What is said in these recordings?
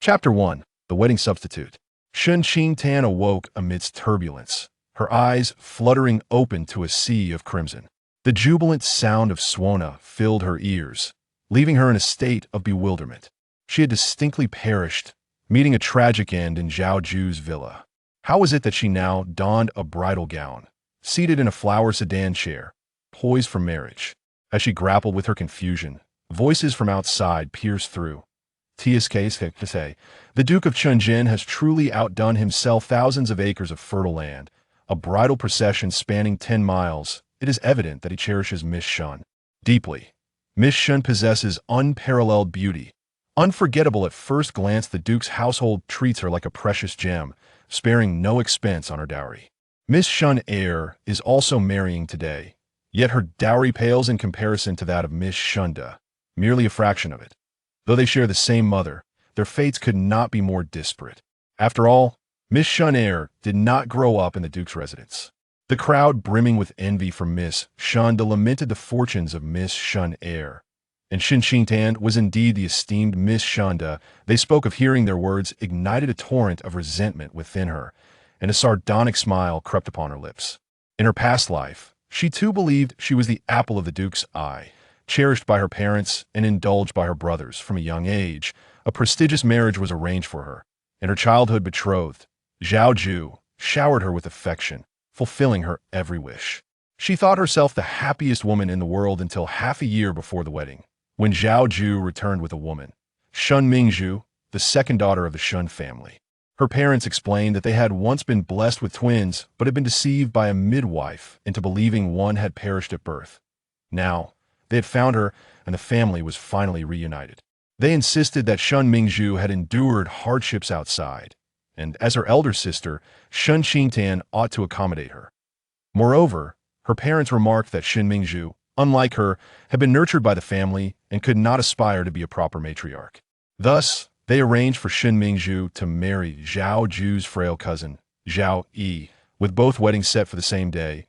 Chapter 1. The Wedding Substitute. Shen Qingtan awoke amidst turbulence, her eyes fluttering open to a sea of crimson. The jubilant sound of Swana filled her ears, leaving her in a state of bewilderment. She had distinctly perished, meeting a tragic end in Zhao Yu's villa. How was it that she now donned a bridal gown, seated in a flower sedan chair, poised for marriage? As she grappled with her confusion, voices from outside pierced through. The Duke of Chunjin has truly outdone himself. Thousands of acres of fertile land, a bridal procession spanning 10 miles. It is evident that he cherishes Miss Shen deeply. Miss Shen possesses unparalleled beauty. Unforgettable at first glance, the Duke's household treats her like a precious gem, sparing no expense on her dowry. Miss Shen heir is also marrying today, yet her dowry pales in comparison to that of Miss Shunda, merely a fraction of it. Though they share the same mother, their fates could not be more disparate. After all, Miss Shen heir did not grow up in the Duke's residence. The crowd, brimming with envy for Miss Shunda, lamented the fortunes of Miss Shen heir. And Shen Qingtan was indeed the esteemed Miss Shunda. They spoke of hearing their words ignited a torrent of resentment within her, and a sardonic smile crept upon her lips. In her past life, she too believed she was the apple of the Duke's eye, cherished by her parents and indulged by her brothers from a young age. A prestigious marriage was arranged for her, and her childhood betrothed, Zhao Yu, showered her with affection, fulfilling her every wish. She thought herself the happiest woman in the world until half a year before the wedding, when Zhao Yu returned with a woman, Shen Mingzhu, the second daughter of the Shen family. Her parents explained that they had once been blessed with twins, but had been deceived by a midwife into believing one had perished at birth. Now, they had found her, and the family was finally reunited. They insisted that Shen Mingzhu had endured hardships outside, and as her elder sister, Shen Qingtan ought to accommodate her. Moreover, her parents remarked that Shen Mingzhu, unlike her, had been nurtured by the family and could not aspire to be a proper matriarch. Thus, they arranged for Shen Mingzhu to marry Zhao Yu's frail cousin, Zhao Yi, with both weddings set for the same day.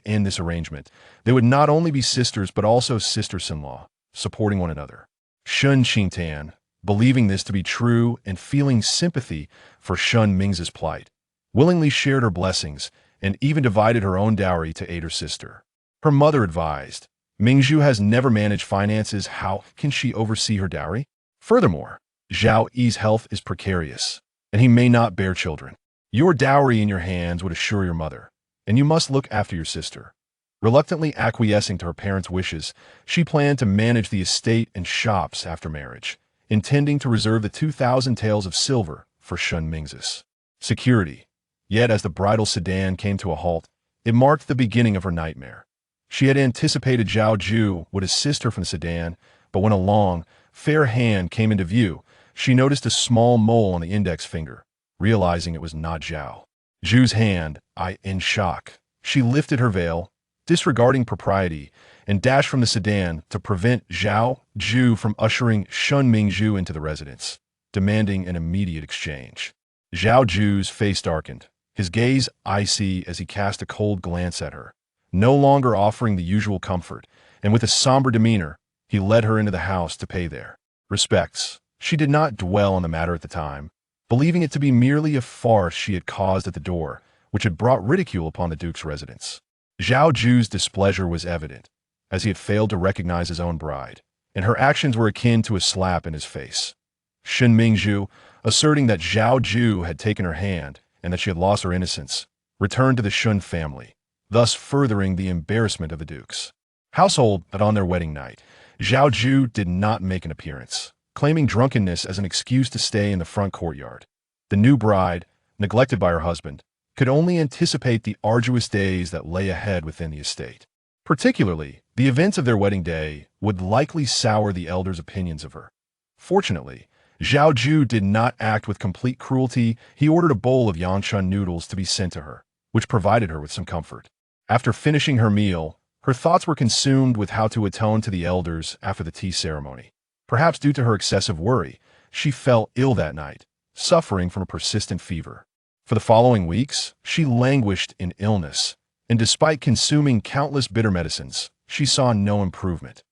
In this arrangement, they would not only be sisters but also sisters-in-law, supporting one another. Shen Qingtan, believing this to be true and feeling sympathy for Shen Ming's plight, willingly shared her blessings and even divided her own dowry to aid her sister. Her mother advised, Mingzhu has never managed finances, how can she oversee her dowry? Furthermore, Zhao Yi's health is precarious, and he may not bear children. Your dowry in your hands would assure your mother, and you must look after your sister. Reluctantly acquiescing to her parents' wishes, she planned to manage the estate and shops after marriage, intending to reserve the 2,000 taels of silver for Shen Ming's security. Yet as the bridal sedan came to a halt, it marked the beginning of her nightmare. She had anticipated Zhao Yu would assist her from the sedan, but when a long, fair hand came into view, she noticed a small mole on the index finger. Realizing it was not Zhao Yu's hand, in shock, she lifted her veil, disregarding propriety, and dashed from the sedan to prevent Zhao Yu from ushering Shen Mingzhu into the residence, demanding an immediate exchange. Zhao Yu's face darkened, his gaze icy as he cast a cold glance at her, no longer offering the usual comfort, and with a somber demeanor, he led her into the house to pay their respects. She did not dwell on the matter at the time, believing it to be merely a farce she had caused at the door, which had brought ridicule upon the Duke's residence. Zhao Yu's displeasure was evident, as he had failed to recognize his own bride, and her actions were akin to a slap in his face. Shen Mingzhu, asserting that Zhao Yu had taken her hand and that she had lost her innocence, returned to the Shen family, thus furthering the embarrassment of the Duke's household. That on their wedding night, Zhao Yu did not make an appearance, claiming drunkenness as an excuse to stay in the front courtyard. The new bride, neglected by her husband, could only anticipate the arduous days that lay ahead within the estate. Particularly, the events of their wedding day would likely sour the elders' opinions of her. Fortunately, Zhao Yu did not act with complete cruelty. He ordered a bowl of Yangshan noodles to be sent to her, which provided her with some comfort. After finishing her meal, her thoughts were consumed with how to atone to the elders after the tea ceremony. Perhaps due to her excessive worry, she fell ill that night, suffering from a persistent fever. For the following weeks, she languished in illness, and despite consuming countless bitter medicines, she saw no improvement.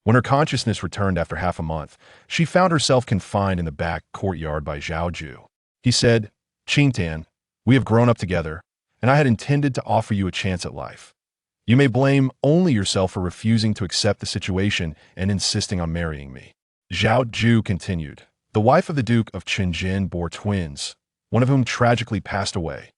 When her consciousness returned after half a month, she found herself confined in the back courtyard by Zhao Yu. He said, "Qingtan, we have grown up together, and I had intended to offer you a chance at life. You may blame only yourself for refusing to accept the situation and insisting on marrying me." Zhao Yu continued, "The wife of the Duke of Qingjin bore twins, one of whom tragically passed away.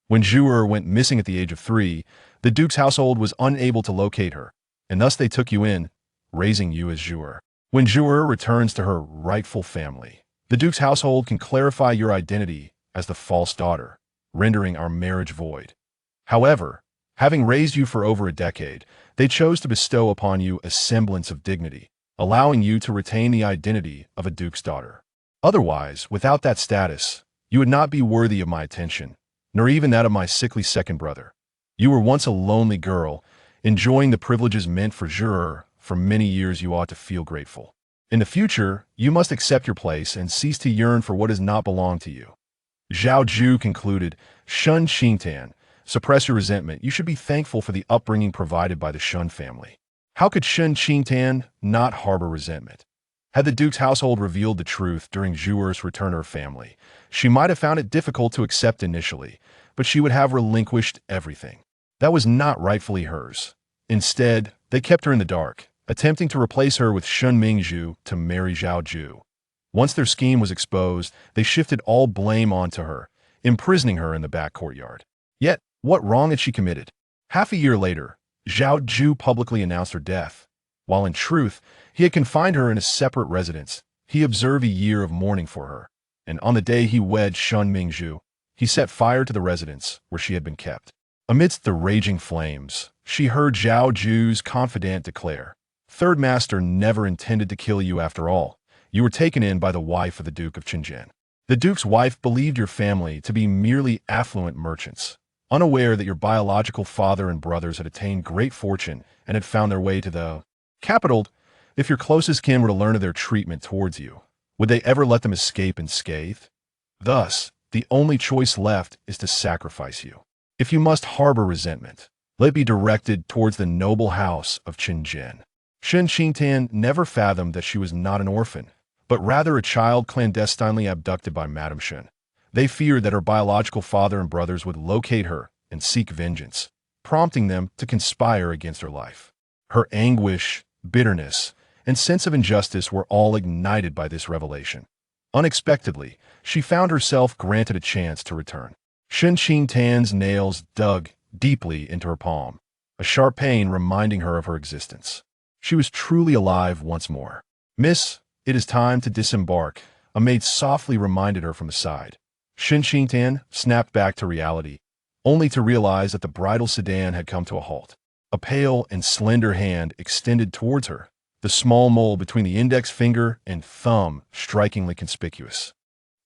When Zhu'er went missing at the age of 3, the Duke's household was unable to locate her, and thus they took you in, raising you as Zhu'er. When Zhu'er returns to her rightful family, the Duke's household can clarify your identity as the false daughter, rendering our marriage void. However, having raised you for over a decade, they chose to bestow upon you a semblance of dignity, allowing you to retain the identity of a duke's daughter. Otherwise, without that status, you would not be worthy of my attention, nor even that of my sickly second brother. You were once a lonely girl, enjoying the privileges meant for Zhu'er. For many years you ought to feel grateful. In the future, you must accept your place and cease to yearn for what does not belong to you." Zhao Yu concluded, "Shen Qingtan, suppress your resentment. You should be thankful for the upbringing provided by the Shen family. How could Shen Qingtan not harbor resentment? Had the Duke's household revealed the truth during Zhu'er's return to her family, she might have found it difficult to accept initially, but she would have relinquished everything. That was not rightfully hers. Instead, they kept her in the dark, attempting to replace her with Shen Mingzhu to marry Zhao Yu. Once their scheme was exposed, they shifted all blame onto her, imprisoning her in the back courtyard. Yet, what wrong had she committed? Half a year later, Zhao Yu publicly announced her death. While in truth, he had confined her in a separate residence, he observed a year of mourning for her, and on the day he wed Shen Mingzhu, he set fire to the residence where she had been kept. Amidst the raging flames, she heard Zhao Yu's confidant declare, "Third Master never intended to kill you after all. You were taken in by the wife of the Duke of Qingjin. The Duke's wife believed your family to be merely affluent merchants, unaware that your biological father and brothers had attained great fortune and had found their way to the capital. If your closest kin were to learn of their treatment towards you, would they ever let them escape unscathed? Thus, the only choice left is to sacrifice you. If you must harbor resentment, let it be directed towards the noble house of Qingjin." Shen Qingtan never fathomed that she was not an orphan, but rather a child clandestinely abducted by Madame Shen. They feared that her biological father and brothers would locate her and seek vengeance, prompting them to conspire against her life. Her anguish, bitterness, and sense of injustice were all ignited by this revelation. Unexpectedly, she found herself granted a chance to return. Shen Qingtan's nails dug deeply into her palm, a sharp pain reminding her of her existence. She was truly alive once more. "Miss, it is time to disembark," a maid softly reminded her from the side. Shen Qingtan snapped back to reality, only to realize that the bridal sedan had come to a halt. A pale and slender hand extended towards her, the small mole between the index finger and thumb strikingly conspicuous.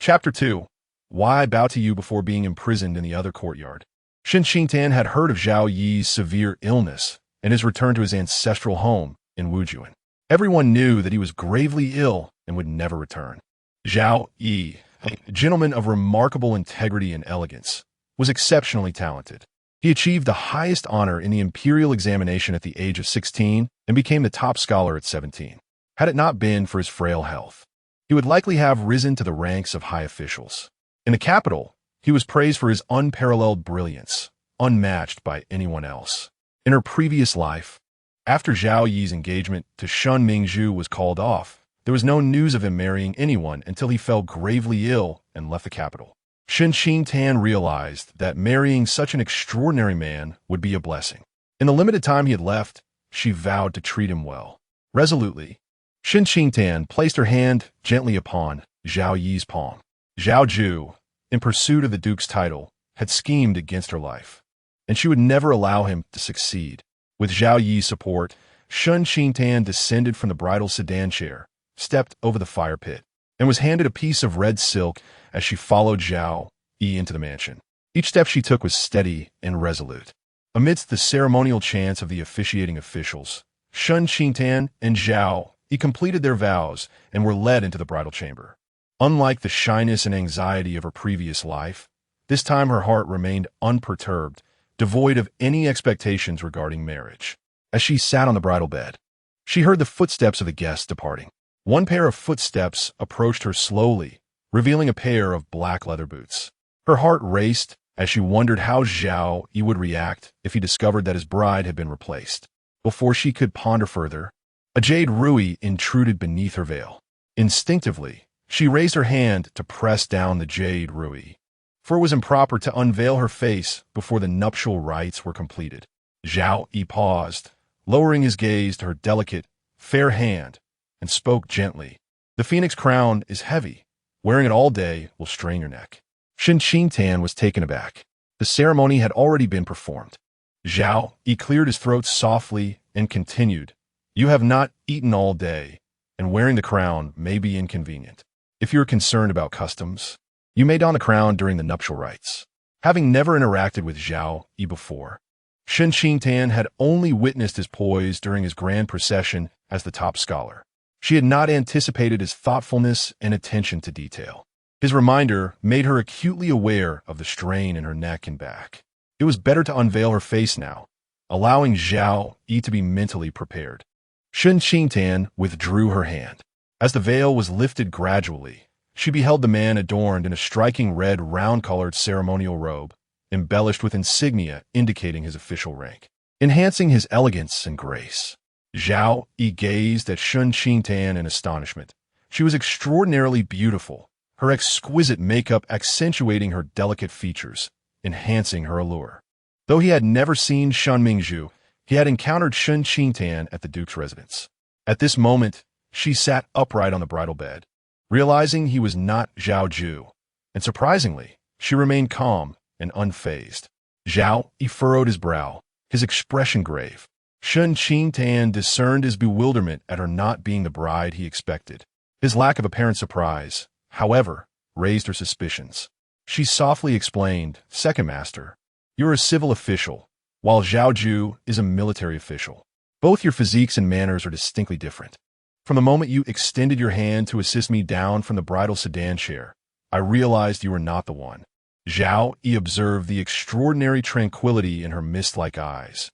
Chapter 2. Why I Bow to You Before Being Imprisoned in the Other Courtyard. Shen Qingtan had heard of Zhao Yi's severe illness and his return to his ancestral home in Wujuan. Everyone knew that he was gravely ill and would never return. Zhao Yi, a gentleman of remarkable integrity and elegance, was exceptionally talented. He achieved the highest honor in the imperial examination at the age of 16 and became the top scholar at 17. Had it not been for his frail health, he would likely have risen to the ranks of high officials. In the capital, he was praised for his unparalleled brilliance, unmatched by anyone else. In her previous life, after Zhao Yi's engagement to Shen Mingzhu was called off, there was no news of him marrying anyone until he fell gravely ill and left the capital. Shen Qingtan realized that marrying such an extraordinary man would be a blessing. In the limited time he had left, she vowed to treat him well. Resolutely, Shen Qingtan placed her hand gently upon Zhao Yi's palm. Zhao Yu, in pursuit of the duke's title, had schemed against her life, and she would never allow him to succeed. With Zhao Yi's support, Shen Qingtan descended from the bridal sedan chair, stepped over the fire pit, and was handed a piece of red silk as she followed Zhao Yi into the mansion. Each step she took was steady and resolute. Amidst the ceremonial chants of the officiating officials, Shen Qingtan and Zhao Yi completed their vows and were led into the bridal chamber. Unlike the shyness and anxiety of her previous life, this time her heart remained unperturbed, devoid of any expectations regarding marriage. As she sat on the bridal bed, She heard the footsteps of the guests departing. One pair of footsteps approached her slowly, revealing a pair of black leather boots. Her heart raced as she wondered how Zhao Yu would react if he discovered that his bride had been replaced. Before she could ponder further, a jade ruby intruded beneath her veil. Instinctively, she raised her hand to press down the jade ruby, for it was improper to unveil her face before the nuptial rites were completed. Zhao Yu paused, lowering his gaze to her delicate, fair hand, and spoke gently. "The phoenix crown is heavy. Wearing it all day will strain your neck." Shen Qingtan was taken aback. The ceremony had already been performed. Zhao Yu cleared his throat softly and continued, "You have not eaten all day, and wearing the crown may be inconvenient. If you are concerned about customs, you may don the crown during the nuptial rites." Having never interacted with Zhao Yu before, Shen Qingtan had only witnessed his poise during his grand procession as the top scholar. She had not anticipated his thoughtfulness and attention to detail. His reminder made her acutely aware of the strain in her neck and back. It was better to unveil her face now, allowing Zhao Yu to be mentally prepared. Shen Qingtan withdrew her hand. As the veil was lifted gradually, she beheld the man adorned in a striking red round-colored ceremonial robe, embellished with insignia indicating his official rank, enhancing his elegance and grace. Zhao Yu gazed at Shen Qingtan in astonishment. She was extraordinarily beautiful, her exquisite makeup accentuating her delicate features, enhancing her allure. Though he had never seen Shen Mingzhu, he had encountered Shen Qingtan at the Duke's residence. At this moment, she sat upright on the bridal bed, realizing he was not Zhao Yu, and surprisingly, she remained calm and unfazed. Zhao Yu furrowed his brow, his expression grave. Shen Qingtan discerned his bewilderment at her not being the bride he expected. His lack of apparent surprise, however, raised her suspicions. She softly explained, "Second master, you're a civil official, while Zhao Yu is a military official. Both your physiques and manners are distinctly different. From the moment you extended your hand to assist me down from the bridal sedan chair, I realized you were not the one." Zhao Yu observed the extraordinary tranquility in her mist-like eyes.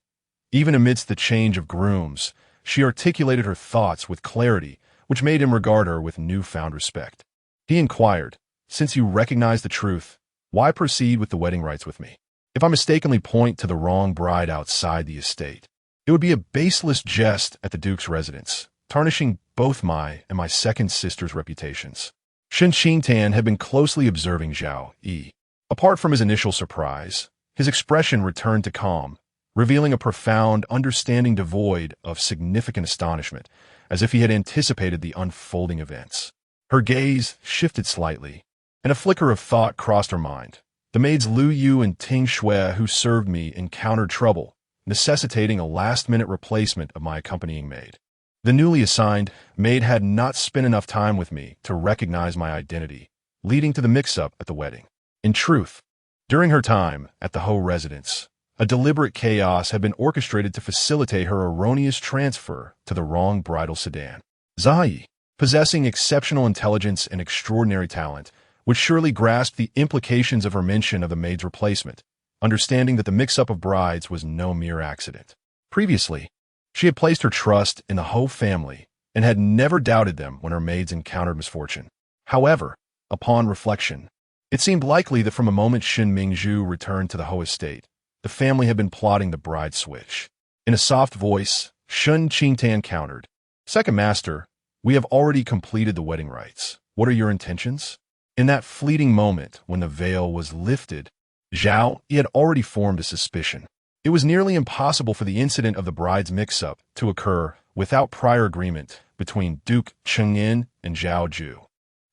Even amidst the change of grooms, she articulated her thoughts with clarity, which made him regard her with newfound respect. He inquired, "Since you recognize the truth, why proceed with the wedding rites with me? If I mistakenly point to the wrong bride outside the estate, it would be a baseless jest at the Duke's residence, tarnishing both my and my second sister's reputations." Shen Qingtan had been closely observing Zhao Yu. Apart from his initial surprise, his expression returned to calm, revealing a profound understanding devoid of significant astonishment, as if he had anticipated the unfolding events. Her gaze shifted slightly, and a flicker of thought crossed her mind. The maids Lu Yu and Ting Shui who served me encountered trouble, necessitating a last-minute replacement of my accompanying maid. The newly assigned maid had not spent enough time with me to recognize my identity, leading to the mix-up at the wedding. In truth, during her time at the Ho residence, a deliberate chaos had been orchestrated to facilitate her erroneous transfer to the wrong bridal sedan. Zhao Yu, possessing exceptional intelligence and extraordinary talent, would surely grasp the implications of her mention of the maid's replacement, understanding that the mix-up of brides was no mere accident. Previously, she had placed her trust in the Ho family and had never doubted them when her maids encountered misfortune. However, upon reflection, it seemed likely that from the moment Shen Mingzhu returned to the Ho estate, the family had been plotting the bride switch. In a soft voice, Shen Qingtan countered, "Second master, we have already completed the wedding rites. What are your intentions?" In that fleeting moment when the veil was lifted, Zhao Yu had already formed a suspicion. It was nearly impossible for the incident of the bride's mix-up to occur without prior agreement between Duke Chengyan and Zhao Yu.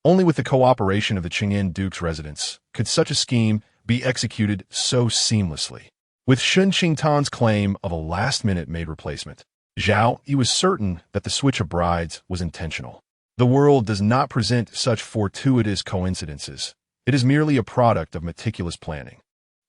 Only with the cooperation of the Chengyan Duke's residence could such a scheme be executed so seamlessly. With Shen Qingtan's claim of a last-minute maid replacement, Zhao Yu was certain that the switch of brides was intentional. The world does not present such fortuitous coincidences. It is merely a product of meticulous planning.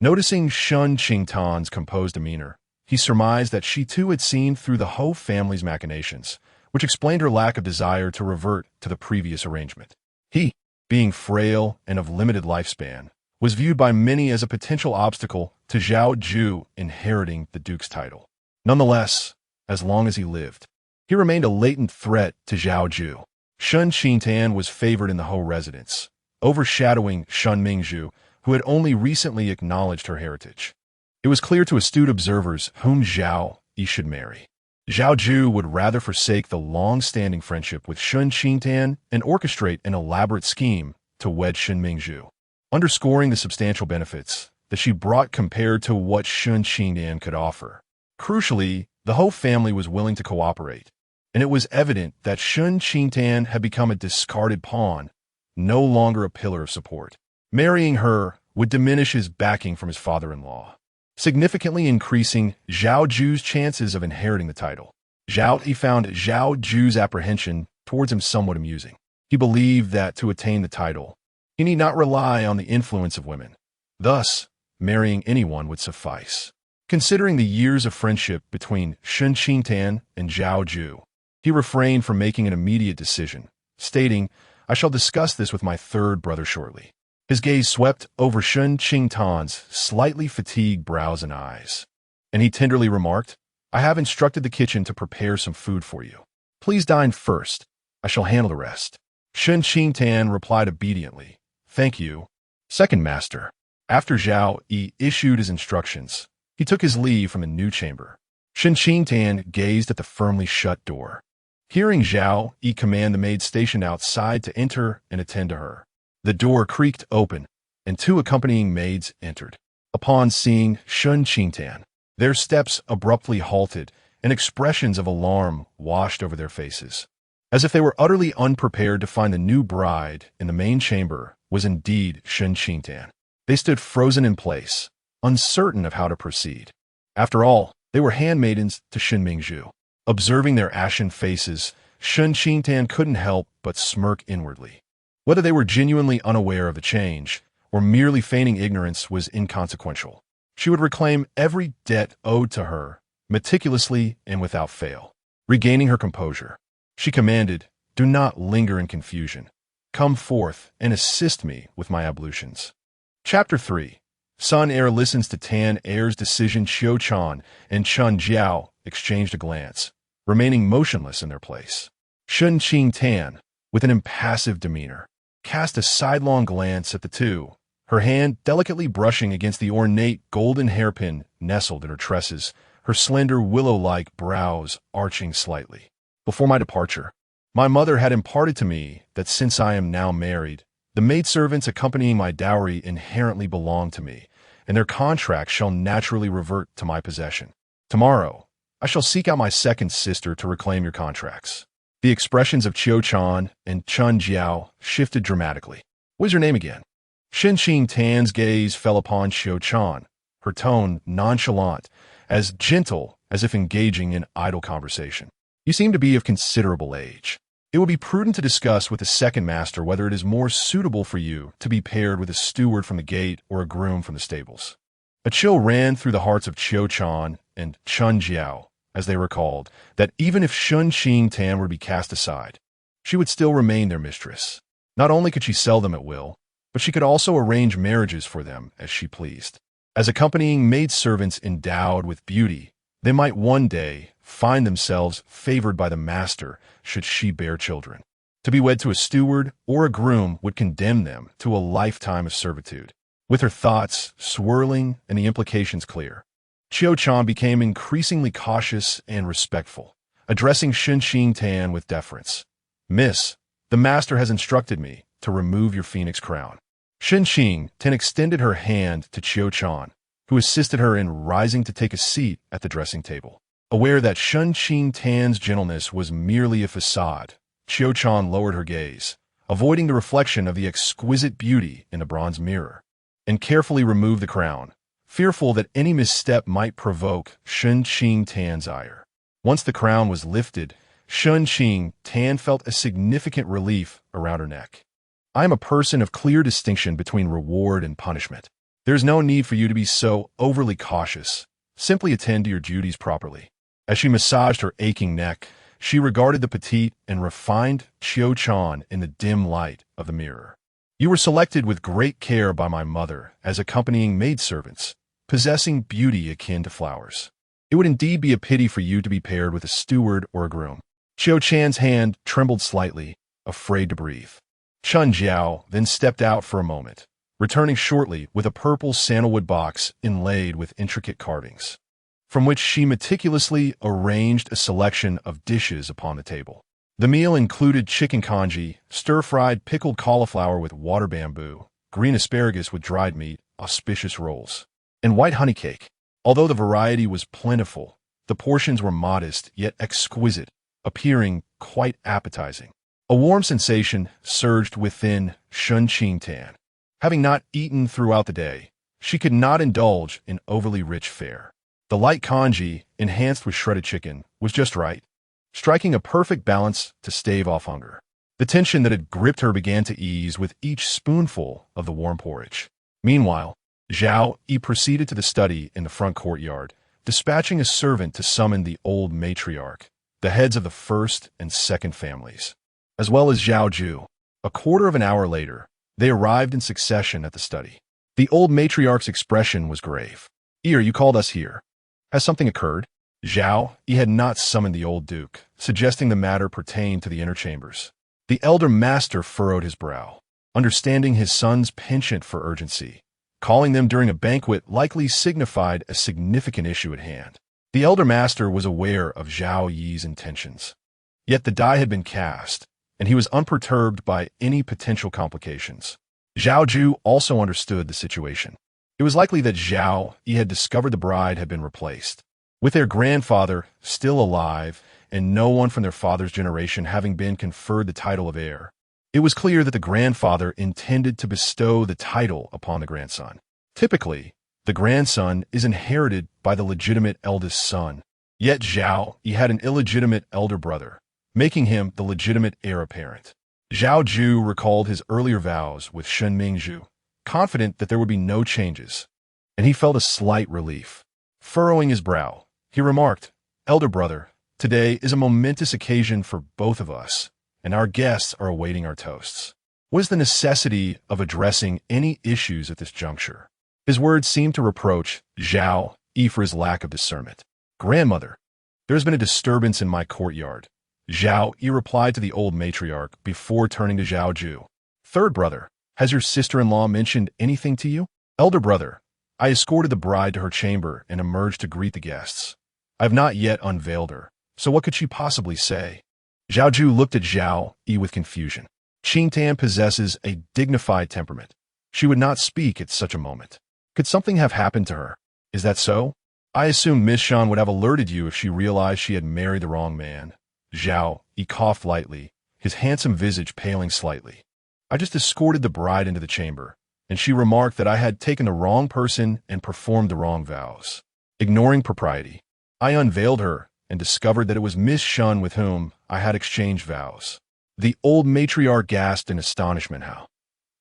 Noticing Shen Qingtan's composed demeanor, he surmised that she too had seen through the Ho family's machinations, which explained her lack of desire to revert to the previous arrangement. He, being frail and of limited lifespan, was viewed by many as a potential obstacle to Zhao Yu inheriting the Duke's title. Nonetheless, as long as he lived, He remained a latent threat to Zhao Yu. Shen Qingtan was favored in the Hou residence, overshadowing Shen Mingzhu, who had only recently acknowledged her heritage. It was clear to astute observers whom Zhao Yu should marry. Zhao Yu would rather forsake the long-standing friendship with Shen Qingtan and orchestrate an elaborate scheme to wed Shen Mingzhu, underscoring the substantial benefits that she brought compared to what Shen Qingtan could offer. Crucially, the Hou family was willing to cooperate, and it was evident that Shen Qingtan had become a discarded pawn, no longer a pillar of support. Marrying her would diminish his backing from his father-in-law, significantly increasing Zhao Yu's chances of inheriting the title. Zhao Yu found Zhao Yu's apprehension towards him somewhat amusing. He believed that to attain the title, he need not rely on the influence of women. Thus, marrying anyone would suffice. Considering the years of friendship between Shen Qingtan and Zhao Yu, he refrained from making an immediate decision, stating, "I shall discuss this with my third brother shortly." His gaze swept over Shen Qingtan's slightly fatigued brows and eyes, and he tenderly remarked, "I have instructed the kitchen to prepare some food for you. Please dine first. I shall handle the rest." Shen Qingtan replied obediently, "Thank you, second master." After Zhao Yu issued his instructions, he took his leave from the new chamber. Shen Qingtan gazed at the firmly shut door. Hearing Zhao Yu command the maid stationed outside to enter and attend to her, the door creaked open, and two accompanying maids entered. Upon seeing Shen Qingtan, their steps abruptly halted, and expressions of alarm washed over their faces, as if they were utterly unprepared to find the new bride in the main chamber was indeed Shen Qingtan. They stood frozen in place, uncertain of how to proceed. After all, they were handmaidens to Shen Mingzhu. Observing their ashen faces, Shen Qingtan couldn't help but smirk inwardly. Whether they were genuinely unaware of the change or merely feigning ignorance was inconsequential. She would reclaim every debt owed to her, meticulously and without fail. Regaining her composure, she commanded, "Do not linger in confusion. Come forth and assist me with my ablutions." Chapter 3. Sun Heir listens to Tan Heir's decision. Qiu Chan and Chun Jiao exchanged a glance, remaining motionless in their place. Shen Qingtan, with an impassive demeanor, cast a sidelong glance at the two, her hand delicately brushing against the ornate golden hairpin nestled in her tresses, her slender willow-like brows arching slightly. "Before my departure, my mother had imparted to me that since I am now married, the maidservants accompanying my dowry inherently belong to me, and their contracts shall naturally revert to my possession. Tomorrow, I shall seek out my second sister to reclaim your contracts." The expressions of Qiu Chan and Chun Jiao shifted dramatically. "What is your name again?" Shen Qingtan's gaze fell upon Qiu Chan, her tone nonchalant, as gentle as if engaging in idle conversation. "You seem to be of considerable age. It would be prudent to discuss with the second master whether it is more suitable for you to be paired with a steward from the gate or a groom from the stables." A chill ran through the hearts of Qiu Chan and Chun Jiao as they recalled that even if Shen Qingtan were to be cast aside, she would still remain their mistress. Not only could she sell them at will, but she could also arrange marriages for them as she pleased. As accompanying maidservants endowed with beauty, they might one day find themselves favored by the master should she bear children. To be wed to a steward or a groom would condemn them to a lifetime of servitude. With her thoughts swirling and the implications clear, Qiu Chan became increasingly cautious and respectful, addressing Shen Qingtan with deference. "Miss, the master has instructed me to remove your phoenix crown." Shen Qingtan extended her hand to Qiu Chan, who assisted her in rising to take a seat at the dressing table. Aware that Shen Qingtan's gentleness was merely a facade, Qiu Chan lowered her gaze, avoiding the reflection of the exquisite beauty in the bronze mirror, and carefully removed the crown, fearful that any misstep might provoke Shen Qingtan's ire. Once the crown was lifted, Shen Qingtan felt a significant relief around her neck. "I am a person of clear distinction between reward and punishment. There is no need for you to be so overly cautious. Simply attend to your duties properly." As she massaged her aching neck, she regarded the petite and refined Qiu Chan in the dim light of the mirror. "You were selected with great care by my mother as accompanying maidservants, possessing beauty akin to flowers. It would indeed be a pity for you to be paired with a steward or a groom." Qiu Chan's hand trembled slightly, afraid to breathe. Chun Jiao then stepped out for a moment, returning shortly with a purple sandalwood box inlaid with intricate carvings, from which she meticulously arranged a selection of dishes upon the table. The meal included chicken congee, stir-fried pickled cauliflower with water bamboo, green asparagus with dried meat, auspicious rolls, and white honey cake. Although the variety was plentiful, the portions were modest yet exquisite, appearing quite appetizing. A warm sensation surged within Shen Qingtan. Having not eaten throughout the day, she could not indulge in overly rich fare. The light congee, enhanced with shredded chicken, was just right, striking a perfect balance to stave off hunger. The tension that had gripped her began to ease with each spoonful of the warm porridge. Meanwhile, Zhao Yu proceeded to the study in the front courtyard, dispatching a servant to summon the old matriarch, the heads of the first and second families, as well as Zhao Ju. A quarter of an hour later, they arrived in succession at the study. The old matriarch's expression was grave. You called us here. Has something occurred? Zhao Yu had not summoned the old duke, suggesting the matter pertained to the inner chambers. The elder master furrowed his brow, understanding his son's penchant for urgency. Calling them during a banquet likely signified a significant issue at hand. The elder master was aware of Zhao Yu's intentions. Yet the die had been cast, and he was unperturbed by any potential complications. Zhao Ju also understood the situation. It was likely that Zhao Yu had discovered the bride had been replaced. With their grandfather still alive and no one from their father's generation having been conferred the title of heir, it was clear that the grandfather intended to bestow the title upon the grandson. Typically, the grandson is inherited by the legitimate eldest son. Yet Zhao Yu had an illegitimate elder brother, making him the legitimate heir apparent. Zhao Ju recalled his earlier vows with Shen Mingzhu, confident that there would be no changes, and he felt a slight relief. Furrowing his brow, he remarked, "Elder brother, today is a momentous occasion for both of us, and our guests are awaiting our toasts. What is the necessity of addressing any issues at this juncture?" His words seemed to reproach Zhao Yu for his lack of discernment. "Grandmother, there has been a disturbance in my courtyard," Zhao Yu replied to the old matriarch before turning to Zhao Ju. "Third brother, has your sister-in-law mentioned anything to you?" "Elder brother, I escorted the bride to her chamber and emerged to greet the guests. I have not yet unveiled her, so what could she possibly say?" Zhao Ju looked at Zhao Yu with confusion. Qingtan possesses a dignified temperament. She would not speak at such a moment. Could something have happened to her? Is that so? I assumed Miss Shan would have alerted you if she realized she had married the wrong man. Zhao Yu coughed lightly, his handsome visage paling slightly. I just escorted the bride into the chamber, and she remarked that I had taken the wrong person and performed the wrong vows. Ignoring propriety, I unveiled her and discovered that it was Miss Shun with whom I had exchanged vows. The old matriarch gasped in astonishment.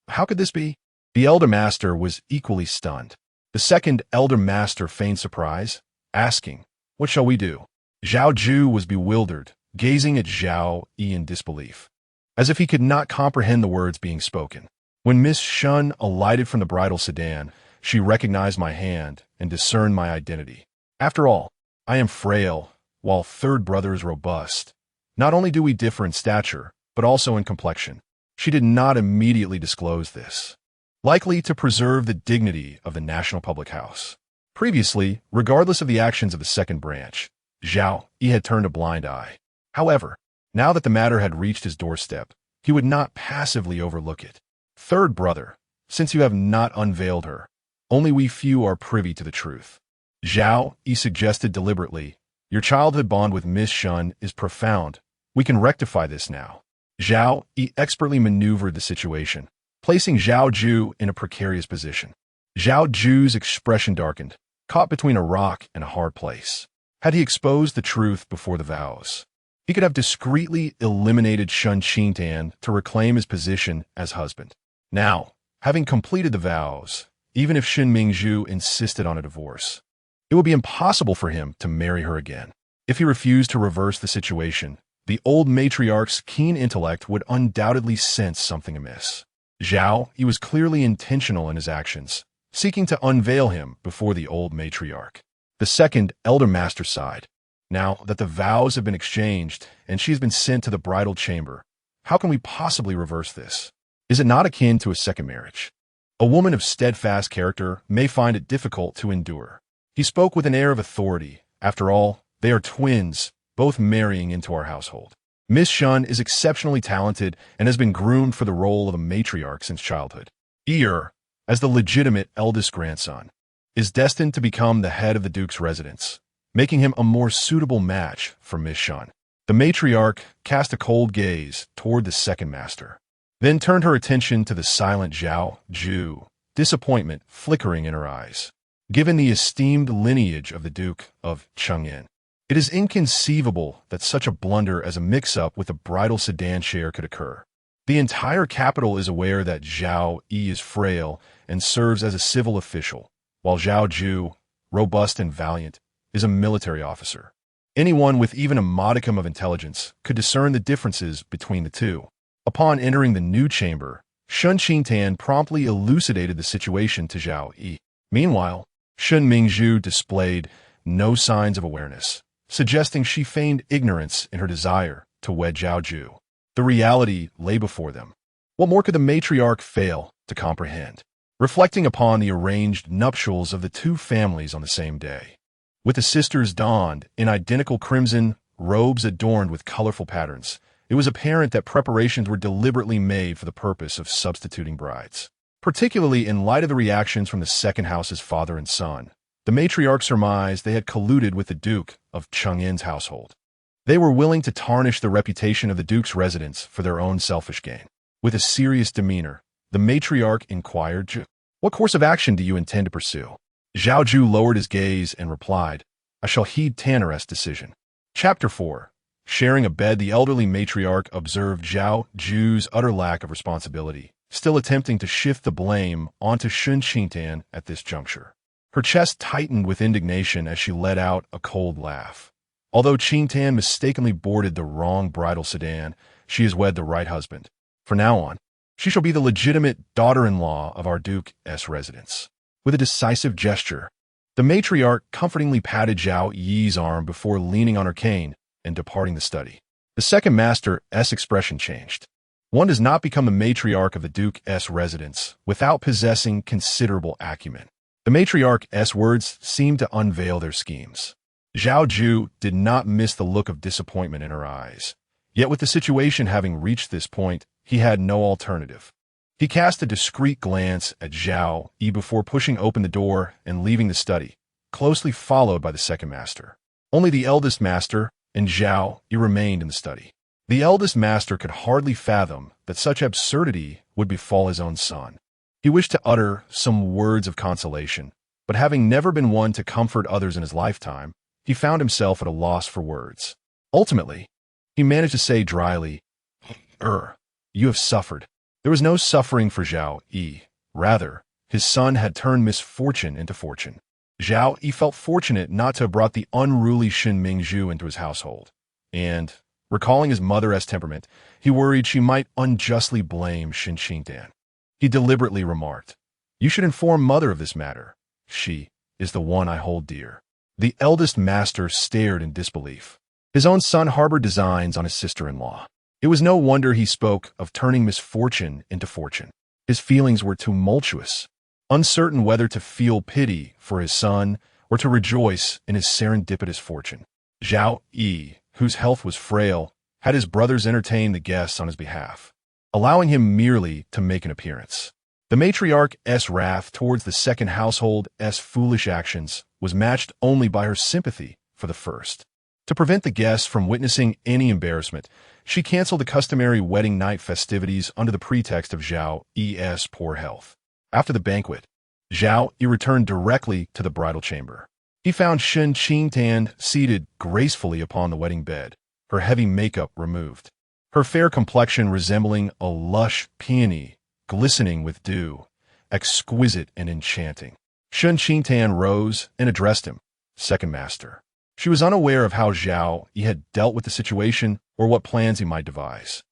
How could this be? The elder master was equally stunned. The second elder master feigned surprise, asking, "What shall we do?" Zhao Ju was bewildered, gazing at Zhao Yu in disbelief, as if he could not comprehend the words being spoken. When Miss Shun alighted from the bridal sedan, she recognized my hand and discerned my identity. After all, I am frail, while third brother is robust. Not only do we differ in stature, but also in complexion. She did not immediately disclose this, likely to preserve the dignity of the National Public House. Previously, regardless of the actions of the second branch, Zhao Yu had turned a blind eye. However, now that the matter had reached his doorstep, he would not passively overlook it. "Third brother, since you have not unveiled her, only we few are privy to the truth." Zhao Yu suggested deliberately, "Your childhood bond with Miss Shun is profound. We can rectify this now." Zhao Yu expertly maneuvered the situation, placing Zhao Ju in a precarious position. Zhao Ju's expression darkened, caught between a rock and a hard place. Had he exposed the truth before the vows, he could have discreetly eliminated Shen Qingtan to reclaim his position as husband. Now, having completed the vows, even if Shen Mingzhu insisted on a divorce, it would be impossible for him to marry her again. If he refused to reverse the situation, the old matriarch's keen intellect would undoubtedly sense something amiss. Zhao Yu was clearly intentional in his actions, seeking to unveil him before the old matriarch. The second elder master sighed. Now that the vows have been exchanged and she has been sent to the bridal chamber, how can we possibly reverse this? Is it not akin to a second marriage? A woman of steadfast character may find it difficult to endure. He spoke with an air of authority. After all, they are twins, both marrying into our household. Miss Shen is exceptionally talented and has been groomed for the role of a matriarch since childhood. As the legitimate eldest grandson, is destined to become the head of the Duke's residence, making him a more suitable match for Miss Shen. The matriarch cast a cold gaze toward the second master, then turned her attention to the silent Zhao Yu, disappointment flickering in her eyes. Given the esteemed lineage of the Duke of Chengyan, it is inconceivable that such a blunder as a mix-up with a bridal sedan share could occur. The entire capital is aware that Zhao Yi is frail and serves as a civil official, while Zhao Yu, robust and valiant, is a military officer. Anyone with even a modicum of intelligence could discern the differences between the two. Upon entering the new chamber, Shen Qingtan promptly elucidated the situation to Zhao Yi. Meanwhile, Shen Mingzhu displayed no signs of awareness, suggesting she feigned ignorance in her desire to wed Zhao Yu. The reality lay before them. What more could the matriarch fail to comprehend? Reflecting upon the arranged nuptials of the two families on the same day, with the sisters donned in identical crimson robes adorned with colorful patterns, it was apparent that preparations were deliberately made for the purpose of substituting brides. Particularly in light of the reactions from the second house's father and son, the matriarch surmised they had colluded with the Duke of Chengyan's household. They were willing to tarnish the reputation of the Duke's residence for their own selfish gain. With a serious demeanor, the matriarch inquired, "What course of action do you intend to pursue?" Zhao Yu lowered his gaze and replied, "I shall heed Tanner's decision." Chapter 4. Sharing a bed, the elderly matriarch observed Zhao Yu's utter lack of responsibility, still attempting to shift the blame onto Shen Qingtan at this juncture. Her chest tightened with indignation as she let out a cold laugh. Although Qingtan mistakenly boarded the wrong bridal sedan, she has wed the right husband. From now on, she shall be the legitimate daughter-in-law of our Duke's residence. With a decisive gesture, the matriarch comfortingly patted Zhao Yi's arm before leaning on her cane and departing the study. The second master's expression changed. One does not become the matriarch of the Duke's residence without possessing considerable acumen. The matriarch's words seemed to unveil their schemes. Zhao Yu did not miss the look of disappointment in her eyes. Yet with the situation having reached this point, he had no alternative. He cast a discreet glance at Zhao Yi before pushing open the door and leaving the study, closely followed by the second master. Only the eldest master and Zhao Yi remained in the study. The eldest master could hardly fathom that such absurdity would befall his own son. He wished to utter some words of consolation, but having never been one to comfort others in his lifetime, he found himself at a loss for words. Ultimately, he managed to say dryly, "You have suffered." There was no suffering for Zhao Yi. Rather, his son had turned misfortune into fortune. Zhao Yi felt fortunate not to have brought the unruly Shen Mingzhu into his household, and, recalling his mother's temperament, he worried she might unjustly blame Shen Qingtan. He deliberately remarked, "You should inform mother of this matter. She is the one I hold dear." The eldest master stared in disbelief. His own son harbored designs on his sister-in-law. It was no wonder he spoke of turning misfortune into fortune. His feelings were tumultuous, uncertain whether to feel pity for his son or to rejoice in his serendipitous fortune. Zhao Yi, whose health was frail, had his brothers entertain the guests on his behalf, allowing him merely to make an appearance. The matriarch's wrath towards the second household's foolish actions was matched only by her sympathy for the first. To prevent the guests from witnessing any embarrassment, she canceled the customary wedding night festivities under the pretext of Zhao Yi's poor health. After the banquet, Zhao Yi returned directly to the bridal chamber. He found Shen Qingtan seated gracefully upon the wedding bed, her heavy makeup removed, her fair complexion resembling a lush peony, glistening with dew, exquisite and enchanting. Shen Qingtan rose and addressed him, "Second master." She was unaware of how Zhao Yi had dealt with the situation or what plans he might devise.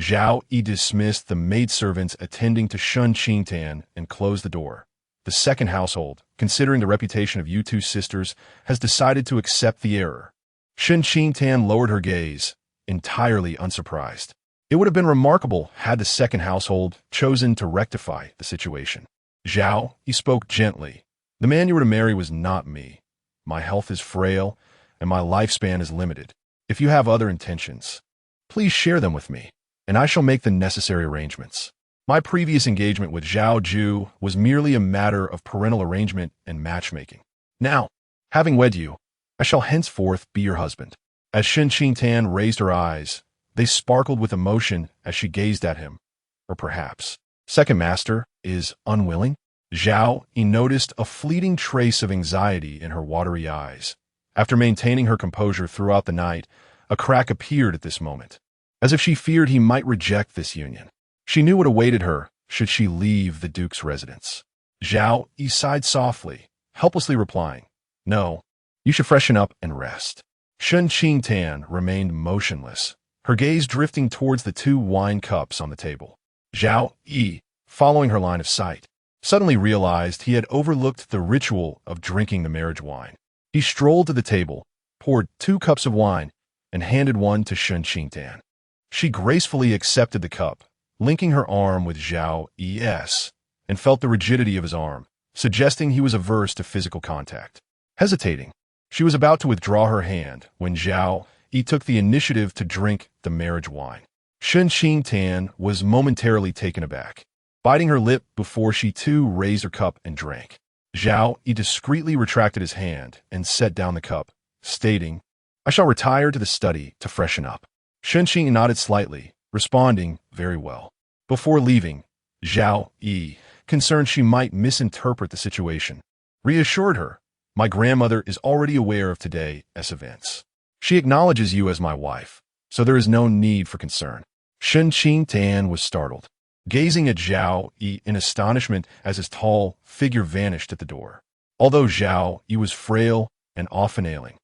Zhao Yi dismissed the maidservants attending to Shen Qingtan and closed the door. The second household, considering the reputation of you two sisters, has decided to accept the error. Shen Qingtan lowered her gaze, entirely unsurprised. It would have been remarkable had the second household chosen to rectify the situation. Zhao, he spoke gently. The man you were to marry was not me. My health is frail, and my lifespan is limited. If you have other intentions, please share them with me, and I shall make the necessary arrangements. My previous engagement with Zhao Yu was merely a matter of parental arrangement and matchmaking. Now, having wed you, I shall henceforth be your husband. As Shen Qingtan raised her eyes, they sparkled with emotion as she gazed at him. Or perhaps, second master is unwilling? Zhao, he noticed a fleeting trace of anxiety in her watery eyes. After maintaining her composure throughout the night, a crack appeared at this moment, as if she feared he might reject this union. She knew what awaited her should she leave the Duke's residence. Zhao, he sighed softly, helplessly replying, "No, you should freshen up and rest." Shen Qingtan remained motionless, her gaze drifting towards the two wine cups on the table. Zhao Yi, following her line of sight, suddenly realized he had overlooked the ritual of drinking the marriage wine. He strolled to the table, poured 2 cups of wine, and handed one to Shen Qingtan. She gracefully accepted the cup, linking her arm with Zhao Yi's, and felt the rigidity of his arm, suggesting he was averse to physical contact. Hesitating, she was about to withdraw her hand when Zhao Yi took the initiative to drink the marriage wine. Shen Qingtan was momentarily taken aback, biting her lip before she too raised her cup and drank. Zhao Yi discreetly retracted his hand and set down the cup, stating, "I shall retire to the study to freshen up." Shen Qing nodded slightly, responding, "Very well." Before leaving, Zhao Yi, concerned she might misinterpret the situation, reassured her, "My grandmother is already aware of today's events. She acknowledges you as my wife, so there is no need for concern." Shen Qingtan was startled, gazing at Zhao Yi in astonishment as his tall figure vanished at the door. Although Zhao Yi was frail and often ailing,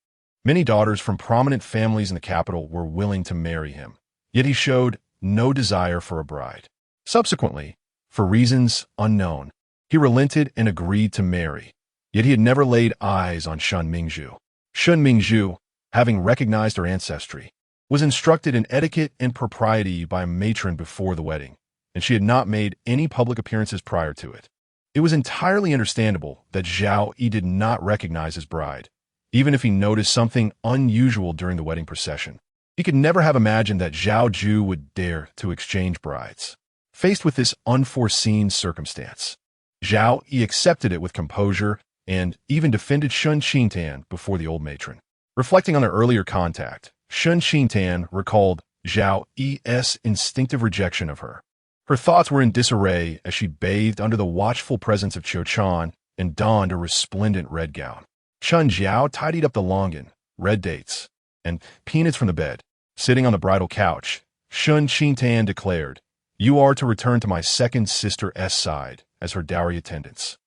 many daughters from prominent families in the capital were willing to marry him, yet he showed no desire for a bride. Subsequently, for reasons unknown, he relented and agreed to marry, yet he had never laid eyes on Shen Mingzhu. Shen Mingzhu, having recognized her ancestry, was instructed in etiquette and propriety by a matron before the wedding, and she had not made any public appearances prior to it. It was entirely understandable that Zhao Yi did not recognize his bride, even if he noticed something unusual during the wedding procession. He could never have imagined that Zhao Ju would dare to exchange brides. Faced with this unforeseen circumstance, Zhao Yi accepted it with composure and even defended Shen Qingtan before the old matron. Reflecting on their earlier contact, Shen Qingtan recalled Zhao Yi's instinctive rejection of her. Her thoughts were in disarray as she bathed under the watchful presence of Qiu and donned a resplendent red gown. Chen Jiao tidied up the longan, red dates, and peanuts from the bed. Sitting on the bridal couch, Shen Qingtan declared, "You are to return to my second sister's side as her dowry attendants."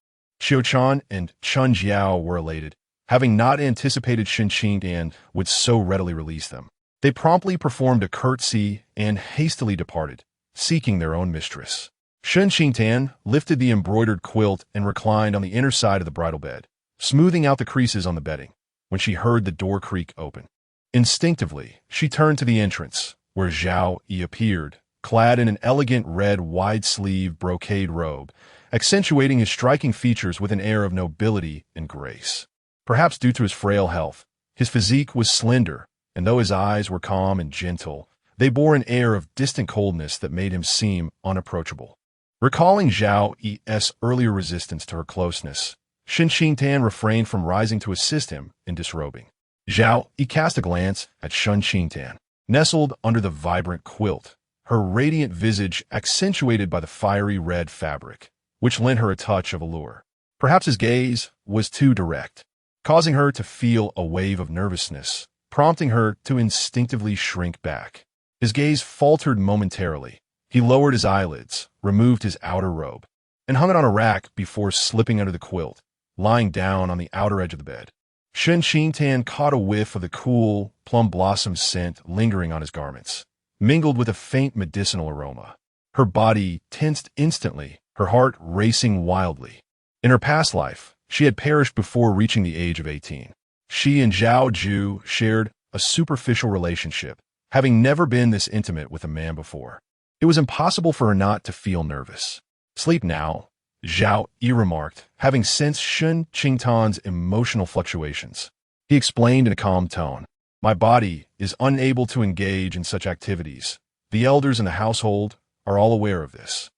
Qiu and Chen Jiao were elated, having not anticipated Shen Qingtan would so readily release them. They promptly performed a curtsy and hastily departed, seeking their own mistress. Shen Qingtan lifted the embroidered quilt and reclined on the inner side of the bridal bed, smoothing out the creases on the bedding, when she heard the door creak open. Instinctively, she turned to the entrance, where Zhao Yi appeared, clad in an elegant red wide-sleeve brocade robe, accentuating his striking features with an air of nobility and grace. Perhaps due to his frail health, his physique was slender, and though his eyes were calm and gentle, they bore an air of distant coldness that made him seem unapproachable. Recalling Zhao Yi's earlier resistance to her closeness, Shen Qingtan refrained from rising to assist him in disrobing. Zhao Yi cast a glance at Shen Qingtan, nestled under the vibrant quilt, her radiant visage accentuated by the fiery red fabric, which lent her a touch of allure. Perhaps his gaze was too direct, causing her to feel a wave of nervousness, prompting her to instinctively shrink back. His gaze faltered momentarily. He lowered his eyelids, removed his outer robe, and hung it on a rack before slipping under the quilt, lying down on the outer edge of the bed. Shen Qingtan caught a whiff of the cool, plum blossom scent lingering on his garments, mingled with a faint medicinal aroma. Her body tensed instantly, her heart racing wildly. In her past life, she had perished before reaching the age of 18. She and Zhao Ju shared a superficial relationship, having never been this intimate with a man before. It was impossible for her not to feel nervous. "Sleep now," Zhao Yu remarked, having sensed Shen Qingtan's emotional fluctuations. He explained in a calm tone, "My body is unable to engage in such activities. The elders in the household are all aware of this."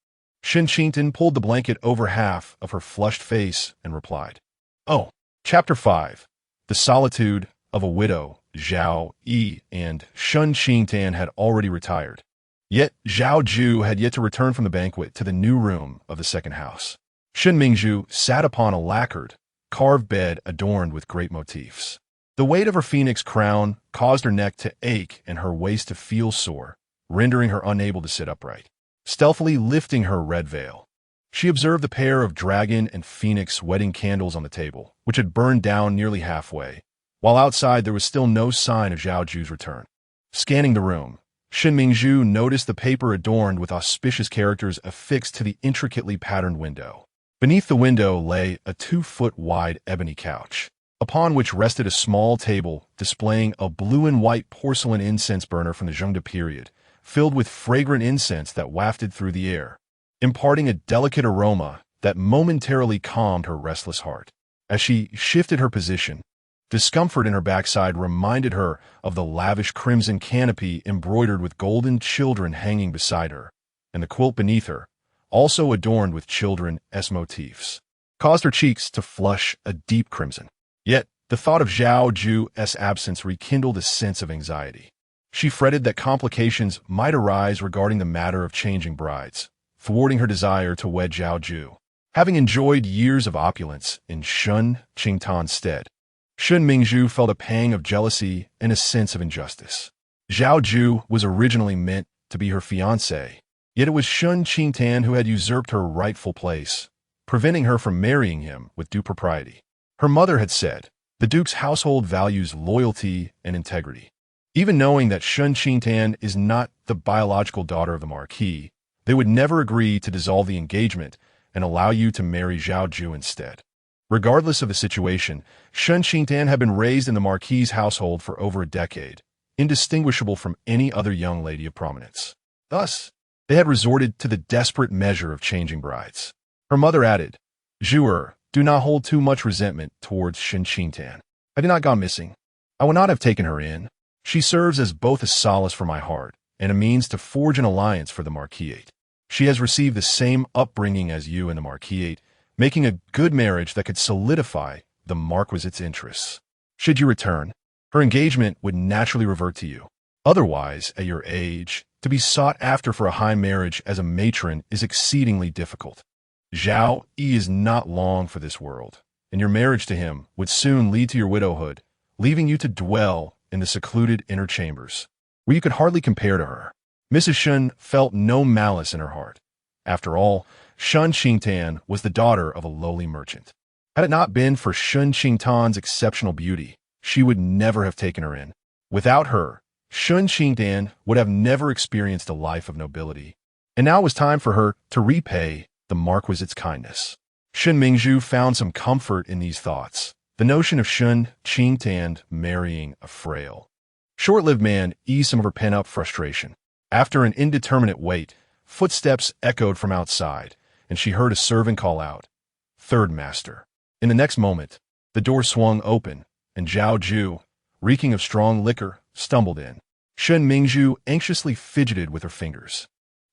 Shen Qingtan pulled the blanket over half of her flushed face and replied, "Oh." Chapter 5. The Solitude of a Widow. Zhao Yi and Shen Qingtan had already retired. Yet Zhao Ju had yet to return from the banquet to the new room of the second house. Shen Mingzhu sat upon a lacquered, carved bed adorned with great motifs. The weight of her phoenix crown caused her neck to ache and her waist to feel sore, rendering her unable to sit upright. Stealthily lifting her red veil, she observed the pair of dragon and phoenix wedding candles on the table, which had burned down nearly halfway, while outside there was still no sign of Zhao Ju's return. Scanning the room, Shen Mingzhu noticed the paper adorned with auspicious characters affixed to the intricately patterned window. Beneath the window lay a 2-foot-wide ebony couch, upon which rested a small table displaying a blue and white porcelain incense burner from the Zhengde period, filled with fragrant incense that wafted through the air, imparting a delicate aroma that momentarily calmed her restless heart. As she shifted her position, discomfort in her backside reminded her of the lavish crimson canopy embroidered with golden children hanging beside her, and the quilt beneath her, also adorned with children's motifs, caused her cheeks to flush a deep crimson. Yet, the thought of Zhao Ju's absence rekindled a sense of anxiety. She fretted that complications might arise regarding the matter of changing brides, thwarting her desire to wed Zhao Ju, having enjoyed years of opulence in Shen Qingtan's stead. Shen Mingzhu felt a pang of jealousy and a sense of injustice. Zhao Ju was originally meant to be her fiancé, yet it was Shen Qingtan who had usurped her rightful place, preventing her from marrying him with due propriety. Her mother had said, "The Duke's household values loyalty and integrity." Even knowing that Shen Qingtan is not the biological daughter of the Marquis, they would never agree to dissolve the engagement and allow you to marry Zhao Ju instead. Regardless of the situation, Shen Qingtan had been raised in the Marquis's household for over a decade, indistinguishable from any other young lady of prominence. Thus, they had resorted to the desperate measure of changing brides. Her mother added, "Zhuer, do not hold too much resentment towards Shen Qingtan. I did not go missing. I would not have taken her in. She serves as both a solace for my heart and a means to forge an alliance for the Marquisate. She has received the same upbringing as you in the Marquisate, making a good marriage that could solidify the Marquisate's interests. Should you return, her engagement would naturally revert to you. Otherwise, at your age, to be sought after for a high marriage as a matron is exceedingly difficult. Zhao Yi is not long for this world, and your marriage to him would soon lead to your widowhood, leaving you to dwell in the secluded inner chambers, where you could hardly compare to her." Mrs. Shen felt no malice in her heart. After all, Shen Qingtan was the daughter of a lowly merchant. Had it not been for Shen Qingtan's exceptional beauty, she would never have taken her in. Without her, Shen Qingtan would have never experienced a life of nobility, and now it was time for her to repay the Marquisate's kindness. Shen Mingzhu found some comfort in these thoughts. The notion of Shen Qingtan marrying a frail, short-lived man eased some of her pent-up frustration. After an indeterminate wait, footsteps echoed from outside, and she heard a servant call out, "Third master." In the next moment, the door swung open, and Zhao Ju, reeking of strong liquor, stumbled in. Shen Mingzhu anxiously fidgeted with her fingers.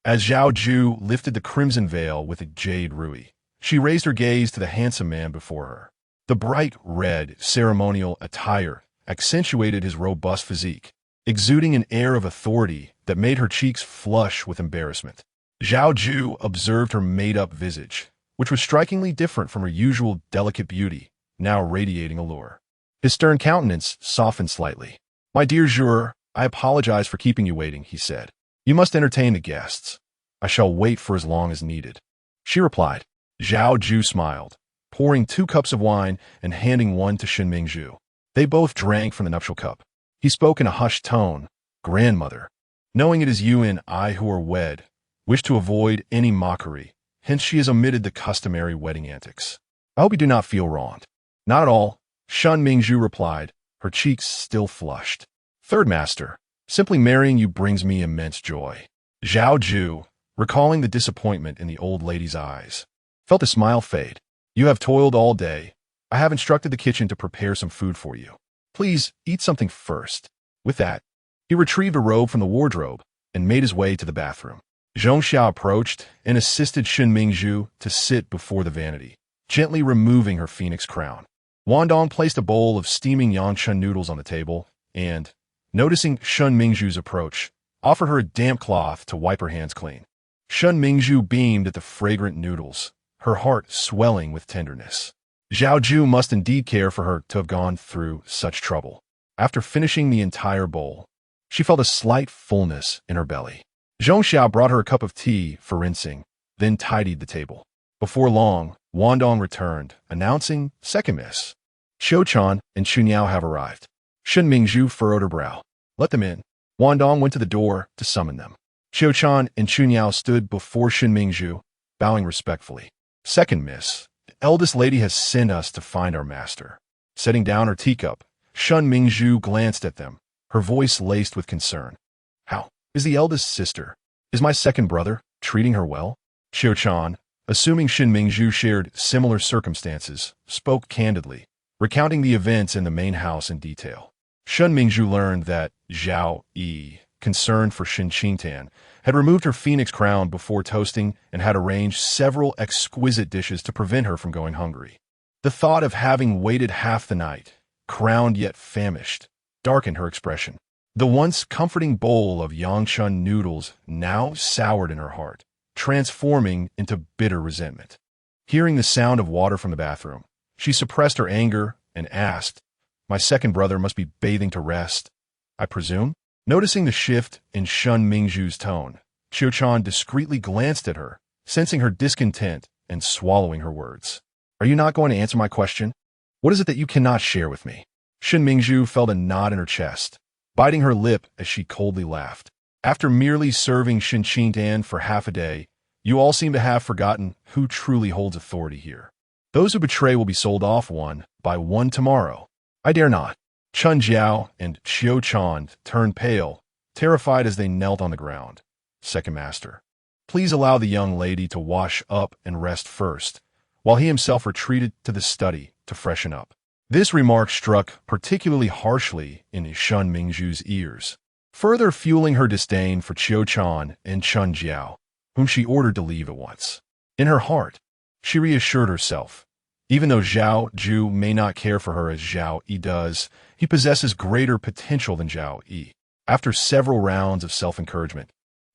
As Zhao Ju lifted the crimson veil with a jade ruby, she raised her gaze to the handsome man before her. The bright red ceremonial attire accentuated his robust physique, exuding an air of authority that made her cheeks flush with embarrassment. Zhao Ju observed her made-up visage, which was strikingly different from her usual delicate beauty, now radiating allure. His stern countenance softened slightly. "My dear Zhuer, I apologize for keeping you waiting," he said. "You must entertain the guests. I shall wait for as long as needed." She replied. Zhao Ju smiled, pouring 2 cups of wine and handing one to Shen Mingzhu. They both drank from the nuptial cup. He spoke in a hushed tone, "Grandmother, knowing it is you and I who are wed, wish to avoid any mockery, hence she has omitted the customary wedding antics. I hope you do not feel wronged." "Not at all," Shen Mingzhu replied, her cheeks still flushed. Third master, simply marrying you brings me immense joy. Zhao Yu, recalling the disappointment in the old lady's eyes, felt a smile fade. You have toiled all day. I have instructed the kitchen to prepare some food for you. Please eat something first. With that, he retrieved a robe from the wardrobe and made his way to the bathroom. Zhong Xiao approached and assisted Shen Mingzhu to sit before the vanity, gently removing her phoenix crown. Wandong placed a bowl of steaming Yangchun noodles on the table and, noticing Shen Mingzhu's approach, offered her a damp cloth to wipe her hands clean. Shen Mingzhu beamed at the fragrant noodles, her heart swelling with tenderness. Zhao Ju must indeed care for her to have gone through such trouble. After finishing the entire bowl, she felt a slight fullness in her belly. Zhong Xiao brought her a cup of tea for rinsing, then tidied the table. Before long, Wandong returned, announcing second miss. Qiu-chan and Chunyao have arrived. Shen Mingzhu furrowed her brow. Let them in. Wandong went to the door to summon them. Qiu-chan and Chunyao stood before Shen Mingzhu, bowing respectfully. Second miss, the eldest lady has sent us to find our master. Setting down her teacup, Shen Mingzhu glanced at them, her voice laced with concern. How is the eldest sister? Is my second brother treating her well? Qiu-chan, assuming Shen Mingzhu shared similar circumstances, spoke candidly, recounting the events in the main house in detail. Shen Mingzhu learned that Zhao Yi, concerned for Shen Qingtan, had removed her phoenix crown before toasting and had arranged several exquisite dishes to prevent her from going hungry. The thought of having waited half the night, crowned yet famished, darkened her expression. The once comforting bowl of Yangchun noodles now soured in her heart, transforming into bitter resentment. Hearing the sound of water from the bathroom, she suppressed her anger and asked, My second brother must be bathing to rest, I presume? Noticing the shift in Shen Mingzhu's tone, Qiu-chan discreetly glanced at her, sensing her discontent and swallowing her words. Are you not going to answer my question? What is it that you cannot share with me? Shen Mingzhu felt a knot in her chest, biting her lip as she coldly laughed. After merely serving Shen Qingtan for half a day, you all seem to have forgotten who truly holds authority here. Those who betray will be sold off one by one tomorrow. I dare not. Chun Jiao and Qiu-chan turned pale, terrified as they knelt on the ground. Second master, please allow the young lady to wash up and rest first, while he himself retreated to the study to freshen up. This remark struck particularly harshly in Shen Mingzhu's ears, further fueling her disdain for Qiu-chan and Chun Jiao, whom she ordered to leave at once. In her heart, she reassured herself. Even though Zhao Ju may not care for her as Zhao Yi does, he possesses greater potential than Zhao Yi. After several rounds of self-encouragement,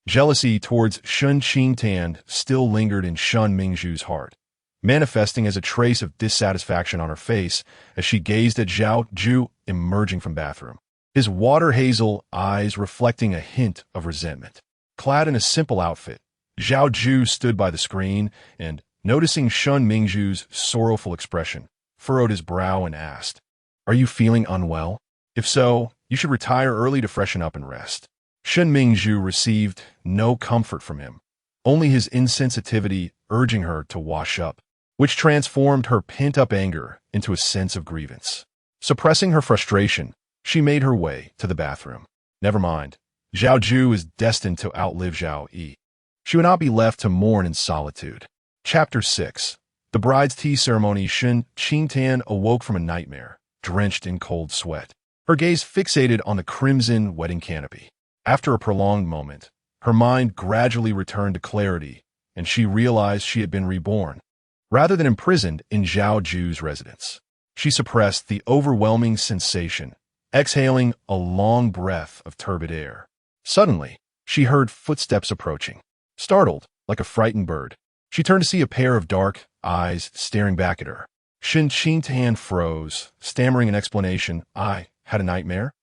jealousy towards Shen Qingtan still lingered in Shen Mingzhu's heart, manifesting as a trace of dissatisfaction on her face as she gazed at Zhao Ju emerging from bathroom, his water-hazel eyes reflecting a hint of resentment. Clad in a simple outfit, Zhao Ju stood by the screen and, noticing Shen Mingzhu's sorrowful expression, furrowed his brow and asked, Are you feeling unwell? If so, you should retire early to freshen up and rest. Shen Mingzhu received no comfort from him, only his insensitivity urging her to wash up, which transformed her pent-up anger into a sense of grievance. Suppressing her frustration, she made her way to the bathroom. Never mind, Zhao Ju is destined to outlive Zhao Yi. She would not be left to mourn in solitude. Chapter 6. The bride's tea ceremony. Shen Qingtan awoke from a nightmare, drenched in cold sweat, her gaze fixated on the crimson wedding canopy. After a prolonged moment, her mind gradually returned to clarity, and she realized she had been reborn, rather than imprisoned in Zhao Ju's residence. She suppressed the overwhelming sensation, exhaling a long breath of turbid air. Suddenly, she heard footsteps approaching. Startled, like a frightened bird, she turned to see a pair of dark eyes staring back at her. Shen Qingtan froze, stammering an explanation. I had a nightmare?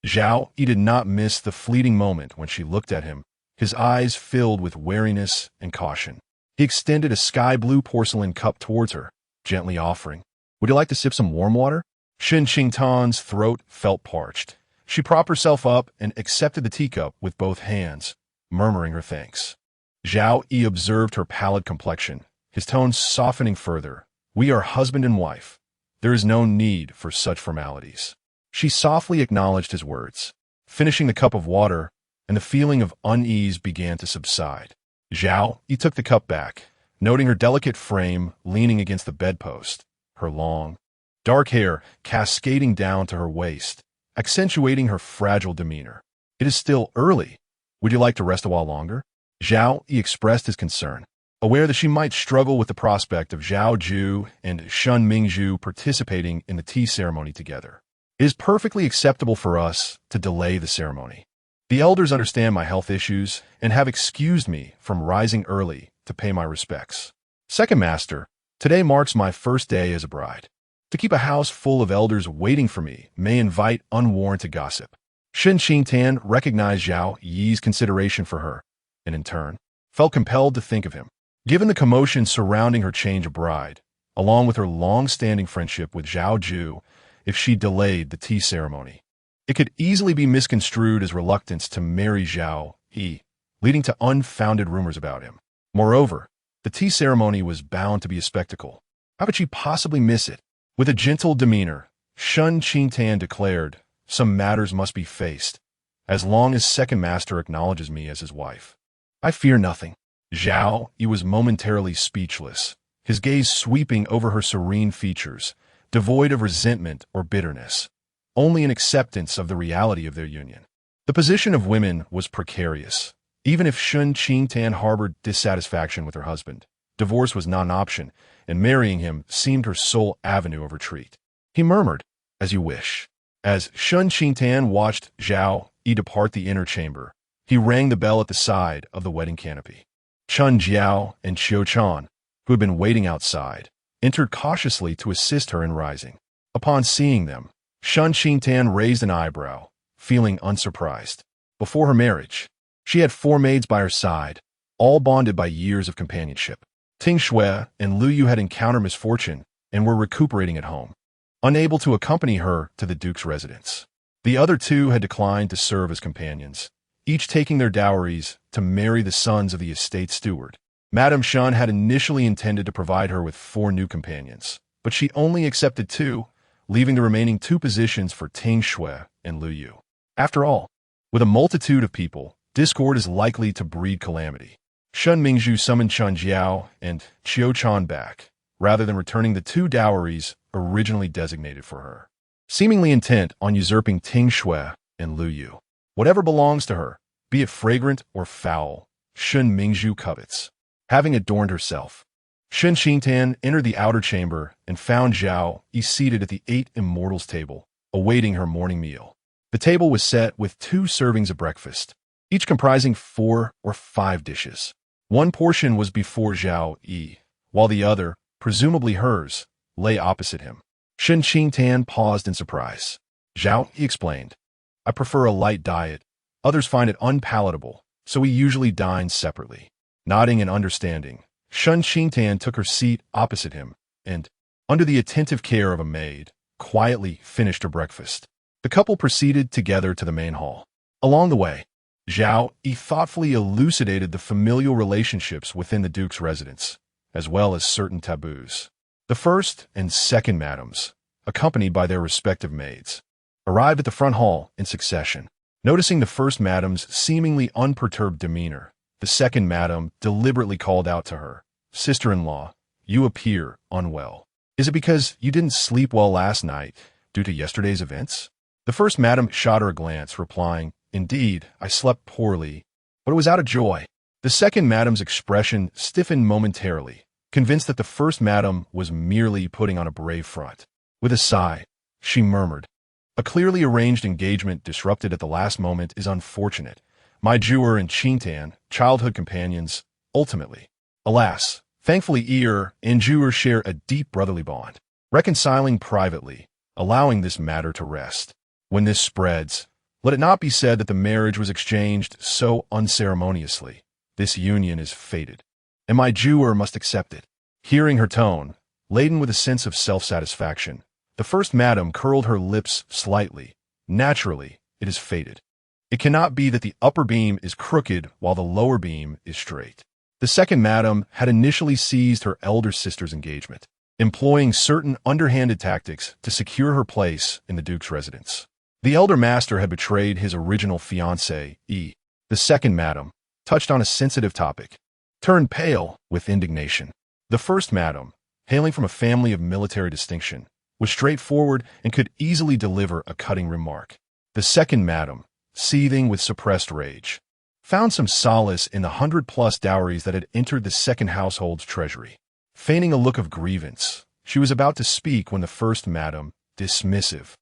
Zhao Yi did not miss the fleeting moment when she looked at him, his eyes filled with wariness and caution. He extended a sky-blue porcelain cup towards her, gently offering, Would you like to sip some warm water? Shen Qingtan's throat felt parched. She propped herself up and accepted the teacup with both hands, murmuring her thanks. Zhao Yi observed her pallid complexion, his tone softening further. We are husband and wife. There is no need for such formalities. She softly acknowledged his words. finishing the cup of water, and the feeling of unease began to subside. Zhao Yu took the cup back, noting her delicate frame leaning against the bedpost, her long, dark hair cascading down to her waist, accentuating her fragile demeanor. "It is still early. Would you like to rest a while longer?" Zhao Yu expressed his concern, aware that she might struggle with the prospect of Zhao Ju and Shen Mingzhu participating in the tea ceremony together. "It is perfectly acceptable for us to delay the ceremony. The elders understand my health issues and have excused me from rising early to pay my respects. Second Master, today marks my first day as a bride. To keep a house full of elders waiting for me may invite unwarranted gossip." Shen Qingtan recognized Zhao Yi's consideration for her, and in turn, felt compelled to think of him. Given the commotion surrounding her change of bride, along with her long-standing friendship with Zhao Ju, if she delayed the tea ceremony, it could easily be misconstrued as reluctance to marry Zhao Yi, leading to unfounded rumors about him. Moreover, the tea ceremony was bound to be a spectacle. How could she possibly miss it? With a gentle demeanor, Shen Qingtan declared, "Some matters must be faced, as long as Second Master acknowledges me as his wife. I fear nothing." Zhao Yu was momentarily speechless, his gaze sweeping over her serene features, devoid of resentment or bitterness, only an acceptance of the reality of their union. The position of women was precarious. Even if Shen Qingtan harbored dissatisfaction with her husband, divorce was not an option, and marrying him seemed her sole avenue of retreat. He murmured, "As you wish." As Shen Qingtan watched Zhao Yu depart the inner chamber, he rang the bell at the side of the wedding canopy. Chen Jiao and Qiu Chan, who had been waiting outside, entered cautiously to assist her in rising. Upon seeing them, Shen Qingtan raised an eyebrow, feeling unsurprised. Before her marriage, she had 4 maids by her side, all bonded by years of companionship. Ting Shui and Lu Yu had encountered misfortune and were recuperating at home, unable to accompany her to the duke's residence. The other 2 had declined to serve as companions, each taking their dowries to marry the sons of the estate steward. Madame Shen had initially intended to provide her with 4 new companions, but she only accepted 2, leaving the remaining 2 positions for Ting Shui and Lu Yu. After all, with a multitude of people, discord is likely to breed calamity. Shen Mingzhu summoned Chen Jiao and Qiu Chan back, rather than returning the 2 dowries originally designated for her, seemingly intent on usurping Ting Shui and Lu Yu. Whatever belongs to her, be it fragrant or foul, Shen Mingzhu covets. Having adorned herself, Shen Qingtan entered the outer chamber and found Zhao Yu seated at the 8 immortals table, awaiting her morning meal. The table was set with 2 servings of breakfast, each comprising 4 or 5 dishes. One portion was before Zhao Yu, while the other, presumably hers, lay opposite him. Shen Qingtan paused in surprise. Zhao Yu explained, "I prefer a light diet. Others find it unpalatable, so we usually dine separately." Nodding in understanding, Shen Qingtan took her seat opposite him and, under the attentive care of a maid, quietly finished her breakfast. The couple proceeded together to the main hall. Along the way, Zhao Yu thoughtfully elucidated the familial relationships within the duke's residence, as well as certain taboos. The first and second madams, accompanied by their respective maids, arrived at the front hall in succession. Noticing the first madam's seemingly unperturbed demeanor, the second madam deliberately called out to her, "Sister-in-law, you appear unwell. Is it because you didn't sleep well last night due to yesterday's events?" The first madam shot her a glance, replying, "Indeed, I slept poorly, but it was out of joy." The second madam's expression stiffened momentarily, convinced that the first madam was merely putting on a brave front. With a sigh, she murmured, "A clearly arranged engagement disrupted at the last moment is unfortunate. My Jewer and Qingtan, childhood companions, ultimately. Alas, thankfully Ear and Jewer share a deep brotherly bond, reconciling privately, allowing this matter to rest. When this spreads, let it not be said that the marriage was exchanged so unceremoniously. This union is fated, and my Jewer must accept it." Hearing her tone, laden with a sense of self-satisfaction, the first madam curled her lips slightly. "Naturally, it is fated. It cannot be that the upper beam is crooked while the lower beam is straight." The second madam had initially seized her elder sister's engagement, employing certain underhanded tactics to secure her place in the duke's residence. The elder master had betrayed his original fiancé, The second madam touched on a sensitive topic, turned pale with indignation. The first madam, hailing from a family of military distinction, was straightforward and could easily deliver a cutting remark. The second madam, seething with suppressed rage, found some solace in the 100+ dowries that had entered the second household's treasury. Feigning a look of grievance, she was about to speak when the first madam, dismissive,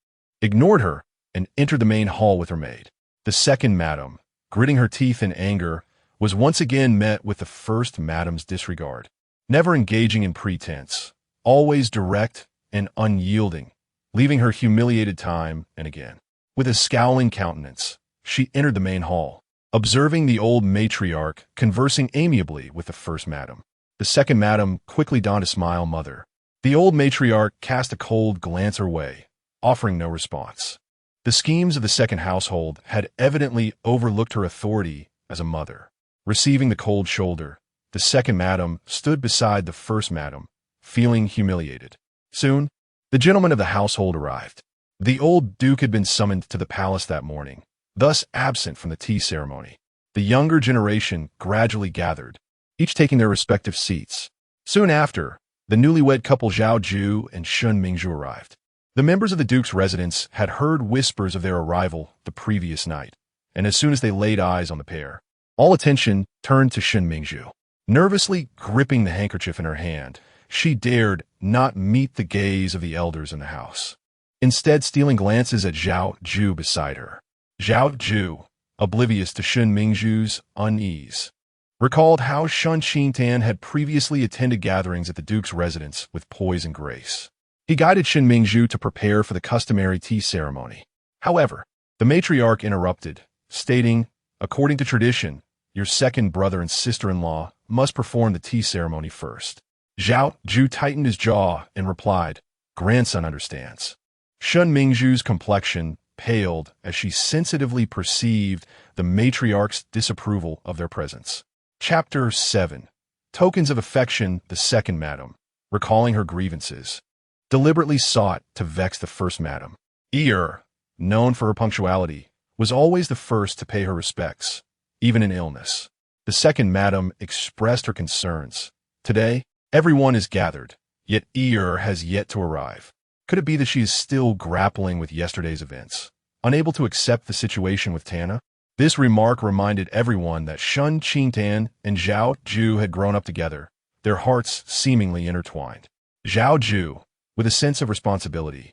ignored her and entered the main hall with her maid. The second madam, gritting her teeth in anger, was once again met with the first madam's disregard. Never engaging in pretense, always direct and unyielding, leaving her humiliated time and again. With a scowling countenance, she entered the main hall, observing the old matriarch conversing amiably with the first madam. The second madam quickly donned a smile. Mother. The old matriarch cast a cold glance her way, offering no response. The schemes of the second household had evidently overlooked her authority as a mother. Receiving the cold shoulder, the second madam stood beside the first madam, feeling humiliated. Soon, the gentlemen of the household arrived. The old duke had been summoned to the palace that morning, thus absent from the tea ceremony. The younger generation gradually gathered, each taking their respective seats. Soon after, the newlywed couple Zhao Yu and Shen Qingtan arrived. The members of the duke's residence had heard whispers of their arrival the previous night, and as soon as they laid eyes on the pair, all attention turned to Shen Qingtan. Nervously gripping the handkerchief in her hand, she dared not meet the gaze of the elders in the house, instead stealing glances at Zhao Yu beside her. Zhao Yu, oblivious to Shen Qingtan's unease, recalled how Shen Qingtan had previously attended gatherings at the duke's residence with poise and grace. He guided Shen Qingtan to prepare for the customary tea ceremony. However, the matriarch interrupted, stating, according to tradition, your second brother and sister-in-law must perform the tea ceremony first. Zhao Yu tightened his jaw and replied, grandson understands. Shen Qingtan's complexion paled as she sensitively perceived the matriarch's disapproval of their presence. Chapter 7. Tokens of affection. The second madam, recalling her grievances, deliberately sought to vex the first madam. Known for her punctuality, was always the first to pay her respects, even in illness. The second madam expressed her concerns. Today, everyone is gathered, yet has yet to arrive. Could it be that she is still grappling with yesterday's events, unable to accept the situation with Tana? This remark reminded everyone that Shen Qingtan and Zhao Yu had grown up together, their hearts seemingly intertwined. Zhao Yu, with a sense of responsibility,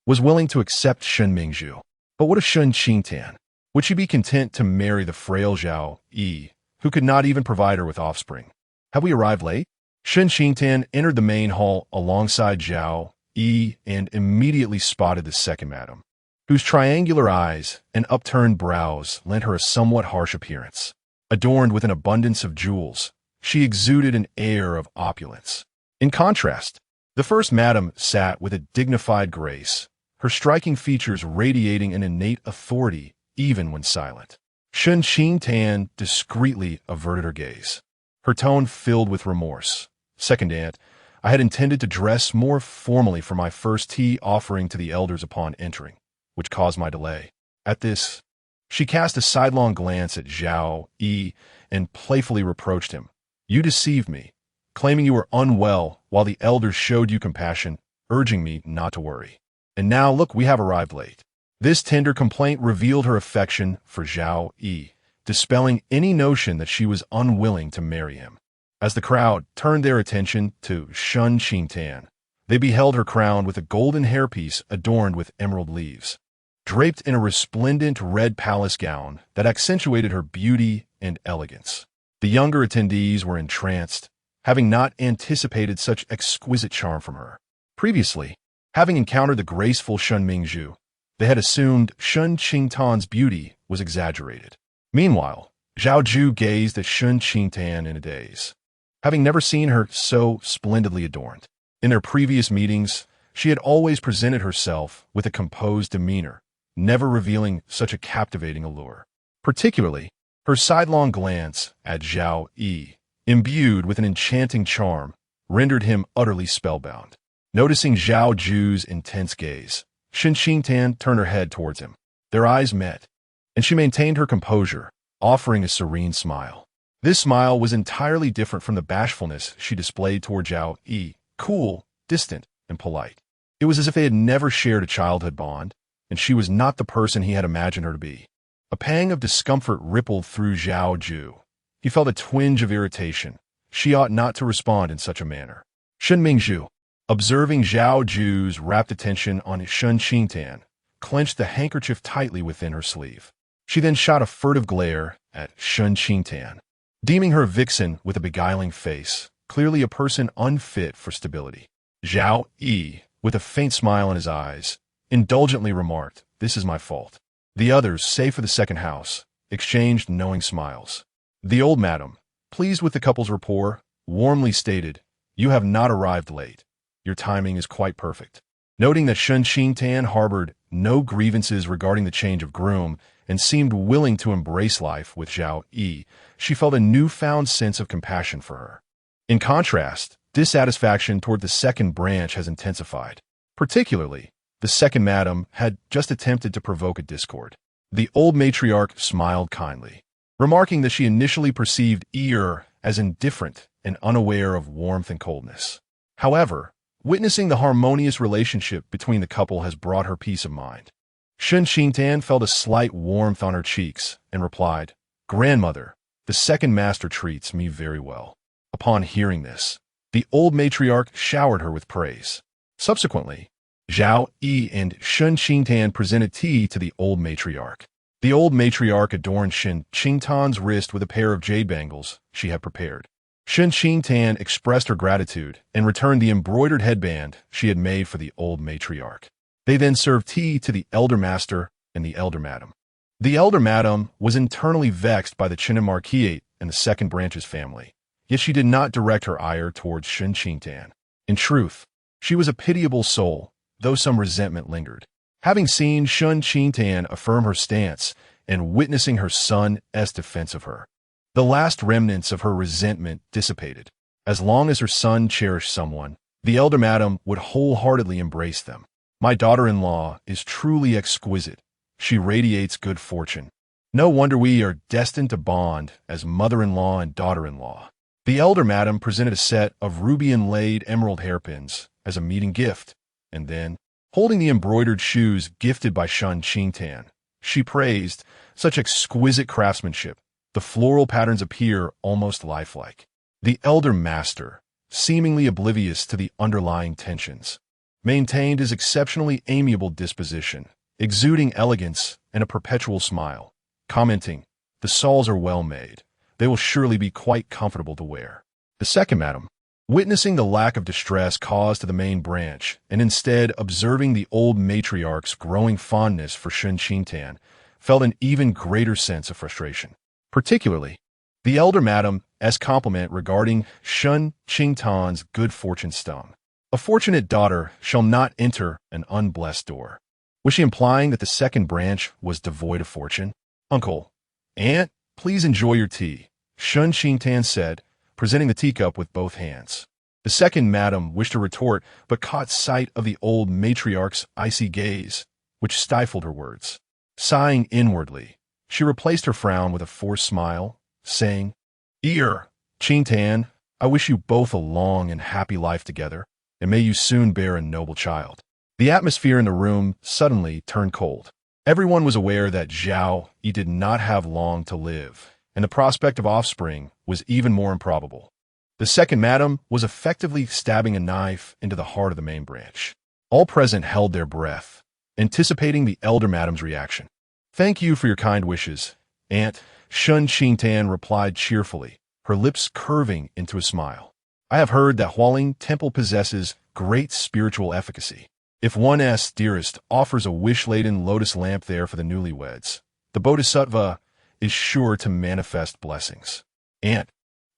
was willing to accept Shen Qingtan. But what of Shen Qingtan? Would she be content to marry the frail Zhao Yu, who could not even provide her with offspring? Have we arrived late? Shen Qingtan entered the main hall alongside Zhao Yu and immediately spotted the second madam, whose triangular eyes and upturned brows lent her a somewhat harsh appearance. Adorned with an abundance of jewels, she exuded an air of opulence. In contrast, the first madam sat with a dignified grace, her striking features radiating an innate authority even when silent. Shen Qingtan discreetly averted her gaze, her tone filled with remorse. Second aunt, I had intended to dress more formally for my first tea offering to the elders upon entering, which caused my delay. At this, she cast a sidelong glance at Zhao Yu and playfully reproached him. You deceived me, claiming you were unwell while the elders showed you compassion, urging me not to worry. And now look, we have arrived late. This tender complaint revealed her affection for Zhao Yu, dispelling any notion that she was unwilling to marry him. As the crowd turned their attention to Shen Qingtan, they beheld her crowned with a golden hairpiece adorned with emerald leaves, draped in a resplendent red palace gown that accentuated her beauty and elegance. The younger attendees were entranced, having not anticipated such exquisite charm from her. Previously, having encountered the graceful Shen Qingtan, they had assumed Shen Qingtan's beauty was exaggerated. Meanwhile, Zhao Yu gazed at Shen Qingtan in a daze, having never seen her so splendidly adorned. In their previous meetings, she had always presented herself with a composed demeanor, never revealing such a captivating allure. Particularly, her sidelong glance at Zhao Yu, imbued with an enchanting charm, rendered him utterly spellbound. Noticing Zhao Yu's intense gaze, Shen Qingtan turned her head towards him. Their eyes met, and she maintained her composure, offering a serene smile. This smile was entirely different from the bashfulness she displayed toward Zhao Yu, cool, distant, and polite. It was as if they had never shared a childhood bond, and she was not the person he had imagined her to be. A pang of discomfort rippled through Zhao Yu. He felt a twinge of irritation. She ought not to respond in such a manner. Shen Mingzhu, observing Zhao Yu's rapt attention on Shen Qingtan, clenched the handkerchief tightly within her sleeve. She then shot a furtive glare at Shen Qingtan, deeming her a vixen with a beguiling face, clearly a person unfit for stability. Zhao Yu, with a faint smile in his eyes, indulgently remarked, "This is my fault." The others, save for the second house, exchanged knowing smiles. The old madam, pleased with the couple's rapport, warmly stated, "You have not arrived late. Your timing is quite perfect." Noting that Shen Qingtan harbored no grievances regarding the change of groom and seemed willing to embrace life with Zhao Yu, she felt a newfound sense of compassion for her. In contrast, dissatisfaction toward the second branch has intensified. Particularly, the second madam had just attempted to provoke a discord. The old matriarch smiled kindly, remarking that she initially perceived Ear as indifferent and unaware of warmth and coldness. However, witnessing the harmonious relationship between the couple has brought her peace of mind. Shen Qingtan felt a slight warmth on her cheeks and replied, "Grandmother, the second master treats me very well." Upon hearing this, the old matriarch showered her with praise. Subsequently, Zhao Yu and Shen Qingtan presented tea to the old matriarch. The old matriarch adorned Shen Qingtan's wrist with a pair of jade bangles she had prepared. Shen Qingtan expressed her gratitude and returned the embroidered headband she had made for the old matriarch. They then served tea to the elder master and the elder madam. The elder madam was internally vexed by the Chen Marquis and the second branch's family, yet she did not direct her ire towards Shen Qingtan. In truth, she was a pitiable soul, though some resentment lingered. Having seen Shen Qingtan affirm her stance and witnessing her son's defense of her, the last remnants of her resentment dissipated. As long as her son cherished someone, the elder madam would wholeheartedly embrace them. "My daughter-in-law is truly exquisite. She radiates good fortune. No wonder we are destined to bond as mother-in-law and daughter-in-law." The elder madam presented a set of ruby-inlaid emerald hairpins as a meeting gift, and then, holding the embroidered shoes gifted by Shen Qingtan, she praised such exquisite craftsmanship. The floral patterns appear almost lifelike. The elder master, seemingly oblivious to the underlying tensions, maintained his exceptionally amiable disposition, exuding elegance and a perpetual smile, commenting, "The soles are well made. They will surely be quite comfortable to wear." The second madam, witnessing the lack of distress caused to the main branch, and instead observing the old matriarch's growing fondness for Shen Qingtan, felt an even greater sense of frustration. Particularly, the elder madam's compliment regarding Shen Qingtan's good fortune stung. "A fortunate daughter shall not enter an unblessed door." Was she implying that the second branch was devoid of fortune? "Uncle, aunt, please enjoy your tea," Shen Qingtan said, presenting the teacup with both hands. The second madam wished to retort, but caught sight of the old matriarch's icy gaze, which stifled her words. Sighing inwardly, she replaced her frown with a forced smile, saying, "Ear, Qingtan, I wish you both a long and happy life together, and may you soon bear a noble child." The atmosphere in the room suddenly turned cold. Everyone was aware that Zhao Yu did not have long to live, and the prospect of offspring was even more improbable. The second madam was effectively stabbing a knife into the heart of the main branch. All present held their breath, anticipating the elder madam's reaction. "Thank you for your kind wishes, Aunt," Shen Qingtan replied cheerfully, her lips curving into a smile. "I have heard that Ailing Temple possesses great spiritual efficacy. If one's dearest offers a wish-laden lotus lamp there for the newlyweds, the Bodhisattva is sure to manifest blessings. Aunt,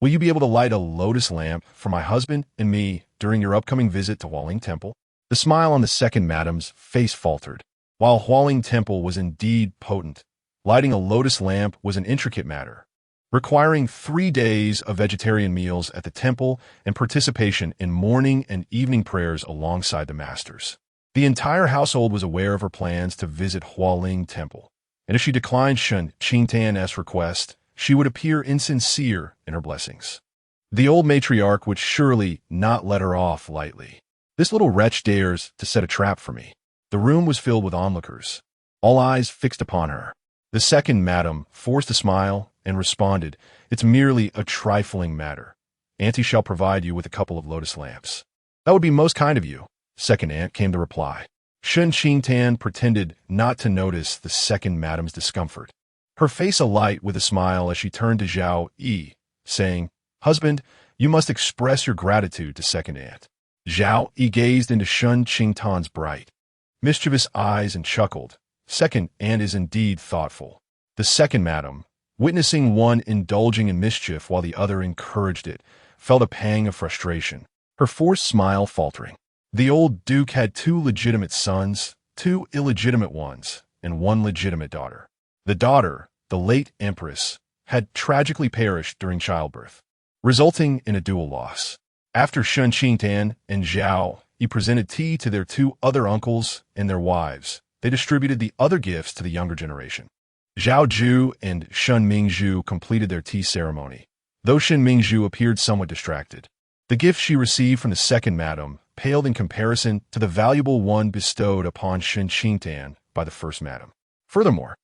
will you be able to light a lotus lamp for my husband and me during your upcoming visit to Ailing Temple?" The smile on the second madam's face faltered. While Ailing Temple was indeed potent, lighting a lotus lamp was an intricate matter, requiring 3 days of vegetarian meals at the temple and participation in morning and evening prayers alongside the masters. The entire household was aware of her plans to visit Hualing Temple, and if she declined Shen Qingtan's request, she would appear insincere in her blessings. The old matriarch would surely not let her off lightly. This little wretch dares to set a trap for me. The room was filled with onlookers, all eyes fixed upon her. The second madam forced a smile and responded, "It's merely a trifling matter. Auntie shall provide you with a couple of lotus lamps." "That would be most kind of you," second aunt came the reply. Shen Qingtan pretended not to notice the second madam's discomfort, her face alight with a smile as she turned to Zhao Yu, saying, "Husband, you must express your gratitude to second aunt." Zhao Yu gazed into Shen Qingtan's bright, mischievous eyes and chuckled. "Second aunt is indeed thoughtful." The second madam, witnessing one indulging in mischief while the other encouraged it, felt a pang of frustration, her forced smile faltering. The old duke had 2 legitimate sons, 2 illegitimate ones, and 1 legitimate daughter. The daughter, the late empress, had tragically perished during childbirth, resulting in a dual loss. After Shen Qingtan and Zhao Yu presented tea to their 2 other uncles and their wives, they distributed the other gifts to the younger generation. Zhao Ju and Shen Mingzhu completed their tea ceremony, though Shen Mingzhu appeared somewhat distracted. The gift she received from the second madam paled in comparison to the valuable one bestowed upon Shen Qingtan by the first madam. Furthermore,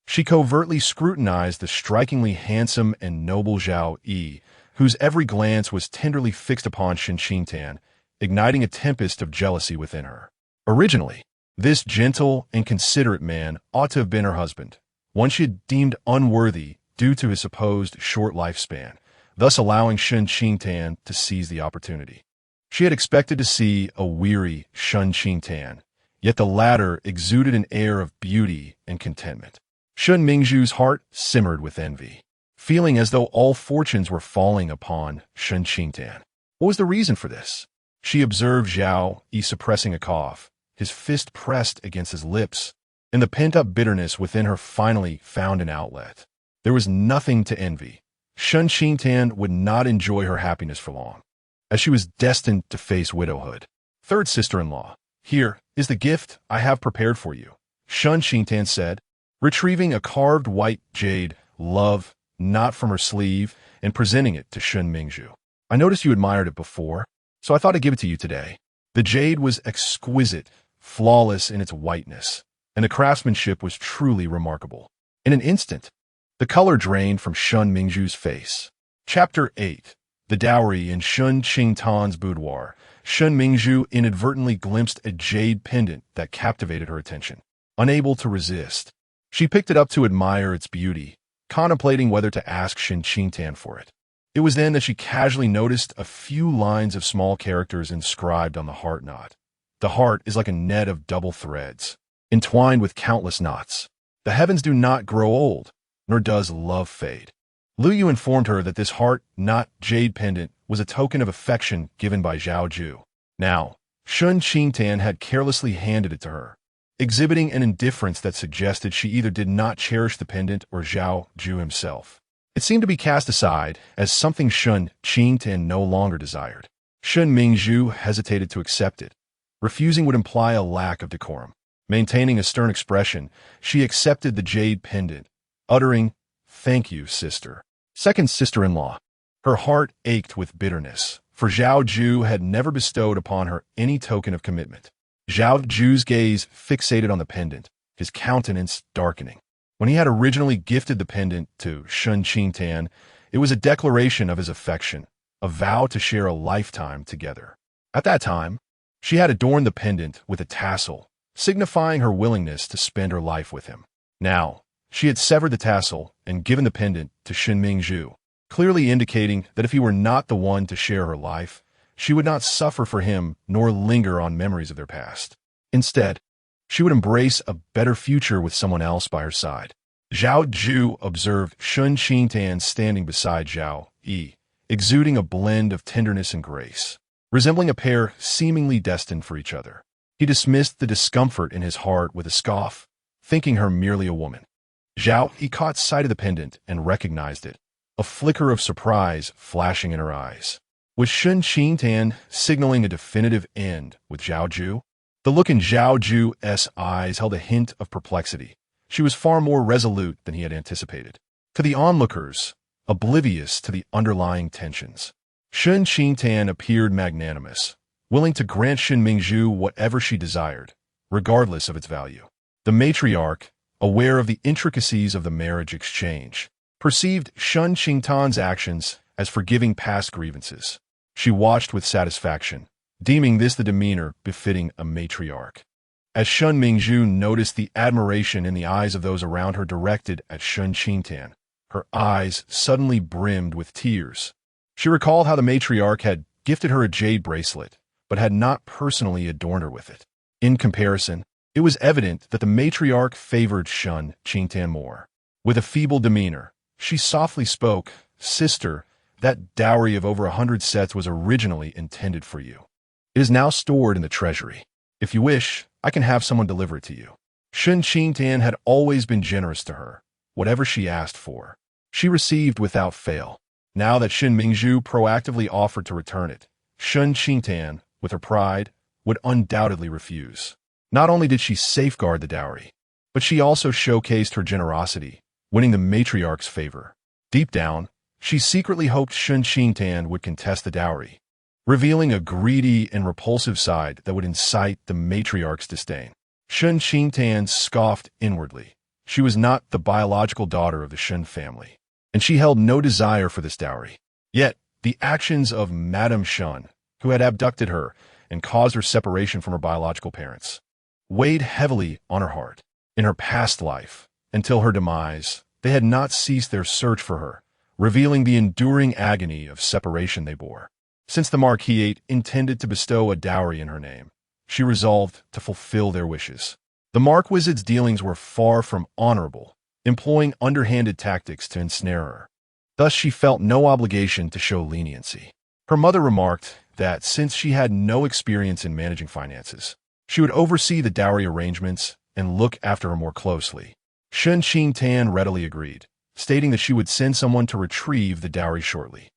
she covertly scrutinized the strikingly handsome and noble Zhao Yu, whose every glance was tenderly fixed upon Shen Qingtan, igniting a tempest of jealousy within her. Originally, this gentle and considerate man ought to have been her husband, one she had deemed unworthy due to his supposed short lifespan, thus allowing Shen Qingtan to seize the opportunity. She had expected to see a weary Shen Qingtan, yet the latter exuded an air of beauty and contentment. Shen Mingzhu's heart simmered with envy, feeling as though all fortunes were falling upon Shen Qingtan. What was the reason for this? She observed Zhao Yu suppressing a cough, his fist pressed against his lips, and the pent-up bitterness within her finally found an outlet. There was nothing to envy. Shen Qingtan would not enjoy her happiness for long, as she was destined to face widowhood. "Third sister-in-law, here is the gift I have prepared for you," Shen Qingtan said, retrieving a carved white jade love knot from her sleeve and presenting it to Shen Mingzhu. "I noticed you admired it before, so I thought I'd give it to you today." The jade was exquisite, flawless in its whiteness, and the craftsmanship was truly remarkable. In an instant, the color drained from Shen Mingzhu's face. Chapter 8. The Dowry in Shen Qingtan's boudoir. Shen Mingzhu inadvertently glimpsed a jade pendant that captivated her attention. Unable to resist, she picked it up to admire its beauty, contemplating whether to ask Shen Qingtan for it. It was then that she casually noticed a few lines of small characters inscribed on the heart knot. "The heart is like a net of double threads, entwined with countless knots. The heavens do not grow old, nor does love fade." Lu Yu informed her that this heart knot jade pendant was a token of affection given by Zhao Ju. Now, Shen Qingtan had carelessly handed it to her, exhibiting an indifference that suggested she either did not cherish the pendant or Zhao Ju himself. It seemed to be cast aside as something Shen Qingtan no longer desired. Shen Mingzhu hesitated to accept it. Refusing would imply a lack of decorum. Maintaining a stern expression, she accepted the jade pendant, uttering, "Thank you, sister." Second sister-in-law. Her heart ached with bitterness, for Zhao Ju had never bestowed upon her any token of commitment. Zhao Ju's gaze fixated on the pendant, his countenance darkening. When he had originally gifted the pendant to Shen Qingtan, it was a declaration of his affection, a vow to share a lifetime together. At that time, she had adorned the pendant with a tassel, signifying her willingness to spend her life with him. Now, she had severed the tassel and given the pendant to Shen Mingzhu, clearly indicating that if he were not the one to share her life, she would not suffer for him nor linger on memories of their past. Instead, she would embrace a better future with someone else by her side. Zhao Ju observed Shen Qingtan standing beside Zhao Yu, exuding a blend of tenderness and grace, resembling a pair seemingly destined for each other. He dismissed the discomfort in his heart with a scoff, thinking her merely a woman. Zhao Yu caught sight of the pendant and recognized it, a flicker of surprise flashing in her eyes. Was Shen Qingtan signaling a definitive end with Zhao Ju? The look in Zhao Yu's eyes held a hint of perplexity. She was far more resolute than he had anticipated. To the onlookers, oblivious to the underlying tensions, Shen Qingtan appeared magnanimous, willing to grant Shen Mingzhu whatever she desired, regardless of its value. The matriarch, aware of the intricacies of the marriage exchange, perceived Shen Qingtan's actions as forgiving past grievances. She watched with satisfaction, deeming this the demeanor befitting a matriarch. As Shen Mingzhu noticed the admiration in the eyes of those around her directed at Shen Qingtan, her eyes suddenly brimmed with tears. She recalled how the matriarch had gifted her a jade bracelet, but had not personally adorned her with it. In comparison, it was evident that the matriarch favored Shen Qingtan more. With a feeble demeanor, she softly spoke, "Sister, that dowry of over 100 sets was originally intended for you. It is now stored in the treasury. If you wish, I can have someone deliver it to you." Shen Qingtan had always been generous to her. Whatever she asked for, she received without fail. Now that Shen Mingzhu proactively offered to return it, Shen Qingtan, with her pride, would undoubtedly refuse. Not only did she safeguard the dowry, but she also showcased her generosity, winning the matriarch's favor. Deep down, she secretly hoped Shen Qingtan would contest the dowry, revealing a greedy and repulsive side that would incite the matriarch's disdain. Shen Qingtan scoffed inwardly. She was not the biological daughter of the Shen family, and she held no desire for this dowry. Yet, the actions of Madame Shen, who had abducted her and caused her separation from her biological parents, weighed heavily on her heart. In her past life, until her demise, they had not ceased their search for her, revealing the enduring agony of separation they bore. Since the Marquise intended to bestow a dowry in her name, she resolved to fulfill their wishes. The Marquise's dealings were far from honorable, employing underhanded tactics to ensnare her. Thus she felt no obligation to show leniency. Her mother remarked that since she had no experience in managing finances, she would oversee the dowry arrangements and look after her more closely. Shen Qingtan readily agreed, stating that she would send someone to retrieve the dowry shortly.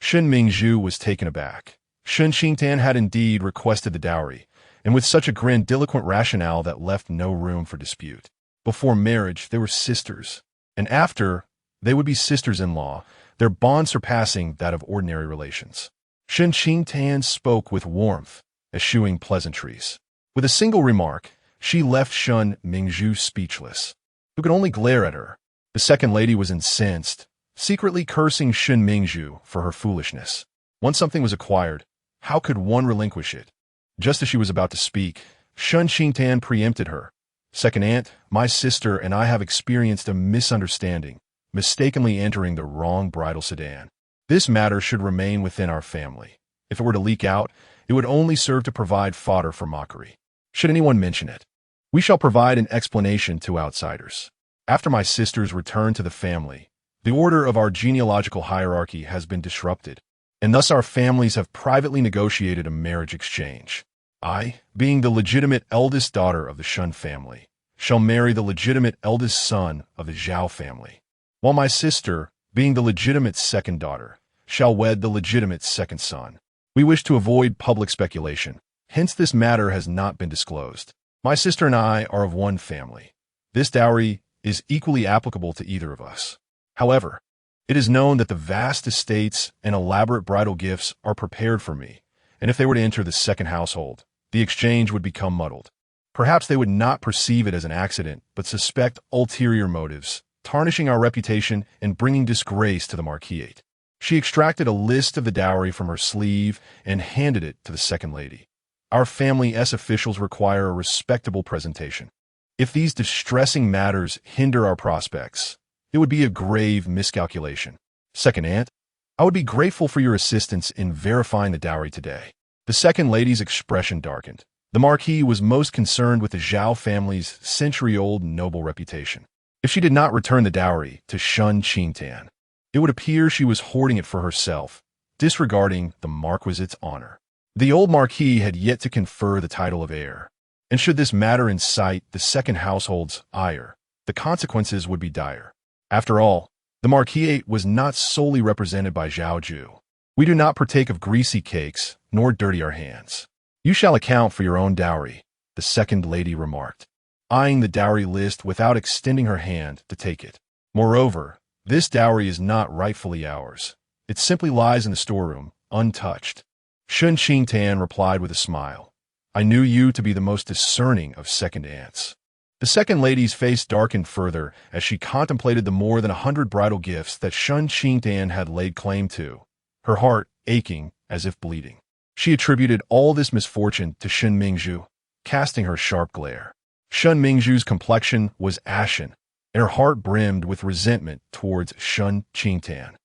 Shen Mingzhu was taken aback. Shen Qingtan had indeed requested the dowry, and with such a grandiloquent rationale that left no room for dispute. Before marriage, they were sisters, and after, they would be sisters-in-law, their bond surpassing that of ordinary relations. Shen Qingtan spoke with warmth, eschewing pleasantries. With a single remark, she left Shen Mingzhu speechless, who could only glare at her. The second lady was incensed, secretly cursing Shen Mingzhu for her foolishness. Once something was acquired, how could one relinquish it? Just as she was about to speak, Shen Qingtan preempted her. "Second aunt, my sister and I have experienced a misunderstanding, mistakenly entering the wrong bridal sedan. This matter should remain within our family. If it were to leak out, it would only serve to provide fodder for mockery. Should anyone mention it, we shall provide an explanation to outsiders. After my sister's return to the family, the order of our genealogical hierarchy has been disrupted, and thus our families have privately negotiated a marriage exchange. I, being the legitimate eldest daughter of the Shen family, shall marry the legitimate eldest son of the Zhao family, while my sister, being the legitimate second daughter, shall wed the legitimate second son. We wish to avoid public speculation, hence this matter has not been disclosed. My sister and I are of one family. This dowry is equally applicable to either of us. However, it is known that the vast estates and elaborate bridal gifts are prepared for me, and if they were to enter the second household, the exchange would become muddled. Perhaps they would not perceive it as an accident, but suspect ulterior motives, tarnishing our reputation and bringing disgrace to the Marquise. She extracted a list of the dowry from her sleeve and handed it to the second lady. Our family's officials require a respectable presentation. If these distressing matters hinder our prospects, it would be a grave miscalculation. Second aunt, I would be grateful for your assistance in verifying the dowry today. The second lady's expression darkened. The Marquise was most concerned with the Zhao family's century-old noble reputation. If she did not return the dowry to Shen Qingtan, it would appear she was hoarding it for herself, disregarding the Marquise's honor. The old Marquise had yet to confer the title of heir, and should this matter incite the second household's ire, the consequences would be dire. After all, the Marquise was not solely represented by Zhao Yu. We do not partake of greasy cakes, nor dirty our hands. You shall account for your own dowry. the second lady remarked, eyeing the dowry list without extending her hand to take it. Moreover, this dowry is not rightfully ours. It simply lies in the storeroom, untouched. Shen Qingtan replied with a smile. I knew you to be the most discerning of second aunts. The second lady's face darkened further as she contemplated the more than 100 bridal gifts that Shen Qingtan had laid claim to, her heart aching as if bleeding. She attributed all this misfortune to Shen Mingzhu, casting her sharp glare. Shen Mingzhu's complexion was ashen, and her heart brimmed with resentment towards Shen Qingtan.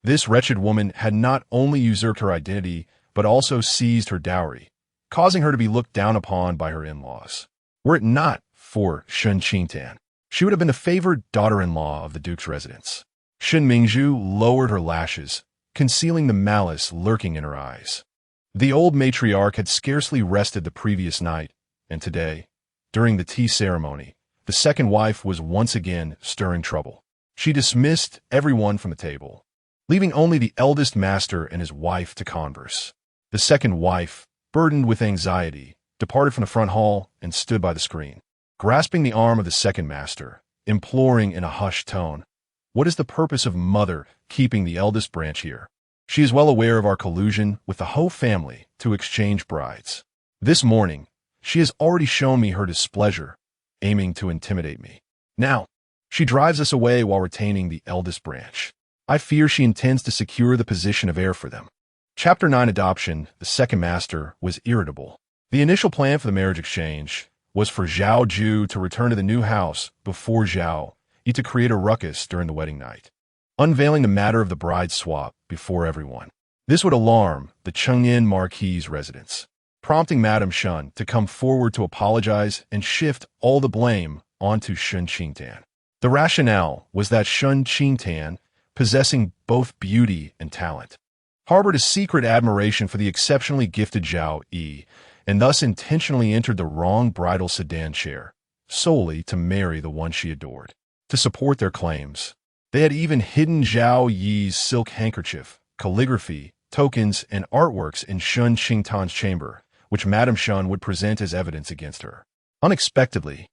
This wretched woman had not only usurped her identity, but also seized her dowry, causing her to be looked down upon by her in-laws. Were it not for Shen Qingtan, she would have been the favored daughter-in-law of the duke's residence. Shen Mingzhu lowered her lashes, concealing the malice lurking in her eyes. The old matriarch had scarcely rested the previous night, and today, during the tea ceremony, the second wife was once again stirring trouble. She dismissed everyone from the table, leaving only the eldest master and his wife to converse. The second wife, burdened with anxiety, departed from the front hall and stood by the screen, grasping the arm of the second master, imploring in a hushed tone, "What is the purpose of mother keeping the eldest branch here? She is well aware of our collusion with the whole family to exchange brides. This morning, she has already shown me her displeasure, aiming to intimidate me. Now, she drives us away while retaining the eldest branch. I fear she intends to secure the position of heir for them." Chapter 9 Adoption. The second master was irritable. The initial plan for the marriage exchange was for Zhao Yu to return to the new house before Zhao Yu to create a ruckus during the wedding night, unveiling the matter of the bride swap before everyone. This would alarm the Chengyan Marquis's residence, prompting Madame Shen to come forward to apologize and shift all the blame onto Shen Qingtan. The rationale was that Shen Qingtan, possessing both beauty and talent, harbored a secret admiration for the exceptionally gifted Zhao Yu, and thus intentionally entered the wrong bridal sedan chair, solely to marry the one she adored. To support their claims, they had even hidden Zhao Yu's silk handkerchief, calligraphy, tokens, and artworks in Shen Qingtan's chamber, which Madame Shen would present as evidence against her. Unexpectedly,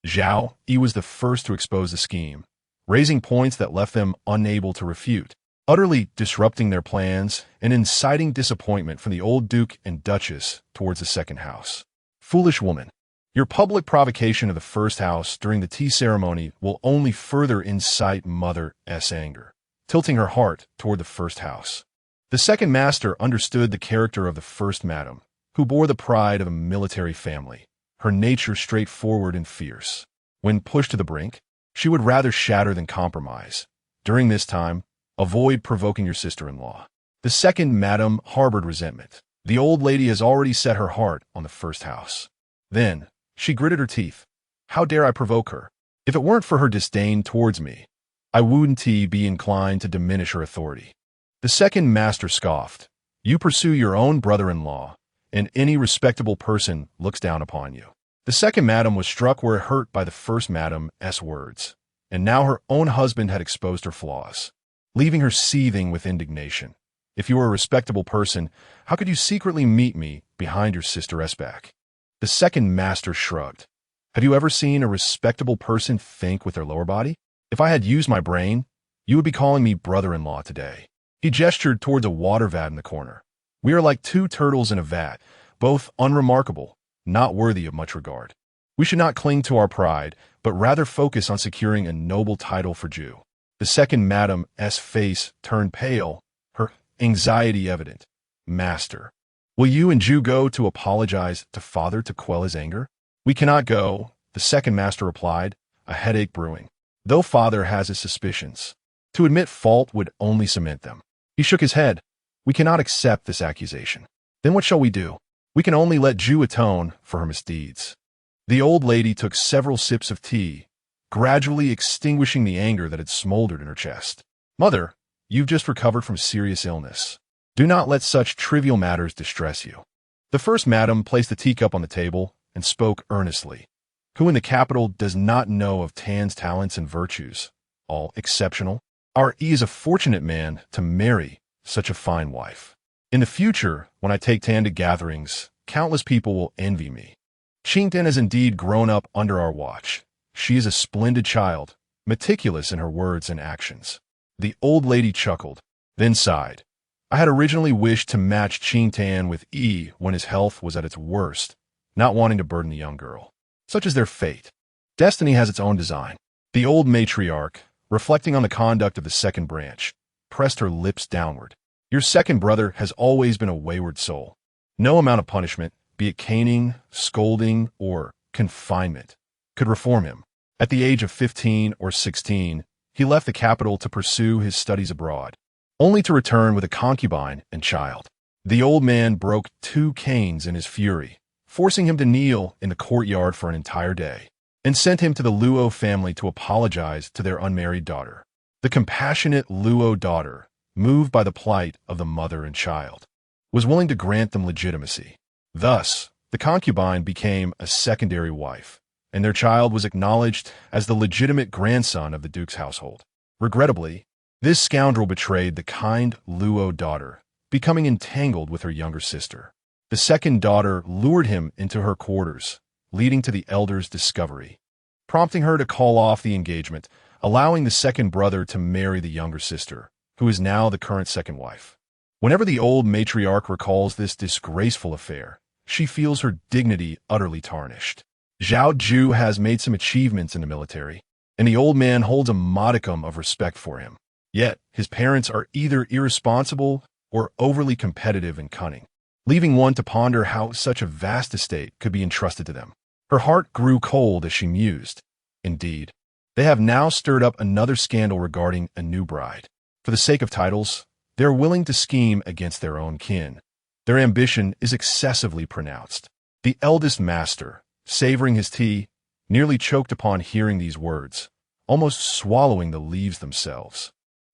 Zhao Yu was the first to expose the scheme, raising points that left them unable to refute, utterly disrupting their plans and inciting disappointment from the old duke and duchess towards the second house. Foolish woman, your public provocation of the first house during the tea ceremony will only further incite Mother's anger, tilting her heart toward the first house. The second master understood the character of the first madam, who bore the pride of a military family, her nature straightforward and fierce. When pushed to the brink, she would rather shatter than compromise. During this time, avoid provoking your sister-in-law. The second madam harbored resentment. The old lady has already set her heart on the first house. Then, she gritted her teeth. How dare I provoke her? If it weren't for her disdain towards me, I wouldn't be inclined to diminish her authority. The second master scoffed. You pursue your own brother-in-law, and any respectable person looks down upon you. The second madam was struck where it hurt by the first madam's words, and now her own husband had exposed her flaws, leaving her seething with indignation. If you were a respectable person, how could you secretly meet me behind your sister's back? The second master shrugged. Have you ever seen a respectable person think with their lower body? If I had used my brain, you would be calling me brother-in-law today. He gestured towards a water vat in the corner. We are like two turtles in a vat, both unremarkable, not worthy of much regard. We should not cling to our pride, but rather focus on securing a noble title for Jew. The second madam's face turned pale, her anxiety evident. Master, will you and Ju go to apologize to father to quell his anger? We cannot go, the second master replied, a headache brewing. Though father has his suspicions, to admit fault would only cement them. He shook his head. We cannot accept this accusation. Then what shall we do? We can only let Ju atone for her misdeeds. The old lady took several sips of tea, gradually extinguishing the anger that had smoldered in her chest. Mother, you've just recovered from serious illness. Do not let such trivial matters distress you. The first madam placed the teacup on the table and spoke earnestly. Who in the capital does not know of Tan's talents and virtues, all exceptional? Our E is a fortunate man to marry such a fine wife. In the future, when I take Tan to gatherings, countless people will envy me. Qingtan has indeed grown up under our watch. She is a splendid child, meticulous in her words and actions." The old lady chuckled, then sighed. "I had originally wished to match Qingtan with Yi when his health was at its worst, not wanting to burden the young girl. Such is their fate. Destiny has its own design." The old matriarch, reflecting on the conduct of the second branch, pressed her lips downward. "Your second brother has always been a wayward soul. No amount of punishment, be it caning, scolding, or confinement, could reform him. At the age of 15 or 16, he left the capital to pursue his studies abroad, only to return with a concubine and child. The old man broke 2 canes in his fury, forcing him to kneel in the courtyard for an entire day, and sent him to the Luo family to apologize to their unmarried daughter. The compassionate Luo daughter, moved by the plight of the mother and child, was willing to grant them legitimacy. Thus, the concubine became a secondary wife, and their child was acknowledged as the legitimate grandson of the duke's household. Regrettably, this scoundrel betrayed the kind Luo daughter, becoming entangled with her younger sister. The second daughter lured him into her quarters, leading to the elder's discovery, prompting her to call off the engagement, allowing the second brother to marry the younger sister, who is now the current second wife. Whenever the old matriarch recalls this disgraceful affair, she feels her dignity utterly tarnished. Zhao Yu has made some achievements in the military, and the old man holds a modicum of respect for him. Yet, his parents are either irresponsible or overly competitive and cunning, leaving one to ponder how such a vast estate could be entrusted to them. Her heart grew cold as she mused. Indeed, they have now stirred up another scandal regarding a new bride. For the sake of titles, they are willing to scheme against their own kin. Their ambition is excessively pronounced. The eldest master, savoring his tea, nearly choked upon hearing these words, almost swallowing the leaves themselves.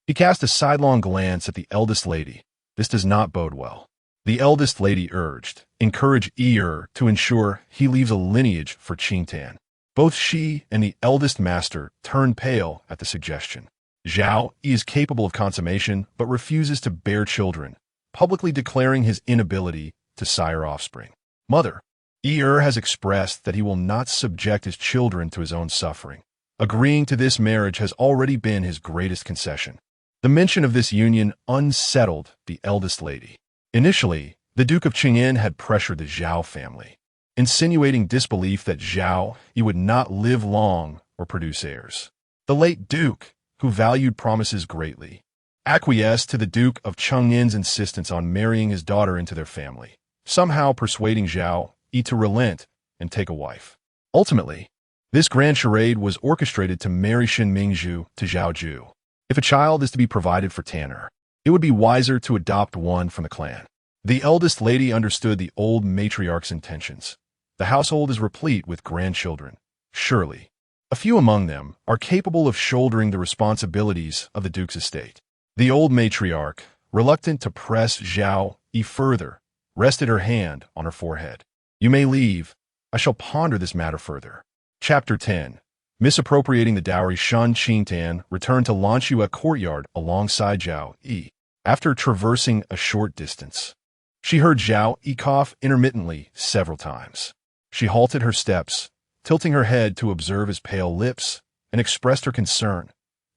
He cast a sidelong glance at the eldest lady. This does not bode well. The eldest lady urged, encourage Yi to ensure he leaves a lineage for Qingtan. Both she and the eldest master turned pale at the suggestion. Zhao Yi is capable of consummation, but refuses to bear children, publicly declaring his inability to sire offspring. Mother, Yi has expressed that he will not subject his children to his own suffering. Agreeing to this marriage has already been his greatest concession. The mention of this union unsettled the eldest lady. Initially, the Duke of Qing'an had pressured the Zhao family, insinuating disbelief that Zhao Yi would not live long or produce heirs. The late Duke, who valued promises greatly, acquiesced to the Duke of Cheng'an's insistence on marrying his daughter into their family, somehow persuading Zhao Yi to relent and take a wife. Ultimately, this grand charade was orchestrated to marry Shen Mingzhu to Zhao Yu. If a child is to be provided for Tanner, it would be wiser to adopt one from the clan. The eldest lady understood the old matriarch's intentions. The household is replete with grandchildren. Surely, a few among them are capable of shouldering the responsibilities of the duke's estate. The old matriarch, reluctant to press Zhao Yi further, rested her hand on her forehead. You may leave. I shall ponder this matter further. Chapter 10. Misappropriating the dowry. Shen Qingtan returned to Lanxue courtyard alongside Zhao Yi. After traversing a short distance, she heard Zhao Yi cough intermittently several times. She halted her steps, tilting her head to observe his pale lips, and expressed her concern.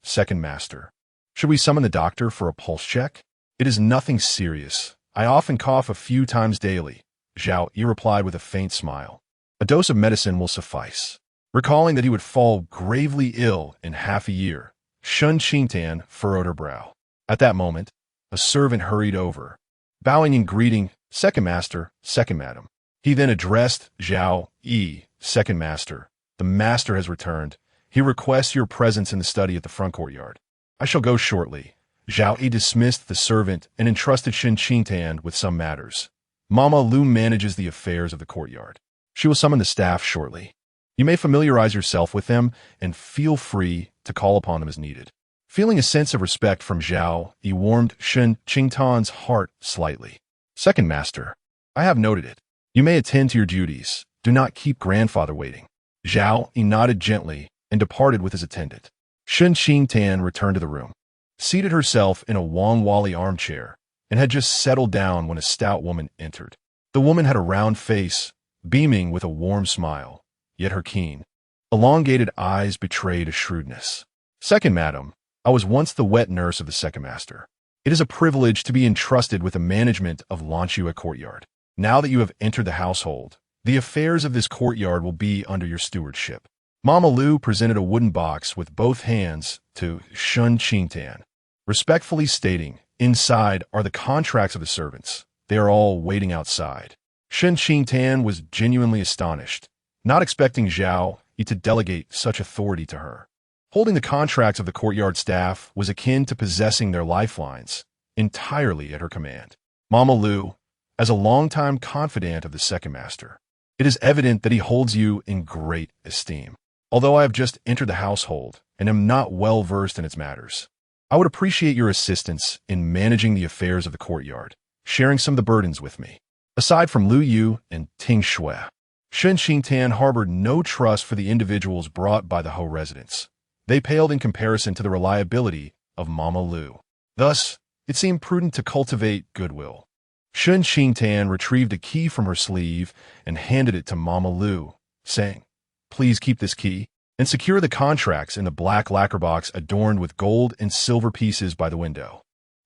Second master, should we summon the doctor for a pulse check? It is nothing serious. I often cough a few times daily, Zhao Yi replied with a faint smile. A dose of medicine will suffice. Recalling that he would fall gravely ill in half a year, Shen Qingtan furrowed her brow. At that moment, a servant hurried over, bowing in greeting, Second master, second madam. He then addressed Zhao Yi, Second master. The master has returned. He requests your presence in the study at the front courtyard. I shall go shortly. Zhao Yi dismissed the servant and entrusted Shen Qingtan with some matters. Mama Lu manages the affairs of the courtyard. She will summon the staff shortly. You may familiarize yourself with them and feel free to call upon them as needed. Feeling a sense of respect from Zhao Yi warmed Shen Qingtan's heart slightly. Second master, I have noted it. You may attend to your duties. Do not keep grandfather waiting. Zhao Yi nodded gently and departed with his attendant. Shen Qingtan returned to the room, seated herself in a Wang Wali armchair, and had just settled down when a stout woman entered. The woman had a round face, beaming with a warm smile, yet her keen, elongated eyes betrayed a shrewdness. Second madam, I was once the wet nurse of the second master. It is a privilege to be entrusted with the management of Lanchua courtyard. Now that you have entered the household, the affairs of this courtyard will be under your stewardship. Mama Lu presented a wooden box with both hands to Shen Qingtan, respectfully stating, inside are the contracts of the servants. They are all waiting outside. Shen Qingtan was genuinely astonished, not expecting Zhao Yu to delegate such authority to her. Holding the contracts of the courtyard staff was akin to possessing their lifelines, entirely at her command. Mama Lu, as a longtime confidant of the second master, it is evident that he holds you in great esteem. Although I have just entered the household and am not well versed in its matters, I would appreciate your assistance in managing the affairs of the courtyard, sharing some of the burdens with me. Aside from Lu Yu and Ting Shui, Shen Qingtan harbored no trust for the individuals brought by the Ho residents. They paled in comparison to the reliability of Mama Lu. Thus, it seemed prudent to cultivate goodwill. Shen Qingtan retrieved a key from her sleeve and handed it to Mama Lu, saying, "Please keep this key and secure the contracts in the black lacquer box adorned with gold and silver pieces by the window."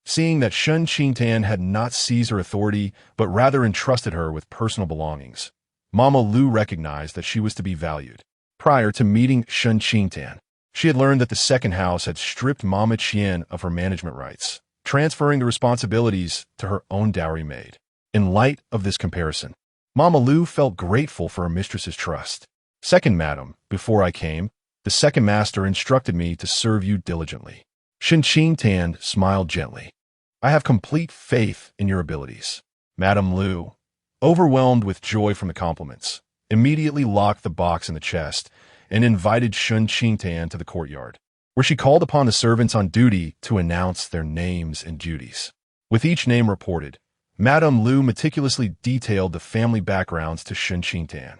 Seeing that Shen Qingtan had not seized her authority but rather entrusted her with personal belongings, Mama Lu recognized that she was to be valued. Prior to meeting Shen Qingtan, she had learned that the second house had stripped Mama Qian of her management rights, transferring the responsibilities to her own dowry maid. In light of this comparison, Mama Lu felt grateful for her mistress's trust. "Second madam, before I came, the second master instructed me to serve you diligently." Shen Qingtan smiled gently. "I have complete faith in your abilities." Madame Lu, overwhelmed with joy from the compliments, immediately locked the box in the chest and invited Shen Qingtan to the courtyard, where she called upon the servants on duty to announce their names and duties. With each name reported, Madame Lu meticulously detailed the family backgrounds to Shen Qingtan.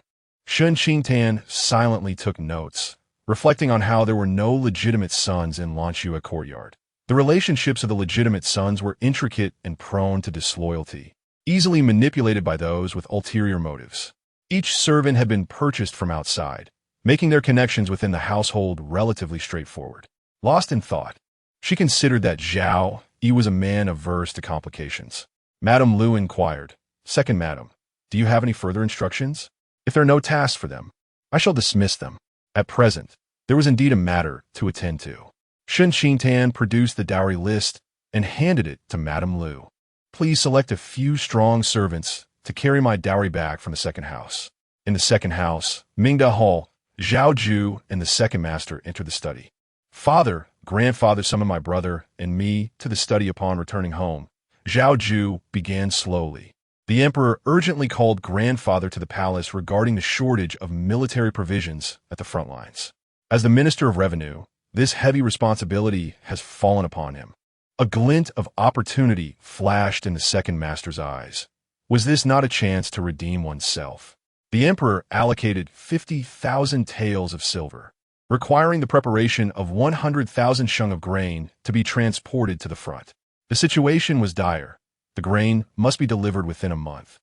Shen Qingtan silently took notes, reflecting on how there were no legitimate sons in Lanchua courtyard. The relationships of the legitimate sons were intricate and prone to disloyalty, easily manipulated by those with ulterior motives. Each servant had been purchased from outside, making their connections within the household relatively straightforward. Lost in thought, she considered that Zhao Yu was a man averse to complications. Madame Lu inquired, "Second madam, do you have any further instructions? If there are no tasks for them, I shall dismiss them." At present, there was indeed a matter to attend to. Shen Qingtan produced the dowry list and handed it to Madame Lu. "Please select a few strong servants to carry my dowry back from the second house." In the second house, Mingda Hall, Zhao Yu and the second master entered the study. "Father, grandfather summoned my brother and me to the study upon returning home." Zhao Yu began slowly. The emperor urgently called grandfather to the palace regarding the shortage of military provisions at the front lines. As the Minister of Revenue, this heavy responsibility has fallen upon him. A glint of opportunity flashed in the second master's eyes. Was this not a chance to redeem oneself? The emperor allocated 50,000 taels of silver, requiring the preparation of 100,000 sheng of grain to be transported to the front. The situation was dire. The grain must be delivered within a month,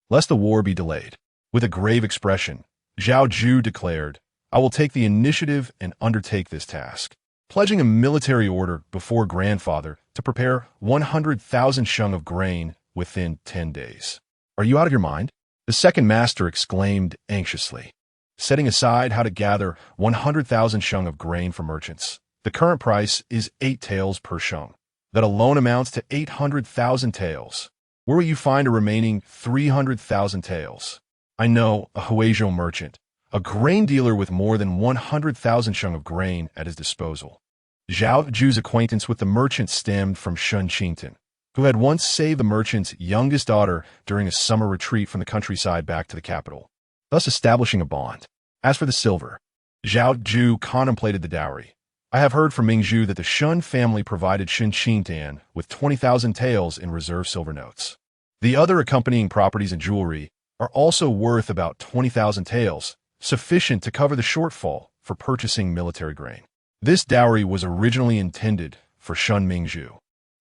lest the war be delayed. With a grave expression, Zhao Yu declared, "I will take the initiative and undertake this task," pledging a military order before grandfather to prepare 100,000 sheng of grain within 10 days. "Are you out of your mind?" the second master exclaimed anxiously. Setting aside how to gather 100,000 sheng of grain for merchants, the current price is 8 taels per sheng. That alone amounts to 800,000 taels. Where will you find a remaining 300,000 taels? I know a Huizhou merchant, a grain dealer with more than 100,000 sheng of grain at his disposal. Zhao Yu's acquaintance with the merchant stemmed from Shen Qingtan, who had once saved the merchant's youngest daughter during a summer retreat from the countryside back to the capital, thus establishing a bond. As for the silver, Zhao Yu contemplated the dowry. "I have heard from Mingzhu that the Shen family provided Shen Qingtan with 20,000 taels in reserve silver notes. The other accompanying properties and jewelry are also worth about 20,000 taels, sufficient to cover the shortfall for purchasing military grain." This dowry was originally intended for Shen Mingzhu,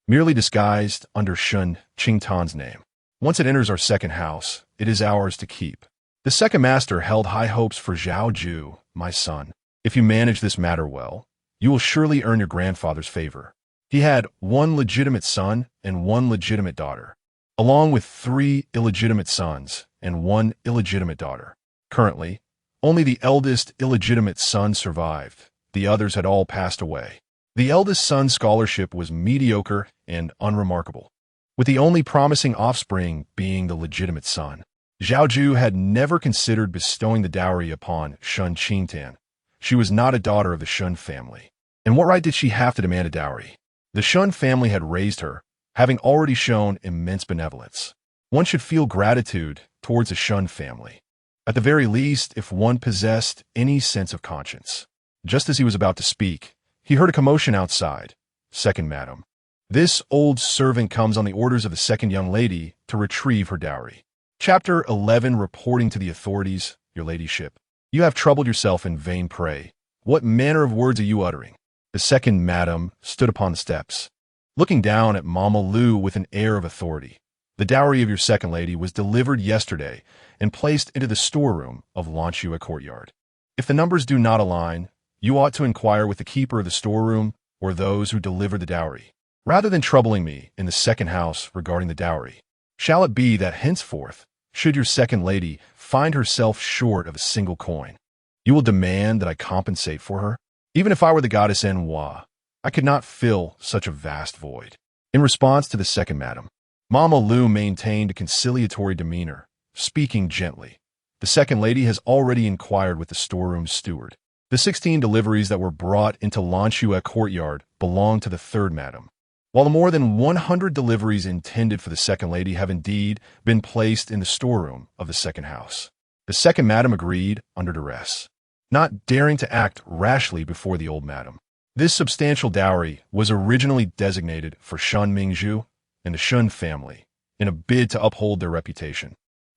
merely disguised under Shen Qingtan's name. "Once it enters our second house, it is ours to keep." The second master held high hopes for Zhao Yu, my son. If you manage this matter well, you will surely earn your grandfather's favor. He had one legitimate son and one legitimate daughter, along with 3 illegitimate sons and 1 illegitimate daughter. Currently, only the eldest illegitimate son survived. The others had all passed away. The eldest son's scholarship was mediocre and unremarkable, with the only promising offspring being the legitimate son. Zhao Yu had never considered bestowing the dowry upon Shen Qingtan. She was not a daughter of the Shen family. And what right did she have to demand a dowry? The Shen family had raised her, having already shown immense benevolence. One should feel gratitude towards the Shen family, at the very least if one possessed any sense of conscience. Just as he was about to speak, he heard a commotion outside. Second madam. This old servant comes on the orders of the second young lady to retrieve her dowry. Chapter 11. Reporting to the authorities, your ladyship. You have troubled yourself in vain, pray. What manner of words are you uttering? The second madam stood upon the steps, looking down at Mama Lu with an air of authority. The dowry of your second lady was delivered yesterday and placed into the storeroom of Lanchua courtyard. If the numbers do not align, you ought to inquire with the keeper of the storeroom or those who delivered the dowry, rather than troubling me in the second house regarding the dowry. Shall it be that henceforth, should your second lady find herself short of a single coin, you will demand that I compensate for her? Even if I were the goddess Enwa, I could not fill such a vast void. In response to the second madam, Mama Lu maintained a conciliatory demeanor, speaking gently. The second lady has already inquired with the storeroom steward. The 16 deliveries that were brought into Lanchua courtyard belong to the third madam, while the more than 100 deliveries intended for the second lady have indeed been placed in the storeroom of the second house. The second madam agreed under duress, not daring to act rashly before the old madam. This substantial dowry was originally designated for Shen Mingzhu and the Shen family in a bid to uphold their reputation.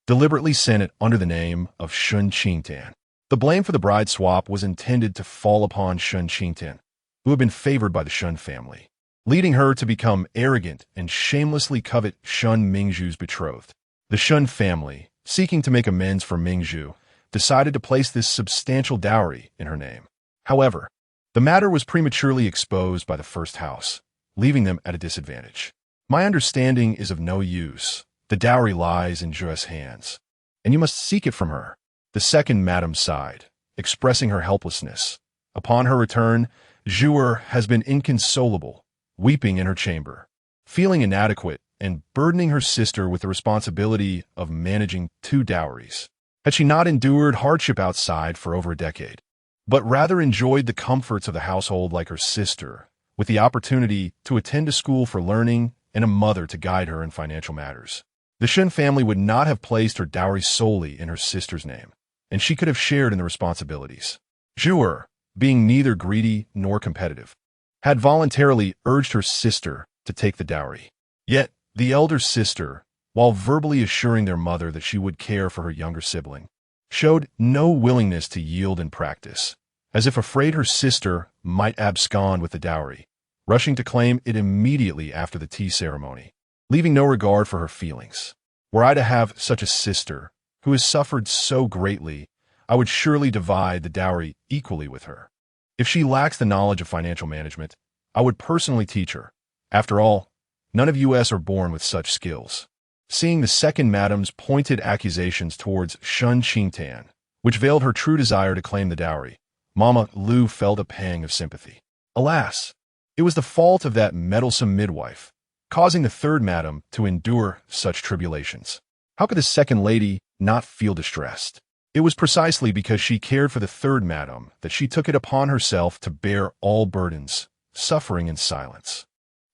Deliberately sent it under the name of Shen Qingtan. The blame for the bride swap was intended to fall upon Shen Qingtan, who had been favored by the Shen family, leading her to become arrogant and shamelessly covet Shen Mingzhu's betrothed. The Shen family, seeking to make amends for Mingzhu, decided to place this substantial dowry in her name. However, the matter was prematurely exposed by the first house, leaving them at a disadvantage. My understanding is of no use. The dowry lies in Zhu's hands, and you must seek it from her. The second madam sighed, expressing her helplessness. Upon her return, Zhu has been inconsolable, weeping in her chamber, feeling inadequate and burdening her sister with the responsibility of managing 2 dowries. Had she not endured hardship outside for over a decade, but rather enjoyed the comforts of the household like her sister, with the opportunity to attend a school for learning and a mother to guide her in financial matters, the Shen family would not have placed her dowry solely in her sister's name, and she could have shared in the responsibilities. Zhu, being neither greedy nor competitive, had voluntarily urged her sister to take the dowry. Yet, the elder sister, while verbally assuring their mother that she would care for her younger sibling, showed no willingness to yield in practice, as if afraid her sister might abscond with the dowry, rushing to claim it immediately after the tea ceremony, leaving no regard for her feelings. Were I to have such a sister, who has suffered so greatly, I would surely divide the dowry equally with her. If she lacks the knowledge of financial management, I would personally teach her. After all, none of us are born with such skills. Seeing the second madam's pointed accusations towards Shen Qingtan, which veiled her true desire to claim the dowry, Mama Lu felt a pang of sympathy. Alas, it was the fault of that meddlesome midwife, causing the third madam to endure such tribulations. How could the second lady not feel distressed? It was precisely because she cared for the third madam that she took it upon herself to bear all burdens, suffering in silence.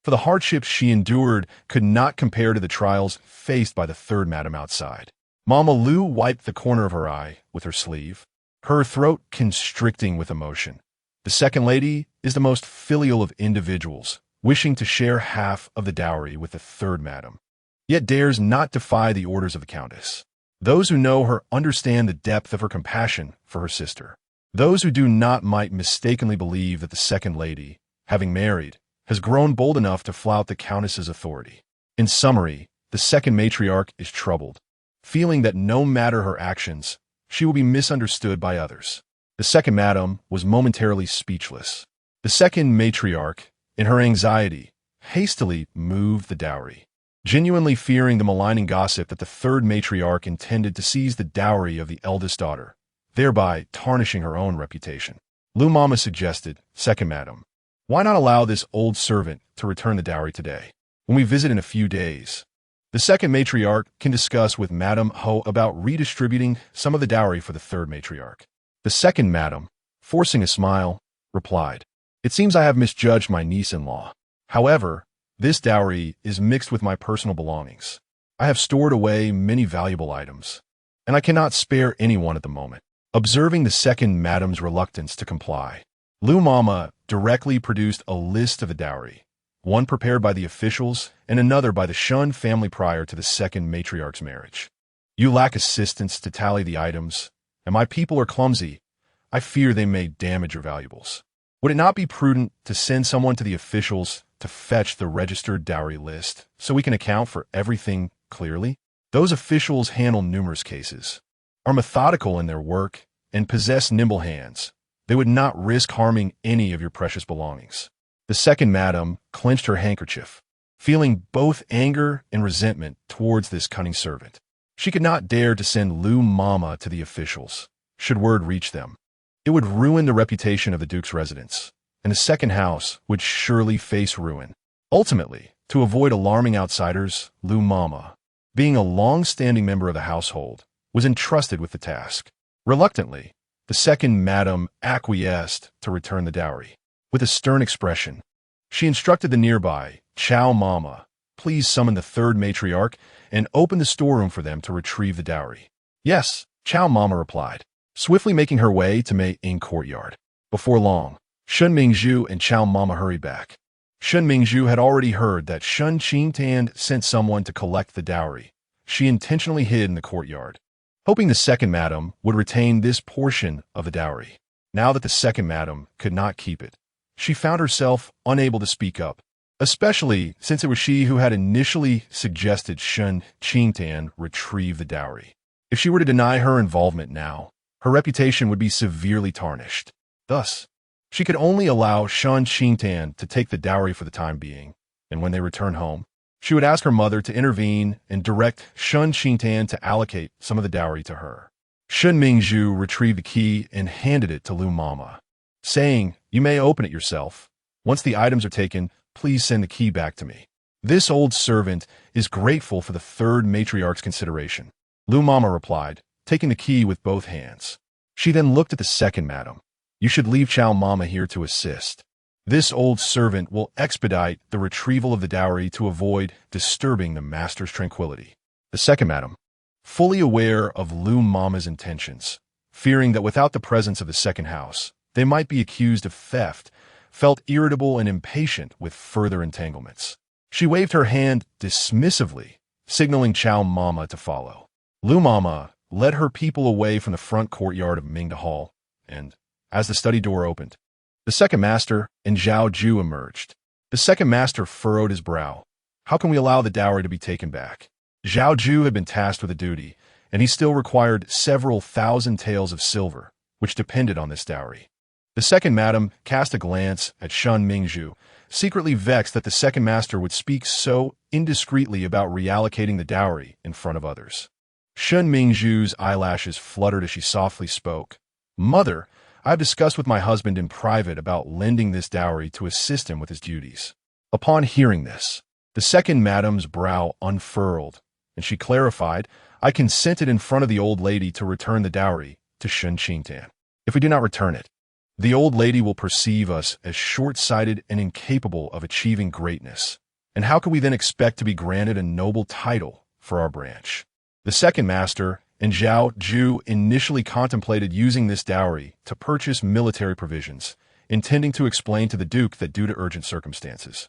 For the hardships she endured could not compare to the trials faced by the third madam outside. Mama Lu wiped the corner of her eye with her sleeve, her throat constricting with emotion. The second lady is the most filial of individuals, wishing to share half of the dowry with the third madam, yet dares not defy the orders of the countess. Those who know her understand the depth of her compassion for her sister. Those who do not might mistakenly believe that the second lady, having married, has grown bold enough to flout the countess's authority. In summary, the second matriarch is troubled, feeling that no matter her actions, she will be misunderstood by others. The second madam was momentarily speechless. The second matriarch, in her anxiety, hastily moved the dowry, genuinely fearing the maligning gossip that the third matriarch intended to seize the dowry of the eldest daughter, thereby tarnishing her own reputation. Lu Mama suggested, "Second madam, why not allow this old servant to return the dowry today, when we visit in a few days? The second matriarch can discuss with Madam Ho about redistributing some of the dowry for the third matriarch." The second madam, forcing a smile, replied, "It seems I have misjudged my niece-in-law. However, this dowry is mixed with my personal belongings. I have stored away many valuable items, and I cannot spare anyone at the moment." Observing the second madam's reluctance to comply, Lu Mama directly produced a list of the dowry, one prepared by the officials and another by the Shen family prior to the second matriarch's marriage. "You lack assistance to tally the items, and my people are clumsy. I fear they may damage your valuables. Would it not be prudent to send someone to the officials to fetch the registered dowry list so we can account for everything clearly? Those officials handle numerous cases, are methodical in their work, and possess nimble hands. They would not risk harming any of your precious belongings." The second madam clenched her handkerchief, feeling both anger and resentment towards this cunning servant. She could not dare to send Lu Mama to the officials, should word reach them. It would ruin the reputation of the Duke's residence, and the second house would surely face ruin. Ultimately, to avoid alarming outsiders, Lu Mama, being a long-standing member of the household, was entrusted with the task. Reluctantly, the second madam acquiesced to return the dowry. With a stern expression, she instructed the nearby Chow Mama, "Please summon the third matriarch and open the storeroom for them to retrieve the dowry." "Yes," Chow Mama replied, swiftly making her way to Mei Ying courtyard. Before long, Shen Mingzhu and Chow Mama hurried back. Shen Mingzhu had already heard that Shen Qingtan sent someone to collect the dowry. She intentionally hid in the courtyard, hoping the second madam would retain this portion of the dowry. Now that the second madam could not keep it, she found herself unable to speak up, especially since it was she who had initially suggested Shen Qingtan retrieve the dowry. If she were to deny her involvement now, her reputation would be severely tarnished. Thus, she could only allow Shen Qingtan to take the dowry for the time being, and when they return home, she would ask her mother to intervene and direct Shen Qingtan to allocate some of the dowry to her. Shen Mingzhu retrieved the key and handed it to Lu Mama, saying, "You may open it yourself. Once the items are taken, please send the key back to me." This old servant is grateful for the third matriarch's consideration, Lu Mama replied, taking the key with both hands. She then looked at the second madam. "You should leave Chow Mama here to assist. This old servant will expedite the retrieval of the dowry to avoid disturbing the master's tranquility." The second madam, fully aware of Lu Mama's intentions, fearing that without the presence of the second house, they might be accused of theft, felt irritable and impatient with further entanglements. She waved her hand dismissively, signaling Chow Mama to follow. Lu Mama led her people away from the front courtyard of Mingda Hall, and, as the study door opened, the second master and Zhao Yu emerged. The second master furrowed his brow. How can we allow the dowry to be taken back? Zhao Yu had been tasked with a duty, and he still required several thousand taels of silver, which depended on this dowry. The second madam cast a glance at Shen Mingzhu, secretly vexed that the second master would speak so indiscreetly about reallocating the dowry in front of others. Shen Mingzhu's eyelashes fluttered as she softly spoke. "Mother, I have discussed with my husband in private about lending this dowry to assist him with his duties." Upon hearing this, the second madam's brow unfurled, and she clarified, "I consented in front of the old lady to return the dowry to Shen Qingtan. If we do not return it, the old lady will perceive us as short-sighted and incapable of achieving greatness. And how can we then expect to be granted a noble title for our branch?" The second master and Zhao Yu initially contemplated using this dowry to purchase military provisions, intending to explain to the Duke that due to urgent circumstances,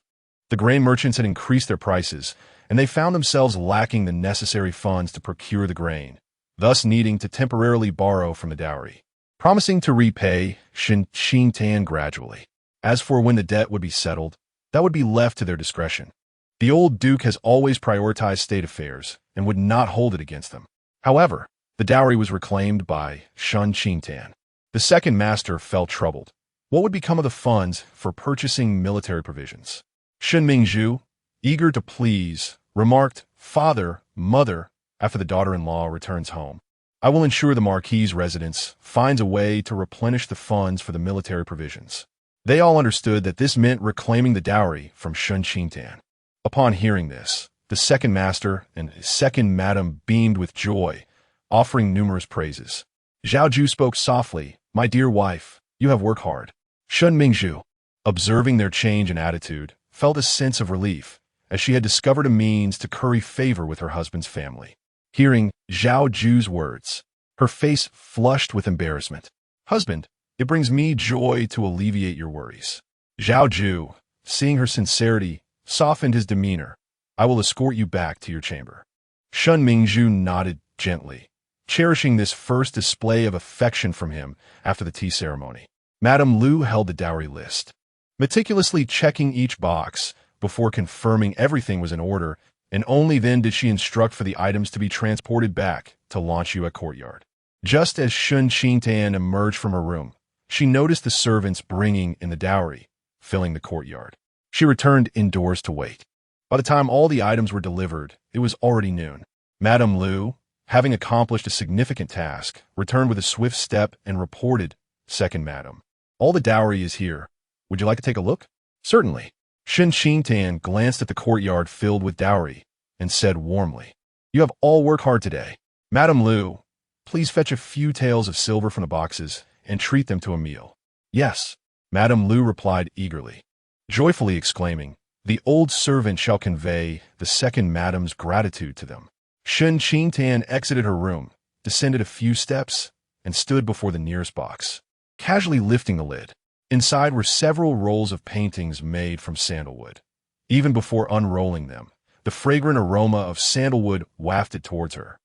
the grain merchants had increased their prices, and they found themselves lacking the necessary funds to procure the grain, thus needing to temporarily borrow from the dowry, promising to repay Shen Qingtan gradually. As for when the debt would be settled, that would be left to their discretion. The old Duke has always prioritized state affairs and would not hold it against them. However, The dowry was reclaimed by Shen Qingtan. The second master felt troubled. What would become of the funds for purchasing military provisions? Shen Mingzhu, eager to please, remarked, "Father, mother," after the daughter-in-law returns home, "I will ensure the Marquis's residence finds a way to replenish the funds for the military provisions." They all understood that this meant reclaiming the dowry from Shen Qingtan. Upon hearing this, the second master and his second madam beamed with joy, offering numerous praises. Zhao Yu spoke softly, "My dear wife, you have worked hard." Shen Mingzhu, observing their change in attitude, felt a sense of relief, as she had discovered a means to curry favor with her husband's family. Hearing Zhao Yu's words, her face flushed with embarrassment. "Husband, it brings me joy to alleviate your worries." Zhao Yu, seeing her sincerity, softened his demeanor. "I will escort you back to your chamber." Shen Mingzhu nodded gently, cherishing this first display of affection from him after the tea ceremony. Madame Lu held the dowry list, meticulously checking each box before confirming everything was in order, and only then did she instruct for the items to be transported back to Longxue courtyard. Just as Shen Qingtan emerged from her room, she noticed the servants bringing in the dowry, filling the courtyard. She returned indoors to wait. By the time all the items were delivered, it was already noon. Madame Lu, having accomplished a significant task, returned with a swift step and reported, "Second madam, all the dowry is here. Would you like to take a look?" "Certainly." Shen Qingtan glanced at the courtyard filled with dowry and said warmly, "You have all worked hard today. Madame Lu, please fetch a few taels of silver from the boxes and treat them to a meal." "Yes," Madame Lu replied eagerly, joyfully exclaiming, "The old servant shall convey the second madam's gratitude to them." Shen Qingtan exited her room, descended a few steps, and stood before the nearest box, casually lifting the lid. Inside were several rolls of paintings made from sandalwood. Even before unrolling them, the fragrant aroma of sandalwood wafted towards her,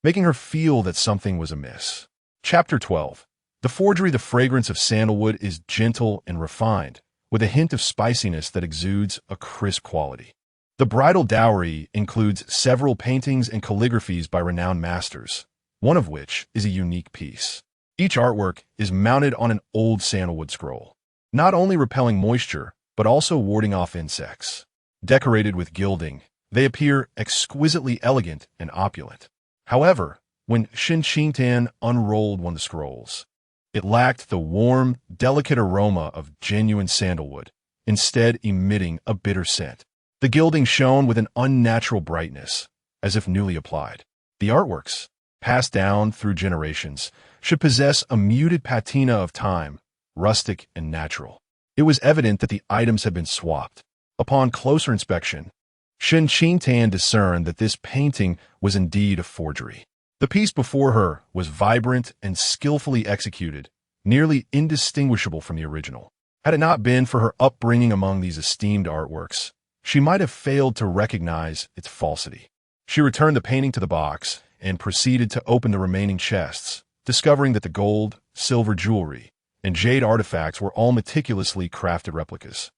making her feel that something was amiss. Chapter 12. The forgery. The fragrance of sandalwood is gentle and refined, with a hint of spiciness that exudes a crisp quality. The bridal dowry includes several paintings and calligraphies by renowned masters, one of which is a unique piece. Each artwork is mounted on an old sandalwood scroll, not only repelling moisture, but also warding off insects. Decorated with gilding, they appear exquisitely elegant and opulent. However, when Shen Qingtan unrolled one of the scrolls, it lacked the warm, delicate aroma of genuine sandalwood, instead emitting a bitter scent. The gilding shone with an unnatural brightness, as if newly applied. The artworks, passed down through generations, should possess a muted patina of time, rustic and natural. It was evident that the items had been swapped. Upon closer inspection, Shen Qingtan discerned that this painting was indeed a forgery. The piece before her was vibrant and skillfully executed, nearly indistinguishable from the original. Had it not been for her upbringing among these esteemed artworks, she might have failed to recognize its falsity. She returned the painting to the box and proceeded to open the remaining chests, discovering that the gold, silver jewelry, and jade artifacts were all meticulously crafted replicas.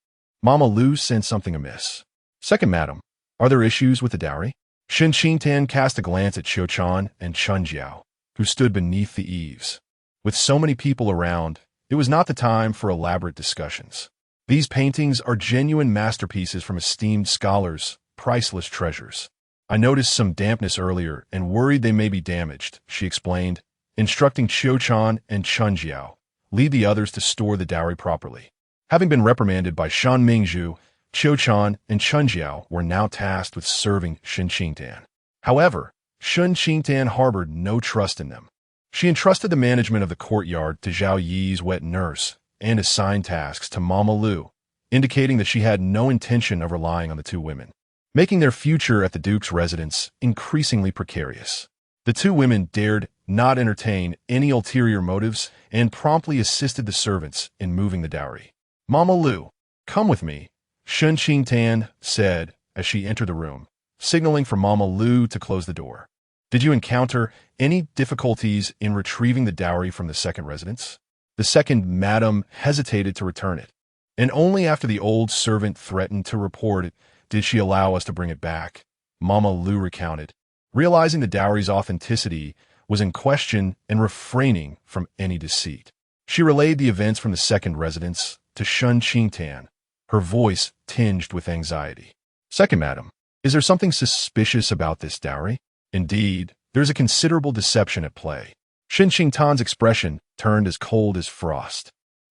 Mama Lu sensed something amiss. "Second madam, are there issues with the dowry?" Shen Qingtan cast a glance at Qiuchan and Chunjiao, who stood beneath the eaves. With so many people around, it was not the time for elaborate discussions. These paintings are genuine masterpieces from esteemed scholars, priceless treasures. "I noticed some dampness earlier and worried they may be damaged," she explained, instructing Qiuchan and Chunjiao, "Lead the others to store the dowry properly." Having been reprimanded by Shen Mingzhu, Qiuchan and Chunjiao were now tasked with serving Shen Qingtan. However, Shen Qingtan harbored no trust in them. She entrusted the management of the courtyard to Zhao Yi's wet nurse and assigned tasks to Mama Lu, indicating that she had no intention of relying on the two women, making their future at the Duke's residence increasingly precarious. The two women dared not entertain any ulterior motives and promptly assisted the servants in moving the dowry. "Mama Lu, come with me," Shen Qingtan said as she entered the room, signaling for Mama Lu to close the door. "Did you encounter any difficulties in retrieving the dowry from the second residence?" The second madam hesitated to return it, and only after the old servant threatened to report it did she allow us to bring it back, Mama Lu recounted. Realizing the dowry's authenticity was in question and refraining from any deceit. She relayed the events from the second residence to Shen Qingtan, her voice tinged with anxiety. Second madam, is there something suspicious about this dowry? Indeed, there's a considerable deception at play. Shen Qingtan's expression turned as cold as frost.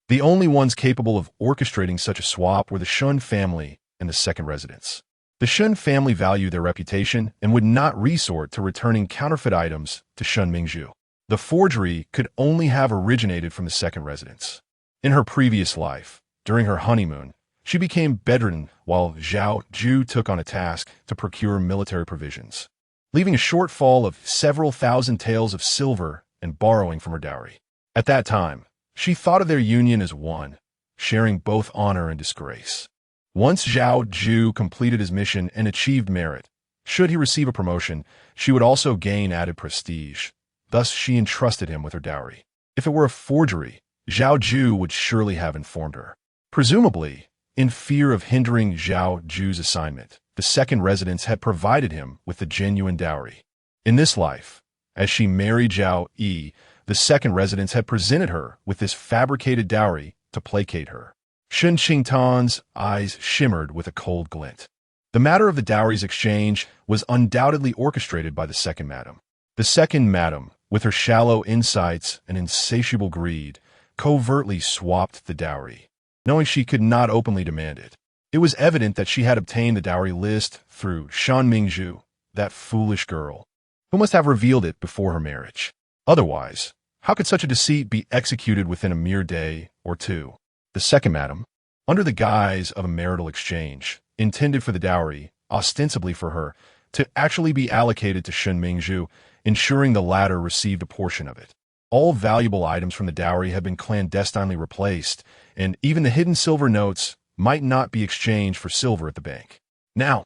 The only ones capable of orchestrating such a swap were the Shen family and the second residence. The Shen family value their reputation and would not resort to returning counterfeit items to Shen Mingzhu. The forgery could only have originated from the second residence. In her previous life, during her honeymoon, she became bedridden while Zhao Yu took on a task to procure military provisions, leaving a shortfall of several thousand taels of silver and borrowing from her dowry. At that time, she thought of their union as one, sharing both honor and disgrace. Once Zhao Yu completed his mission and achieved merit, should he receive a promotion, she would also gain added prestige. Thus, she entrusted him with her dowry. If it were a forgery, Zhao Yu would surely have informed her. Presumably, in fear of hindering Zhao Yu's assignment, the second residence had provided him with the genuine dowry. In this life, as she married Zhao Yi, the second residence had presented her with this fabricated dowry to placate her. Shen Qingtan's eyes shimmered with a cold glint. The matter of the dowry's exchange was undoubtedly orchestrated by the second madam. The second madam, with her shallow insights and insatiable greed, covertly swapped the dowry, knowing she could not openly demand it. It was evident that she had obtained the dowry list through Shen Mingzhu, that foolish girl, who must have revealed it before her marriage. Otherwise, how could such a deceit be executed within a mere day or two? The second madam, under the guise of a marital exchange, intended for the dowry, ostensibly for her, to actually be allocated to Shen Mingzhu, ensuring the latter received a portion of it. All valuable items from the dowry had been clandestinely replaced, and even the hidden silver notes might not be exchanged for silver at the bank. Now,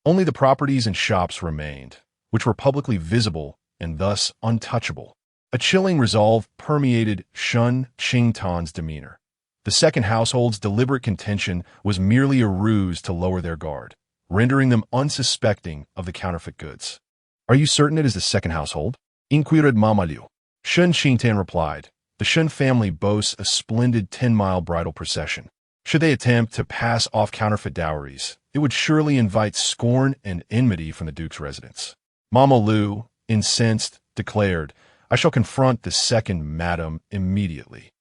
only the properties and shops remained, which were publicly visible and thus untouchable. A chilling resolve permeated Shen Qingtan's demeanor. The second household's deliberate contention was merely a ruse to lower their guard, rendering them unsuspecting of the counterfeit goods. "Are you certain it is the second household?" inquired Mama Liu. Shen Qingtan replied, "The Shen family boasts a splendid 10-mile bridal procession. Should they attempt to pass off counterfeit dowries, it would surely invite scorn and enmity from the Duke's residence." Mama Liu, incensed, declared, "I shall confront the second madam immediately."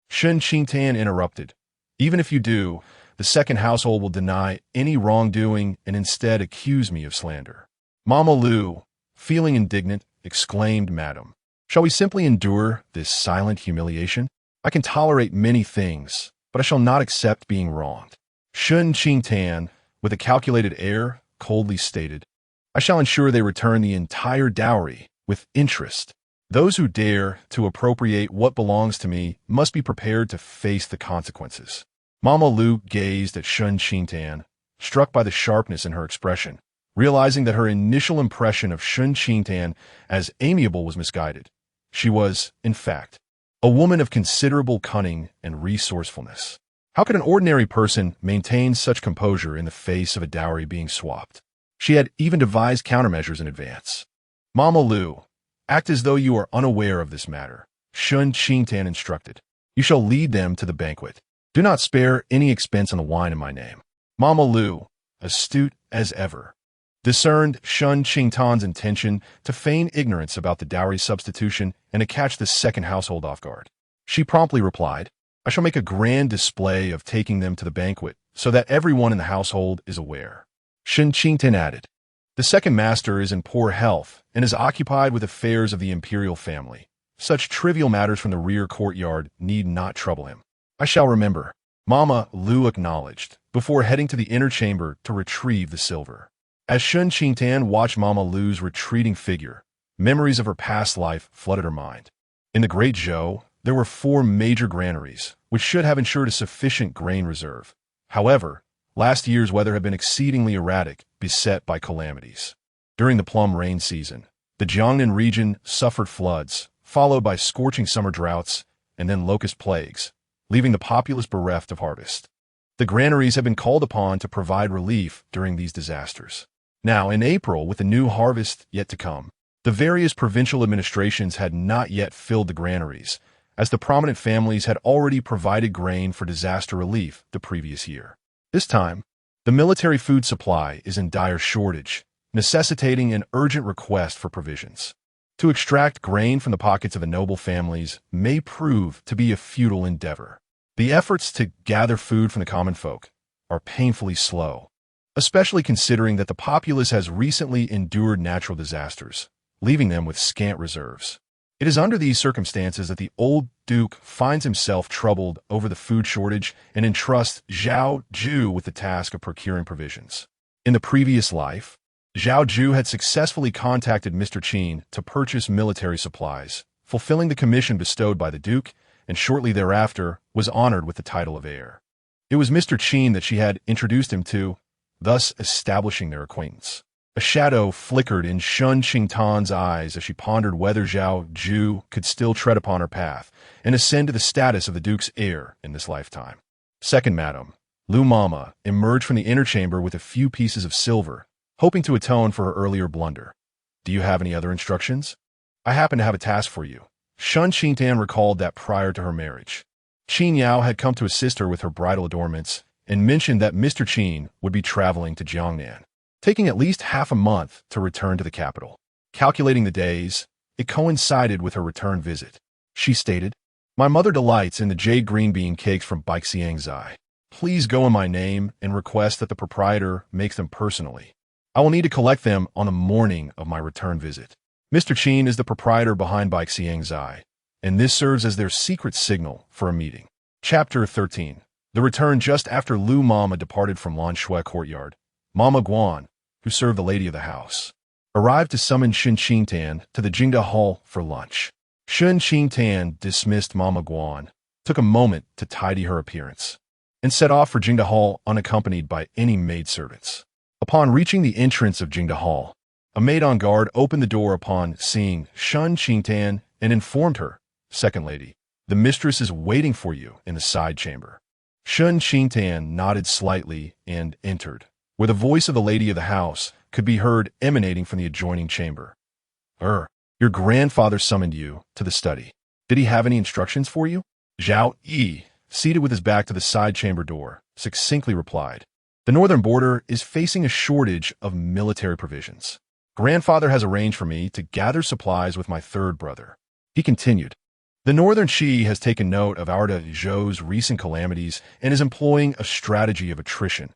Shen Qingtan interrupted, "Even if you do, the second household will deny any wrongdoing and instead accuse me of slander." Mama Liu, feeling indignant, exclaimed, "Madam, shall we simply endure this silent humiliation? I can tolerate many things, but I shall not accept being wronged." Shen Qingtan, with a calculated air, coldly stated, "I shall ensure they return the entire dowry with interest. Those who dare to appropriate what belongs to me must be prepared to face the consequences." Mama Liu gazed at Shen Qingtan, struck by the sharpness in her expression, realizing that her initial impression of Shen Qingtan as amiable was misguided. She was, in fact, a woman of considerable cunning and resourcefulness. How could an ordinary person maintain such composure in the face of a dowry being swapped? She had even devised countermeasures in advance. "Mama Liu, act as though you are unaware of this matter," Shen Qingtan instructed. "You shall lead them to the banquet. Do not spare any expense on the wine in my name." Mama Liu, astute as ever, discerned Shen Qingtan's intention to feign ignorance about the dowry substitution and to catch the second household off guard. She promptly replied, "I shall make a grand display of taking them to the banquet so that everyone in the household is aware." Shen Qingtan added, "The second master is in poor health and is occupied with affairs of the imperial family. Such trivial matters from the rear courtyard need not trouble him." "I shall remember," Mama Liu acknowledged, before heading to the inner chamber to retrieve the silver. As Shen Qingtan watched Mama Liu's retreating figure, memories of her past life flooded her mind. In the Great Zhou, there were 4 major granaries, which should have ensured a sufficient grain reserve. However, last year's weather had been exceedingly erratic, beset by calamities. During the plum rain season, the Jiangnan region suffered floods, followed by scorching summer droughts, and then locust plagues, leaving the populace bereft of harvest. The granaries had been called upon to provide relief during these disasters. Now, in April, with the new harvest yet to come, The various provincial administrations had not yet filled the granaries, as the prominent families had already provided grain for disaster relief the previous year. This time, the military food supply is in dire shortage, necessitating an urgent request for provisions. To extract grain from the pockets of the noble families may prove to be a futile endeavor. The efforts to gather food from the common folk are painfully slow, especially considering that the populace has recently endured natural disasters, leaving them with scant reserves. It is under these circumstances that the old duke finds himself troubled over the food shortage and entrusts Zhao Yu with the task of procuring provisions. In the previous life, Zhao Yu had successfully contacted Mr. Qin to purchase military supplies, fulfilling the commission bestowed by the duke, and shortly thereafter was honored with the title of heir. It was Mr. Qin that she had introduced him to, thus establishing their acquaintance. A shadow flickered in Shen Qingtan's eyes as she pondered whether Zhao Yu could still tread upon her path and ascend to the status of the duke's heir in this lifetime. Second Madam, Lu Mama, emerged from the inner chamber with a few pieces of silver, hoping to atone for her earlier blunder. Do you have any other instructions? I happen to have a task for you. Shen Qingtan recalled that prior to her marriage, Qin Yao had come to assist her with her bridal adornments and mentioned that Mr. Qin would be traveling to Jiangnan, taking at least half a month to return to the capital. Calculating the days, it coincided with her return visit. She stated, "My mother delights in the jade green bean cakes from Baixiangzai. Please go in my name and request that the proprietor makes them personally. I will need to collect them on the morning of my return visit." Mr. Qin is the proprietor behind Baixiangzai, and this serves as their secret signal for a meeting. Chapter 13. The return. Just after Lu Mama departed from Lan Shui courtyard, Mama Guan, who served the lady of the house, arrived to summon Shen Qingtan to the Jingda Hall for lunch. Shen Qingtan dismissed Mama Guan, took a moment to tidy her appearance, and set off for Jingda Hall unaccompanied by any maidservants. Upon reaching the entrance of Jingda Hall, a maid on guard opened the door upon seeing Shen Qingtan and informed her, "Second lady, the mistress is waiting for you in the side chamber." Shen Qingtan nodded slightly and entered, where the voice of the lady of the house could be heard emanating from the adjoining chamber. Your grandfather summoned you to the study. Did he have any instructions for you?" Zhao Yu, seated with his back to the side chamber door, succinctly replied, "The northern border is facing a shortage of military provisions. Grandfather has arranged for me to gather supplies with my third brother." He continued, "The northern Qi has taken note of our Zhou's recent calamities and is employing a strategy of attrition,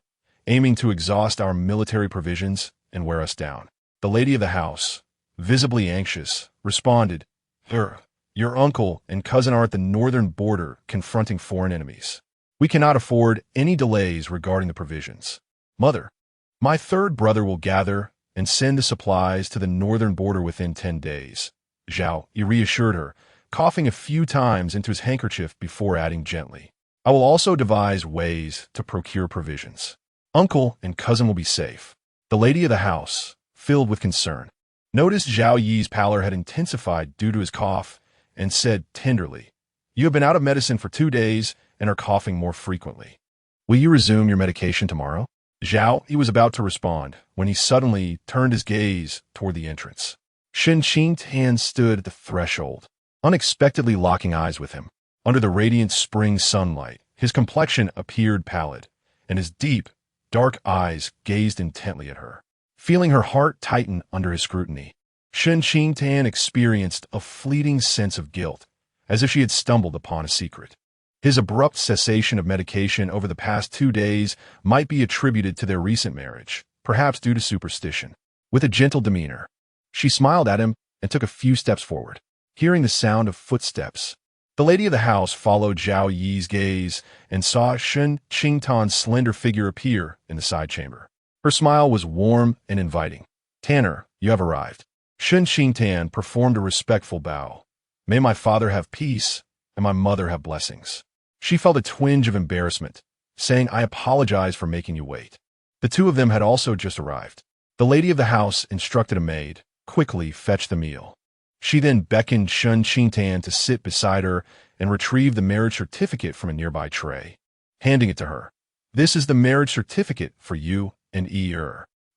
aiming to exhaust our military provisions and wear us down." The lady of the house, visibly anxious, responded, Your uncle and cousin are at the northern border confronting foreign enemies. We cannot afford any delays regarding the provisions. Mother, my third brother will gather and send the supplies to the northern border within 10 days. Zhao Yu reassured her, coughing a few times into his handkerchief before adding gently, I will also devise ways to procure provisions. Uncle and cousin will be safe. The lady of the house, filled with concern, noticed Zhao Yi's pallor had intensified due to his cough and said tenderly, You have been out of medicine for 2 days and are coughing more frequently. Will you resume your medication tomorrow? Zhao Yi was about to respond when he suddenly turned his gaze toward the entrance. Shen Qingtan stood at the threshold, unexpectedly locking eyes with him. Under the radiant spring sunlight, his complexion appeared pallid, and his deep, dark eyes gazed intently at her. Feeling her heart tighten under his scrutiny, Shen Qingtan experienced a fleeting sense of guilt, as if she had stumbled upon a secret. His abrupt cessation of medication over the past 2 days might be attributed to their recent marriage, perhaps due to superstition. With a gentle demeanor, she smiled at him and took a few steps forward. Hearing the sound of footsteps, the lady of the house followed Zhao Yi's gaze and saw Shen Qingtan's slender figure appear in the side chamber. Her smile was warm and inviting. Tanner, you have arrived. Shen Qingtan performed a respectful bow. May my father have peace and my mother have blessings. She felt a twinge of embarrassment, saying, I apologize for making you wait. The two of them had also just arrived. The lady of the house instructed a maid, quickly fetch the meal. She then beckoned Shen Qingtan to sit beside her and retrieve the marriage certificate from a nearby tray, handing it to her. This is the marriage certificate for you and Yi.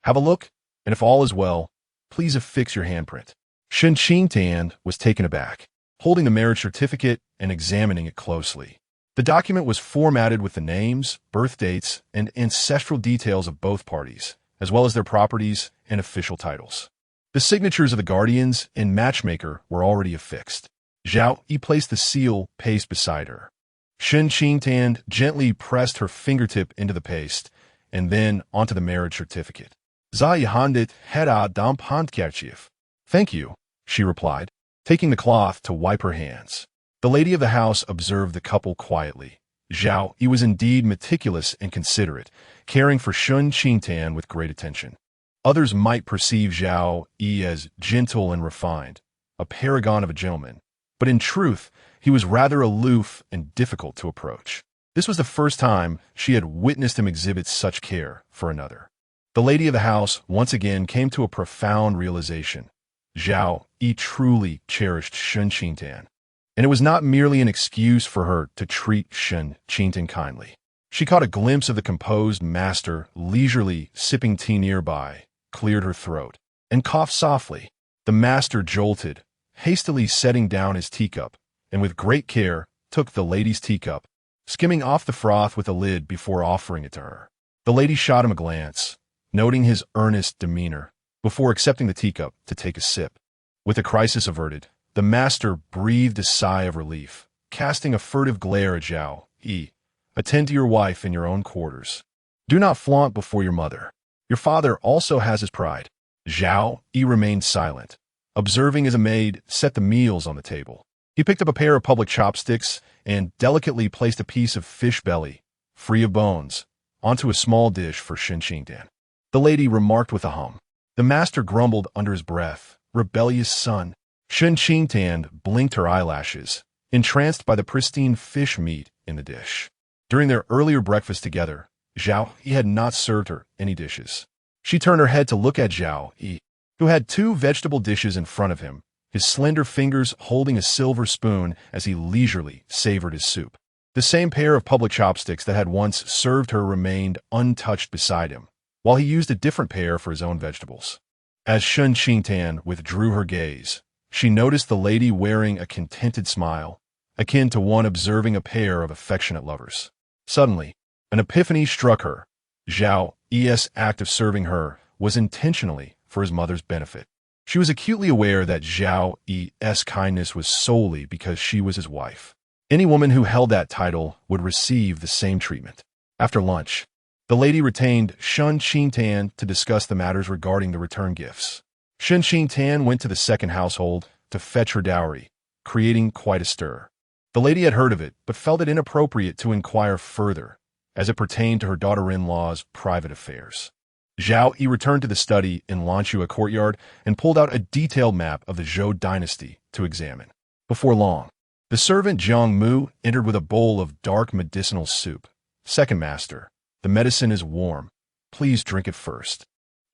Have a look, and if all is well, please affix your handprint. Shen Qingtan was taken aback, holding the marriage certificate and examining it closely. The document was formatted with the names, birth dates, and ancestral details of both parties, as well as their properties and official titles. The signatures of the guardians and matchmaker were already affixed. Zhao Yu placed the seal paste beside her. Shen Qingtan gently pressed her fingertip into the paste, and then onto the marriage certificate. "Zai handit heda damp handkerchief." "Thank you," she replied, taking the cloth to wipe her hands. The lady of the house observed the couple quietly. Zhao Yu was indeed meticulous and considerate, caring for Shen Qingtan with great attention. Others might perceive Zhao Yu as gentle and refined, a paragon of a gentleman, but in truth, he was rather aloof and difficult to approach. This was the first time she had witnessed him exhibit such care for another. The lady of the house once again came to a profound realization. Zhao Yu truly cherished Shen Qingtan, and it was not merely an excuse for her to treat Shen Qingtan kindly. She caught a glimpse of the composed master leisurely sipping tea nearby, cleared her throat, and coughed softly. The master jolted, hastily setting down his teacup, and with great care took the lady's teacup, skimming off the froth with a lid before offering it to her. The lady shot him a glance, noting his earnest demeanor, before accepting the teacup to take a sip. With the crisis averted, the master breathed a sigh of relief, casting a furtive glare at Zhao Yu. "Attend to your wife in your own quarters. Do not flaunt before your mother. Your father also has his pride." Zhao Yu remained silent, observing as a maid set the meals on the table. He picked up a pair of public chopsticks and delicately placed a piece of fish belly, free of bones, onto a small dish for Shen Qingtan. The lady remarked with a hum. The master grumbled under his breath, "Rebellious son." Shen Qingtan blinked her eyelashes, entranced by the pristine fish meat in the dish. During their earlier breakfast together, Zhao Yu had not served her any dishes. She turned her head to look at Zhao Yu, who had two vegetable dishes in front of him, his slender fingers holding a silver spoon as he leisurely savored his soup. The same pair of public chopsticks that had once served her remained untouched beside him, while he used a different pair for his own vegetables. As Shen Qingtan withdrew her gaze, she noticed the lady wearing a contented smile, akin to one observing a pair of affectionate lovers. Suddenly, an epiphany struck her. Zhao Yu's act of serving her was intentionally for his mother's benefit. She was acutely aware that Zhao Yu's kindness was solely because she was his wife. Any woman who held that title would receive the same treatment. After lunch, the lady retained Shen Qingtan to discuss the matters regarding the return gifts. Shen Qingtan went to the second household to fetch her dowry, creating quite a stir. The lady had heard of it, but felt it inappropriate to inquire further, as it pertained to her daughter-in-law's private affairs. Zhao Yu returned to the study in Lanchua courtyard and pulled out a detailed map of the Zhou dynasty to examine. Before long, the servant Jiang Mu entered with a bowl of dark medicinal soup. "Second master, the medicine is warm. Please drink it first."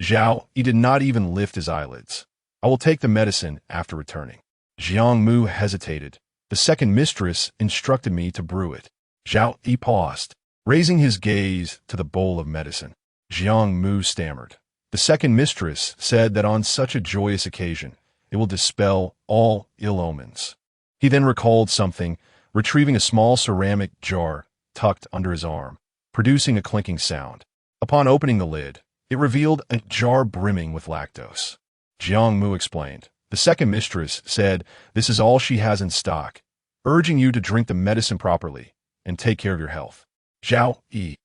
Zhao Yu did not even lift his eyelids. "I will take the medicine after returning." Jiang Mu hesitated. "The second mistress instructed me to brew it." Zhao Yu paused, raising his gaze to the bowl of medicine. Jiang Mu stammered. "The second mistress said that on such a joyous occasion, it will dispel all ill omens." He then recalled something, retrieving a small ceramic jar tucked under his arm, producing a clinking sound. Upon opening the lid, it revealed a jar brimming with lactose. Jiang Mu explained. "The second mistress said this is all she has in stock, urging you to drink the medicine properly and take care of your health." Zhao Yu.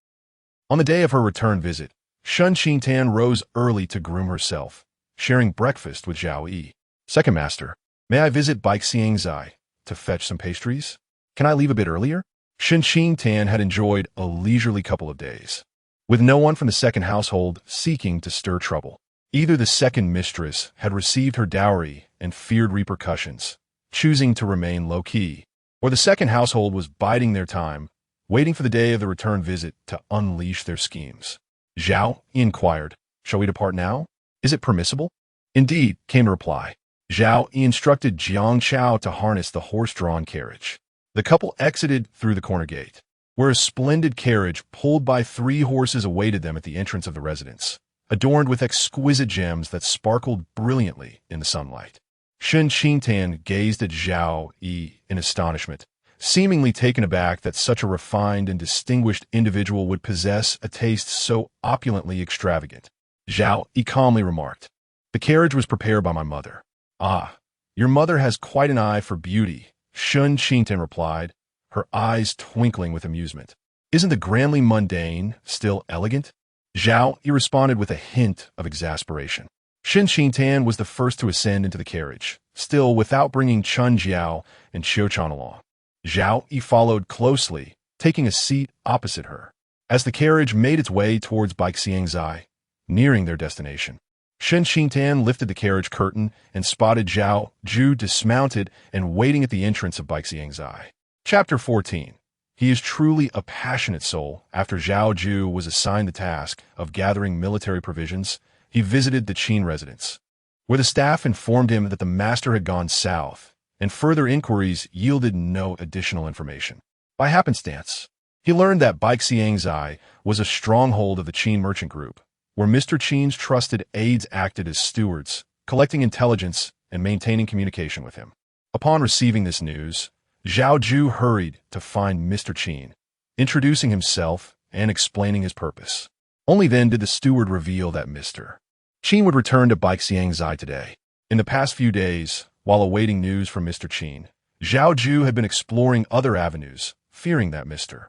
On the day of her return visit, Shen Qingtan rose early to groom herself, sharing breakfast with Zhao Yu. "Second master, may I visit Baixiangzai to fetch some pastries? Can I leave a bit earlier?" Shen Qingtan had enjoyed a leisurely couple of days, with no one from the second household seeking to stir trouble. Either the second mistress had received her dowry and feared repercussions, choosing to remain low-key, or the second household was biding their time, waiting for the day of the return visit to unleash their schemes. Zhao inquired, "Shall we depart now? Is it permissible?" "Indeed," came the reply. Zhao instructed Jiang Chao to harness the horse-drawn carriage. The couple exited through the corner gate, where a splendid carriage pulled by 3 horses awaited them at the entrance of the residence, adorned with exquisite gems that sparkled brilliantly in the sunlight. Shen Qingtan gazed at Zhao Yu in astonishment, seemingly taken aback that such a refined and distinguished individual would possess a taste so opulently extravagant. Zhao Yu calmly remarked, "The carriage was prepared by my mother." "Ah, your mother has quite an eye for beauty," Shen Qingtan replied, her eyes twinkling with amusement. "Isn't the grandly mundane still elegant?" Zhao Yu responded with a hint of exasperation. Shen Qingtan was the first to ascend into the carriage, still without bringing Chun Jiao and Qiuchan along. Zhao Yu followed closely, taking a seat opposite her. As the carriage made its way towards Baixiangzai, nearing their destination, Shen Qingtan lifted the carriage curtain and spotted Zhao Yu dismounted and waiting at the entrance of Baixiangzai. Chapter 14. He is truly a passionate soul. After Zhao Yu was assigned the task of gathering military provisions, he visited the Qin residence, where the staff informed him that the master had gone south, and further inquiries yielded no additional information. By happenstance, he learned that Baixiangzai was a stronghold of the Qin merchant group, where Mr. Qin's trusted aides acted as stewards, collecting intelligence and maintaining communication with him. Upon receiving this news, Zhao Yu hurried to find Mr. Qin, introducing himself and explaining his purpose. Only then did the steward reveal that Mr. Qin would return to Baixiangzai today. In the past few days, while awaiting news from Mr. Qin, Zhao Yu had been exploring other avenues, fearing that Mr.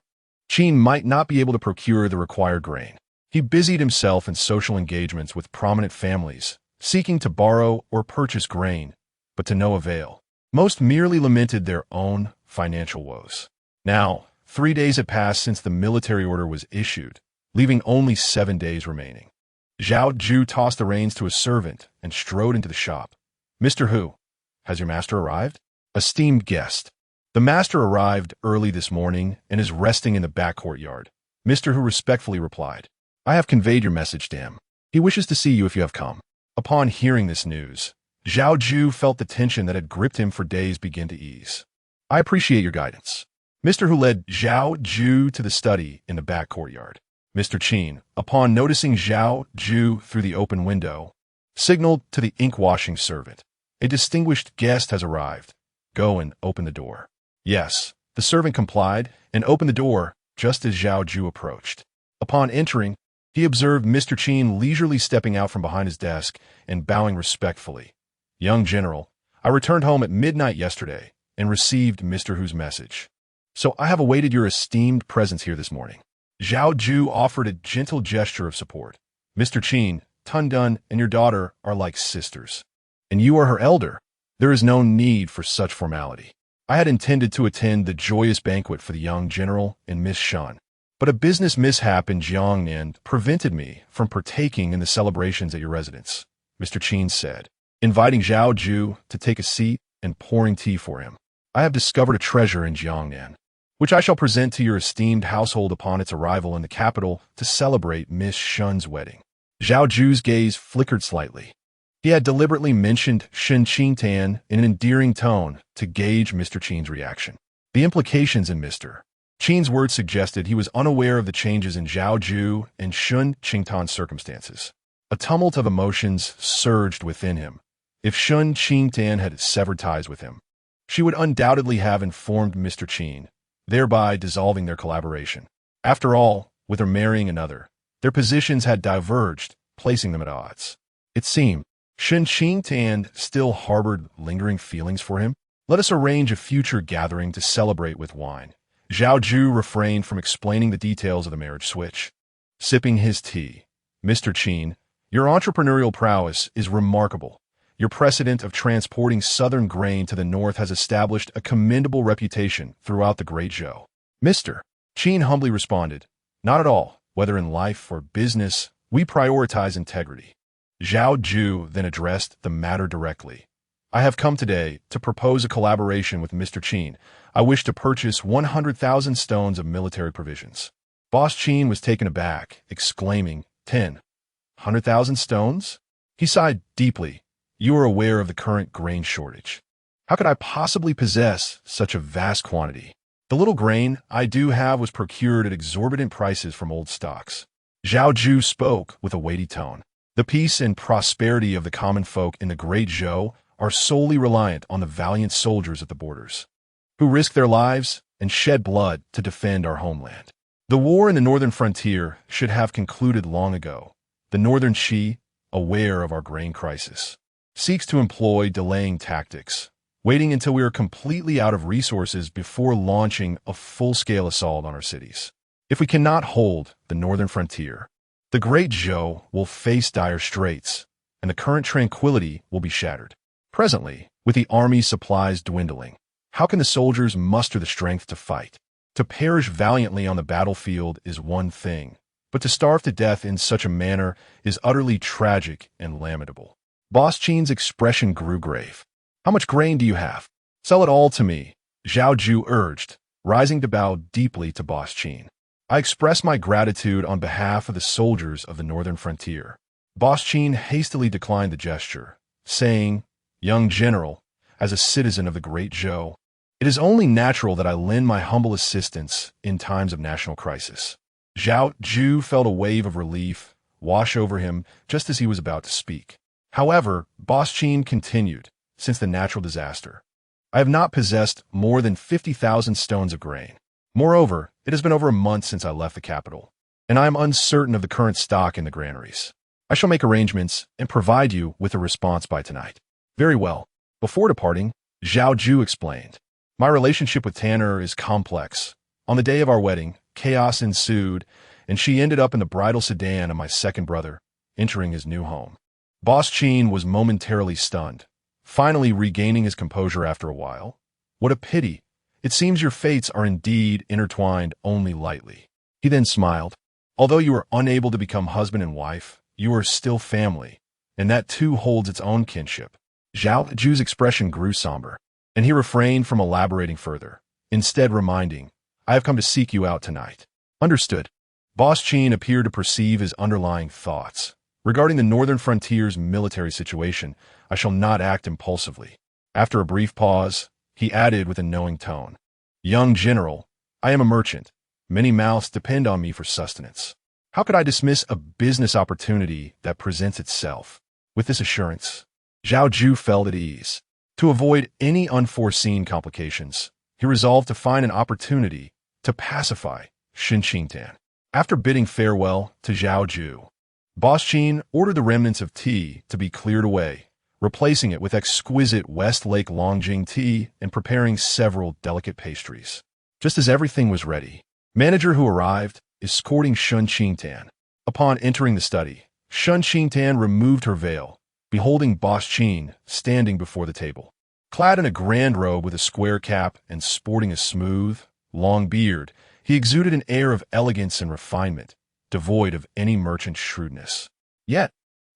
Qin might not be able to procure the required grain. He busied himself in social engagements with prominent families, seeking to borrow or purchase grain, but to no avail. Most merely lamented their own financial woes. Now, 3 days had passed since the military order was issued, leaving only 7 days remaining. Zhao Yu tossed the reins to a servant and strode into the shop. "Mr. Hu, has your master arrived?" "Esteemed guest. The master arrived early this morning and is resting in the back courtyard," Mr. Hu respectfully replied. "I have conveyed your message to him. He wishes to see you if you have come." Upon hearing this news, Zhao Yu felt the tension that had gripped him for days begin to ease. "I appreciate your guidance." Mr. Hu led Zhao Yu to the study in the back courtyard. Mr. Qin, upon noticing Zhao Yu through the open window, signaled to the ink-washing servant, "A distinguished guest has arrived. Go and open the door." Yes, the servant complied and opened the door just as Zhao Yu approached. Upon entering, he observed Mr. Qin leisurely stepping out from behind his desk and bowing respectfully. "Young general, I returned home at midnight yesterday and received Mr. Hu's message. So I have awaited your esteemed presence here this morning." Zhao Yu offered a gentle gesture of support. "Mr. Qin, Tundun and your daughter are like sisters, and you are her elder. There is no need for such formality. I had intended to attend the joyous banquet for the young general and Miss Shen, but a business mishap in Jiangnan prevented me from partaking in the celebrations at your residence," Mr. Qin said, inviting Zhao Yu to take a seat and pouring tea for him. "I have discovered a treasure in Jiangnan, which I shall present to your esteemed household upon its arrival in the capital to celebrate Miss Shen's wedding." Zhao Yu's gaze flickered slightly. He had deliberately mentioned Shen Qingtan in an endearing tone to gauge Mr. Qin's reaction. The implications in Mr. Qin's words suggested he was unaware of the changes in Zhao Yu and Shen Qingtan's circumstances. A tumult of emotions surged within him. If Shen Qingtan had severed ties with him, she would undoubtedly have informed Mr. Qin, thereby dissolving their collaboration. After all, with her marrying another, their positions had diverged, placing them at odds. It seemed Shen Qingtan still harbored lingering feelings for him. "Let us arrange a future gathering to celebrate with wine." Zhao Yu refrained from explaining the details of the marriage switch. Sipping his tea, "Mr. Qin, your entrepreneurial prowess is remarkable. Your precedent of transporting southern grain to the north has established a commendable reputation throughout the Great Zhou." Mr. Qin humbly responded, "Not at all. Whether in life or business, we prioritize integrity." Zhao Yu then addressed the matter directly. "I have come today to propose a collaboration with Mr. Qin. I wish to purchase 100,000 stones of military provisions." Boss Qin was taken aback, exclaiming, 100,000 stones? He sighed deeply. "You are aware of the current grain shortage. How could I possibly possess such a vast quantity? The little grain I do have was procured at exorbitant prices from old stocks." Zhao Yu spoke with a weighty tone. "The peace and prosperity of the common folk in the Great Zhou are solely reliant on the valiant soldiers at the borders, who risk their lives and shed blood to defend our homeland. The war in the northern frontier should have concluded long ago. The northern Xi, aware of our grain crisis, seeks to employ delaying tactics, waiting until we are completely out of resources before launching a full-scale assault on our cities. If we cannot hold the northern frontier, the great Zhou will face dire straits, and the current tranquility will be shattered. Presently, with the army's supplies dwindling, how can the soldiers muster the strength to fight? To perish valiantly on the battlefield is one thing, but to starve to death in such a manner is utterly tragic and lamentable. Boss Qin's expression grew grave. How much grain do you have? Sell it all to me, Zhao Yu urged, rising to bow deeply to Boss Qin. I express my gratitude on behalf of the soldiers of the northern frontier. Boss Qin hastily declined the gesture, saying, Young general, as a citizen of the great Zhou, it is only natural that I lend my humble assistance in times of national crisis. Zhao Yu felt a wave of relief wash over him just as he was about to speak. However, Boss Qin continued, since the natural disaster, I have not possessed more than 50,000 stones of grain. Moreover, it has been over a month since I left the capital, and I am uncertain of the current stock in the granaries. I shall make arrangements and provide you with a response by tonight. Very well. Before departing, Zhao Yu explained, my relationship with Tanner is complex. On the day of our wedding, chaos ensued, and she ended up in the bridal sedan of my second brother, entering his new home. Boss Qin was momentarily stunned, finally regaining his composure after a while. What a pity. It seems your fates are indeed intertwined only lightly. He then smiled. Although you are unable to become husband and wife, you are still family, and that too holds its own kinship. Zhao Yu's expression grew somber, and he refrained from elaborating further, instead reminding, I have come to seek you out tonight. Understood. Boss Qin appeared to perceive his underlying thoughts. Regarding the northern frontier's military situation, I shall not act impulsively. After a brief pause, he added with a knowing tone, Young general, I am a merchant. Many mouths depend on me for sustenance. How could I dismiss a business opportunity that presents itself? With this assurance, Zhao Yu felt at ease. To avoid any unforeseen complications, he resolved to find an opportunity to pacify Shen Qingtan. After bidding farewell to Zhao Yu, Boss Qin ordered the remnants of tea to be cleared away, replacing it with exquisite Westlake Longjing tea and preparing several delicate pastries. Just as everything was ready, manager who arrived, escorting Shen Qingtan. Upon entering the study, Shen Qingtan removed her veil, beholding Boss Qin standing before the table. Clad in a grand robe with a square cap and sporting a smooth, long beard, he exuded an air of elegance and refinement, devoid of any merchant shrewdness. Yet,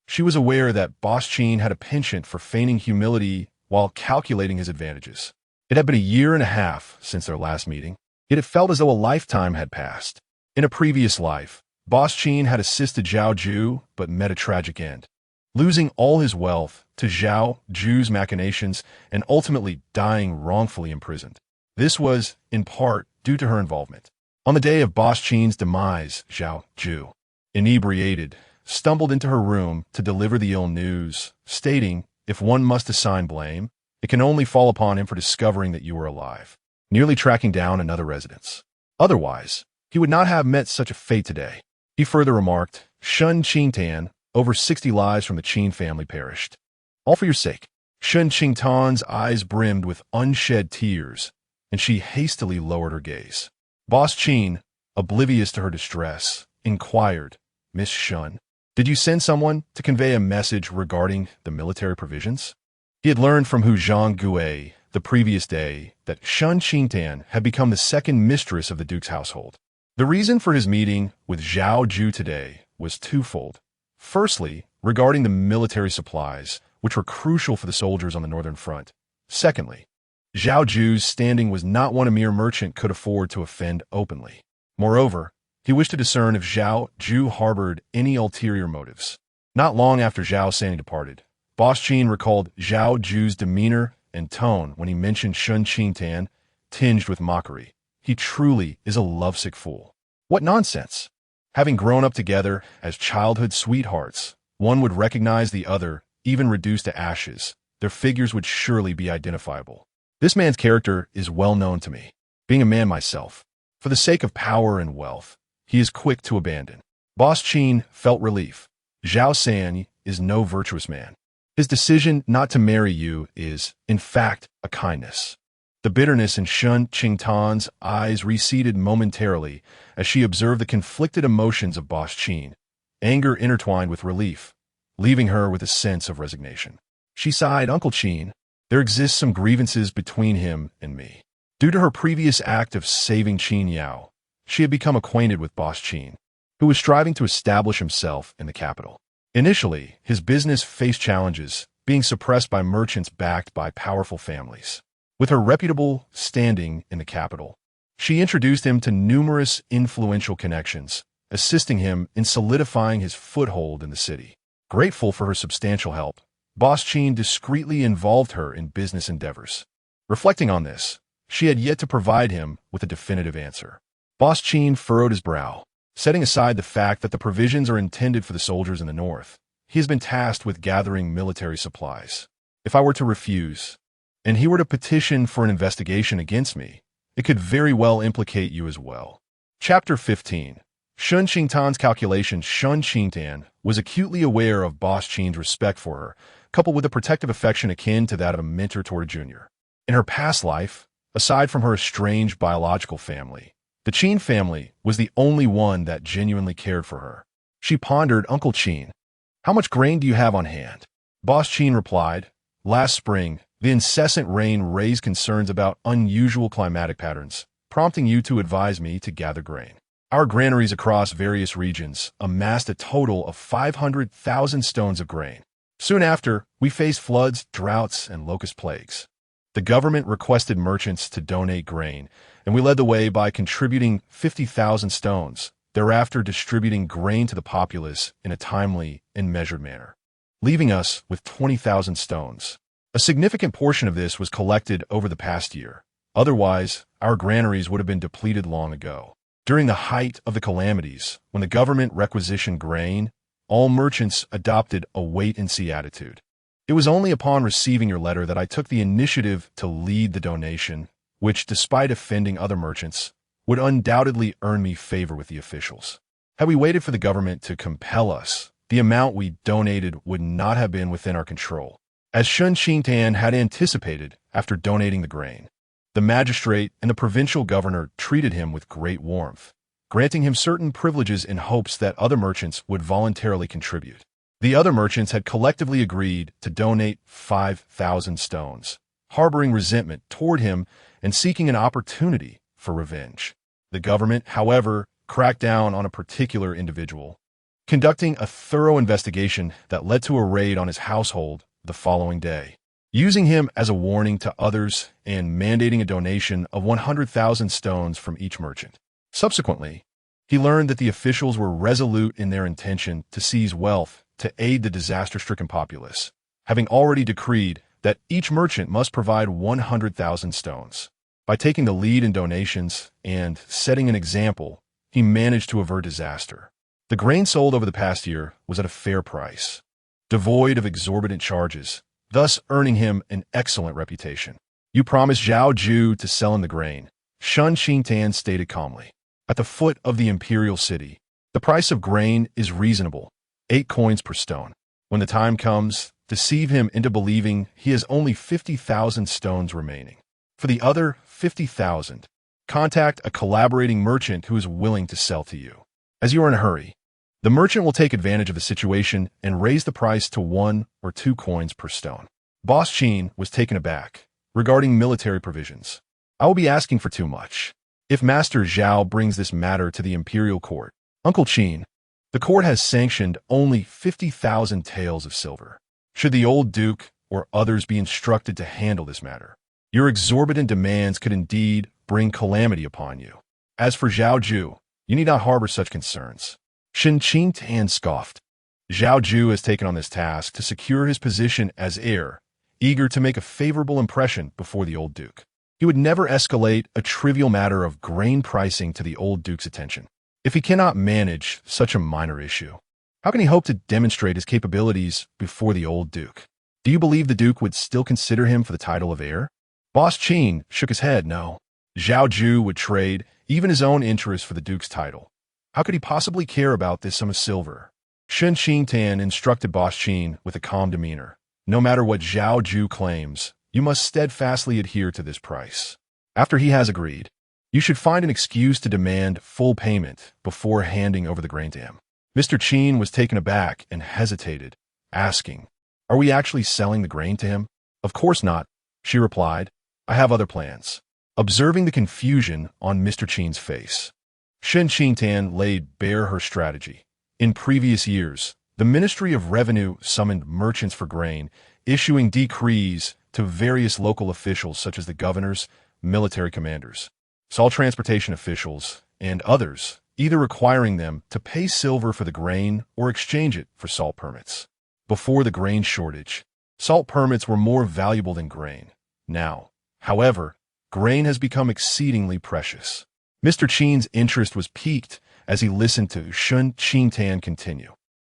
she was aware that Boss Qin had a penchant for feigning humility while calculating his advantages. It had been a year and a half since their last meeting, yet it felt as though a lifetime had passed. In a previous life, Boss Qin had assisted Zhao Yu but met a tragic end, losing all his wealth to Zhao Yu's machinations and ultimately dying wrongfully imprisoned. This was, in part, due to her involvement. On the day of Boss Qin's demise, Zhao Yu, inebriated, stumbled into her room to deliver the ill news, stating, if one must assign blame, it can only fall upon him for discovering that you were alive, nearly tracking down another residence. Otherwise, he would not have met such a fate today. He further remarked, Shen Qingtan, over 60 lives from the Qin family perished. All for your sake. Shen Qingtan's eyes brimmed with unshed tears, and she hastily lowered her gaze. Boss Qin, oblivious to her distress, inquired, Miss Shen, did you send someone to convey a message regarding the military provisions? He had learned from Hu Zhanggue the previous day that Shen Qingtan had become the second mistress of the Duke's household. The reason for his meeting with Zhao Yu today was twofold. Firstly, regarding the military supplies, which were crucial for the soldiers on the northern front. Secondly, Zhao Yu's standing was not one a mere merchant could afford to offend openly. Moreover, he wished to discern if Zhao Yu harbored any ulterior motives. Not long after Zhao Sanni departed, Boss Qin recalled Zhao Yu's demeanor and tone when he mentioned Shen Qingtan, tinged with mockery. He truly is a lovesick fool. What nonsense! Having grown up together as childhood sweethearts, one would recognize the other, even reduced to ashes. their figures would surely be identifiable. This man's character is well known to me. Being a man myself, for the sake of power and wealth, he is quick to abandon. Boss Qin felt relief. Zhao San is no virtuous man. His decision not to marry you is, in fact, a kindness. The bitterness in Shen Qingtan's eyes receded momentarily as she observed the conflicted emotions of Boss Qin, anger intertwined with relief, leaving her with a sense of resignation. She sighed, "Uncle Qin, there exists some grievances between him and me." Due to her previous act of saving Qin Yao, she had become acquainted with Boss Qin, who was striving to establish himself in the capital. Initially, his business faced challenges, being suppressed by merchants backed by powerful families. With her reputable standing in the capital, she introduced him to numerous influential connections, assisting him in solidifying his foothold in the city. Grateful for her substantial help, Boss Qin discreetly involved her in business endeavors. Reflecting on this, she had yet to provide him with a definitive answer. Boss Qin furrowed his brow. Setting aside the fact that the provisions are intended for the soldiers in the north, he has been tasked with gathering military supplies. If I were to refuse, and he were to petition for an investigation against me, it could very well implicate you as well. Chapter 15. Shen Qingtan's calculations. Shen Qingtan was acutely aware of Boss Qin's respect for her, coupled with a protective affection akin to that of a mentor toward a junior. In her past life, aside from her estranged biological family, the Qin family was the only one that genuinely cared for her. She pondered, "Uncle Qin, how much grain do you have on hand?" Boss Qin replied, "Last spring, the incessant rain raised concerns about unusual climatic patterns, prompting you to advise me to gather grain. Our granaries across various regions amassed a total of 500,000 stones of grain. Soon after, we faced floods, droughts, and locust plagues. The government requested merchants to donate grain, and we led the way by contributing 50,000 stones, thereafter distributing grain to the populace in a timely and measured manner, leaving us with 20,000 stones. A significant portion of this was collected over the past year. Otherwise, our granaries would have been depleted long ago. During the height of the calamities, when the government requisitioned grain, all merchants adopted a wait-and-see attitude. It was only upon receiving your letter that I took the initiative to lead the donation, which, despite offending other merchants, would undoubtedly earn me favor with the officials. Had we waited for the government to compel us, the amount we donated would not have been within our control. As Shen Qingtan had anticipated after donating the grain, the magistrate and the provincial governor treated him with great warmth, granting him certain privileges in hopes that other merchants would voluntarily contribute. The other merchants had collectively agreed to donate 5,000 stones, harboring resentment toward him and seeking an opportunity for revenge. The government, however, cracked down on a particular individual, conducting a thorough investigation that led to a raid on his household the following day, using him as a warning to others and mandating a donation of 100,000 stones from each merchant. Subsequently, he learned that the officials were resolute in their intention to seize wealth to aid the disaster-stricken populace, having already decreed that each merchant must provide 100,000 stones. By taking the lead in donations and setting an example, he managed to avert disaster. The grain sold over the past year was at a fair price, devoid of exorbitant charges, thus earning him an excellent reputation. "You promised Zhao Yu to sell him the grain," Shen Qingtan stated calmly. "At the foot of the imperial city, the price of grain is reasonable, 8 coins per stone. When the time comes, deceive him into believing he has only 50,000 stones remaining. For the other 50,000, contact a collaborating merchant who is willing to sell to you. As you are in a hurry, the merchant will take advantage of the situation and raise the price to 1 or 2 coins per stone." Boss Qin was taken aback. Regarding military provisions, "I will be asking for too much. If Master Zhao brings this matter to the imperial court, Uncle Qin, the court has sanctioned only 50,000 taels of silver. Should the old duke or others be instructed to handle this matter, your exorbitant demands could indeed bring calamity upon you. As for Zhao Yu, you need not harbor such concerns." Shen Qingtan scoffed. Zhao Yu has taken on this task to secure his position as heir, eager to make a favorable impression before the old duke. He would never escalate a trivial matter of grain pricing to the old duke's attention. If he cannot manage such a minor issue, how can he hope to demonstrate his capabilities before the old duke? Do you believe the Duke would still consider him for the title of heir? Boss Qin shook his head. No. Zhao Yu would trade even his own interest for the Duke's title. How could he possibly care about this sum of silver? Shen Qingtan instructed Boss Qin with a calm demeanor. No matter what Zhao Yu claims, you must steadfastly adhere to this price. After he has agreed, you should find an excuse to demand full payment before handing over the grain to him. Mr. Qin was taken aback and hesitated, asking, "Are we actually selling the grain to him?" "Of course not," she replied. "I have other plans." Observing the confusion on Mr. Qin's face, Shen Qingtan laid bare her strategy. In previous years, the Ministry of Revenue summoned merchants for grain, issuing decrees to various local officials such as the governors, military commanders, salt transportation officials, and others, either requiring them to pay silver for the grain or exchange it for salt permits. Before the grain shortage, salt permits were more valuable than grain. Now, however, grain has become exceedingly precious. Mr. Qin's interest was piqued as he listened to Shen Qingtan continue.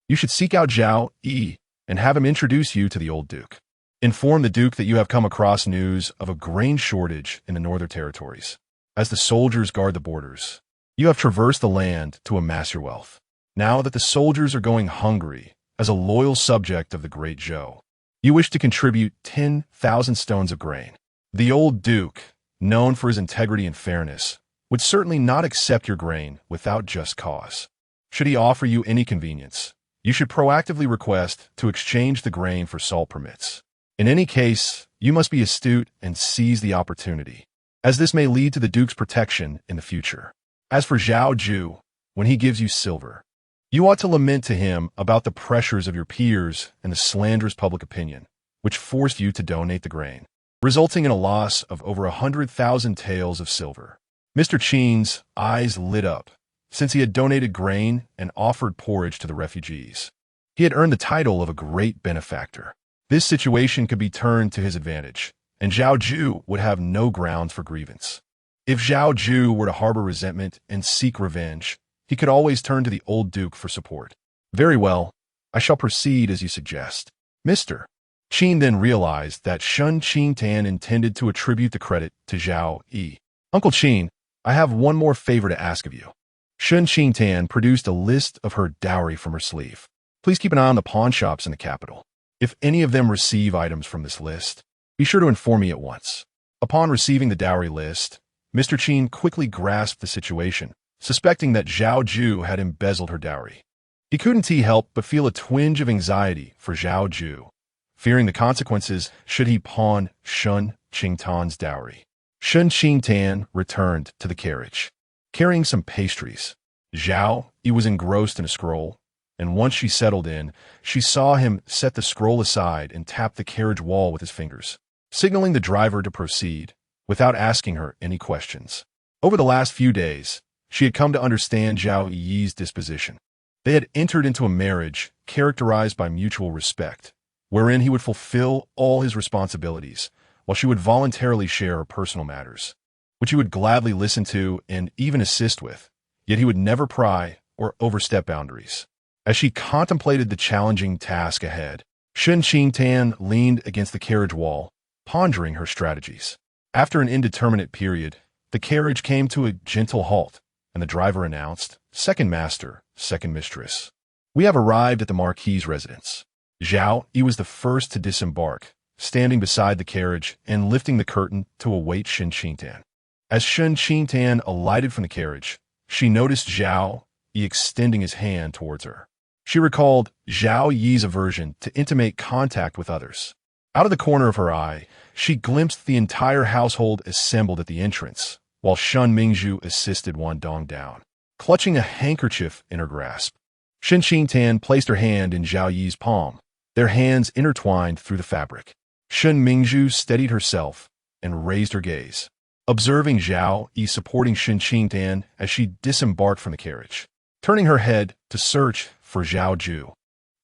You should seek out Zhao Yu and have him introduce you to the old Duke. Inform the Duke that you have come across news of a grain shortage in the northern territories. As the soldiers guard the borders, you have traversed the land to amass your wealth. Now that the soldiers are going hungry, as a loyal subject of the great Zhou, you wish to contribute 10,000 stones of grain. The old Duke, known for his integrity and fairness, would certainly not accept your grain without just cause. Should he offer you any convenience, you should proactively request to exchange the grain for salt permits. In any case, you must be astute and seize the opportunity, as this may lead to the Duke's protection in the future. As for Zhao Yu, when he gives you silver, you ought to lament to him about the pressures of your peers and the slanderous public opinion, which forced you to donate the grain, resulting in a loss of over 100,000 taels of silver. Mr. Qin's eyes lit up, since he had donated grain and offered porridge to the refugees. He had earned the title of a great benefactor. This situation could be turned to his advantage, and Zhao Yu would have no grounds for grievance. If Zhao Yu were to harbor resentment and seek revenge, he could always turn to the old Duke for support. Very well, I shall proceed as you suggest. Mr. Qin then realized that Shen Qingtan intended to attribute the credit to Zhao Yu. Uncle Qin, I have one more favor to ask of you. Shen Qingtan produced a list of her dowry from her sleeve. Please keep an eye on the pawn shops in the capital. If any of them receive items from this list, be sure to inform me at once. Upon receiving the dowry list, Mr. Qin quickly grasped the situation, suspecting that Zhao Yu had embezzled her dowry. He couldn't help but feel a twinge of anxiety for Zhao Yu, fearing the consequences should he pawn Shen Qingtan's dowry. Shen Qingtan returned to the carriage, carrying some pastries. Zhao Yu was engrossed in a scroll, and once she settled in, she saw him set the scroll aside and tap the carriage wall with his fingers, signaling the driver to proceed, without asking her any questions. Over the last few days, she had come to understand Zhao Yu's disposition. They had entered into a marriage characterized by mutual respect, wherein he would fulfill all his responsibilities, while she would voluntarily share her personal matters, which he would gladly listen to and even assist with, yet he would never pry or overstep boundaries. As she contemplated the challenging task ahead, Shen Qingtan leaned against the carriage wall, pondering her strategies. After an indeterminate period, the carriage came to a gentle halt, and the driver announced, "Second master, second mistress. We have arrived at the Marquis's residence." Zhao Yu was the first to disembark, standing beside the carriage and lifting the curtain to await Shen Qingtan. As Shen Qingtan alighted from the carriage, she noticed Zhao Yu extending his hand towards her. She recalled Zhao Yu's aversion to intimate contact with others. Out of the corner of her eye, she glimpsed the entire household assembled at the entrance, while Shen Mingzhu assisted Wan Dong down, clutching a handkerchief in her grasp. Shen Qingtan placed her hand in Zhao Yu's palm, their hands intertwined through the fabric. Shen Mingzhu steadied herself and raised her gaze, observing Zhao Yu supporting Shen Qingtan as she disembarked from the carriage. Turning her head to search for Zhao Yu,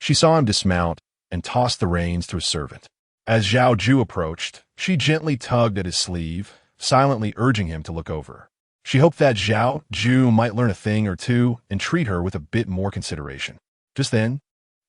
she saw him dismount and toss the reins to a servant. As Zhao Yu approached, she gently tugged at his sleeve, silently urging him to look over. She hoped that Zhao Yu might learn a thing or two and treat her with a bit more consideration. Just then,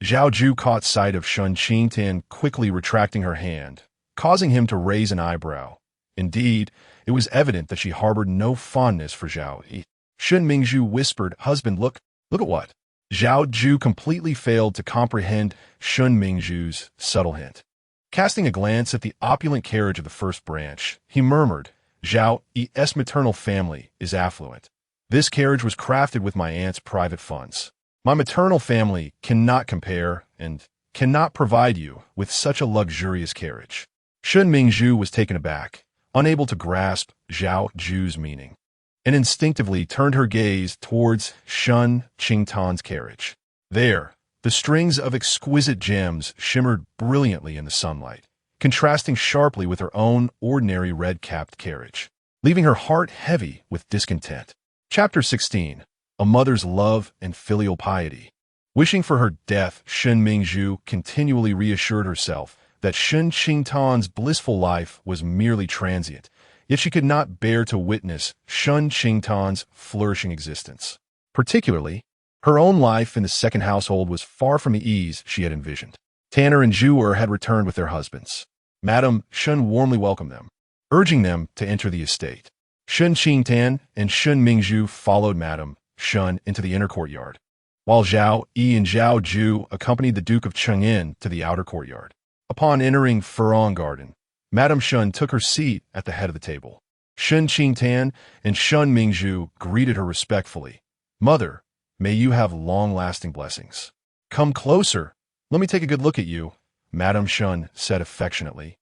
Zhao Yu caught sight of Shen Qingtan quickly retracting her hand, causing him to raise an eyebrow. Indeed, it was evident that she harbored no fondness for Zhao Yu. Shen Mingzhu whispered, "Husband, look at what?" Zhao Yu completely failed to comprehend Shen Mingzhu's subtle hint. Casting a glance at the opulent carriage of the first branch, he murmured, "Zhao Yi's maternal family is affluent. This carriage was crafted with my aunt's private funds. My maternal family cannot compare and cannot provide you with such a luxurious carriage." Shen Mingzhu was taken aback, unable to grasp Zhao Yu's meaning, and instinctively turned her gaze towards Shen Qingtan's carriage. There, the strings of exquisite gems shimmered brilliantly in the sunlight, contrasting sharply with her own ordinary red-capped carriage, leaving her heart heavy with discontent. Chapter 16. A Mother's Love and Filial Piety. Wishing for her death, Shen Mingzhu continually reassured herself that Shen Qingtan's blissful life was merely transient, yet she could not bear to witness Shen Qingtan's flourishing existence. Particularly, her own life in the second household was far from the ease she had envisioned. Tanner and Zhu'er had returned with their husbands. Madame Shen warmly welcomed them, urging them to enter the estate. Shen Qingtan and Shen Mingzhu followed Madame Shen into the inner courtyard, while Zhao Yi and Zhao Yu accompanied the Duke of Cheng'an to the outer courtyard. Upon entering Furong Garden, Madame Shen took her seat at the head of the table. Shen Qingtan and Shen Mingzhu greeted her respectfully. "Mother, may you have long-lasting blessings." "Come closer. Let me take a good look at you," Madame Shen said affectionately,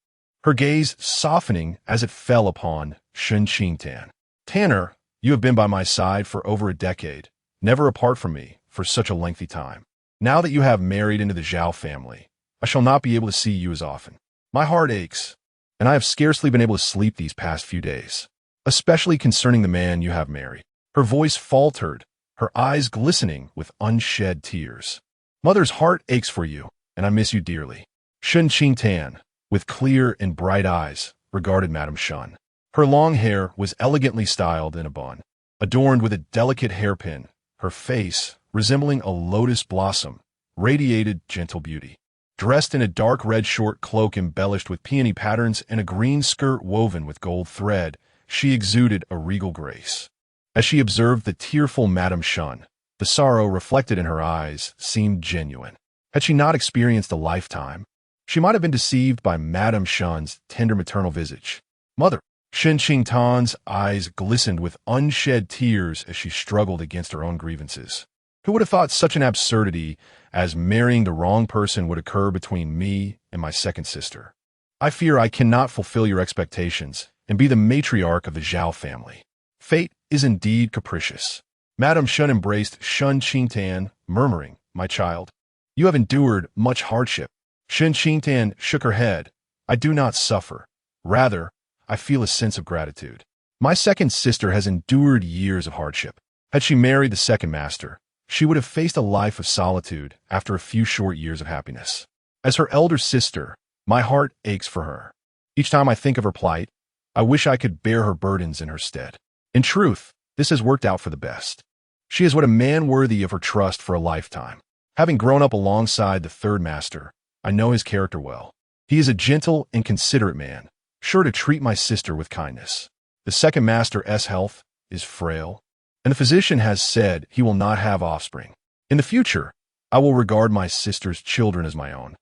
her gaze softening as it fell upon Shen Qingtan. "Tanner, you have been by my side for over a decade, never apart from me for such a lengthy time. Now that you have married into the Zhao family, I shall not be able to see you as often. My heart aches, and I have scarcely been able to sleep these past few days, especially concerning the man you have married." Her voice faltered, her eyes glistening with unshed tears. "Mother's heart aches for you, and I miss you dearly." Shen Qingtan, with clear and bright eyes, regarded Madame Shen. Her long hair was elegantly styled in a bun, adorned with a delicate hairpin. Her face, resembling a lotus blossom, radiated gentle beauty. Dressed in a dark red short cloak embellished with peony patterns and a green skirt woven with gold thread, she exuded a regal grace. As she observed the tearful Madame Shen, the sorrow reflected in her eyes seemed genuine. Had she not experienced a lifetime, she might have been deceived by Madame Shen's tender maternal visage. "Mother!" Shen Qingtan's eyes glistened with unshed tears as she struggled against her own grievances. "Who would have thought such an absurdity as marrying the wrong person would occur between me and my second sister? I fear I cannot fulfill your expectations and be the matriarch of the Zhao family. Fate is indeed capricious." Madame Shen embraced Shen Qingtan, murmuring, "My child, you have endured much hardship." Shen Qingtan shook her head. "I do not suffer. Rather, I feel a sense of gratitude. My second sister has endured years of hardship. Had she married the second master, she would have faced a life of solitude after a few short years of happiness. As her elder sister, my heart aches for her. Each time I think of her plight, I wish I could bear her burdens in her stead. In truth, this has worked out for the best. She is what a man worthy of her trust for a lifetime. Having grown up alongside the third master, I know his character well. He is a gentle and considerate man, sure to treat my sister with kindness. The second master's health is frail, and the physician has said he will not have offspring. In the future, I will regard my sister's children as my own,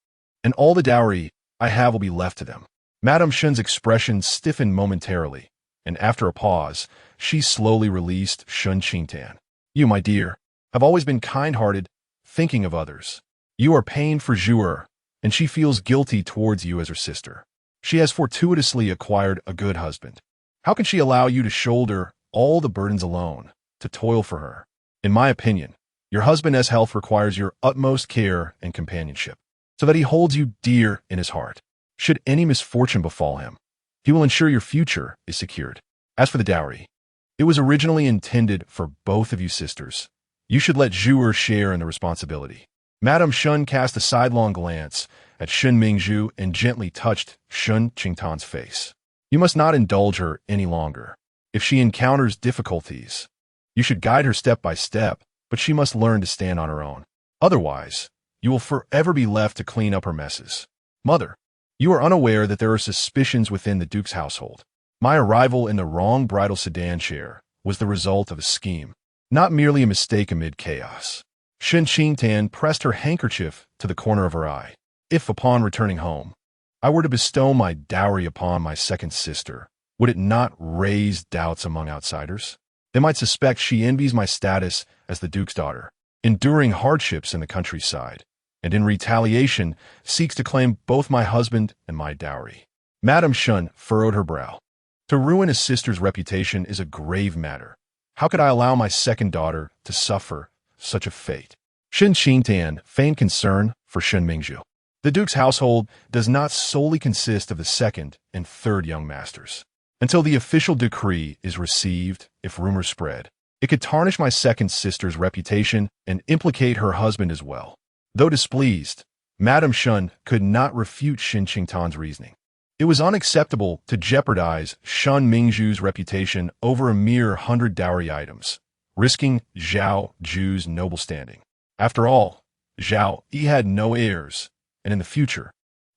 and all the dowry I have will be left to them." Madame Shen's expression stiffened momentarily, and after a pause, she slowly released Shen Qingtan. "You, my dear, have always been kind-hearted, thinking of others. You are pained for Zhu'er, and she feels guilty towards you as her sister. She has fortuitously acquired a good husband. How can she allow you to shoulder all the burdens alone, to toil for her? In my opinion, your husband's health requires your utmost care and companionship, so that he holds you dear in his heart. Should any misfortune befall him, he will ensure your future is secured. As for the dowry, it was originally intended for both of you sisters. You should let Zhu'er share in the responsibility." Madame Shen cast a sidelong glance at Shen Mingzhu and gently touched Shen Qingtan's face. "You must not indulge her any longer. If she encounters difficulties, you should guide her step by step, but she must learn to stand on her own. Otherwise, You will forever be left to clean up her messes. Mother, you are unaware that there are suspicions within the Duke's household. My arrival in the wrong bridal sedan chair was the result of a scheme, not merely a mistake amid chaos. Shen Qingtan pressed her handkerchief to the corner of her eye. If, upon returning home, I were to bestow my dowry upon my second sister, would it not raise doubts among outsiders? They might suspect she envies my status as the Duke's daughter, enduring hardships in the countryside, and in retaliation seeks to claim both my husband and my dowry. Madame Shen furrowed her brow. To ruin a sister's reputation is a grave matter. How could I allow my second daughter to suffer such a fate? Shen Qingtan feigned concern for Shen Mingzhu. The Duke's household does not solely consist of the second and third young masters. Until the official decree is received, if rumors spread, it could tarnish my second sister's reputation and implicate her husband as well. Though displeased, Madame Shen could not refute Shen Qingtan's reasoning. It was unacceptable to jeopardize Shen Mingzhu's reputation over a mere 100 dowry items, risking Zhao Yu's noble standing. After all, Zhao Yu had no heirs, and in the future,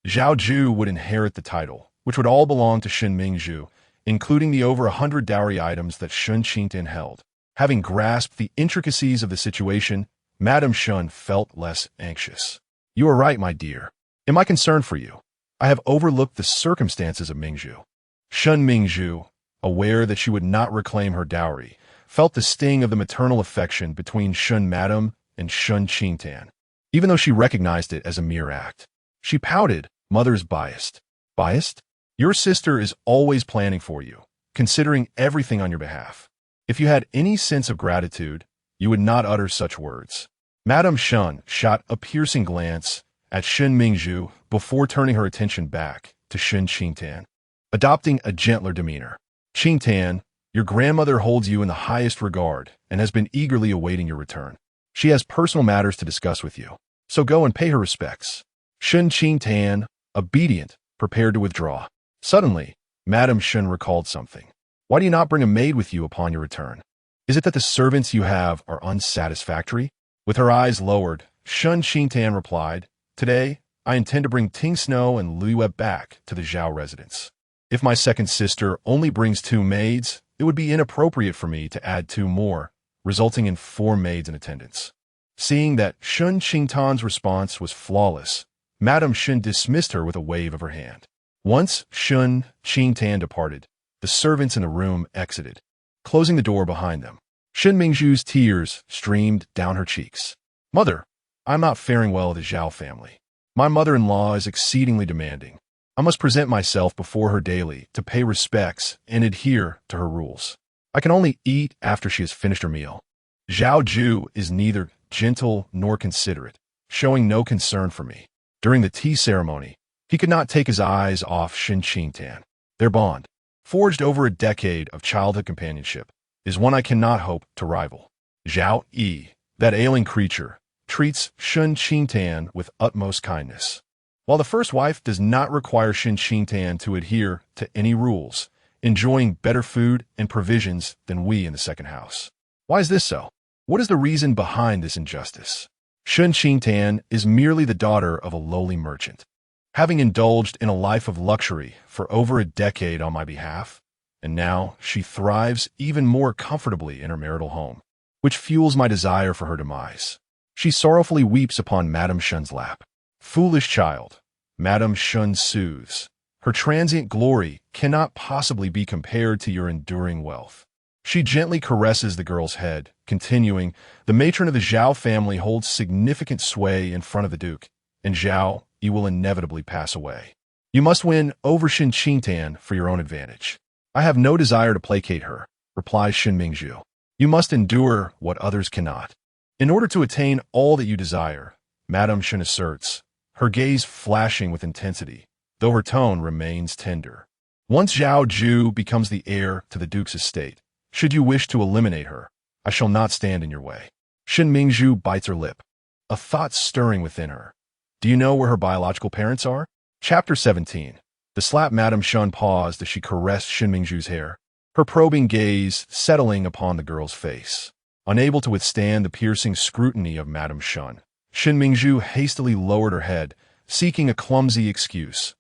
Zhao Yu would inherit the title, which would all belong to Shen Mingzhu, including the over 100 dowry items that Shen Qingtan held. Having grasped the intricacies of the situation, Madame Shen felt less anxious. You are right, my dear. Am I concerned for you? I have overlooked the circumstances of Mingzhu. Shen Mingzhu, aware that she would not reclaim her dowry, felt the sting of the maternal affection between Shen Madame and Shen Qingtan. Even though she recognized it as a mere act, she pouted. Mother's biased. Biased? Your sister is always planning for you, considering everything on your behalf. If you had any sense of gratitude, you would not utter such words. Madame Shen shot a piercing glance at Shen Mingzhu before turning her attention back to Shen Qingtan, adopting a gentler demeanor. Qingtan, your grandmother holds you in the highest regard and has been eagerly awaiting your return. She has personal matters to discuss with you, so go and pay her respects. Shen Qingtan, obedient, prepared to withdraw. Suddenly, Madame Shen recalled something. Why do you not bring a maid with you upon your return? Is it that the servants you have are unsatisfactory? With her eyes lowered, Shen Qingtan replied, Today, I intend to bring Ting Snow and Liyue back to the Zhao residence. If my second sister only brings 2 maids, it would be inappropriate for me to add 2 more, resulting in 4 maids in attendance. Seeing that Shen Qingtan's response was flawless, Madame Shen dismissed her with a wave of her hand. Once Shen Qingtan departed, the servants in the room exited, closing the door behind them. Shen Mingzhu's tears streamed down her cheeks. Mother, I'm not faring well with the Zhao family. My mother-in-law is exceedingly demanding. I must present myself before her daily to pay respects and adhere to her rules. I can only eat after she has finished her meal. Zhao Yu is neither gentle nor considerate, showing no concern for me. During the tea ceremony, he could not take his eyes off Shen Qingtan. Their bond, forged over a decade of childhood companionship, is one I cannot hope to rival. Zhao Yu, that ailing creature, treats Shen Qingtan with utmost kindness. While the first wife does not require Shen Qingtan to adhere to any rules, enjoying better food and provisions than we in the second house. Why is this so? What is the reason behind this injustice? Shen Qingtan is merely the daughter of a lowly merchant. Having indulged in a life of luxury for over a decade on my behalf, and now she thrives even more comfortably in her marital home, which fuels my desire for her demise. She sorrowfully weeps upon Madame Shen's lap. Foolish child, Madame Shen soothes. Her transient glory cannot possibly be compared to your enduring wealth. She gently caresses the girl's head, continuing, the matron of the Zhao family holds significant sway in front of the Duke, and Zhao, you will inevitably pass away. You must win over Shen Qingtan for your own advantage. I have no desire to placate her, replies Shen Mingzhu. You must endure what others cannot. In order to attain all that you desire, Madame Shen asserts, her gaze flashing with intensity, though her tone remains tender. Once Zhao Yu becomes the heir to the Duke's estate, should you wish to eliminate her, I shall not stand in your way. Shen Mingzhu bites her lip, a thought stirring within her. Do you know where her biological parents are? Chapter 17. The slap Madame Shen paused as she caressed Shen Mingzhu's hair, her probing gaze settling upon the girl's face. Unable to withstand the piercing scrutiny of Madame Shen, Shen Mingzhu hastily lowered her head, seeking a clumsy excuse.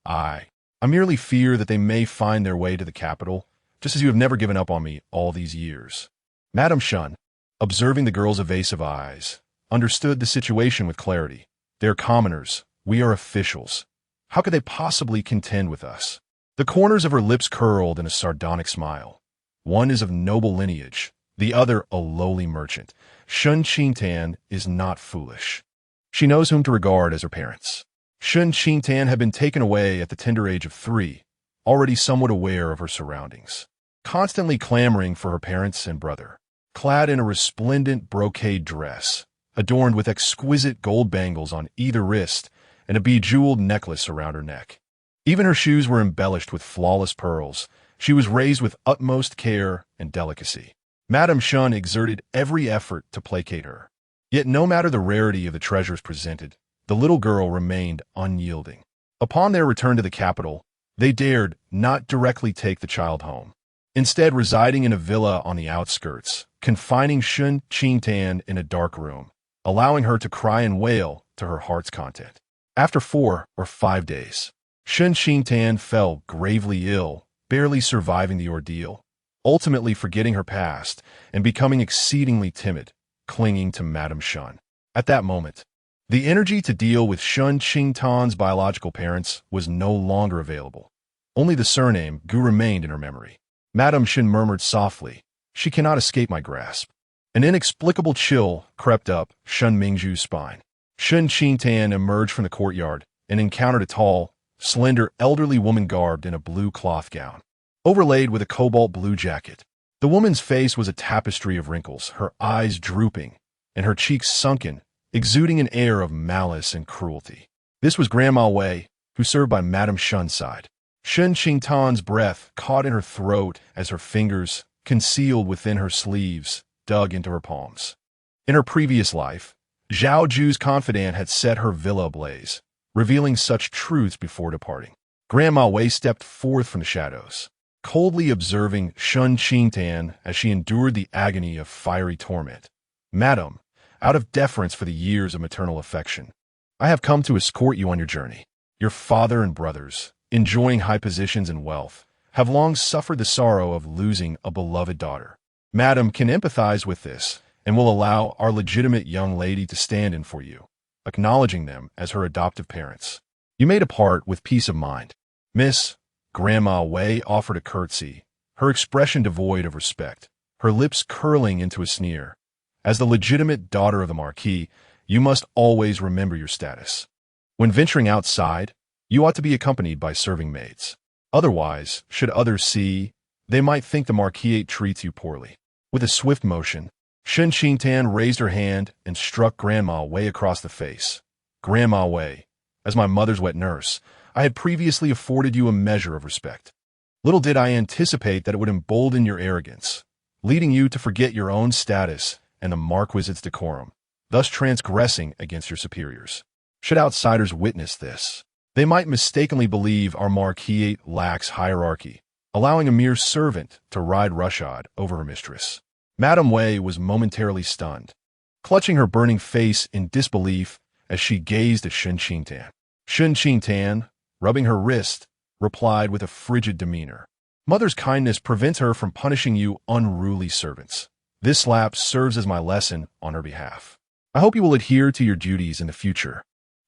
I merely fear that they may find their way to the capital, just as you have never given up on me all these years. Madame Shen, observing the girl's evasive eyes, understood the situation with clarity. They are commoners. We are officials. How could they possibly contend with us? The corners of her lips curled in a sardonic smile. One is of noble lineage, the other a lowly merchant. Shen Qingtan is not foolish. She knows whom to regard as her parents. Shen Qingtan had been taken away at the tender age of 3, already somewhat aware of her surroundings, constantly clamoring for her parents and brother. Clad in a resplendent brocade dress, adorned with exquisite gold bangles on either wrist and a bejeweled necklace around her neck. Even her shoes were embellished with flawless pearls. She was raised with utmost care and delicacy. Madame Shen exerted every effort to placate her. Yet no matter the rarity of the treasures presented, the little girl remained unyielding. Upon their return to the capital, they dared not directly take the child home, instead residing in a villa on the outskirts, confining Shen Qingtan in a dark room, allowing her to cry and wail to her heart's content. After 4 or 5 days, Shen Qingtan fell gravely ill, barely surviving the ordeal, ultimately forgetting her past and becoming exceedingly timid, clinging to Madame Shen. At that moment, the energy to deal with Shen Qingtan's biological parents was no longer available. Only the surname Gu remained in her memory. Madame Shen murmured softly, "She cannot escape my grasp." An inexplicable chill crept up Shen Mingzhu's spine. Shen Qingtan emerged from the courtyard and encountered a tall, slender, elderly woman garbed in a blue cloth gown, overlaid with a cobalt blue jacket. The woman's face was a tapestry of wrinkles, her eyes drooping, and her cheeks sunken, exuding an air of malice and cruelty. This was Grandma Wei, who served by Madame Shen's side. Shen Qingtan's breath caught in her throat as her fingers, concealed within her sleeves, dug into her palms. In her previous life, Zhao Yu's confidant had set her villa ablaze, revealing such truths before departing. Grandma Wei stepped forth from the shadows, coldly observing Shen Qingtan as she endured the agony of fiery torment. "Madam, out of deference for the years of maternal affection, I have come to escort you on your journey. Your father and brothers, enjoying high positions and wealth, have long suffered the sorrow of losing a beloved daughter. Madam can empathize with this and will allow our legitimate young lady to stand in for you, acknowledging them as her adoptive parents. You may depart with peace of mind." Miss Grandma Wei offered a curtsy, her expression devoid of respect, her lips curling into a sneer. "As the legitimate daughter of the Marquis, you must always remember your status. When venturing outside, you ought to be accompanied by serving maids. Otherwise, should others see, they might think the Marquis treats you poorly." With a swift motion, Shen Qingtan raised her hand and struck Grandma Wei across the face. "Grandma Wei, as my mother's wet nurse, I had previously afforded you a measure of respect. Little did I anticipate that it would embolden your arrogance, leading you to forget your own status and the Marquis's decorum, thus transgressing against your superiors. Should outsiders witness this, they might mistakenly believe our Marquis lacks hierarchy, allowing a mere servant to ride roughshod over her mistress." Madame Wei was momentarily stunned, clutching her burning face in disbelief as she gazed at Shen Qingtan. Shen Qingtan, rubbing her wrist, replied with a frigid demeanor, "Mother's kindness prevents her from punishing you unruly servants. This slap serves as my lesson on her behalf. I hope you will adhere to your duties in the future,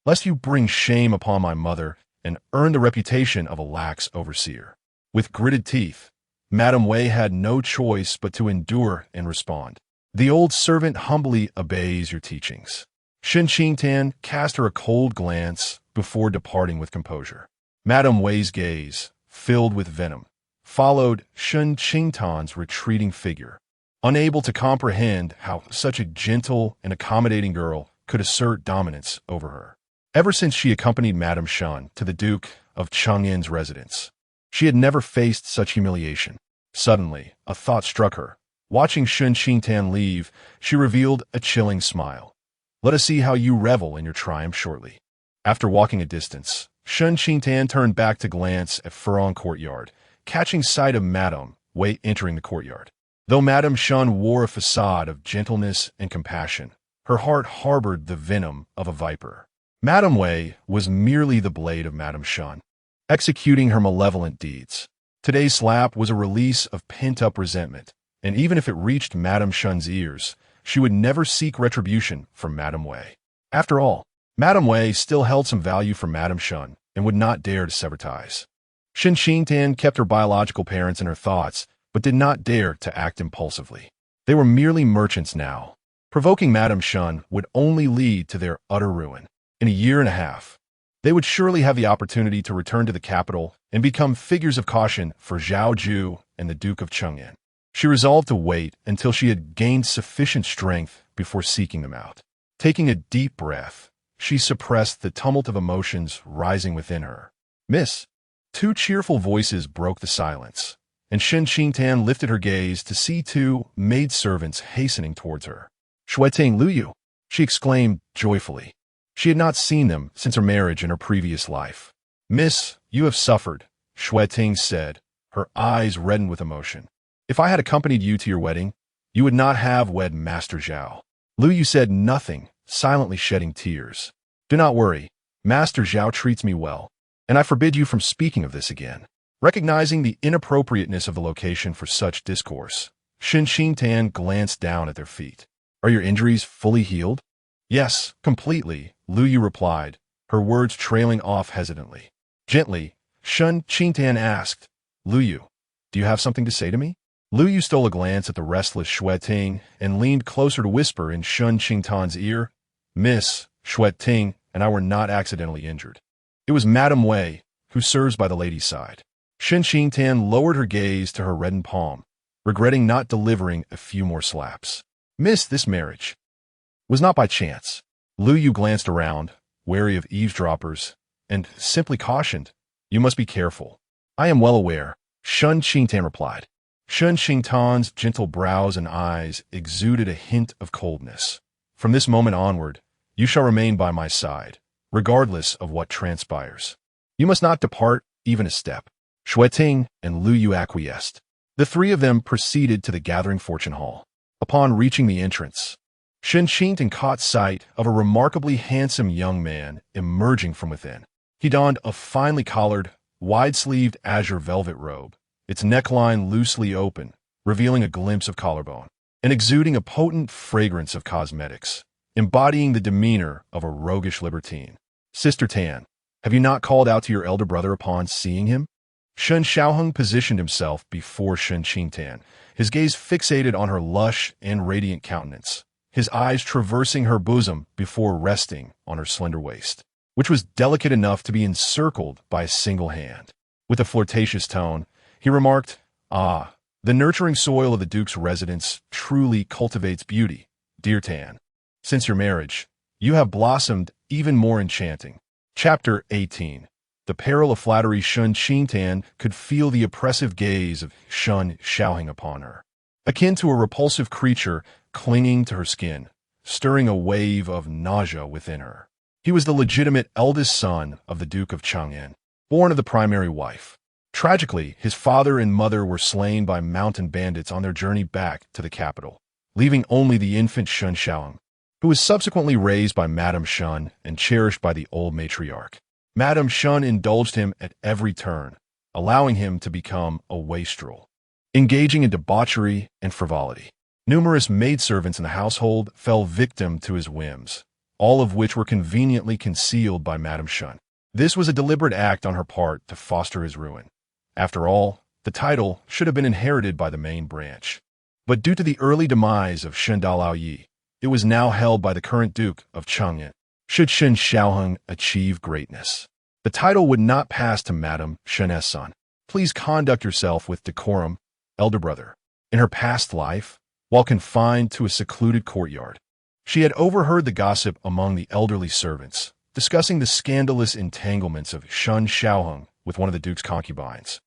lest you bring shame upon my mother and earn the reputation of a lax overseer." With gritted teeth, Madame Wei had no choice but to endure and respond. "The old servant humbly obeys your teachings." Shen Qingtan cast her a cold glance before departing with composure. Madame Wei's gaze, filled with venom, followed Shen Qingtan's retreating figure, unable to comprehend how such a gentle and accommodating girl could assert dominance over her. Ever since she accompanied Madame Shen to the Duke of Cheng'en's residence, she had never faced such humiliation. Suddenly, a thought struck her. Watching Shen Qingtan leave, she revealed a chilling smile. "Let us see how you revel in your triumph shortly." After walking a distance, Shen Qingtan turned back to glance at Furong Courtyard, catching sight of Madame Wei entering the courtyard. Though Madame Shen wore a facade of gentleness and compassion, Her heart harbored the venom of a viper. Madame Wei was merely the blade of Madame Shen, executing her malevolent deeds. Today's slap was a release of pent-up resentment, and even if it reached Madame Shen's ears, she would never seek retribution from Madame Wei. After all, Madame Wei still held some value for Madame Shen and would not dare to sever ties. Shen Qingtan kept her biological parents in her thoughts, but did not dare to act impulsively. They were merely merchants now. Provoking Madame Shen would only lead to their utter ruin. In a year and a half, they would surely have the opportunity to return to the capital and become figures of caution for Zhao Yu and the Duke of Chengyan. She resolved to wait until she had gained sufficient strength before seeking them out. Taking a deep breath, she suppressed the tumult of emotions rising within her. "Miss!" Two cheerful voices broke the silence, and Shen Qingtan lifted her gaze to see two maidservants hastening towards her. "Shueting Luyu!" she exclaimed joyfully. She had not seen them since her marriage in her previous life. "Miss, you have suffered," Shueting said, her eyes reddened with emotion. "If I had accompanied you to your wedding, you would not have wed Master Zhao." Luyu said nothing, silently shedding tears. "Do not worry. Master Zhao treats me well, and I forbid you from speaking of this again." Recognizing the inappropriateness of the location for such discourse, Shen Qingtan glanced down at their feet. "Are your injuries fully healed?" "Yes, completely," Luyu replied, her words trailing off hesitantly. Gently, Shen Qingtan asked, "Luyu, do you have something to say to me?" Luyu stole a glance at the restless Shueting and leaned closer to whisper in Shen Qingtan's ear, "Miss, Shueting and I were not accidentally injured. It was Madame Wei, who serves by the lady's side." Shen Qingtan lowered her gaze to her reddened palm, regretting not delivering a few more slaps. "Miss, this marriage was not by chance." Luyu glanced around, wary of eavesdroppers, and simply cautioned, "You must be careful." "I am well aware," Shen Qingtan replied. Shen Qingtan's gentle brows and eyes exuded a hint of coldness. "From this moment onward, you shall remain by my side, regardless of what transpires. You must not depart even a step." Shueting and Luyu acquiesced. The three of them proceeded to the gathering fortune hall. Upon reaching the entrance, Shen Qingtan caught sight of a remarkably handsome young man emerging from within. He donned a finely collared, wide-sleeved azure velvet robe, its neckline loosely open, revealing a glimpse of collarbone, and exuding a potent fragrance of cosmetics, embodying the demeanor of a roguish libertine. "Sister Tan, have you not called out to your elder brother upon seeing him?" Shen Xiaoheng positioned himself before Shen Qingtan, his gaze fixated on her lush and radiant countenance, his eyes traversing her bosom before resting on her slender waist, which was delicate enough to be encircled by a single hand. With a flirtatious tone, he remarked, "Ah, the nurturing soil of the Duke's residence truly cultivates beauty, dear Tan. Since your marriage, you have blossomed even more enchanting." Chapter 18. The peril of flattery. Shen Qingtan could feel the oppressive gaze of Shen Xiaoheng upon her, akin to a repulsive creature clinging to her skin, stirring a wave of nausea within her. He was the legitimate eldest son of the Duke of Chengyan, born of the primary wife. Tragically, his father and mother were slain by mountain bandits on their journey back to the capital, leaving only the infant Shen Xiaoheng, who was subsequently raised by Madame Shen and cherished by the old matriarch. Madame Shen indulged him at every turn, allowing him to become a wastrel, engaging in debauchery and frivolity. Numerous maidservants in the household fell victim to his whims, all of which were conveniently concealed by Madame Shen. This was a deliberate act on her part to foster his ruin. After all, the title should have been inherited by the main branch. But due to the early demise of Shen Dalaoyi, it was now held by the current Duke of Chengyan. Should Shen Xiaoheng achieve greatness, the title would not pass to Madame Shen's son. "Please conduct yourself with decorum, elder brother." In her past life, while confined to a secluded courtyard, she had overheard the gossip among the elderly servants, discussing the scandalous entanglements of Shen Xiaoheng with one of the Duke's concubines,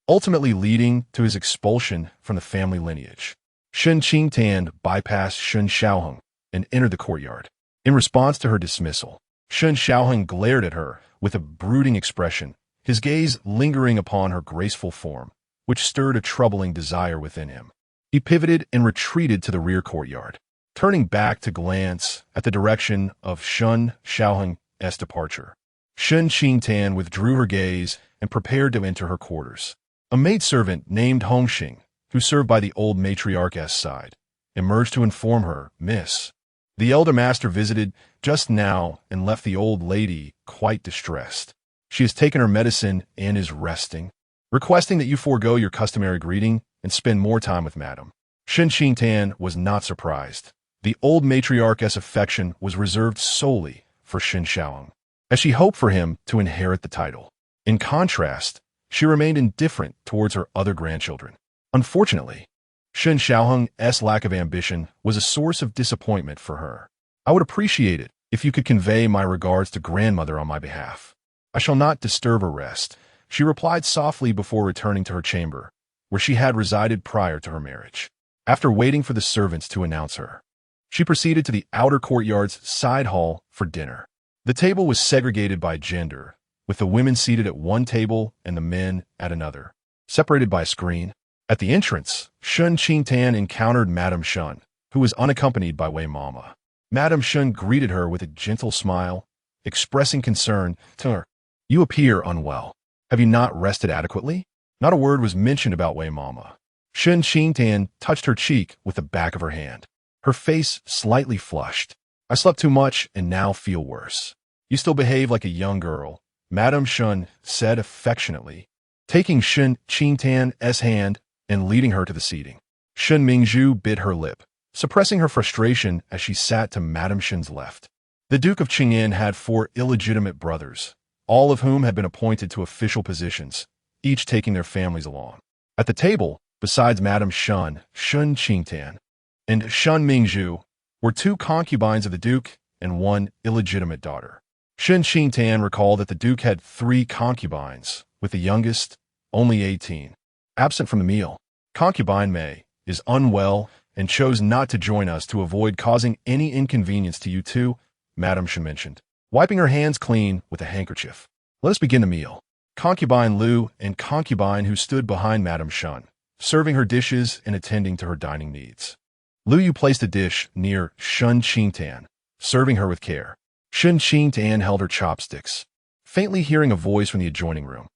ultimately leading to his expulsion from the family lineage. Shen Qingtan bypassed Shen Xiaoheng and entered the courtyard. In response to her dismissal, Shen Xiaoheng glared at her with a brooding expression, his gaze lingering upon her graceful form, which stirred a troubling desire within him. He pivoted and retreated to the rear courtyard. turning back to glance at the direction of Shen Xiaoheng's departure. Shen Qingtan withdrew her gaze and prepared to enter her quarters. A maidservant named Hongxing, who served by the old matriarch's side, emerged to inform her, "Miss, the elder master visited just now and left the old lady quite distressed. She has taken her medicine and is resting, requesting that you forego your customary greeting and spend more time with Madam." Shen Qingtan was not surprised. The old matriarch's affection was reserved solely for Shen Xiaoheng, as she hoped for him to inherit the title. In contrast, she remained indifferent towards her other grandchildren. Unfortunately, Shen Xiaoheng's lack of ambition was a source of disappointment for her. "I would appreciate it if you could convey my regards to grandmother on my behalf. I shall not disturb her rest," she replied softly before returning to her chamber, where she had resided prior to her marriage. After waiting for the servants to announce her, she proceeded to the outer courtyard's side hall for dinner. The table was segregated by gender, with the women seated at one table and the men at another, separated by a screen. At the entrance, Shen Qingtan encountered Madame Shen, who was unaccompanied by Wei Mama. Madame Shen greeted her with a gentle smile, expressing concern to her. "You appear unwell. Have you not rested adequately?" Not a word was mentioned about Wei Mama. Shen Qingtan touched her cheek with the back of her hand. Her face slightly flushed. "I slept too much and now feel worse." "You still behave like a young girl," Madame Shen said affectionately, taking Shen Qingtan's hand and leading her to the seating. Shen Mingzhu bit her lip, suppressing her frustration as she sat to Madame Shen's left. The Duke of Qing'an had 4 illegitimate brothers, all of whom had been appointed to official positions, each taking their families along. At the table, besides Madame Shen Qingtan, and Shen Mingzhu, were 2 concubines of the Duke and 1 illegitimate daughter. Shen Qingtan recalled that the Duke had 3 concubines, with the youngest only 18. Absent from the meal, concubine Mei is unwell and chose not to join us to avoid causing any inconvenience to you two, Madame Shen mentioned, wiping her hands clean with a handkerchief. "Let us begin the meal." Concubine Lu and concubine who stood behind Madame Shen, serving her dishes and attending to her dining needs. Lu Yu placed a dish near Shen Qingtan, serving her with care. Shen Qingtan held her chopsticks, faintly hearing a voice from the adjoining room.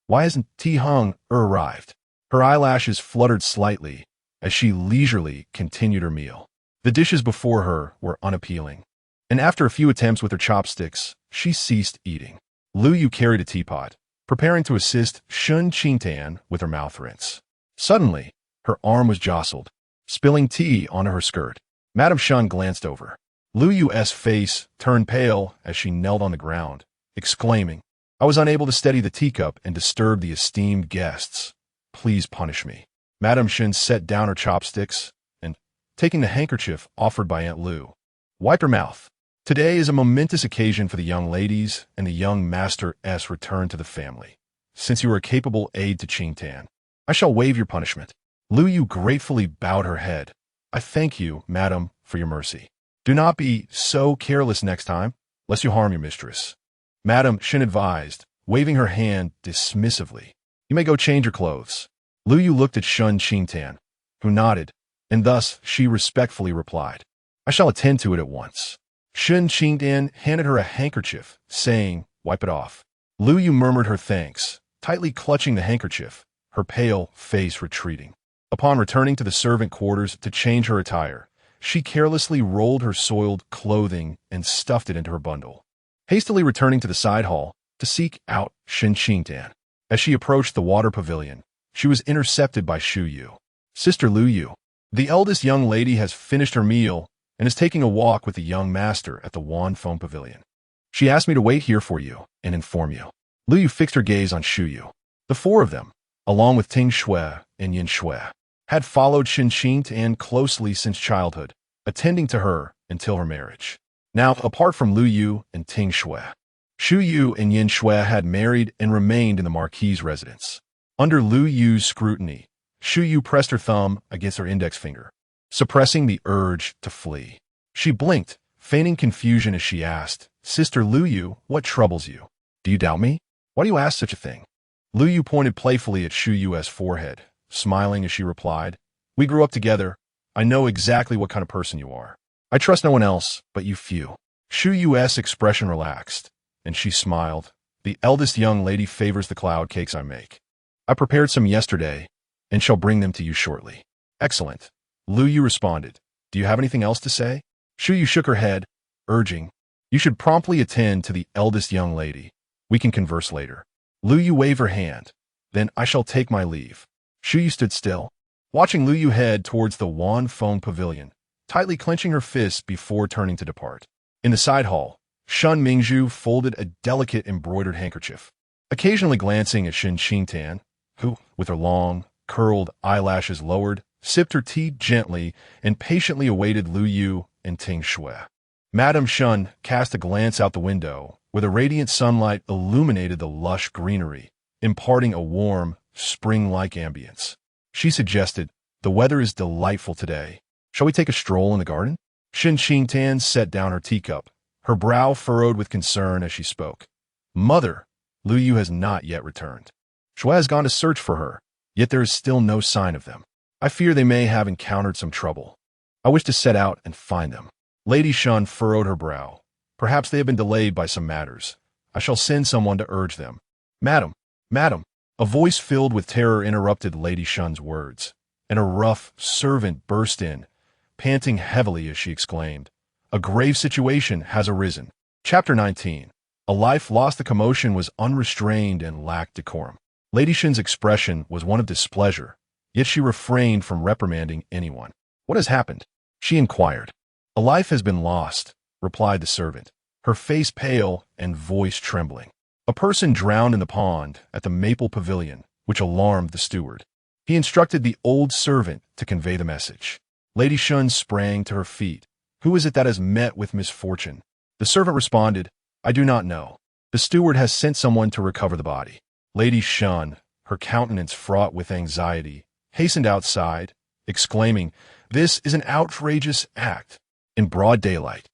"Why hasn't Ti Heng arrived?" Her eyelashes fluttered slightly as she leisurely continued her meal. The dishes before her were unappealing, and after a few attempts with her chopsticks, she ceased eating. Lu Yu carried a teapot, preparing to assist Shen Qingtan with her mouth rinse. Suddenly, her arm was jostled, spilling tea onto her skirt. Madame Shen glanced over. Lu Yu's face turned pale as she knelt on the ground, exclaiming, "I was unable to steady the teacup and disturb the esteemed guests. Please punish me." Madame Shen set down her chopsticks and, taking the handkerchief offered by Aunt Lu, wiped her mouth. "Today is a momentous occasion for the young ladies and the young master's return to the family. Since you are a capable aide to Qingtan, I shall waive your punishment." Lu Yu gratefully bowed her head. "I thank you, madam, for your mercy. Do not be so careless next time, lest you harm your mistress," Madame Shen advised, waving her hand dismissively. "You may go change your clothes." Lu Yu looked at Shen Qingtan, who nodded, and thus she respectfully replied, "I shall attend to it at once." Shen Qingtan handed her a handkerchief, saying, "Wipe it off." Lu Yu murmured her thanks, tightly clutching the handkerchief, her pale face retreating. Upon returning to the servant quarters to change her attire, she carelessly rolled her soiled clothing and stuffed it into her bundle, hastily returning to the side hall to seek out Shen Qingtan. As she approached the water pavilion, she was intercepted by Shu Yu. "Sister Lu Yu, the eldest young lady has finished her meal and is taking a walk with the young master at the Wan Feng Pavilion. She asked me to wait here for you and inform you." Lu Yu fixed her gaze on Shu Yu. The 4 of them, along with Ting Shui and Yin Shui, had followed Shen Qingtan closely since childhood, attending to her until her marriage. Now, apart from Lu Yu and Ting Shui, Shu Yu and Yin Shui had married and remained in the Marquis's residence. Under Lu Yu's scrutiny, Shu Yu pressed her thumb against her index finger, suppressing the urge to flee. She blinked, feigning confusion as she asked, "Sister Lu Yu, what troubles you? Do you doubt me? Why do you ask such a thing?" Lu Yu pointed playfully at Shu Yu's forehead, smiling as she replied, "We grew up together. I know exactly what kind of person you are." I trust no one else but you few. Shu Yu's expression relaxed, and she smiled. The eldest young lady favors the cloud cakes I make. I prepared some yesterday, and shall bring them to you shortly. Excellent. Lu Yu responded. Do you have anything else to say? Shu Yu shook her head, urging, you should promptly attend to the eldest young lady. We can converse later. Lu Yu waved her hand. Then I shall take my leave. Shu Yu stood still, watching Lu Yu head towards the Wan Feng pavilion, tightly clenching her fists before turning to depart. In the side hall, Shen Mingzhu folded a delicate embroidered handkerchief, occasionally glancing at Shen Qingtan, who, with her long, curled eyelashes lowered, sipped her tea gently and patiently awaited Lu Yu and Ting Shui. Madame Shen cast a glance out the window, where the radiant sunlight illuminated the lush greenery, imparting a warm, spring-like ambience. She suggested, the weather is delightful today. Shall we take a stroll in the garden? Shen Qingtan set down her teacup, her brow furrowed with concern as she spoke. Mother, Lu Yu has not yet returned. Shui has gone to search for her, yet there is still no sign of them. I fear they may have encountered some trouble. I wish to set out and find them. Lady Shen furrowed her brow. Perhaps they have been delayed by some matters. I shall send someone to urge them. Madam, madam, a voice filled with terror interrupted Lady Shen's words, and a rough servant burst in, panting heavily as she exclaimed, a grave situation has arisen. Chapter 19. A life lost. The commotion was unrestrained and lacked decorum. Lady Shen's expression was one of displeasure, yet she refrained from reprimanding anyone. What has happened? She inquired. A life has been lost, replied the servant, her face pale and voice trembling. A person drowned in the pond at the Maple Pavilion, which alarmed the steward. He instructed the old servant to convey the message. Lady Shen sprang to her feet. Who is it that has met with misfortune? The servant responded, I do not know. The steward has sent someone to recover the body. Lady Shen, her countenance fraught with anxiety, hastened outside, exclaiming, This is an outrageous act. In broad daylight.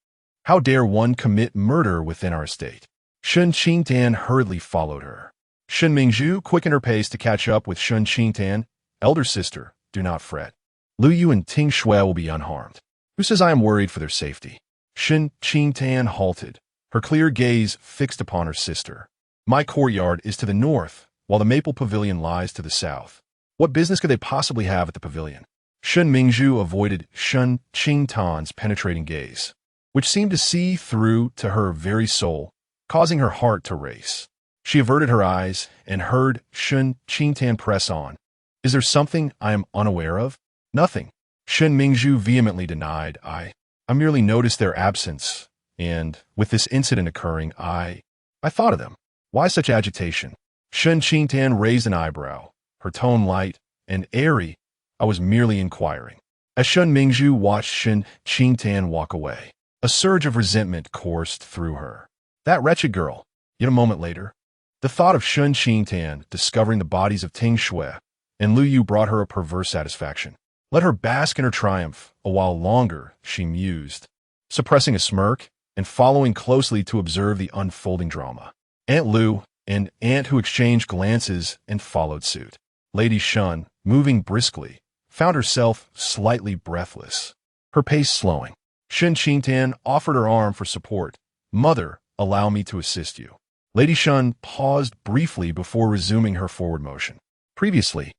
How dare one commit murder within our estate? Shen Qingtan hurriedly followed her. Shen Mingzhu quickened her pace to catch up with Shen Qingtan. Elder sister, do not fret. Lu Yu and Ting Shui will be unharmed. Who says I am worried for their safety? Shen Qingtan halted, her clear gaze fixed upon her sister. My courtyard is to the north, while the Maple Pavilion lies to the south. What business could they possibly have at the pavilion? Shen Mingzhu avoided Shen Qingtan's penetrating gaze, which seemed to see through to her very soul, causing her heart to race. She averted her eyes and heard Shen Qingtan press on. Is there something I am unaware of? Nothing. Shen Mingzhu vehemently denied. I merely noticed their absence, and, with this incident occurring, I thought of them. Why such agitation? Shen Qingtan raised an eyebrow, her tone light and airy. I was merely inquiring. As Shen Mingzhu watched Shen Qingtan walk away, a surge of resentment coursed through her. That wretched girl. Yet a moment later, the thought of Shen Qingtan discovering the bodies of Ting Shui and Lu Yu brought her a perverse satisfaction. Let her bask in her triumph a while longer, she mused, suppressing a smirk and following closely to observe the unfolding drama. Aunt Lu and Aunt Hu exchanged glances and followed suit. Lady Shen, moving briskly, found herself slightly breathless, her pace slowing. Shen Qingtan offered her arm for support. Mother, allow me to assist you. Lady Shen paused briefly before resuming her forward motion. Previously,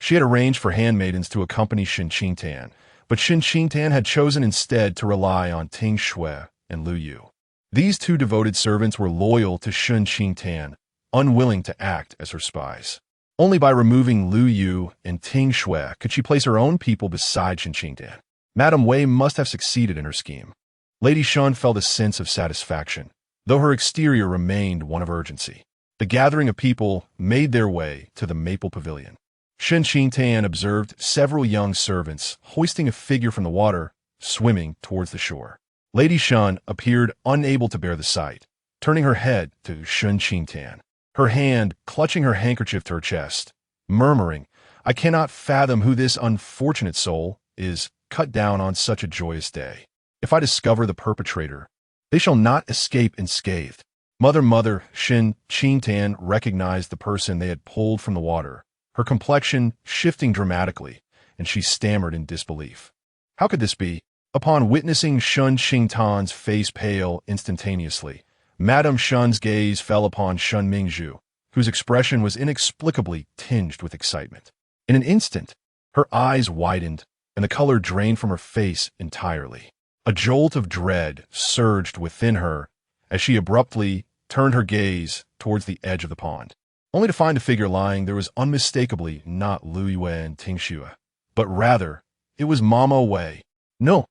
she had arranged for handmaidens to accompany Shen Qingtan, but Shen Qingtan had chosen instead to rely on Ting Shui and Lu Yu. These two devoted servants were loyal to Shen Qingtan, unwilling to act as her spies. Only by removing Lu Yu and Ting Shui could she place her own people beside Shen Qingtan. Madame Wei must have succeeded in her scheme. Lady Shen felt a sense of satisfaction, though her exterior remained one of urgency. The gathering of people made their way to the Maple Pavilion. Shen Qingtan observed several young servants hoisting a figure from the water, swimming towards the shore. Lady Shen appeared unable to bear the sight, turning her head to Shen Qingtan, her hand clutching her handkerchief to her chest, murmuring, I cannot fathom who this unfortunate soul is cut down on such a joyous day. If I discover the perpetrator, they shall not escape unscathed. Mother, Shen Qingtan recognized the person they had pulled from the water, her complexion shifting dramatically, and she stammered in disbelief. How could this be? Upon witnessing Shen Qingtan's face pale instantaneously, Madame Shen's gaze fell upon Shen Mingzhu, whose expression was inexplicably tinged with excitement. In an instant, her eyes widened, and the color drained from her face entirely. A jolt of dread surged within her as she abruptly turned her gaze towards the edge of the pond, only to find the figure lying there was unmistakably not Lu Yue and Ting Xue, but rather it was Mama Wei. No,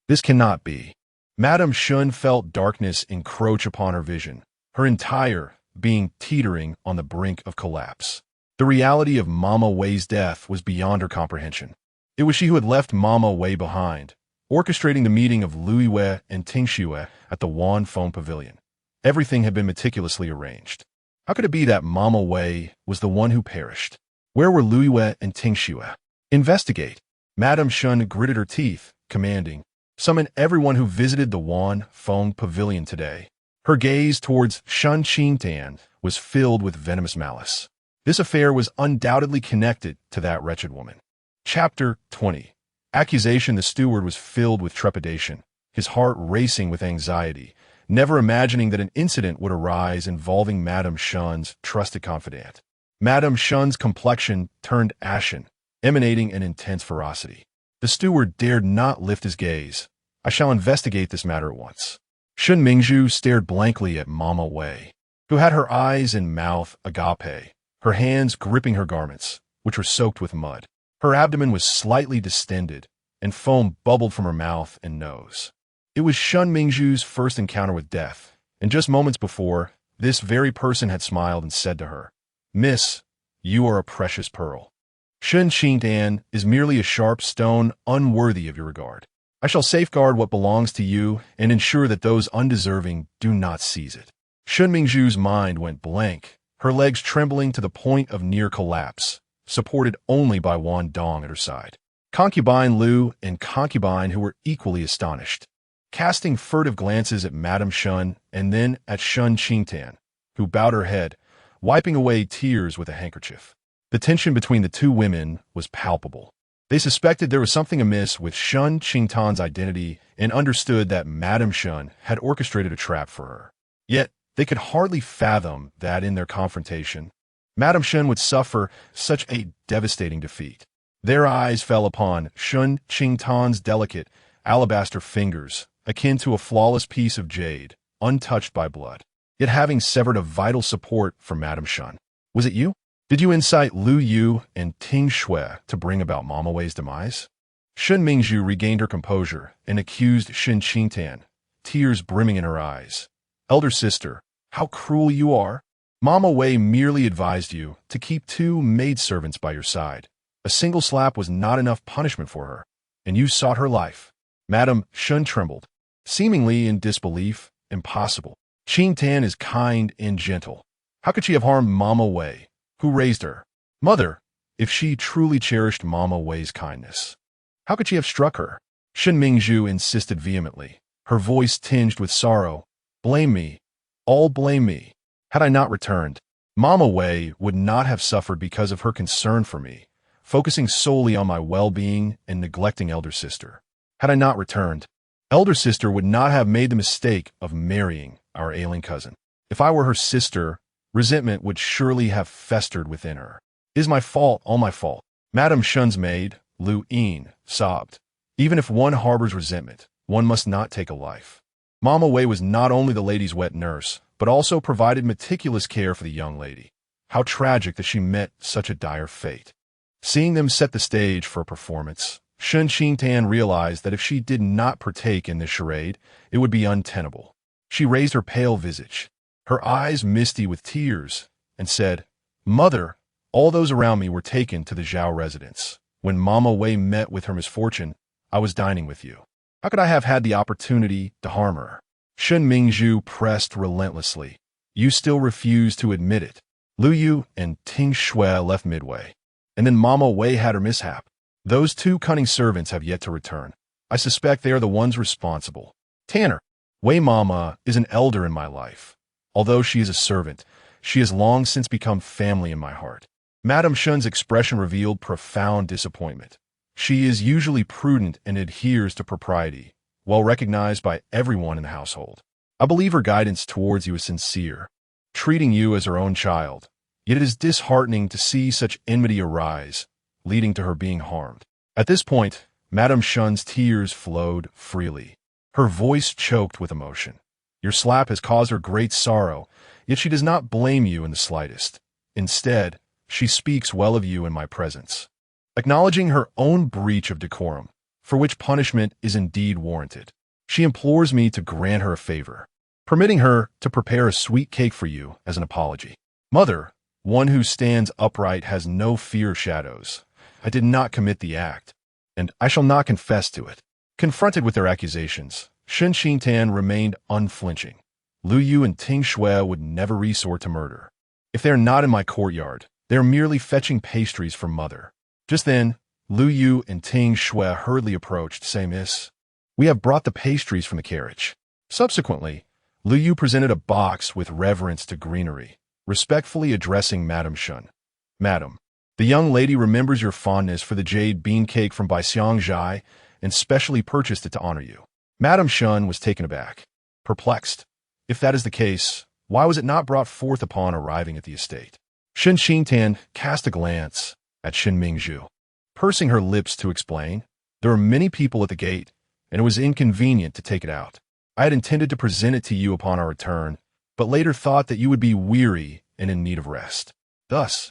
this cannot be. Madame Shen felt darkness encroach upon her vision, her entire being teetering on the brink of collapse. The reality of Mama Wei's death was beyond her comprehension. It was she who had left Mama Wei behind, orchestrating the meeting of Lu Yue and Ting Xue at the Wan Feng Pavilion. Everything had been meticulously arranged. How could it be that Mama Wei was the one who perished? Where were Lu Yue and Ting Xue? Investigate. Madame Shen gritted her teeth, commanding, "Summon everyone who visited the Wan Feng Pavilion today." Her gaze towards Shen Qingtan was filled with venomous malice. This affair was undoubtedly connected to that wretched woman. Chapter 20. Accusation. The steward was filled with trepidation, his heart racing with anxiety, never imagining that an incident would arise involving Madame Shen's trusted confidant. Madame Shen's complexion turned ashen, emanating an intense ferocity. The steward dared not lift his gaze. "I shall investigate this matter at once." Shen Mingzhu stared blankly at Mama Wei, who had her eyes and mouth agape, her hands gripping her garments, which were soaked with mud. Her abdomen was slightly distended, and foam bubbled from her mouth and nose. It was Shen Mingzhu's first encounter with death, and just moments before, this very person had smiled and said to her, "Miss, you are a precious pearl. Shen Qingtan is merely a sharp stone unworthy of your regard. I shall safeguard what belongs to you and ensure that those undeserving do not seize it." Shen Mingzhu's mind went blank, her legs trembling to the point of near collapse, supported only by Wan Dong at her side. Concubine Lu and concubine who were equally astonished, casting furtive glances at Madame Shen and then at Shen Qingtan, who bowed her head, wiping away tears with a handkerchief. The tension between the two women was palpable. They suspected there was something amiss with Shen Qingtan's identity and understood that Madame Shen had orchestrated a trap for her. Yet, they could hardly fathom that in their confrontation, Madame Shen would suffer such a devastating defeat. Their eyes fell upon Shen Qingtan's delicate alabaster fingers, akin to a flawless piece of jade, untouched by blood, yet having severed a vital support for Madame Shen. "Was it you? Did you incite Lu Yu and Ting Xue to bring about Mama Wei's demise?" Shen Mingzhu regained her composure and accused Shen Qingtan, tears brimming in her eyes. "Elder sister, how cruel you are. Mama Wei merely advised you to keep two maidservants by your side. A single slap was not enough punishment for her, and you sought her life." Madame Shen trembled, seemingly in disbelief. "Impossible. Qingtan is kind and gentle. How could she have harmed Mama Wei, who raised her? Mother, if she truly cherished Mama Wei's kindness, how could she have struck her?" Shen Mingzhu insisted vehemently, her voice tinged with sorrow. "Blame me. All blame me. Had I not returned, Mama Wei would not have suffered because of her concern for me, focusing solely on my well-being and neglecting elder sister. Had I not returned, elder sister would not have made the mistake of marrying our ailing cousin. If I were her sister, resentment would surely have festered within her. It is my fault, all my fault." Madame Shen's maid, Lu Yin, sobbed. "Even if one harbors resentment, one must not take a life. Mama Wei was not only the lady's wet nurse, but also provided meticulous care for the young lady. How tragic that she met such a dire fate." Seeing them set the stage for a performance, Shen Qingtan realized that if she did not partake in this charade, it would be untenable. She raised her pale visage, her eyes misty with tears, and said, "Mother, all those around me were taken to the Zhao residence. When Mama Wei met with her misfortune, I was dining with you. How could I have had the opportunity to harm her?" Shen Mingzhu pressed relentlessly. "You still refuse to admit it." Lu Yu and Ting Xue left midway, and then Mama Wei had her mishap. "Those two cunning servants have yet to return. I suspect they are the ones responsible. Tanner, Wei Mama is an elder in my life. Although she is a servant, she has long since become family in my heart." Madame Shen's expression revealed profound disappointment. She is usually prudent and adheres to propriety, well recognized by everyone in the household. I believe her guidance towards you is sincere, treating you as her own child. Yet it is disheartening to see such enmity arise, leading to her being harmed. At this point, Madame Shen's tears flowed freely. Her voice choked with emotion. Your slap has caused her great sorrow, yet she does not blame you in the slightest. Instead, she speaks well of you in my presence, acknowledging her own breach of decorum, for which punishment is indeed warranted. She implores me to grant her a favor, permitting her to prepare a sweet cake for you as an apology. Mother, one who stands upright has no fear of shadows. I did not commit the act, and I shall not confess to it. Confronted with their accusations, Shen Qingtan remained unflinching. Lu Yu and Ting Shui would never resort to murder. If they are not in my courtyard, they are merely fetching pastries from Mother. Just then, Lu Yu and Ting Shui hurriedly approached, saying, Miss, we have brought the pastries from the carriage. Subsequently, Lu Yu presented a box with reverence to greenery, respectfully addressing Madame Shen. Madam, the young lady remembers your fondness for the jade bean cake from Baixiang Zhai and specially purchased it to honor you. Madame Shen was taken aback, perplexed. If that is the case, why was it not brought forth upon arriving at the estate? Shen Qingtan cast a glance at Shen Mingzhu, pursing her lips to explain. There were many people at the gate, and it was inconvenient to take it out. I had intended to present it to you upon our return, but later thought that you would be weary and in need of rest. Thus,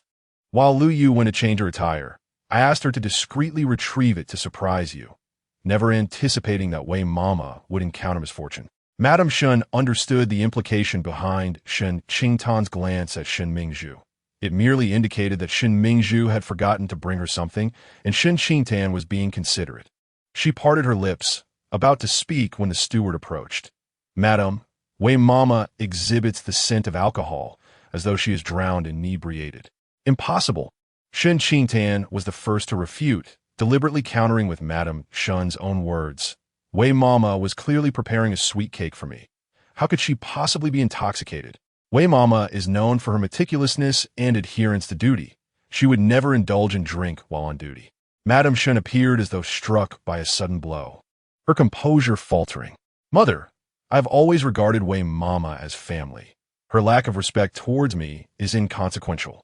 while Lu Yu went to change her attire, I asked her to discreetly retrieve it to surprise you, never anticipating that Wei Mama would encounter misfortune. Madame Shen understood the implication behind Shen Qingtan's glance at Shen Mingzhu. It merely indicated that Shen Mingzhu had forgotten to bring her something, and Shen Qingtan was being considerate. She parted her lips, about to speak when the steward approached. Madam, Wei Mama exhibits the scent of alcohol, as though she is drowned and inebriated. Impossible. Shen Qingtan was the first to refute, deliberately countering with Madame Shen's own words. Wei Mama was clearly preparing a sweet cake for me. How could she possibly be intoxicated? Wei Mama is known for her meticulousness and adherence to duty. She would never indulge in drink while on duty. Madame Shen appeared as though struck by a sudden blow, her composure faltering. Mother, I have always regarded Wei Mama as family. Her lack of respect towards me is inconsequential.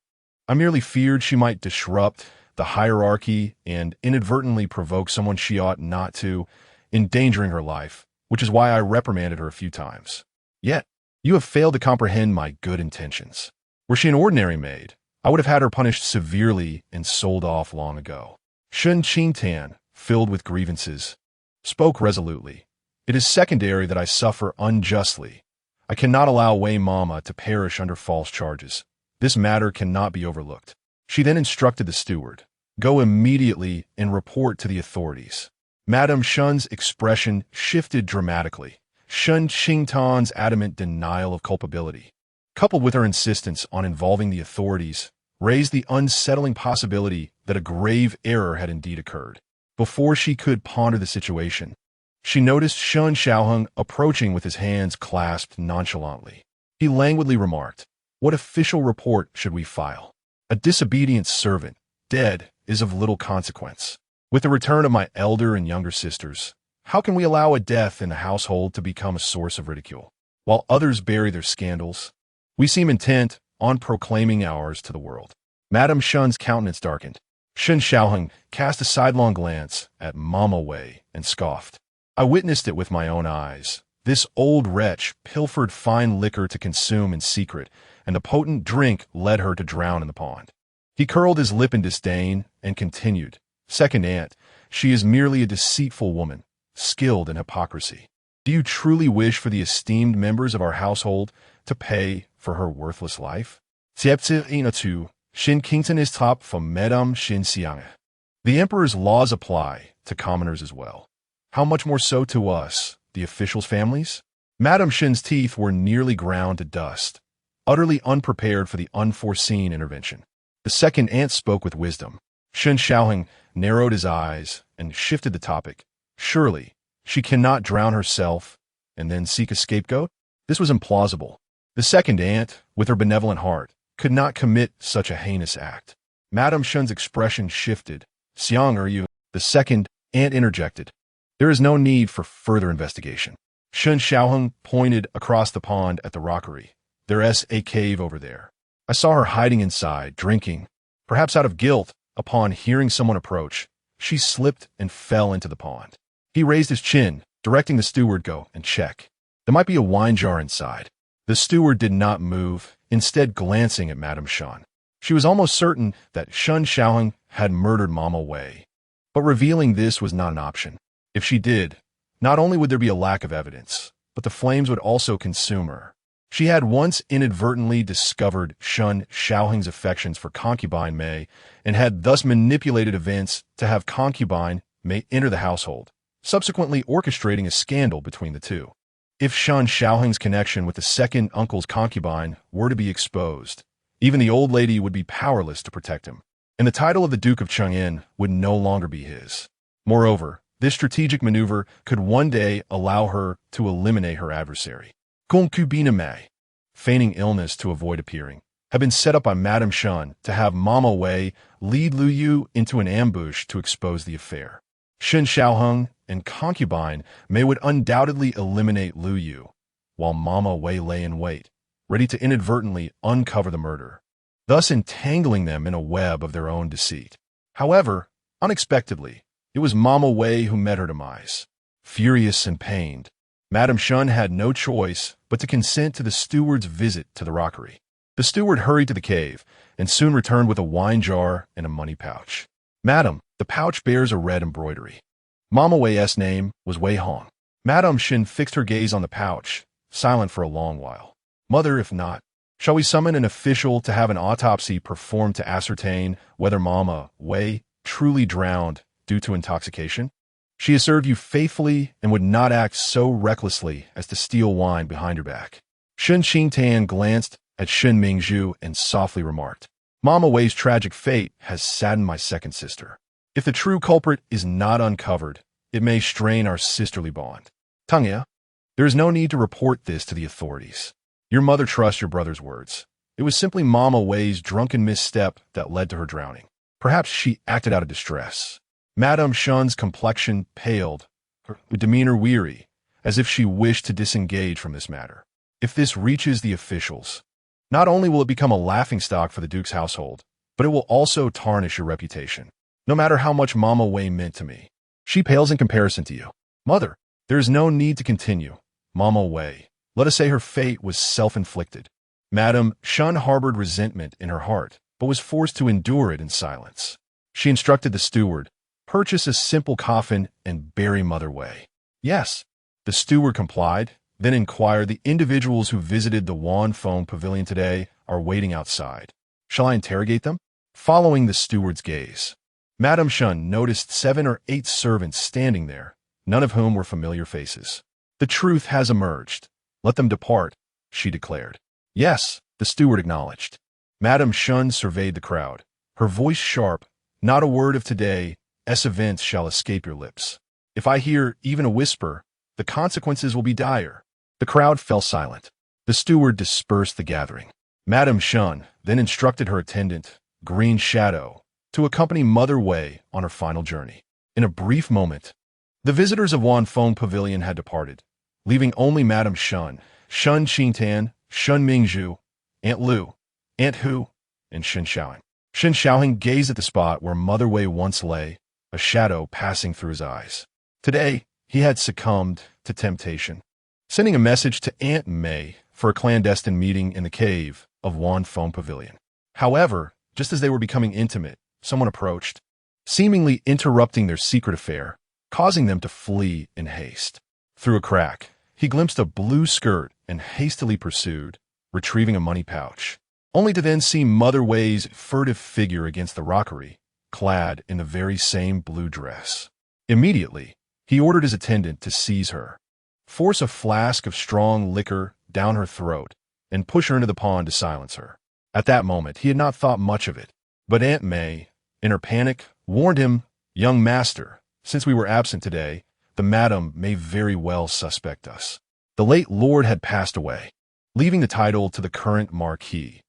I merely feared she might disrupt the hierarchy and inadvertently provoke someone she ought not to, endangering her life, which is why I reprimanded her a few times. Yet, you have failed to comprehend my good intentions. Were she an ordinary maid, I would have had her punished severely and sold off long ago. Shen Qingtan, filled with grievances, spoke resolutely. It is secondary that I suffer unjustly. I cannot allow Wei Mama to perish under false charges. This matter cannot be overlooked. She then instructed the steward, go immediately and report to the authorities. Madame Shen's expression shifted dramatically. Shen Qingtan's adamant denial of culpability, coupled with her insistence on involving the authorities, raised the unsettling possibility that a grave error had indeed occurred. Before she could ponder the situation, she noticed Shen Xiaoheng approaching with his hands clasped nonchalantly. He languidly remarked, what official report should we file? A disobedient servant, dead, is of little consequence. With the return of my elder and younger sisters, how can we allow a death in the household to become a source of ridicule? While others bury their scandals, we seem intent on proclaiming ours to the world. Madame Shen's countenance darkened. Shen Xiaoheng cast a sidelong glance at Mama Wei and scoffed. I witnessed it with my own eyes. This old wretch pilfered fine liquor to consume in secret, and the potent drink led her to drown in the pond. He curled his lip in disdain and continued, Second aunt, she is merely a deceitful woman, skilled in hypocrisy. Do you truly wish for the esteemed members of our household to pay for her worthless life? Shen Qingtan is top from Madame Shen Xiang. The emperor's laws apply to commoners as well. How much more so to us, the officials' families? Madame Shen's teeth were nearly ground to dust, utterly unprepared for the unforeseen intervention. The second aunt spoke with wisdom. Shen Xiaoheng narrowed his eyes and shifted the topic. Surely, she cannot drown herself and then seek a scapegoat? This was implausible. The second aunt, with her benevolent heart, could not commit such a heinous act. Madame Shen's expression shifted. Xiang, are you? The second, Aunt interjected. There is no need for further investigation. Shen Xiaoheng pointed across the pond at the rockery. There's a cave over there. I saw her hiding inside, drinking. Perhaps out of guilt, upon hearing someone approach, she slipped and fell into the pond. He raised his chin, directing the steward go and check. There might be a wine jar inside. The steward did not move, instead glancing at Madame Shen. She was almost certain that Shen Xiaoheng had murdered Mama Wei. But revealing this was not an option. If she did, not only would there be a lack of evidence, but the flames would also consume her. She had once inadvertently discovered Shen Xiaoheng's affections for concubine Mei and had thus manipulated events to have concubine Mei enter the household, subsequently orchestrating a scandal between the two. If Shen Xiaoheng's connection with the second uncle's concubine were to be exposed, even the old lady would be powerless to protect him, and the title of the Duke of Cheng'an would no longer be his. Moreover, this strategic maneuver could one day allow her to eliminate her adversary. Concubine Mei, feigning illness to avoid appearing, had been set up by Madame Shen to have Mama Wei lead Lu Yu into an ambush to expose the affair. Shen Xiaoheng and concubine Mei would undoubtedly eliminate Lu Yu, while Mama Wei lay in wait, ready to inadvertently uncover the murder, thus entangling them in a web of their own deceit. However, unexpectedly, it was Mama Wei who met her demise. Furious and pained, Madame Shen had no choice but to consent to the steward's visit to the rockery. The steward hurried to the cave and soon returned with a wine jar and a money pouch. Madam, the pouch bears a red embroidery. Mama Wei's name was Wei Hong. Madame Shen fixed her gaze on the pouch, silent for a long while. Mother, if not, shall we summon an official to have an autopsy performed to ascertain whether Mama Wei truly drowned due to intoxication? She has served you faithfully and would not act so recklessly as to steal wine behind your back. Shen Qingtan glanced at Shen Mingzhu and softly remarked, Mama Wei's tragic fate has saddened my second sister. If the true culprit is not uncovered, it may strain our sisterly bond. Tangya, there is no need to report this to the authorities. Your mother trusts your brother's words. It was simply Mama Wei's drunken misstep that led to her drowning. Perhaps she acted out of distress. Madame Shen's complexion paled, her demeanor weary, as if she wished to disengage from this matter. If this reaches the officials, not only will it become a laughingstock for the Duke's household, but it will also tarnish your reputation. No matter how much Mama Wei meant to me, she pales in comparison to you. Mother, there is no need to continue. Mama Wei, let us say her fate was self-inflicted. Madame Shen harbored resentment in her heart, but was forced to endure it in silence. She instructed the steward, purchase a simple coffin and bury Mother Wei. Yes, the steward complied, then inquired, the individuals who visited the Wanfeng Pavilion today are waiting outside. Shall I interrogate them? Following the steward's gaze, Madame Shen noticed 7 or 8 servants standing there, none of whom were familiar faces. The truth has emerged. Let them depart, she declared. Yes, the steward acknowledged. Madame Shen surveyed the crowd, her voice sharp, not a word of today's events shall escape your lips. If I hear even a whisper, the consequences will be dire. The crowd fell silent. The steward dispersed the gathering. Madame Shen then instructed her attendant, Green Shadow, to accompany Mother Wei on her final journey. In a brief moment, the visitors of Wanfeng Pavilion had departed, leaving only Madame Shen, Shen Qingtan, Shen Mingzhu, Aunt Lu, Aunt Hu, and Shen Xiaoheng. Shen Xiaoheng gazed at the spot where Mother Wei once lay, a shadow passing through his eyes. Today, he had succumbed to temptation, sending a message to Aunt Mei for a clandestine meeting in the cave of Wanfeng Pavilion. However, just as they were becoming intimate, someone approached, seemingly interrupting their secret affair, causing them to flee in haste. Through a crack, he glimpsed a blue skirt and hastily pursued, retrieving a money pouch, only to then see Mother Wei's furtive figure against the rockery, clad in the very same blue dress. Immediately, he ordered his attendant to seize her, force a flask of strong liquor down her throat, and push her into the pond to silence her. At that moment, he had not thought much of it, but Aunt Mei, in her panic, warned him, Young master, since we were absent today, the madam may very well suspect us. The late lord had passed away, leaving the title to the current marquis,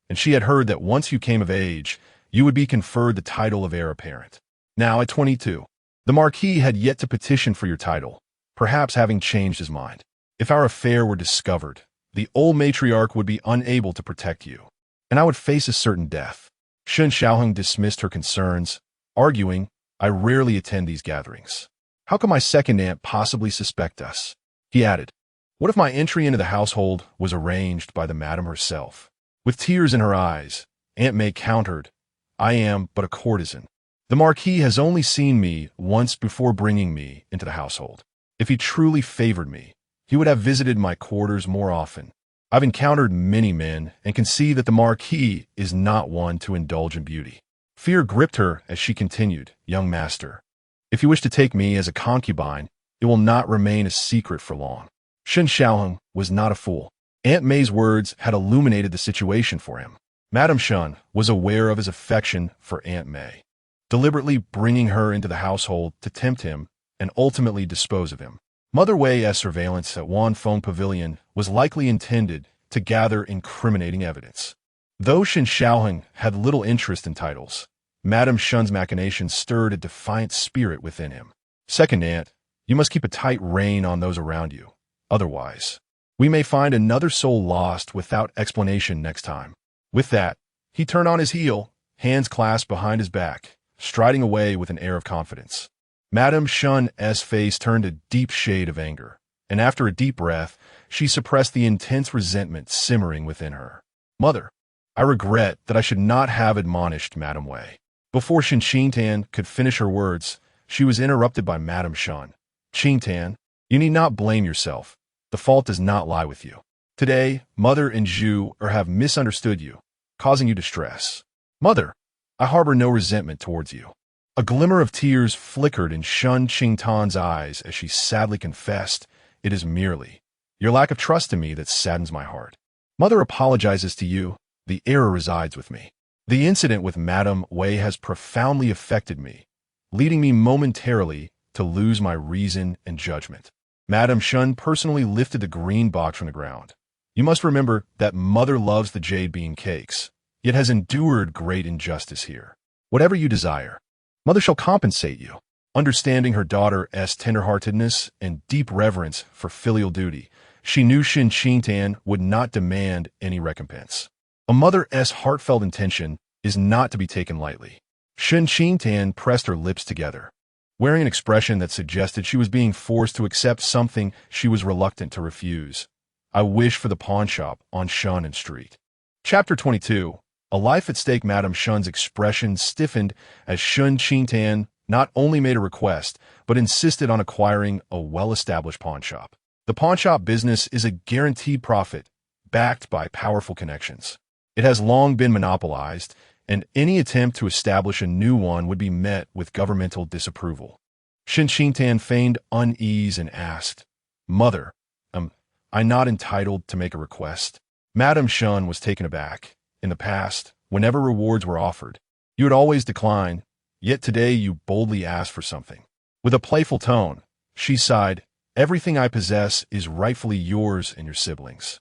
and she had heard that once you came of age, you would be conferred the title of heir apparent. Now, at 22, The Marquis had yet to petition for your title, perhaps having changed his mind. If our affair were discovered, the old matriarch would be unable to protect you, and I would face a certain death. Shen Xiaoheng dismissed her concerns, arguing, I rarely attend these gatherings. How could my second aunt possibly suspect us? He added, what if my entry into the household was arranged by the madam herself? With tears in her eyes, Aunt May countered, I am but a courtesan. The Marquis has only seen me once before bringing me into the household. If he truly favored me, he would have visited my quarters more often. I've encountered many men and can see that the Marquis is not one to indulge in beauty. Fear gripped her as she continued, young master. If you wish to take me as a concubine, it will not remain a secret for long. Shen Xiaoheng was not a fool. Aunt May's words had illuminated the situation for him. Madame Shen was aware of his affection for Aunt May, deliberately bringing her into the household to tempt him and ultimately dispose of him. Mother Wei's surveillance at Wanfeng Pavilion was likely intended to gather incriminating evidence. Though Shen Xiaoheng had little interest in titles, Madame Shen's machinations stirred a defiant spirit within him. Second aunt, you must keep a tight rein on those around you. Otherwise, we may find another soul lost without explanation next time. With that, he turned on his heel, hands clasped behind his back, striding away with an air of confidence. Madame Shen's face turned a deep shade of anger, and after a deep breath, she suppressed the intense resentment simmering within her. Mother, I regret that I should not have admonished Madame Wei. Before Shen Qingtan could finish her words, she was interrupted by Madame Shen. Qingtan, you need not blame yourself. The fault does not lie with you. Today, Mother and Zhu have misunderstood you, causing you distress. Mother, I harbor no resentment towards you. A glimmer of tears flickered in Shen Qingtan's eyes as she sadly confessed, it is merely your lack of trust in me that saddens my heart. Mother apologizes to you. The error resides with me. The incident with Madame Wei has profoundly affected me, leading me momentarily to lose my reason and judgment. Madame Shen personally lifted the green box from the ground. You must remember that Mother loves the jade bean cakes, yet has endured great injustice here. Whatever you desire, Mother shall compensate you. Understanding her daughter's tenderheartedness and deep reverence for filial duty, she knew Shen Qingtan would not demand any recompense. A mother's heartfelt intention is not to be taken lightly. Shen Qingtan pressed her lips together, wearing an expression that suggested she was being forced to accept something she was reluctant to refuse. I wish for the pawn shop on Shannon Street. Chapter 22. A life at stake. Madame Shen's expression stiffened as Shen Qingtan not only made a request, but insisted on acquiring a well-established pawn shop. The pawn shop business is a guaranteed profit, backed by powerful connections. It has long been monopolized, and any attempt to establish a new one would be met with governmental disapproval. Shen Qingtan feigned unease and asked, Mother, am I not entitled to make a request? Madame Shen was taken aback. In the past, whenever rewards were offered, you had always declined, yet today you boldly asked for something. With a playful tone, she sighed, everything I possess is rightfully yours and your siblings.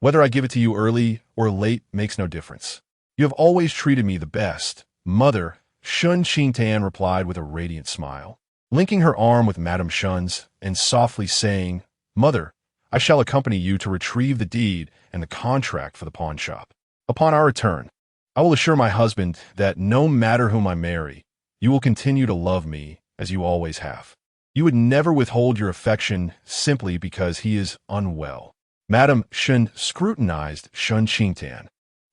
Whether I give it to you early or late makes no difference. You have always treated me the best. Mother, Shen Qingtan replied with a radiant smile, linking her arm with Madame Shen's and softly saying, Mother, I shall accompany you to retrieve the deed and the contract for the pawn shop. Upon our return, I will assure my husband that no matter whom I marry, you will continue to love me as you always have. You would never withhold your affection simply because he is unwell. Madame Shen scrutinized Shen Qingtan,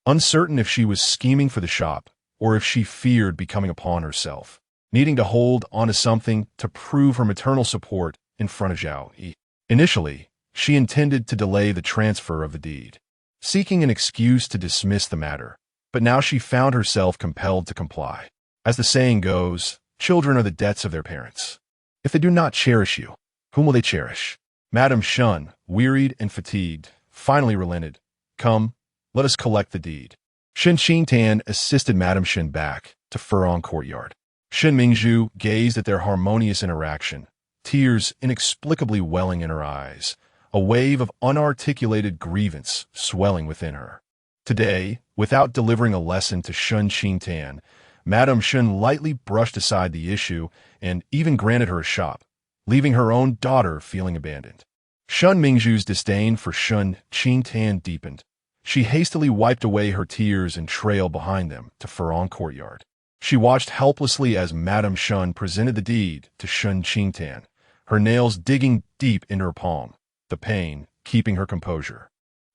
uncertain if she was scheming for the shop or if she feared becoming a pawn herself, needing to hold on to something to prove her maternal support in front of Zhao Yu. Initially, she intended to delay the transfer of the deed, seeking an excuse to dismiss the matter, but now she found herself compelled to comply. As the saying goes, children are the debts of their parents. If they do not cherish you, whom will they cherish? Madame Shen, wearied and fatigued, finally relented. Come, let us collect the deed. Shen Qingtan assisted Madame Shen back to Furong Courtyard. Shen Mingzhu gazed at their harmonious interaction, tears inexplicably welling in her eyes, a wave of unarticulated grievance swelling within her. Today, without delivering a lesson to Shen Qingtan, Madame Shen lightly brushed aside the issue and even granted her a shop, leaving her own daughter feeling abandoned. Shen Mingzhu's disdain for Shen Qingtan deepened. She hastily wiped away her tears and trailed behind them to Furong courtyard. She watched helplessly as Madame Shen presented the deed to Shen Qingtan, her nails digging deep into her palm, the pain keeping her composure.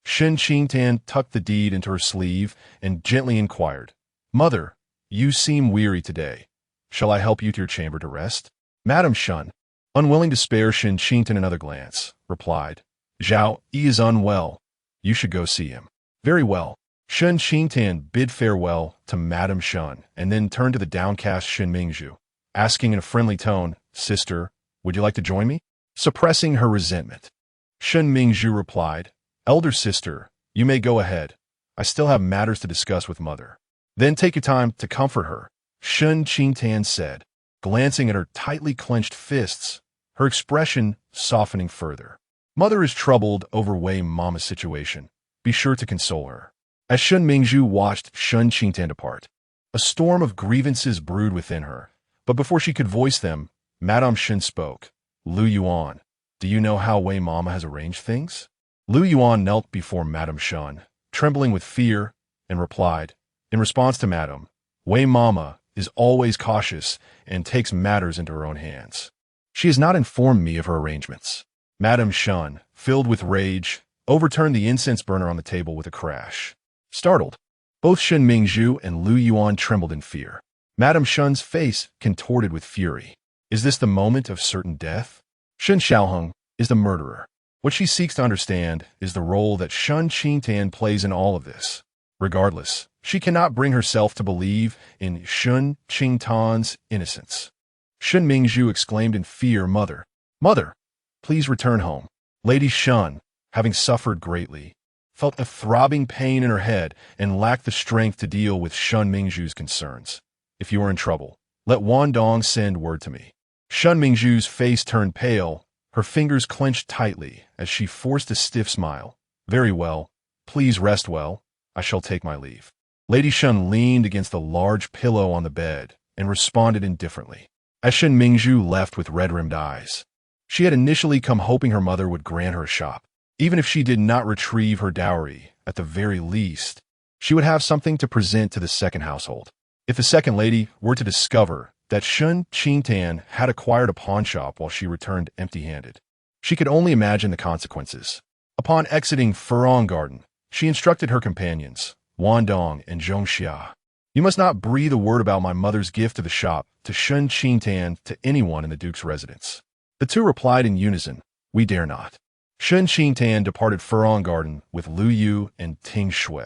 Shen Qingtan tucked the deed into her sleeve and gently inquired, "Mother, you seem weary today. Shall I help you to your chamber to rest?" Madame Shen, unwilling to spare Shen Qingtan another glance, replied, "Zhao Yu is unwell. You should go see him." "Very well." Shen Qingtan bid farewell to Madame Shen and then turned to the downcast Shen Mingzhu, asking in a friendly tone, "Sister, would you like to join me?" Suppressing her resentment, Shen Mingzhu replied, "Elder sister, you may go ahead. I still have matters to discuss with mother." "Then take your time to comfort her," Shen Qingtan said, glancing at her tightly clenched fists, her expression softening further. "Mother is troubled over Wei Mama's situation. Be sure to console her." As Shen Mingzhu watched Shen Qingtan depart, a storm of grievances brewed within her, but before she could voice them, Madame Shen spoke. "Lu Yuan, do you know how Wei Mama has arranged things?" Lu Yuan knelt before Madame Shen, trembling with fear, and replied, "In response to Madame, Wei Mama is always cautious and takes matters into her own hands. She has not informed me of her arrangements." Madame Shen, filled with rage, overturned the incense burner on the table with a crash. Startled, both Shen Mingzhu and Lu Yuan trembled in fear. Madame Shen's face contorted with fury. Is this the moment of certain death? Shen Xiaoheng is the murderer. What she seeks to understand is the role that Shen Qingtan plays in all of this. Regardless, she cannot bring herself to believe in Shen Qingtan's innocence. Shen Mingzhu exclaimed in fear, "Mother, mother, please return home." Lady Shen, having suffered greatly, felt a throbbing pain in her head and lacked the strength to deal with Shen Mingzhu's concerns. "If you are in trouble, let Wan Dong send word to me." Shen Mingzhu's face turned pale, her fingers clenched tightly as she forced a stiff smile. "Very well. Please rest well. I shall take my leave." Lady Shen leaned against the large pillow on the bed and responded indifferently. As Shen Mingzhu left with red-rimmed eyes, she had initially come hoping her mother would grant her a shop. Even if she did not retrieve her dowry, at the very least, she would have something to present to the second household. If the second lady were to discover that Shen Qingtan had acquired a pawnshop while she returned empty-handed, she could only imagine the consequences. Upon exiting Furong Garden, she instructed her companions, Wan Dong and Zhong Xia, "You must not breathe a word about my mother's gift of the shop to Shen Qingtan to anyone in the Duke's residence." The two replied in unison, "We dare not." Shen Qingtan departed Furong Garden with Lu Yu and Ting Shui,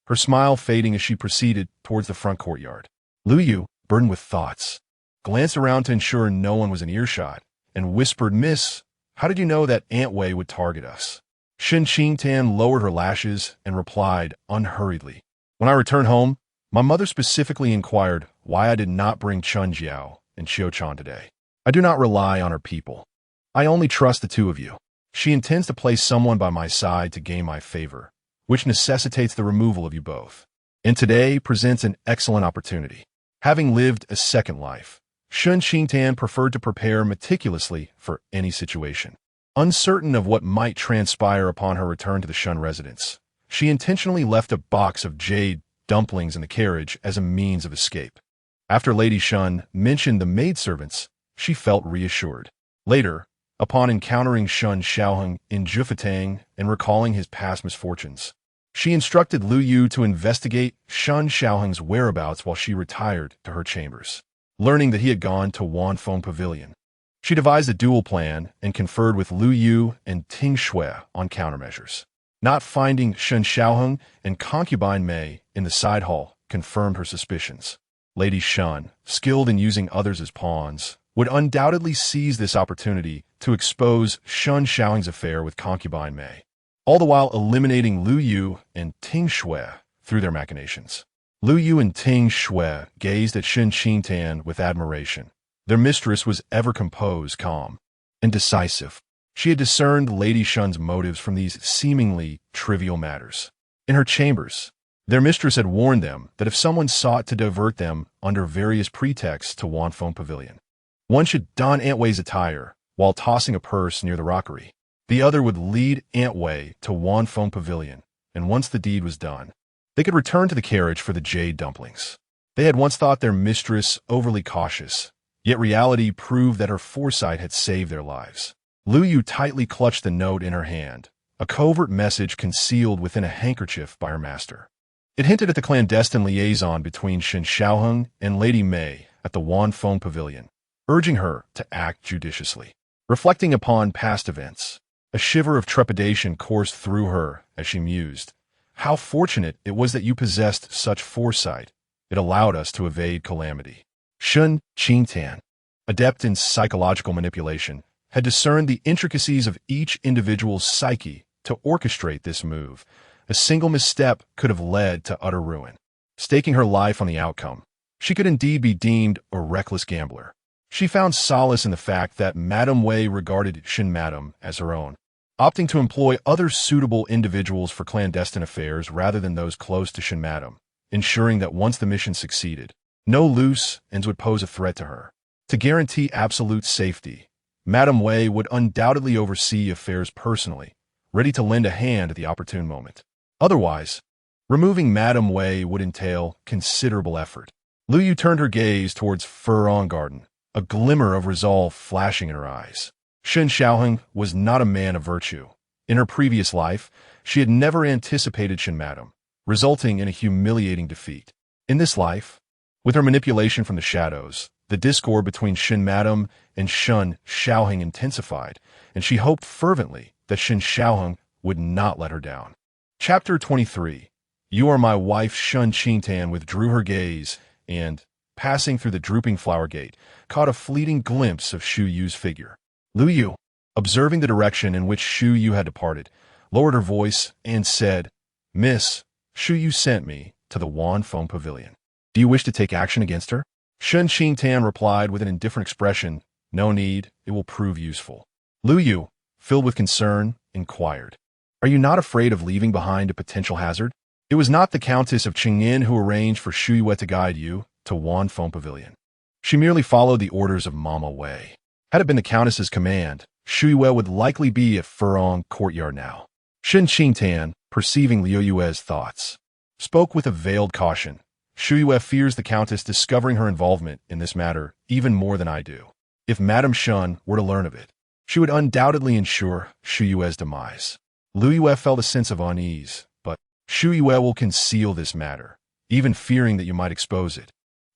her smile fading as she proceeded towards the front courtyard. Lu Yu, burdened with thoughts, glanced around to ensure no one was in earshot, and whispered, "Miss, how did you know that Aunt Wei would target us?" Shen Qingtan lowered her lashes and replied unhurriedly, "When I returned home, my mother specifically inquired why I did not bring Chun Jiao and Xiao Chan today. I do not rely on her people. I only trust the two of you. She intends to place someone by my side to gain my favor, which necessitates the removal of you both. And today presents an excellent opportunity." Having lived a second life, Shen Qingtan preferred to prepare meticulously for any situation. Uncertain of what might transpire upon her return to the Shen residence, she intentionally left a box of jade dumplings in the carriage as a means of escape. After Lady Shen mentioned the maidservants, she felt reassured. Later, upon encountering Shen Xiaoheng in Zhufatang and recalling his past misfortunes, she instructed Lu Yu to investigate Shen Xiaoheng's whereabouts while she retired to her chambers. Learning that he had gone to Wanfeng Pavilion, she devised a dual plan and conferred with Lu Yu and Ting Shui on countermeasures. Not finding Shen Xiaoheng and concubine Mei in the side hall confirmed her suspicions. Lady Shen, skilled in using others as pawns, would undoubtedly seize this opportunity to expose Shen Xiaoheng's affair with concubine Mei, all the while eliminating Lu Yu and Ting Shui through their machinations. Lu Yu and Ting Shui gazed at Shen Qingtan with admiration. Their mistress was ever composed, calm, and decisive. She had discerned Lady Shen's motives from these seemingly trivial matters. In her chambers, Their mistress had warned them that if someone sought to divert them under various pretexts to Wanfeng Pavilion, one should don Aunt Wei's attire while tossing a purse near the rockery. The other would lead Aunt Wei to Wanfeng Pavilion, and once the deed was done, they could return to the carriage for the jade dumplings. They had once thought their mistress overly cautious, yet reality proved that her foresight had saved their lives. Lu Yu tightly clutched the note in her hand, a covert message concealed within a handkerchief by her master. It hinted at the clandestine liaison between Shen Xiaoheng and Lady Mei at the Wanfeng Pavilion, urging her to act judiciously. Reflecting upon past events, a shiver of trepidation coursed through her as she mused. How fortunate it was that you possessed such foresight. It allowed us to evade calamity. Shen Qingtan, adept in psychological manipulation, had discerned the intricacies of each individual's psyche to orchestrate this move. A single misstep could have led to utter ruin. Staking her life on the outcome, she could indeed be deemed a reckless gambler. She found solace in the fact that Madame Wei regarded Shen Madame as her own, opting to employ other suitable individuals for clandestine affairs rather than those close to Shen Madame, ensuring that once the mission succeeded, no loose ends would pose a threat to her. To guarantee absolute safety, Madame Wei would undoubtedly oversee affairs personally, ready to lend a hand at the opportune moment. Otherwise, removing Madame Wei would entail considerable effort. Lu Yu turned her gaze towards Furong Garden, a glimmer of resolve flashing in her eyes. Shen Xiaoheng was not a man of virtue. In her previous life, she had never anticipated Shen Madame, resulting in a humiliating defeat. In this life, with her manipulation from the shadows, the discord between Shen Madame and Shen Xiaoheng intensified, and she hoped fervently that Shen Xiaoheng would not let her down. Chapter 23. You Are My Wife. Shen Qingtan withdrew her gaze and, passing through the drooping flower gate, caught a fleeting glimpse of Shu Yu's figure. Lu Yu, observing the direction in which Shu Yu had departed, lowered her voice and said, Miss, Shu Yu sent me to the Wanfeng Pavilion. Do you wish to take action against her? Shen Qingtan replied with an indifferent expression, No need, it will prove useful. Lu Yu, filled with concern, inquired, Are you not afraid of leaving behind a potential hazard? It was not the Countess of Qingyin who arranged for Shu Yue to guide you to Wanfeng Pavilion. She merely followed the orders of Mama Wei. Had it been the Countess's command, Shu Yue would likely be at Furong Courtyard now. Shen Qingtan, perceiving Liu Yue's thoughts, spoke with a veiled caution. Shu Yue fears the Countess discovering her involvement in this matter even more than I do. If Madame Shen were to learn of it, she would undoubtedly ensure Shu Yue's demise. Liu Yue felt a sense of unease, but Shu Yue will conceal this matter, even fearing that you might expose it.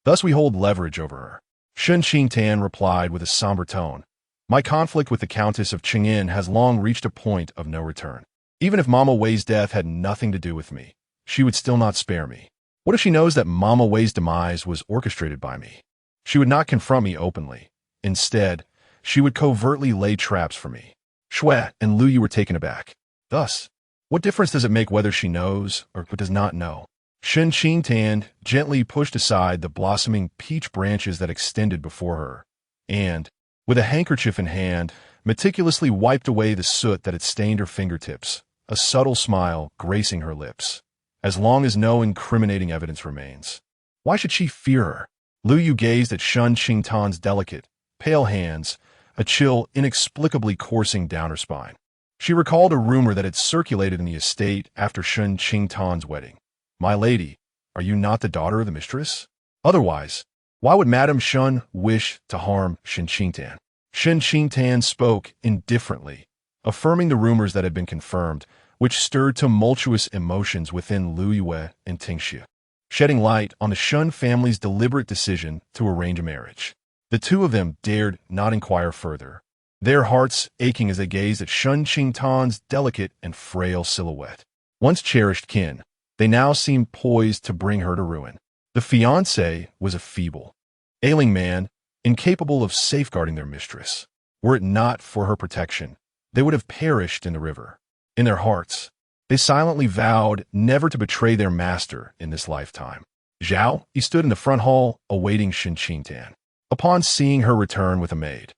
Thus we hold leverage over her. Shen Qingtan replied with a somber tone, My conflict with the Countess of Qingyin has long reached a point of no return. Even if Mama Wei's death had nothing to do with me, she would still not spare me. What if she knows that Mama Wei's demise was orchestrated by me? She would not confront me openly. Instead, she would covertly lay traps for me. Shui and Lu Yu were taken aback. Thus, what difference does it make whether she knows or does not know? Shen Qingtan gently pushed aside the blossoming peach branches that extended before her, and, with a handkerchief in hand, meticulously wiped away the soot that had stained her fingertips, a subtle smile gracing her lips. As long as no incriminating evidence remains, why should she fear her? Lu Yu gazed at Shen Qingtan's delicate, pale hands, a chill inexplicably coursing down her spine. She recalled a rumor that had circulated in the estate after Shen Qingtan's wedding. My lady, are you not the daughter of the mistress? Otherwise, why would Madame Shen wish to harm Shen Qingtan? Shen Qingtan spoke indifferently, affirming the rumors that had been confirmed, which stirred tumultuous emotions within Lu Yue and Tingxia, shedding light on the Shen family's deliberate decision to arrange a marriage. The two of them dared not inquire further, their hearts aching as they gazed at Shen Qingtan's delicate and frail silhouette. Once cherished kin, they now seemed poised to bring her to ruin. The fiancé was a feeble, ailing man, incapable of safeguarding their mistress. Were it not for her protection, they would have perished in the river. In their hearts, they silently vowed never to betray their master in this lifetime. Zhao Yu stood in the front hall, awaiting Shen Qingtan. Upon seeing her return with a maid,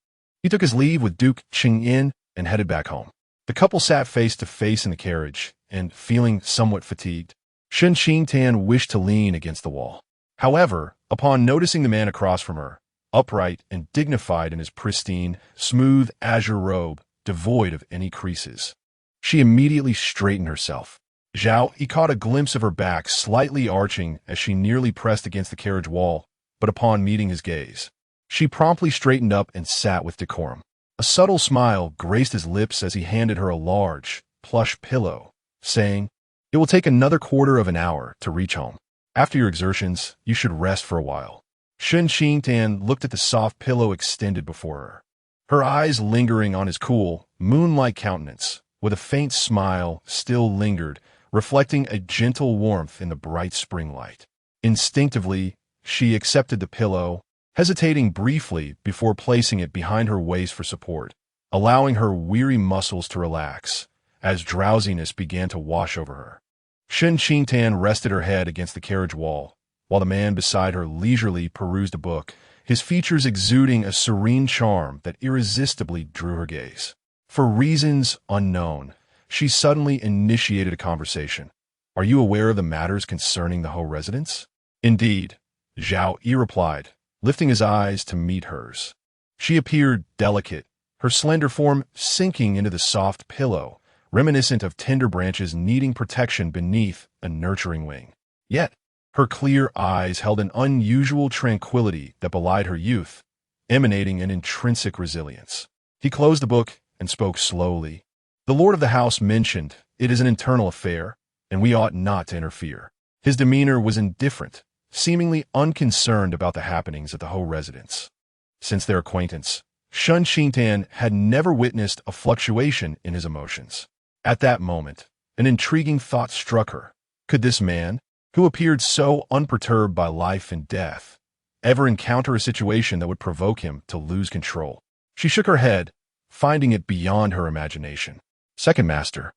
he took his leave with Duke Qingyin and headed back home. The couple sat face to face in the carriage, and, feeling somewhat fatigued, Shen Qingtan wished to lean against the wall. However, upon noticing the man across from her, upright and dignified in his pristine, smooth azure robe, devoid of any creases, she immediately straightened herself. Zhao Yu caught a glimpse of her back slightly arching as she nearly pressed against the carriage wall, but upon meeting his gaze, she promptly straightened up and sat with decorum. A subtle smile graced his lips as he handed her a large, plush pillow, saying, "It will take another quarter of an hour to reach home. After your exertions, you should rest for a while." Shen Qingtan looked at the soft pillow extended before her, her eyes lingering on his cool, moon-like countenance, with a faint smile still lingered, reflecting a gentle warmth in the bright spring light. Instinctively, she accepted the pillow, hesitating briefly before placing it behind her waist for support, allowing her weary muscles to relax as drowsiness began to wash over her. Shen Qingtan rested her head against the carriage wall, while the man beside her leisurely perused a book, his features exuding a serene charm that irresistibly drew her gaze. For reasons unknown, she suddenly initiated a conversation. "Are you aware of the matters concerning the Ho residence?" "Indeed," Zhao Yu replied, lifting his eyes to meet hers. She appeared delicate, her slender form sinking into the soft pillow, reminiscent of tender branches needing protection beneath a nurturing wing. Yet, her clear eyes held an unusual tranquility that belied her youth, emanating an intrinsic resilience. He closed the book and spoke slowly. "The lord of the house mentioned it is an internal affair, and we ought not to interfere." His demeanor was indifferent, seemingly unconcerned about the happenings at the Ho residence. Since their acquaintance, Shen Qingtan had never witnessed a fluctuation in his emotions. At that moment, an intriguing thought struck her. Could this man, who appeared so unperturbed by life and death, ever encounter a situation that would provoke him to lose control? She shook her head, finding it beyond her imagination. "Second master."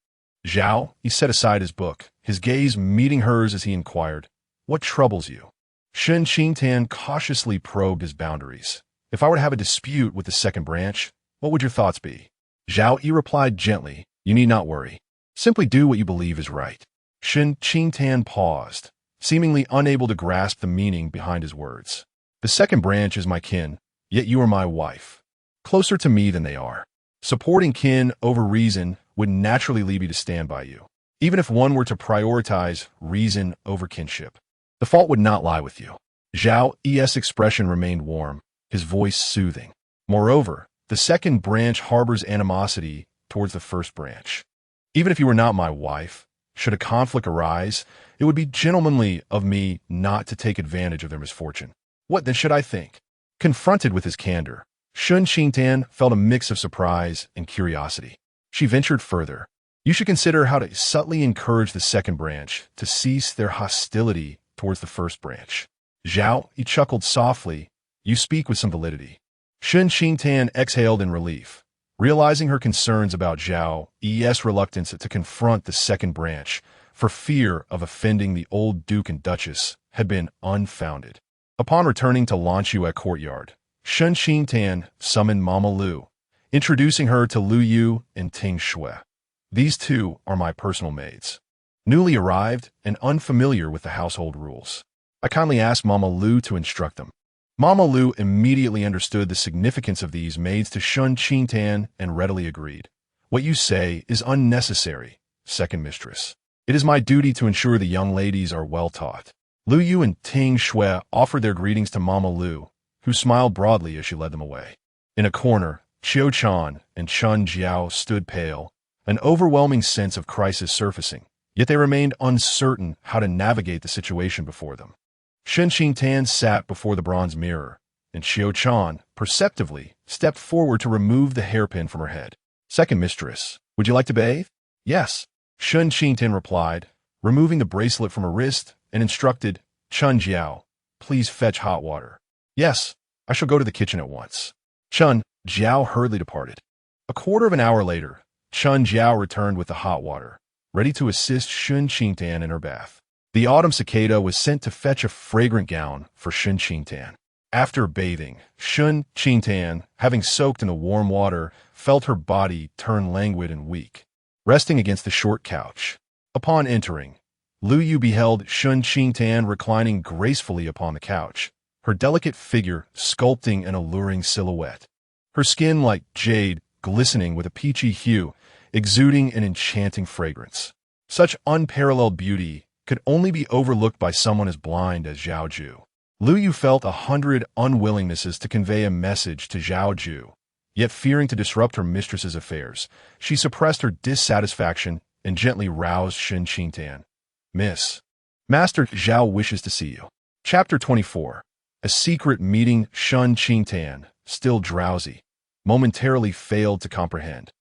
Zhao, he set aside his book, his gaze meeting hers as he inquired, "What troubles you?" Shen Qingtan cautiously probed his boundaries. "If I were to have a dispute with the second branch, what would your thoughts be?" Zhao Yu replied gently, "You need not worry. Simply do what you believe is right." Shen Qingtan paused, seemingly unable to grasp the meaning behind his words. "The second branch is my kin, yet you are my wife. Closer to me than they are. Supporting kin over reason would naturally lead me to stand by you, even if one were to prioritize reason over kinship. The fault would not lie with you." Zhao Yu's expression remained warm, his voice soothing. "Moreover, the second branch harbors animosity towards the first branch. Even if you were not my wife, should a conflict arise, it would be gentlemanly of me not to take advantage of their misfortune. What then should I think?" Confronted with his candor, Shen Qingtan felt a mix of surprise and curiosity. She ventured further. "You should consider how to subtly encourage the second branch to cease their hostility towards the first branch." Zhao, he chuckled softly. "You speak with some validity." Shen Qingtan exhaled in relief, realizing her concerns about Zhao Yu's reluctance to confront the second branch for fear of offending the old Duke and Duchess had been unfounded. Upon returning to Lanqiu courtyard, Shen Qingtan summoned Mama Lu, introducing her to Lu Yu and Ting Shui. "These two are my personal maids, newly arrived and unfamiliar with the household rules. I kindly asked Mama Lu to instruct them." Mama Lu immediately understood the significance of these maids to Shen Qingtan and readily agreed. "What you say is unnecessary, second mistress. It is my duty to ensure the young ladies are well taught." Lu Yu and Ting Shui offered their greetings to Mama Lu, who smiled broadly as she led them away. In a corner, Qiu Chan and Chun Jiao stood pale, an overwhelming sense of crisis surfacing, yet they remained uncertain how to navigate the situation before them. Shen Qingtan sat before the bronze mirror, and Qiu Chan, perceptively, stepped forward to remove the hairpin from her head. "Second mistress, would you like to bathe?" "Yes," Shen Qingtan replied, removing the bracelet from her wrist, and instructed Chun Jiao, "Please fetch hot water." "Yes, I shall go to the kitchen at once." Chun Jiao hurriedly departed. A quarter of an hour later, Chun Jiao returned with the hot water, ready to assist Shen Qingtan in her bath. The autumn cicada was sent to fetch a fragrant gown for Shen Qingtan. After bathing, Shen Qingtan, having soaked in the warm water, felt her body turn languid and weak. Resting against the short couch, upon entering, Lu Yu beheld Shen Qingtan reclining gracefully upon the couch, her delicate figure sculpting an alluring silhouette. Her skin like jade, glistening with a peachy hue, exuding an enchanting fragrance. Such unparalleled beauty could only be overlooked by someone as blind as Zhao Yu. Lu Yu felt 100 unwillingnesses to convey a message to Zhao Yu, yet fearing to disrupt her mistress's affairs, she suppressed her dissatisfaction and gently roused Shen Qingtan. Miss, Master Zhao wishes to see you. Chapter 24. A secret meeting. Shen Qingtan, still drowsy, momentarily failed to comprehend.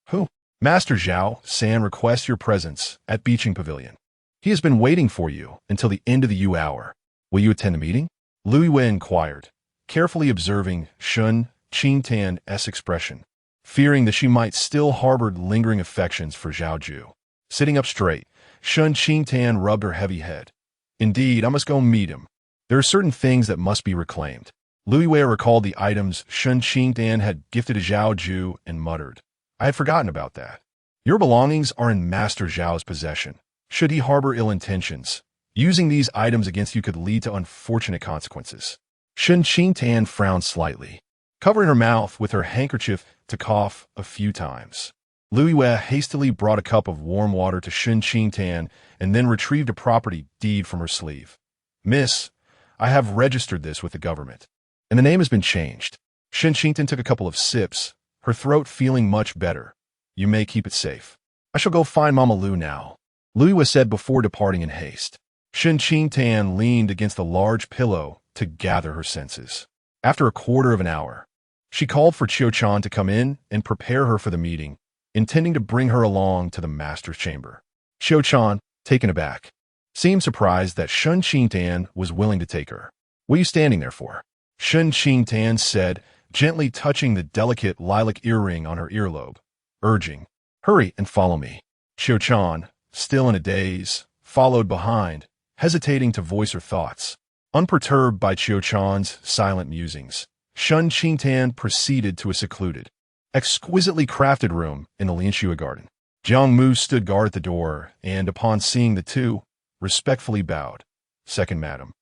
Who? Master Zhao San requests your presence at Beaching Pavilion. He has been waiting for you until the end of the Yu hour. Will you attend the meeting? Lu Yu inquired, carefully observing Shen Qingtan's expression, fearing that she might still harbor lingering affections for Zhao Yu. Sitting up straight, Shen Qingtan rubbed her heavy head. Indeed, I must go meet him. There are certain things that must be reclaimed. Lu Yu recalled the items Shen Qingtan had gifted to Zhao Yu and muttered, I had forgotten about that. Your belongings are in Master Zhao's possession. Should he harbor ill intentions, using these items against you could lead to unfortunate consequences. Shen Qingtan frowned slightly, covering her mouth with her handkerchief to cough a few times. Lu Yu hastily brought a cup of warm water to Shen Qingtan and then retrieved a property deed from her sleeve. Miss, I have registered this with the government, and the name has been changed. Shen Qingtan took a couple of sips, her throat feeling much better. You may keep it safe. I shall go find Mama Lu now, Lu Yu said before departing in haste. Shen Qingtan leaned against a large pillow to gather her senses. After a quarter of an hour, she called for Qiu-chan to come in and prepare her for the meeting, intending to bring her along to the master's chamber. Qiu-chan, taken aback, seemed surprised that Shen Qingtan was willing to take her. What are you standing there for? Shen Qingtan said, gently touching the delicate lilac earring on her earlobe, urging, hurry and follow me. Qiu-chan, still in a daze, followed behind, hesitating to voice her thoughts. Unperturbed by Qiu-chan's silent musings, Shen Qingtan proceeded to a secluded, exquisitely crafted room in the Lianxue garden. Jiang Mu stood guard at the door and, upon seeing the two, respectfully bowed. Second Madam.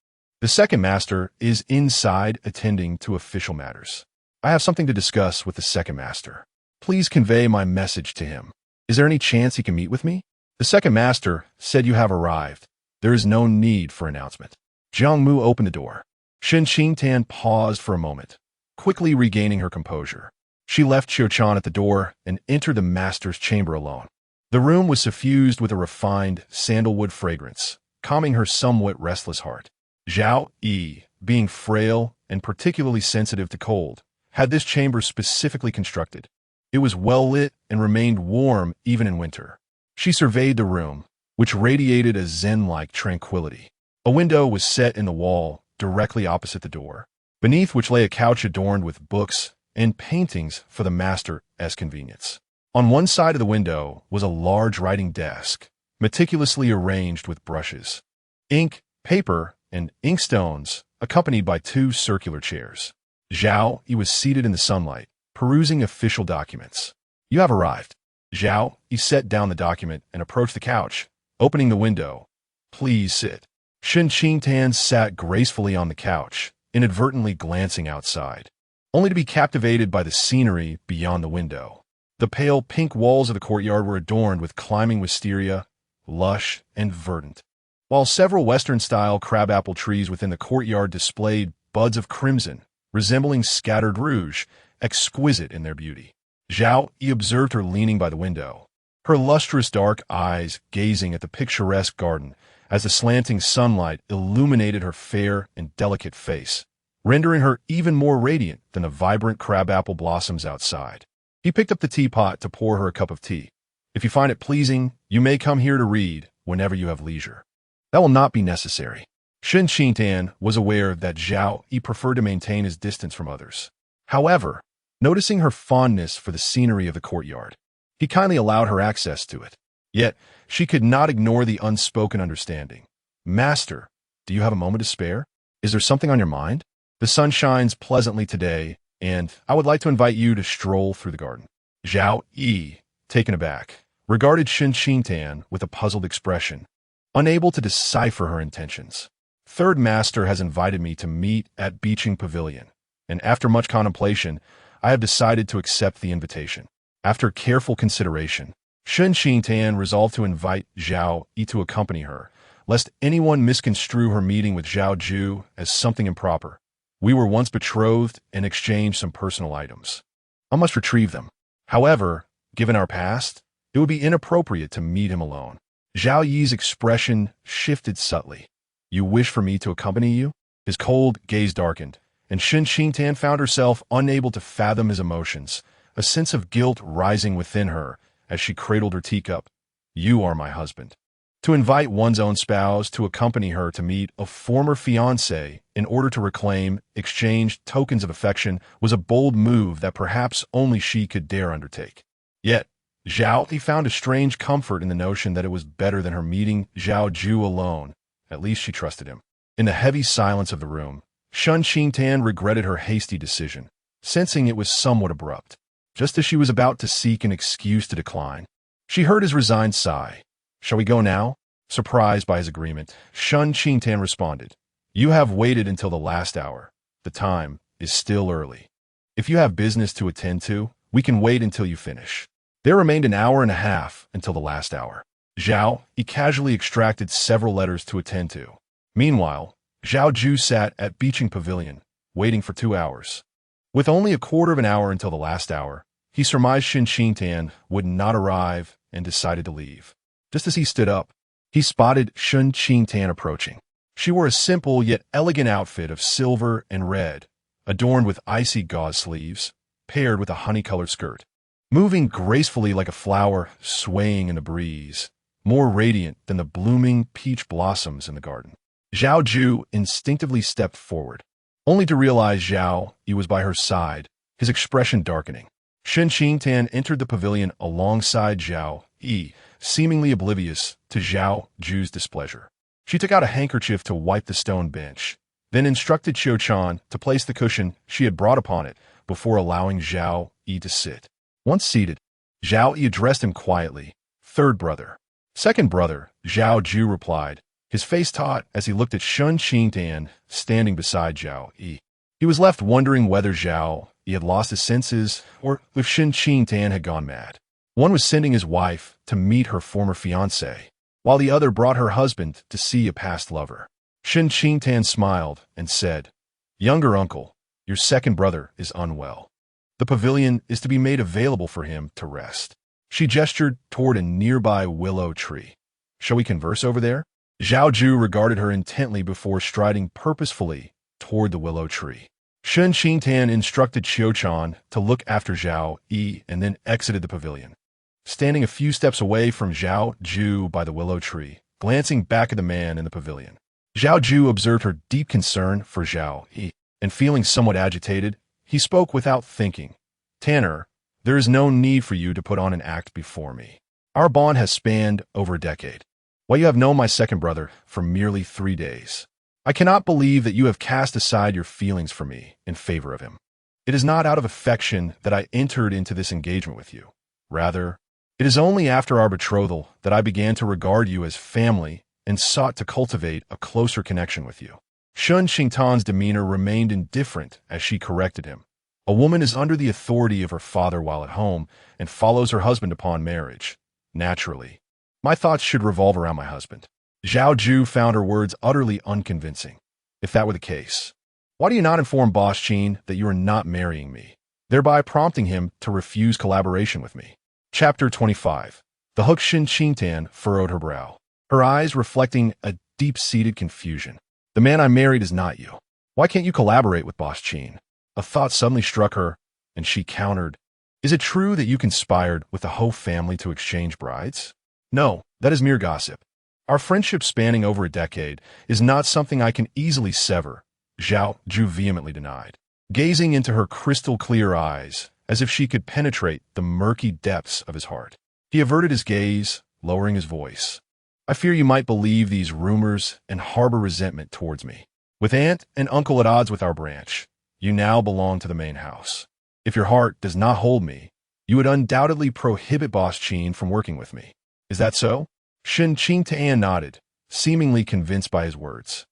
The second master is inside attending to official matters. I have something to discuss with the second master. Please convey my message to him. Is there any chance he can meet with me? The second master said you have arrived. There is no need for announcement. Jiang Mu opened the door. Shen Qingtan paused for a moment, quickly regaining her composure. She left Qiu-chan at the door and entered the master's chamber alone. The room was suffused with a refined sandalwood fragrance, calming her somewhat restless heart. Zhao Yu, being frail and particularly sensitive to cold, had this chamber specifically constructed. It was well lit and remained warm even in winter. She surveyed the room, which radiated a zen-like tranquility. A window was set in the wall directly opposite the door, beneath which lay a couch adorned with books and paintings for the master's convenience. On one side of the window was a large writing desk, meticulously arranged with brushes, ink, paper, and inkstones, accompanied by two circular chairs. Zhao Yu was seated in the sunlight, perusing official documents. You have arrived. Zhao Yu set down the document and approached the couch, opening the window. Please sit. Shen Qingtan sat gracefully on the couch, inadvertently glancing outside, only to be captivated by the scenery beyond the window. The pale pink walls of the courtyard were adorned with climbing wisteria, lush and verdant, while several Western-style crabapple trees within the courtyard displayed buds of crimson, resembling scattered rouge, exquisite in their beauty. Zhao Yu observed her leaning by the window, her lustrous dark eyes gazing at the picturesque garden as the slanting sunlight illuminated her fair and delicate face, rendering her even more radiant than the vibrant crabapple blossoms outside. He picked up the teapot to pour her a cup of tea. If you find it pleasing, you may come here to read whenever you have leisure. That will not be necessary. Shen Qingtan was aware that Zhao Yu preferred to maintain his distance from others. However, noticing her fondness for the scenery of the courtyard, he kindly allowed her access to it. Yet, she could not ignore the unspoken understanding. Master, do you have a moment to spare? Is there something on your mind? The sun shines pleasantly today, and I would like to invite you to stroll through the garden. Zhao Yu, taken aback, regarded Shen Qingtan with a puzzled expression. unable to decipher her intentions. Third master has invited me to meet at Beeching Pavilion, and after much contemplation, I have decided to accept the invitation. After careful consideration, Shen Qingtan resolved to invite Zhao Yu to accompany her, lest anyone misconstrue her meeting with Zhao Yu as something improper. We were once betrothed and exchanged some personal items. I must retrieve them. However, given our past, it would be inappropriate to meet him alone. Zhao Yi's expression shifted subtly. You wish for me to accompany you? His cold gaze darkened, and Shen Qingtan found herself unable to fathom his emotions, a sense of guilt rising within her as she cradled her teacup. You are my husband. To invite one's own spouse to accompany her to meet a former fiancé in order to reclaim, exchange tokens of affection was a bold move that perhaps only she could dare undertake. Yet, Zhao Yu found a strange comfort in the notion that it was better than her meeting Zhao Yu alone. At least she trusted him. In the heavy silence of the room, Shen Qingtan regretted her hasty decision, sensing it was somewhat abrupt. Just as she was about to seek an excuse to decline, she heard his resigned sigh. Shall we go now? Surprised by his agreement, Shen Qingtan responded. You have waited until the last hour. The time is still early. If you have business to attend to, we can wait until you finish. There remained an hour and a half until the last hour. Zhao Yu casually extracted several letters to attend to. Meanwhile, Zhao Yu sat at Beeching Pavilion, waiting for 2 hours. With only a quarter of an hour until the last hour, he surmised Shen Qingtan would not arrive and decided to leave. Just as he stood up, he spotted Shen Qingtan approaching. She wore a simple yet elegant outfit of silver and red, adorned with icy gauze sleeves, paired with a honey-colored skirt. Moving gracefully like a flower swaying in the breeze, more radiant than the blooming peach blossoms in the garden. Zhao Yu instinctively stepped forward, only to realize Zhao Yu was by her side, his expression darkening. Shen Qingtan entered the pavilion alongside Zhao Yu, seemingly oblivious to Zhao Yu's displeasure. She took out a handkerchief to wipe the stone bench, then instructed Qiu Chan to place the cushion she had brought upon it before allowing Zhao Yu to sit. Once seated, Zhao Yu addressed him quietly. Third brother. Second brother, Zhao Yu replied, his face taut as he looked at Shen Qingtan standing beside Zhao Yu. He was left wondering whether Zhao Yu had lost his senses or if Shen Qingtan had gone mad. One was sending his wife to meet her former fiancé, while the other brought her husband to see a past lover. Shen Qingtan smiled and said, Younger uncle, your second brother is unwell. The pavilion is to be made available for him to rest. She gestured toward a nearby willow tree. Shall we converse over there? Zhao Yu regarded her intently before striding purposefully toward the willow tree. Shen Qingtan instructed Qiu Chan to look after Zhao Yu and then exited the pavilion. Standing a few steps away from Zhao Yu by the willow tree, glancing back at the man in the pavilion, Zhao Yu observed her deep concern for Zhao Yu, and feeling somewhat agitated, he spoke without thinking. Tanner, there is no need for you to put on an act before me. Our bond has spanned over a decade, while you have known my second brother for merely 3 days. I cannot believe that you have cast aside your feelings for me in favor of him. It is not out of affection that I entered into this engagement with you. Rather, it is only after our betrothal that I began to regard you as family and sought to cultivate a closer connection with you. Shen Qingtan's demeanor remained indifferent as she corrected him. A woman is under the authority of her father while at home and follows her husband upon marriage. Naturally, my thoughts should revolve around my husband. Zhao Yu found her words utterly unconvincing. If that were the case, why do you not inform Boss Qin that you are not marrying me, thereby prompting him to refuse collaboration with me? Chapter 25. The hook. Shen Qingtan furrowed her brow, her eyes reflecting a deep-seated confusion. The man I married is not you. Why can't you collaborate with Boss Qin? A thought suddenly struck her, and she countered. Is it true that you conspired with the Ho family to exchange brides? No, that is mere gossip. Our friendship spanning over a decade is not something I can easily sever, Zhao Yu vehemently denied, gazing into her crystal-clear eyes as if she could penetrate the murky depths of his heart. He averted his gaze, lowering his voice. I fear you might believe these rumors and harbor resentment towards me. With aunt and uncle at odds with our branch, you now belong to the main house. If your heart does not hold me, you would undoubtedly prohibit Boss Qin from working with me. Is that so? Shen Qingtan nodded, seemingly convinced by his words.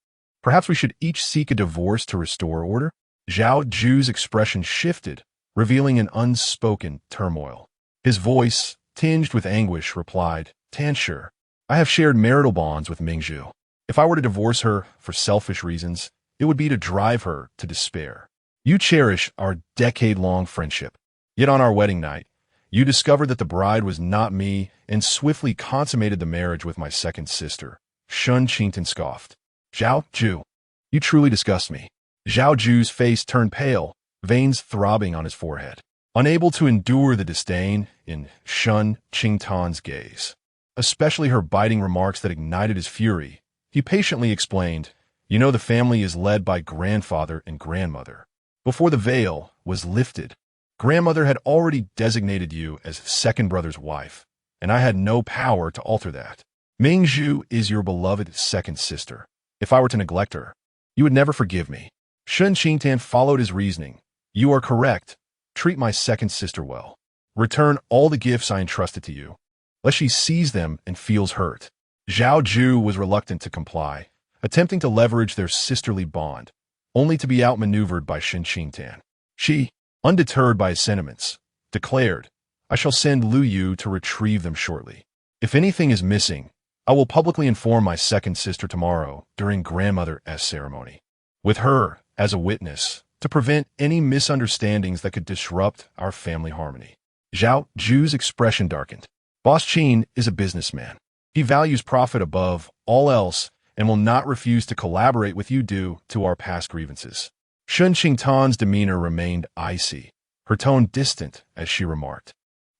Perhaps we should each seek a divorce to restore order? Zhao Yu's expression shifted, revealing an unspoken turmoil. His voice, tinged with anguish, replied, "Tan sure. I have shared marital bonds with Mingzhu. If I were to divorce her for selfish reasons, it would be to drive her to despair. You cherish our decade-long friendship. Yet on our wedding night, you discovered that the bride was not me and swiftly consummated the marriage with my second sister." Shen Qingtan scoffed. "Zhao Yu, you truly disgust me." Zhao Yu's face turned pale, veins throbbing on his forehead. Unable to endure the disdain in Shen Qingtan's gaze, especially her biting remarks that ignited his fury, he patiently explained, "You know the family is led by grandfather and grandmother. Before the veil was lifted, grandmother had already designated you as second brother's wife, and I had no power to alter that. Mingzhu is your beloved second sister. If I were to neglect her, you would never forgive me." Shen Qingtan followed his reasoning. "You are correct. Treat my second sister well. Return all the gifts I entrusted to you, lest she sees them and feels hurt." Zhao Yu was reluctant to comply, attempting to leverage their sisterly bond, only to be outmaneuvered by Shen Qingtan. She, undeterred by his sentiments, declared, "I shall send Lu Yu to retrieve them shortly. If anything is missing, I will publicly inform my second sister tomorrow during grandmother's ceremony, with her as a witness, to prevent any misunderstandings that could disrupt our family harmony." Zhao Yu's expression darkened. Boss Qin is a businessman. He values profit above all else and will not refuse to collaborate with you due to our past grievances. Shen Qingtan's demeanor remained icy, her tone distant as she remarked,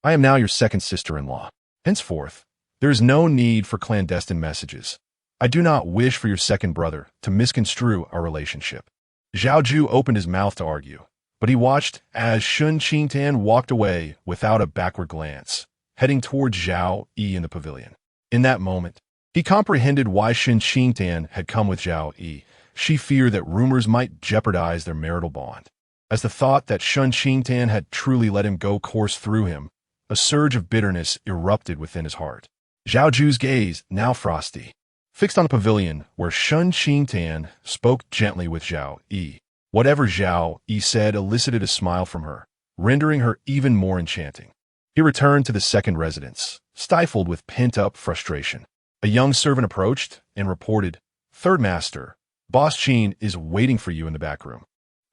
"I am now your second sister-in-law. Henceforth, there is no need for clandestine messages. I do not wish for your second brother to misconstrue our relationship." Zhao Yu opened his mouth to argue, but he watched as Shen Qingtan walked away without a backward glance, heading towards Zhao Yi in the pavilion. In that moment, he comprehended why Shen Qingtan had come with Zhao Yi. She feared that rumors might jeopardize their marital bond. As the thought that Shen Qingtan had truly let him go coursed through him, a surge of bitterness erupted within his heart. Zhao Yu's gaze, now frosty, fixed on the pavilion where Shen Qingtan spoke gently with Zhao Yi. Whatever Zhao Yi said elicited a smile from her, rendering her even more enchanting. He returned to the second residence, stifled with pent-up frustration. A young servant approached and reported, "Third master, Boss Qin is waiting for you in the back room."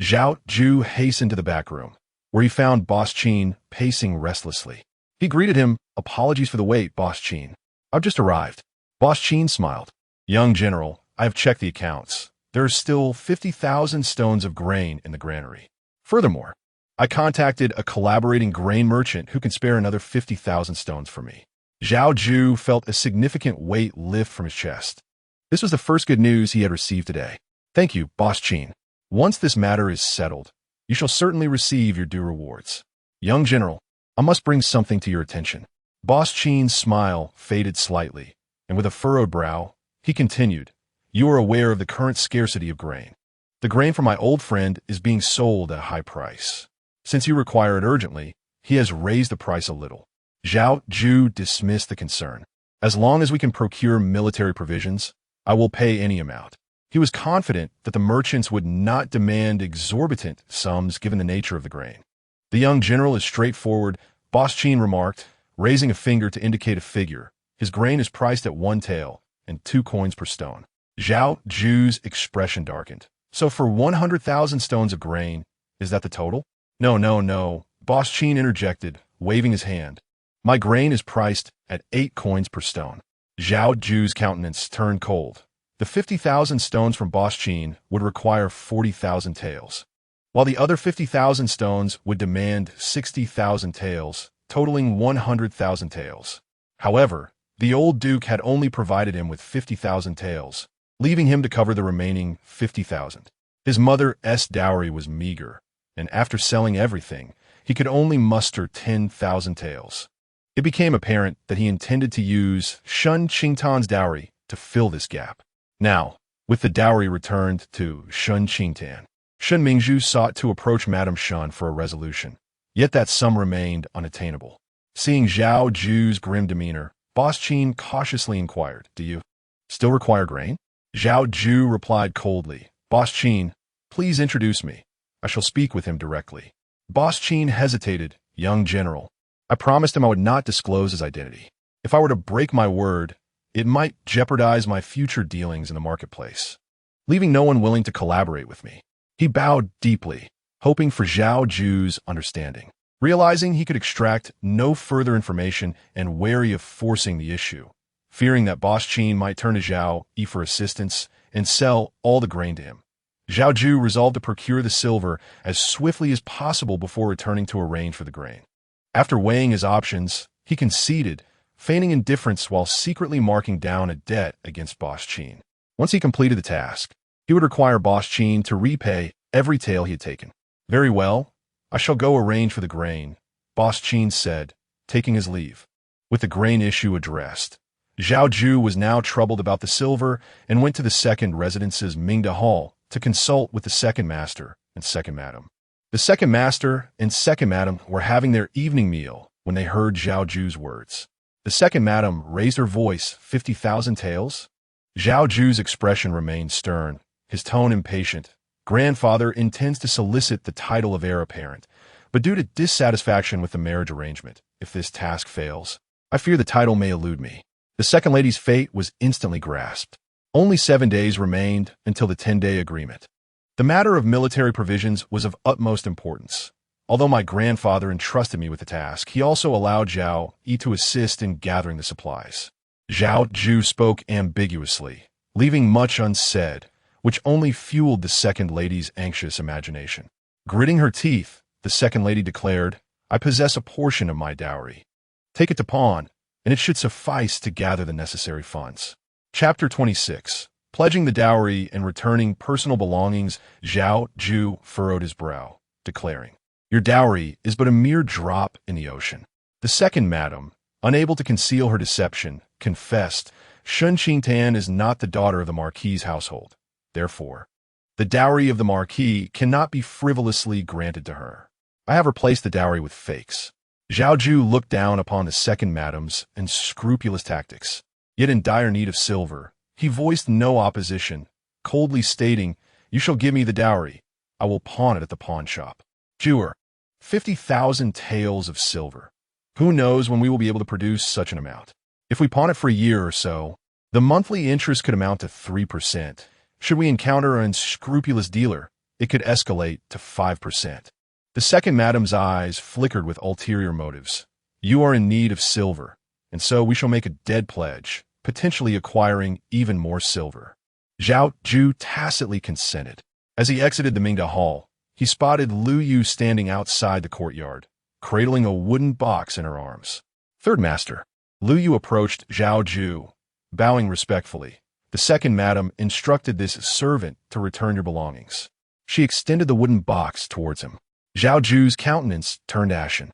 Zhao Yu hastened to the back room, where he found Boss Qin pacing restlessly. He greeted him, "Apologies for the wait, Boss Qin. I've just arrived." Boss Qin smiled. "Young general, I have checked the accounts. There are still 50,000 stones of grain in the granary. Furthermore, I contacted a collaborating grain merchant who can spare another 50,000 stones for me." Zhao Yu felt a significant weight lift from his chest. This was the first good news he had received today. "Thank you, Boss Qin. Once this matter is settled, you shall certainly receive your due rewards. Young general, I must bring something to your attention." Boss Qin's smile faded slightly, and with a furrowed brow, he continued, "You are aware of the current scarcity of grain. The grain from my old friend is being sold at a high price. Since you require it urgently, he has raised the price a little." Zhao Yu dismissed the concern. "As long as we can procure military provisions, I will pay any amount." He was confident that the merchants would not demand exorbitant sums given the nature of the grain. "The young general is straightforward," Boss Qin remarked, raising a finger to indicate a figure. "His grain is priced at 1 tael and 2 coins per stone." Zhao Yu's expression darkened. "So for 100,000 stones of grain, is that the total?" No, Boss Qin interjected, waving his hand. "My grain is priced at 8 coins per stone." Zhao Yu's countenance turned cold. The 50,000 stones from Boss Qin would require 40,000 taels, while the other 50,000 stones would demand 60,000 taels, totaling 100,000 taels. However, the old duke had only provided him with 50,000 taels, leaving him to cover the remaining 50,000. His mother's dowry was meager, and after selling everything, he could only muster 10,000 taels. It became apparent that he intended to use Shen Qingtan's dowry to fill this gap. Now, with the dowry returned to Shen Qingtan, Shen Mingzhu sought to approach Madame Shen for a resolution, yet that sum remained unattainable. Seeing Zhao Yu's grim demeanor, Boss Qin cautiously inquired, "Do you Still require grain? Zhao Yu replied coldly. Boss Qin, please introduce me. I shall speak with him directly. Boss Qin hesitated. Young general. I promised him I would not disclose his identity. If I were to break my word, it might jeopardize my future dealings in the marketplace, leaving no one willing to collaborate with me. He bowed deeply, hoping for Zhao Yu's understanding. Realizing he could extract no further information and wary of forcing the issue, fearing that Boss Qin might turn to Zhao Yu for assistance and sell all the grain to him, Zhao Yu resolved to procure the silver as swiftly as possible before returning to arrange for the grain. After weighing his options, he conceded, feigning indifference while secretly marking down a debt against Boss Qin. Once he completed the task, he would require Boss Qin to repay every tael he had taken. Very well, I shall go arrange for the grain, Boss Qin said, taking his leave. With the grain issue addressed, Zhao Yu was now troubled about the silver and went to the second residence's Mingda Hall to consult with the second master and second madam. The second master and second madam were having their evening meal when they heard Zhao Yu's words. The second madam raised her voice. 50,000 taels? Zhao Yu's expression remained stern, his tone impatient. Grandfather intends to solicit the title of heir apparent, but due to dissatisfaction with the marriage arrangement, if this task fails, I fear the title may elude me. The second lady's fate was instantly grasped. Only 7 days remained until the 10-day agreement. The matter of military provisions was of utmost importance. Although my grandfather entrusted me with the task, he also allowed Zhao Yu to assist in gathering the supplies. Zhao Yu spoke ambiguously, leaving much unsaid, which only fueled the second lady's anxious imagination. Gritting her teeth, the second lady declared, I possess a portion of my dowry. Take it to pawn, and it should suffice to gather the necessary funds. Chapter 26. Pledging the dowry and returning personal belongings, Zhao Yu furrowed his brow, declaring, Your dowry is but a mere drop in the ocean. The second madam, unable to conceal her deception, confessed, Shen Qingtan is not the daughter of the Marquis's household. Therefore, the dowry of the Marquis cannot be frivolously granted to her. I have replaced the dowry with fakes. Zhao Yu looked down upon the second madam's unscrupulous tactics. Yet in dire need of silver, he voiced no opposition, coldly stating, You shall give me the dowry. I will pawn it at the pawn shop. Jewer, 50,000 taels of silver. Who knows when we will be able to produce such an amount? If we pawn it for a year or so, the monthly interest could amount to 3%. Should we encounter an unscrupulous dealer, it could escalate to 5%. The second madam's eyes flickered with ulterior motives. You are in need of silver, and so we shall make a dead pledge, potentially acquiring even more silver. Zhao Yu tacitly consented. As he exited the Mingda Hall, he spotted Lu Yu standing outside the courtyard, cradling a wooden box in her arms. Third master. Lu Yu approached Zhao Yu, bowing respectfully. The second madam instructed this servant to return your belongings. She extended the wooden box towards him. Zhao Yu's countenance turned ashen.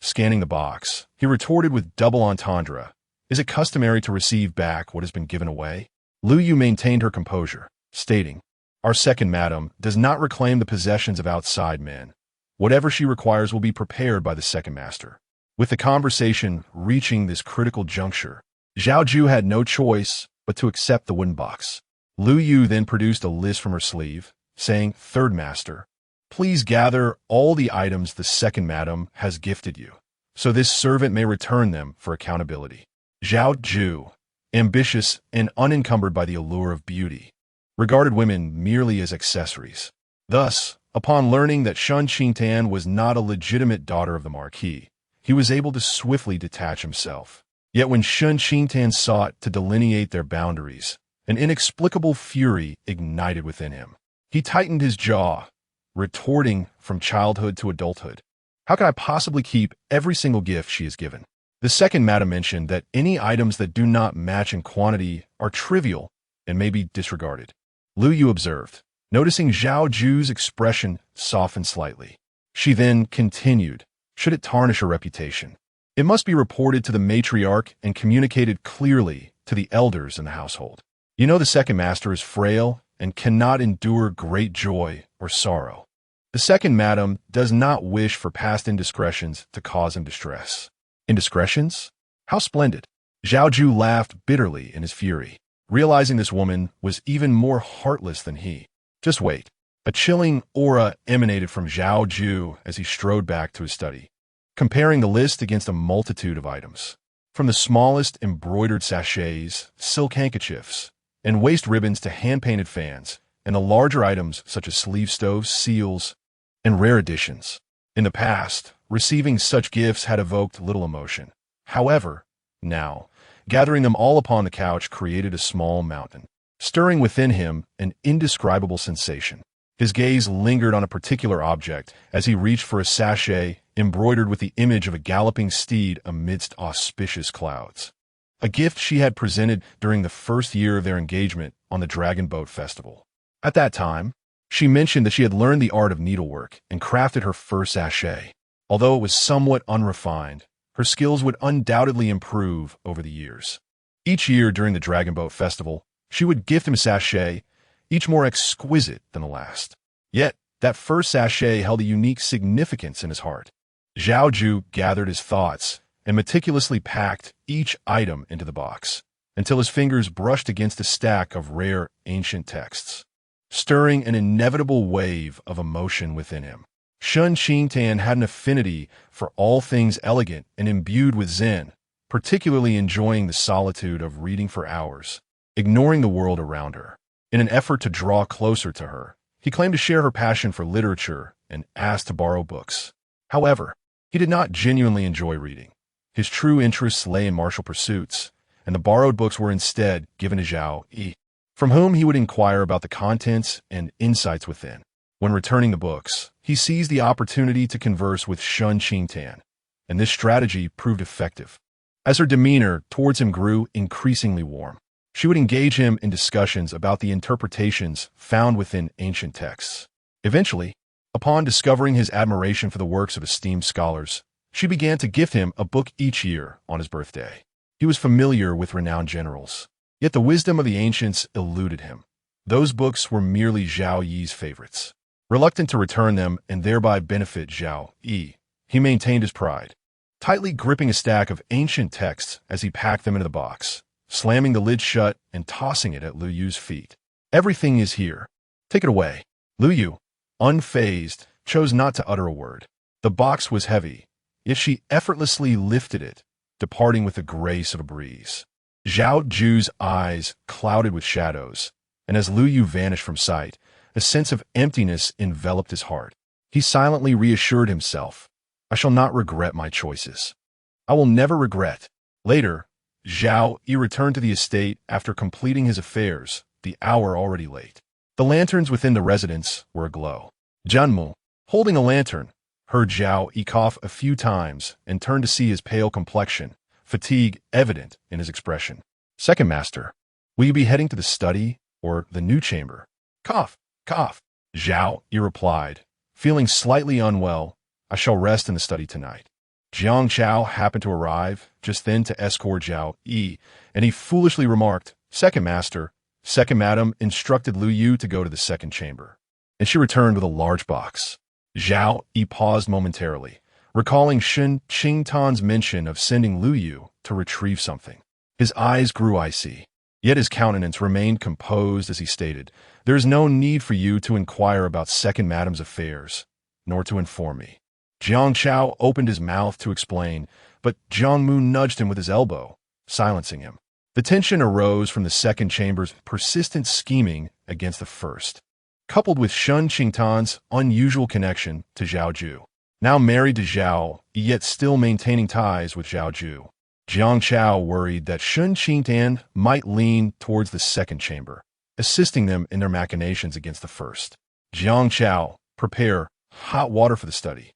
Scanning the box, he retorted with double entendre. Is it customary to receive back what has been given away? Lu Yu maintained her composure, stating, Our second madam does not reclaim the possessions of outside men. Whatever she requires will be prepared by the second master. With the conversation reaching this critical juncture, Zhao Yu had no choice but to accept the wooden box. Lu Yu then produced a list from her sleeve, saying, Third master, please gather all the items the second madam has gifted you, so this servant may return them for accountability. Zhao Yu, ambitious and unencumbered by the allure of beauty, regarded women merely as accessories. Thus, upon learning that Shen Qingtan was not a legitimate daughter of the Marquis, he was able to swiftly detach himself. Yet when Shen Qingtan sought to delineate their boundaries, an inexplicable fury ignited within him. He tightened his jaw, retorting from childhood to adulthood. How can I possibly keep every single gift she has given? The second madam mentioned that any items that do not match in quantity are trivial and may be disregarded. Lu Yu observed, noticing Zhao Yu's expression soften slightly. She then continued, Should it tarnish her reputation, it must be reported to the matriarch and communicated clearly to the elders in the household. You know the second master is frail and cannot endure great joy or sorrow. The second madam does not wish for past indiscretions to cause him distress. Indiscretions? How splendid! Zhao Yu laughed bitterly in his fury. realizing this woman was even more heartless than he. Just wait. A chilling aura emanated from Zhao Yu as he strode back to his study, comparing the list against a multitude of items. From the smallest embroidered sachets, silk handkerchiefs, and waist ribbons to hand-painted fans, and the larger items such as sleeve stoves, seals, and rare editions. In the past, receiving such gifts had evoked little emotion. However, now, gathering them all upon the couch created a small mountain, stirring within him an indescribable sensation. His gaze lingered on a particular object as he reached for a sachet embroidered with the image of a galloping steed amidst auspicious clouds. A gift she had presented during the first year of their engagement on the Dragon Boat Festival. At that time, she mentioned that she had learned the art of needlework and crafted her first sachet. Although it was somewhat unrefined, her skills would undoubtedly improve over the years. Each year during the Dragon Boat Festival, she would gift him a sachet, each more exquisite than the last. Yet, that first sachet held a unique significance in his heart. Zhao Yu gathered his thoughts and meticulously packed each item into the box, until his fingers brushed against a stack of rare ancient texts, stirring an inevitable wave of emotion within him. Shen Qingtan had an affinity for all things elegant and imbued with Zen, particularly enjoying the solitude of reading for hours, ignoring the world around her. In an effort to draw closer to her, he claimed to share her passion for literature and asked to borrow books. However, he did not genuinely enjoy reading. His true interests lay in martial pursuits, and the borrowed books were instead given to Zhao Yu, from whom he would inquire about the contents and insights within. When returning the books, he seized the opportunity to converse with Shen Qingtan, and this strategy proved effective. As her demeanor towards him grew increasingly warm, she would engage him in discussions about the interpretations found within ancient texts. Eventually, upon discovering his admiration for the works of esteemed scholars, she began to gift him a book each year on his birthday. He was familiar with renowned generals, yet the wisdom of the ancients eluded him. Those books were merely Zhao Yi's favorites. Reluctant to return them and thereby benefit Zhao Yu, he maintained his pride, tightly gripping a stack of ancient texts as he packed them into the box, slamming the lid shut and tossing it at Lu Yu's feet. "Everything is here. Take it away." Lu Yu, unfazed, chose not to utter a word. The box was heavy, yet she effortlessly lifted it, departing with the grace of a breeze. Zhao Yu's eyes clouded with shadows, and as Lu Yu vanished from sight, a sense of emptiness enveloped his heart. He silently reassured himself, "I shall not regret my choices. I will never regret." Later, Zhao Yu returned to the estate after completing his affairs, the hour already late. The lanterns within the residence were aglow. Junmu, holding a lantern, heard Zhao Yu cough a few times and turned to see his pale complexion, fatigue evident in his expression. "Second master, will you be heading to the study or the new chamber?" "Cough, cough," Zhao Yu replied, feeling slightly unwell. "I shall rest in the study tonight." Jiang Chao happened to arrive just then to escort Zhao Yu, and he foolishly remarked, "Second master, second madam instructed Lu Yu to go to the second chamber," and she returned with a large box. Zhao Yu paused momentarily, recalling Shen Qingtan's mention of sending Lu Yu to retrieve something. His eyes grew icy, yet his countenance remained composed as he stated, "There is no need for you to inquire about second madam's affairs, nor to inform me." Jiang Chao opened his mouth to explain, but Jiang Mu nudged him with his elbow, silencing him. The tension arose from the second chamber's persistent scheming against the first, coupled with Shen Qingtan's unusual connection to Zhao Yu. Now married to Zhao, yet still maintaining ties with Zhao Yu, Jiang Chao worried that Shen Qingtan might lean towards the second chamber, assisting them in their machinations against the first. "Jiang Chao, prepare hot water for the study,"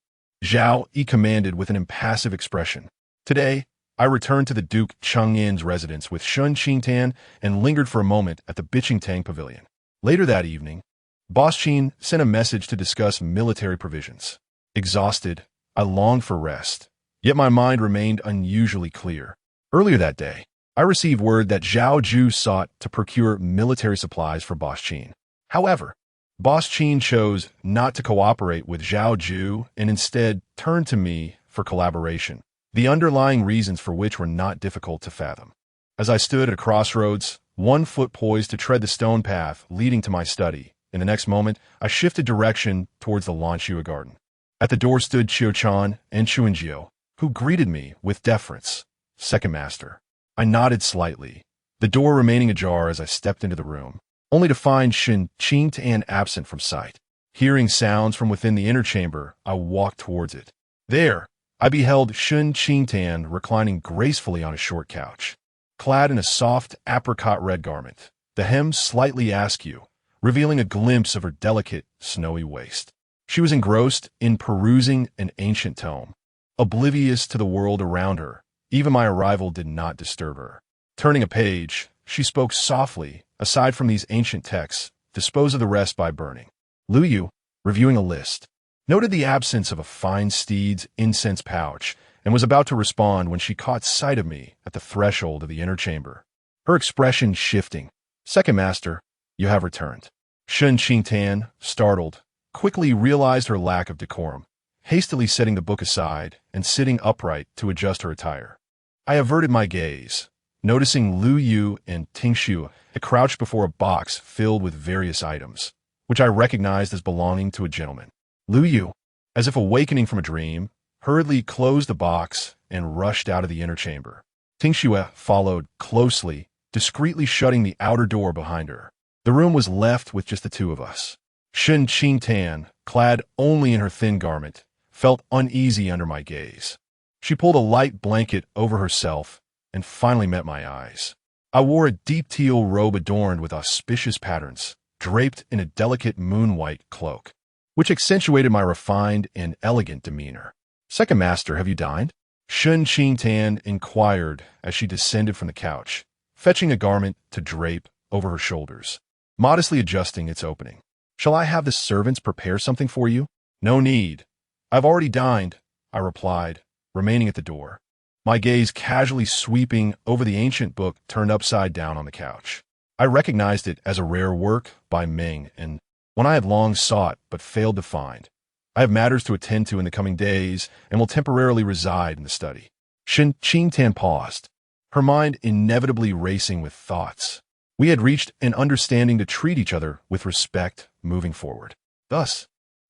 Zhao Yu commanded with an impassive expression. "Today, I returned to the Duke Chengyan's residence with Shen Qingtan and lingered for a moment at the Bichingtang Pavilion. Later that evening, Boss Qin sent a message to discuss military provisions. Exhausted, I longed for rest, yet my mind remained unusually clear. Earlier that day, I received word that Zhao Yu sought to procure military supplies for Boss Qin. However, Boss Qin chose not to cooperate with Zhao Yu and instead turned to me for collaboration, the underlying reasons for which were not difficult to fathom. As I stood at a crossroads, one foot poised to tread the stone path leading to my study. In the next moment, I shifted direction towards the Lanxua garden. At the door stood Qiu-chan and Chuanjiu, who greeted me with deference. Second master. I nodded slightly, the door remaining ajar as I stepped into the room, only to find Shen Qingtan absent from sight. Hearing sounds from within the inner chamber, I walked towards it. There, I beheld Shen Qingtan reclining gracefully on a short couch, clad in a soft apricot-red garment, the hem slightly askew, revealing a glimpse of her delicate, snowy waist. She was engrossed in perusing an ancient tome, oblivious to the world around her. Even my arrival did not disturb her. Turning a page, she spoke softly. Aside from these ancient texts, dispose of the rest by burning. Lu Yu, reviewing a list, noted the absence of a fine steed's incense pouch and was about to respond when she caught sight of me at the threshold of the inner chamber. Her expression shifting. Second master, you have returned. Shen Qingtan, startled, quickly realized her lack of decorum, hastily setting the book aside and sitting upright to adjust her attire. I averted my gaze, noticing Lu Yu and Tingxu had crouched before a box filled with various items, which I recognized as belonging to a gentleman. Lu Yu, as if awakening from a dream, hurriedly closed the box and rushed out of the inner chamber. Tingxu followed closely, discreetly shutting the outer door behind her. The room was left with just the two of us. Shen Qingtan, clad only in her thin garment, felt uneasy under my gaze. She pulled a light blanket over herself and finally met my eyes. I wore a deep teal robe adorned with auspicious patterns, draped in a delicate moon-white cloak, which accentuated my refined and elegant demeanor. Second master, have you dined? Shen Qingtan inquired as she descended from the couch, fetching a garment to drape over her shoulders, modestly adjusting its opening. Shall I have the servants prepare something for you? No need. I've already dined, I replied, remaining at the door, my gaze casually sweeping over the ancient book turned upside down on the couch. I recognized it as a rare work by Ming, and one I had long sought but failed to find. I have matters to attend to in the coming days and will temporarily reside in the study. Shen Qingtan paused, her mind inevitably racing with thoughts. We had reached an understanding to treat each other with respect moving forward. Thus,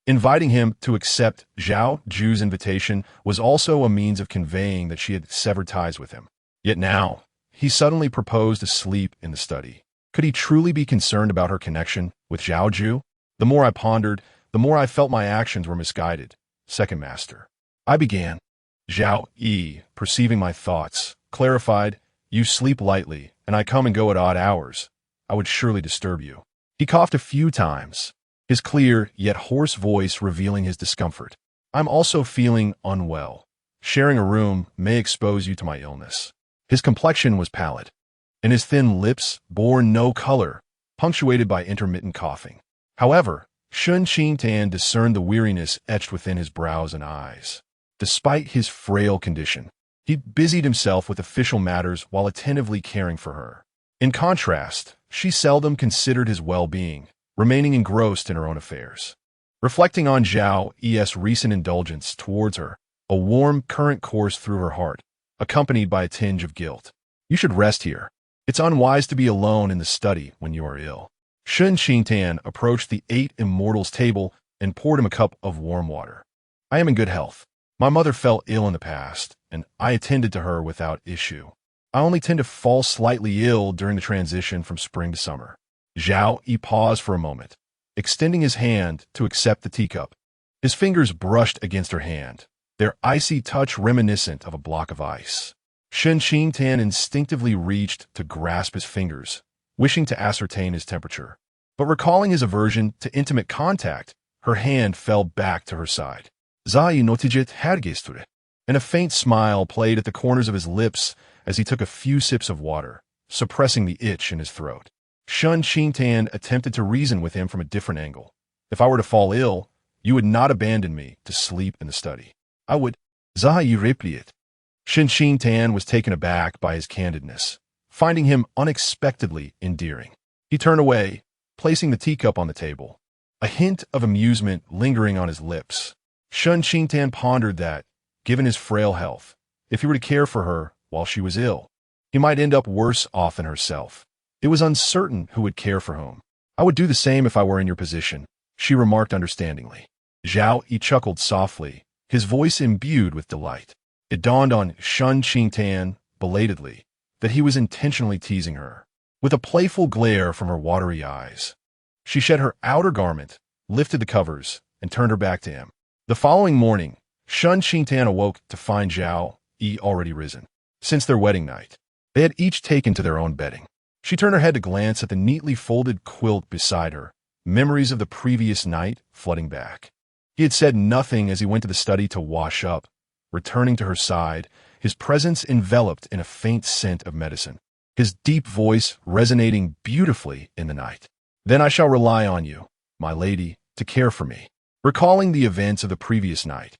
inviting him to accept Zhao Yu's invitation was also a means of conveying that she had severed ties with him. Yet now, he suddenly proposed to sleep in the study. Could he truly be concerned about her connection with Zhao Yu? The more I pondered, the more I felt my actions were misguided. Second master. I began. Zhao Yi, perceiving my thoughts, clarified, you sleep lightly, and I come and go at odd hours. I would surely disturb you. He coughed a few times, his clear yet hoarse voice revealing his discomfort. I'm also feeling unwell. Sharing a room may expose you to my illness. His complexion was pallid, and his thin lips bore no color, punctuated by intermittent coughing. However, Shen Qingtan discerned the weariness etched within his brows and eyes. Despite his frail condition, he busied himself with official matters while attentively caring for her. In contrast, she seldom considered his well-being, remaining engrossed in her own affairs. Reflecting on Zhao Yi's recent indulgence towards her, a warm current coursed through her heart, accompanied by a tinge of guilt. You should rest here. It's unwise to be alone in the study when you are ill. Shen Qingtan approached the 8 immortals table and poured him a cup of warm water. I am in good health. My mother fell ill in the past, and I attended to her without issue. I only tend to fall slightly ill during the transition from spring to summer. Zhao Yi paused for a moment, extending his hand to accept the teacup. His fingers brushed against her hand, their icy touch reminiscent of a block of ice. Shen Qingtan instinctively reached to grasp his fingers, wishing to ascertain his temperature. But recalling his aversion to intimate contact, her hand fell back to her side. Zai notiget hergesture, and a faint smile played at the corners of his lips as he took a few sips of water, suppressing the itch in his throat. Shen Qingtan attempted to reason with him from a different angle. If I were to fall ill, you would not abandon me to sleep in the study. I would. Zai replied. Shen Qingtan was taken aback by his candidness, finding him unexpectedly endearing. He turned away, placing the teacup on the table, a hint of amusement lingering on his lips. Shen Qingtan pondered that, given his frail health, if he were to care for her while she was ill, he might end up worse off than herself. It was uncertain who would care for whom. I would do the same if I were in your position, she remarked understandingly. Zhao Yu chuckled softly, his voice imbued with delight. It dawned on Shen Qingtan, belatedly, that he was intentionally teasing her. With a playful glare from her watery eyes, she shed her outer garment, lifted the covers, and turned her back to him. The following morning, Shen Qingtan awoke to find Zhao Yu already risen. Since their wedding night, they had each taken to their own bedding. She turned her head to glance at the neatly folded quilt beside her, memories of the previous night flooding back. He had said nothing as he went to the study to wash up, returning to her side, his presence enveloped in a faint scent of medicine, his deep voice resonating beautifully in the night. Then I shall rely on you, my lady, to care for me. Recalling the events of the previous night,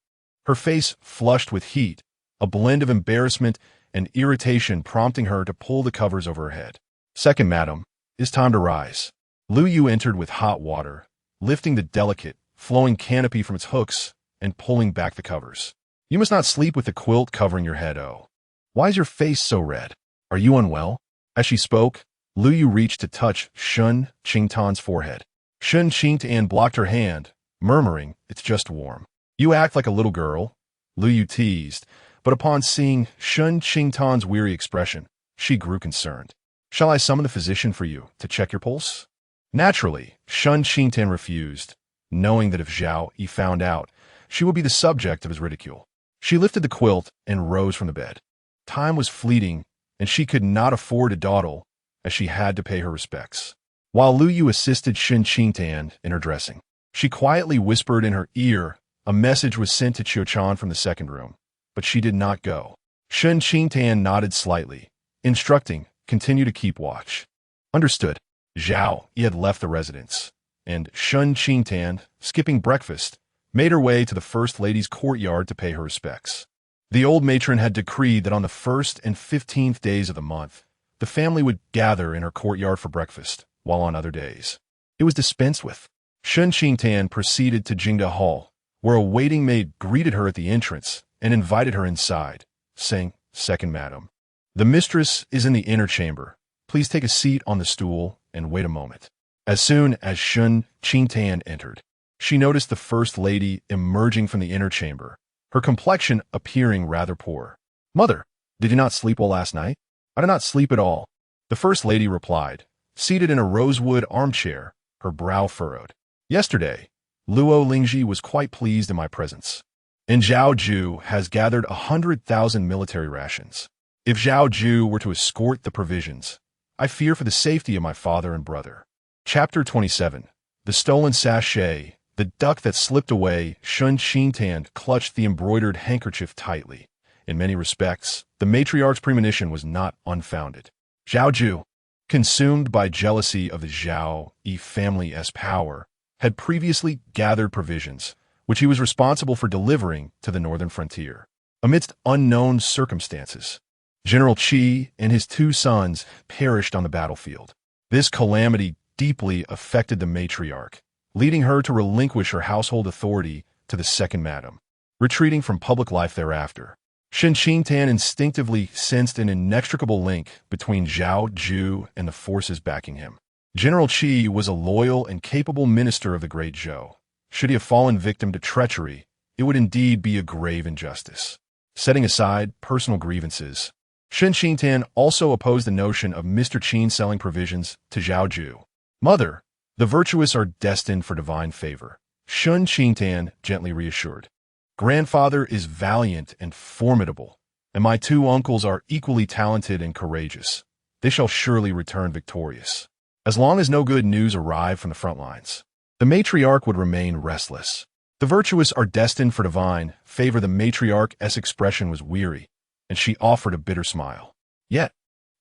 her face flushed with heat, a blend of embarrassment and irritation prompting her to pull the covers over her head. Second, madam, it's time to rise. Lu Yu entered with hot water, lifting the delicate, flowing canopy from its hooks and pulling back the covers. You must not sleep with the quilt covering your head, oh. Why is your face so red? Are you unwell? As she spoke, Lu Yu reached to touch Shen Qingtan's forehead. Shen Qingtan blocked her hand, murmuring, it's just warm. You act like a little girl, Lu Yu teased, but upon seeing Shen Qingtan's weary expression, she grew concerned. Shall I summon the physician for you to check your pulse? Naturally, Shen Qingtan refused, knowing that if Zhao Yu found out, she would be the subject of his ridicule. She lifted the quilt and rose from the bed. Time was fleeting, and she could not afford to dawdle, as she had to pay her respects. While Lu Yu assisted Shen Qingtan in her dressing, she quietly whispered in her ear a message was sent to Qiuchan from the second room, but she did not go. Shen Qingtan nodded slightly, instructing, continue to keep watch. Understood. Zhao Yu had left the residence, and Shen Qingtan, skipping breakfast, made her way to the First Lady's courtyard to pay her respects. The old matron had decreed that on the 1st and 15th days of the month, the family would gather in her courtyard for breakfast, while on other days it was dispensed with. Shen Qingtan proceeded to Jingda Hall, where a waiting maid greeted her at the entrance and invited her inside, saying, Second, madam, the mistress is in the inner chamber. Please take a seat on the stool and wait a moment. As soon as Shen Qingtan entered, she noticed the First Lady emerging from the inner chamber, her complexion appearing rather poor. Mother, did you not sleep well last night? I did not sleep at all, the First Lady replied, seated in a rosewood armchair, her brow furrowed. Yesterday, Luo Lingji was quite pleased in my presence, and Zhao Ju has gathered 100,000 military rations. If Zhao Ju were to escort the provisions, I fear for the safety of my father and brother. Chapter 27. The Stolen Sachet. The duck that slipped away. Shen Qingtan clutched the embroidered handkerchief tightly. In many respects, the matriarch's premonition was not unfounded. Zhao Ju, consumed by jealousy of the Zhao Yu family's power, had previously gathered provisions, which he was responsible for delivering to the northern frontier. Amidst unknown circumstances, General Qi and his 2 sons perished on the battlefield. This calamity deeply affected the matriarch, leading her to relinquish her household authority to the second madam, retreating from public life thereafter. Shen Qingtan instinctively sensed an inextricable link between Zhao Ju and the forces backing him. General Qi was a loyal and capable minister of the great Zhou. Should he have fallen victim to treachery, it would indeed be a grave injustice. Setting aside personal grievances, Shen Qingtan also opposed the notion of Mr. Qin selling provisions to Zhao Ju. Mother, the virtuous are destined for divine favor, Shen Qingtan gently reassured. Grandfather is valiant and formidable, and my 2 uncles are equally talented and courageous. They shall surely return victorious. As long as no good news arrived from the front lines, the matriarch would remain restless. The virtuous are destined for divine favor. The matriarch's expression was weary, and she offered a bitter smile. Yet,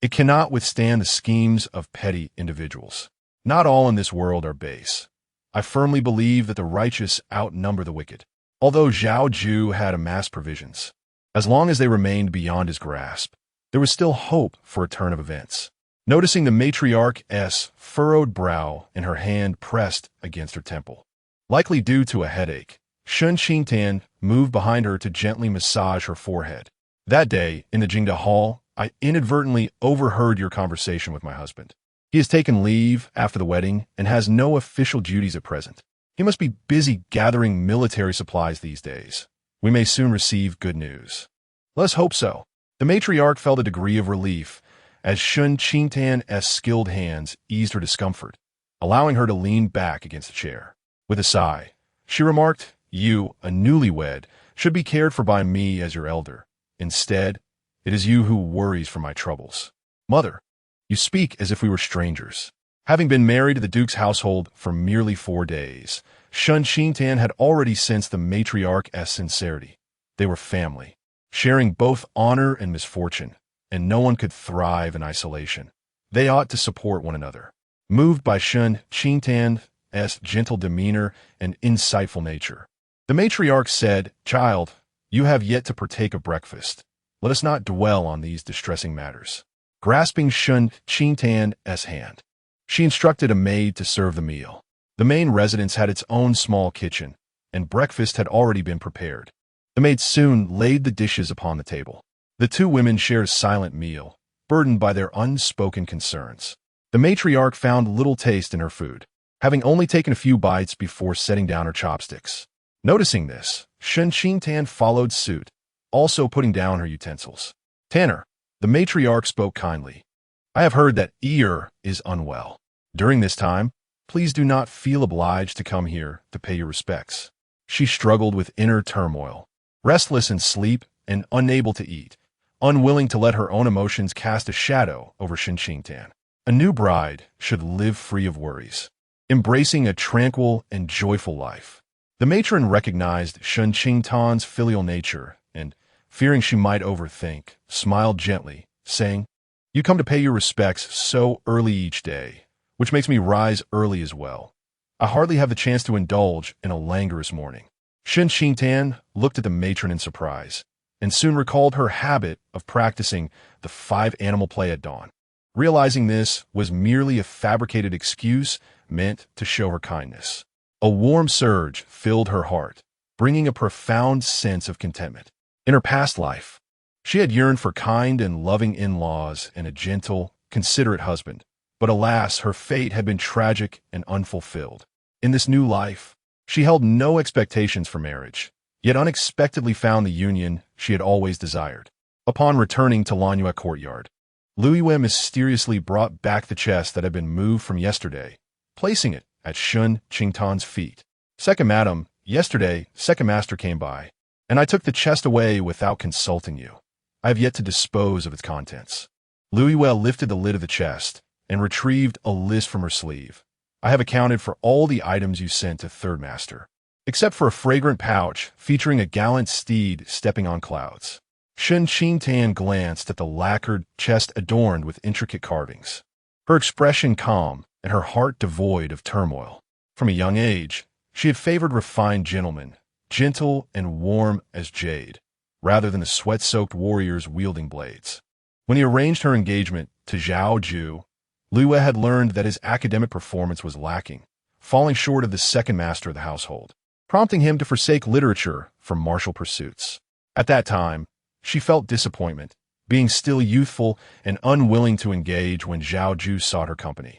it cannot withstand the schemes of petty individuals. Not all in this world are base. I firmly believe that the righteous outnumber the wicked. Although Zhao Ju had amassed provisions, as long as they remained beyond his grasp, there was still hope for a turn of events. Noticing the matriarch's furrowed brow and her hand pressed against her temple, likely due to a headache, Shen Qingtan moved behind her to gently massage her forehead. That day, in the Jingda Hall, I inadvertently overheard your conversation with my husband. He has taken leave after the wedding and has no official duties at present. He must be busy gathering military supplies these days. We may soon receive good news. Let's hope so. The matriarch felt a degree of relief as Shen Qingtan's skilled hands eased her discomfort, allowing her to lean back against the chair. With a sigh, she remarked, "You, a newlywed, should be cared for by me as your elder. Instead, it is you who worries for my troubles. Mother, you speak as if we were strangers." Having been married to the Duke's household for merely 4 days, Shen Qingtan had already sensed the matriarch's sincerity. They were family, sharing both honor and misfortune, and no one could thrive in isolation. They ought to support one another. Moved by Shen Qingtan's gentle demeanor and insightful nature, the matriarch said, "Child, you have yet to partake of breakfast. Let us not dwell on these distressing matters." Grasping Shen Qingtan's hand, she instructed a maid to serve the meal. The main residence had its own small kitchen, and breakfast had already been prepared. The maid soon laid the dishes upon the table. The two women shared a silent meal, burdened by their unspoken concerns. The matriarch found little taste in her food, having only taken a few bites before setting down her chopsticks. Noticing this, Shen Qingtan followed suit, also putting down her utensils. "Tanner," the matriarch spoke kindly, "I have heard that Ear is unwell. During this time, please do not feel obliged to come here to pay your respects." She struggled with inner turmoil, restless in sleep and unable to eat, unwilling to let her own emotions cast a shadow over Shen Qingtan. A new bride should live free of worries, embracing a tranquil and joyful life. The matron recognized Shen Qingtan's filial nature and, fearing she might overthink, smiled gently, saying, "You come to pay your respects so early each day, which makes me rise early as well. I hardly have the chance to indulge in a languorous morning." Shen Qingtan looked at the matron in surprise, and soon recalled her habit of practicing the 5-animal play at dawn. Realizing this was merely a fabricated excuse meant to show her kindness. A warm surge filled her heart, bringing a profound sense of contentment. In her past life, she had yearned for kind and loving in-laws and a gentle, considerate husband, but alas, her fate had been tragic and unfulfilled. In this new life, she held no expectations for marriage, yet unexpectedly found the union she had always desired. Upon returning to Lanyue courtyard, Luiyue mysteriously brought back the chest that had been moved from yesterday, placing it at Shen Qingtan's feet. "Second madam, yesterday, second master came by, and I took the chest away without consulting you. I have yet to dispose of its contents." Luiyue lifted the lid of the chest and retrieved a list from her sleeve. "I have accounted for all the items you sent to third master, except for a fragrant pouch featuring a gallant steed stepping on clouds." Shen Qingtan glanced at the lacquered chest adorned with intricate carvings, her expression calm and her heart devoid of turmoil. From a young age, she had favored refined gentlemen, gentle and warm as jade, rather than the sweat-soaked warriors wielding blades. When he arranged her engagement to Zhao Yu, Luiyue had learned that his academic performance was lacking, falling short of the second master of the household, prompting him to forsake literature for martial pursuits. At that time, she felt disappointment, being still youthful and unwilling to engage when Zhao Yu sought her company.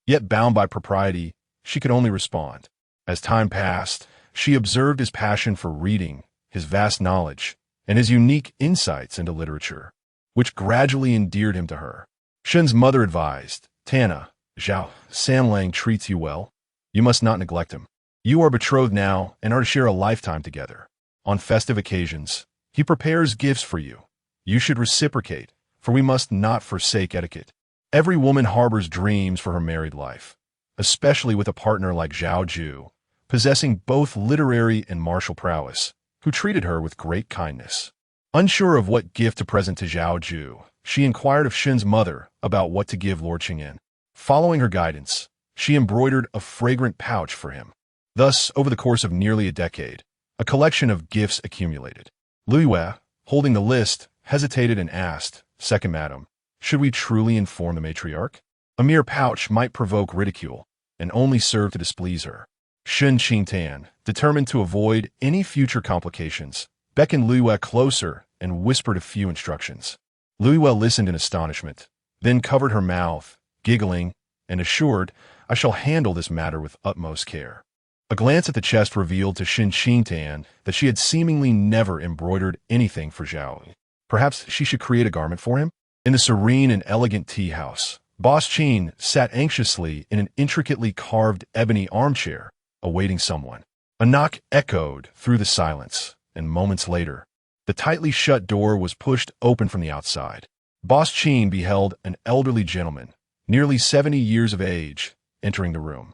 Yet bound by propriety, she could only respond. As time passed, she observed his passion for reading, his vast knowledge, and his unique insights into literature, which gradually endeared him to her. Shen's mother advised, "Tana, Zhao Sanlang treats you well. You must not neglect him. You are betrothed now and are to share a lifetime together. On festive occasions, he prepares gifts for you. You should reciprocate, for we must not forsake etiquette." Every woman harbors dreams for her married life, especially with a partner like Zhao Yu, possessing both literary and martial prowess, who treated her with great kindness. Unsure of what gift to present to Zhao Yu, she inquired of Shen's mother about what to give Lord Qing'an. Following her guidance, she embroidered a fragrant pouch for him. Thus, over the course of nearly a decade, a collection of gifts accumulated. Luiyue, holding the list, hesitated and asked, "Second madam, should we truly inform the matriarch? A mere pouch might provoke ridicule and only serve to displease her." Shen Qingtan, determined to avoid any future complications, beckoned Luiyue closer and whispered a few instructions. Luiyue listened in astonishment, then covered her mouth, giggling, and assured, "I shall handle this matter with utmost care." A glance at the chest revealed to Shen Qingtan that she had seemingly never embroidered anything for Zhao Yu. Perhaps she should create a garment for him? In the serene and elegant tea house, Boss Qin sat anxiously in an intricately carved ebony armchair, awaiting someone. A knock echoed through the silence, and moments later, the tightly shut door was pushed open from the outside. Boss Qin beheld an elderly gentleman, nearly 70 years of age, entering the room.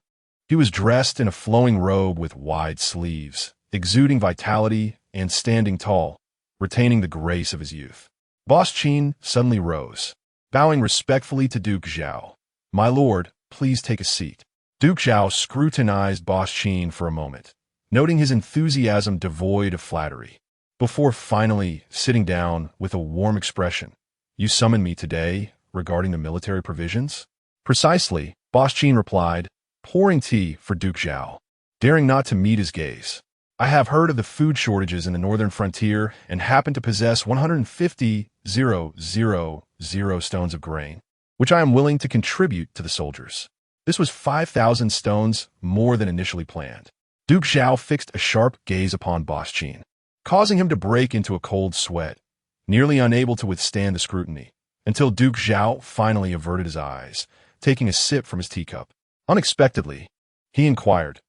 He was dressed in a flowing robe with wide sleeves, exuding vitality and standing tall, retaining the grace of his youth. Boss Qin suddenly rose, bowing respectfully to Duke Zhao. "My lord, please take a seat." Duke Zhao scrutinized Boss Qin for a moment, noting his enthusiasm devoid of flattery, before finally sitting down with a warm expression. "You summoned me today regarding the military provisions?" "Precisely," Boss Qin replied, pouring tea for Duke Zhao, daring not to meet his gaze. "I have heard of the food shortages in the northern frontier and happen to possess 150,000 stones of grain, which I am willing to contribute to the soldiers." This was 5,000 stones more than initially planned. Duke Zhao fixed a sharp gaze upon Boss Qin, causing him to break into a cold sweat, nearly unable to withstand the scrutiny, until Duke Zhao finally averted his eyes, taking a sip from his teacup. Unexpectedly, he inquired,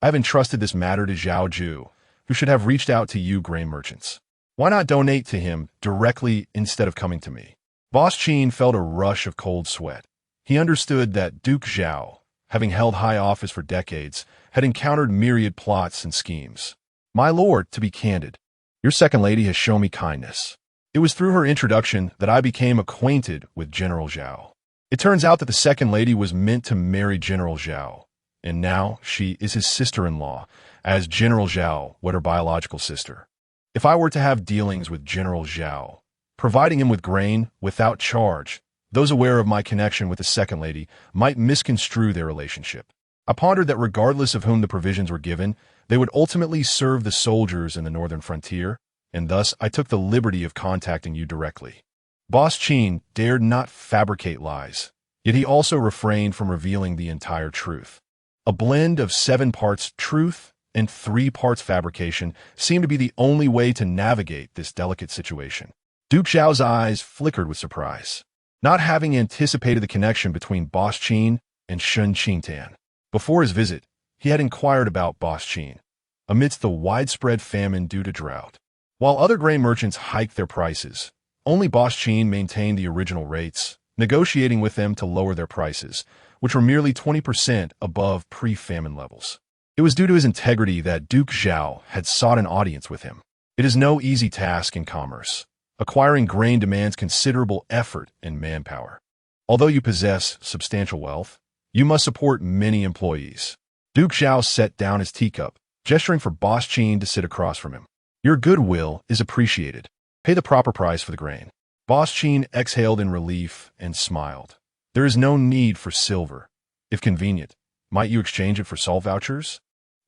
"I have entrusted this matter to Zhao Yu, who should have reached out to you grain merchants. Why not donate to him directly instead of coming to me?" Boss Qin felt a rush of cold sweat. He understood that Duke Zhao, having held high office for decades, had encountered myriad plots and schemes. "My lord, to be candid, your second lady has shown me kindness. It was through her introduction that I became acquainted with General Zhao. It turns out that the second lady was meant to marry General Zhao, and now she is his sister-in-law, as General Zhao wed her biological sister. If I were to have dealings with General Zhao, providing him with grain without charge, those aware of my connection with the second lady might misconstrue their relationship. I pondered that regardless of whom the provisions were given, they would ultimately serve the soldiers in the northern frontier, and thus I took the liberty of contacting you directly." Boss Qin dared not fabricate lies, yet he also refrained from revealing the entire truth. A blend of 7 parts truth and 3 parts fabrication seemed to be the only way to navigate this delicate situation. Duke Zhao's eyes flickered with surprise, not having anticipated the connection between Boss Qin and Shen Qingtan. Before his visit, he had inquired about Boss Qin, amidst the widespread famine due to drought. While other grain merchants hiked their prices, only Boss Qin maintained the original rates, negotiating with them to lower their prices, which were merely 20% above pre-famine levels. It was due to his integrity that Duke Zhao had sought an audience with him. It is no easy task in commerce. Acquiring grain demands considerable effort and manpower. Although you possess substantial wealth, you must support many employees. Duke Zhao set down his teacup, gesturing for Boss Qin to sit across from him. "Your goodwill is appreciated. Pay the proper price for the grain." Boss Qin exhaled in relief and smiled. "There is no need for silver. If convenient, might you exchange it for salt vouchers?"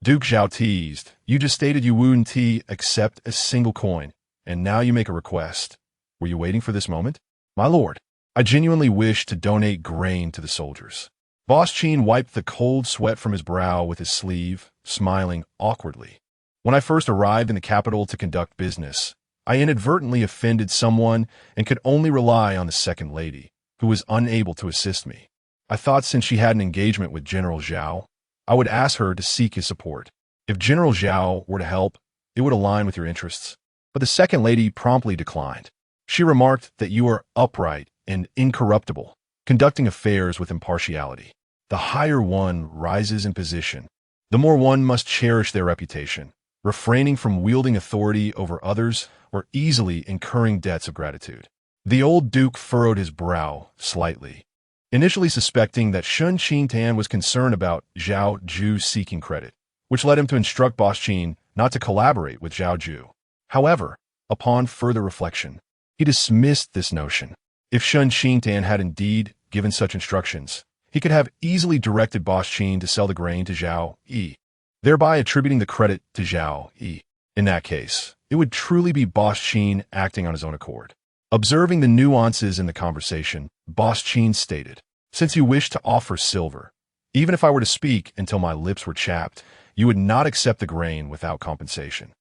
Duke Zhao teased, "You just stated you wouldn't accept a single coin, and now you make a request. Were you waiting for this moment?" "My lord, I genuinely wish to donate grain to the soldiers." Boss Qin wiped the cold sweat from his brow with his sleeve, smiling awkwardly. "When I first arrived in the capital to conduct business, I inadvertently offended someone and could only rely on the second lady, who was unable to assist me. I thought since she had an engagement with General Zhao, I would ask her to seek his support. If General Zhao were to help, it would align with your interests." But the second lady promptly declined. She remarked that you are upright and incorruptible, conducting affairs with impartiality. The higher one rises in position, the more one must cherish their reputation, refraining from wielding authority over others or easily incurring debts of gratitude. The old duke furrowed his brow slightly, initially suspecting that Shen Qingtan was concerned about Zhao Yu seeking credit, which led him to instruct Boss Qin not to collaborate with Zhao Yu. However, upon further reflection, he dismissed this notion. If Shen Qingtan had indeed given such instructions, he could have easily directed Boss Qin to sell the grain to Zhao Yi, thereby attributing the credit to Zhao Yi. In that case, it would truly be Boss Qin acting on his own accord. Observing the nuances in the conversation, Boss Qin stated, Since you wish to offer silver, even if I were to speak until my lips were chapped, you would not accept the grain without compensation.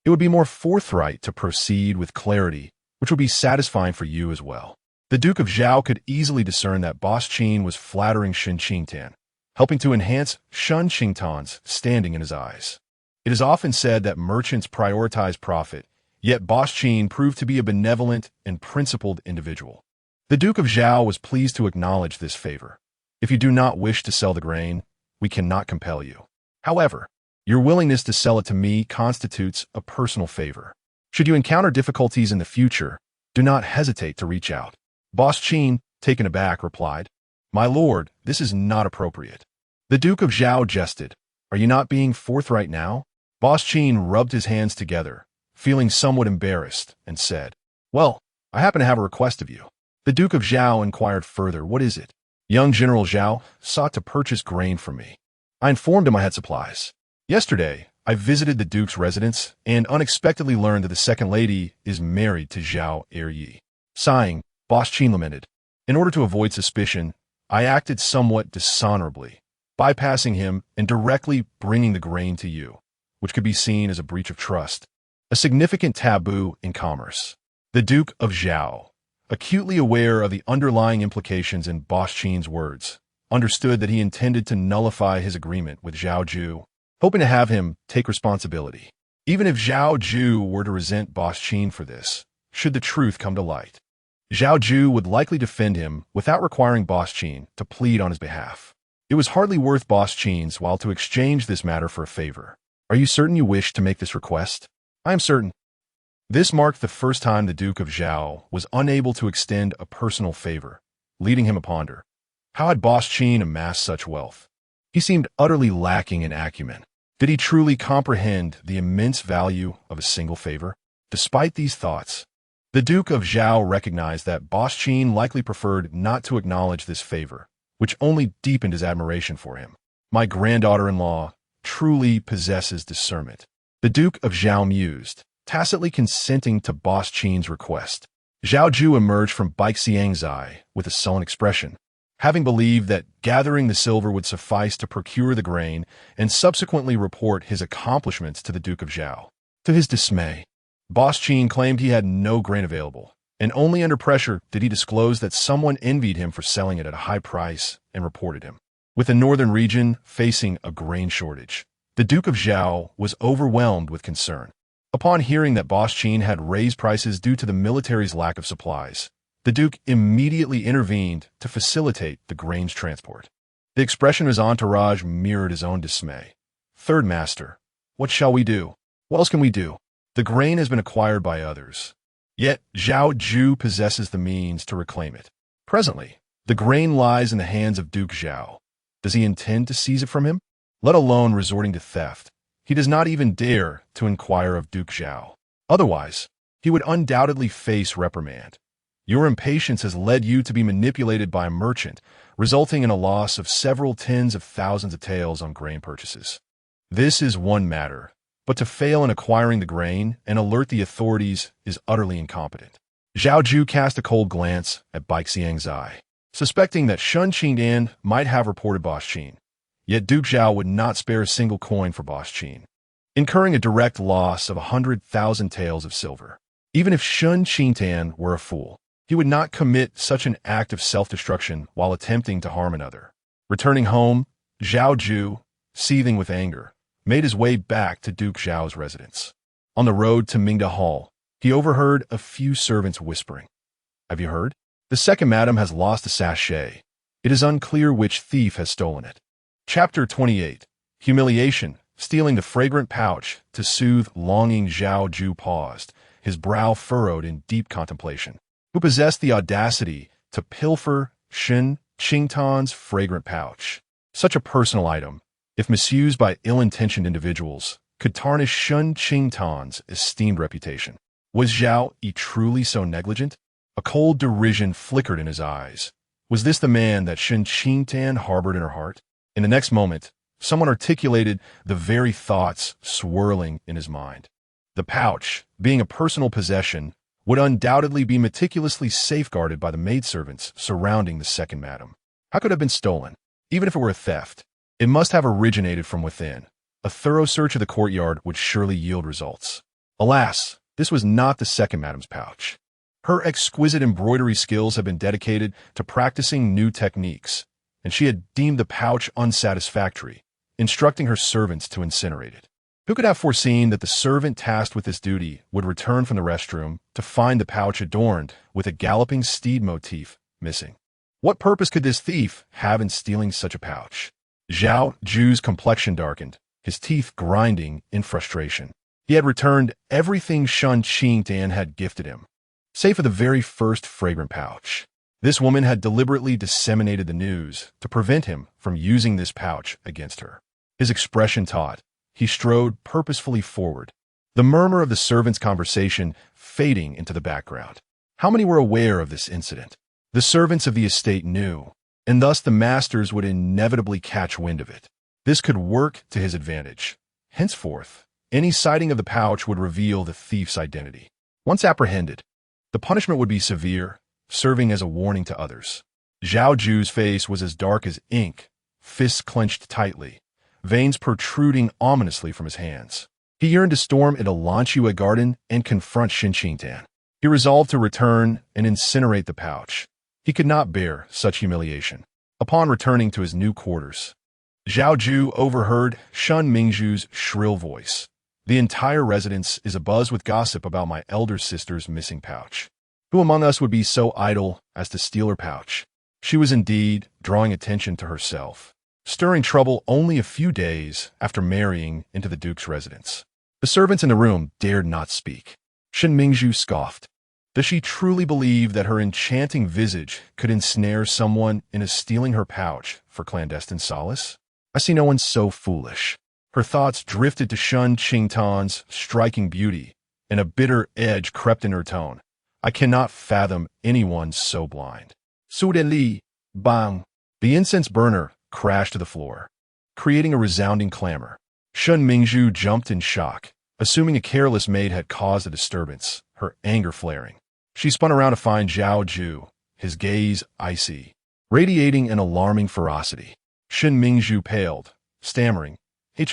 It would be more forthright to proceed with clarity, which would be satisfying for you as well. The Duke of Zhao could easily discern that Boss Qin was flattering Shen Qingtan, helping to enhance Shen Qingtan's standing in his eyes. It is often said that merchants prioritize profit, yet Boss Qin proved to be a benevolent and principled individual. The Duke of Zhao was pleased to acknowledge this favor. If you do not wish to sell the grain, we cannot compel you. However, your willingness to sell it to me constitutes a personal favor. Should you encounter difficulties in the future, do not hesitate to reach out. Boss Qin, taken aback, replied, My lord, this is not appropriate. The Duke of Zhao jested, Are you not being forthright now? Boss Qin rubbed his hands together, feeling somewhat embarrassed, and said, Well, I happen to have a request of you. The Duke of Zhao inquired further, What is it? Young General Zhao sought to purchase grain from me. I informed him I had supplies. Yesterday, I visited the Duke's residence and unexpectedly learned that the second lady is married to Zhao Yi. Sighing, Boss Qin lamented, In order to avoid suspicion, I acted somewhat dishonorably, bypassing him and directly bringing the grain to you, which could be seen as a breach of trust, a significant taboo in commerce. The Duke of Zhao, acutely aware of the underlying implications in Boss Qin's words, understood that he intended to nullify his agreement with Zhao Yu, hoping to have him take responsibility. Even if Zhao Yu were to resent Boss Qin for this, should the truth come to light, Zhao Yu would likely defend him without requiring Boss Qin to plead on his behalf. It was hardly worth Boss Qin's while to exchange this matter for a favor. Are you certain you wish to make this request? I am certain. This marked the first time the Duke of Zhao was unable to extend a personal favor, leading him to ponder. How had Boss Qin amassed such wealth? He seemed utterly lacking in acumen. Did he truly comprehend the immense value of a single favor? Despite these thoughts, the Duke of Zhao recognized that Boss Qin likely preferred not to acknowledge this favor, which only deepened his admiration for him. My granddaughter-in-law truly possesses discernment, the Duke of Zhao mused, tacitly consenting to Boss Qin's request. Zhao Ju emerged from Baixiang's eye with a sullen expression, having believed that gathering the silver would suffice to procure the grain and subsequently report his accomplishments to the Duke of Zhao. To his dismay, Boss Qin claimed he had no grain available, and only under pressure did he disclose that someone envied him for selling it at a high price and reported him. With the northern region facing a grain shortage, the Duke of Zhao was overwhelmed with concern. Upon hearing that Boss Qin had raised prices due to the military's lack of supplies, the Duke immediately intervened to facilitate the grain's transport. The expression of his entourage mirrored his own dismay. Third Master, what shall we do? What else can we do? The grain has been acquired by others. Yet Zhao Ju possesses the means to reclaim it. Presently, the grain lies in the hands of Duke Zhao. Does he intend to seize it from him? Let alone resorting to theft, he does not even dare to inquire of Duke Zhao. Otherwise, he would undoubtedly face reprimand. Your impatience has led you to be manipulated by a merchant, resulting in a loss of several tens of thousands of taels on grain purchases. This is one matter, but to fail in acquiring the grain and alert the authorities is utterly incompetent. Zhao Ju cast a cold glance at Baixiang's eye, suspecting that Shen Qingtan might have reported Boss Qin. Yet Duke Zhao would not spare a single coin for Boss Qin, incurring a direct loss of 100,000 taels of silver. Even if Shen Qingtan were a fool, he would not commit such an act of self-destruction while attempting to harm another. Returning home, Zhao Ju, seething with anger, made his way back to Duke Zhao's residence. On the road to Mingda Hall, he overheard a few servants whispering. Have you heard? The second madam has lost a sachet. It is unclear which thief has stolen it. Chapter 28. Humiliation. Stealing the fragrant pouch to soothe longing, Zhao Ju paused, his brow furrowed in deep contemplation. Who possessed the audacity to pilfer Shen Qingtan's fragrant pouch? Such a personal item, if misused by ill-intentioned individuals, could tarnish Shen Qingtan's esteemed reputation. Was Zhao Yi truly so negligent? A cold derision flickered in his eyes. Was this the man that Shen Qingtan harbored in her heart? In the next moment, someone articulated the very thoughts swirling in his mind. The pouch, being a personal possession, would undoubtedly be meticulously safeguarded by the maidservants surrounding the second madam. How could it have been stolen? Even if it were a theft, it must have originated from within. A thorough search of the courtyard would surely yield results. Alas, this was not the second madam's pouch. Her exquisite embroidery skills had been dedicated to practicing new techniques, and she had deemed the pouch unsatisfactory, instructing her servants to incinerate it. Who could have foreseen that the servant tasked with this duty would return from the restroom to find the pouch adorned with a galloping steed motif missing? What purpose could this thief have in stealing such a pouch? Zhao Yu's complexion darkened, his teeth grinding in frustration. He had returned everything Shen Qingtan had gifted him, save for the very first fragrant pouch. This woman had deliberately disseminated the news to prevent him from using this pouch against her. His expression taut, he strode purposefully forward, the murmur of the servants' conversation fading into the background. How many were aware of this incident? The servants of the estate knew, and thus the masters would inevitably catch wind of it. This could work to his advantage. Henceforth, any sighting of the pouch would reveal the thief's identity. Once apprehended, the punishment would be severe, serving as a warning to others. Zhao Yu's face was as dark as ink, fists clenched tightly, veins protruding ominously from his hands. He yearned to storm into Lanchua Garden and confront Shen Qingtan. He resolved to return and incinerate the pouch. He could not bear such humiliation. Upon returning to his new quarters, Zhao Yu overheard Shen Mingzhu's shrill voice. The entire residence is abuzz with gossip about my elder sister's missing pouch. Who among us would be so idle as to steal her pouch? She was indeed drawing attention to herself, stirring trouble only a few days after marrying into the duke's residence. The servants in the room dared not speak. Shen Mingzhu scoffed. Does she truly believe that her enchanting visage could ensnare someone into stealing her pouch for clandestine solace? I see no one so foolish. Her thoughts drifted to Shen Qingtan's striking beauty, and a bitter edge crept in her tone. I cannot fathom anyone so blind. Su de li, bang. The incense burner crashed to the floor, creating a resounding clamor. Shen Mingzhu jumped in shock, assuming a careless maid had caused the disturbance, her anger flaring. She spun around to find Zhao Yu, his gaze icy, radiating an alarming ferocity. Shen Mingzhu paled, stammering,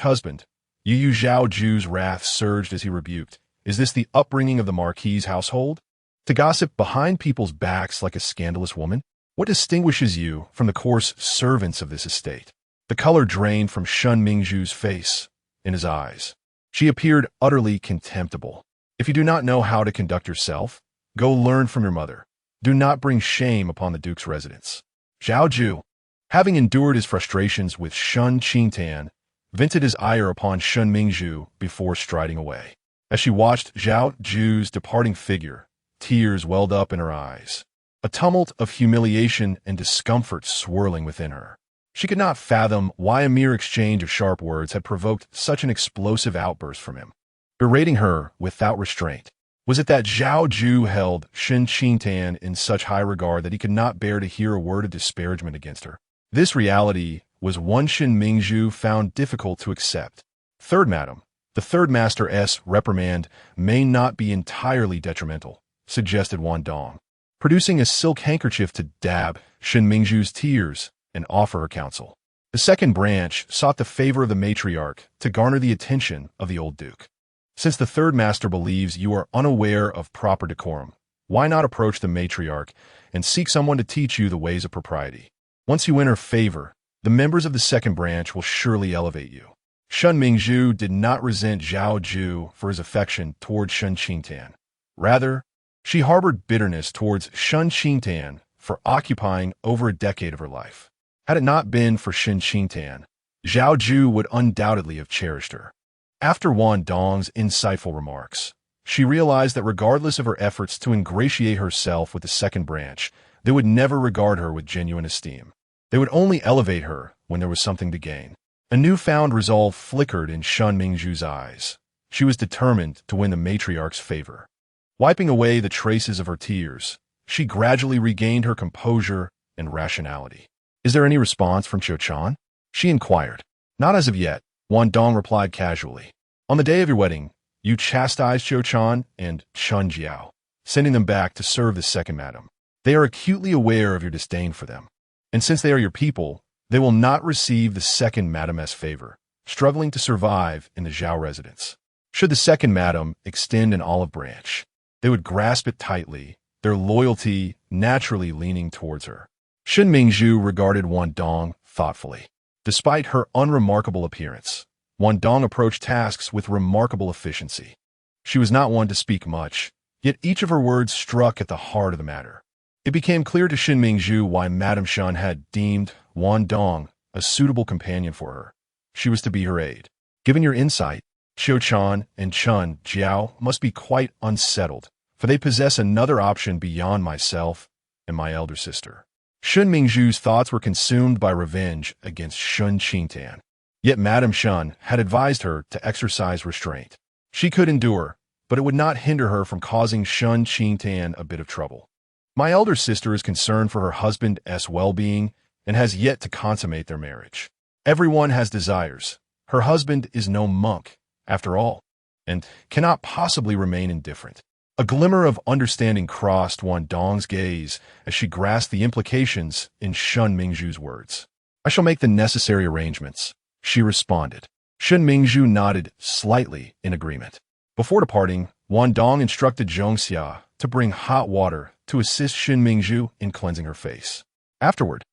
Husband. Yu Zhao Yu's wrath surged as he rebuked. Is this the upbringing of the Marquis's household? To gossip behind people's backs like a scandalous woman? What distinguishes you from the coarse servants of this estate? The color drained from Shen Mingzhu's face, in his eyes. She appeared utterly contemptible. If you do not know how to conduct yourself, go learn from your mother. Do not bring shame upon the duke's residence. Zhao Yu, having endured his frustrations with Shen Qingtan, vented his ire upon Shen Mingzhu before striding away. As she watched Zhao Yu's departing figure, tears welled up in her eyes, a tumult of humiliation and discomfort swirling within her. She could not fathom why a mere exchange of sharp words had provoked such an explosive outburst from him, berating her without restraint. Was it that Zhao Yu held Shen Qingtan in such high regard that he could not bear to hear a word of disparagement against her? This reality was one Shen Mingzhu found difficult to accept. Third Madam, the third master's reprimand may not be entirely detrimental, suggested Wan Dong, producing a silk handkerchief to dab Shen Mingzhu's tears and offer her counsel. The second branch sought the favor of the matriarch to garner the attention of the old duke. Since the third master believes you are unaware of proper decorum, why not approach the matriarch and seek someone to teach you the ways of propriety? Once you win her favor, the members of the second branch will surely elevate you. Shen Mingzhu did not resent Zhao Yu for his affection towards Shen Qingtan. Rather, she harbored bitterness towards Shen Qingtan for occupying over a decade of her life. Had it not been for Shen Qingtan, Zhao Yu would undoubtedly have cherished her. After Wan Dong's insightful remarks, she realized that regardless of her efforts to ingratiate herself with the second branch, they would never regard her with genuine esteem. They would only elevate her when there was something to gain. A newfound resolve flickered in Shen Mingzhu's eyes. She was determined to win the matriarch's favor. Wiping away the traces of her tears, she gradually regained her composure and rationality. Is there any response from Qiu Chan? She inquired. Not as of yet, Wan Dong replied casually. On the day of your wedding, you chastised Qiu Chan and Chun Jiao, sending them back to serve the second madam. They are acutely aware of your disdain for them. And since they are your people, they will not receive the second madame's favor, struggling to survive in the Zhao residence. Should the second madame extend an olive branch, they would grasp it tightly, their loyalty naturally leaning towards her. Shen Mingzhu regarded Wan Dong thoughtfully. Despite her unremarkable appearance, Wan Dong approached tasks with remarkable efficiency. She was not one to speak much, yet each of her words struck at the heart of the matter. It became clear to Shen Mingzhu why Madame Shen had deemed Wan Dong a suitable companion for her. She was to be her aide. Given your insight, Xiu Chan and Chen Jiao must be quite unsettled, for they possess another option beyond myself and my elder sister. Shen Mingzhu's thoughts were consumed by revenge against Shen Qingtan. Yet Madame Shen had advised her to exercise restraint. She could endure, but it would not hinder her from causing Shen Qingtan a bit of trouble. My elder sister is concerned for her husband's well-being and has yet to consummate their marriage. Everyone has desires. Her husband is no monk, after all, and cannot possibly remain indifferent. A glimmer of understanding crossed Wan Dong's gaze as she grasped the implications in Shen Mingzhu's words. I shall make the necessary arrangements, she responded. Shen Mingzhu nodded slightly in agreement. Before departing, Wan Dong instructed Zhongxia to bring hot water to assist Shen Mingzhu in cleansing her face. Afterward,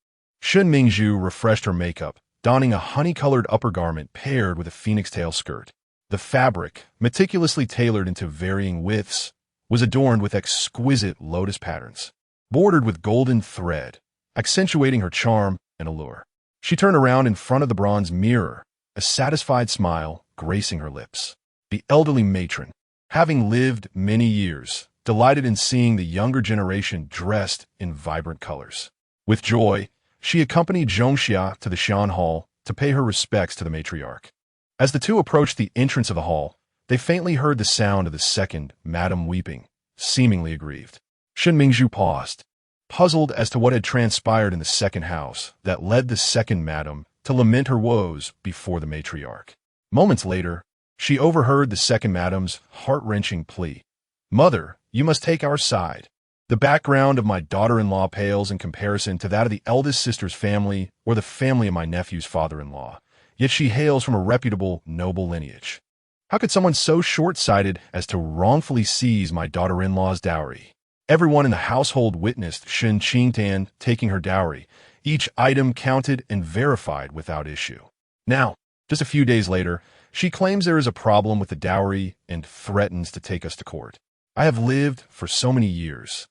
Shen Mingzhu refreshed her makeup, donning a honey-colored upper garment paired with a phoenix tail skirt. The fabric, meticulously tailored into varying widths, was adorned with exquisite lotus patterns, bordered with golden thread, accentuating her charm and allure. She turned around in front of the bronze mirror, a satisfied smile gracing her lips. The elderly matron, having lived many years, delighted in seeing the younger generation dressed in vibrant colors. With joy, she accompanied Zhongxia to the Shan Hall to pay her respects to the matriarch. As the two approached the entrance of the hall, they faintly heard the sound of the second madam weeping, seemingly aggrieved. Shen Mingzhu paused, puzzled as to what had transpired in the second house that led the second madam to lament her woes before the matriarch. Moments later, she overheard the second madam's heart-wrenching plea. Mother, you must take our side. The background of my daughter-in-law pales in comparison to that of the eldest sister's family or the family of my nephew's father-in-law, yet she hails from a reputable, noble lineage. How could someone so short-sighted as to wrongfully seize my daughter-in-law's dowry? Everyone in the household witnessed Shen Qingtan taking her dowry, each item counted and verified without issue. Now, just a few days later, she claims there is a problem with the dowry and threatens to take us to court. I have lived for so many years,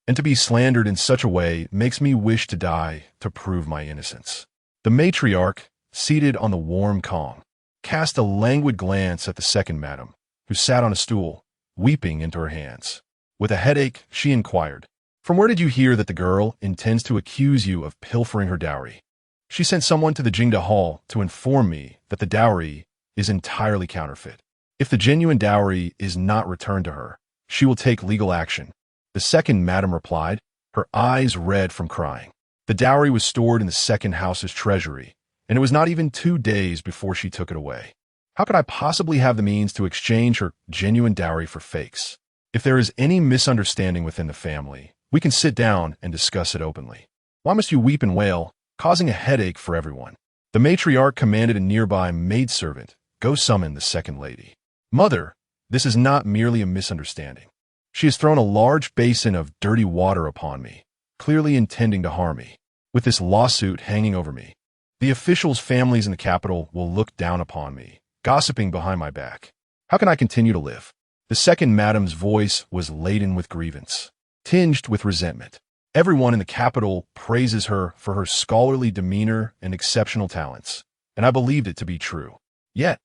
and to be slandered in such a way makes me wish to die to prove my innocence. The matriarch, seated on the warm kong, cast a languid glance at the second madam, who sat on a stool, weeping into her hands. With a headache, she inquired, "From where did you hear that the girl intends to accuse you of pilfering her dowry?" She sent someone to the Jingda Hall to inform me that the dowry is entirely counterfeit. If the genuine dowry is not returned to her, she will take legal action. The second madam replied, her eyes red from crying. The dowry was stored in the second house's treasury, and it was not even 2 days before she took it away. How could I possibly have the means to exchange her genuine dowry for fakes? If there is any misunderstanding within the family, we can sit down and discuss it openly. Why must you weep and wail, causing a headache for everyone? The matriarch commanded a nearby maidservant, "Go summon the second lady." Mother, this is not merely a misunderstanding. She has thrown a large basin of dirty water upon me, clearly intending to harm me. With this lawsuit hanging over me, the officials' families in the capital will look down upon me, gossiping behind my back. How can I continue to live? The second madam's voice was laden with grievance, tinged with resentment. Everyone in the capital praises her for her scholarly demeanor and exceptional talents, and I believed it to be true. Yet,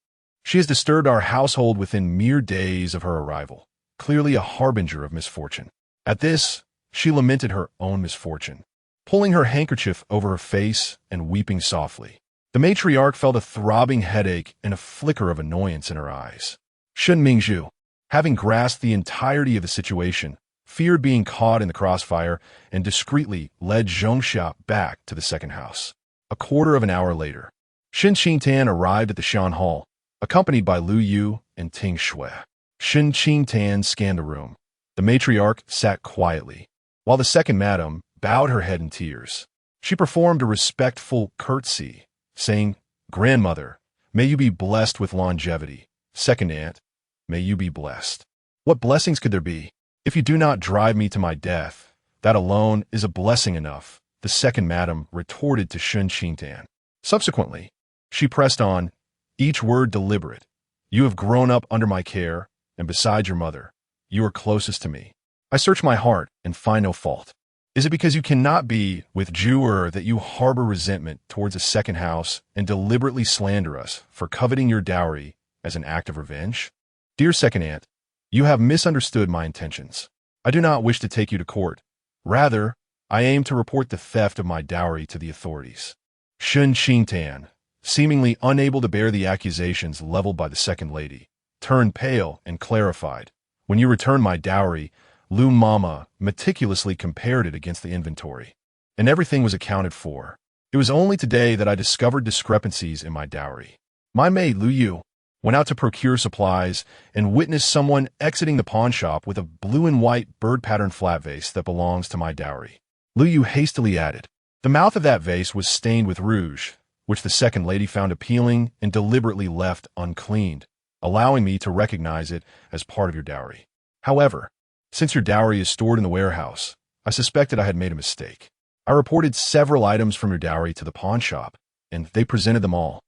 she has disturbed our household within mere days of her arrival, clearly a harbinger of misfortune. At this, she lamented her own misfortune, pulling her handkerchief over her face and weeping softly. The matriarch felt a throbbing headache and a flicker of annoyance in her eyes. Shen Mingzhu, having grasped the entirety of the situation, feared being caught in the crossfire and discreetly led Zhongxia back to the second house. A quarter of an hour later, Shen Qingtan arrived at the Shan Hall, accompanied by Lu Yu and Ting Shui. Shen Qingtan scanned the room. The matriarch sat quietly, while the second madam bowed her head in tears. She performed a respectful curtsy, saying, "Grandmother, may you be blessed with longevity. Second aunt, may you be blessed." What blessings could there be? If you do not drive me to my death, that alone is a blessing enough, the second madam retorted to Shen Qingtan. Subsequently, she pressed on, each word deliberate. "You have grown up under my care, and besides your mother, you are closest to me. I search my heart and find no fault. Is it because you cannot be with Jewer that you harbor resentment towards a second house and deliberately slander us for coveting your dowry as an act of revenge? Dear second aunt, you have misunderstood my intentions. I do not wish to take you to court. Rather, I aim to report the theft of my dowry to the authorities." Shen Qingtan, seemingly unable to bear the accusations leveled by the second lady, turned pale and clarified, "When you return my dowry, Lu Mama meticulously compared it against the inventory, and everything was accounted for. It was only today that I discovered discrepancies in my dowry. My maid, Lu Yu, went out to procure supplies and witnessed someone exiting the pawn shop with a blue and white bird-patterned flat vase that belongs to my dowry." Lu Yu hastily added, "The mouth of that vase was stained with rouge, which the second lady found appealing and deliberately left uncleaned, allowing me to recognize it as part of your dowry. However, since your dowry is stored in the warehouse, I suspected I had made a mistake. I reported several items from your dowry to the pawn shop, and they presented them all.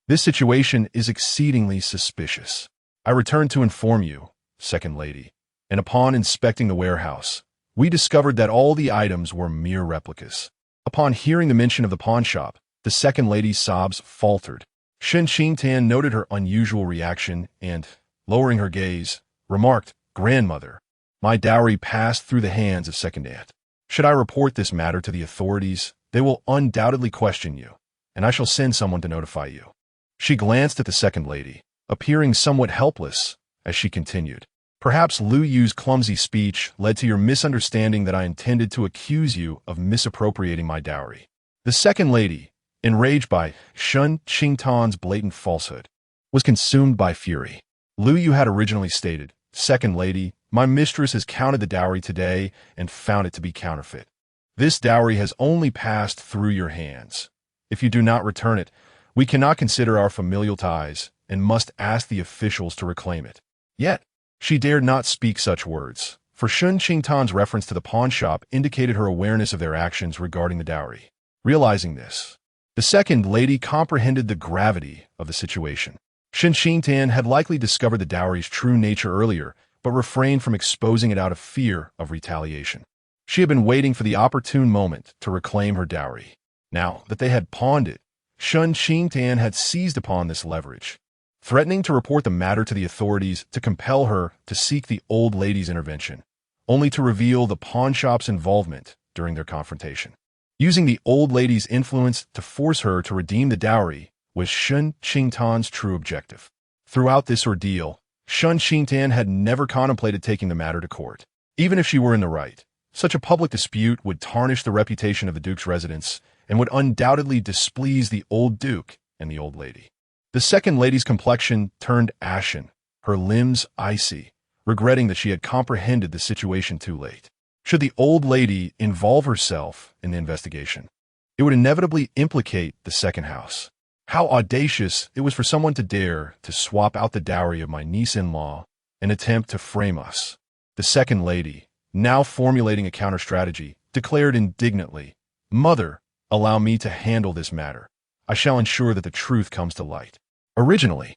This situation is exceedingly suspicious. I returned to inform you, second lady, and upon inspecting the warehouse, we discovered that all the items were mere replicas." Upon hearing the mention of the pawn shop, the second lady's sobs faltered. Shen Qingtan noted her unusual reaction and, lowering her gaze, remarked, "Grandmother, my dowry passed through the hands of second aunt. Should I report this matter to the authorities, they will undoubtedly question you, and I shall send someone to notify you." She glanced at the second lady, appearing somewhat helpless, as she continued, "Perhaps Lu Yu's clumsy speech led to your misunderstanding that I intended to accuse you of misappropriating my dowry." The second lady, enraged by Shen Qingtan's blatant falsehood, was consumed by fury. Lu Yu had originally stated, "Second lady, my mistress has counted the dowry today and found it to be counterfeit. This dowry has only passed through your hands. If you do not return it, we cannot consider our familial ties and must ask the officials to reclaim it." Yet, she dared not speak such words, for Shen Qingtan's reference to the pawn shop indicated her awareness of their actions regarding the dowry. Realizing this, the second lady comprehended the gravity of the situation. Shen Qingtan had likely discovered the dowry's true nature earlier, but refrained from exposing it out of fear of retaliation. She had been waiting for the opportune moment to reclaim her dowry. Now that they had pawned it, Shen Qingtan had seized upon this leverage, threatening to report the matter to the authorities to compel her to seek the old lady's intervention, only to reveal the pawn shop's involvement during their confrontation. Using the old lady's influence to force her to redeem the dowry was Shen Qingtan's true objective. Throughout this ordeal, Shen Qingtan had never contemplated taking the matter to court. Even if she were in the right, such a public dispute would tarnish the reputation of the Duke's residence and would undoubtedly displease the old Duke and the old lady. The second lady's complexion turned ashen, her limbs icy, regretting that she had comprehended the situation too late. Should the old lady involve herself in the investigation, it would inevitably implicate the second house. How audacious it was for someone to dare to swap out the dowry of my niece-in-law and attempt to frame us. The second lady, now formulating a counter-strategy, declared indignantly, "Mother, allow me to handle this matter. I shall ensure that the truth comes to light." Originally,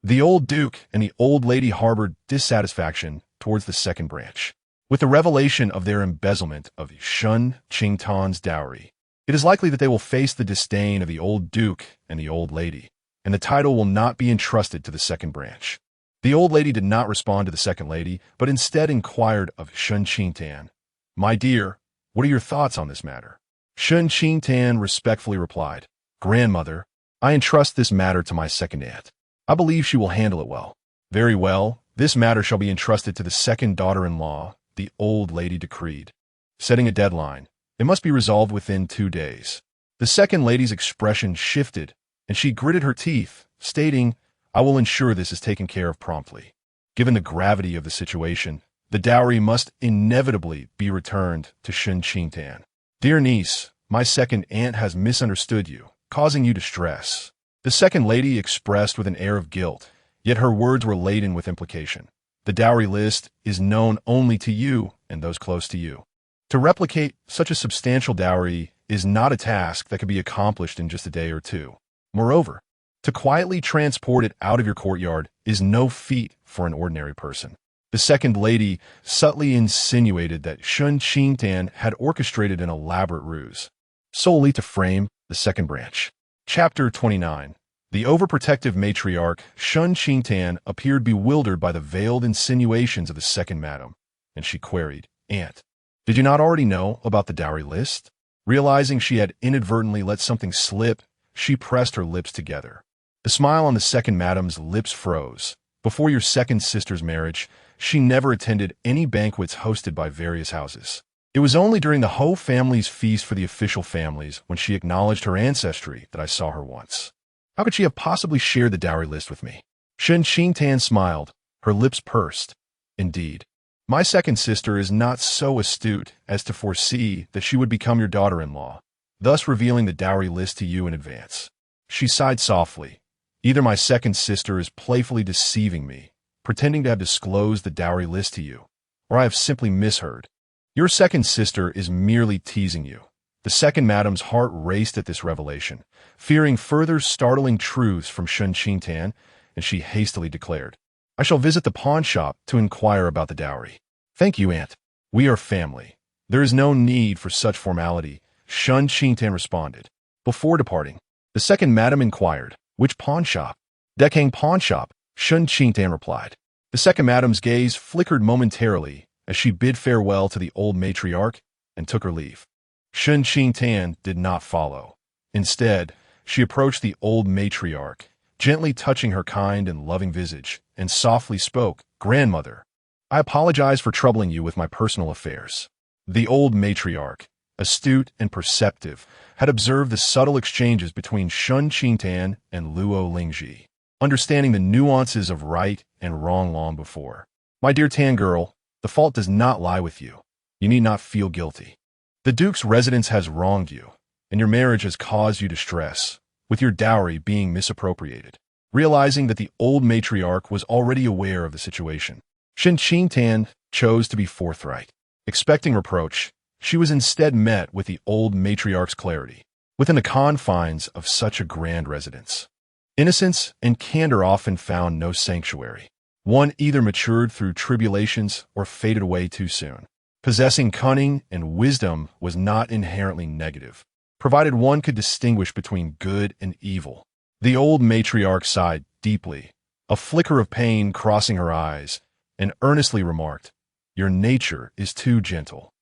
the old Duke and the old lady harbored dissatisfaction towards the second branch. With the revelation of their embezzlement of Shen Qingtan's dowry, it is likely that they will face the disdain of the old Duke and the old lady, and the title will not be entrusted to the second branch. The old lady did not respond to the second lady, but instead inquired of Shen Qingtan, "My dear, what are your thoughts on this matter?" Shen Qingtan respectfully replied, "Grandmother, I entrust this matter to my second aunt. I believe she will handle it well." "Very well, this matter shall be entrusted to the second daughter-in-law," the old lady decreed. Setting a deadline, it must be resolved within 2 days. The second lady's expression shifted, and she gritted her teeth, stating, "I will ensure this is taken care of promptly." Given the gravity of the situation, the dowry must inevitably be returned to Shen Qingtan. "Dear niece, my second aunt has misunderstood you, causing you distress." The second lady expressed with an air of guilt, yet her words were laden with implication. "The dowry list is known only to you and those close to you. To replicate such a substantial dowry is not a task that can be accomplished in just a day or two. Moreover, to quietly transport it out of your courtyard is no feat for an ordinary person." The second lady subtly insinuated that Shen Qingtan had orchestrated an elaborate ruse, solely to frame the second branch. Chapter 29. The overprotective matriarch Shen Qingtan appeared bewildered by the veiled insinuations of the second madam, and she queried, "Aunt, did you not already know about the dowry list?" Realizing she had inadvertently let something slip, she pressed her lips together. The smile on the second madam's lips froze. Before your second sister's marriage, she never attended any banquets hosted by various houses. It was only during the Ho family's feast for the official families when she acknowledged her ancestry that I saw her once. How could she have possibly shared the dowry list with me? Shen Qingtan smiled, her lips pursed. Indeed, my second sister is not so astute as to foresee that she would become your daughter-in-law, thus revealing the dowry list to you in advance. She sighed softly. Either my second sister is playfully deceiving me, pretending to have disclosed the dowry list to you, or I have simply misheard. Your second sister is merely teasing you. The second madam's heart raced at this revelation, fearing further startling truths from Shen Qingtan, and she hastily declared, "I shall visit the pawn shop to inquire about the dowry." "Thank you, aunt. We are family. There is no need for such formality," Shen Qingtan responded. Before departing, the second madam inquired, "Which pawn shop?" "Dekang pawn shop," Shen Qingtan replied. The second madam's gaze flickered momentarily as she bid farewell to the old matriarch and took her leave. Shen Qingtan did not follow. Instead, she approached the old matriarch, gently touching her kind and loving visage, and softly spoke, "Grandmother, I apologize for troubling you with my personal affairs." The old matriarch, astute and perceptive, had observed the subtle exchanges between Shen Qingtan and Luo Lingji, understanding the nuances of right and wrong long before. "My dear Tan girl, the fault does not lie with you. You need not feel guilty. The Duke's residence has wronged you, and your marriage has caused you distress, with your dowry being misappropriated." Realizing that the old matriarch was already aware of the situation, Shen Qingtan chose to be forthright. Expecting reproach, she was instead met with the old matriarch's clarity. Within the confines of such a grand residence, innocence and candor often found no sanctuary. One either matured through tribulations or faded away too soon. Possessing cunning and wisdom was not inherently negative, provided one could distinguish between good and evil. The old matriarch sighed deeply, a flicker of pain crossing her eyes, and earnestly remarked, "Your nature is too gentle.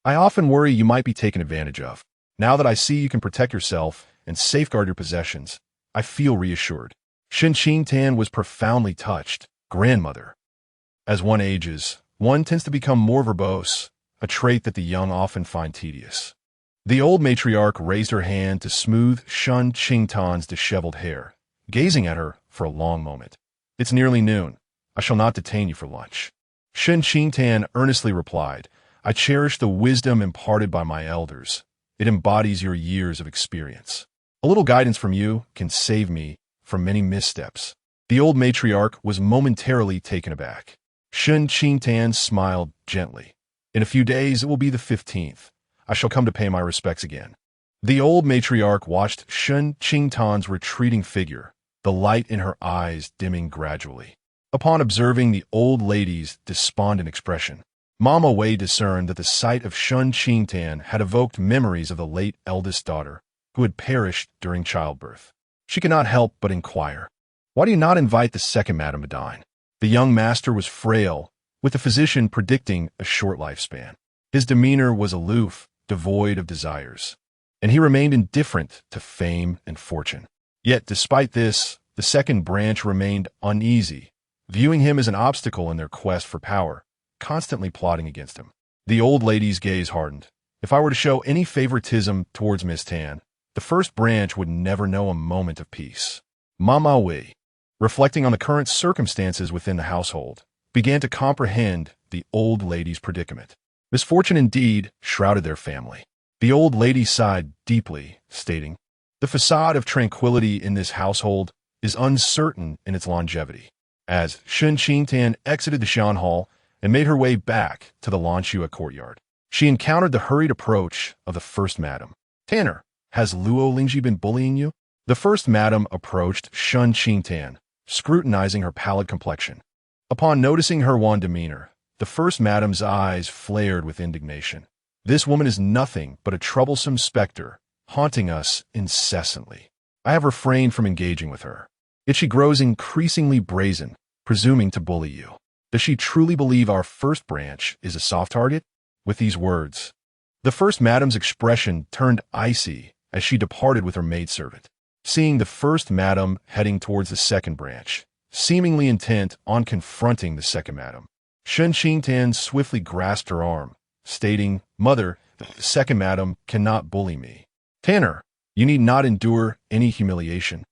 I often worry you might be taken advantage of. Now that I see you can protect yourself and safeguard your possessions, I feel reassured." Shen Qingtan was profoundly touched. "Grandmother, as one ages, one tends to become more verbose, a trait that the young often find tedious." The old matriarch raised her hand to smooth Shen Qingtan's disheveled hair, gazing at her for a long moment. "It's nearly noon. I shall not detain you for lunch." Shen Qingtan earnestly replied, "I cherish the wisdom imparted by my elders. It embodies your years of experience. A little guidance from you can save me from many missteps." The old matriarch was momentarily taken aback. Shen Qingtan smiled gently. "In a few days it will be the 15th. I shall come to pay my respects again." The old matriarch watched Shen Qingtan's retreating figure, the light in her eyes dimming gradually. Upon observing the old lady's despondent expression, Mama Wei discerned that the sight of Shen Qingtan had evoked memories of the late eldest daughter, who had perished during childbirth. She could not help but inquire, "Why do you not invite the second madam to dine?" The young master was frail, with the physician predicting a short lifespan. His demeanor was aloof, devoid of desires, and he remained indifferent to fame and fortune. Yet, despite this, the second branch remained uneasy, viewing him as an obstacle in their quest for power, constantly plotting against him. The old lady's gaze hardened. "If I were to show any favoritism towards Miss Tan, the first branch would never know a moment of peace." Mama Wei, reflecting on the current circumstances within the household, began to comprehend the old lady's predicament. Misfortune indeed shrouded their family. The old lady sighed deeply, stating, "The facade of tranquility in this household is uncertain in its longevity." As Shen Qingtan exited the Shan Hall and made her way back to the Lanxua courtyard, she encountered the hurried approach of the first madam. "Tanner, has Luo Lingji been bullying you?" The first madam approached Shen Qingtan, scrutinizing her pallid complexion. Upon noticing her wan demeanor, the first madam's eyes flared with indignation. "This woman is nothing but a troublesome specter, haunting us incessantly. I have refrained from engaging with her. Yet she grows increasingly brazen, presuming to bully you. Does she truly believe our first branch is a soft target?" With these words, the first madam's expression turned icy as she departed with her maidservant. Seeing the first madam heading towards the second branch, seemingly intent on confronting the second madam, Shen Qingtan swiftly grasped her arm, stating, "Mother, the second madam cannot bully me. Tanner, you need not endure any humiliation."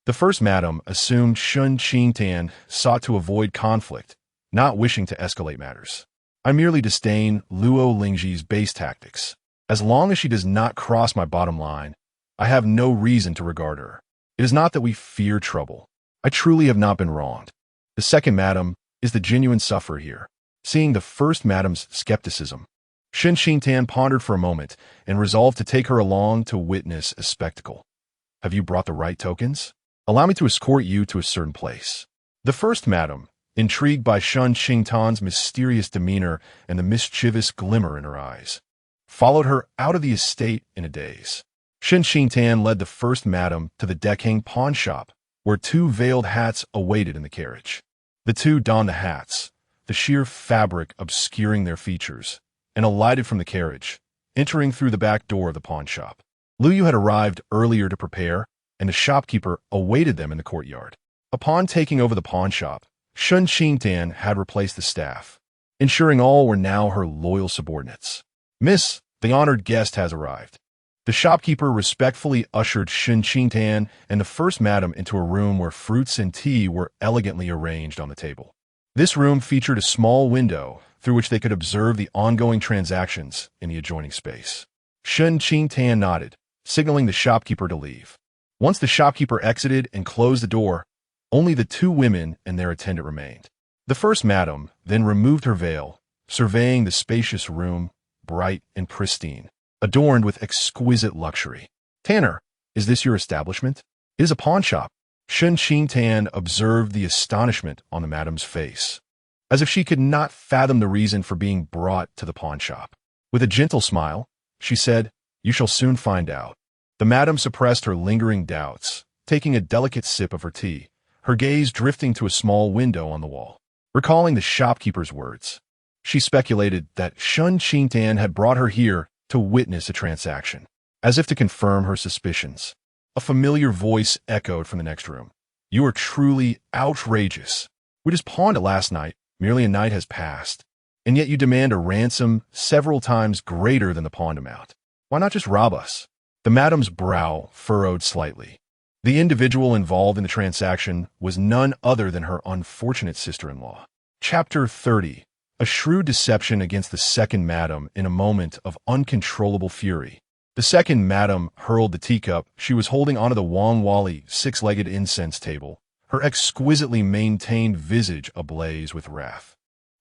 The first madam assumed Shen Qingtan sought to avoid conflict, not wishing to escalate matters. "I merely disdain Luo Lingji's base tactics. As long as she does not cross my bottom line, I have no reason to regard her. It is not that we fear trouble. I truly have not been wronged. The second madam is the genuine sufferer here." Seeing the first madam's skepticism, Shen Qingtan pondered for a moment and resolved to take her along to witness a spectacle. "Have you brought the right tokens? Allow me to escort you to a certain place." The first madam, intrigued by Shen Qingtan's mysterious demeanor and the mischievous glimmer in her eyes, followed her out of the estate in a daze. Shen Qingtan led the first madam to the deckhang pawn shop, where two veiled hats awaited in the carriage. The two donned the hats, the sheer fabric obscuring their features, and alighted from the carriage, entering through the back door of the pawn shop. Lu Yu had arrived earlier to prepare, and the shopkeeper awaited them in the courtyard. Upon taking over the pawn shop, Shen Qingtan had replaced the staff, ensuring all were now her loyal subordinates. "Miss, the honored guest has arrived." The shopkeeper respectfully ushered Shen Qingtan and the first madam into a room where fruits and tea were elegantly arranged on the table. This room featured a small window through which they could observe the ongoing transactions in the adjoining space. Shen Qingtan nodded, signaling the shopkeeper to leave. Once the shopkeeper exited and closed the door, only the two women and their attendant remained. The first madam then removed her veil, surveying the spacious room, bright and pristine, adorned with exquisite luxury. "Tanner, is this your establishment?" "It is a pawn shop." Shen Qingtan observed the astonishment on the madam's face, as if she could not fathom the reason for being brought to the pawn shop. With a gentle smile, she said, "You shall soon find out." The madam suppressed her lingering doubts, taking a delicate sip of her tea, her gaze drifting to a small window on the wall. Recalling the shopkeeper's words, she speculated that Shen Qingtan had brought her here to witness a transaction. As if to confirm her suspicions, a familiar voice echoed from the next room. "You are truly outrageous. We just pawned it last night. Merely a night has passed, and yet you demand a ransom several times greater than the pawned amount. Why not just rob us?" The madam's brow furrowed slightly. The individual involved in the transaction was none other than her unfortunate sister-in-law. Chapter 30. A shrewd deception against the second madam in a moment of uncontrollable fury. The second madam hurled the teacup she was holding onto the Wang Wali six-legged incense table, her exquisitely maintained visage ablaze with wrath.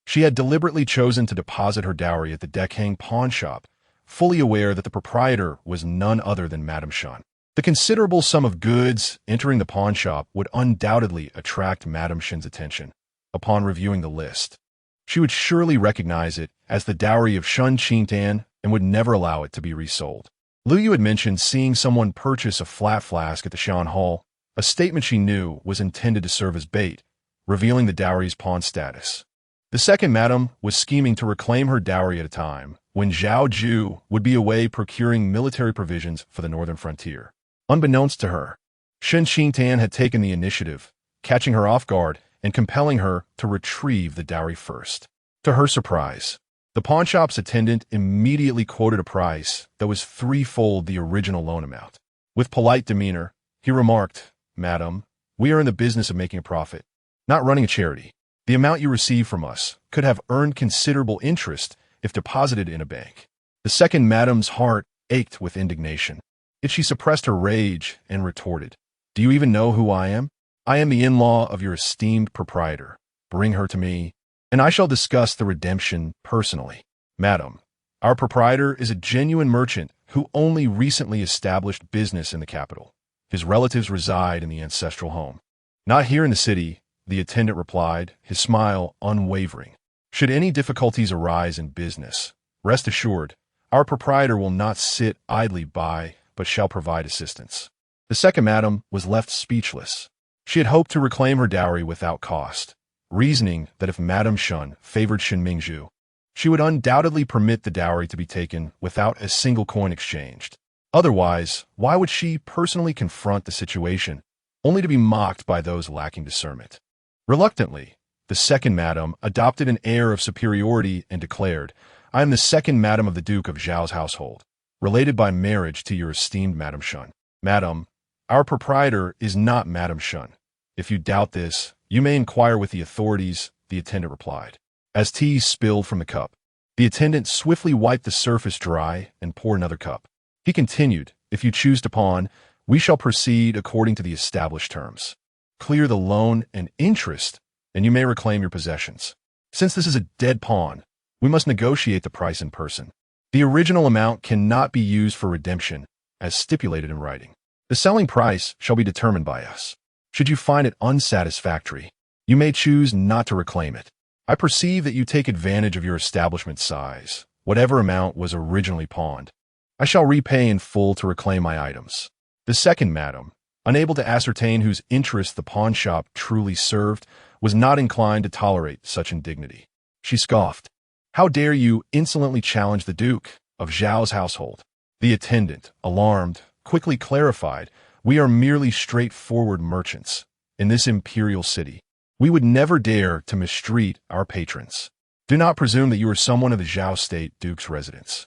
She had deliberately chosen to deposit her dowry at the deckhang pawn shop, fully aware that the proprietor was none other than Madame Shen. The considerable sum of goods entering the pawn shop would undoubtedly attract Madame Shen's attention. Upon reviewing the list, she would surely recognize it as the dowry of Shen Qingtan and would never allow it to be resold. Lu Yu had mentioned seeing someone purchase a flat flask at the Shan Hall, a statement she knew was intended to serve as bait, revealing the dowry's pawn status. The second madam was scheming to reclaim her dowry at a time when Zhao Yu would be away procuring military provisions for the northern frontier. Unbeknownst to her, Shen Qingtan had taken the initiative, catching her off guard and compelling her to retrieve the dowry first. To her surprise, the pawnshop's attendant immediately quoted a price that was threefold the original loan amount. With polite demeanor, he remarked, "Madam, we are in the business of making a profit, not running a charity. The amount you receive from us could have earned considerable interest if deposited in a bank." The second madam's heart ached with indignation. Yet she suppressed her rage and retorted, "Do you even know who I am? I am the in-law of your esteemed proprietor. Bring her to me, and I shall discuss the redemption personally. Madam, our proprietor is a genuine merchant who only recently established business in the capital. His relatives reside in the ancestral home." "Not here in the city," the attendant replied, his smile unwavering. "Should any difficulties arise in business, rest assured, our proprietor will not sit idly by, but shall provide assistance." The second madam was left speechless. She had hoped to reclaim her dowry without cost, reasoning that if Madame Shen favored Shen Mingzhu, she would undoubtedly permit the dowry to be taken without a single coin exchanged. Otherwise, why would she personally confront the situation, only to be mocked by those lacking discernment? Reluctantly, the second madam adopted an air of superiority and declared, "I am the second madam of the Duke of Zhao's household, related by marriage to your esteemed Madame Shen. Madam, our proprietor is not Madame Shen. If you doubt this, you may inquire with the authorities," the attendant replied. As tea spilled from the cup, the attendant swiftly wiped the surface dry and poured another cup. He continued, "If you choose to pawn, we shall proceed according to the established terms. Clear the loan and interest, and you may reclaim your possessions. Since this is a dead pawn, we must negotiate the price in person. The original amount cannot be used for redemption, as stipulated in writing. The selling price shall be determined by us. Should you find it unsatisfactory, you may choose not to reclaim it. I perceive that you take advantage of your establishment size, whatever amount was originally pawned. I shall repay in full to reclaim my items." The second madam, unable to ascertain whose interest the pawn shop truly served, was not inclined to tolerate such indignity. She scoffed, "How dare you insolently challenge the Duke of Zhao's household?" The attendant, alarmed, quickly clarified, "We are merely straightforward merchants. In this imperial city, we would never dare to mistreat our patrons. Do not presume that you are someone of the Zhao State Duke's residence.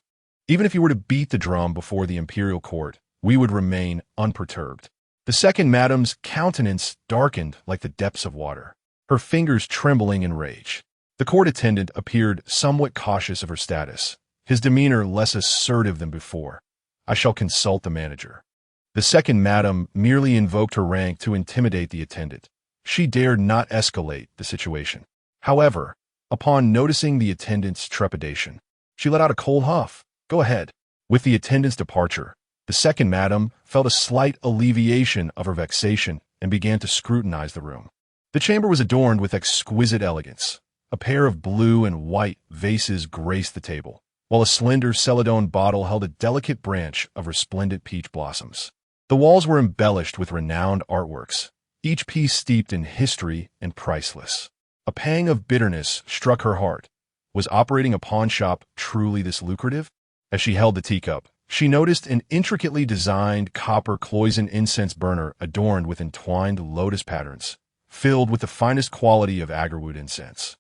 Even if you were to beat the drum before the imperial court, we would remain unperturbed." The second madam's countenance darkened like the depths of water, her fingers trembling in rage. The court attendant appeared somewhat cautious of her status, his demeanor less assertive than before. "I shall consult the manager." The second madam merely invoked her rank to intimidate the attendant. She dared not escalate the situation. However, upon noticing the attendant's trepidation, she let out a cold huff. "Go ahead." With the attendant's departure, the second madam felt a slight alleviation of her vexation and began to scrutinize the room. The chamber was adorned with exquisite elegance. A pair of blue and white vases graced the table, while a slender celadon bottle held a delicate branch of resplendent peach blossoms. The walls were embellished with renowned artworks, each piece steeped in history and priceless. A pang of bitterness struck her heart. Was operating a pawn shop truly this lucrative? As she held the teacup, she noticed an intricately designed copper cloison incense burner adorned with entwined lotus patterns, filled with the finest quality of agarwood incense.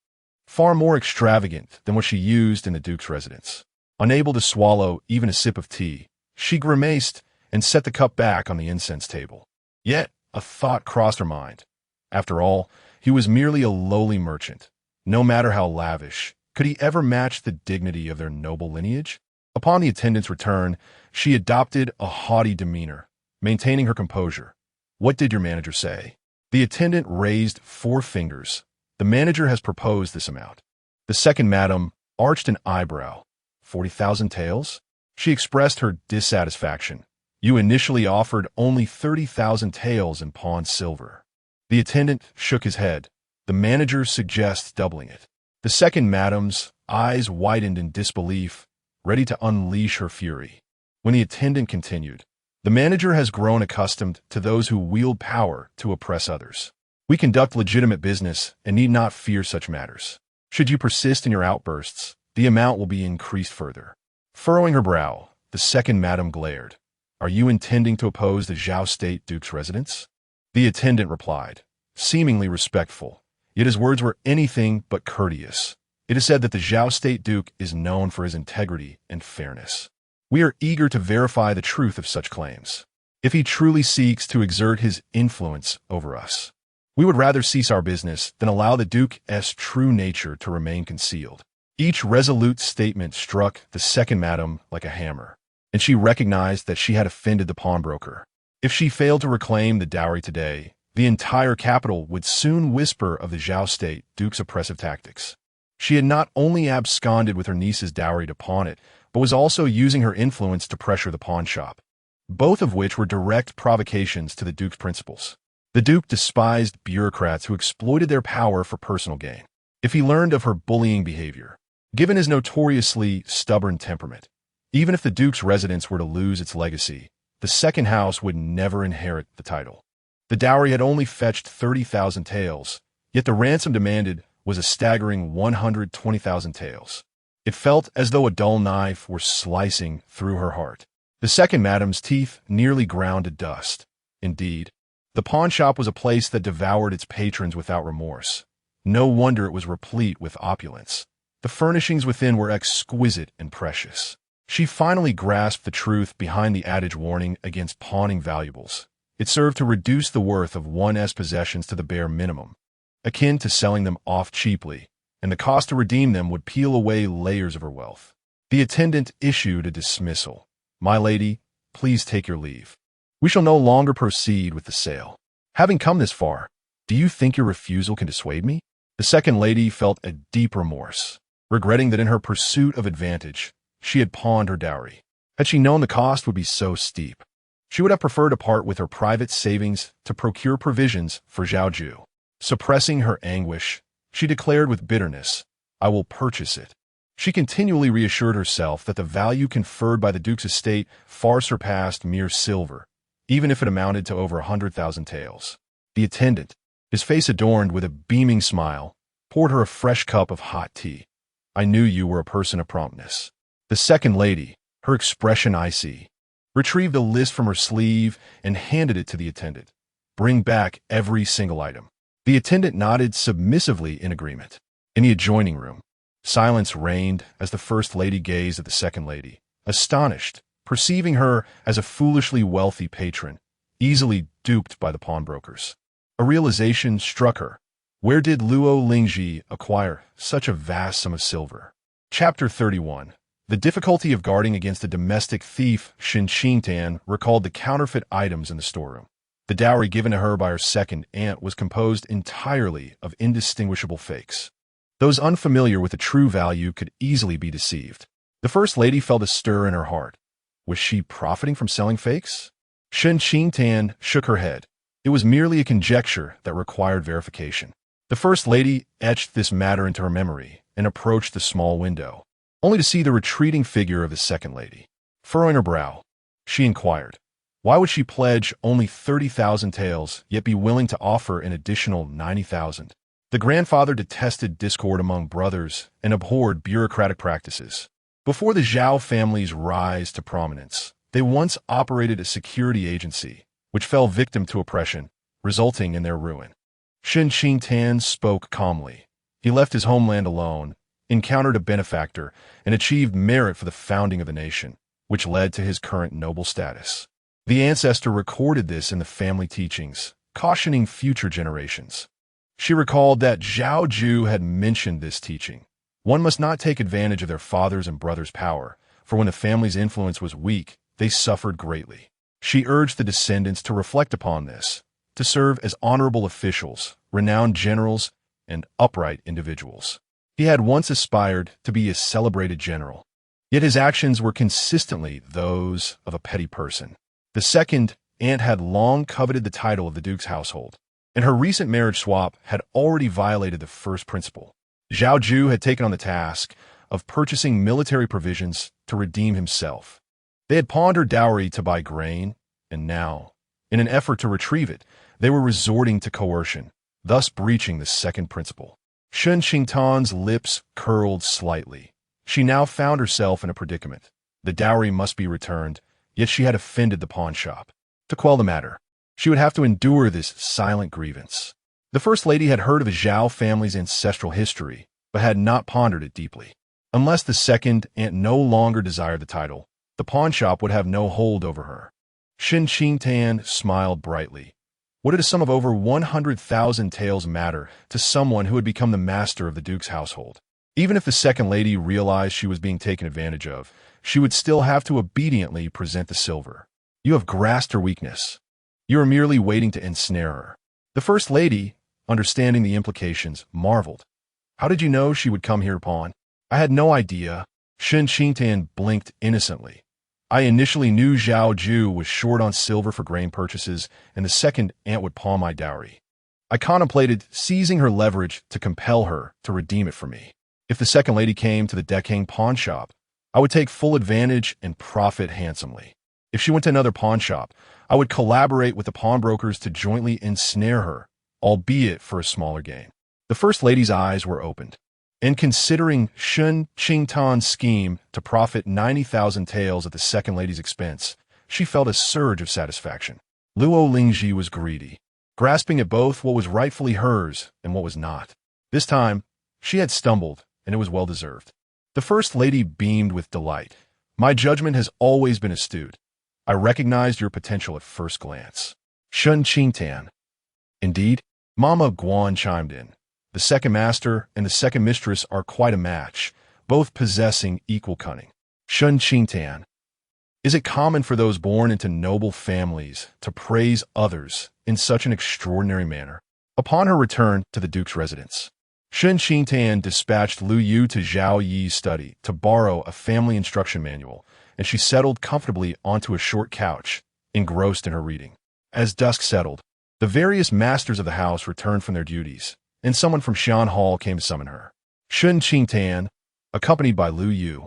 Far more extravagant than what she used in the Duke's residence. Unable to swallow even a sip of tea, she grimaced and set the cup back on the incense table. Yet, a thought crossed her mind. After all, he was merely a lowly merchant. No matter how lavish, could he ever match the dignity of their noble lineage? Upon the attendant's return, she adopted a haughty demeanor, maintaining her composure. "What did your manager say?" The attendant raised 4 fingers. "The manager has proposed this amount." The second madam arched an eyebrow. 40,000 taels? She expressed her dissatisfaction. "You initially offered only 30,000 taels in pawned silver." The attendant shook his head. "The manager suggests doubling it." The second madam's eyes widened in disbelief, ready to unleash her fury. When the attendant continued, "The manager has grown accustomed to those who wield power to oppress others. We conduct legitimate business and need not fear such matters. Should you persist in your outbursts, the amount will be increased further." Furrowing her brow, the second madam glared. "Are you intending to oppose the Zhao State Duke's residence?" The attendant replied, seemingly respectful, yet his words were anything but courteous. "It is said that the Zhao State Duke is known for his integrity and fairness. We are eager to verify the truth of such claims. If he truly seeks to exert his influence over us, we would rather cease our business than allow the Duke's true nature to remain concealed." Each resolute statement struck the second madam like a hammer. and she recognized that she had offended the pawnbroker. If she failed to reclaim the dowry today, the entire capital would soon whisper of the Zhao state duke's oppressive tactics. She had not only absconded with her niece's dowry to pawn it, but was also using her influence to pressure the pawn shop, both of which were direct provocations to the duke's principles. The duke despised bureaucrats who exploited their power for personal gain. If he learned of her bullying behavior, given his notoriously stubborn temperament, even if the duke's residence were to lose its legacy, the second house would never inherit the title. The dowry had only fetched 30,000 taels, yet the ransom demanded was a staggering 120,000 taels. It felt as though a dull knife were slicing through her heart. The second madam's teeth nearly ground to dust. Indeed, the pawnshop was a place that devoured its patrons without remorse. No wonder it was replete with opulence. The furnishings within were exquisite and precious. She finally grasped the truth behind the adage warning against pawning valuables. It served to reduce the worth of one's possessions to the bare minimum, akin to selling them off cheaply, and the cost to redeem them would peel away layers of her wealth. The attendant issued a dismissal. "My lady, please take your leave. We shall no longer proceed with the sale. Having come this far, do you think your refusal can dissuade me?" The second lady felt a deep remorse, regretting that in her pursuit of advantage, she had pawned her dowry. Had she known the cost would be so steep, she would have preferred to part with her private savings to procure provisions for Zhao Yu. Suppressing her anguish, she declared with bitterness, "I will purchase it." She continually reassured herself that the value conferred by the duke's estate far surpassed mere silver, even if it amounted to over 100,000 taels. The attendant, his face adorned with a beaming smile, poured her a fresh cup of hot tea. "I knew you were a person of promptness." The second lady, her expression icy, retrieved a list from her sleeve and handed it to the attendant. "Bring back every single item." The attendant nodded submissively in agreement. In the adjoining room, silence reigned as the first lady gazed at the second lady, astonished, perceiving her as a foolishly wealthy patron, easily duped by the pawnbrokers. A realization struck her. Where did Luo Lingji acquire such a vast sum of silver? Chapter 31. The difficulty of guarding against a domestic thief. Shen Qingtan recalled the counterfeit items in the storeroom. The dowry given to her by her second aunt was composed entirely of indistinguishable fakes. Those unfamiliar with the true value could easily be deceived. The first lady felt a stir in her heart. Was she profiting from selling fakes? Shen Qingtan shook her head. It was merely a conjecture that required verification. The first lady etched this matter into her memory and approached the small window, only to see the retreating figure of the second lady. Furrowing her brow, she inquired, why would she pledge only 30,000 taels, yet be willing to offer an additional 90,000? The grandfather detested discord among brothers and abhorred bureaucratic practices. Before the Zhao family's rise to prominence, they once operated a security agency, which fell victim to oppression, resulting in their ruin. Shen Qingtan spoke calmly. He left his homeland alone, encountered a benefactor, and achieved merit for the founding of the nation, which led to his current noble status. The ancestor recorded this in the family teachings, cautioning future generations. She recalled that Zhao Yu had mentioned this teaching. One must not take advantage of their father's and brother's power, for when the family's influence was weak, they suffered greatly. She urged the descendants to reflect upon this, to serve as honorable officials, renowned generals, and upright individuals. He had once aspired to be a celebrated general, yet his actions were consistently those of a petty person. The second aunt had long coveted the title of the duke's household, and her recent marriage swap had already violated the first principle. Zhao Yu had taken on the task of purchasing military provisions to redeem himself. They had pawned her dowry to buy grain, and now, in an effort to retrieve it, they were resorting to coercion, thus breaching the second principle. Shen Qingtan's lips curled slightly. She now found herself in a predicament. The dowry must be returned, yet she had offended the pawnshop. To quell the matter, she would have to endure this silent grievance. The first lady had heard of the Zhao family's ancestral history, but had not pondered it deeply. Unless the second aunt no longer desired the title, the pawnshop would have no hold over her. Shen Qingtan smiled brightly. What did a sum of over 100,000 taels matter to someone who had become the master of the duke's household? Even if the second lady realized she was being taken advantage of, she would still have to obediently present the silver. You have grasped her weakness. You are merely waiting to ensnare her. The first lady, understanding the implications, marveled. How did you know she would come here, pawn? I had no idea. Shen Qingtan blinked innocently. I initially knew Zhao Yu was short on silver for grain purchases, and the second aunt would pawn my dowry. I contemplated seizing her leverage to compel her to redeem it for me. If the second lady came to the deckhang pawn shop, I would take full advantage and profit handsomely. If she went to another pawn shop, I would collaborate with the pawnbrokers to jointly ensnare her, albeit for a smaller gain. The first lady's eyes were opened. And considering Shen Qingtan's scheme to profit 90,000 taels at the second lady's expense, she felt a surge of satisfaction. Luo Lingji was greedy, grasping at both what was rightfully hers and what was not. This time, she had stumbled, and it was well-deserved. The first lady beamed with delight. My judgment has always been astute. I recognized your potential at first glance. Shen Qingtan. Indeed, Mama Guan chimed in. The second master and the second mistress are quite a match, both possessing equal cunning. Shen Qingtan. Is it common for those born into noble families to praise others in such an extraordinary manner? Upon her return to the duke's residence, Shen Qingtan dispatched Lu Yu to Zhao Yi's study to borrow a family instruction manual, and she settled comfortably onto a short couch, engrossed in her reading. As dusk settled, the various masters of the house returned from their duties, and someone from Xian Hall came to summon her. Shen Qingtan, accompanied by Lu Yu,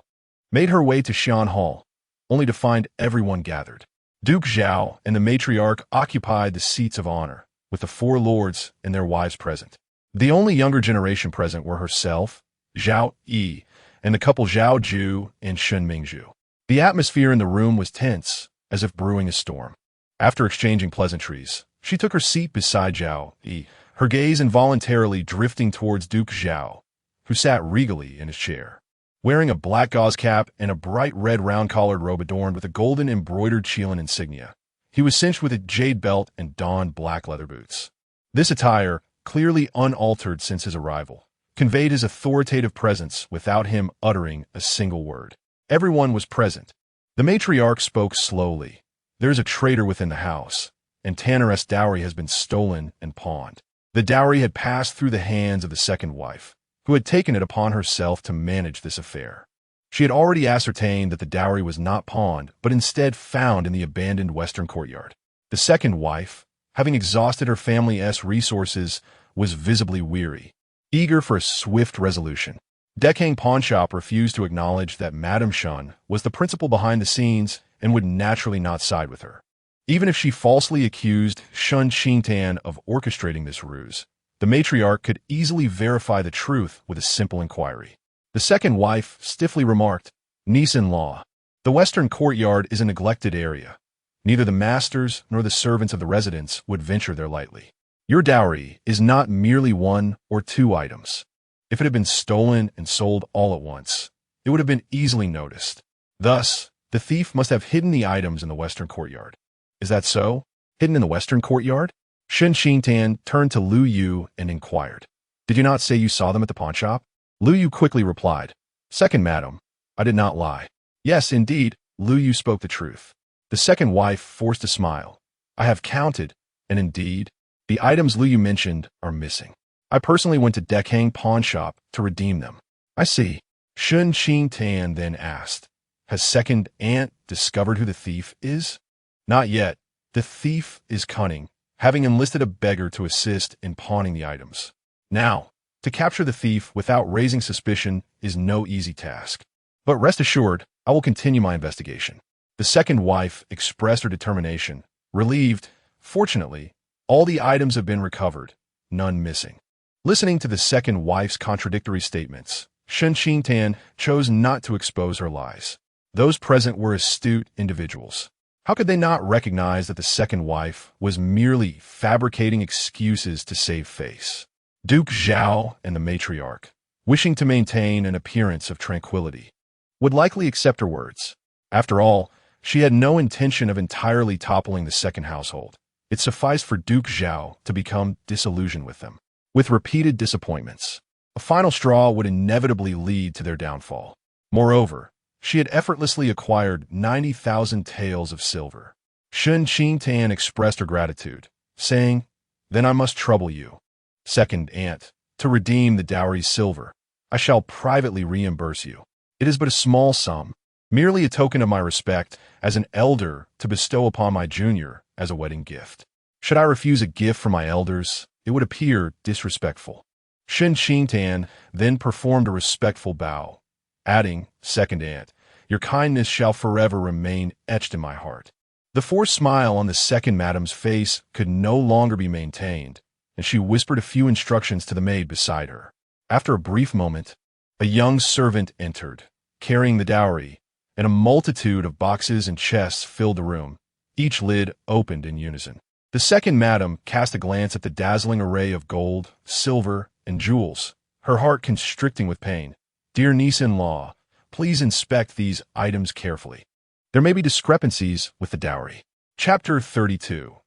made her way to Xian Hall, only to find everyone gathered. Duke Zhao and the matriarch occupied the seats of honor, with the four lords and their wives present. The only younger generation present were herself, Zhao Yi, and the couple Zhao Ju and Shen Mingzhu. The atmosphere in the room was tense, as if brewing a storm. After exchanging pleasantries, she took her seat beside Zhao Yi, her gaze involuntarily drifting towards Duke Zhao, who sat regally in his chair. Wearing a black gauze cap and a bright red round-collared robe adorned with a golden embroidered Qilin insignia, he was cinched with a jade belt and donned black leather boots. This attire, clearly unaltered since his arrival, conveyed his authoritative presence without him uttering a single word. Everyone was present. The matriarch spoke slowly. There is a traitor within the house, and Tannereth's dowry has been stolen and pawned. The dowry had passed through the hands of the second wife, who had taken it upon herself to manage this affair. She had already ascertained that the dowry was not pawned, but instead found in the abandoned western courtyard. The second wife, having exhausted her family's resources, was visibly weary, eager for a swift resolution. Deckhang Pawnshop refused to acknowledge that Madame Shen was the principal behind the scenes and would naturally not side with her. Even if she falsely accused Shen Qingtan of orchestrating this ruse, the matriarch could easily verify the truth with a simple inquiry. The second wife stiffly remarked, "Niece-in-law, the western courtyard is a neglected area. Neither the masters nor the servants of the residence would venture there lightly. Your dowry is not merely one or two items. If it had been stolen and sold all at once, it would have been easily noticed. Thus, the thief must have hidden the items in the western courtyard. Is that so? Hidden in the western courtyard?" Shen Qingtan turned to Lu Yu and inquired, "Did you not say you saw them at the pawnshop?" Lu Yu quickly replied, "Second madam, I did not lie." Yes, indeed, Lu Yu spoke the truth. The second wife forced a smile. "I have counted, and indeed, the items Lu Yu mentioned are missing. I personally went to Deckhang Pawnshop to redeem them." "I see." Shen Qingtan then asked, "Has second aunt discovered who the thief is?" "Not yet. The thief is cunning, having enlisted a beggar to assist in pawning the items. Now, to capture the thief without raising suspicion is no easy task. But rest assured, I will continue my investigation." The second wife expressed her determination, relieved. Fortunately, all the items have been recovered, none missing. Listening to the second wife's contradictory statements, Shen Qingtan chose not to expose her lies. Those present were astute individuals. How could they not recognize that the second wife was merely fabricating excuses to save face? Duke Zhao and the matriarch, wishing to maintain an appearance of tranquility, would likely accept her words. After all, she had no intention of entirely toppling the second household. It sufficed for Duke Zhao to become disillusioned with them. With repeated disappointments, A final straw would inevitably lead to their downfall. Moreover, she had effortlessly acquired 90,000 taels of silver. Shen Qingtan expressed her gratitude, saying, "Then I must trouble you, second aunt, to redeem the dowry's silver. I shall privately reimburse you. It is but a small sum, merely a token of my respect as an elder to bestow upon my junior as a wedding gift. Should I refuse a gift from my elders, it would appear disrespectful." Shen Qingtan then performed a respectful bow, adding, "Second aunt, your kindness shall forever remain etched in my heart." The forced smile on the second madam's face could no longer be maintained, and she whispered a few instructions to the maid beside her. After a brief moment, a young servant entered, carrying the dowry, and a multitude of boxes and chests filled the room. Each lid opened in unison. The second madam cast a glance at the dazzling array of gold, silver, and jewels, her heart constricting with pain. "Dear niece-in-law, please inspect these items carefully. There may be discrepancies with the dowry." Chapter 32.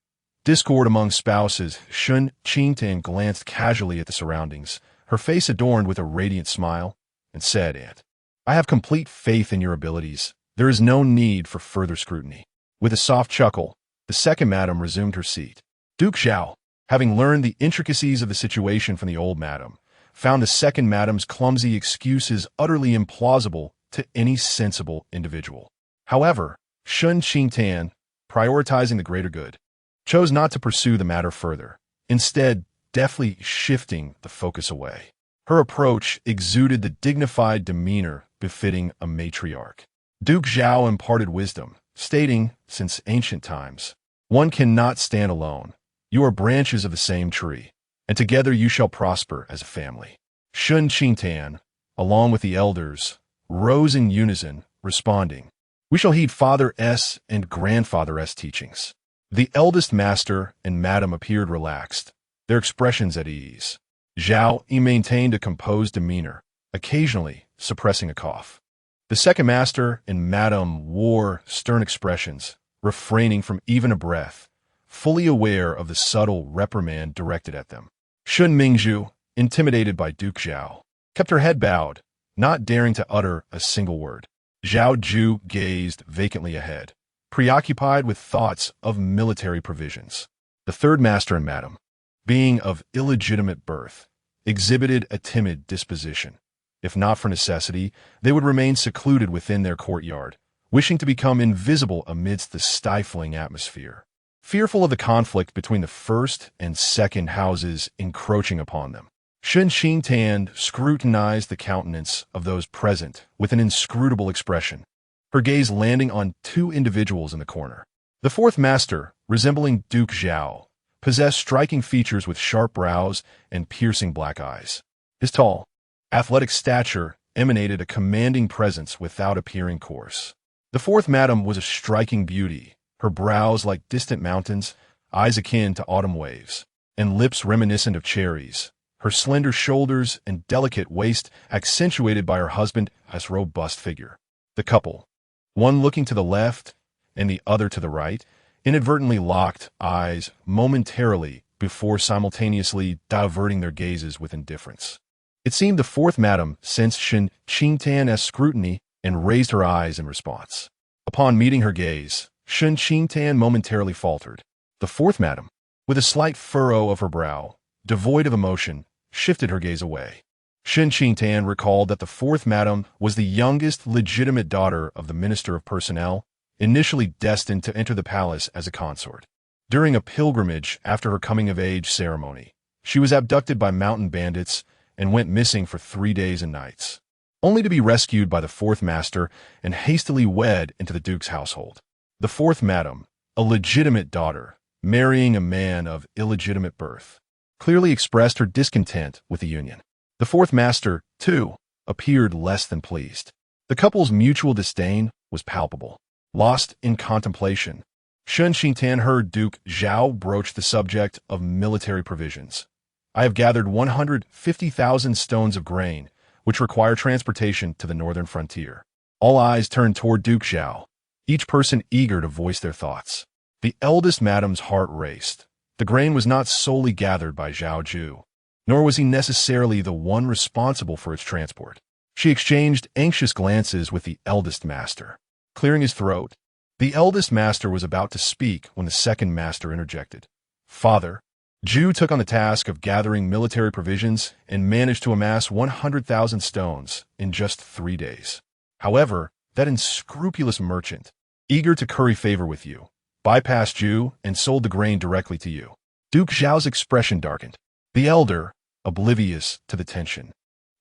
Discord among spouses. Shen Qingtan glanced casually at the surroundings, her face adorned with a radiant smile, and said, "Aunt, I have complete faith in your abilities. There is no need for further scrutiny." With a soft chuckle, the second madam resumed her seat. Duke Zhao, having learned the intricacies of the situation from the old madam, found the second madam's clumsy excuses utterly implausible to any sensible individual. However, Shen Qingtan, prioritizing the greater good, chose not to pursue the matter further, instead deftly shifting the focus away. Her approach exuded the dignified demeanor befitting a matriarch. Duke Zhao imparted wisdom, stating, "Since ancient times, one cannot stand alone. You are branches of the same tree, and together you shall prosper as a family." Shen Qingtan, along with the elders, rose in unison, responding, "We shall heed Father S. and Grandfather S. teachings." The eldest master and madam appeared relaxed, their expressions at ease. Zhao Yu maintained a composed demeanor, occasionally suppressing a cough. The second master and madam wore stern expressions, refraining from even a breath, fully aware of the subtle reprimand directed at them. Shun Mingzhu, intimidated by Duke Zhao, kept her head bowed, not daring to utter a single word. Zhao Ju gazed vacantly ahead, preoccupied with thoughts of military provisions. The third master and madam, being of illegitimate birth, exhibited a timid disposition. If not for necessity, they would remain secluded within their courtyard, wishing to become invisible amidst the stifling atmosphere, fearful of the conflict between the first and second houses encroaching upon them. Shen Qingtan scrutinized the countenance of those present with an inscrutable expression, her gaze landing on two individuals in the corner. The fourth master, resembling Duke Zhao, possessed striking features with sharp brows and piercing black eyes. His tall, athletic stature emanated a commanding presence without appearing coarse. The fourth madam was a striking beauty, her brows like distant mountains, eyes akin to autumn waves, and lips reminiscent of cherries, her slender shoulders and delicate waist accentuated by her husband's robust figure. The couple, one looking to the left and the other to the right, inadvertently locked eyes momentarily before simultaneously diverting their gazes with indifference. It seemed the fourth madam sensed Shen Qingtan's scrutiny and raised her eyes in response. Upon meeting her gaze, Shen Qingtan momentarily faltered. The fourth madam, with a slight furrow of her brow, devoid of emotion, shifted her gaze away. Shen Qingtan recalled that the fourth madam was the youngest legitimate daughter of the Minister of Personnel, initially destined to enter the palace as a consort. During a pilgrimage after her coming-of-age ceremony, she was abducted by mountain bandits and went missing for 3 days and nights, only to be rescued by the fourth master and hastily wed into the duke's household. The fourth madam, a legitimate daughter, marrying a man of illegitimate birth, clearly expressed her discontent with the union. The fourth master, too, appeared less than pleased. The couple's mutual disdain was palpable. Lost in contemplation, Shen Qingtan heard Duke Zhao broach the subject of military provisions. "I have gathered 150,000 stones of grain, which require transportation to the northern frontier." All eyes turned toward Duke Zhao, each person eager to voice their thoughts. The eldest madam's heart raced. The grain was not solely gathered by Zhao Ju. nor was he necessarily the one responsible for its transport. She exchanged anxious glances with the eldest master. Clearing his throat, the eldest master was about to speak when the second master interjected. Father, Zhu took on the task of gathering military provisions and managed to amass 100,000 stones in just 3 days. However, that unscrupulous merchant, eager to curry favor with you, bypassed you and sold the grain directly to you. Duke Zhao's expression darkened. The elder, oblivious to the tension,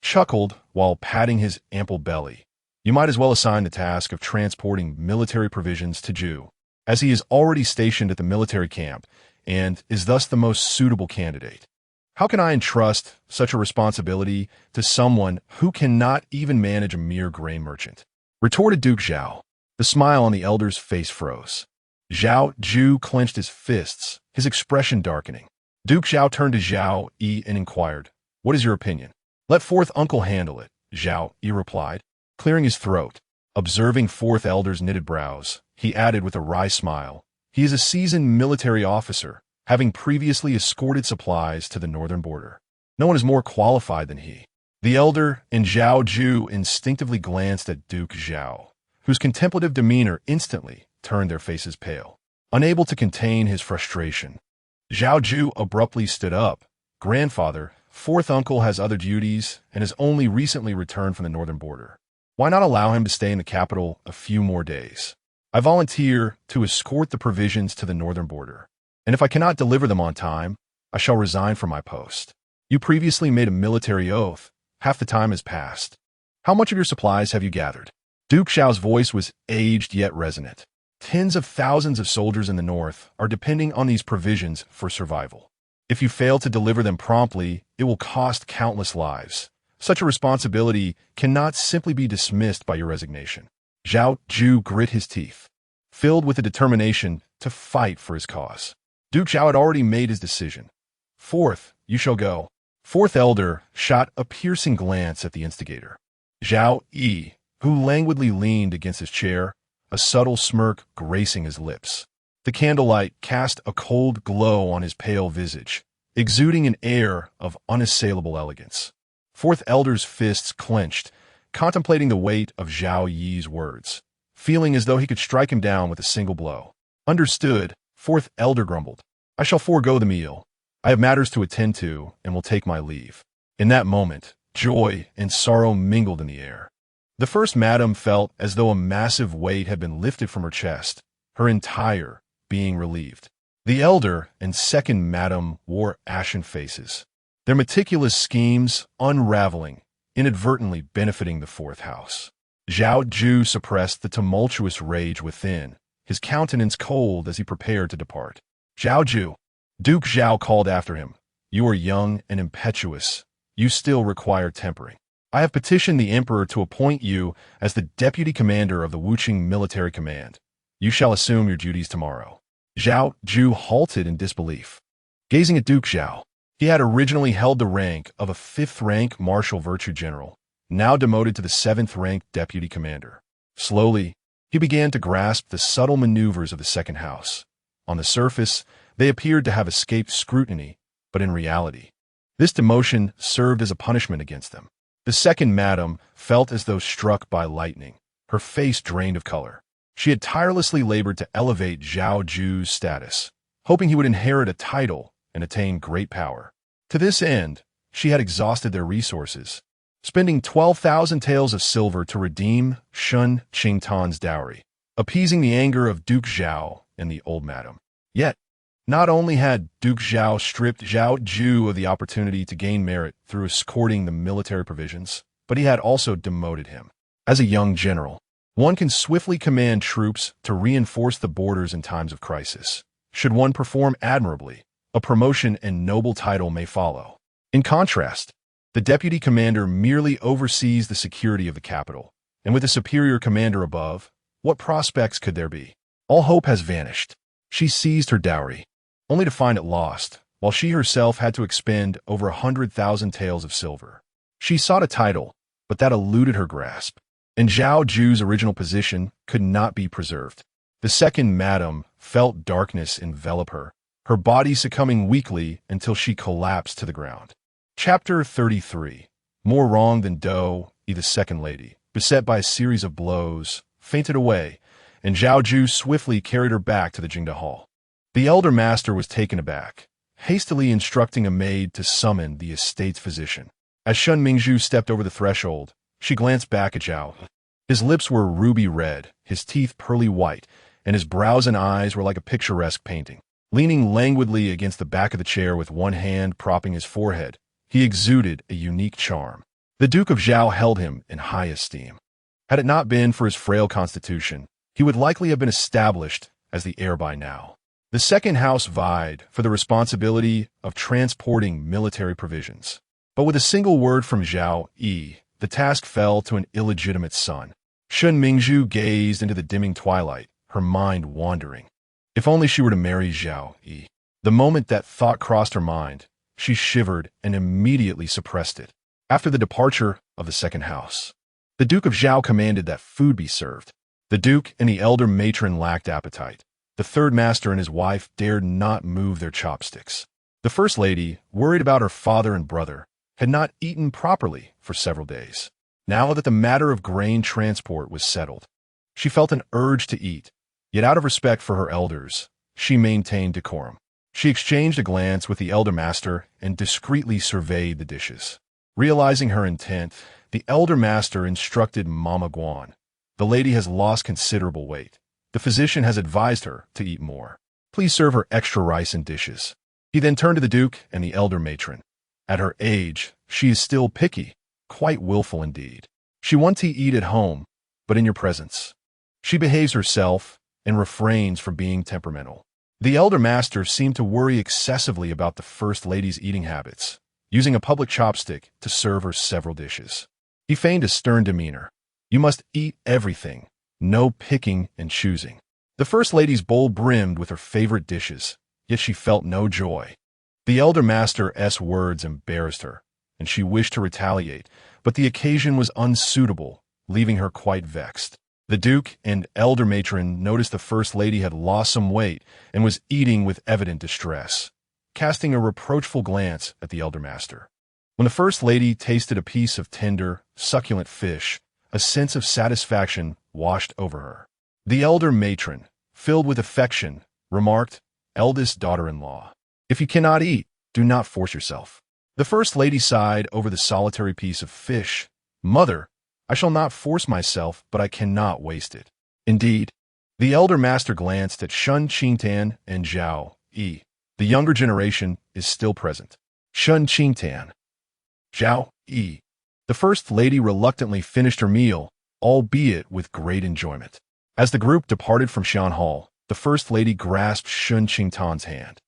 chuckled while patting his ample belly. You might as well assign the task of transporting military provisions to Zhu, as he is already stationed at the military camp and is thus the most suitable candidate. How can I entrust such a responsibility to someone who cannot even manage a mere grain merchant? Retorted Duke Zhao. The smile on the elder's face froze. Zhao Ju clenched his fists, his expression darkening. Duke Zhao turned to Zhao Yi and inquired, "What is your opinion?" "Let fourth uncle handle it," Zhao Yi replied, clearing his throat. Observing fourth elder's knitted brows, he added with a wry smile, "He is a seasoned military officer, having previously escorted supplies to the northern border. No one is more qualified than he." The elder and Zhao Ju instinctively glanced at Duke Zhao, whose contemplative demeanor instantly turned their faces pale. Unable to contain his frustration, Zhao Ju abruptly stood up. "Grandfather, fourth uncle has other duties and has only recently returned from the northern border. Why not allow him to stay in the capital a few more days? I volunteer to escort the provisions to the northern border, and if I cannot deliver them on time, I shall resign from my post. You previously made a military oath. Half the time has passed. How much of your supplies have you gathered?" Duke Zhao's voice was aged yet resonant. Tens of thousands of soldiers in the north are depending on these provisions for survival. If you fail to deliver them promptly, it will cost countless lives. Such a responsibility cannot simply be dismissed by your resignation. Zhao Ju grit his teeth, filled with the determination to fight for his cause. Duke Zhao had already made his decision. "Fourth, you shall go." Fourth elder shot a piercing glance at the instigator. Zhao Yi, who languidly leaned against his chair, a subtle smirk gracing his lips. The candlelight cast a cold glow on his pale visage, exuding an air of unassailable elegance. Fourth elder's fists clenched, contemplating the weight of Zhao Yi's words, feeling as though he could strike him down with a single blow. "Understood," fourth elder grumbled. "I shall forego the meal. I have matters to attend to and will take my leave." In that moment, joy and sorrow mingled in the air. The first madam felt as though a massive weight had been lifted from her chest, her entire being relieved. The elder and second madam wore ashen faces, their meticulous schemes unraveling, inadvertently benefiting the fourth house. Zhao Ju suppressed the tumultuous rage within, his countenance cold as he prepared to depart. "Zhao Ju," Duke Zhao called after him, "you are young and impetuous. You still require tempering. I have petitioned the emperor to appoint you as the deputy commander of the Wuqing military command. You shall assume your duties tomorrow." Zhao Ju halted in disbelief, gazing at Duke Zhao. He had originally held the rank of a 5th-rank martial virtue general, now demoted to the 7th-rank deputy commander. Slowly, he began to grasp the subtle maneuvers of the second house. On the surface, they appeared to have escaped scrutiny, but in reality, this demotion served as a punishment against them. The second madam felt as though struck by lightning, her face drained of color. She had tirelessly labored to elevate Zhao Ju's status, hoping he would inherit a title and attain great power. To this end, she had exhausted their resources, spending 12,000 taels of silver to redeem Shen Qingtan's dowry, appeasing the anger of Duke Zhao and the old madam. Yet, not only had Duke Zhao stripped Zhao Ju of the opportunity to gain merit through escorting the military provisions, but he had also demoted him. As a young general, one can swiftly command troops to reinforce the borders in times of crisis. Should one perform admirably, a promotion and noble title may follow. In contrast, the deputy commander merely oversees the security of the capital, and with a superior commander above, what prospects could there be? All hope has vanished. She seized her dowry, only to find it lost, while she herself had to expend over 100,000 taels of silver. She sought a title, but that eluded her grasp, and Zhao Ju's original position could not be preserved. The second madam felt darkness envelop her, her body succumbing weakly until she collapsed to the ground. Chapter 33. More wrong than Zhao Yu, the second lady, beset by a series of blows, fainted away, and Zhao Yu swiftly carried her back to the Jingda Hall. The elder master was taken aback, hastily instructing a maid to summon the estate's physician. As Shen Mingzhu stepped over the threshold, she glanced back at Zhao. His lips were ruby red, his teeth pearly white, and his brows and eyes were like a picturesque painting. Leaning languidly against the back of the chair with one hand propping his forehead, he exuded a unique charm. The Duke of Zhao held him in high esteem. Had it not been for his frail constitution, he would likely have been established as the heir by now. The second house vied for the responsibility of transporting military provisions. But with a single word from Zhao Yu, the task fell to an illegitimate son. Shen Mingzhu gazed into the dimming twilight, her mind wandering. If only she were to marry Zhao Yu. The moment that thought crossed her mind, she shivered and immediately suppressed it. After the departure of the second house, the Duke of Zhao commanded that food be served. The Duke and the elder matron lacked appetite. The third master and his wife dared not move their chopsticks. The first lady, worried about her father and brother, had not eaten properly for several days. Now that the matter of grain transport was settled, she felt an urge to eat, yet out of respect for her elders, she maintained decorum. She exchanged a glance with the elder master and discreetly surveyed the dishes. Realizing her intent, the elder master instructed Mama Guan. The lady has lost considerable weight. The physician has advised her to eat more. Please serve her extra rice and dishes. He then turned to the Duke and the elder matron. At her age, she is still picky, quite willful indeed. She wants to eat at home, but in your presence. She behaves herself and refrains from being temperamental. The elder master seemed to worry excessively about the first lady's eating habits, using a public chopstick to serve her several dishes. He feigned a stern demeanor. You must eat everything, no picking and choosing. The first lady's bowl brimmed with her favorite dishes, yet she felt no joy. The elder master's words embarrassed her, and she wished to retaliate, but the occasion was unsuitable, leaving her quite vexed. The Duke and elder matron noticed the first lady had lost some weight and was eating with evident distress, casting a reproachful glance at the elder master. When the first lady tasted a piece of tender, succulent fish, a sense of satisfaction washed over her. The elder matron, filled with affection, remarked, "Eldest daughter-in-law, if you cannot eat, do not force yourself." The first lady sighed over the solitary piece of fish. "Mother, I shall not force myself, but I cannot waste it." Indeed, the elder master glanced at Shen Qingtan and Zhao Yu. The younger generation is still present. Shen Qingtan. Zhao Yu. The first lady reluctantly finished her meal, albeit with great enjoyment. As the group departed from Shan Hall, the first lady grasped Shen Qingtan's hand.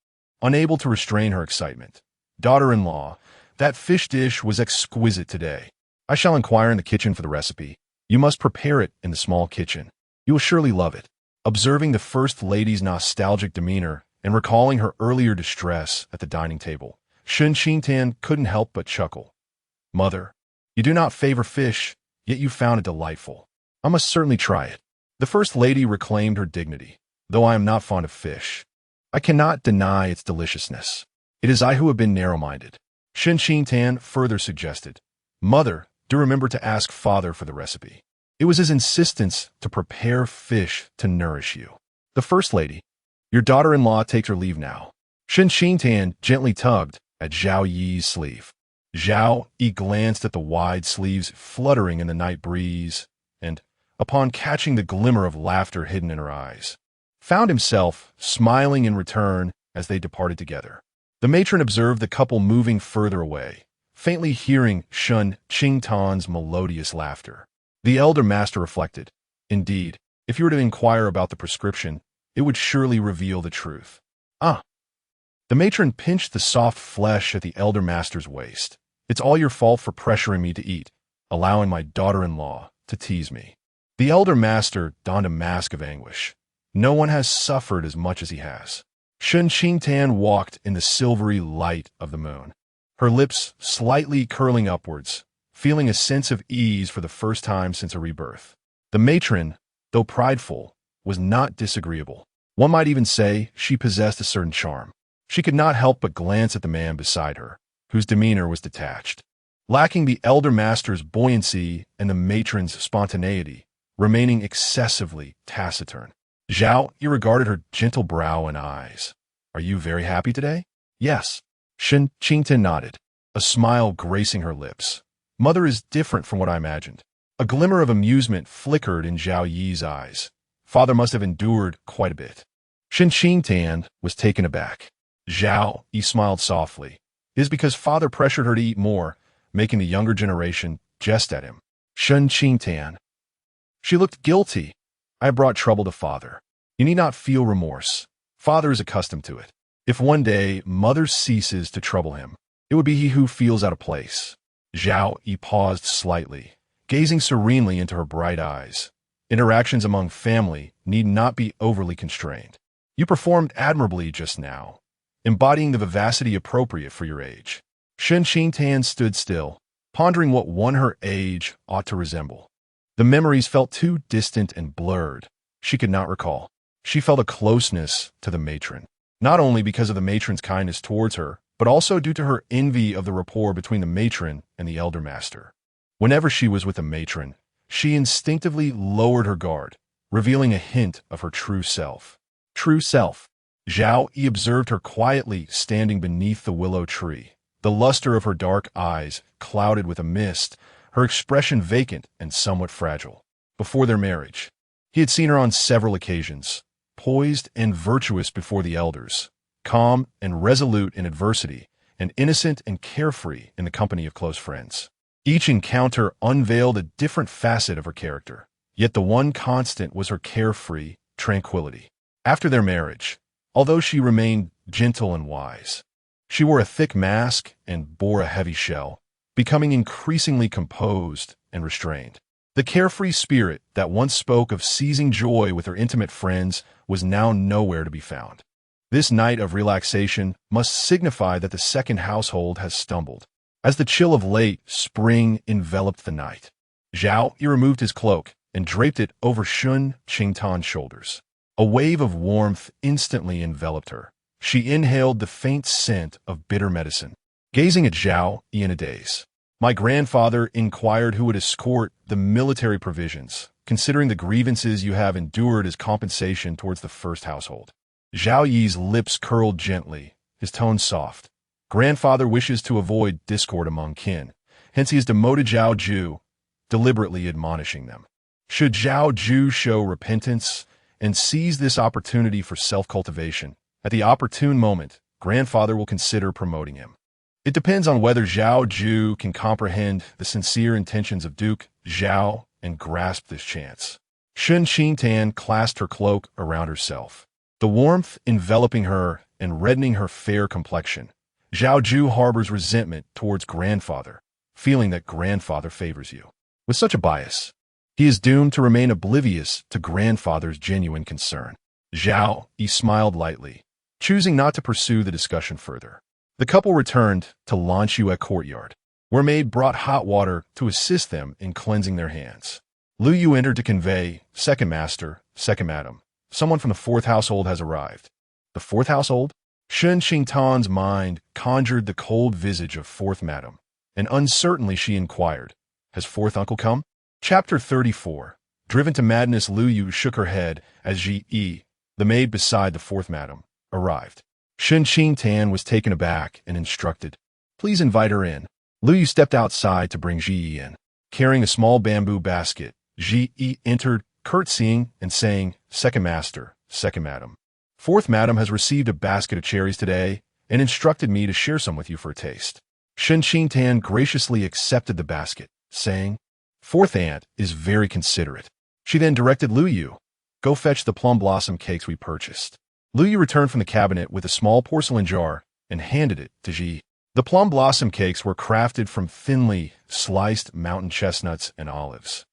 Unable to restrain her excitement. "Daughter-in-law, that fish dish was exquisite today. I shall inquire in the kitchen for the recipe. You must prepare it in the small kitchen. You will surely love it." Observing the first lady's nostalgic demeanor and recalling her earlier distress at the dining table, Shen Qingtan couldn't help but chuckle. "Mother, you do not favor fish, yet you found it delightful. I must certainly try it." The first lady reclaimed her dignity. "Though I am not fond of fish, I cannot deny its deliciousness. It is I who have been narrow-minded." Shen Qingtan further suggested, "Mother, do remember to ask father for the recipe. It was his insistence to prepare fish to nourish you." The first lady, "Your daughter-in-law takes her leave now." Shen Qingtan gently tugged at Zhao Yi's sleeve. Zhao Yi glanced at the wide sleeves fluttering in the night breeze, and, upon catching the glimmer of laughter hidden in her eyes, found himself smiling in return as they departed together. The matron observed the couple moving further away, faintly hearing Shen Qingtan's melodious laughter. The elder master reflected, "Indeed, if you were to inquire about the prescription, it would surely reveal the truth." "Ah." The matron pinched the soft flesh at the elder master's waist. "It's all your fault for pressuring me to eat, allowing my daughter-in-law to tease me." The elder master donned a mask of anguish. No one has suffered as much as he has. Shen Qingtan walked in the silvery light of the moon, her lips slightly curling upwards, feeling a sense of ease for the first time since her rebirth. The matron, though prideful, was not disagreeable. One might even say she possessed a certain charm. She could not help but glance at the man beside her. whose demeanor was detached, lacking the elder master's buoyancy and the matron's spontaneity, remaining excessively taciturn. Zhao Yu regarded her gentle brow and eyes. "Are you very happy today?" "Yes." Shen Qingtan nodded, a smile gracing her lips. "Mother is different from what I imagined." A glimmer of amusement flickered in Zhao Yi's eyes. Father must have endured quite a bit. Shen Qingtan was taken aback. Zhao Yi smiled softly. "It is because father pressured her to eat more, making the younger generation jest at him." Shen Qingtan. She looked guilty. "I brought trouble to father. You need not feel remorse. Father is accustomed to it. If one day mother ceases to trouble him, it would be he who feels out of place." Zhao Yi paused slightly, gazing serenely into her bright eyes. Interactions among family need not be overly constrained. "You performed admirably just now, embodying the vivacity appropriate for your age." Shen Qingtan stood still, pondering what one her age ought to resemble. The memories felt too distant and blurred. She could not recall. She felt a closeness to the matron, not only because of the matron's kindness towards her, but also due to her envy of the rapport between the matron and the elder master. Whenever she was with the matron, she instinctively lowered her guard, revealing a hint of her true self. True self. Zhao Yi observed her quietly standing beneath the willow tree, the luster of her dark eyes clouded with a mist, her expression vacant and somewhat fragile. Before their marriage, he had seen her on several occasions, poised and virtuous before the elders, calm and resolute in adversity, and innocent and carefree in the company of close friends. Each encounter unveiled a different facet of her character, yet the one constant was her carefree tranquility. After their marriage, although she remained gentle and wise, she wore a thick mask and bore a heavy shell, becoming increasingly composed and restrained. The carefree spirit that once spoke of seizing joy with her intimate friends was now nowhere to be found. This night of relaxation must signify that the second household has stumbled. As the chill of late spring enveloped the night, Zhao Yu removed his cloak and draped it over Shen Qingtan's shoulders. A wave of warmth instantly enveloped her. She inhaled the faint scent of bitter medicine. Gazing at Zhao Yu in a daze, "My grandfather inquired who would escort the military provisions, considering the grievances you have endured as compensation towards the first household." Zhao Yi's lips curled gently, his tone soft. "Grandfather wishes to avoid discord among kin, hence he has demoted Zhao Ju, deliberately admonishing them. Should Zhao Ju show repentance and seize this opportunity for self-cultivation, at the opportune moment, grandfather will consider promoting him. It depends on whether Zhao Ju can comprehend the sincere intentions of Duke Zhao and grasp this chance." Shen Qingtan clasped her cloak around herself, the warmth enveloping her and reddening her fair complexion. Zhao Ju harbors resentment towards grandfather, feeling that grandfather favors you. With such a bias, he is doomed to remain oblivious to grandfather's genuine concern. Zhao Yi smiled lightly, choosing not to pursue the discussion further. The couple returned to Lanxue courtyard, where maid brought hot water to assist them in cleansing their hands. Lu Yu entered to convey, "Second master, second madam, someone from the fourth household has arrived." The fourth household? Shen Qingtan's mind conjured the cold visage of fourth madam, and uncertainly she inquired, "Has fourth uncle come?" Chapter 34. Driven to madness, Lu Yu shook her head as Ji Yi, the maid beside the fourth madam, arrived. Shen Qingtan was taken aback and instructed, "Please invite her in." Lu Yu stepped outside to bring Ji Yi in. Carrying a small bamboo basket, Ji Yi entered, curtsying and saying, "Second master, second madam. Fourth madam has received a basket of cherries today and instructed me to share some with you for a taste." Shen Qingtan graciously accepted the basket, saying, "Fourth aunt is very considerate." She then directed Lu Yu, "Go fetch the plum blossom cakes we purchased." Lu Yu returned from the cabinet with a small porcelain jar and handed it to Ji. The plum blossom cakes were crafted from thinly sliced mountain chestnuts and olives,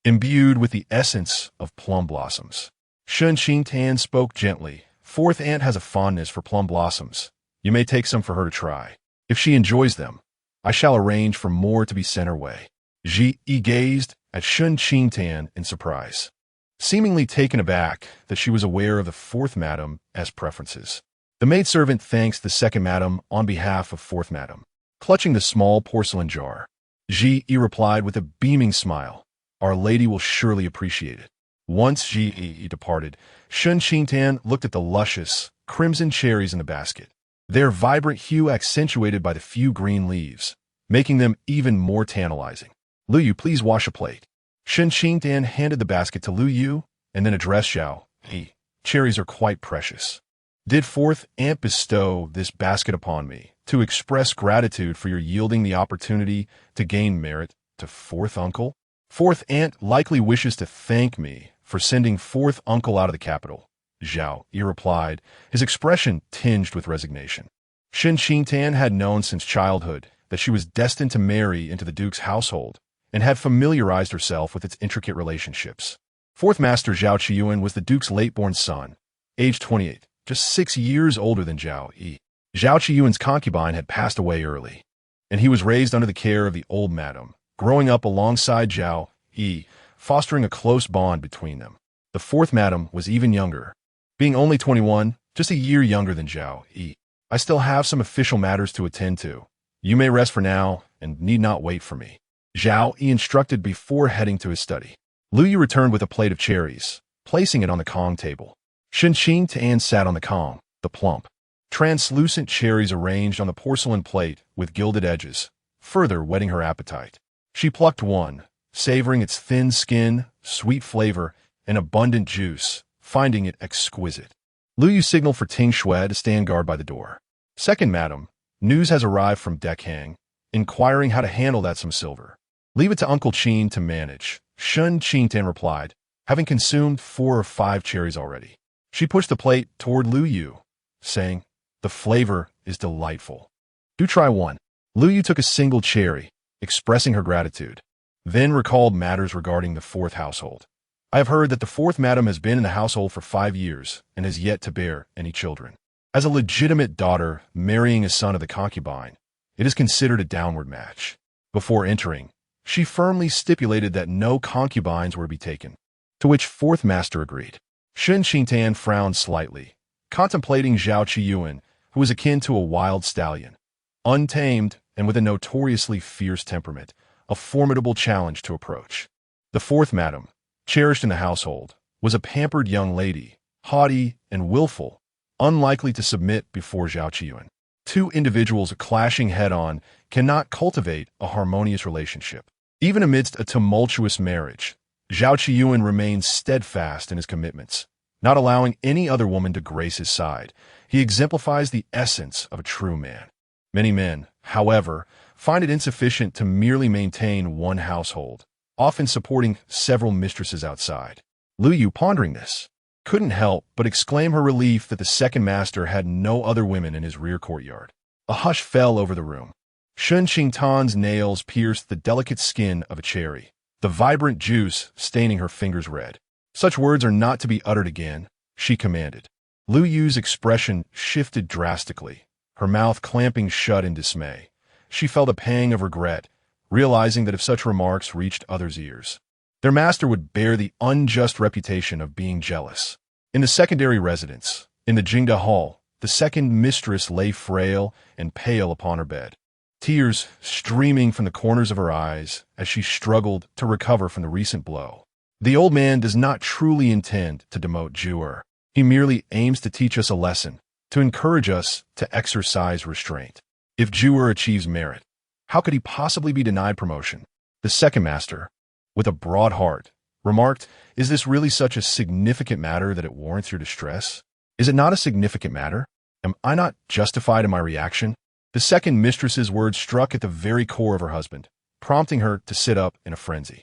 imbued with the essence of plum blossoms. Shen Qingtan spoke gently, "Fourth aunt has a fondness for plum blossoms. You may take some for her to try. If she enjoys them, I shall arrange for more to be sent her way." Ji Yi gazed at Shen Qingtan in surprise, seemingly taken aback that she was aware of the fourth madam as preferences. The maidservant thanks the second madam on behalf of fourth madam. clutching the small porcelain jar. Ji replied with a beaming smile. Our lady will surely appreciate it. Once Ji departed, Shen Qingtan looked at the luscious, crimson cherries in the basket, their vibrant hue accentuated by the few green leaves, making them even more tantalizing. Lu Yu, please wash a plate. Shen Qingtan handed the basket to Lu Yu and then addressed Zhao Yu. Cherries are quite precious. Did fourth aunt bestow this basket upon me to express gratitude for your yielding the opportunity to gain merit to fourth uncle? Fourth aunt likely wishes to thank me for sending fourth uncle out of the capital, Zhao Yu replied, his expression tinged with resignation. Shen Qingtan had known since childhood that she was destined to marry into the duke's household and had familiarized herself with its intricate relationships. Fourth Master Zhao Qiyuan was the duke's late-born son, aged 28, just 6 years older than Zhao Yu. Zhao Qiyuan's concubine had passed away early, and he was raised under the care of the old madam, growing up alongside Zhao Yu, fostering a close bond between them. The fourth madam was even younger, being only 21, just a year younger than Zhao Yu. I still have some official matters to attend to. You may rest for now and need not wait for me, Zhao Yu instructed before heading to his study. Lu Yu returned with a plate of cherries, placing it on the Kong table. Shen Qingtan sat on the Kong, the plump, translucent cherries arranged on the porcelain plate with gilded edges, further whetting her appetite. She plucked one, savoring its thin skin, sweet flavor, and abundant juice, finding it exquisite. Lu Yu signaled for Ting Shui to stand guard by the door. Second madam, news has arrived from Deckhang, inquiring how to handle that some silver. Leave it to Uncle Qin to manage, Shen Qingtan replied, having consumed 4 or 5 cherries already. She pushed the plate toward Lu Yu, saying, the flavor is delightful. Do try one. Lu Yu took a single cherry, expressing her gratitude, then recalled matters regarding the fourth household. I have heard that the fourth madam has been in the household for 5 years and has yet to bear any children. As a legitimate daughter marrying a son of the concubine, it is considered a downward match. Before entering, she firmly stipulated that no concubines were to be taken, to which fourth master agreed. Shen Qingtan frowned slightly, contemplating Zhao Qiyuan, who was akin to a wild stallion, untamed and with a notoriously fierce temperament, a formidable challenge to approach. The fourth madam, cherished in the household, was a pampered young lady, haughty and willful, unlikely to submit before Zhao Qiyuan. Two individuals clashing head-on cannot cultivate a harmonious relationship. Even amidst a tumultuous marriage, Zhao Qiyuan remained steadfast in his commitments, not allowing any other woman to grace his side. He exemplifies the essence of a true man. Many men, however, find it insufficient to merely maintain one household, often supporting several mistresses outside. Lu Yu, pondering this, couldn't help but exclaim her relief that the second master had no other women in his rear courtyard. A hush fell over the room. Shen Qingtan's nails pierced the delicate skin of a cherry, the vibrant juice staining her fingers red. Such words are not to be uttered again, she commanded. Lu Yu's expression shifted drastically, her mouth clamping shut in dismay. She felt a pang of regret, realizing that if such remarks reached others' ears, their master would bear the unjust reputation of being jealous. In the secondary residence, in the Jingda Hall, the second mistress lay frail and pale upon her bed, tears streaming from the corners of her eyes as she struggled to recover from the recent blow. The old man does not truly intend to demote Zhu'er. He merely aims to teach us a lesson, to encourage us to exercise restraint. If Zhu'er achieves merit, how could he possibly be denied promotion? The second master, with a broad heart, remarked, is this really such a significant matter that it warrants your distress? Is it not a significant matter? Am I not justified in my reaction? The second mistress's words struck at the very core of her husband, prompting her to sit up in a frenzy.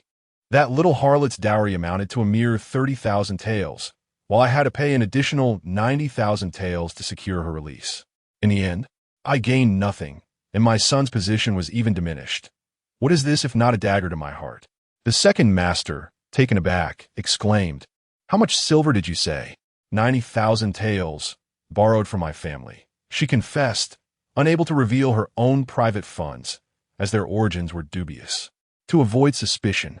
That little harlot's dowry amounted to a mere 30,000 taels, while I had to pay an additional 90,000 taels to secure her release. In the end, I gained nothing, and my son's position was even diminished. What is this if not a dagger to my heart? The second master, taken aback, exclaimed, how much silver did you say? 90,000 taels, borrowed from my family. She confessed, unable to reveal her own private funds, as their origins were dubious. To avoid suspicion,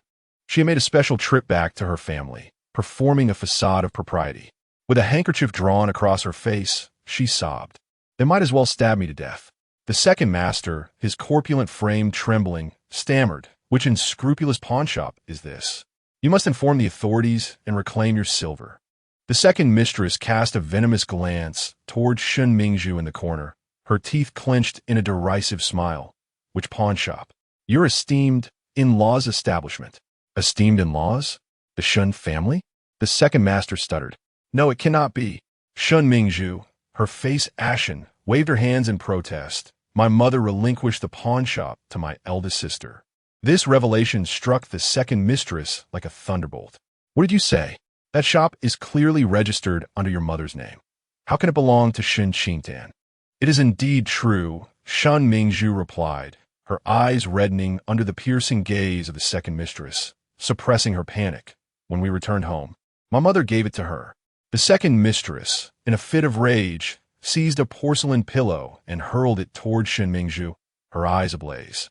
she had made a special trip back to her family, performing a facade of propriety. With a handkerchief drawn across her face, she sobbed. They might as well stab me to death. The second master, his corpulent frame trembling, stammered, "Which unscrupulous pawnshop is this? You must inform the authorities and reclaim your silver." The second mistress cast a venomous glance toward Shen Mingzhu in the corner, her teeth clenched in a derisive smile. "Which pawnshop? Your esteemed in-laws establishment." "Esteemed in-laws? The Shen family?" The second master stuttered. "No, it cannot be." Shen Mingzhu, her face ashen, waved her hands in protest. "My mother relinquished the pawnshop to my eldest sister." This revelation struck the second mistress like a thunderbolt. "What did you say? That shop is clearly registered under your mother's name. How can it belong to Shen Qingtan?" "It is indeed true," Shen Mingzhu replied, her eyes reddening under the piercing gaze of the second mistress, suppressing her panic. "When we returned home, my mother gave it to her." The second mistress, in a fit of rage, seized a porcelain pillow and hurled it toward Shen Mingzhu, her eyes ablaze.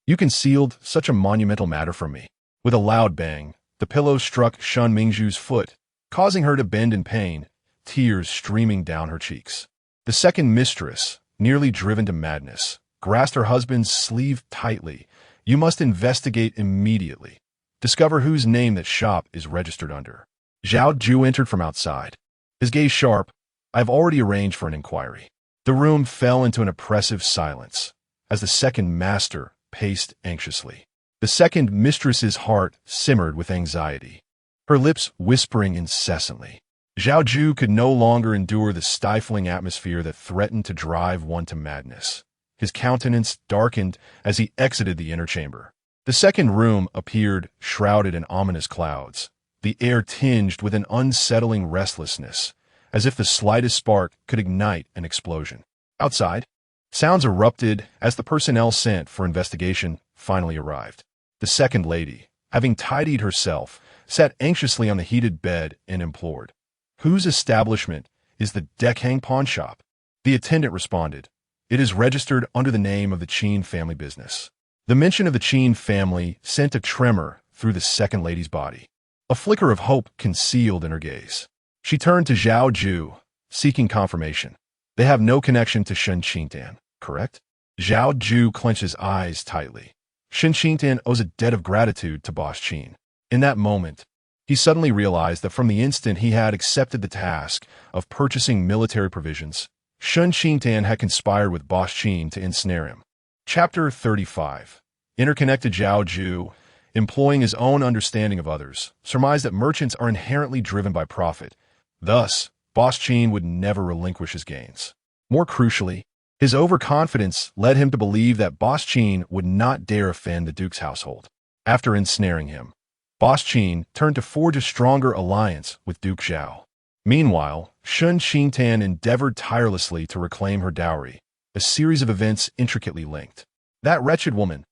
"You concealed such a monumental matter from me." With a loud bang, the pillow struck Shen Mingzhu's foot, causing her to bend in pain, tears streaming down her cheeks. The second mistress, nearly driven to madness, grasped her husband's sleeve tightly. "You must investigate immediately. Discover whose name that shop is registered under." Zhao Yu entered from outside, his gaze sharp. "I have already arranged for an inquiry." The room fell into an oppressive silence, as the second master paced anxiously. The second mistress's heart simmered with anxiety, her lips whispering incessantly. Zhao Yu could no longer endure the stifling atmosphere that threatened to drive one to madness. His countenance darkened as he exited the inner chamber. The second room appeared shrouded in ominous clouds, the air tinged with an unsettling restlessness, as if the slightest spark could ignite an explosion. Outside, sounds erupted as the personnel sent for investigation finally arrived. The second lady, having tidied herself, sat anxiously on the heated bed and implored, "Whose establishment is the Deckhang pawn shop?" The attendant responded, "It is registered under the name of the Qin family business." The mention of the Qin family sent a tremor through the second lady's body. A flicker of hope concealed in her gaze. She turned to Zhao Yu, seeking confirmation. "They have no connection to Shen Qingtan, correct?" Zhao Yu clenched his eyes tightly. Shen Qingtan owes a debt of gratitude to boss Qin. In that moment, he suddenly realized that from the instant he had accepted the task of purchasing military provisions, Shen Qingtan had conspired with boss Qin to ensnare him. Chapter 35. Interconnected Zhao Yu, employing his own understanding of others, surmised that merchants are inherently driven by profit. Thus, boss Qin would never relinquish his gains. More crucially, his overconfidence led him to believe that boss Qin would not dare offend the Duke's household. After ensnaring him, boss Qin turned to forge a stronger alliance with Duke Zhao. Meanwhile, Shen Qingtan endeavored tirelessly to reclaim her dowry, a series of events intricately linked. That wretched woman,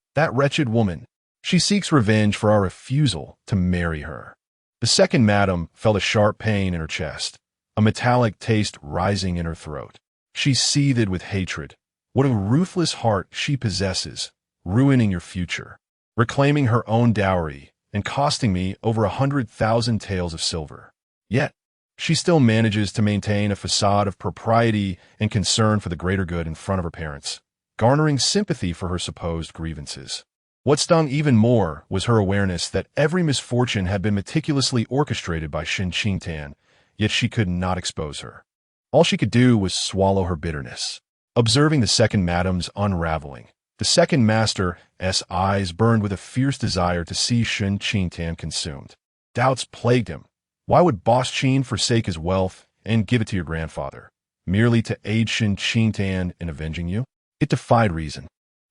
she seeks revenge for our refusal to marry her." The second madam felt a sharp pain in her chest, a metallic taste rising in her throat. She seethed with hatred. "What a ruthless heart she possesses, ruining your future, reclaiming her own dowry, and costing me over 100,000 taels of silver. Yet, she still manages to maintain a facade of propriety and concern for the greater good in front of her parents, garnering sympathy for her supposed grievances." What stung even more was her awareness that every misfortune had been meticulously orchestrated by Shen Qingtan, yet she could not expose her. All she could do was swallow her bitterness. Observing the second madam's unraveling, the second master's eyes burned with a fierce desire to see Shen Qingtan consumed. Doubts plagued him. Why would boss Qin forsake his wealth and give it to your grandfather, merely to aid Shen Qingtan in avenging you? It defied reason.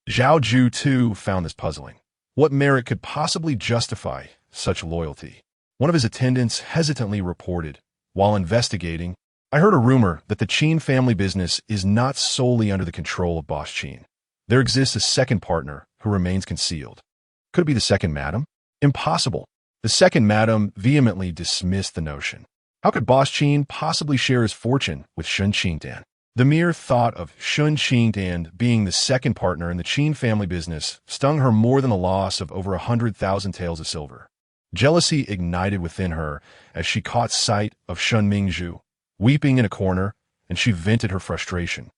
Zhao Yu, too, found this puzzling. What merit could possibly justify such loyalty? One of his attendants hesitantly reported, while investigating, "I heard a rumor that the Qin family business is not solely under the control of boss Qin. There exists a second partner who remains concealed." Could it be the second madam? Impossible. The second madam vehemently dismissed the notion. How could boss Qin possibly share his fortune with Shen Qingtan? The mere thought of Shen Qingtan being the second partner in the Qin family business stung her more than the loss of over 100,000 taels of silver. Jealousy ignited within her as she caught sight of Shen Mingzhu, weeping in a corner, and she vented her frustration.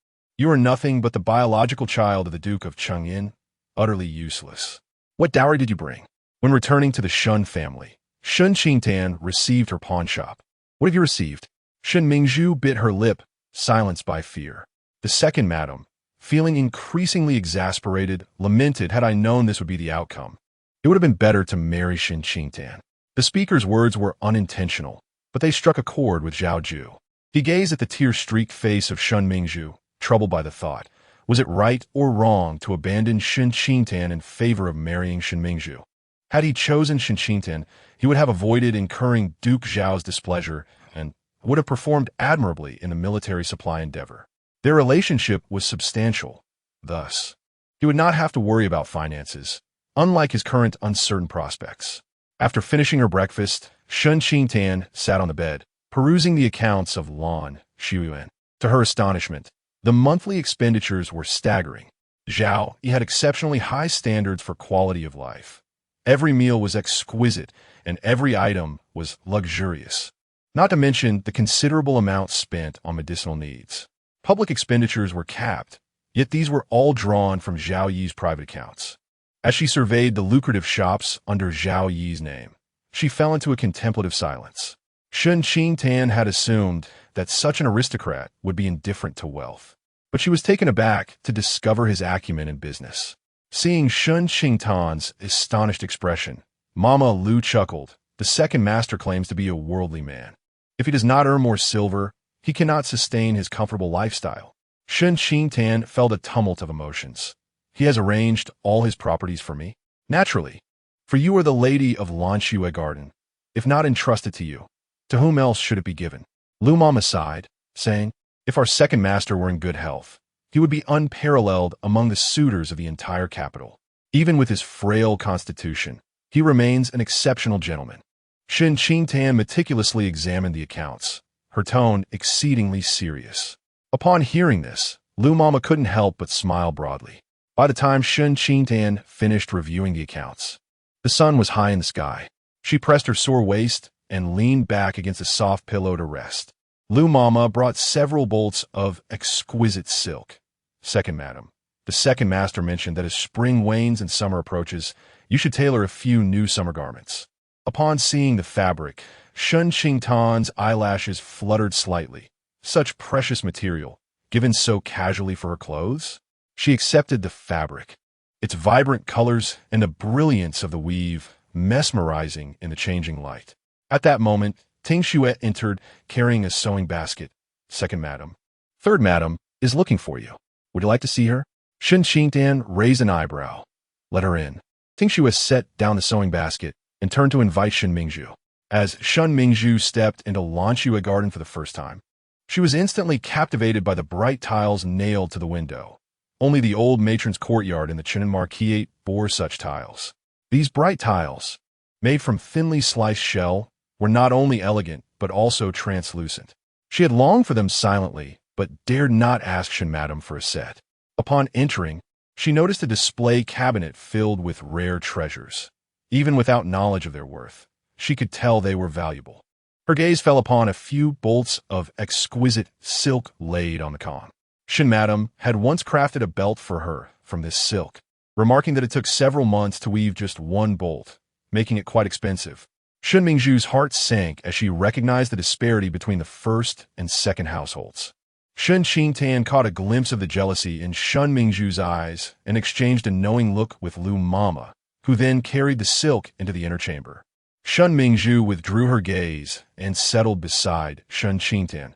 You are nothing but the biological child of the Duke of Chengyin, utterly useless. What dowry did you bring? When returning to the Shen family, Shen Qingtan received her pawnshop. What have you received? Shen Mingzhu bit her lip, silenced by fear. The second madam, feeling increasingly exasperated, lamented, had I known this would be the outcome. It would have been better to marry Shen Qingtan. The speaker's words were unintentional, but they struck a chord with Zhao Yu. He gazed at the tear-streaked face of Shen Mingzhu, troubled by the thought. Was it right or wrong to abandon Shen Qingtan in favor of marrying Shen Mingzhu? Had he chosen Shen Qingtan, he would have avoided incurring Duke Zhao's displeasure and would have performed admirably in the military supply endeavor. Their relationship was substantial. Thus, he would not have to worry about finances, unlike his current uncertain prospects. After finishing her breakfast, Shen Qingtan sat on the bed, perusing the accounts of Lan Shuyuan. To her astonishment, the monthly expenditures were staggering. Zhao, he had exceptionally high standards for quality of life. Every meal was exquisite, and every item was luxurious. Not to mention the considerable amount spent on medicinal needs. Public expenditures were capped, yet these were all drawn from Zhao Yi's private accounts. As she surveyed the lucrative shops under Zhao Yi's name, she fell into a contemplative silence. Shen Qingtan had assumed that such an aristocrat would be indifferent to wealth, but she was taken aback to discover his acumen in business. Seeing Shen Qingtan's astonished expression, Mama Lu chuckled. The second master claims to be a worldly man. If he does not earn more silver, he cannot sustain his comfortable lifestyle. Shen Qingtan felt a tumult of emotions. He has arranged all his properties for me? Naturally, for you are the lady of Lanxue Garden. If not entrusted to you, to whom else should it be given? Lu Mama sighed, saying, if our second master were in good health, he would be unparalleled among the suitors of the entire capital. Even with his frail constitution, he remains an exceptional gentleman. Shen Qingtan meticulously examined the accounts, her tone exceedingly serious. Upon hearing this, Lu Mama couldn't help but smile broadly. By the time Shen Qingtan finished reviewing the accounts, the sun was high in the sky. She pressed her sore waist and leaned back against a soft pillow to rest. Lu Mama brought several bolts of exquisite silk. Second madam, the second master mentioned that as spring wanes and summer approaches, you should tailor a few new summer garments. Upon seeing the fabric, Shen Qingtan's eyelashes fluttered slightly. Such precious material, given so casually for her clothes? She accepted the fabric, its vibrant colors and the brilliance of the weave, mesmerizing in the changing light. At that moment, Ting Xuet entered, carrying a sewing basket. Second madam. Third madam is looking for you. Would you like to see her? Shen Qingtan raised an eyebrow. Let her in. Ting Xuet set down the sewing basket and turned to invite Shen Mingzhu. As Shen Mingzhu stepped into Lanxue Garden for the first time, she was instantly captivated by the bright tiles nailed to the window. Only the old matron's courtyard in the Chenin Marquis bore such tiles. These bright tiles, made from thinly sliced shell, were not only elegant, but also translucent. She had longed for them silently, but dared not ask Shen Madam for a set. Upon entering, she noticed a display cabinet filled with rare treasures. Even without knowledge of their worth, she could tell they were valuable. Her gaze fell upon a few bolts of exquisite silk laid on the con. Shen Madam had once crafted a belt for her from this silk, remarking that it took several months to weave just one bolt, making it quite expensive. Shen Mingzhu's heart sank as she recognized the disparity between the first and second households. Shen Qingtan caught a glimpse of the jealousy in Shen Mingzhu's eyes and exchanged a knowing look with Lu Mama, who then carried the silk into the inner chamber. Shen Mingzhu withdrew her gaze and settled beside Shen Qingtan.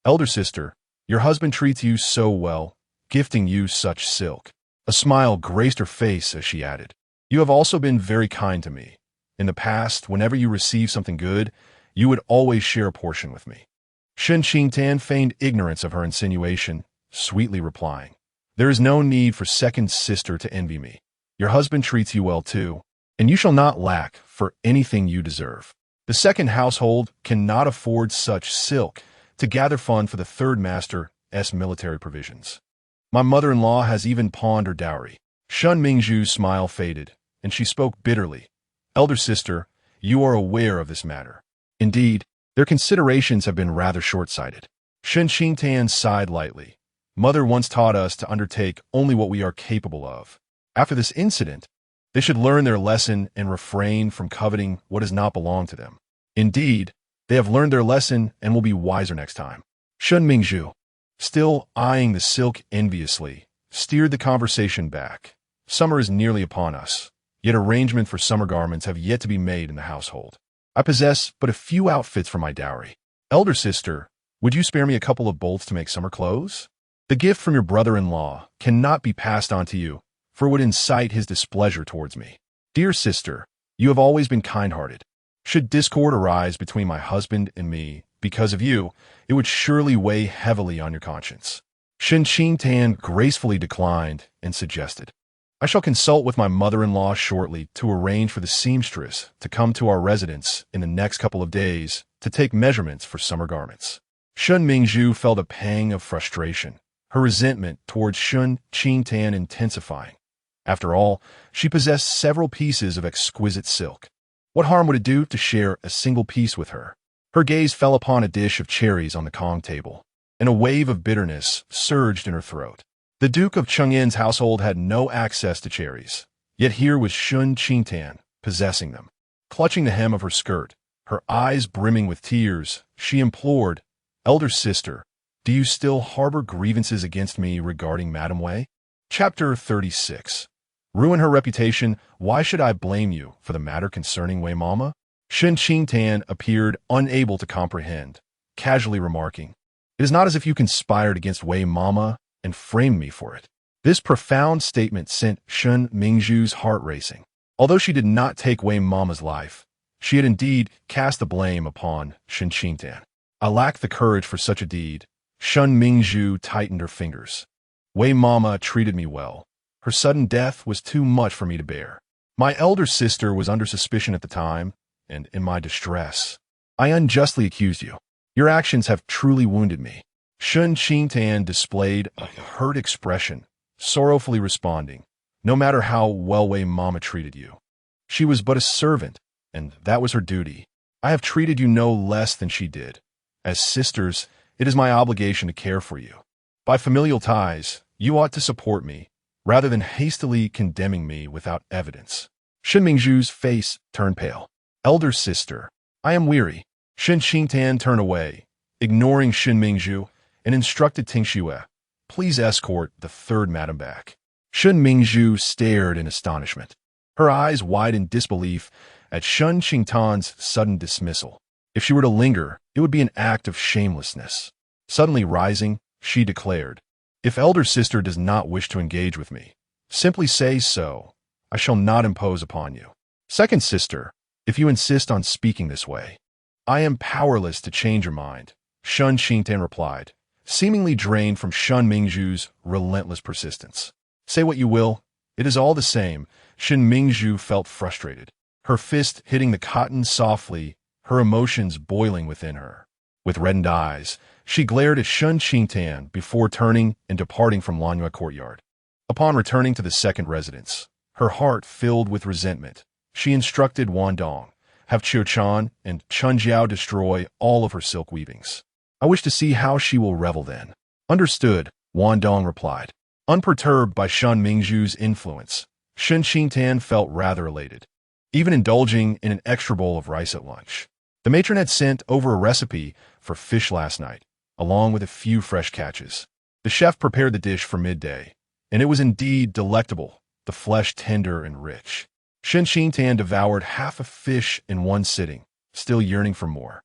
Elder sister, your husband treats you so well, gifting you such silk. A smile graced her face as she added, you have also been very kind to me. In the past, whenever you received something good, you would always share a portion with me. Shen Qingtan feigned ignorance of her insinuation, sweetly replying, there is no need for second sister to envy me. Your husband treats you well too, and you shall not lack for anything you deserve. The second household cannot afford such silk to gather fund for the third master's military provisions. My mother-in-law has even pawned her dowry. Shen Mingzhu's smile faded, and she spoke bitterly. Elder sister, you are aware of this matter. Indeed, their considerations have been rather short-sighted. Shen Qingtan sighed lightly. Mother once taught us to undertake only what we are capable of. After this incident, they should learn their lesson and refrain from coveting what does not belong to them. Indeed, they have learned their lesson and will be wiser next time. Shen Mingzhu, still eyeing the silk enviously, steered the conversation back. Summer is nearly upon us, yet arrangements for summer garments have yet to be made in the household. I possess but a few outfits for my dowry. Elder sister, would you spare me a couple of bolts to make summer clothes? The gift from your brother-in-law cannot be passed on to you, for it would incite his displeasure towards me. Dear sister, you have always been kind-hearted. Should discord arise between my husband and me because of you, it would surely weigh heavily on your conscience. Shen Qingtan gracefully declined and suggested, I shall consult with my mother-in-law shortly to arrange for the seamstress to come to our residence in the next couple of days to take measurements for summer garments. Shen Mingzhu felt a pang of frustration, her resentment towards Shen Qingtan intensifying. After all, she possessed several pieces of exquisite silk. What harm would it do to share a single piece with her? Her gaze fell upon a dish of cherries on the Kong table, and a wave of bitterness surged in her throat. The Duke of Chengyan's household had no access to cherries, yet here was Shen Qingtan possessing them. Clutching the hem of her skirt, her eyes brimming with tears, she implored, Elder sister, do you still harbor grievances against me regarding Madame Wei? Chapter 36. Ruin her reputation, why should I blame you for the matter concerning Wei Mama? Shen Qingtan appeared unable to comprehend, casually remarking, It is not as if you conspired against Wei Mama and framed me for it. This profound statement sent Shen Mingzhu's heart racing. Although she did not take Wei Mama's life, she had indeed cast the blame upon Shen Qingtan. I lack the courage for such a deed. Shen Mingzhu tightened her fingers. Wei Mama treated me well. Her sudden death was too much for me to bear. My elder sister was under suspicion at the time, and in my distress, I unjustly accused you. Your actions have truly wounded me. Shen Qingtan displayed a hurt expression, sorrowfully responding, no matter how well Wei Mama treated you. She was but a servant, and that was her duty. I have treated you no less than she did. As sisters, it is my obligation to care for you. By familial ties, you ought to support me, rather than hastily condemning me without evidence. Shen Mingzhu's face turned pale. Elder sister, I am weary. Shen Qingtan turned away, ignoring Shen Mingzhu, and instructed Ting Xue, please escort the third madam back. Shen Mingzhu stared in astonishment. Her eyes wide in disbelief at Shen Qingtan's sudden dismissal. If she were to linger, it would be an act of shamelessness. Suddenly rising, she declared, If elder sister does not wish to engage with me, simply say so. I shall not impose upon you. Second sister, if you insist on speaking this way, I am powerless to change your mind, Shen Qingtan replied, seemingly drained from Shen Mingzhu's relentless persistence. Say what you will, it is all the same. Shen Mingzhu felt frustrated, her fist hitting the cotton softly, her emotions boiling within her. With reddened eyes, she glared at Shen Qingtan before turning and departing from Lanyue courtyard. Upon returning to the second residence, her heart filled with resentment, she instructed Wan Dong, have Qiu Chan and Chun Jiao destroy all of her silk weavings. I wish to see how she will revel then. Understood, Wan Dong replied. Unperturbed by Shen Mingzhu's influence, Shen Qingtan felt rather elated, even indulging in an extra bowl of rice at lunch. The matron had sent over a recipe for fish last night, along with a few fresh catches. The chef prepared the dish for midday, and it was indeed delectable, the flesh tender and rich. Shen Qingtan devoured half a fish in one sitting, still yearning for more.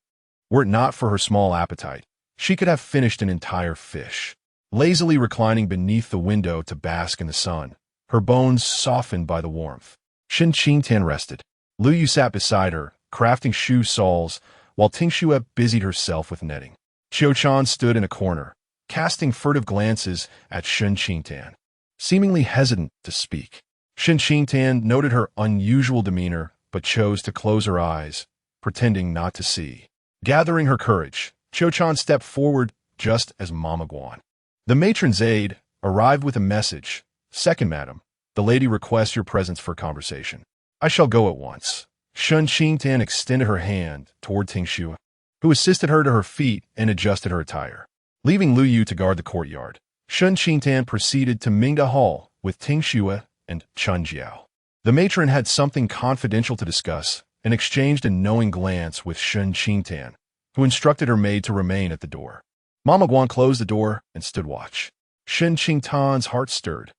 Were it not for her small appetite, she could have finished an entire fish. Lazily reclining beneath the window to bask in the sun, her bones softened by the warmth, Shen Qingtan rested. Lu Yu sat beside her, crafting shoe soles, while Ting Xue busied herself with netting. Qiu Chan stood in a corner, casting furtive glances at Shen Qingtan, seemingly hesitant to speak. Shen Qingtan noted her unusual demeanor, but chose to close her eyes, pretending not to see. Gathering her courage, Qiu Chan stepped forward just as Mama Guan, the matron's aide, arrived with a message. Second madam, the lady requests your presence for conversation. I shall go at once. Shen Qingtan extended her hand toward Ting Xue, who assisted her to her feet and adjusted her attire. Leaving Lu Yu to guard the courtyard, Shen Qingtan proceeded to Mingda Hall with Ting Xue and Chun Jiao. The matron had something confidential to discuss and exchanged a knowing glance with Shen Qingtan, who instructed her maid to remain at the door. Mama Guan closed the door and stood watch. Shen Qingtan's heart stirred.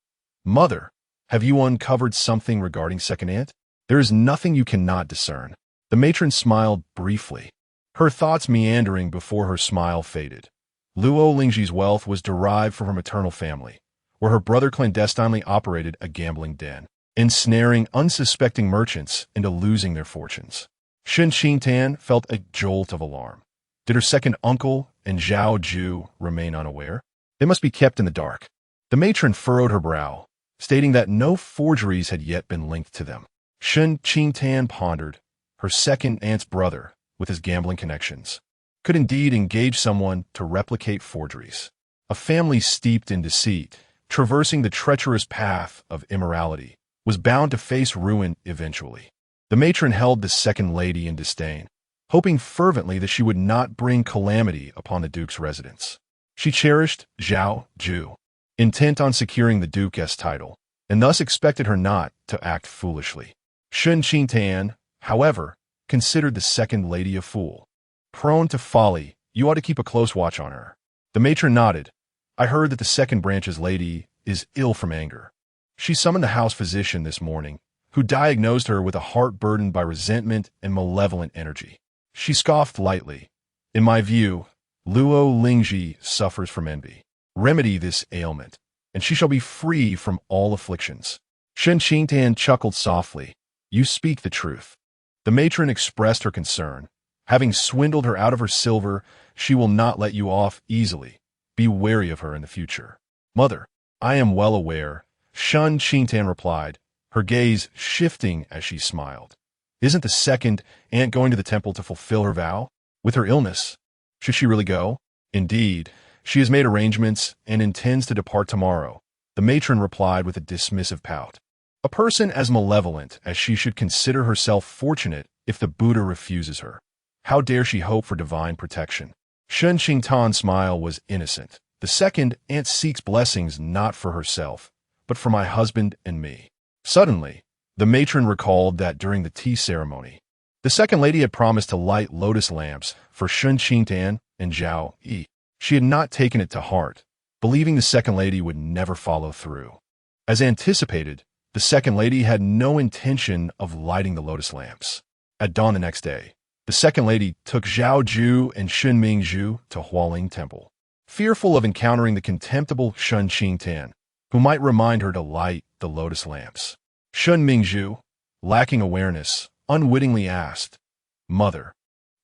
Mother, have you uncovered something regarding second aunt? There is nothing you cannot discern. The matron smiled briefly, her thoughts meandering before her smile faded. Luo Lingji's wealth was derived from her maternal family, where her brother clandestinely operated a gambling den, ensnaring unsuspecting merchants into losing their fortunes. Shen Qingtan felt a jolt of alarm. Did her second uncle and Zhao Yu remain unaware? They must be kept in the dark. The matron furrowed her brow, stating that no forgeries had yet been linked to them. Shen Qingtan pondered. Her second aunt's brother, with his gambling connections, could indeed engage someone to replicate forgeries. A family steeped in deceit, traversing the treacherous path of immorality, was bound to face ruin eventually. The matron held the second lady in disdain, hoping fervently that she would not bring calamity upon the duke's residence. She cherished Zhao Yu, intent on securing the duke's title, and thus expected her not to act foolishly. Shen Qingtan, however, considered the second lady a fool. Prone to folly, you ought to keep a close watch on her. The matron nodded. I heard that the second branch's lady is ill from anger. She summoned the house physician this morning, who diagnosed her with a heart burdened by resentment and malevolent energy. She scoffed lightly. In my view, Luo Lingji suffers from envy. Remedy this ailment, and she shall be free from all afflictions. Shen Qingtan chuckled softly. You speak the truth. The matron expressed her concern. Having swindled her out of her silver, she will not let you off easily. Be wary of her in the future. Mother, I am well aware, Shen Qingtan replied, her gaze shifting as she smiled. Isn't the second aunt going to the temple to fulfill her vow? With her illness, should she really go? Indeed, she has made arrangements and intends to depart tomorrow, the matron replied with a dismissive pout. A person as malevolent as she should consider herself fortunate if the Buddha refuses her. How dare she hope for divine protection? Shen Qingtan's smile was innocent. The second aunt seeks blessings not for herself, but for my husband and me. Suddenly, the matron recalled that during the tea ceremony, the second lady had promised to light lotus lamps for Shen Qingtan and Zhao Yu. She had not taken it to heart, believing the second lady would never follow through. As anticipated, the second lady had no intention of lighting the lotus lamps. At dawn the next day, the second lady took Zhao Yu and Shen Mingzhu to Hualing Temple, fearful of encountering the contemptible Shen Qingtan, who might remind her to light the lotus lamps. Shen Mingzhu, lacking awareness, unwittingly asked, Mother,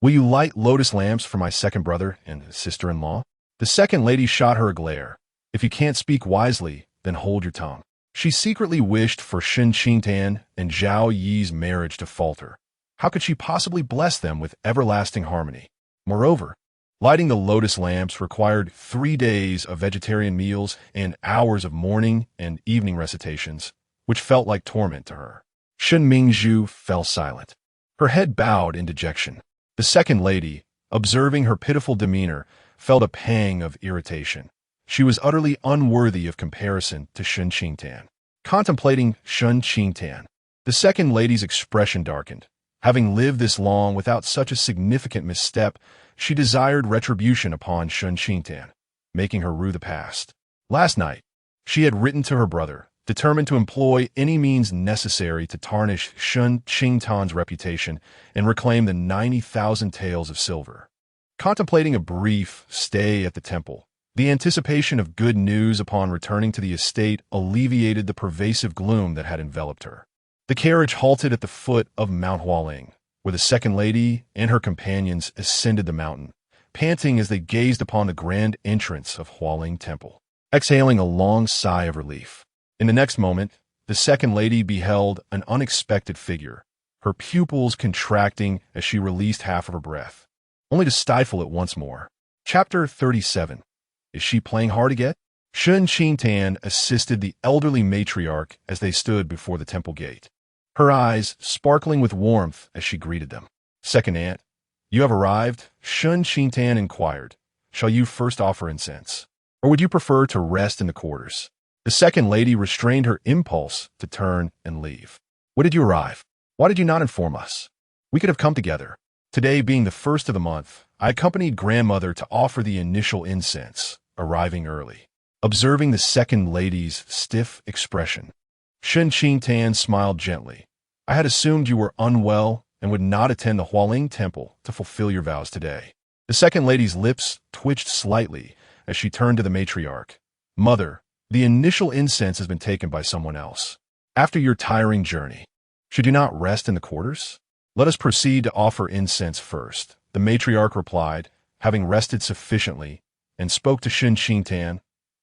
will you light lotus lamps for my second brother and sister-in-law? The second lady shot her a glare. If you can't speak wisely, then hold your tongue. She secretly wished for Shen Qingtan and Zhao Yi's marriage to falter. How could she possibly bless them with everlasting harmony? Moreover, lighting the lotus lamps required 3 days of vegetarian meals and hours of morning and evening recitations, which felt like torment to her. Shen Mingzhu fell silent, her head bowed in dejection. The second lady, observing her pitiful demeanor, felt a pang of irritation. She was utterly unworthy of comparison to Shen Qingtan. Contemplating Shen Qingtan, the second lady's expression darkened. Having lived this long without such a significant misstep, she desired retribution upon Shen Qingtan, making her rue the past. Last night, she had written to her brother, determined to employ any means necessary to tarnish Shen Qingtan's reputation and reclaim the 90,000 taels of silver. Contemplating a brief stay at the temple, the anticipation of good news upon returning to the estate alleviated the pervasive gloom that had enveloped her. The carriage halted at the foot of Mount Hualing, where the second lady and her companions ascended the mountain, panting as they gazed upon the grand entrance of Hualing Temple, exhaling a long sigh of relief. In the next moment, the second lady beheld an unexpected figure, her pupils contracting as she released half of her breath, only to stifle it once more. Chapter 37. Is she playing hard to get? Shen Qingtan assisted the elderly matriarch as they stood before the temple gate, her eyes sparkling with warmth as she greeted them. Second aunt, you have arrived? Shen Qingtan inquired. Shall you first offer incense? Or would you prefer to rest in the quarters? The second lady restrained her impulse to turn and leave. When did you arrive? Why did you not inform us? We could have come together. Today being the first of the month, I accompanied grandmother to offer the initial incense, arriving early. Observing the second lady's stiff expression, Shen Qingtan smiled gently. I had assumed you were unwell and would not attend the Ailing temple to fulfill your vows today. The second lady's lips twitched slightly as she turned to the matriarch. Mother, the initial incense has been taken by someone else. After your tiring journey, should you not rest in the quarters? Let us proceed to offer incense first, the matriarch replied, having rested sufficiently, and spoke to Shen Qingtan.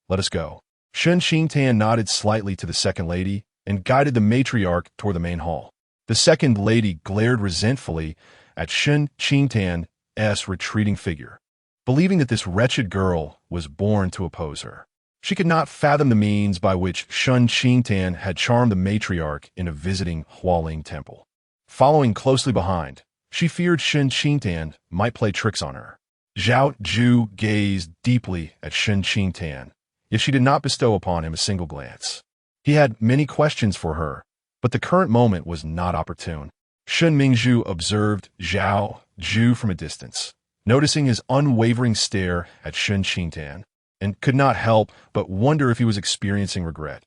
Let us go. Shen Qingtan nodded slightly to the second lady and guided the matriarch toward the main hall. The second lady glared resentfully at Shen Qingtan's retreating figure, believing that this wretched girl was born to oppose her. She could not fathom the means by which Shen Qingtan had charmed the matriarch into visiting Ailing temple. Following closely behind, she feared Shen Qingtan might play tricks on her. Zhao Yu gazed deeply at Shen Qingtan, yet she did not bestow upon him a single glance. He had many questions for her, but the current moment was not opportune. Shen Mingzhu observed Zhao Yu from a distance, noticing his unwavering stare at Shen Qingtan, and could not help but wonder if he was experiencing regret.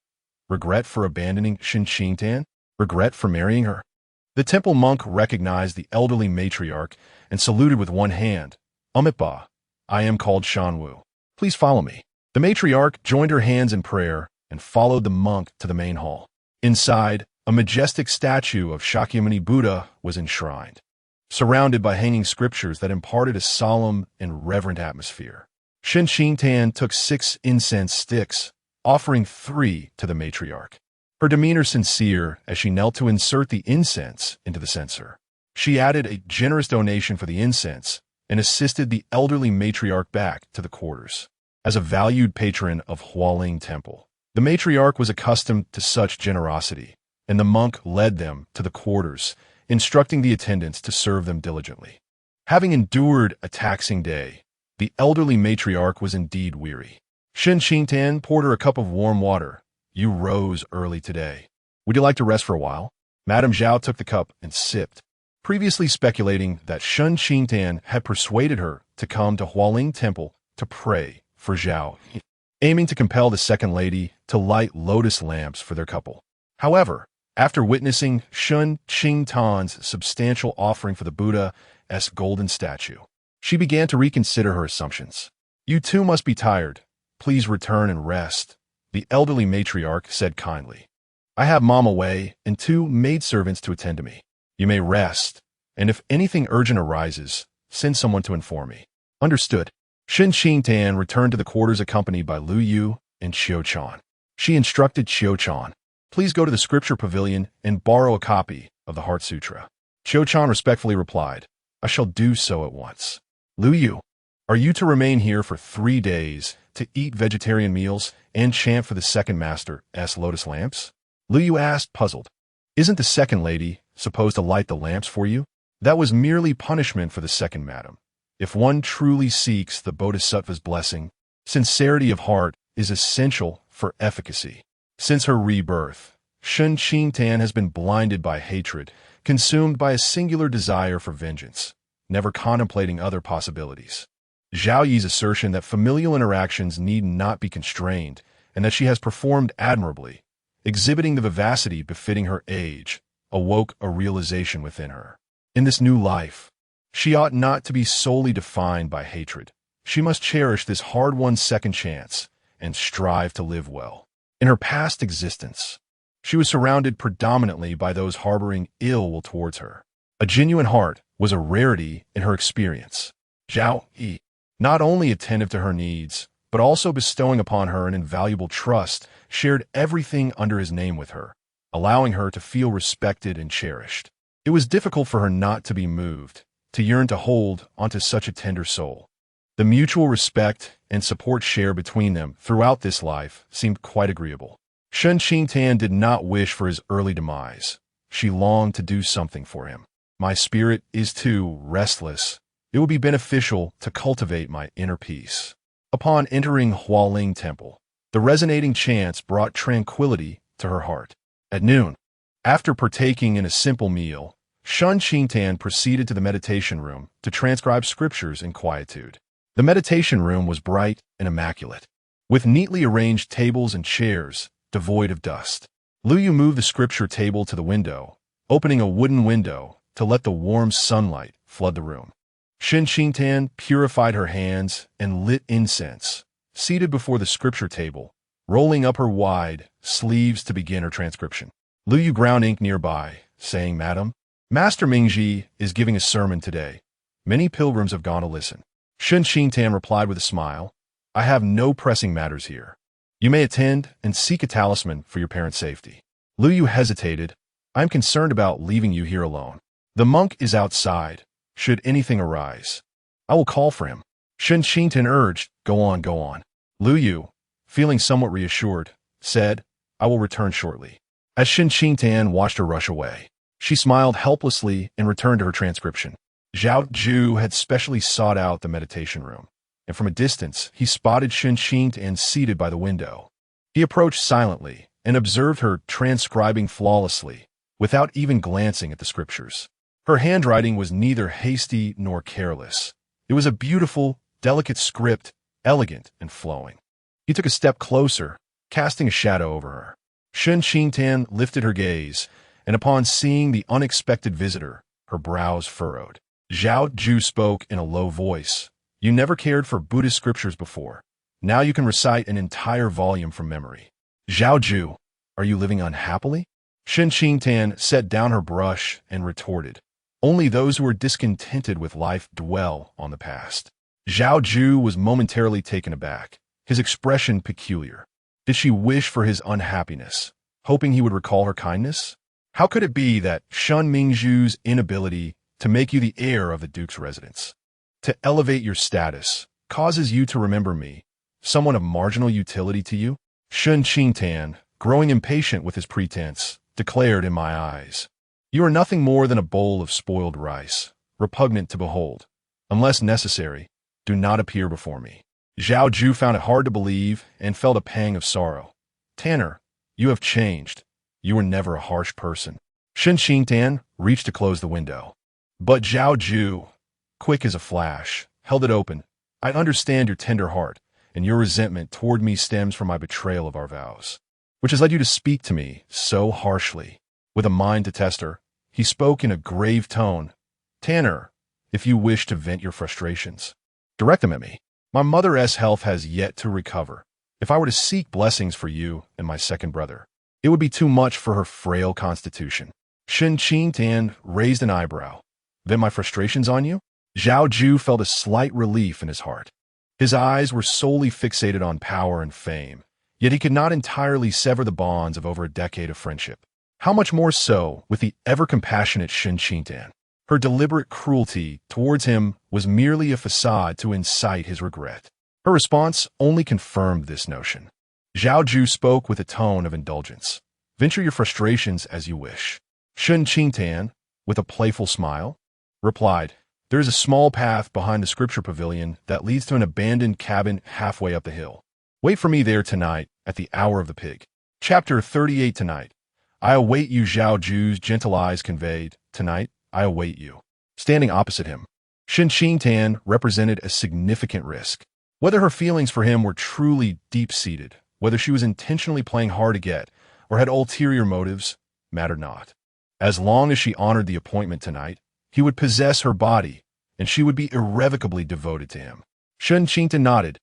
Regret for abandoning Shen Qingtan? Regret for marrying her? The temple monk recognized the elderly matriarch and saluted with one hand. Umitba, I am called Shanwu. Please follow me. The matriarch joined her hands in prayer and followed the monk to the main hall. Inside, a majestic statue of Shakyamuni Buddha was enshrined, surrounded by hanging scriptures that imparted a solemn and reverent atmosphere. Shen Qingtan took 6 incense sticks, offering 3 to the matriarch, her demeanor sincere as she knelt to insert the incense into the censer. She added a generous donation for the incense and assisted the elderly matriarch back to the quarters. As a valued patron of Ailing temple, the matriarch was accustomed to such generosity, and the monk led them to the quarters, instructing the attendants to serve them diligently. Having endured a taxing day, the elderly matriarch was indeed weary. Shen Qingtan poured her a cup of warm water. You rose early today. Would you like to rest for a while? Madame Zhao took the cup and sipped, previously speculating that Shen Qingtan had persuaded her to come to Ailing temple to pray for Zhao, aiming to compel the second lady to light lotus lamps for their couple. However, after witnessing Shen Qingtan's substantial offering for the Buddha's golden statue, she began to reconsider her assumptions. You too must be tired. Please return and rest, the elderly matriarch said kindly. I have mom away and 2 maidservants to attend to me. You may rest, and if anything urgent arises, send someone to inform me. Understood. Shen Qingtan returned to the quarters accompanied by Lu Yu and Qiu Chan. She instructed Qiu Chan, please go to the scripture pavilion and borrow a copy of the Heart Sutra. Qiu Chan respectfully replied, I shall do so at once. Lu Yu, are you to remain here for 3 days to eat vegetarian meals and chant for the second master's lotus lamps? Lu Yu asked, puzzled. Isn't the second lady supposed to light the lamps for you? That was merely punishment for the second madam. If one truly seeks the Bodhisattva's blessing, sincerity of heart is essential for efficacy. Since her rebirth, Shen Qingtan has been blinded by hatred, consumed by a singular desire for vengeance, never contemplating other possibilities. Zhao Yi's assertion that familial interactions need not be constrained and that she has performed admirably, exhibiting the vivacity befitting her age, awoke a realization within her. In this new life, she ought not to be solely defined by hatred. She must cherish this hard-won second chance and strive to live well. In her past existence, she was surrounded predominantly by those harboring ill will towards her. A genuine heart was a rarity in her experience. Zhao Yi, not only attentive to her needs, but also bestowing upon her an invaluable trust, shared everything under his name with her, allowing her to feel respected and cherished. It was difficult for her not to be moved, to yearn to hold onto such a tender soul. The mutual respect and support shared between them throughout this life seemed quite agreeable. Shen Qingtan did not wish for his early demise. She longed to do something for him. My spirit is too restless. It would be beneficial to cultivate my inner peace. Upon entering Hualing Temple, the resonating chants brought tranquility to her heart. At noon, after partaking in a simple meal, Shen Qingtan proceeded to the meditation room to transcribe scriptures in quietude. The meditation room was bright and immaculate, with neatly arranged tables and chairs devoid of dust. Lu Yu moved the scripture table to the window, opening a wooden window to let the warm sunlight flood the room. Shen Qingtan purified her hands and lit incense, seated before the scripture table, rolling up her wide sleeves to begin her transcription. Lu Yu ground ink nearby, saying, "Madam, Master Mingji is giving a sermon today. Many pilgrims have gone to listen." Shen Qingtan replied with a smile, "I have no pressing matters here. You may attend and seek a talisman for your parents' safety." Lu Yu hesitated. "I am concerned about leaving you here alone. The monk is outside, should anything arise. I will call for him." Shen Qingtan urged, "Go on, go on." Lu Yu, feeling somewhat reassured, said, "I will return shortly." As Shen Qingtan watched her rush away, she smiled helplessly and returned to her transcription. Zhao Yu had specially sought out the meditation room, and from a distance he spotted Shen Qingtan seated by the window. He approached silently and observed her transcribing flawlessly, without even glancing at the scriptures. Her handwriting was neither hasty nor careless. It was a beautiful, delicate script, elegant and flowing. He took a step closer, casting a shadow over her. Shen Qingtan lifted her gaze, and upon seeing the unexpected visitor, her brows furrowed. Zhao Yu spoke in a low voice. "You never cared for Buddhist scriptures before. Now you can recite an entire volume from memory." "Zhao Yu, are you living unhappily?" Shen Qingtan set down her brush and retorted, "Only those who are discontented with life dwell on the past." Zhao Yu was momentarily taken aback, his expression peculiar. Did she wish for his unhappiness, hoping he would recall her kindness? How could it be that Shen Mingju's inability to make you the heir of the Duke's residence, to elevate your status, causes you to remember me, someone of marginal utility to you? Shen Qingtan, growing impatient with his pretense, declared in my eyes, "You are nothing more than a bowl of spoiled rice, repugnant to behold. Unless necessary, do not appear before me." Zhao Yu found it hard to believe and felt a pang of sorrow. "Tanner, you have changed. You were never a harsh person." Shen Qingtan reached to close the window. But Zhao Yu, quick as a flash, held it open. "I understand your tender heart, and your resentment toward me stems from my betrayal of our vows, which has led you to speak to me so harshly." With a mind to test her, he spoke in a grave tone. "Tanner, if you wish to vent your frustrations, direct them at me. My mother's health has yet to recover. If I were to seek blessings for you and my second brother, it would be too much for her frail constitution." Shen Qingtan raised an eyebrow. "Vent my frustrations on you?" Zhao Yu felt a slight relief in his heart. His eyes were solely fixated on power and fame, yet he could not entirely sever the bonds of over a decade of friendship. How much more so with the ever-compassionate Shen Qingtan? Her deliberate cruelty towards him was merely a facade to incite his regret. Her response only confirmed this notion. Zhao Yu spoke with a tone of indulgence. "Venture your frustrations as you wish." Shen Qingtan, with a playful smile, replied, "There is a small path behind the scripture pavilion that leads to an abandoned cabin halfway up the hill. Wait for me there tonight at the hour of the pig." Chapter 38 Tonight. "I await you," Zhao Yu's gentle eyes conveyed. "Tonight, I await you." Standing opposite him, Shen Qingtan represented a significant risk. Whether her feelings for him were truly deep-seated, whether she was intentionally playing hard to get, or had ulterior motives, mattered not. As long as she honored the appointment tonight, he would possess her body, and she would be irrevocably devoted to him. Shen Qingtan nodded,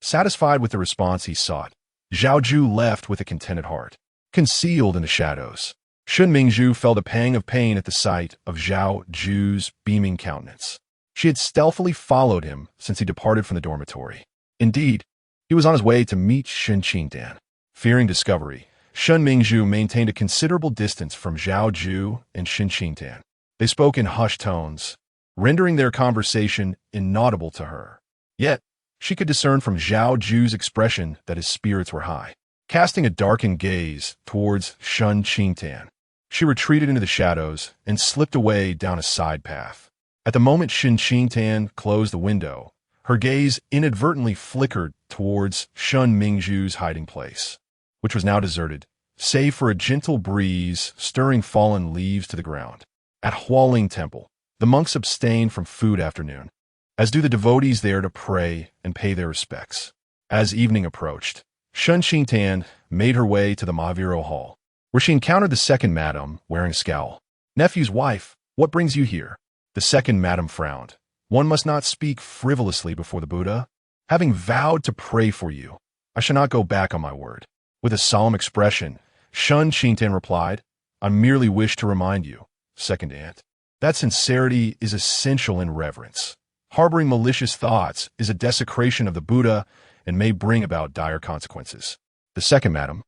satisfied with the response he sought. Zhao Yu left with a contented heart. Concealed in the shadows, Shen Mingju felt a pang of pain at the sight of Zhao Yu's beaming countenance. She had stealthily followed him since he departed from the dormitory. Indeed, he was on his way to meet Shen Qingtan. Fearing discovery, Shen Mingju maintained a considerable distance from Zhao Yu and Shen Qingtan. They spoke in hushed tones, rendering their conversation inaudible to her. Yet, she could discern from Zhao Yu's expression that his spirits were high. Casting a darkened gaze towards Shen Qingtan, she retreated into the shadows and slipped away down a side path. At the moment Shen Qingtan closed the window, Her gaze inadvertently flickered towards Shun Mingzhu's hiding place, which was now deserted, save for a gentle breeze stirring fallen leaves to the ground. At Hualing Temple, the monks abstain from food after noon, as do the devotees there to pray and pay their respects. As evening approached, Shen Qingtan made her way to the Maviro Hall, where she encountered the second madam wearing a scowl. "Nephew's wife, what brings you here?" The second madam frowned. "One must not speak frivolously before the Buddha. Having vowed to pray for you, I shall not go back on my word." With a solemn expression, Shen Qingtan replied, "I merely wish to remind you, second aunt, that sincerity is essential in reverence. Harboring malicious thoughts is a desecration of the Buddha and may bring about dire consequences." The second madam,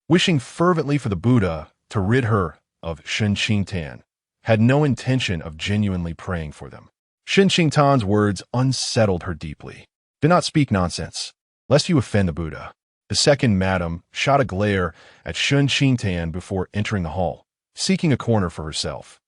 wishing fervently for the Buddha to rid her of Shen Qingtan, had no intention of genuinely praying for them. Shen Qingtan's words unsettled her deeply. "Do not speak nonsense, lest you offend the Buddha." The second madam shot a glare at Shen Qingtan before entering the hall, seeking a corner for herself.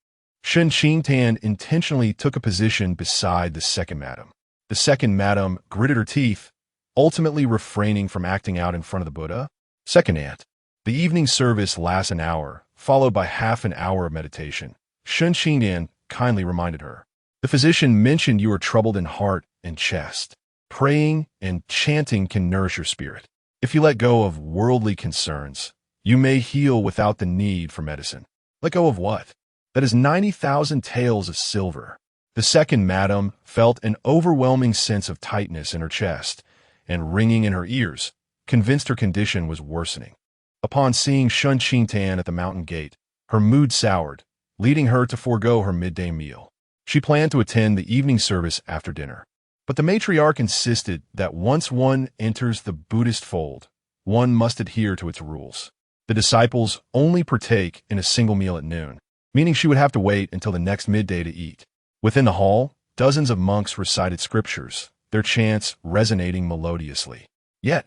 Shen Qingtan intentionally took a position beside the second madam. The second madam gritted her teeth, ultimately refraining from acting out in front of the Buddha. Second aunt, the evening service lasts an hour, followed by half an hour of meditation. Shen Qingtan kindly reminded her. The physician mentioned you are troubled in heart and chest. Praying and chanting can nourish your spirit. If you let go of worldly concerns, you may heal without the need for medicine. Let go of what? That is 90,000 taels of silver. The second madam felt an overwhelming sense of tightness in her chest and ringing in her ears, convinced her condition was worsening. Upon seeing Shen Qingtan at the mountain gate, her mood soured, leading her to forego her midday meal. She planned to attend the evening service after dinner. But the matriarch insisted that once one enters the Buddhist fold, one must adhere to its rules. The disciples only partake in a single meal at noon, meaning she would have to wait until the next midday to eat. Within the hall, dozens of monks recited scriptures, their chants resonating melodiously. Yet,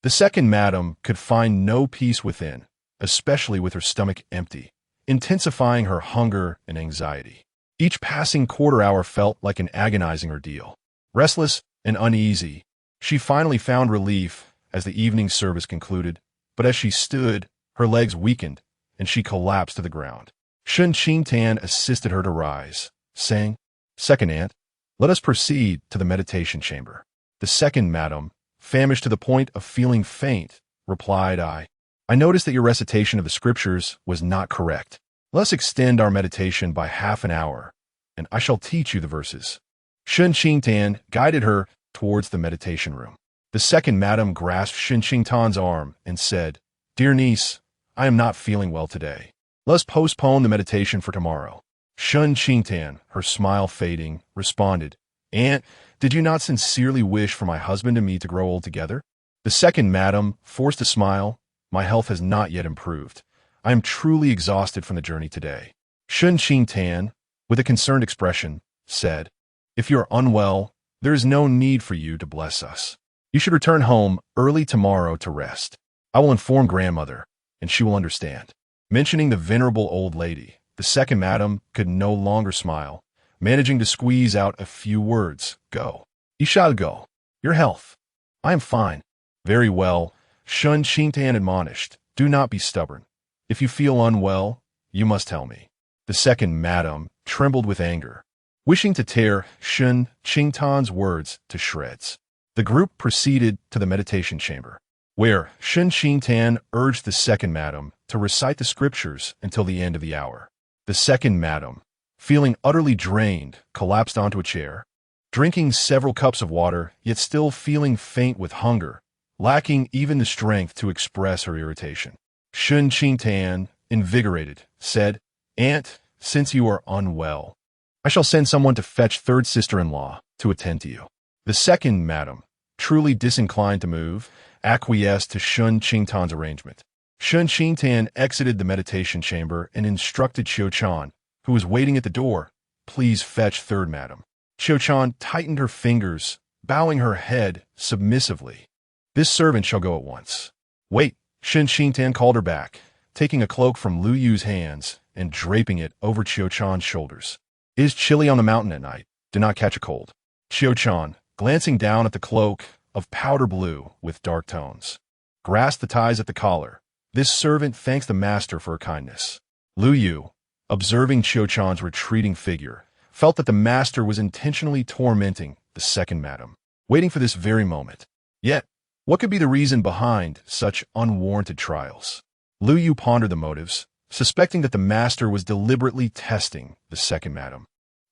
the second madam could find no peace within, especially with her stomach empty, intensifying her hunger and anxiety. Each passing quarter hour felt like an agonizing ordeal. Restless and uneasy, she finally found relief as the evening service concluded, but as she stood, her legs weakened, and she collapsed to the ground. Shen Qingtan assisted her to rise, saying, "Second aunt, let us proceed to the meditation chamber." The second madam, famished to the point of feeling faint, replied, I noticed that your recitation of the scriptures was not correct. Let us extend our meditation by half an hour, and I shall teach you the verses." Shen Qingtan guided her towards the meditation room. The second madam grasped Shen Qingtan's arm and said, "Dear niece, I am not feeling well today. Let us postpone the meditation for tomorrow." Shen Qingtan, her smile fading, responded, "Aunt, did you not sincerely wish for my husband and me to grow old together?" The second madam forced a smile. "My health has not yet improved. I am truly exhausted from the journey today." Shen Qingtan, with a concerned expression, said, "If you are unwell, there is no need for you to bless us. You should return home early tomorrow to rest. I will inform grandmother, and she will understand." Mentioning the venerable old lady, the second madam could no longer smile, managing to squeeze out a few words. "Go. You shall go. Your health." "I am fine." "Very well," Shen Qingtan admonished. "Do not be stubborn. If you feel unwell, you must tell me." The second madam trembled with anger, wishing to tear Shen Qingtan's words to shreds. The group proceeded to the meditation chamber, where Shen Qingtan urged the second madam to recite the scriptures until the end of the hour. The second madam, feeling utterly drained, collapsed onto a chair, drinking several cups of water, yet still feeling faint with hunger, lacking even the strength to express her irritation. Shen Qingtan, invigorated, said, "Aunt, since you are unwell, I shall send someone to fetch third sister-in-law to attend to you." The second madam, truly disinclined to move, acquiesced to Shen Qingtan's arrangement. Shen Qingtan exited the meditation chamber and instructed Qiu Chan, who was waiting at the door, "Please fetch third madam." Qiu Chan tightened her fingers, bowing her head submissively. "This servant shall go at once." "Wait," Shen Qingtan called her back, taking a cloak from Lu Yu's hands and draping it over Qiu Chan's shoulders. "It is chilly on the mountain at night. Do not catch a cold." Qiu Chan, glancing down at the cloak of powder blue with dark tones. Grasped the ties at the collar. This servant thanks the master for her kindness. Lu Yu, observing Qiu Chan's retreating figure, felt that the master was intentionally tormenting the second madam, waiting for this very moment. Yet, what could be the reason behind such unwarranted trials? Lu Yu pondered the motives, suspecting that the master was deliberately testing the second madam.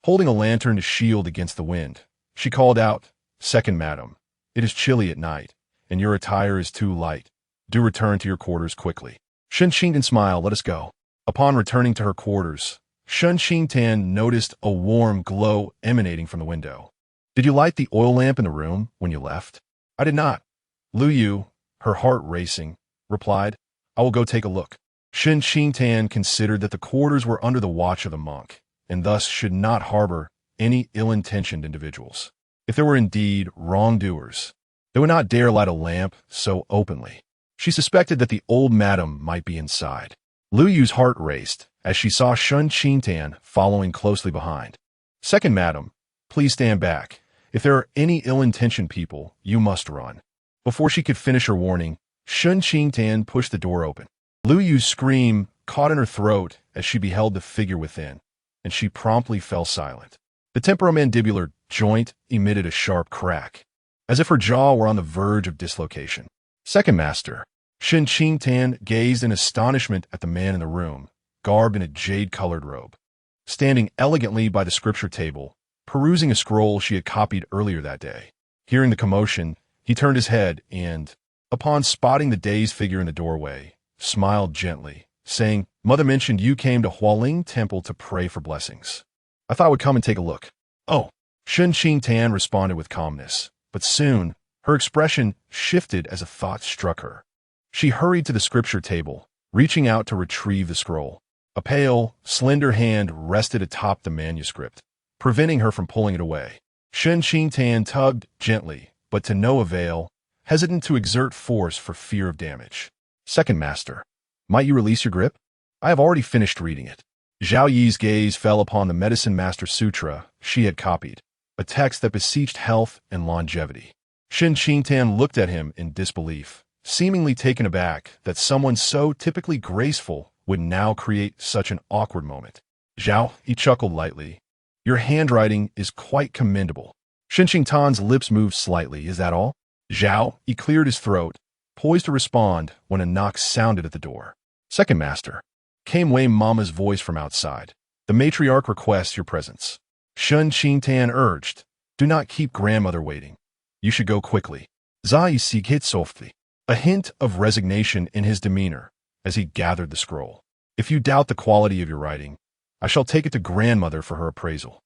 Holding a lantern to shield against the wind, she called out, "Second madam, it is chilly at night, and your attire is too light. Do return to your quarters quickly." Shen Qingtan smiled, "Let us go." Upon returning to her quarters, Shen Qingtan noticed a warm glow emanating from the window. "Did you light the oil lamp in the room when you left?" "I did not." Lu Yu, her heart racing, replied, "I will go take a look." Shen Qingtan considered that the quarters were under the watch of the monk, and thus should not harbor any ill-intentioned individuals. If there were indeed wrongdoers, they would not dare light a lamp so openly. She suspected that the old madam might be inside. Lu Yu's heart raced as she saw Shen Qingtan following closely behind. "Second madam, please stand back. If there are any ill-intentioned people, you must run." Before she could finish her warning, Shen Qingtan pushed the door open. Lu Yu's scream caught in her throat as she beheld the figure within, and she promptly fell silent. The temporomandibular joint emitted a sharp crack, as if her jaw were on the verge of dislocation. "Second master." Shen Qingtan gazed in astonishment at the man in the room, garbed in a jade-colored robe. Standing elegantly by the scripture table, perusing a scroll she had copied earlier that day. Hearing the commotion, he turned his head and, upon spotting the dazed figure in the doorway, smiled gently, saying, "Mother mentioned you came to Ailing Temple to pray for blessings. I thought I would come and take a look." "Oh." Shen Qingtan responded with calmness, but soon her expression shifted as a thought struck her. She hurried to the scripture table, reaching out to retrieve the scroll. A pale, slender hand rested atop the manuscript, preventing her from pulling it away. Shen Qingtan tugged gently, but to no avail, hesitant to exert force for fear of damage. "Second master, might you release your grip? I have already finished reading it." Zhao Yu's gaze fell upon the Medicine Master Sutra she had copied, a text that beseeched health and longevity. Shen Qingtan looked at him in disbelief, seemingly taken aback that someone so typically graceful would now create such an awkward moment. "Zhao," he chuckled lightly, "your handwriting is quite commendable." Shen Qingtan's lips moved slightly. "Is that all?" Zhao, he cleared his throat, poised to respond when a knock sounded at the door. "Second master," came Wei Mama's voice from outside. "The matriarch requests your presence." Shen Qingtan urged, "Do not keep grandmother waiting. You should go quickly." Zai hit softly, a hint of resignation in his demeanor as he gathered the scroll. "If you doubt the quality of your writing, I shall take it to grandmother for her appraisal."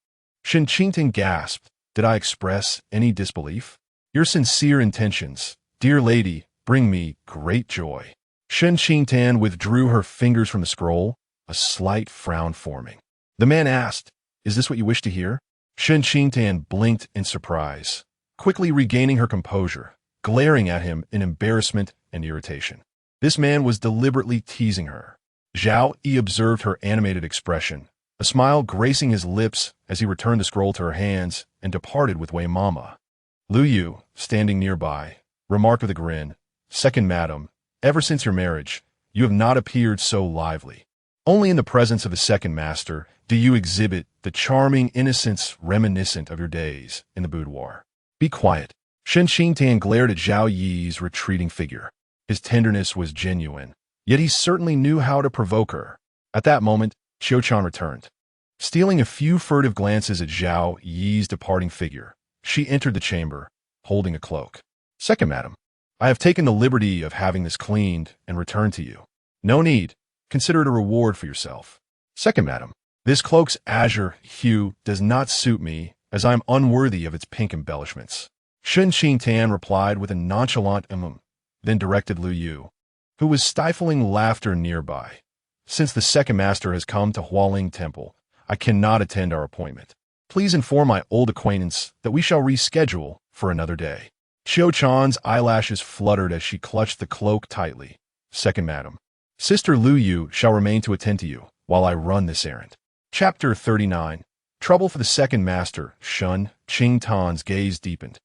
Shen Qingtan gasped, "Did I express any disbelief? Your sincere intentions, dear lady, bring me great joy." Shen Qingtan withdrew her fingers from the scroll, a slight frown forming. The man asked, "Is this what you wish to hear?" Shen Qingtan blinked in surprise, quickly regaining her composure, glaring at him in embarrassment and irritation. This man was deliberately teasing her. Zhao Yi observed her animated expression, a smile gracing his lips as he returned the scroll to her hands and departed with Wei Mama. Lu Yu, standing nearby, remarked with a grin, "Second madam, ever since your marriage, you have not appeared so lively. Only in the presence of a second master do you exhibit the charming innocence reminiscent of your days in the boudoir. Be quiet." Shen Qingtan glared at Zhao Yi's retreating figure. His tenderness was genuine, yet he certainly knew how to provoke her. At that moment, Qiu Chan returned. Stealing a few furtive glances at Zhao Yi's departing figure, she entered the chamber, holding a cloak. "Second madam, I have taken the liberty of having this cleaned and returned to you. No need. Consider it a reward for yourself." "Second madam, this cloak's azure hue does not suit me, as I am unworthy of its pink embellishments." Shen Qingtan replied with a nonchalant then directed Lu Yu, who was stifling laughter nearby. "Since the second master has come to Ailing Temple, I cannot attend our appointment. Please inform my old acquaintance that we shall reschedule for another day." Qiu Chan's eyelashes fluttered as she clutched the cloak tightly. "Second madam, Sister Lu Yu shall remain to attend to you while I run this errand." Chapter 39. Trouble for the second master. Shen Qingtan's gaze deepened.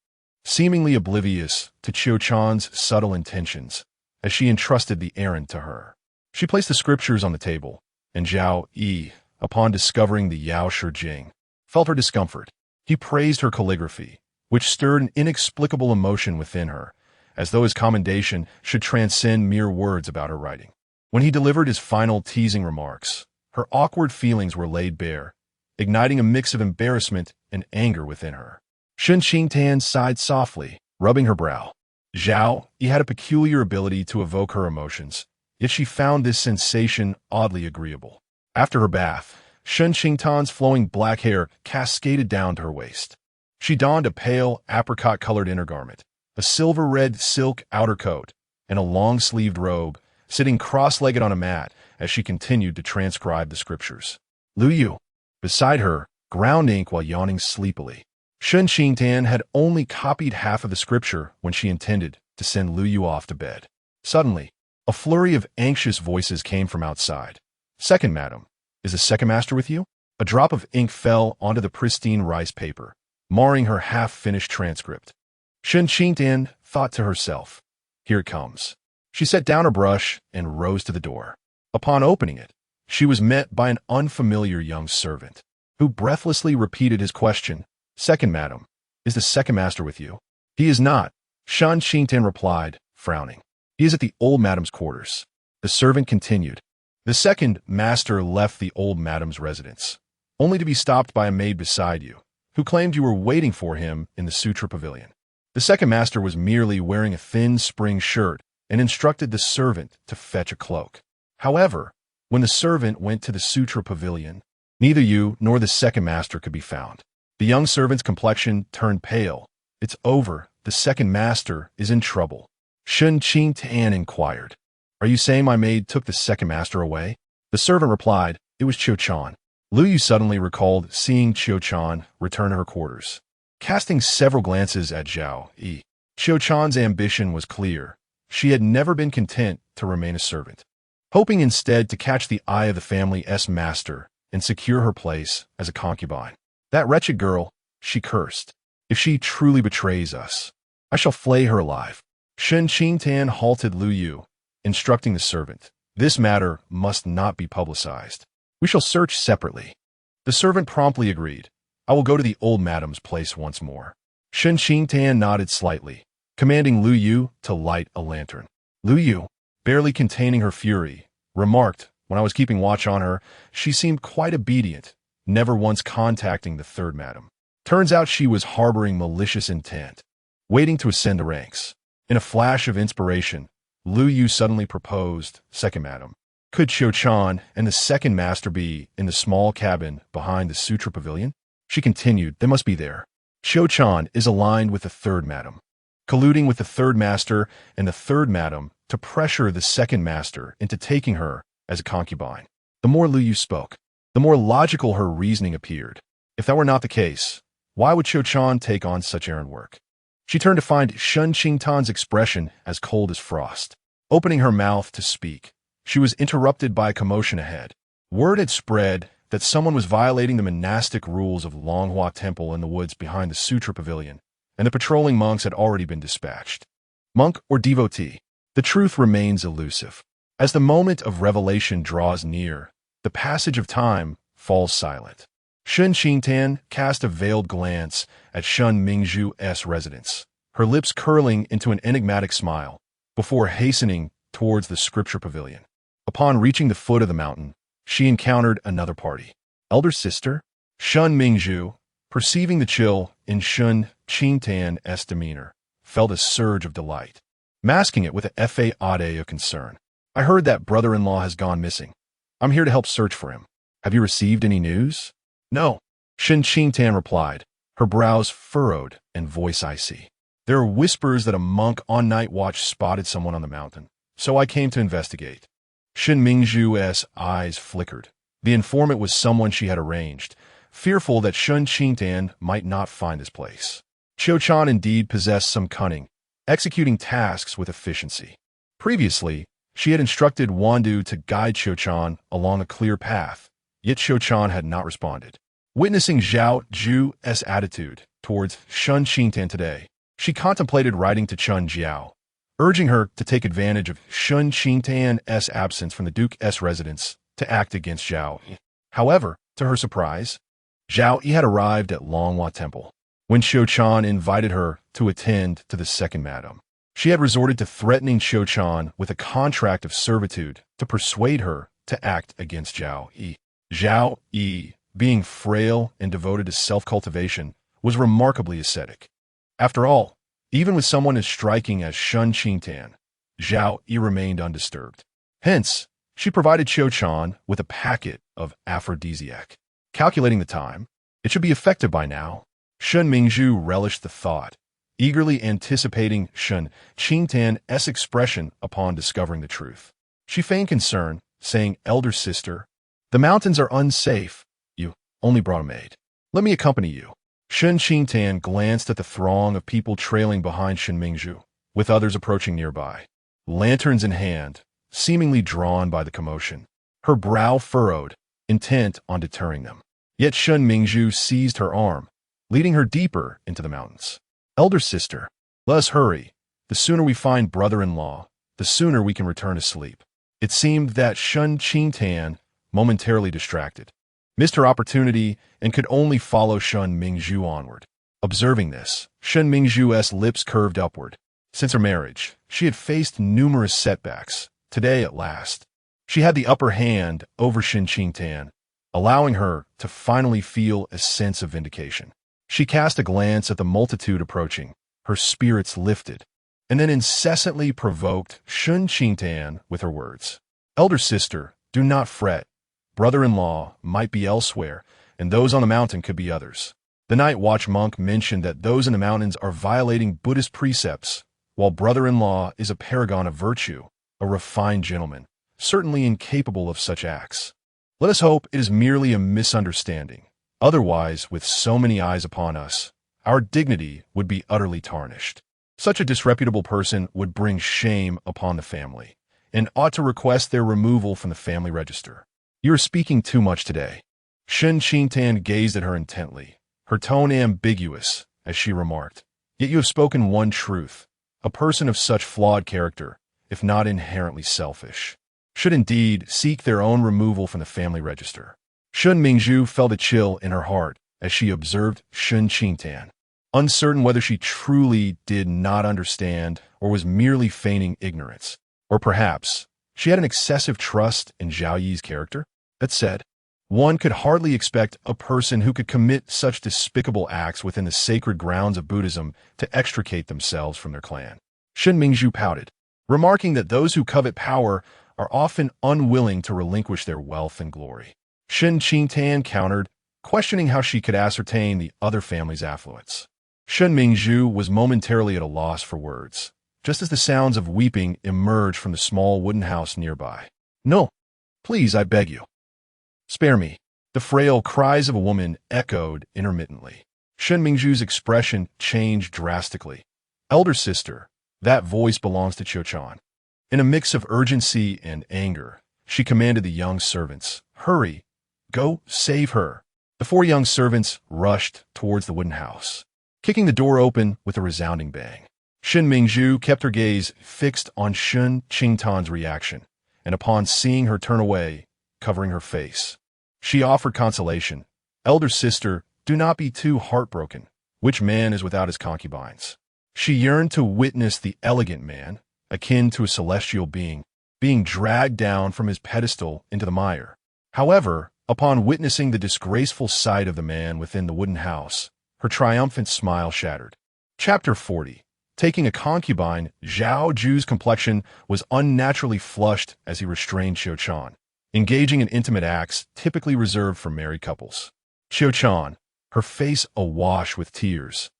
seemingly oblivious to Qiu Chan's subtle intentions as she entrusted the errand to her. She placed the scriptures on the table, and Zhao Yu, upon discovering the Yao Shijing, felt her discomfort. He praised her calligraphy, which stirred an inexplicable emotion within her, as though his commendation should transcend mere words about her writing. When he delivered his final teasing remarks, her awkward feelings were laid bare, igniting a mix of embarrassment and anger within her. Shen Qingtan sighed softly, rubbing her brow. Zhao Yu had a peculiar ability to evoke her emotions, yet she found this sensation oddly agreeable. After her bath, Shen Qingtan's flowing black hair cascaded down to her waist. She donned a pale, apricot-colored inner garment, a silver-red silk outer coat, and a long-sleeved robe, sitting cross-legged on a mat as she continued to transcribe the scriptures. Lu Yu, beside her, ground ink while yawning sleepily. Shen Qingtan had only copied half of the scripture when she intended to send Lu Yu off to bed. Suddenly, a flurry of anxious voices came from outside. "Second, madam, is the second master with you?" A drop of ink fell onto the pristine rice paper, marring her half-finished transcript. Shen Qingtan thought to herself, "Here it comes." She set down her brush and rose to the door. Upon opening it, she was met by an unfamiliar young servant, who breathlessly repeated his question, "Second, madam, is the second master with you?" "He is not," Shen Qingtan replied, frowning. "He is at the old madam's quarters." The servant continued. "The second master left the old madam's residence, only to be stopped by a maid beside you, who claimed you were waiting for him in the Sutra Pavilion. The second master was merely wearing a thin spring shirt and instructed the servant to fetch a cloak. However, when the servant went to the Sutra Pavilion, neither you nor the second master could be found." The young servant's complexion turned pale. "It's over. The second master is in trouble." Shen Qingtan inquired, "Are you saying my maid took the second master away?" The servant replied, "It was Qiu Chan." Lu Yu suddenly recalled seeing Qiu Chan return to her quarters. Casting several glances at Zhao Yu, Qiu Chan's ambition was clear. She had never been content to remain a servant, hoping instead to catch the eye of the family's master and secure her place as a concubine. "That wretched girl," she cursed. "If she truly betrays us, I shall flay her alive." Shen Qingtan halted Lu Yu, instructing the servant, "This matter must not be publicized. We shall search separately." The servant promptly agreed. "I will go to the old madam's place once more." Shen Qingtan nodded slightly, commanding Lu Yu to light a lantern. Lu Yu, barely containing her fury, remarked, "When I was keeping watch on her, she seemed quite obedient, never once contacting the third madam. Turns out she was harboring malicious intent, waiting to ascend the ranks." In a flash of inspiration, Lu Yu suddenly proposed, "Second madam, could Qiu Chan and the second master be in the small cabin behind the Sutra Pavilion?" She continued, "They must be there. Qiu Chan is aligned with the third madam, colluding with the third master and the third madam to pressure the second master into taking her as a concubine." The more Lu Yu spoke, the more logical her reasoning appeared. If that were not the case, why would Qiu Chan take on such errand work? She turned to find Shen Qingtan's expression as cold as frost. Opening her mouth to speak, she was interrupted by a commotion ahead. Word had spread that someone was violating the monastic rules of Longhua Temple in the woods behind the Sutra Pavilion, and the patrolling monks had already been dispatched. Monk or devotee, the truth remains elusive. As the moment of revelation draws near, the passage of time falls silent. Shen Qingtan cast a veiled glance at Shen Mingzhu's residence, her lips curling into an enigmatic smile, before hastening towards the scripture pavilion. Upon reaching the foot of the mountain, she encountered another party. Elder sister? Shen Mingzhu, perceiving the chill in Shen Qingtan's demeanor, felt a surge of delight, masking it with a fade of concern. "I heard that brother-in-law has gone missing. I'm here to help search for him. Have you received any news?" "No," Shen Qingtan replied, her brows furrowed and voice icy. "There are whispers that a monk on night watch spotted someone on the mountain, so I came to investigate." Shen Mingzhu's eyes flickered. The informant was someone she had arranged, fearful that Shen Qingtan might not find this place. Qiu Chan indeed possessed some cunning, executing tasks with efficiency. Previously, she had instructed Wandu to guide Qiu Chan along a clear path, yet Qiu Chan had not responded. Witnessing Zhao Yu's attitude towards Shen Qingtan today, She contemplated writing to Chen Jiao, urging her to take advantage of Shen Qingtan's absence from the Duke's residence to act against Zhao Yu. However, to her surprise, Zhao Yu had arrived at Longhua Temple. When Xiu Chan invited her to attend to the second madam, she had resorted to threatening Xiu Chan with a contract of servitude to persuade her to act against Zhao Yu. Zhao Yu, being frail and devoted to self-cultivation, was remarkably ascetic. After all, even with someone as striking as Shen Qingtan, Zhao Yu remained undisturbed. Hence, she provided Xiu Chan with a packet of aphrodisiac. Calculating the time, it should be effective by now. Shen Mingzhu relished the thought, eagerly anticipating Shen Qingtan's expression upon discovering the truth. She feigned concern, saying, "Elder sister, the mountains are unsafe. You only brought a maid. Let me accompany you." Shen Qingtan glanced at the throng of people trailing behind Shen Mingzhu, with others approaching nearby, lanterns in hand, seemingly drawn by the commotion. Her brow furrowed, intent on deterring them. Yet Shen Mingzhu seized her arm, leading her deeper into the mountains. "Elder sister, let us hurry. The sooner we find brother-in-law, the sooner we can return to sleep." It seemed that Shen Qingtan, momentarily distracted, missed her opportunity and could only follow Shen Mingzhu onward. Observing this, Shen Mingzhu's lips curved upward. Since her marriage, she had faced numerous setbacks. Today, at last, she had the upper hand over Shen Qingtan, allowing her to finally feel a sense of vindication. She cast a glance at the multitude approaching, her spirits lifted, and then incessantly provoked Shen Qingtan with her words. "Elder sister, do not fret. Brother-in-law might be elsewhere, and those on the mountain could be others. The night watch monk mentioned that those in the mountains are violating Buddhist precepts, while brother-in-law is a paragon of virtue, a refined gentleman, certainly incapable of such acts. Let us hope it is merely a misunderstanding. Otherwise, with so many eyes upon us, our dignity would be utterly tarnished. Such a disreputable person would bring shame upon the family, and ought to request their removal from the family register. You are speaking too much today." Shen Qingtan gazed at her intently, her tone ambiguous, as she remarked, "Yet you have spoken one truth. A person of such flawed character, if not inherently selfish, should indeed seek their own removal from the family register." Shen Mingzhu felt a chill in her heart as she observed Shen Qingtan, uncertain whether she truly did not understand or was merely feigning ignorance. Or perhaps she had an excessive trust in Zhao Yi's character. That said, one could hardly expect a person who could commit such despicable acts within the sacred grounds of Buddhism to extricate themselves from their clan. Shen Mingzhu pouted, remarking that those who covet power are often unwilling to relinquish their wealth and glory. Shen Qingtan countered, questioning how she could ascertain the other family's affluence. Shen Mingzhu was momentarily at a loss for words, just as the sounds of weeping emerged from the small wooden house nearby. "No, please, I beg you. Spare me." The frail cries of a woman echoed intermittently. Shen Mingzhu's expression changed drastically. "Elder sister, that voice belongs to Xiu Chan." In a mix of urgency and anger, she commanded the young servants, "Hurry, go save her." The 4 young servants rushed towards the wooden house, kicking the door open with a resounding bang. Shen Mingzhu kept her gaze fixed on Shen Qingtan's reaction, and upon seeing her turn away, covering her face, she offered consolation. "Elder sister, do not be too heartbroken. Which man is without his concubines?" She yearned to witness the elegant man, akin to a celestial being, being dragged down from his pedestal into the mire. However, upon witnessing the disgraceful sight of the man within the wooden house, her triumphant smile shattered. Chapter 40. Taking a concubine, Zhao Ju's complexion was unnaturally flushed as he restrained Xiu Chan, engaging in intimate acts typically reserved for married couples. Xiu Chan, her face awash with tears,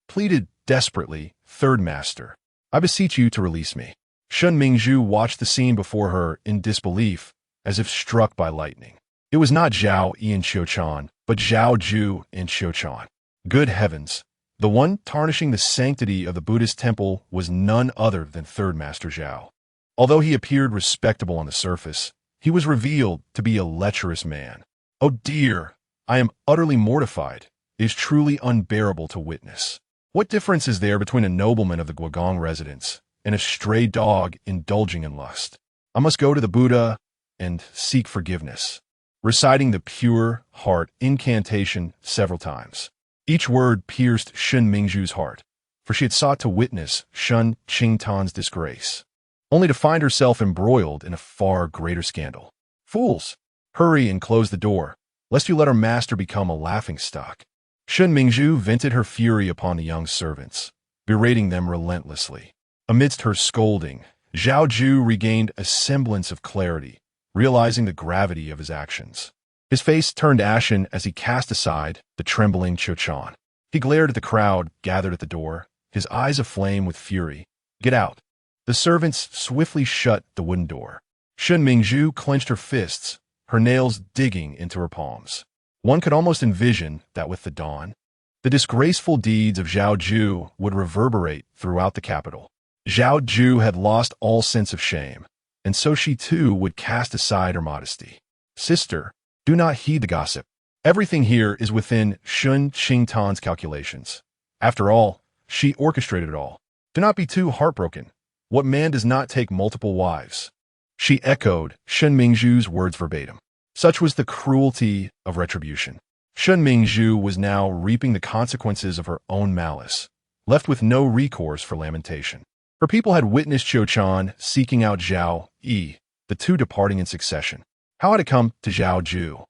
pleaded desperately, "Third master, I beseech you to release me." Shen Mingzhu watched the scene before her in disbelief, as if struck by lightning. It was not Zhao Yi and Xiu Chan, but Zhao Ju and Xiu Chan. Good heavens! The one tarnishing the sanctity of the Buddhist temple was none other than Third Master Zhao. Although he appeared respectable on the surface, he was revealed to be a lecherous man. "Oh dear, I am utterly mortified. It is truly unbearable to witness." What difference is there between a nobleman of the Guogong residence and a stray dog indulging in lust? I must go to the Buddha and seek forgiveness, reciting the pure heart incantation several times. Each word pierced Shen Mingzhu's heart, for she had sought to witness Shen Qingtan's disgrace, only to find herself embroiled in a far greater scandal. Fools! Hurry and close the door, lest you let our master become a laughingstock. Shen Mingzhu vented her fury upon the young servants, berating them relentlessly. Amidst her scolding, Zhao Yu regained a semblance of clarity, realizing the gravity of his actions. His face turned ashen as he cast aside the trembling Qiuquan. He glared at the crowd gathered at the door, his eyes aflame with fury. Get out! The servants swiftly shut the wooden door. Shen Mingzhu clenched her fists, her nails digging into her palms. One could almost envision that with the dawn, the disgraceful deeds of Zhao Yu would reverberate throughout the capital. Zhao Yu had lost all sense of shame, and so she too would cast aside her modesty. Sister, do not heed the gossip. Everything here is within Shen Qingtan's calculations. After all, she orchestrated it all. Do not be too heartbroken. What man does not take multiple wives? She echoed Shen Mingzhu's words verbatim. Such was the cruelty of retribution. Shen Mingzhu was now reaping the consequences of her own malice, left with no recourse for lamentation. Her people had witnessed Qiuquan seeking out Zhao Yi, the two departing in succession. How had it come to Zhao Yu?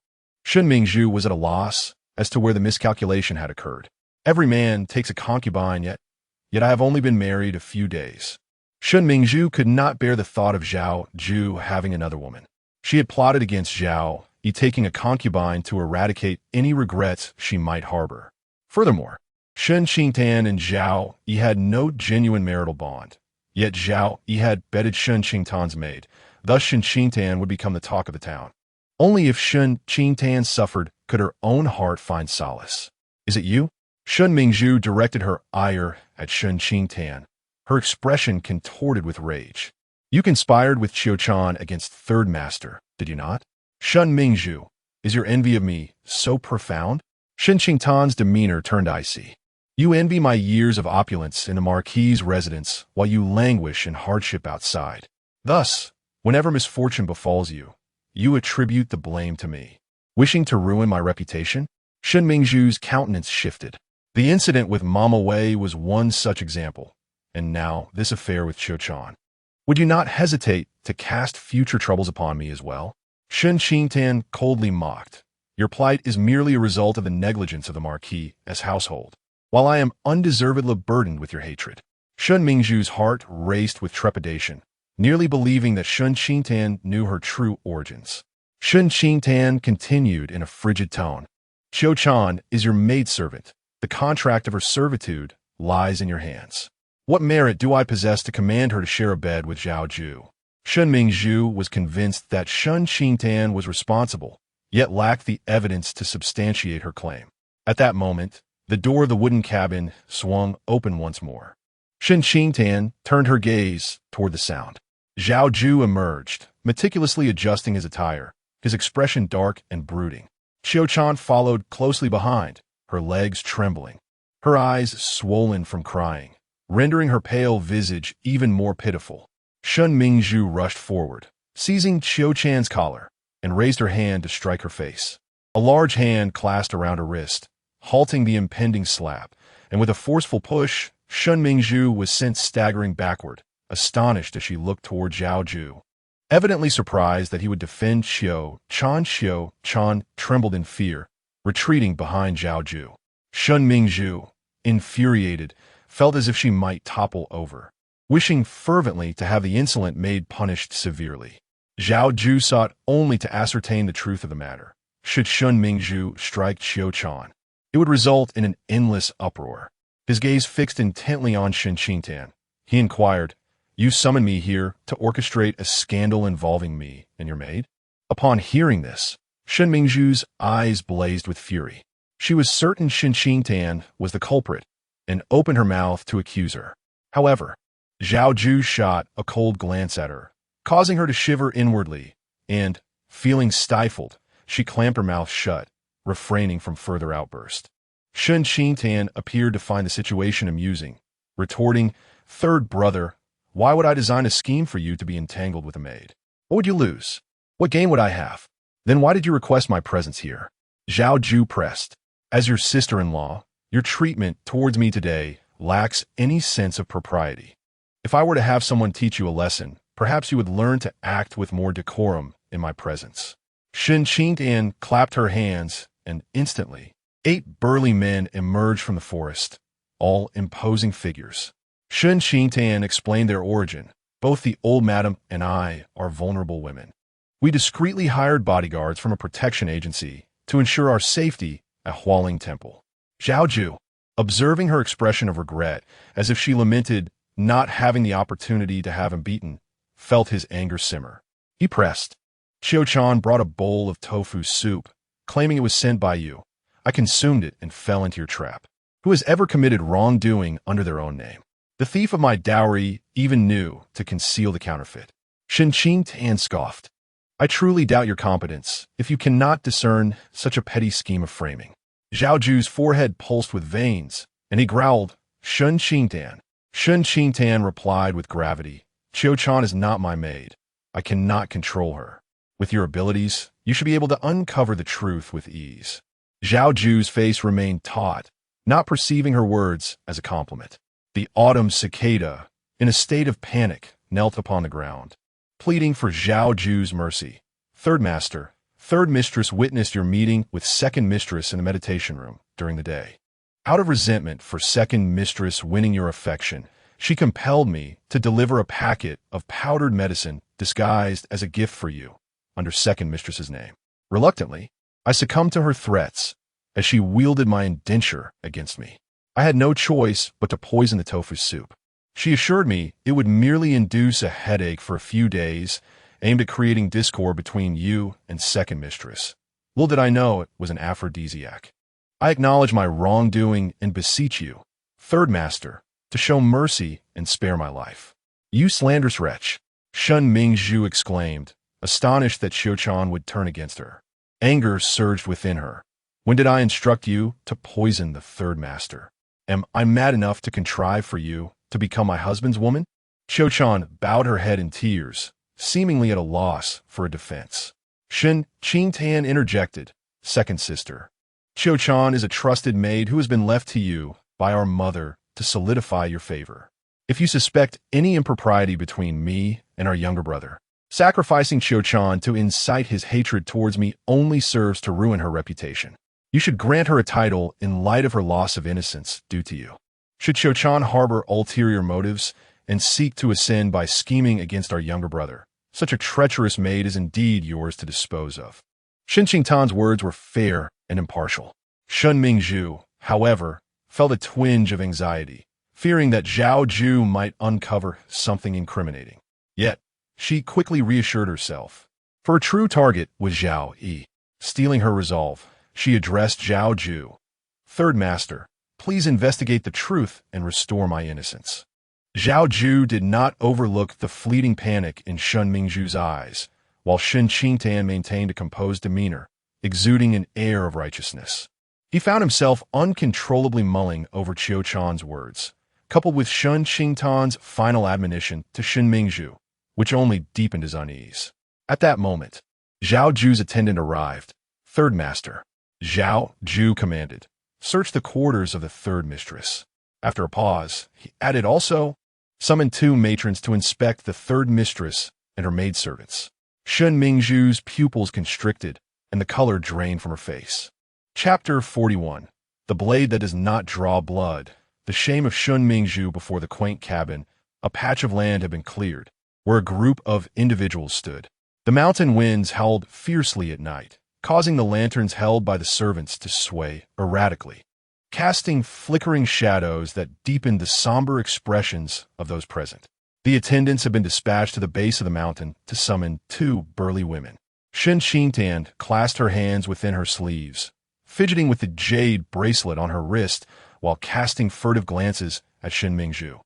Shen Mingzhu was at a loss as to where the miscalculation had occurred. Every man takes a concubine, yet I have only been married a few days. Shen Mingzhu could not bear the thought of Zhao Yu having another woman. She had plotted against Zhao Yi taking a concubine to eradicate any regrets she might harbor. Furthermore, Shen Qingtan and Zhao Yi had no genuine marital bond, yet Zhao Yi had bedded Shen Qingtan's maid. Thus Shen Qingtan would become the talk of the town. Only if Shen Qingtan suffered could her own heart find solace. Is it you? Shen Mingzhu directed her ire at Shen Qingtan, her expression contorted with rage. You conspired with Qiuquan against Third Master, did you not? Shen Mingzhu, is your envy of me so profound? Shen Qingtan's demeanor turned icy. You envy my years of opulence in a marquis's residence while you languish in hardship outside. Thus, whenever misfortune befalls you, you attribute the blame to me. Wishing to ruin my reputation? Shen Mingzhu's countenance shifted. The incident with Mama Wei was one such example, and now this affair with Qiuquan. Would you not hesitate to cast future troubles upon me as well? Shen Qingtan coldly mocked. Your plight is merely a result of the negligence of the Marquis as household, while I am undeservedly burdened with your hatred. Shen Mingzhu's heart raced with trepidation, nearly believing that Shen Qingtan knew her true origins. Shen Qingtan continued in a frigid tone. Qiuquan is your maidservant. The contract of her servitude lies in your hands. What merit do I possess to command her to share a bed with Zhao Yu? Shen Mingzhu was convinced that Shen Qingtan was responsible, yet lacked the evidence to substantiate her claim. At that moment, the door of the wooden cabin swung open once more. Shen Qingtan turned her gaze toward the sound. Zhao Yu emerged, meticulously adjusting his attire, his expression dark and brooding. Qiuquan followed closely behind, her legs trembling, her eyes swollen from crying, rendering her pale visage even more pitiful. Shen Mingzhu rushed forward, seizing Qiuquan's collar, and raised her hand to strike her face. A large hand clasped around her wrist, halting the impending slap, and with a forceful push, Shen Mingzhu was sent staggering backward, astonished as she looked toward Zhao Yu. Evidently surprised that he would defend Qiuquan trembled in fear, retreating behind Zhao Yu. Shen Mingzhu, infuriated, felt as if she might topple over, wishing fervently to have the insolent maid punished severely. Zhao Yu sought only to ascertain the truth of the matter. Should Shen Mingzhu strike Qiuquan, it would result in an endless uproar. His gaze fixed intently on Shen Qingtan. He inquired, "You summoned me here to orchestrate a scandal involving me and your maid?" Upon hearing this, Shen Mingzhu's eyes blazed with fury. She was certain Shen Qingtan was the culprit, and opened her mouth to accuse her. However, Zhao Yu shot a cold glance at her, causing her to shiver inwardly, and, feeling stifled, she clamped her mouth shut, refraining from further outburst. Shen Qingtan appeared to find the situation amusing, retorting, "Third brother, why would I design a scheme for you to be entangled with a maid? What would you lose? What gain would I have? Then why did you request my presence here?" Zhao Yu pressed. "As your sister-in-law, your treatment towards me today lacks any sense of propriety. If I were to have someone teach you a lesson, perhaps you would learn to act with more decorum in my presence." Shen Qingtan clapped her hands, and instantly, 8 burly men emerged from the forest, all imposing figures. Shen Qingtan explained their origin. "Both the old madam and I are vulnerable women. We discreetly hired bodyguards from a protection agency to ensure our safety at Hualing Temple." Zhao Yu, observing her expression of regret, as if she lamented not having the opportunity to have him beaten, felt his anger simmer. He pressed. "Qiu Chan brought a bowl of tofu soup, claiming it was sent by you. I consumed it and fell into your trap. Who has ever committed wrongdoing under their own name? The thief of my dowry even knew to conceal the counterfeit." Shen Qingtan scoffed. "I truly doubt your competence if you cannot discern such a petty scheme of framing." Zhao Yu's forehead pulsed with veins, and he growled, "Shen Qingtan." Shen Qingtan replied with gravity, "Qiu Chan is not my maid. I cannot control her. With your abilities, you should be able to uncover the truth with ease." Zhao Yu's face remained taut, not perceiving her words as a compliment. The autumn cicada, in a state of panic, knelt upon the ground, pleading for Zhao Yu's mercy. "Third master, third mistress witnessed your meeting with second mistress in the meditation room during the day. Out of resentment for second mistress winning your affection, she compelled me to deliver a packet of powdered medicine disguised as a gift for you, under second mistress's name. Reluctantly, I succumbed to her threats as she wielded my indenture against me. I had no choice but to poison the tofu soup. She assured me it would merely induce a headache for a few days, aimed at creating discord between you and second mistress. Little did I know it was an aphrodisiac. I acknowledge my wrongdoing and beseech you, third master, to show mercy and spare my life." "You slanderous wretch!" Shen Mingzhu exclaimed, astonished that Qiu Chan would turn against her. Anger surged within her. "When did I instruct you to poison the third master? Am I mad enough to contrive for you to become my husband's woman?" Qiu Chan bowed her head in tears, seemingly at a loss for a defense. Shen Qingtan interjected, "Second sister, Qiu Chan is a trusted maid who has been left to you by our mother to solidify your favor. If you suspect any impropriety between me and our younger brother, sacrificing Qiu Chan to incite his hatred towards me only serves to ruin her reputation. You should grant her a title in light of her loss of innocence due to you. Should Qiu Chan harbor ulterior motives and seek to ascend by scheming against our younger brother, such a treacherous maid is indeed yours to dispose of." Shen Qingtan's words were fair and impartial. Shen Mingzhu, however, felt a twinge of anxiety, fearing that Zhao Yu might uncover something incriminating. Yet, she quickly reassured herself. For her true target was Zhao Yi. Stealing her resolve, she addressed Zhao Yu. "Third master, please investigate the truth and restore my innocence." Zhao Yu did not overlook the fleeting panic in Shen Mingzhu's eyes, while Shen Qingtan maintained a composed demeanor, exuding an air of righteousness. He found himself uncontrollably mulling over Qiu Chan's words, coupled with Shen Qingtan's final admonition to Shen Mingzhu, which only deepened his unease. At that moment, Zhao Yu's attendant arrived. "Third master," Zhao Yu commanded, "search the quarters of the third mistress." After a pause, he added, "Also, summon 2 matrons to inspect the third mistress and her maidservants." Shen Mingzhu's pupils constricted, and the color drained from her face. Chapter 41. The Blade That Does Not Draw Blood. The shame of Shen Mingzhu before the quaint cabin. A patch of land had been cleared, where a group of individuals stood. The mountain winds howled fiercely at night, causing the lanterns held by the servants to sway erratically, casting flickering shadows that deepened the somber expressions of those present. The attendants had been dispatched to the base of the mountain to summon 2 burly women. Shen Qingtan clasped her hands within her sleeves, fidgeting with the jade bracelet on her wrist while casting furtive glances at Shen Mingzhu,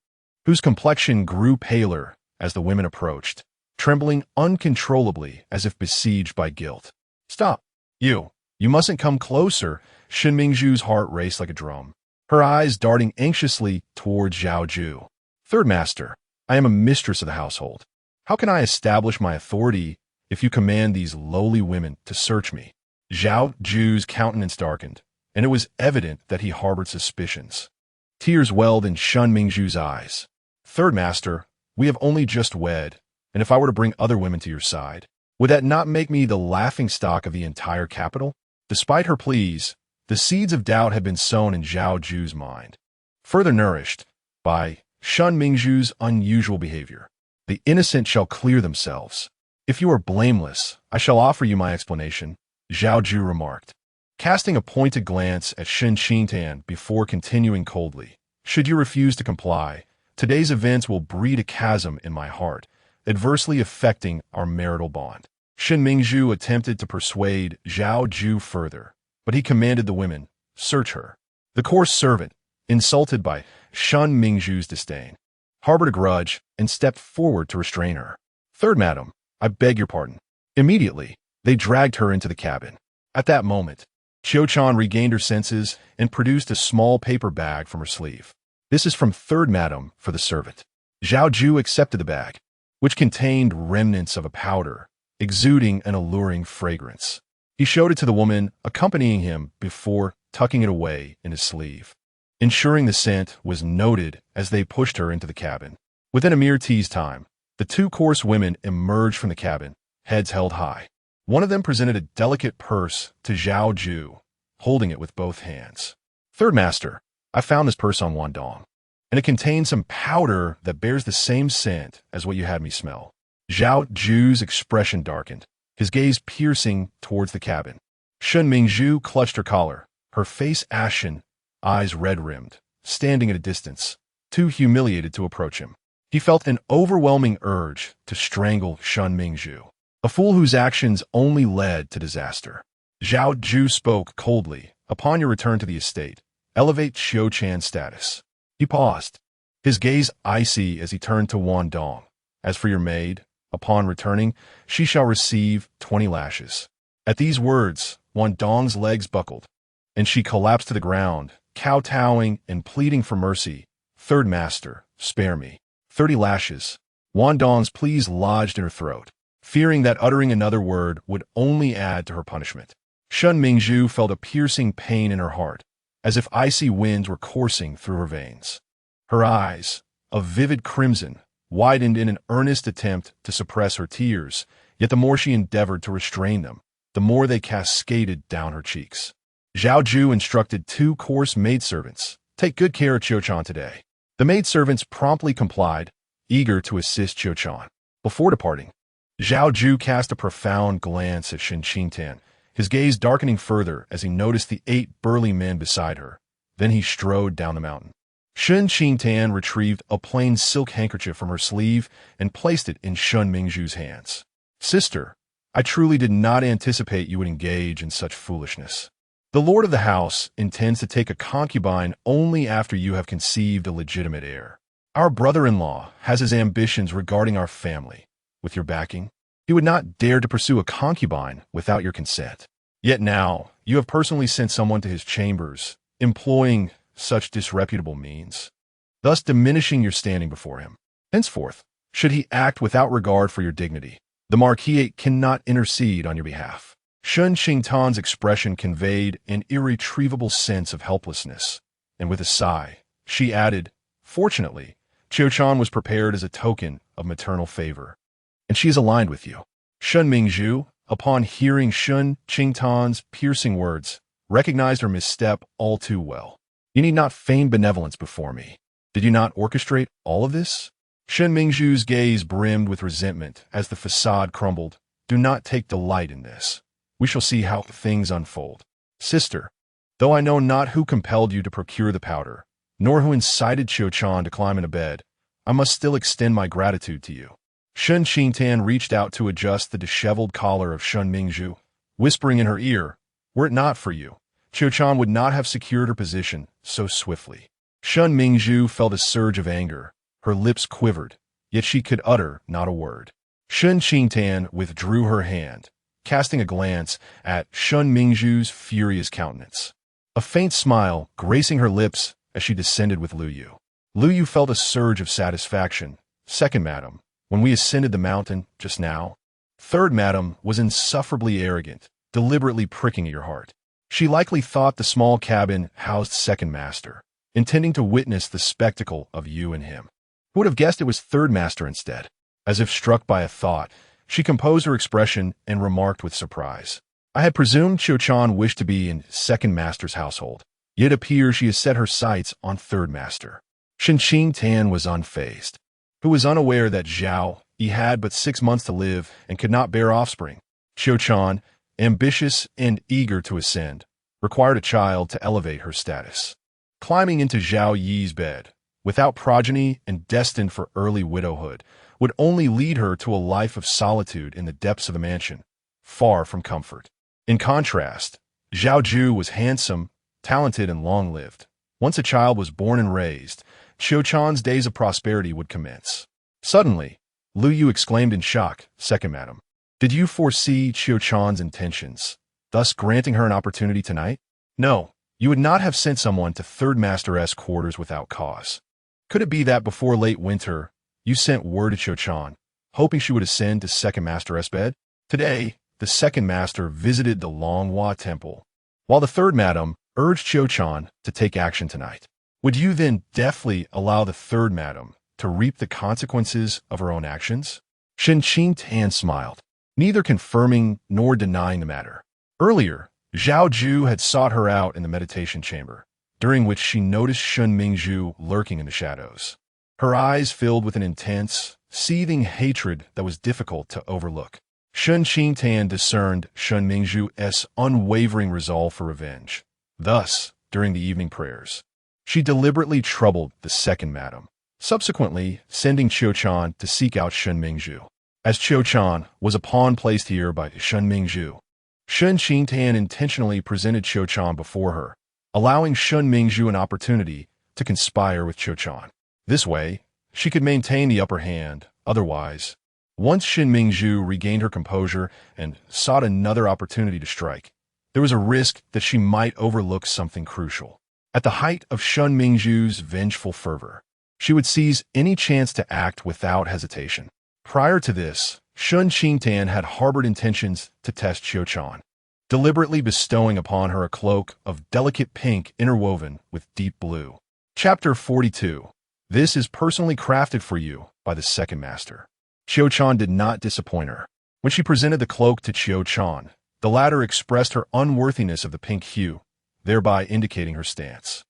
whose complexion grew paler as the women approached, trembling uncontrollably as if besieged by guilt. "Stop! You mustn't come closer," Shen Mingzhu's heart raced like a drum, her eyes darting anxiously towards Zhao Ju. Third master, I am a mistress of the household. How can I establish my authority if you command these lowly women to search me? Zhao Ju's countenance darkened, and it was evident that he harbored suspicions. Tears welled in Shen Mingzhu's eyes. Third master, we have only just wed, and if I were to bring other women to your side, would that not make me the laughingstock of the entire capital? Despite her pleas, the seeds of doubt had been sown in Zhao Ju's mind, further nourished by Shen Mingzhu's unusual behavior. The innocent shall clear themselves. If you are blameless, I shall offer you my explanation, Zhao Ju remarked, casting a pointed glance at Shen Qingtan before continuing coldly. Should you refuse to comply, today's events will breed a chasm in my heart, adversely affecting our marital bond. Shen Mingzhu attempted to persuade Zhao Ju further, but he commanded the women, search her. The coarse servant, insulted by Shen Mingzhu's disdain, harbored a grudge and stepped forward to restrain her. Third madam, I beg your pardon. Immediately, they dragged her into the cabin. At that moment, Qiu-chan regained her senses and produced a small paper bag from her sleeve. This is from third madam for the servant. Zhao Ju accepted the bag, which contained remnants of a powder, exuding an alluring fragrance. He showed it to the woman accompanying him before tucking it away in his sleeve, ensuring the scent was noted as they pushed her into the cabin. Within a mere tea's time, the two coarse women emerged from the cabin, heads held high. One of them presented a delicate purse to Zhao Ju, holding it with both hands. Third master, I found this purse on Wandong, and it contains some powder that bears the same scent as what you had me smell. Zhao Ju's expression darkened, his gaze piercing towards the cabin. Shen Mingzhu clutched her collar, her face ashen, eyes red-rimmed, standing at a distance, too humiliated to approach him. He felt an overwhelming urge to strangle Shen Mingzhu, a fool whose actions only led to disaster. Zhao Ju spoke coldly, upon your return to the estate, elevate Qiu-chan's status. He paused, his gaze icy as he turned to Wandong. As for your maid, upon returning, she shall receive 20 lashes. At these words, Wandong's legs buckled, and she collapsed to the ground, kowtowing and pleading for mercy. Third master, spare me. 30 lashes. Wandong's pleas lodged in her throat, fearing that uttering another word would only add to her punishment. Shen Mingzhu felt a piercing pain in her heart, as if icy winds were coursing through her veins. Her eyes, a vivid crimson, widened in an earnest attempt to suppress her tears, yet the more she endeavored to restrain them, the more they cascaded down her cheeks. Zhao Ju instructed two coarse maidservants, take good care of Qiu-chan today. The maidservants promptly complied, eager to assist Qiu-chan. Before departing, Zhao Ju cast a profound glance at Shen Qingtan, his gaze darkening further as he noticed the 8 burly men beside her. Then he strode down the mountain. Shen Qingtan retrieved a plain silk handkerchief from her sleeve and placed it in Shen Mingzhu's hands. Sister, I truly did not anticipate you would engage in such foolishness. The lord of the house intends to take a concubine only after you have conceived a legitimate heir. Our brother-in-law has his ambitions regarding our family. With your backing, he would not dare to pursue a concubine without your consent. Yet now, you have personally sent someone to his chambers, employing such disreputable means, thus diminishing your standing before him. Henceforth, should he act without regard for your dignity, the Marquis cannot intercede on your behalf. Shen Qingtan's expression conveyed an irretrievable sense of helplessness, and with a sigh, she added, fortunately, Qiu-chan was prepared as a token of maternal favor, and she is aligned with you. Shen Mingzhu, upon hearing Shen Qingtan's piercing words, recognized her misstep all too well. You need not feign benevolence before me. Did you not orchestrate all of this? Shen Mingzhu's gaze brimmed with resentment as the facade crumbled. Do not take delight in this. We shall see how things unfold. Sister, though I know not who compelled you to procure the powder, nor who incited Qiu-chan to climb into bed, I must still extend my gratitude to you. Shen Qingtan reached out to adjust the disheveled collar of Shen Mingzhu, whispering in her ear, were it not for you, Qiu-chan would not have secured her position so swiftly. Shen Mingzhu felt a surge of anger. Her lips quivered, yet she could utter not a word. Shen Qingtan withdrew her hand, casting a glance at Shen Mingzhu's furious countenance. a faint smile gracing her lips as she descended with Lu Yu. Lu Yu felt a surge of satisfaction. Second madam, when we ascended the mountain just now. Third madam was insufferably arrogant, deliberately pricking at your heart. She likely thought the small cabin housed second master, intending to witness the spectacle of you and him. Who would have guessed it was third master instead? As if struck by a thought, she composed her expression and remarked with surprise. I had presumed Qiu-chan wished to be in second master's household, yet it appears she has set her sights on third master. Shen Qingtan was unfazed, who was unaware that Zhao Yu had but 6 months to live and could not bear offspring. Qiu-chan, ambitious and eager to ascend, required a child to elevate her status. Climbing into Zhao Yi's bed, without progeny and destined for early widowhood, would only lead her to a life of solitude in the depths of the mansion, far from comfort. In contrast, Zhao Yu was handsome, talented, and long-lived. Once a child was born and raised, Qiu-chan's days of prosperity would commence. Suddenly, Lu Yu exclaimed in shock, Second madam, did you foresee Qiu-chan's intentions, thus granting her an opportunity tonight? No, you would not have sent someone to third master's quarters without cause. Could it be that before late winter, you sent word to Qiu-chan, hoping she would ascend to second master's bed? Today, the second master visited the Longhua temple, while the third madam urged Qiu-chan to take action tonight. Would you then deftly allow the third madam to reap the consequences of her own actions? Shen Qingtan smiled, neither confirming nor denying the matter. Earlier, Zhao Yu had sought her out in the meditation chamber, during which she noticed Shen Mingzhu lurking in the shadows. Her eyes filled with an intense, seething hatred that was difficult to overlook. Shen Qingtan discerned Shen Mingzhu's unwavering resolve for revenge. Thus, during the evening prayers, she deliberately troubled the second madam, subsequently sending Qiu-chan to seek out Shen Mingzhu. As Qiu-chan was a pawn placed here by Shen Mingzhu, Shen Qingtan intentionally presented Qiu-chan before her, allowing Shen Mingzhu an opportunity to conspire with Qiu-chan. This way, she could maintain the upper hand. Otherwise, once Shen Mingzhu regained her composure and sought another opportunity to strike, there was a risk that she might overlook something crucial. At the height of Shen Mingzhu's vengeful fervor, she would seize any chance to act without hesitation. Prior to this, Shen Qingtan had harbored intentions to test Qiu-chan, deliberately bestowing upon her a cloak of delicate pink interwoven with deep blue. Chapter 42. This is personally crafted for you by the second master. Qiu-chan did not disappoint her. When she presented the cloak to Qiu-chan, the latter expressed her unworthiness of the pink hue, thereby indicating her stance.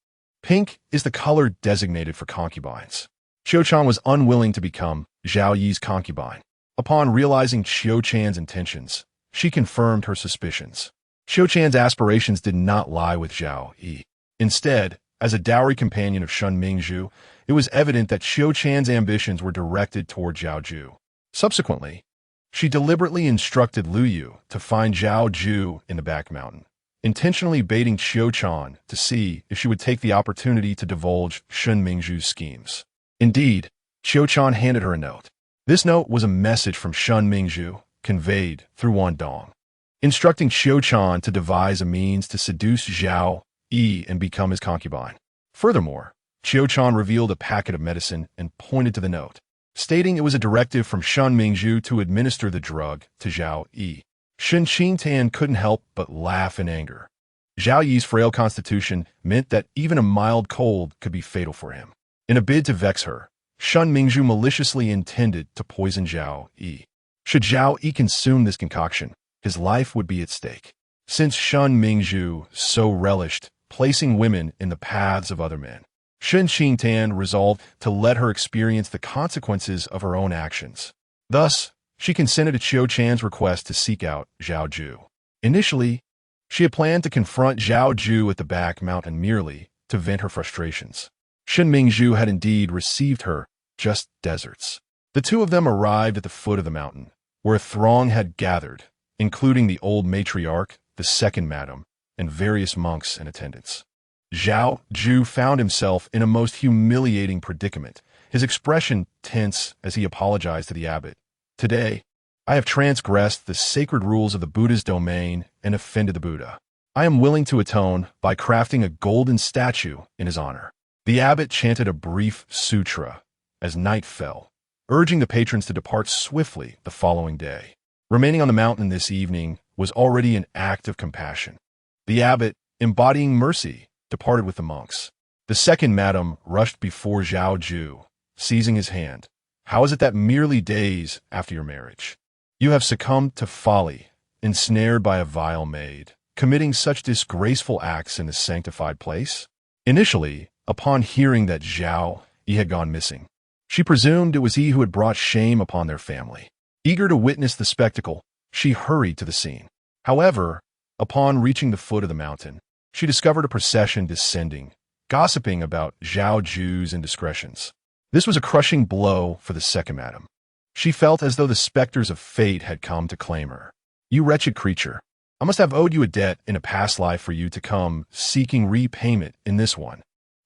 Pink is the color designated for concubines. Qiu-chan was unwilling to become Zhao Yi's concubine. Upon realizing Qiu-chan's intentions, she confirmed her suspicions. Qiu-chan's aspirations did not lie with Zhao Yi. Instead, as a dowry companion of Shen Mingzhu, it was evident that Qiu-chan's ambitions were directed toward Zhao Yu. Subsequently, she deliberately instructed Lu Yu to find Zhao Yu in the back mountain, intentionally baiting Qiu-chan to see if she would take the opportunity to divulge Shen Mingzhu's schemes. Indeed, Qiu-chan handed her a note. This note was a message from Shen Mingzhu, conveyed through Wandong, instructing Qiu-chan to devise a means to seduce Zhao Yi and become his concubine. Furthermore, Qiu-chan revealed a packet of medicine and pointed to the note, stating it was a directive from Shen Mingzhu to administer the drug to Zhao Yi. Shen Qingtan couldn't help but laugh in anger. Zhao Yi's frail constitution meant that even a mild cold could be fatal for him. In a bid to vex her, Shen Mingzhu maliciously intended to poison Zhao Yi. Should Zhao Yi consume this concoction, his life would be at stake. Since Shen Mingzhu so relished placing women in the paths of other men, Shen Qingtan resolved to let her experience the consequences of her own actions. Thus, she consented to Qiu-chan's request to seek out Zhao Yu. Initially, she had planned to confront Zhao Yu at the back mountain merely to vent her frustrations. Shen Mingzhu had indeed received her just deserts. The two of them arrived at the foot of the mountain, where a throng had gathered, including the old matriarch, the second madam, and various monks and attendants. Zhao Yu found himself in a most humiliating predicament, his expression tense as he apologized to the abbot. Today, I have transgressed the sacred rules of the Buddha's domain and offended the Buddha. I am willing to atone by crafting a golden statue in his honor. The abbot chanted a brief sutra as night fell, urging the patrons to depart swiftly the following day. Remaining on the mountain this evening was already an act of compassion. The abbot, embodying mercy, departed with the monks. The second madam rushed before Zhao Yu, seizing his hand. How is it that merely days after your marriage, you have succumbed to folly, ensnared by a vile maid, committing such disgraceful acts in this sanctified place? Initially, upon hearing that Zhao Yu had gone missing, she presumed it was he who had brought shame upon their family. Eager to witness the spectacle, she hurried to the scene. However, upon reaching the foot of the mountain, she discovered a procession descending, gossiping about Zhao Yu's indiscretions. This was a crushing blow for the second madam. She felt as though the specters of fate had come to claim her. You wretched creature, I must have owed you a debt in a past life for you to come seeking repayment in this one.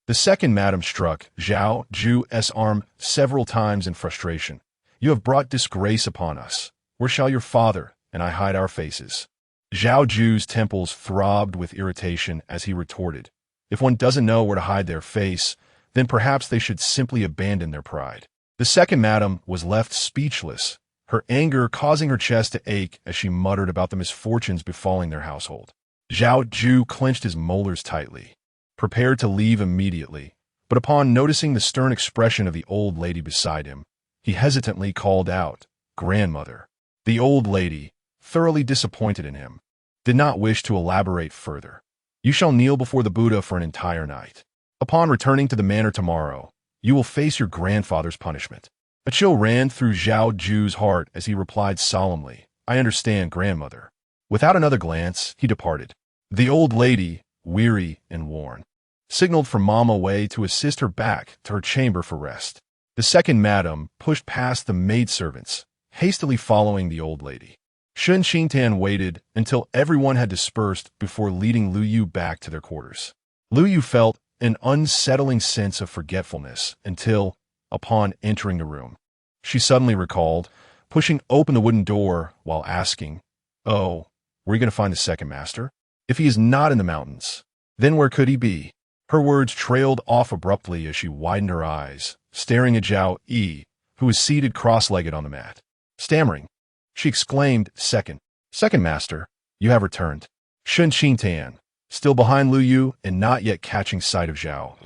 The second madam struck Zhao Yu's arm several times in frustration. You have brought disgrace upon us. Where shall your father and I hide our faces? Zhao Yu's temples throbbed with irritation as he retorted, if one doesn't know where to hide their face, then perhaps they should simply abandon their pride. The second madam was left speechless, her anger causing her chest to ache as she muttered about the misfortunes befalling their household. Zhao Yu clenched his molars tightly, prepared to leave immediately, but upon noticing the stern expression of the old lady beside him, he hesitantly called out, "Grandmother." The old lady, thoroughly disappointed in him, did not wish to elaborate further. You shall kneel before the Buddha for an entire night. Upon returning to the manor tomorrow, you will face your grandfather's punishment. A chill ran through Zhao Yu's heart as he replied solemnly, I understand, grandmother. Without another glance, he departed. The old lady, weary and worn, signaled for Mama Wei to assist her back to her chamber for rest. The second madam pushed past the maidservants, hastily following the old lady. Shen Qingtan waited until everyone had dispersed before leading Lu Yu back to their quarters. Lu Yu felt an unsettling sense of forgetfulness until, upon entering the room, she suddenly recalled, pushing open the wooden door while asking, "Oh, where are you going to find the second master? If he is not in the mountains, then where could he be?" Her words trailed off abruptly as she widened her eyes, staring at Zhao Yu, who was seated cross-legged on the mat. Stammering, she exclaimed, Second master, you have returned." Shen Qingtan, still behind Lu Yu and not yet catching sight of Zhao,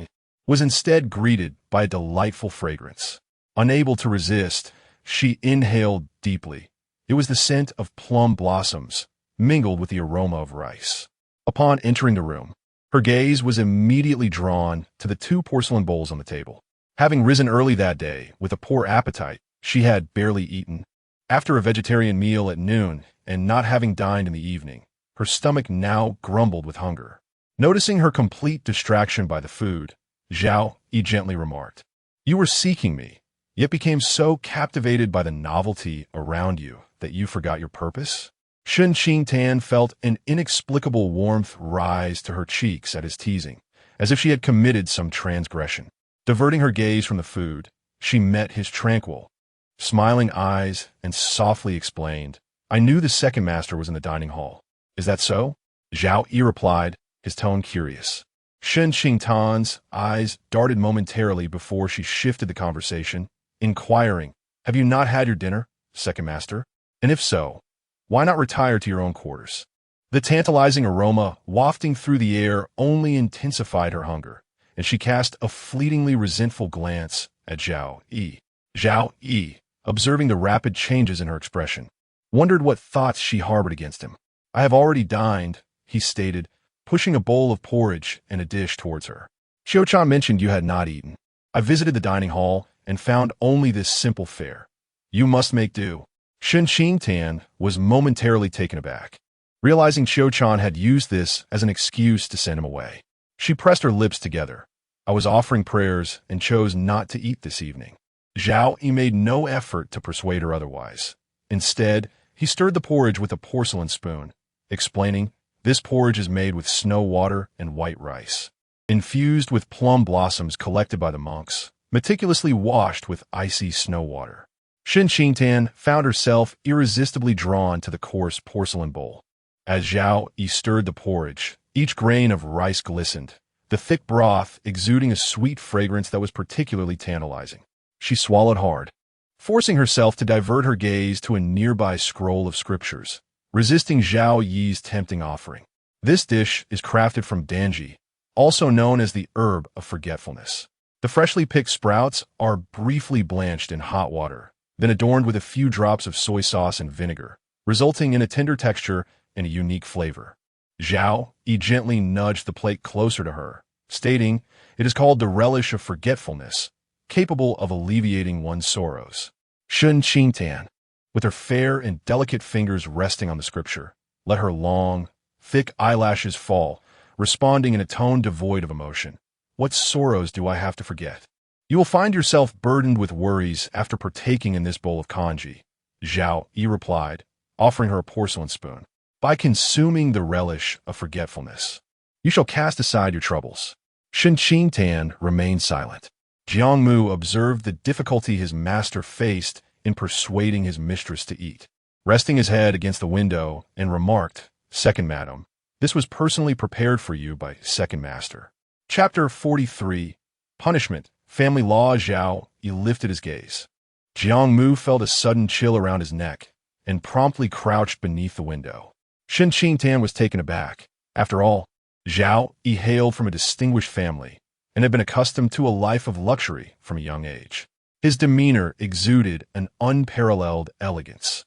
was instead greeted by a delightful fragrance. Unable to resist, she inhaled deeply. It was the scent of plum blossoms, mingled with the aroma of rice. Upon entering the room, her gaze was immediately drawn to the 2 porcelain bowls on the table. Having risen early that day with a poor appetite, she had barely eaten. After a vegetarian meal at noon and not having dined in the evening, her stomach now grumbled with hunger. Noticing her complete distraction by the food, Zhao Yu gently remarked, "You were seeking me, yet became so captivated by the novelty around you that you forgot your purpose?" Shen Qingtan felt an inexplicable warmth rise to her cheeks at his teasing, as if she had committed some transgression. Diverting her gaze from the food, she met his tranquil, smiling eyes and softly explained, "I knew the second master was in the dining hall. Is that so?" Zhao Yu replied, his tone curious. Shen Qingtan's eyes darted momentarily before she shifted the conversation, inquiring, "Have you not had your dinner, second master? And if so, why not retire to your own quarters?" The tantalizing aroma wafting through the air only intensified her hunger, and she cast a fleetingly resentful glance at Zhao Yu. Zhao Yu, observing the rapid changes in her expression, wondered what thoughts she harbored against him. "I have already dined," he stated, pushing a bowl of porridge and a dish towards her. "Qiu-chan mentioned you had not eaten. I visited the dining hall and found only this simple fare. You must make do." Shen Qingtan was momentarily taken aback, realizing Qiu-chan had used this as an excuse to send him away. She pressed her lips together. "I was offering prayers and chose not to eat this evening." Zhao Yu made no effort to persuade her otherwise. Instead, he stirred the porridge with a porcelain spoon, explaining, "This porridge is made with snow water and white rice, infused with plum blossoms collected by the monks, meticulously washed with icy snow water." Shen Qingtan found herself irresistibly drawn to the coarse porcelain bowl. As Zhao Yu stirred the porridge, each grain of rice glistened, the thick broth exuding a sweet fragrance that was particularly tantalizing. She swallowed hard, forcing herself to divert her gaze to a nearby scroll of scriptures, resisting Zhao Yi's tempting offering. This dish is crafted from danji, also known as the herb of forgetfulness. The freshly picked sprouts are briefly blanched in hot water, then adorned with a few drops of soy sauce and vinegar, resulting in a tender texture and a unique flavor. Zhao Yi gently nudged the plate closer to her, stating, "It is called the relish of forgetfulness, capable of alleviating one's sorrows." Shen Qingtan, with her fair and delicate fingers resting on the scripture, let her long, thick eyelashes fall, responding in a tone devoid of emotion. "What sorrows do I have to forget? You will find yourself burdened with worries after partaking in this bowl of congee," Zhao Yi replied, offering her a porcelain spoon. "By consuming the relish of forgetfulness, you shall cast aside your troubles." Shen Qingtan remained silent. Jiangmu observed the difficulty his master faced in persuading his mistress to eat, resting his head against the window, and remarked, "Second madam, this was personally prepared for you by second master." Chapter 43. Punishment. Family Law. Zhao Yi lifted his gaze. Jiangmu felt a sudden chill around his neck and promptly crouched beneath the window. Shen Qingtan was taken aback. After all, Zhao Yi hailed from a distinguished family and had been accustomed to a life of luxury from a young age. His demeanor exuded an unparalleled elegance,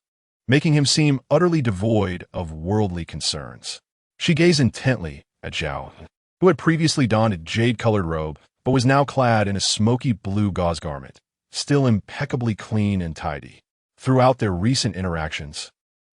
making him seem utterly devoid of worldly concerns. She gazed intently at Zhao, who had previously donned a jade-colored robe but was now clad in a smoky blue gauze garment, still impeccably clean and tidy. Throughout their recent interactions,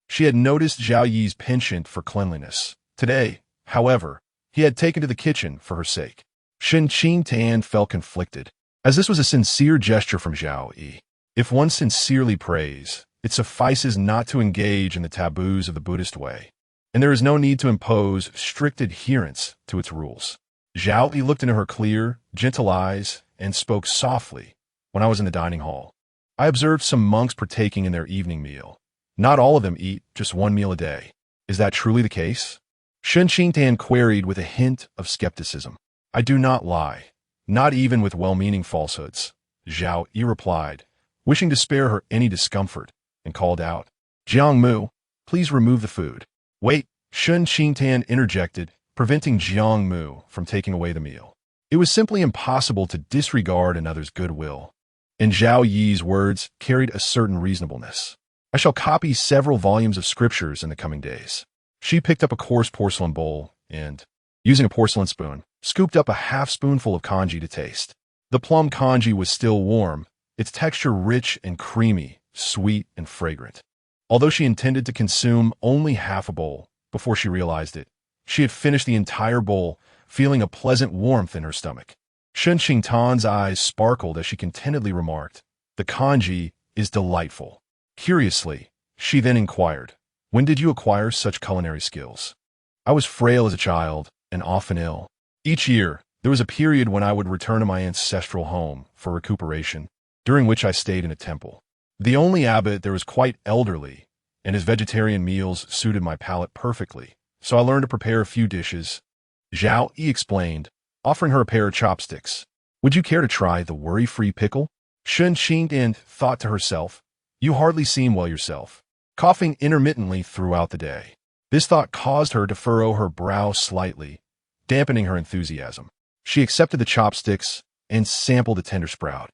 she had noticed Zhao Yi's penchant for cleanliness. Today, however, he had taken to the kitchen for her sake. Shen Qingtan felt conflicted, as this was a sincere gesture from Zhao Yi. If one sincerely prays, it suffices not to engage in the taboos of the Buddhist way, and there is no need to impose strict adherence to its rules. Zhao Yi looked into her clear, gentle eyes and spoke softly. "When I was in the dining hall, I observed some monks partaking in their evening meal. Not all of them eat just one meal a day. Is that truly the case?" Shen Qingtan queried with a hint of skepticism. "I do not lie, not even with well-meaning falsehoods," Zhao Yi replied, wishing to spare her any discomfort, and called out, "Jiangmu, please remove the food." "Wait," Shen Qingtan interjected, preventing Jiangmu from taking away the meal. It was simply impossible to disregard another's goodwill, and Zhao Yi's words carried a certain reasonableness. "I shall copy several volumes of scriptures in the coming days." She picked up a coarse porcelain bowl and, using a porcelain spoon, scooped up a half-spoonful of congee to taste. The plum congee was still warm, its texture rich and creamy, sweet and fragrant. Although she intended to consume only half a bowl before she realized it, she had finished the entire bowl, feeling a pleasant warmth in her stomach. Shen Qingtan's eyes sparkled as she contentedly remarked, "The congee is delightful." Curiously, she then inquired, "When did you acquire such culinary skills?" "I was frail as a child and often ill. Each year, there was a period when I would return to my ancestral home for recuperation, during which I stayed in a temple. The only abbot there was quite elderly, and his vegetarian meals suited my palate perfectly, so I learned to prepare a few dishes." Zhao Yi explained, offering her a pair of chopsticks. "Would you care to try the worry-free pickle?" Shen Qingtan thought to herself, "You hardly seem well yourself," coughing intermittently throughout the day. This thought caused her to furrow her brow slightly, dampening her enthusiasm. She accepted the chopsticks and sampled the tender sprout,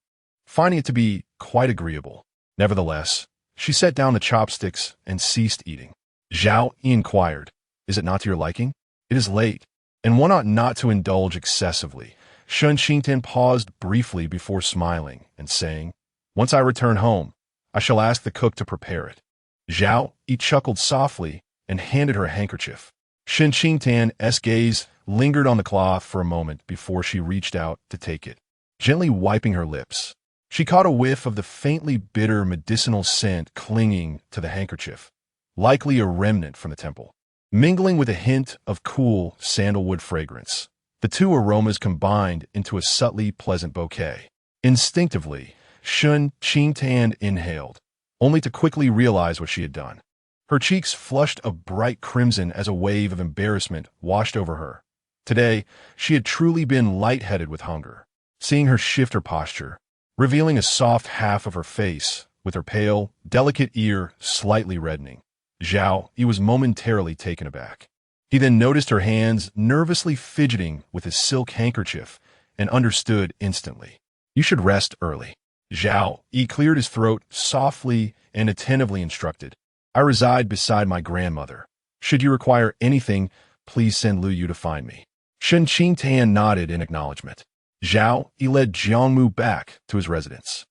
finding it to be quite agreeable. Nevertheless, she set down the chopsticks and ceased eating. Zhao Yi inquired, "Is it not to your liking? It is late, and one ought not to indulge excessively." Shen Qingtan paused briefly before smiling and saying, "Once I return home, I shall ask the cook to prepare it." Zhao Yi chuckled softly and handed her a handkerchief. Shen Qingtan's gaze lingered on the cloth for a moment before she reached out to take it. Gently wiping her lips, she caught a whiff of the faintly bitter medicinal scent clinging to the handkerchief, likely a remnant from the temple. Mingling with a hint of cool sandalwood fragrance, the two aromas combined into a subtly pleasant bouquet. Instinctively, Shen Qingtan inhaled, only to quickly realize what she had done. Her cheeks flushed a bright crimson as a wave of embarrassment washed over her. Today, she had truly been lightheaded with hunger. Seeing her shift her posture, revealing a soft half of her face, with her pale, delicate ear slightly reddening, Zhao Yu was momentarily taken aback. He then noticed her hands nervously fidgeting with his silk handkerchief and understood instantly. You should rest early. Zhao Yu cleared his throat softly and attentively instructed. I reside beside my grandmother. Should you require anything, please send Lu Yu to find me. Shen Qingtan nodded in acknowledgement. Zhao Yu led Jiangmu back to his residence.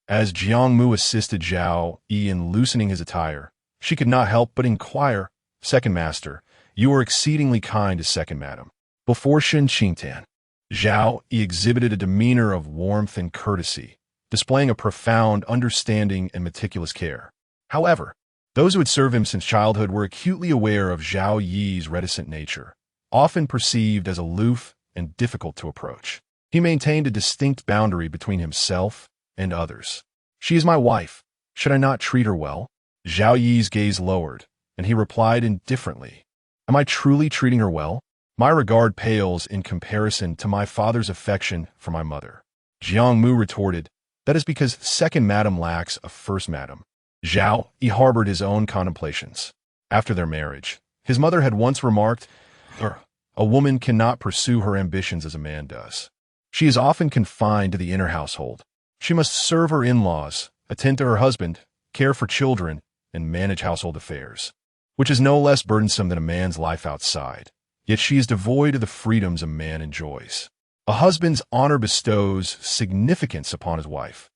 As Jiangmu assisted Zhao Yu in loosening his attire, she could not help but inquire, Second Master, you are exceedingly kind to Second Madam. Before Shen Qingtan, Zhao Yu exhibited a demeanor of warmth and courtesy, displaying a profound understanding and meticulous care. However, those who had served him since childhood were acutely aware of Zhao Yi's reticent nature, often perceived as aloof and difficult to approach. He maintained a distinct boundary between himself and others. She is my wife. Should I not treat her well? Zhao Yi's gaze lowered, and he replied indifferently. Am I truly treating her well? My regard pales in comparison to my father's affection for my mother. Jiangmu retorted, that is because Second Madam lacks a First Madam. Zhao Yu harbored his own contemplations. After their marriage, his mother had once remarked, a woman cannot pursue her ambitions as a man does. She is often confined to the inner household. She must serve her in-laws, attend to her husband, care for children, and manage household affairs, which is no less burdensome than a man's life outside. Yet she is devoid of the freedoms a man enjoys. A husband's honor bestows significance upon his wife,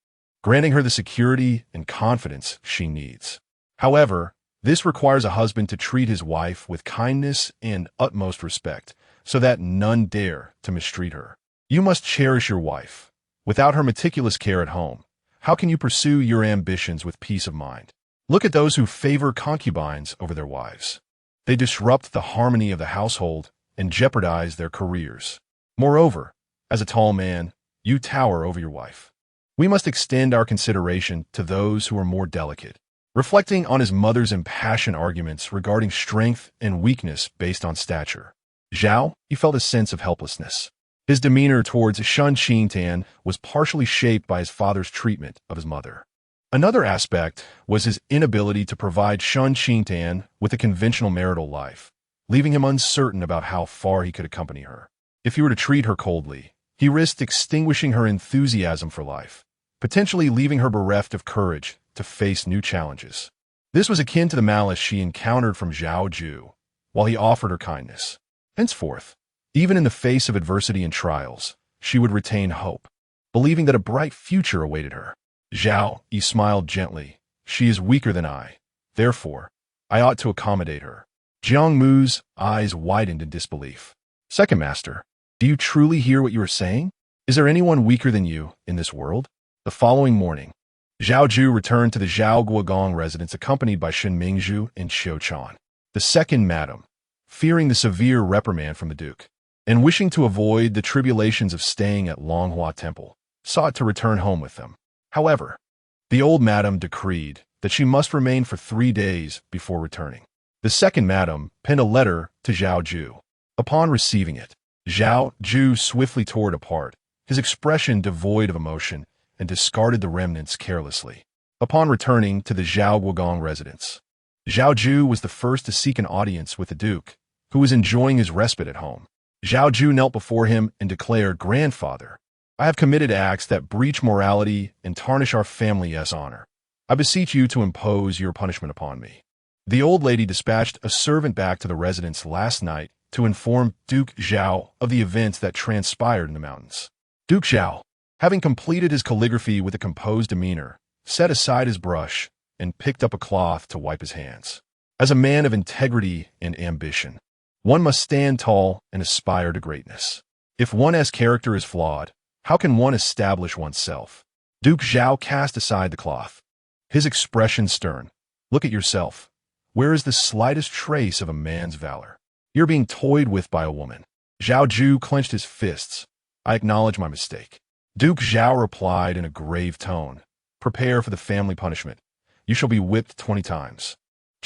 granting her the security and confidence she needs. However, this requires a husband to treat his wife with kindness and utmost respect, so that none dare to mistreat her. You must cherish your wife. Without her meticulous care at home, how can you pursue your ambitions with peace of mind? Look at those who favor concubines over their wives. They disrupt the harmony of the household and jeopardize their careers. Moreover, as a tall man, you tower over your wife. We must extend our consideration to those who are more delicate. Reflecting on his mother's impassioned arguments regarding strength and weakness based on stature, Zhao Yu felt a sense of helplessness. His demeanor towards Shen Qingtan was partially shaped by his father's treatment of his mother. Another aspect was his inability to provide Shen Qingtan with a conventional marital life, leaving him uncertain about how far he could accompany her. If he were to treat her coldly, he risked extinguishing her enthusiasm for life, potentially leaving her bereft of courage to face new challenges. This was akin to the malice she encountered from Zhao Yu, while he offered her kindness. Henceforth, even in the face of adversity and trials, she would retain hope, believing that a bright future awaited her. Zhao Yu smiled gently. She is weaker than I. Therefore, I ought to accommodate her. Jiangmu's eyes widened in disbelief. Second Master, do you truly hear what you are saying? Is there anyone weaker than you in this world? The following morning, Zhao Ju returned to the Zhao Guogong residence accompanied by Shen Mingzhu and Xiu Chan. The second madam, fearing the severe reprimand from the duke, and wishing to avoid the tribulations of staying at Longhua Temple, sought to return home with them. However, the old madam decreed that she must remain for 3 days before returning. The second madam penned a letter to Zhao Ju. Upon receiving it, Zhao Ju swiftly tore it apart, his expression devoid of emotion, and discarded the remnants carelessly. Upon returning to the Zhao Guogong residence, Zhao Ju was the first to seek an audience with the duke, who was enjoying his respite at home. Zhao Ju knelt before him and declared, Grandfather, I have committed acts that breach morality and tarnish our family's honor. I beseech you to impose your punishment upon me. The old lady dispatched a servant back to the residence last night to inform Duke Zhao of the events that transpired in the mountains. Duke Zhao, having completed his calligraphy with a composed demeanor, set aside his brush and picked up a cloth to wipe his hands. As a man of integrity and ambition, one must stand tall and aspire to greatness. If one's character is flawed, how can one establish oneself? Duke Zhao cast aside the cloth, his expression stern. Look at yourself. Where is the slightest trace of a man's valor? You're being toyed with by a woman. Zhao Ju clenched his fists. I acknowledge my mistake. Duke Zhao replied in a grave tone. Prepare for the family punishment. You shall be whipped 20 times.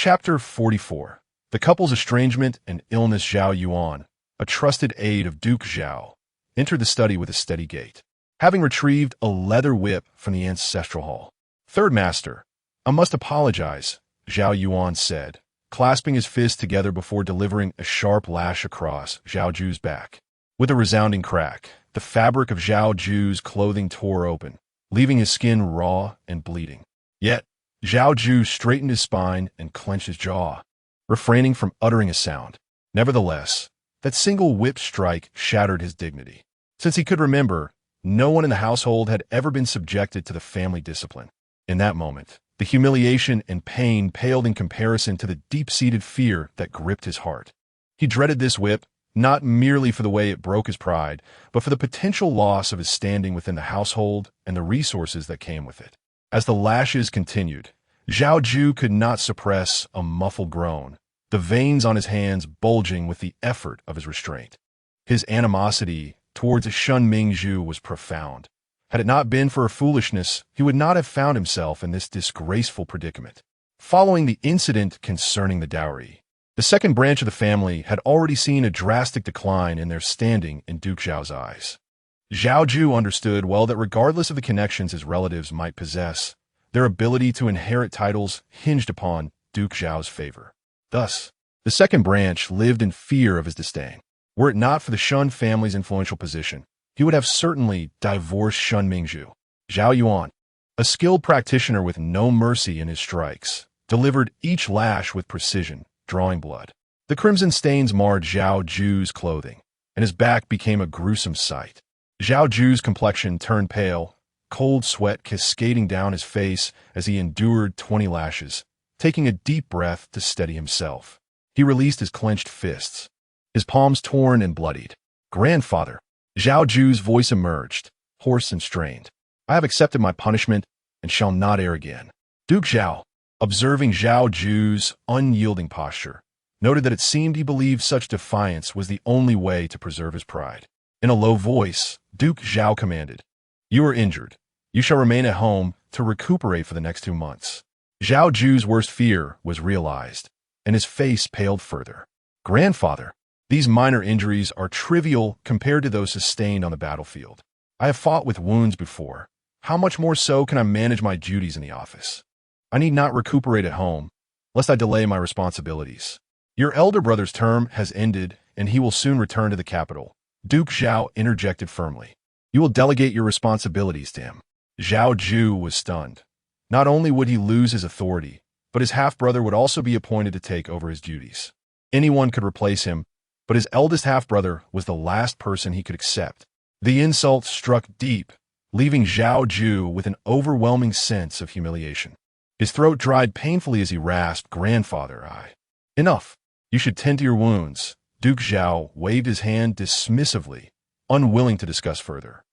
Chapter 44. The couple's estrangement and illness. Zhao Yuan, a trusted aide of Duke Zhao, entered the study with a steady gait, having retrieved a leather whip from the ancestral hall. Third Master, I must apologize, Zhao Yuan said, clasping his fists together before delivering a sharp lash across Zhao Ju's back. With a resounding crack, the fabric of Zhao Ju's clothing tore open, leaving his skin raw and bleeding. Yet, Zhao Ju straightened his spine and clenched his jaw, refraining from uttering a sound. Nevertheless, that single whip strike shattered his dignity. Since he could remember, no one in the household had ever been subjected to the family discipline. In that moment, the humiliation and pain paled in comparison to the deep-seated fear that gripped his heart. He dreaded this whip, not merely for the way it broke his pride, but for the potential loss of his standing within the household and the resources that came with it. As the lashes continued, Zhao Ju could not suppress a muffled groan, the veins on his hands bulging with the effort of his restraint. His animosity towards Shen Mingzhu was profound. Had it not been for her foolishness, he would not have found himself in this disgraceful predicament. Following the incident concerning the dowry, the second branch of the family had already seen a drastic decline in their standing in Duke Zhao's eyes. Zhao Ju understood well that regardless of the connections his relatives might possess, their ability to inherit titles hinged upon Duke Zhao's favor. Thus, the second branch lived in fear of his disdain. Were it not for the Shen family's influential position, he would have certainly divorced Shen Mingzhu. Zhao Yuan, a skilled practitioner with no mercy in his strikes, delivered each lash with precision, drawing blood. The crimson stains marred Zhao Ju's clothing, and his back became a gruesome sight. Zhao Ju's complexion turned pale, cold sweat cascading down his face as he endured 20 lashes, taking a deep breath to steady himself. He released his clenched fists, his palms torn and bloodied. Grandfather, Zhao Ju's voice emerged, hoarse and strained. I have accepted my punishment and shall not err again. Duke Zhao, observing Zhao Ju's unyielding posture, noted that it seemed he believed such defiance was the only way to preserve his pride. In a low voice, Duke Zhao commanded, You are injured. You shall remain at home to recuperate for the next 2 months. Zhao Ju's worst fear was realized, and his face paled further. Grandfather, these minor injuries are trivial compared to those sustained on the battlefield. I have fought with wounds before. How much more so can I manage my duties in the office? I need not recuperate at home, lest I delay my responsibilities. Your elder brother's term has ended, and he will soon return to the capital. Duke Zhao interjected firmly. You will delegate your responsibilities to him. Zhao Ju was stunned. Not only would he lose his authority, but his half-brother would also be appointed to take over his duties. Anyone could replace him, but his eldest half-brother was the last person he could accept. The insult struck deep, leaving Zhao Ju with an overwhelming sense of humiliation. His throat dried painfully as he rasped, Grandfather, Enough. You should tend to your wounds. Duke Zhao waved his hand dismissively, unwilling to discuss further.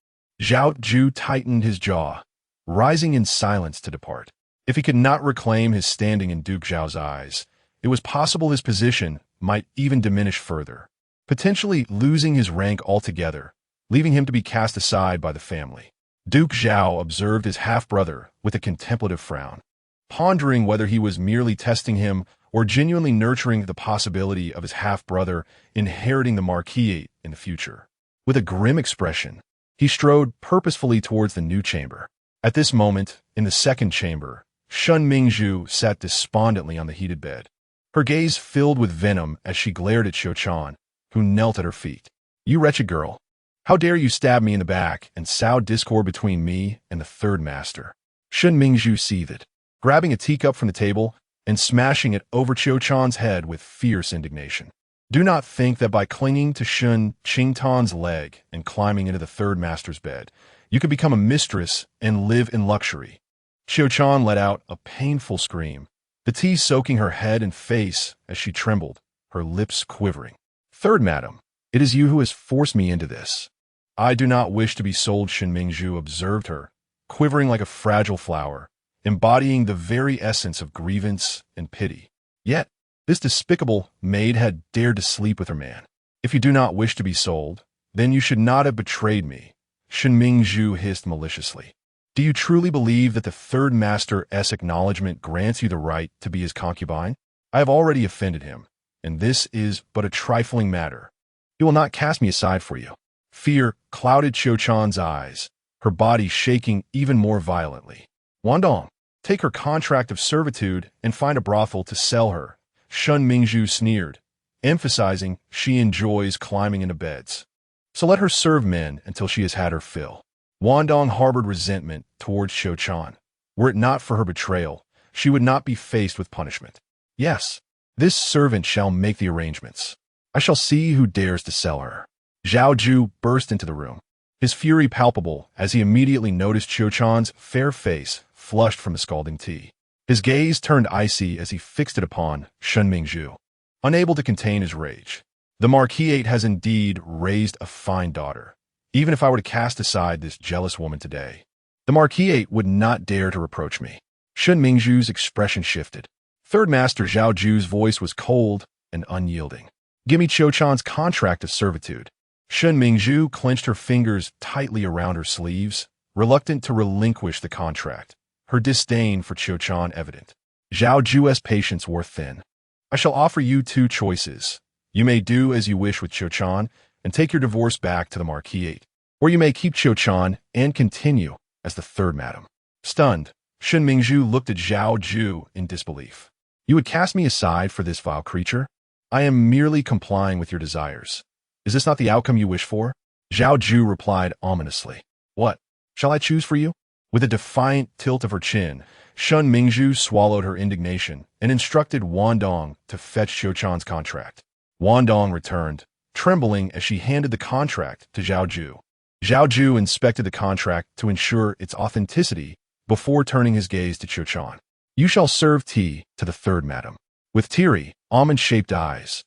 Zhao Ju tightened his jaw, rising in silence to depart. If he could not reclaim his standing in Duke Zhao's eyes, it was possible his position might even diminish further, potentially losing his rank altogether, leaving him to be cast aside by the family. Duke Zhao observed his half-brother with a contemplative frown, pondering whether he was merely testing him or genuinely nurturing the possibility of his half-brother inheriting the marquisate in the future. With a grim expression, he strode purposefully towards the new chamber. At this moment, in the second chamber, Shen Mingzhu sat despondently on the heated bed, her gaze filled with venom as she glared at Xiu Chan, who knelt at her feet. You wretched girl, how dare you stab me in the back and sow discord between me and the third master? Shen Mingzhu seethed, grabbing a teacup from the table and smashing it over Xiu Chan's head with fierce indignation. Do not think that by clinging to Shen Qingtan's leg and climbing into the third master's bed, you could become a mistress and live in luxury. Xiu Chan let out a painful scream, the tea soaking her head and face as she trembled, her lips quivering. Third madam, it is you who has forced me into this. I do not wish to be sold, Shen Mingzhu observed her, quivering like a fragile flower, embodying the very essence of grievance and pity. Yet, this despicable maid had dared to sleep with her man. If you do not wish to be sold, then you should not have betrayed me, Shen Mingzhu hissed maliciously. Do you truly believe that the third master's acknowledgement grants you the right to be his concubine? I have already offended him, and this is but a trifling matter. He will not cast me aside for you." Fear clouded Qiu-chan's eyes, her body shaking even more violently. "Wandong, take her contract of servitude and find a brothel to sell her," Shen Mingzhu sneered, emphasizing she enjoys climbing into beds. "So let her serve men until she has had her fill." Wandong harbored resentment towards Qiu-chan. Were it not for her betrayal, she would not be faced with punishment. "Yes, this servant shall make the arrangements. I shall see who dares to sell her." Zhao Yu burst into the room, his fury palpable as he immediately noticed Qiu-chan's fair face flushed from the scalding tea. His gaze turned icy as he fixed it upon Shen Mingzhu, unable to contain his rage. "The Marquis has indeed raised a fine daughter. Even if I were to cast aside this jealous woman today, the Marquis would not dare to reproach me." Shen Mingzhu's expression shifted. Third Master Zhao Yu's voice was cold and unyielding. "Give me Qiu-chan's contract of servitude." Shen Mingzhu clenched her fingers tightly around her sleeves, reluctant to relinquish the contract, her disdain for Qiu-chan evident. Zhao Yu's patience wore thin. "I shall offer you two choices. You may do as you wish with Qiu-chan and take your divorce back to the Marquis, or you may keep Qiu-chan and continue as the third madam." Stunned, Shen Mingzhu looked at Zhao Yu in disbelief. "You would cast me aside for this vile creature? I am merely complying with your desires. Is this not the outcome you wish for?" Zhao Yu replied ominously. "What shall I choose for you?" With a defiant tilt of her chin, Shen Mingzhu swallowed her indignation and instructed Wandong to fetch Qiu-chan's contract. Wandong returned, trembling as she handed the contract to Zhao Yu. Zhao Yu inspected the contract to ensure its authenticity before turning his gaze to Qiu-chan. "You shall serve tea to the third madam." With teary, almond-shaped eyes,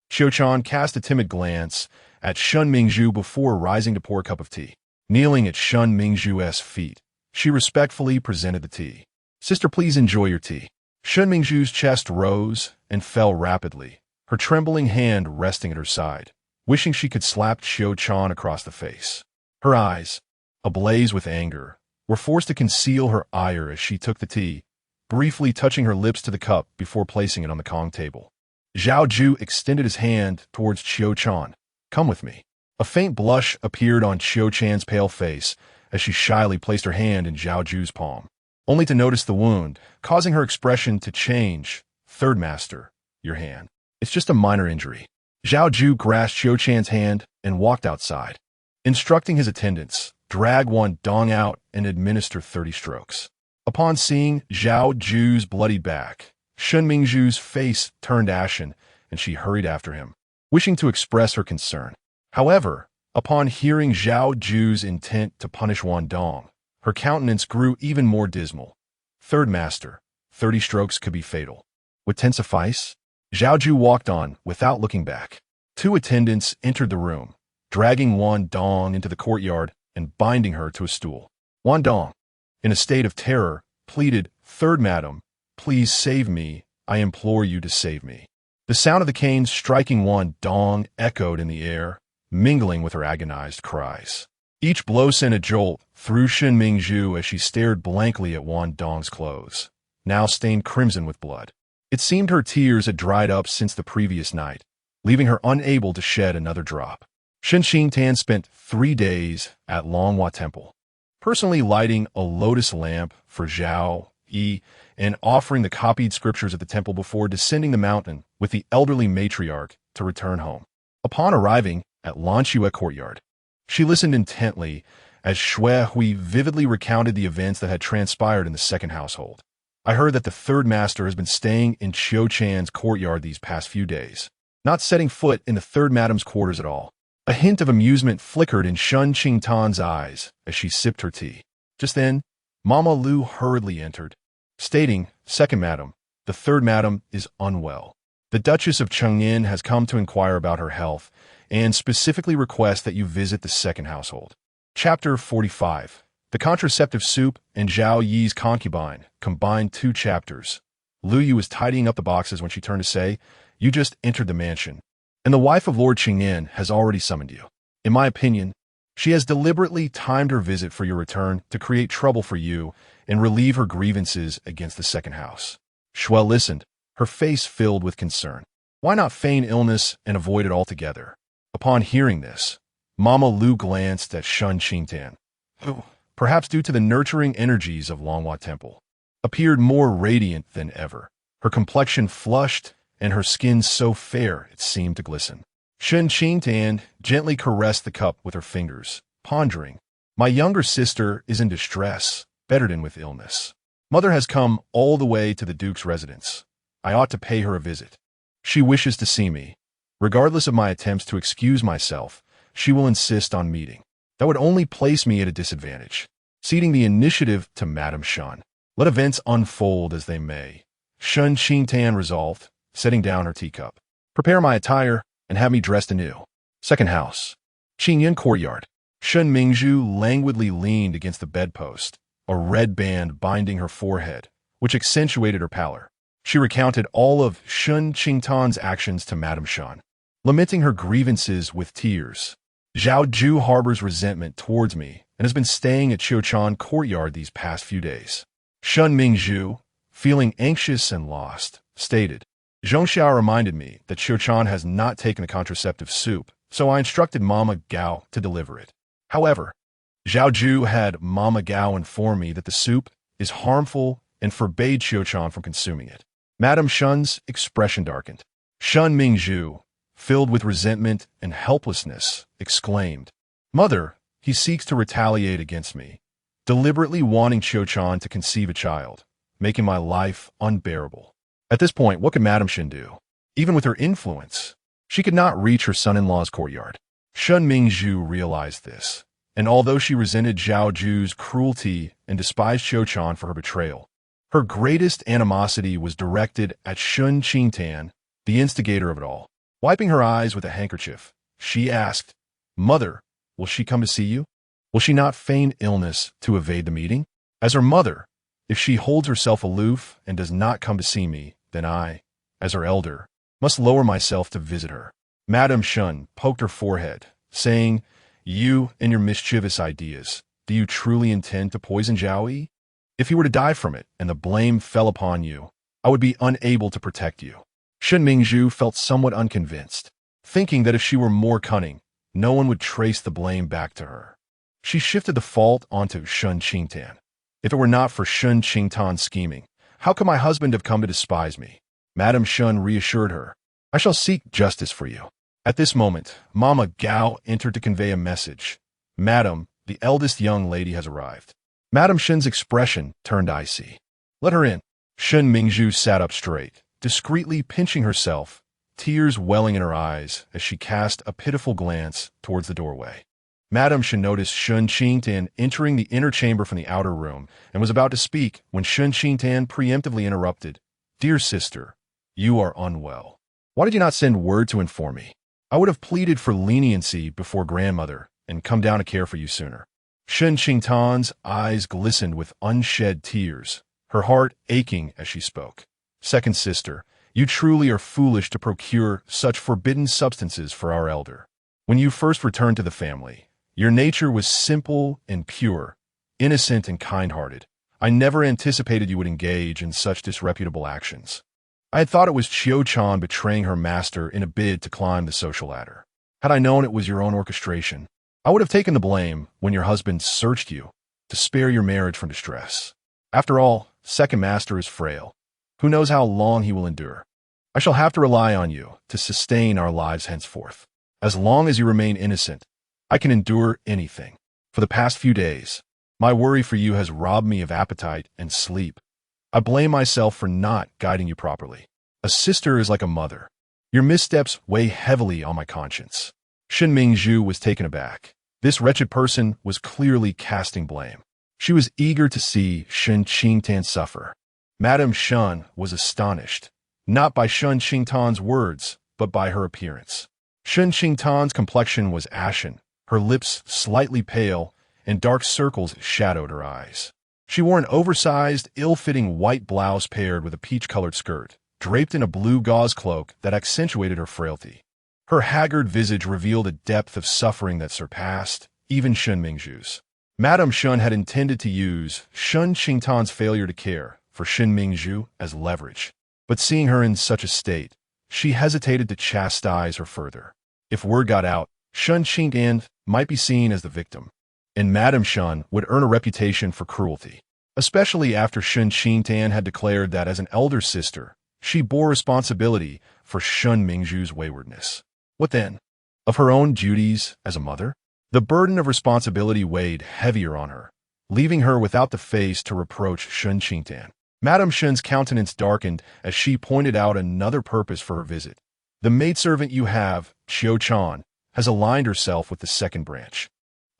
Qiu-chan cast a timid glance at Shen Mingzhu before rising to pour a cup of tea. Kneeling at Shen Mingzhu's feet, she respectfully presented the tea. "Sister, please enjoy your tea." Shen Mingzhu's chest rose and fell rapidly, her trembling hand resting at her side, wishing she could slap Qiu-chan across the face. Her eyes, ablaze with anger, were forced to conceal her ire as she took the tea, briefly touching her lips to the cup before placing it on the Kong table. Zhao Yu extended his hand towards Qiu-chan. "Come with me." A faint blush appeared on Qiu-chan's pale face as she shyly placed her hand in Zhao Yu's palm, only to notice the wound, causing her expression to change. "Third Master, your hand. It's just a minor injury." Zhao Yu grasped Qiu-chan's hand and walked outside, instructing his attendants, "Drag Wandong out and administer 30 strokes." Upon seeing Zhao Yu's bloody back, Shen Mingzhu's face turned ashen, and she hurried after him, wishing to express her concern. However, upon hearing Zhao Yu's intent to punish Wandong, her countenance grew even more dismal. "Third Master, 30 strokes could be fatal. Would 10 suffice?" Zhao Yu walked on without looking back. Two attendants entered the room, dragging Wandong into the courtyard and binding her to a stool. Wandong, in a state of terror, pleaded, "Third Madam, please save me. I implore you to save me." The sound of the canes striking Wandong echoed in the air, mingling with her agonized cries. Each blow sent a jolt through Shen Mingzhu as she stared blankly at Wandong's clothes, now stained crimson with blood. It seemed her tears had dried up since the previous night, leaving her unable to shed another drop. Shen Qingtan spent 3 days at Longhua Temple, personally lighting a lotus lamp for Zhao Yu and offering the copied scriptures at the temple before descending the mountain with the elderly matriarch to return home. Upon arriving at Lanxue courtyard, she listened intently as Shui Hui vividly recounted the events that had transpired in the second household. "I heard that the third master has been staying in Qiu-chan's courtyard these past few days, not setting foot in the third madam's quarters at all." A hint of amusement flickered in Shen Qingtan's eyes as she sipped her tea. Just then, Mama Lu hurriedly entered, stating, "Second madam, the third madam is unwell. The Duchess of Chengyan has come to inquire about her health and specifically request that you visit the second household." Chapter 45. The Contraceptive Soup and Zhao Yi's Concubine combined 2 chapters. Lu Yu was tidying up the boxes when she turned to say, "You just entered the mansion, and the wife of Lord Chengyan has already summoned you. In my opinion, she has deliberately timed her visit for your return to create trouble for you and relieve her grievances against the second house." Shui listened, her face filled with concern. Why not feign illness and avoid it altogether? Upon hearing this, Mama Lu glanced at Shen Qingtan, who, perhaps due to the nurturing energies of Longhua Temple, appeared more radiant than ever, her complexion flushed and her skin so fair it seemed to glisten. Shen Qingtan gently caressed the cup with her fingers, pondering, "My younger sister is in distress, bedridden with illness. Mother has come all the way to the Duke's residence. I ought to pay her a visit. She wishes to see me. Regardless of my attempts to excuse myself, she will insist on meeting. That would only place me at a disadvantage." Ceding the initiative to Madame Shen. Let events unfold as they may, Shen Qingtan resolved, setting down her teacup. "Prepare my attire and have me dressed anew." Second house. Qingyan courtyard. Shen Mingzhu languidly leaned against the bedpost, a red band binding her forehead, which accentuated her pallor. She recounted all of Shen Qingtan's actions to Madame Shen, lamenting her grievances with tears. "Zhao Yu harbors resentment towards me and has been staying at Qiuchan courtyard these past few days." Shen Mingzhu, feeling anxious and lost, stated, "Zhongxiao reminded me that Qiuchan has not taken a contraceptive soup, so I instructed Mama Gao to deliver it. However, Zhao Yu had Mama Gao inform me that the soup is harmful and forbade Qiuchan from consuming it." Madame Shen's expression darkened. Shen Mingzhu, filled with resentment and helplessness, exclaimed, "Mother, he seeks to retaliate against me, deliberately wanting Qiuchan to conceive a child, making my life unbearable." At this point, what could Madame Shen do? Even with her influence, she could not reach her son-in-law's courtyard. Shen Mingzhu realized this, and although she resented Zhao Yu's cruelty and despised Qiuchan for her betrayal, her greatest animosity was directed at Shen Qingtan, the instigator of it all. Wiping her eyes with a handkerchief, she asked, "Mother, will she come to see you? Will she not feign illness to evade the meeting? As her mother, if she holds herself aloof and does not come to see me, then I, as her elder, must lower myself to visit her." Madame Shen poked her forehead, saying, "You and your mischievous ideas, do you truly intend to poison Zhao Yi? If he were to die from it and the blame fell upon you, I would be unable to protect you." Shen Mingzhu felt somewhat unconvinced, thinking that if she were more cunning, no one would trace the blame back to her. She shifted the fault onto Shen Qingtan. "If it were not for Shen Qingtan's scheming, how could my husband have come to despise me?" Madame Shen reassured her, "I shall seek justice for you." At this moment, Mama Gao entered to convey a message. "Madam, the eldest young lady has arrived." Madame Shen's expression turned icy. "Let her in." Shen Mingzhu sat up straight, discreetly pinching herself, tears welling in her eyes as she cast a pitiful glance towards the doorway. Madame Shen noticed Shen Qingtan entering the inner chamber from the outer room and was about to speak when Shen Qingtan preemptively interrupted, "Dear sister, you are unwell. Why did you not send word to inform me? I would have pleaded for leniency before grandmother and come down to care for you sooner." Shen Qingtan's eyes glistened with unshed tears, her heart aching as she spoke. "Second sister, you truly are foolish to procure such forbidden substances for our elder. When you first returned to the family, your nature was simple and pure, innocent and kind-hearted. I never anticipated you would engage in such disreputable actions. I had thought it was Qiuchan betraying her master in a bid to climb the social ladder. Had I known it was your own orchestration, I would have taken the blame when your husband searched you to spare your marriage from distress. After all, second master is frail. Who knows how long he will endure? I shall have to rely on you to sustain our lives henceforth. As long as you remain innocent, I can endure anything. For the past few days, my worry for you has robbed me of appetite and sleep. I blame myself for not guiding you properly. A sister is like a mother. Your missteps weigh heavily on my conscience." Shen Mingzhu was taken aback. This wretched person was clearly casting blame. She was eager to see Shen Qingtan suffer. Madame Shen was astonished, not by Shen Qingtan's words, but by her appearance. Shen Qingtan's complexion was ashen, her lips slightly pale, and dark circles shadowed her eyes. She wore an oversized, ill-fitting white blouse paired with a peach-colored skirt, draped in a blue gauze cloak that accentuated her frailty. Her haggard visage revealed a depth of suffering that surpassed even Shen Mingzhu's. Madame Shen had intended to use Shen Qingtan's failure to care for Shen Mingzhu as leverage, but seeing her in such a state, she hesitated to chastise her further. If word got out, Shen Qingtan might be seen as the victim, and Madame Shen would earn a reputation for cruelty, especially after Shen Qingtan had declared that as an elder sister, she bore responsibility for Shen Mingzhu's waywardness. What then? Of her own duties as a mother? The burden of responsibility weighed heavier on her, leaving her without the face to reproach Shen Qingtan. Madame Shen's countenance darkened as she pointed out another purpose for her visit. The maidservant you have, Xiao Chan, has aligned herself with the second branch.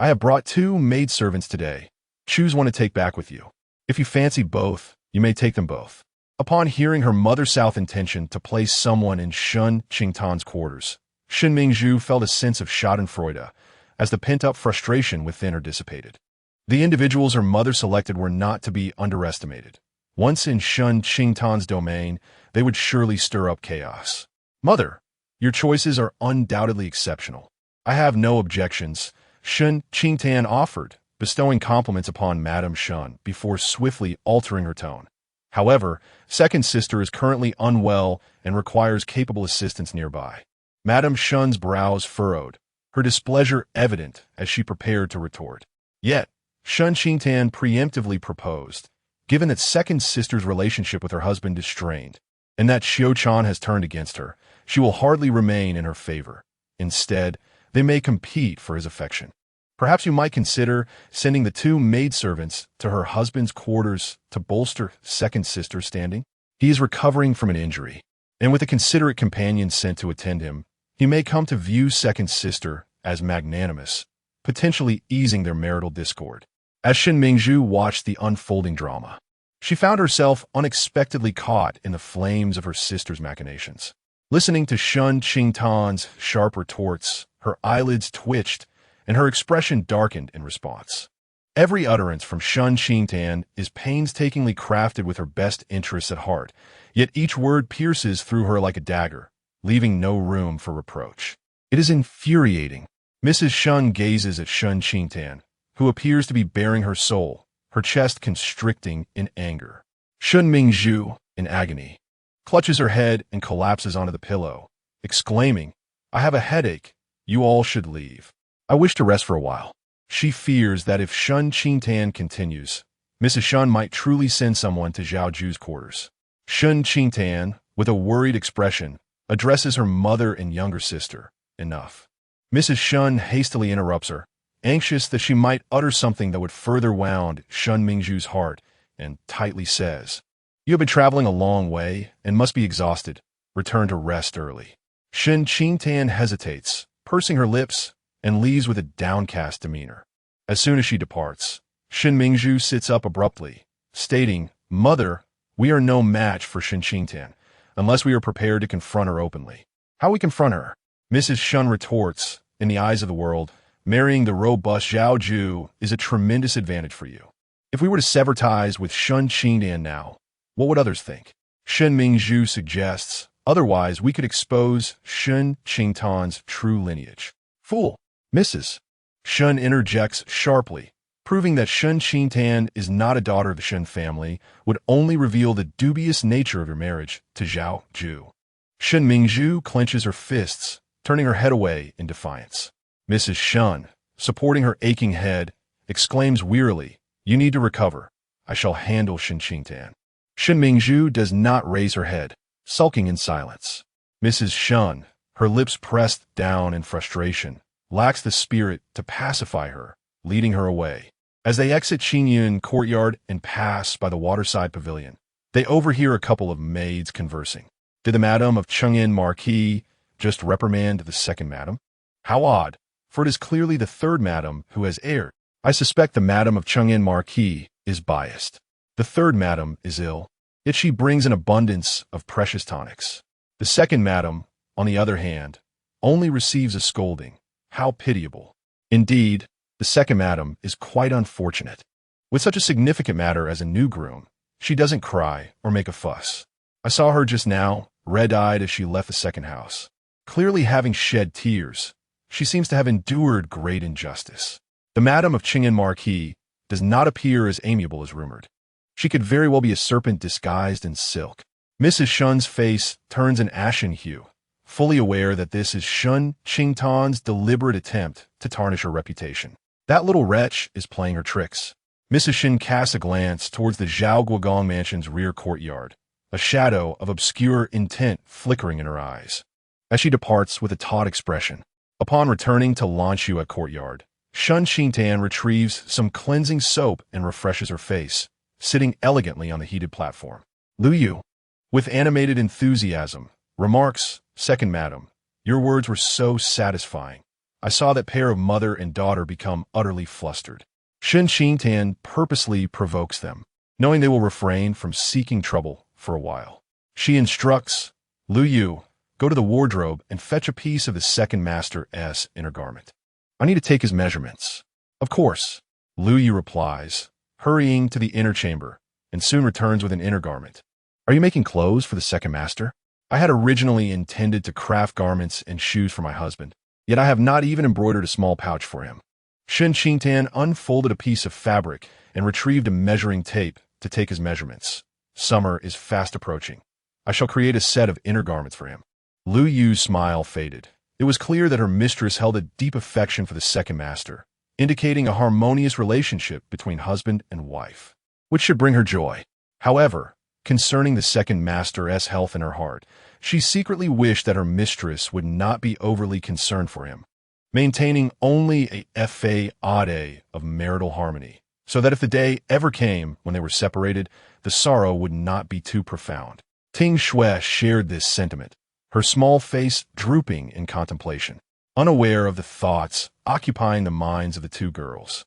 I have brought 2 maidservants today. Choose one to take back with you. If you fancy both, you may take them both. Upon hearing her mother South's intention to place someone in Shen Qingtan's quarters, Shen Mingzhu felt a sense of schadenfreude as the pent-up frustration within her dissipated. The individuals her mother selected were not to be underestimated. Once in Shen Qingtan's domain, they would surely stir up chaos. Mother, your choices are undoubtedly exceptional. I have no objections, Shen Qingtan offered, bestowing compliments upon Madame Shen before swiftly altering her tone. However, second sister is currently unwell and requires capable assistance nearby. Madame Shen's brows furrowed, her displeasure evident as she prepared to retort. Yet, Shen Qingtan preemptively proposed, given that second sister's relationship with her husband is strained, and that Xiao Chan has turned against her, she will hardly remain in her favor. Instead, they may compete for his affection. Perhaps you might consider sending the 2 maidservants to her husband's quarters to bolster second sister's standing. He is recovering from an injury, and with a considerate companion sent to attend him, he may come to view second sister as magnanimous, potentially easing their marital discord. As Shen Mingzhu watched the unfolding drama, she found herself unexpectedly caught in the flames of her sister's machinations. Listening to Shen Qingtan's sharp retorts, her eyelids twitched, and her expression darkened in response. Every utterance from Shen Qingtan is painstakingly crafted with her best interests at heart, yet each word pierces through her like a dagger, leaving no room for reproach. It is infuriating. Mrs. Shen gazes at Shen Qingtan, who appears to be baring her soul, her chest constricting in anger. Shen Mingzhu, in agony, clutches her head and collapses onto the pillow, exclaiming, I have a headache. You all should leave. I wish to rest for a while. She fears that if Shen Qingtan continues, Mrs. Shen might truly send someone to Zhao Yu's quarters. Shen Qingtan, with a worried expression, addresses her mother and younger sister. Enough. Mrs. Shen hastily interrupts her, anxious that she might utter something that would further wound Shen Mingzhu's heart, and tightly says, You have been traveling a long way and must be exhausted. Return to rest early. Shen Qingtan hesitates, pursing her lips, and leaves with a downcast demeanor. As soon as she departs, Shen Mingzhu sits up abruptly, stating, Mother, we are no match for Shen Qingtan, unless we are prepared to confront her openly. How we confront her? Mrs. Shen retorts, in the eyes of the world, marrying the robust Zhao Yu is a tremendous advantage for you. If we were to sever ties with Shen Qingtan now, what would others think? Shen Mingzhu suggests, otherwise we could expose Shen Qingtan's true lineage. Fool! Mrs. Shen interjects sharply, proving that Shen Qingtan is not a daughter of the Shen family, would only reveal the dubious nature of her marriage to Zhao Yu. Shen Mingzhu clenches her fists, turning her head away in defiance. Mrs. Shen, supporting her aching head, exclaims wearily, You need to recover. I shall handle Shen Qingtan. Shen Mingzhu does not raise her head, sulking in silence. Mrs. Shen, her lips pressed down in frustration, lacks the spirit to pacify her, leading her away. As they exit Qingyun courtyard and pass by the waterside pavilion, they overhear a couple of maids conversing. Did the Madame of Chengyan Marquis just reprimand the second Madame? How odd, for it is clearly the third Madame who has erred. I suspect the Madame of Chengyan Marquis is biased. The third Madame is ill, yet she brings an abundance of precious tonics. The second Madame, on the other hand, only receives a scolding. How pitiable. Indeed, the second Madame is quite unfortunate. With such a significant matter as a new groom, she doesn't cry or make a fuss. I saw her just now, red-eyed as she left the second house. Clearly having shed tears, she seems to have endured great injustice. The Madame of Chengyan Marquis does not appear as amiable as rumored. She could very well be a serpent disguised in silk. Mrs. Shun's face turns an ashen hue, fully aware that this is Shen Qingtan's deliberate attempt to tarnish her reputation. That little wretch is playing her tricks. Mrs. Shen casts a glance towards the Zhao Guogong mansion's rear courtyard, a shadow of obscure intent flickering in her eyes. As she departs with a taut expression, upon returning to Lanxue courtyard, Shen Qingtan retrieves some cleansing soap and refreshes her face, sitting elegantly on the heated platform. Lu Yu, with animated enthusiasm, remarks, "Second madam, your words were so satisfying. I saw that pair of mother and daughter become utterly flustered." Shen Qingtan purposely provokes them, knowing they will refrain from seeking trouble for a while. She instructs, "Lu Yu, go to the wardrobe and fetch a piece of the second master's inner garment. I need to take his measurements." "Of course," Lu Yu replies, hurrying to the inner chamber, and soon returns with an inner garment. "Are you making clothes for the second master?" "I had originally intended to craft garments and shoes for my husband, yet I have not even embroidered a small pouch for him." Shen Qingtan unfolded a piece of fabric and retrieved a measuring tape to take his measurements. "Summer is fast approaching. I shall create a set of inner garments for him." Lu Yu's smile faded. It was clear that her mistress held a deep affection for the second master, indicating a harmonious relationship between husband and wife, which should bring her joy. However, concerning the second master's health in her heart, she secretly wished that her mistress would not be overly concerned for him, maintaining only a fade of marital harmony, so that if the day ever came when they were separated, the sorrow would not be too profound. Ting Shui shared this sentiment, her small face drooping in contemplation, unaware of the thoughts occupying the minds of the two girls.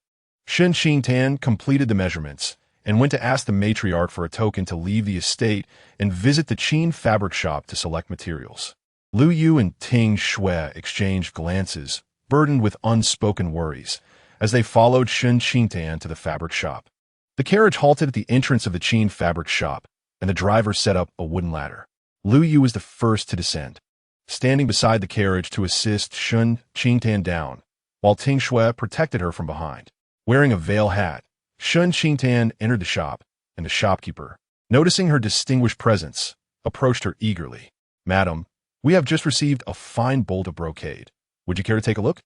Shen Qingtan completed the measurements and went to ask the matriarch for a token to leave the estate and visit the Qin fabric shop to select materials. Lu Yu and Ting Shui exchanged glances, burdened with unspoken worries, as they followed Shen Qingtan to the fabric shop. The carriage halted at the entrance of the Qin fabric shop, and the driver set up a wooden ladder. Lu Yu was the first to descend, standing beside the carriage to assist Shen Qingtan down, while Ting Shui protected her from behind. Wearing a veil hat, Shen Qingtan entered the shop, and the shopkeeper, noticing her distinguished presence, approached her eagerly. "Madam, we have just received a fine bolt of brocade. Would you care to take a look?"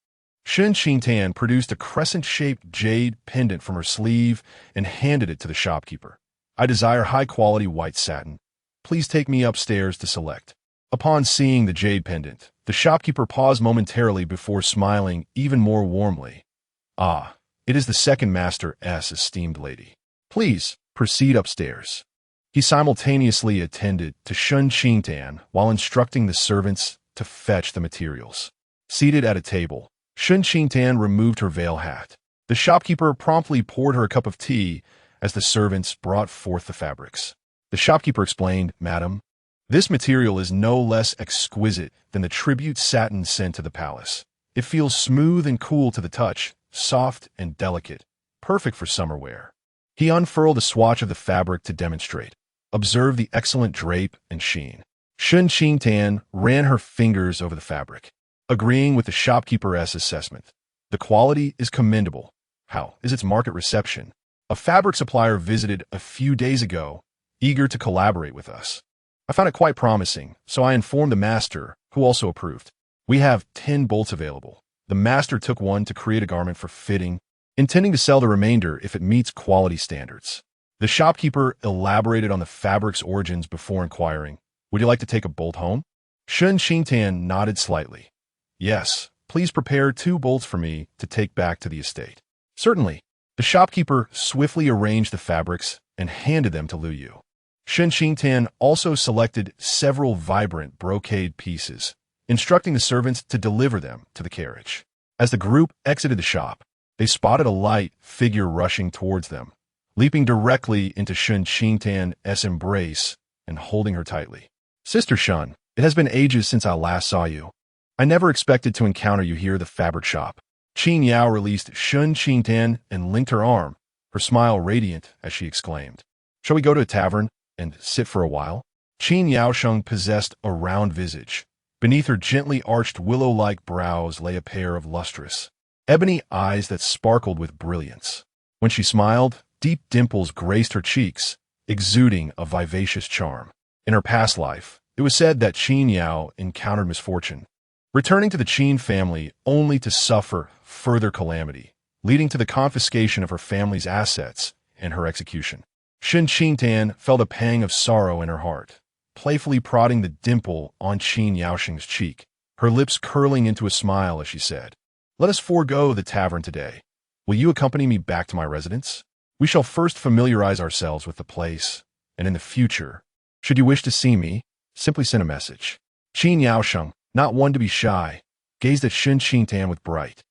Shen Qingtan produced a crescent-shaped jade pendant from her sleeve and handed it to the shopkeeper. "I desire high-quality white satin. Please take me upstairs to select." Upon seeing the jade pendant, the shopkeeper paused momentarily before smiling even more warmly. "Ah, it is the second master's esteemed lady. Please, proceed upstairs." He simultaneously attended to Shen Qingtan while instructing the servants to fetch the materials. Seated at a table, Shen Qingtan removed her veil hat. The shopkeeper promptly poured her a cup of tea as the servants brought forth the fabrics. The shopkeeper explained, "Madam, this material is no less exquisite than the tribute satin sent to the palace. It feels smooth and cool to the touch, soft and delicate, perfect for summer wear." He unfurled a swatch of the fabric to demonstrate. "Observe the excellent drape and sheen." Shen Qingtan ran her fingers over the fabric, agreeing with the shopkeeper's assessment. "The quality is commendable. How is its market reception?" "A fabric supplier visited a few days ago, eager to collaborate with us. I found it quite promising, so I informed the master, who also approved. We have 10 bolts available. The master took one to create a garment for fitting, intending to sell the remainder if it meets quality standards." The shopkeeper elaborated on the fabric's origins before inquiring, "Would you like to take a bolt home?" Shen Qingtan nodded slightly. "Yes, please prepare 2 bolts for me to take back to the estate." "Certainly." The shopkeeper swiftly arranged the fabrics and handed them to Lu Yu. Shen Qingtan also selected several vibrant brocade pieces, instructing the servants to deliver them to the carriage. As the group exited the shop, they spotted a light figure rushing towards them, leaping directly into Shen Qingtan's embrace and holding her tightly. "Sister Shen, it has been ages since I last saw you. I never expected to encounter you here at the fabric shop." Qin Yao released Shen Qingtan and linked her arm, her smile radiant as she exclaimed, "Shall we go to a tavern and sit for a while?" Qin Yaosheng possessed a round visage. Beneath her gently arched willow-like brows lay a pair of lustrous, ebony eyes that sparkled with brilliance. When she smiled, deep dimples graced her cheeks, exuding a vivacious charm. In her past life, it was said that Qin Yao encountered misfortune, returning to the Qin family only to suffer further calamity, leading to the confiscation of her family's assets and her execution. Shen Qingtan felt a pang of sorrow in her heart, playfully prodding the dimple on Qin Yaosheng's cheek, her lips curling into a smile as she said, "Let us forego the tavern today. Will you accompany me back to my residence? We shall first familiarize ourselves with the place, and in the future, should you wish to see me, simply send a message." Qin Yaosheng, not one to be shy, gazed at Shen Qingtan with bright,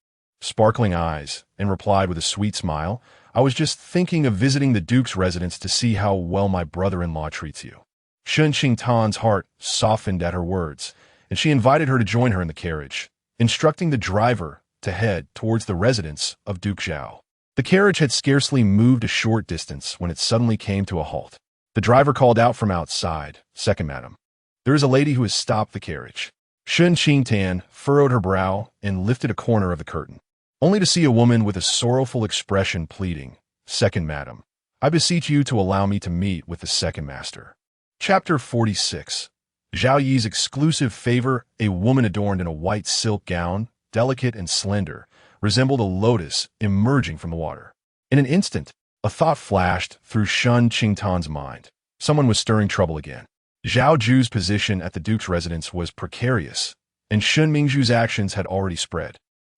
sparkling eyes and replied with a sweet smile, "I was just thinking of visiting the Duke's residence to see how well my brother-in-law treats you." Shen Qingtan's heart softened at her words, and she invited her to join her in the carriage, instructing the driver to head towards the residence of Duke Zhao. The carriage had scarcely moved a short distance when it suddenly came to a halt. The driver called out from outside, "Second, madam. There is a lady who has stopped the carriage." Shen Qingtan furrowed her brow and lifted a corner of the curtain, only to see a woman with a sorrowful expression pleading, "Second, madam, I beseech you to allow me to meet with the second master." Chapter 46. Zhao Yi's exclusive favor. A woman adorned in a white silk gown, delicate and slender, resembled a lotus emerging from the water. In an instant, a thought flashed through Shen Qingtan's mind. Someone was stirring trouble again. Zhao Ju's position at the Duke's residence was precarious, and Shen Mingzhu's actions had already spread,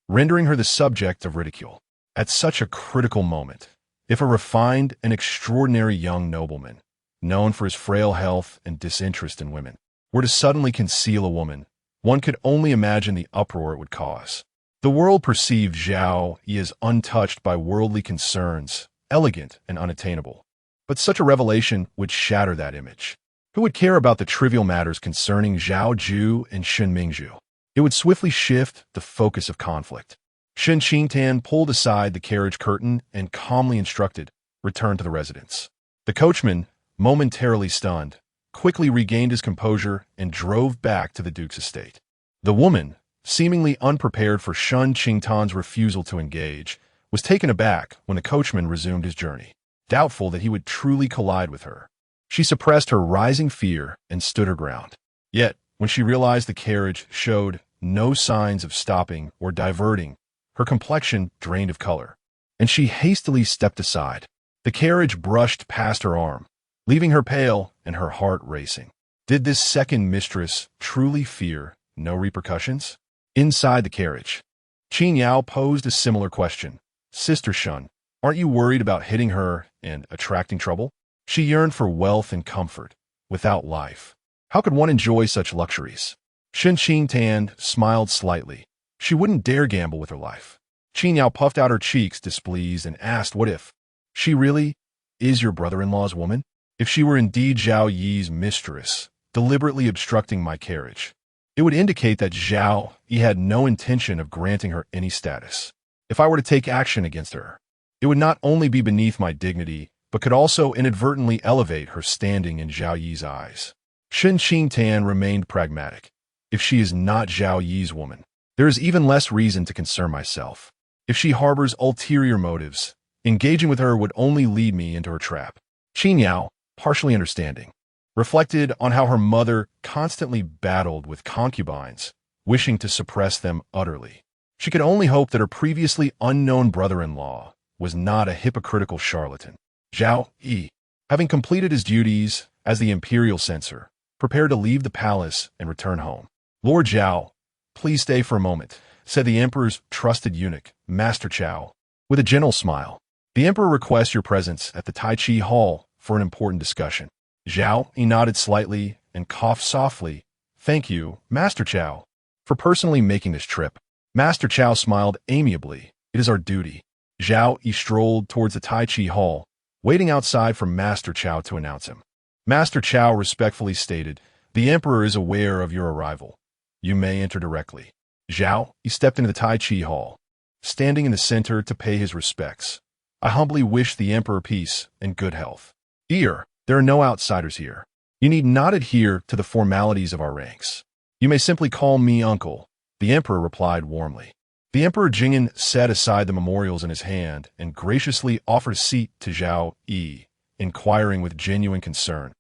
rendering her the subject of ridicule. At such a critical moment, if a refined and extraordinary young nobleman, known for his frail health and disinterest in women, were to suddenly conceal a woman, one could only imagine the uproar it would cause. The world perceived Zhao Yi as untouched by worldly concerns, elegant and unattainable. But such a revelation would shatter that image. Who would care about the trivial matters concerning Zhao Ju and Shen Mingzhu? It would swiftly shift the focus of conflict. Shen Qingtan pulled aside the carriage curtain and calmly instructed, "Return to the residence." The coachman, momentarily stunned, quickly regained his composure and drove back to the Duke's estate. The woman, seemingly unprepared for Shen Qingtan's refusal to engage, was taken aback when the coachman resumed his journey, doubtful that he would truly collide with her. She suppressed her rising fear and stood her ground. Yet, when she realized the carriage showed no signs of stopping or diverting, her complexion drained of color, and she hastily stepped aside. The carriage brushed past her arm, leaving her pale and her heart racing. Did this second mistress truly fear no repercussions? Inside the carriage, Qin Yao posed a similar question. "Sister Shen, aren't you worried about hitting her and attracting trouble?" She yearned for wealth and comfort, without life. How could one enjoy such luxuries? Shen Qingtan smiled slightly. She wouldn't dare gamble with her life. Qin Yao puffed out her cheeks, displeased, and asked, "What if she really is your brother-in-law's woman? If she were indeed Zhao Yi's mistress, deliberately obstructing my carriage, it would indicate that Zhao Yi had no intention of granting her any status. If I were to take action against her, it would not only be beneath my dignity, but could also inadvertently elevate her standing in Zhao Yi's eyes." Shen Qingtan remained pragmatic. If she is not Zhao Yi's woman, there is even less reason to concern myself. If she harbors ulterior motives, engaging with her would only lead me into her trap. Qin Yao, partially understanding, reflected on how her mother constantly battled with concubines, wishing to suppress them utterly. She could only hope that her previously unknown brother-in-law was not a hypocritical charlatan. Zhao Yi, having completed his duties as the imperial censor, prepared to leave the palace and return home. "Lord Zhao, please stay for a moment," said the emperor's trusted eunuch, Master Chao, with a gentle smile. "The emperor requests your presence at the Tai Chi Hall for an important discussion." Zhao Yi nodded slightly and coughed softly. "Thank you, Master Chao, for personally making this trip." Master Chao smiled amiably. "It is our duty." Zhao Yi strolled towards the Tai Chi Hall, waiting outside for Master Chao to announce him. Master Chao respectfully stated, "The emperor is aware of your arrival. You may enter directly." Zhao Yi stepped into the Tai Chi Hall, standing in the center to pay his respects. "I humbly wish the emperor peace and good health. Here, there are no outsiders here. You need not adhere to the formalities of our ranks. You may simply call me uncle," the emperor replied warmly. The Emperor Jing'an set aside the memorials in his hand and graciously offered a seat to Zhao Yi, inquiring with genuine concern,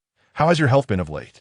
How has your health been of late?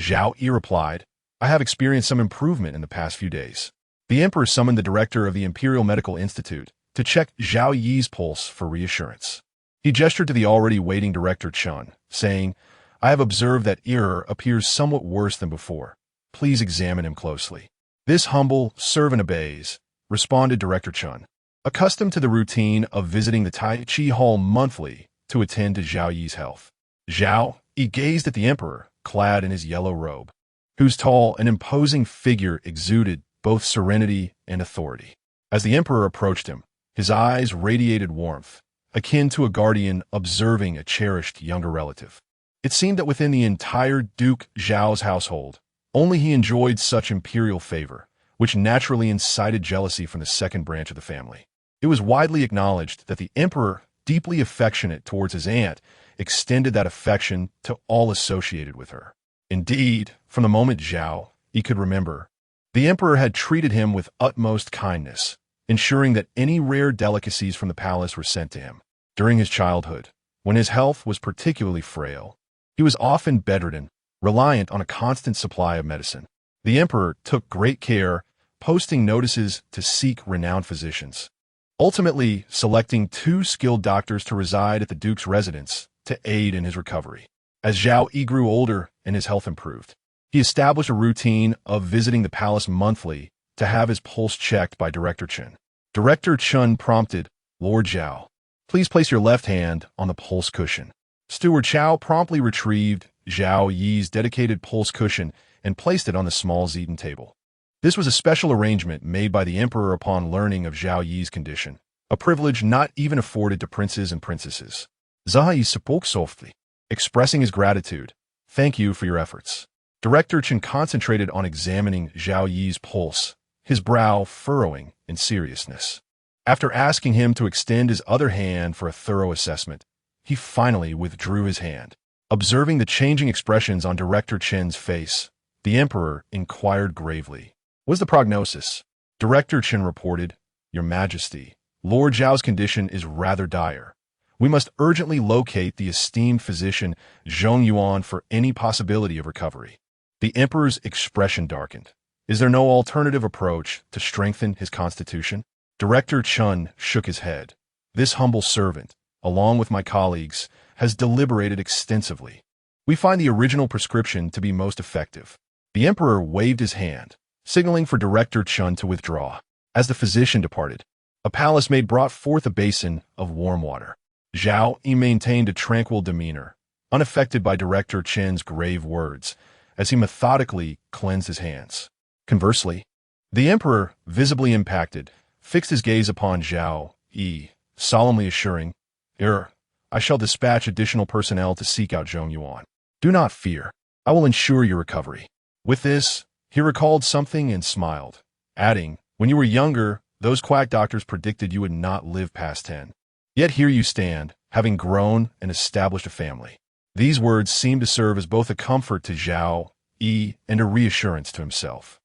Zhao Yu replied, I have experienced some improvement in the past few days. The emperor summoned the director of the Imperial Medical Institute to check Zhao Yi's pulse for reassurance. He gestured to the already waiting Director Chun, saying, I have observed that Error appears somewhat worse than before. Please examine him closely. This humble servant obeys, responded Director Chun, accustomed to the routine of visiting the Tai Chi Hall monthly to attend to Zhao Yi's health. Zhao Yi gazed at the emperor, clad in his yellow robe, whose tall and imposing figure exuded both serenity and authority. As the emperor approached him, his eyes radiated warmth, akin to a guardian observing a cherished younger relative. It seemed that within the entire Duke Zhao's household, only he enjoyed such imperial favor, which naturally incited jealousy from the second branch of the family. It was widely acknowledged that the emperor, deeply affectionate towards his aunt, extended that affection to all associated with her. Indeed, from the moment Zhao Yi could remember, the emperor had treated him with utmost kindness, ensuring that any rare delicacies from the palace were sent to him. During his childhood, when his health was particularly frail, he was often bedridden, reliant on a constant supply of medicine. The emperor took great care, posting notices to seek renowned physicians, ultimately selecting 2 skilled doctors to reside at the duke's residence to aid in his recovery. As Zhao Yi grew older and his health improved, he established a routine of visiting the palace monthly to have his pulse checked by Director Chen. Director Chen prompted, Lord Zhao, please place your left hand on the pulse cushion. Steward Chao promptly retrieved Zhao Yi's dedicated pulse cushion and placed it on the small sedan table. This was a special arrangement made by the emperor upon learning of Zhao Yi's condition, a privilege not even afforded to princes and princesses. Zhao Yi spoke softly, expressing his gratitude. Thank you for your efforts. Director Chen concentrated on examining Zhao Yi's pulse, his brow furrowing in seriousness. After asking him to extend his other hand for a thorough assessment, he finally withdrew his hand. Observing the changing expressions on Director Chen's face, the emperor inquired gravely, what's the prognosis? Director Chen reported, Your Majesty, Lord Zhao's condition is rather dire. We must urgently locate the esteemed physician Zhong Yuan for any possibility of recovery. The emperor's expression darkened. Is there no alternative approach to strengthen his constitution? Director Chun shook his head. This humble servant, along with my colleagues, has deliberated extensively. We find the original prescription to be most effective. The emperor waved his hand, signaling for Director Chun to withdraw. As the physician departed, a palace maid brought forth a basin of warm water. Zhao Yi maintained a tranquil demeanor, unaffected by Director Chen's grave words, as he methodically cleansed his hands. Conversely, the emperor, visibly impacted, fixed his gaze upon Zhao Yi, solemnly assuring, I shall dispatch additional personnel to seek out Zhong Yuan. Do not fear. I will ensure your recovery. With this, he recalled something and smiled, adding, when you were younger, those quack doctors predicted you would not live past 10. Yet here you stand, having grown and established a family. These words seemed to serve as both a comfort to Zhao Yi and a reassurance to himself.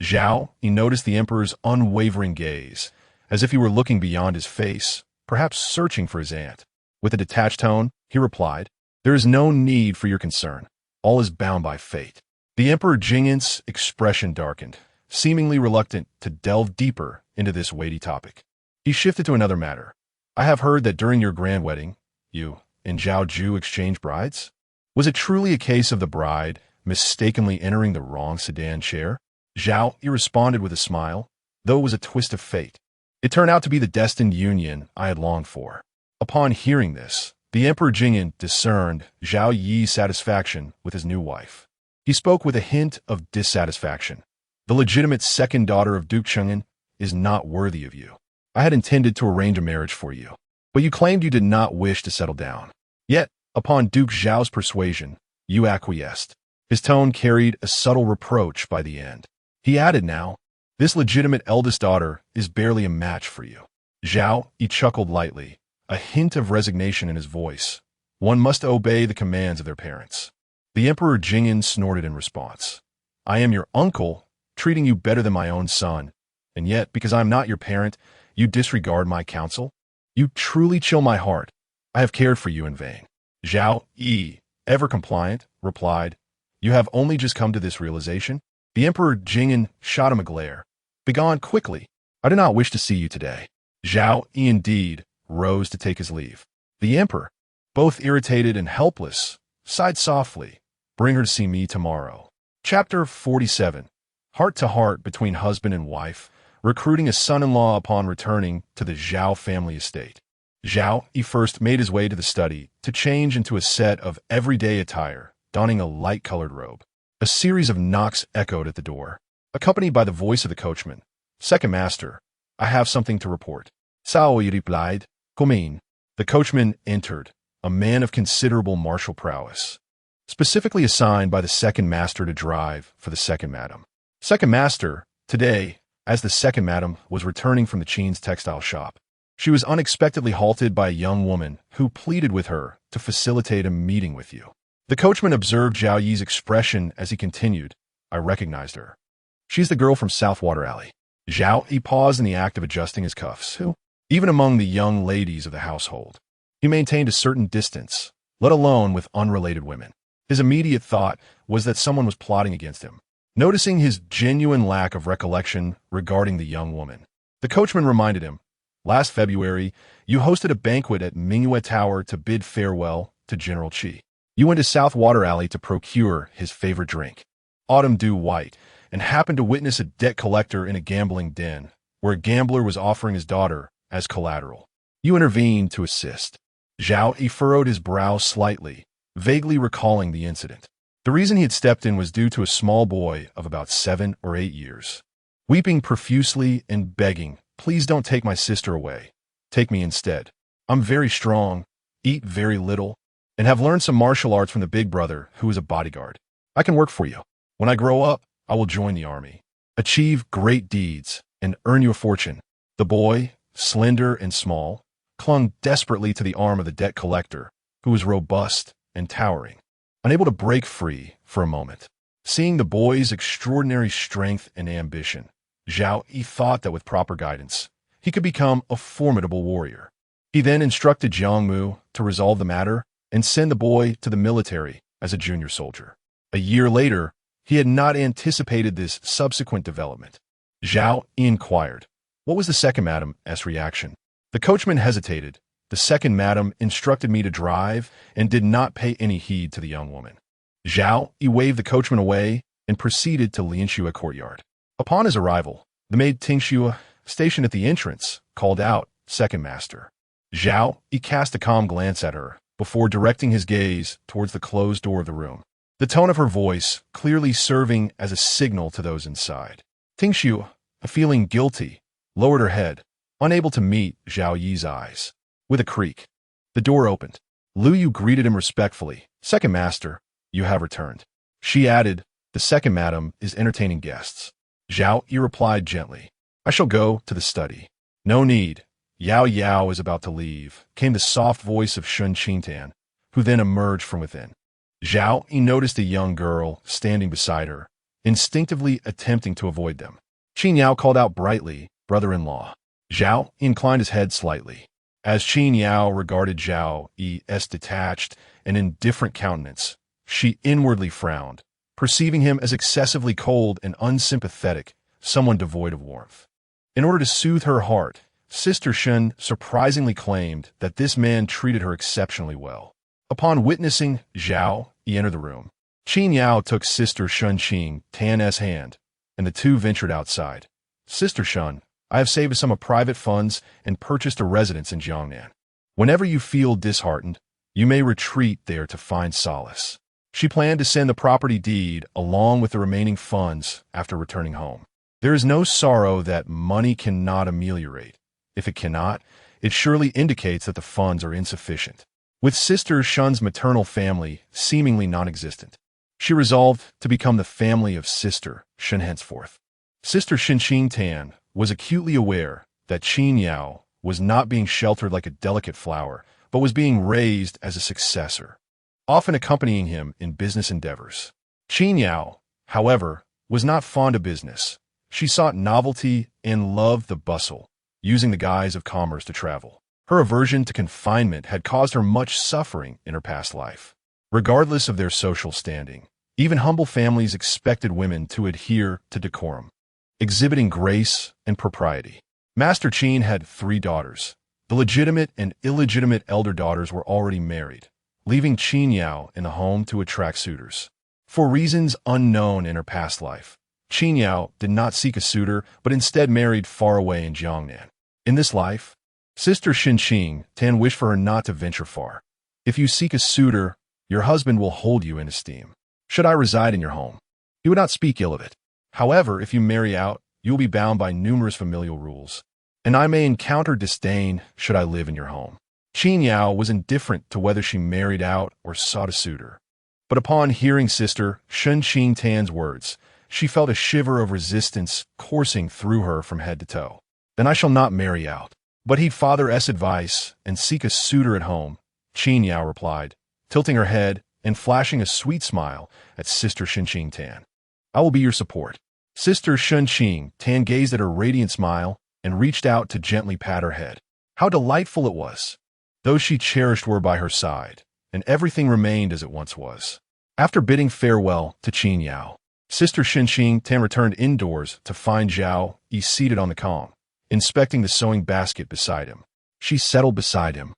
Zhao Yi noticed the emperor's unwavering gaze, as if he were looking beyond his face, perhaps searching for his aunt. With a detached tone, he replied, There is no need for your concern. All is bound by fate. The Emperor Jingyan's expression darkened, seemingly reluctant to delve deeper into this weighty topic. He shifted to another matter. I have heard that during your grand wedding, you and Zhao Ju exchanged brides? Was it truly a case of the bride mistakenly entering the wrong sedan chair? Zhao Yu responded with a smile, though it was a twist of fate. It turned out to be the destined union I had longed for. Upon hearing this, the Emperor Jingyan discerned Zhao Yi's satisfaction with his new wife. He spoke with a hint of dissatisfaction. The legitimate second daughter of Duke Cheng'an is not worthy of you. I had intended to arrange a marriage for you, but you claimed you did not wish to settle down. Yet, upon Duke Zhao's persuasion, you acquiesced. His tone carried a subtle reproach by the end. He added now, this legitimate eldest daughter is barely a match for you. Zhao Yi chuckled lightly, a hint of resignation in his voice. One must obey the commands of their parents. The Emperor Jingyan snorted in response. I am your uncle, treating you better than my own son, and yet, because I am not your parent, you disregard my counsel? You truly chill my heart. I have cared for you in vain. Zhao Yi ever compliant, replied, "You have only just come to this realization?" The Emperor Jing'an shot him a glare. "Begone quickly. I do not wish to see you today." Zhao Yu indeed rose to take his leave. The Emperor, both irritated and helpless, sighed softly, "Bring her to see me tomorrow." Chapter 47. Heart to heart between husband and wife, recruiting a son-in-law upon returning to the Zhao family estate. Zhao Yu first made his way to the study to change into a set of everyday attire, donning a light-colored robe. A series of knocks echoed at the door, accompanied by the voice of the coachman. "Second master, I have something to report." Zhao Yu replied, "Come in." The coachman entered, a man of considerable martial prowess, specifically assigned by the second master to drive for the second madam. Second master, today, as the second madam was returning from the Qing's textile shop, she was unexpectedly halted by a young woman who pleaded with her to facilitate a meeting with you. The coachman observed Zhao Yi's expression as he continued, "I recognized her. She's the girl from Southwater Alley." Zhao Yi paused in the act of adjusting his cuffs, who, even among the young ladies of the household, he maintained a certain distance, let alone with unrelated women. His immediate thought was that someone was plotting against him. Noticing his genuine lack of recollection regarding the young woman, the coachman reminded him, "Last February, you hosted a banquet at Mingyue Tower to bid farewell to General Qi. You went to Southwater Alley to procure his favorite drink, Autumn Dew White, and happened to witness a debt collector in a gambling den, where a gambler was offering his daughter as collateral. You intervened to assist." Zhao Yi furrowed his brow slightly, vaguely recalling the incident. The reason he had stepped in was due to a small boy of about 7 or 8 years, weeping profusely and begging, "Please don't take my sister away. Take me instead. I'm very strong, eat very little, and have learned some martial arts from the big brother who is a bodyguard. I can work for you. When I grow up, I will join the army, achieve great deeds, and earn you a fortune." The boy, slender and small, clung desperately to the arm of the debt collector, who was robust and towering, unable to break free for a moment. Seeing the boy's extraordinary strength and ambition, Zhao Yi thought that with proper guidance, he could become a formidable warrior. He then instructed Jiang Mu to resolve the matter and send the boy to the military as a junior soldier. A year later, he had not anticipated this subsequent development. Zhao Yi inquired, "What was the second madam's reaction?" The coachman hesitated. "The second madam instructed me to drive and did not pay any heed to the young woman." Zhao Yi waved the coachman away and proceeded to Lianxue courtyard. Upon his arrival, the maid Tingxue, stationed at the entrance, called out, "Second master." Zhao Yi cast a calm glance at her before directing his gaze towards the closed door of the room, the tone of her voice clearly serving as a signal to those inside. Tingxue, feeling guilty, lowered her head, unable to meet Zhao Yi's eyes. With a creak, the door opened. Lu Yu greeted him respectfully. "Second master, you have returned." She added, "The second madam is entertaining guests." Zhao Yi replied gently, "I shall go to the study." "No need. Yao Yao is about to leave," came the soft voice of Shen Qingtan, who then emerged from within. Zhao Yi noticed a young girl standing beside her, instinctively attempting to avoid them. Qin Yao called out brightly, "Brother-in-law." Zhao Yi inclined his head slightly. As Qin Yao regarded Zhao Yi's detached and indifferent countenance, she inwardly frowned, perceiving him as excessively cold and unsympathetic, someone devoid of warmth. In order to soothe her heart, Sister Shen surprisingly claimed that this man treated her exceptionally well. Upon witnessing Zhao Yi enter the room, Qin Yao took Sister Shen Qingtan's hand, and the two ventured outside. "Sister Shen, I have saved a sum of private funds and purchased a residence in Jiangnan. Whenever you feel disheartened, you may retreat there to find solace." She planned to send the property deed along with the remaining funds after returning home. There is no sorrow that money cannot ameliorate. If it cannot, it surely indicates that the funds are insufficient. With Sister Shen's maternal family seemingly non-existent, she resolved to become the family of Sister Shen henceforth. Sister Shen Qingtan was acutely aware that Qin Yao was not being sheltered like a delicate flower, but was being raised as a successor, often accompanying him in business endeavors. Qin Yao, however, was not fond of business. She sought novelty and loved the bustle, using the guise of commerce to travel. Her aversion to confinement had caused her much suffering in her past life. regardless of their social standing. Even humble families expected women to adhere to decorum, exhibiting grace and propriety. Master Qin had 3 daughters. The legitimate and illegitimate elder daughters were already married, leaving Qin Yao in the home to attract suitors. For reasons unknown in her past life, Qin Yao did not seek a suitor, but instead married far away in Jiangnan. In this life, Sister Shen Qingtan wished for her not to venture far. If you seek a suitor, your husband will hold you in esteem. Should I reside in your home, he would not speak ill of it. However, if you marry out, you will be bound by numerous familial rules, and I may encounter disdain should I live in your home. Qin Yao was indifferent to whether she married out or sought a suitor. But upon hearing Sister Shen Qingtan's words, she felt a shiver of resistance coursing through her from head to toe. Then I shall not marry out, but heed Father's advice and seek a suitor at home, Qin Yao replied, tilting her head and flashing a sweet smile at Sister Shen Qingtan. I will be your support. Sister Shen Qingtan gazed at her radiant smile and reached out to gently pat her head. How delightful it was! Those she cherished were by her side, and everything remained as it once was. After bidding farewell to Qin Yao, Sister Shen Qingtan returned indoors to find Zhao Yu seated on the calm, inspecting the sewing basket beside him. She settled beside him,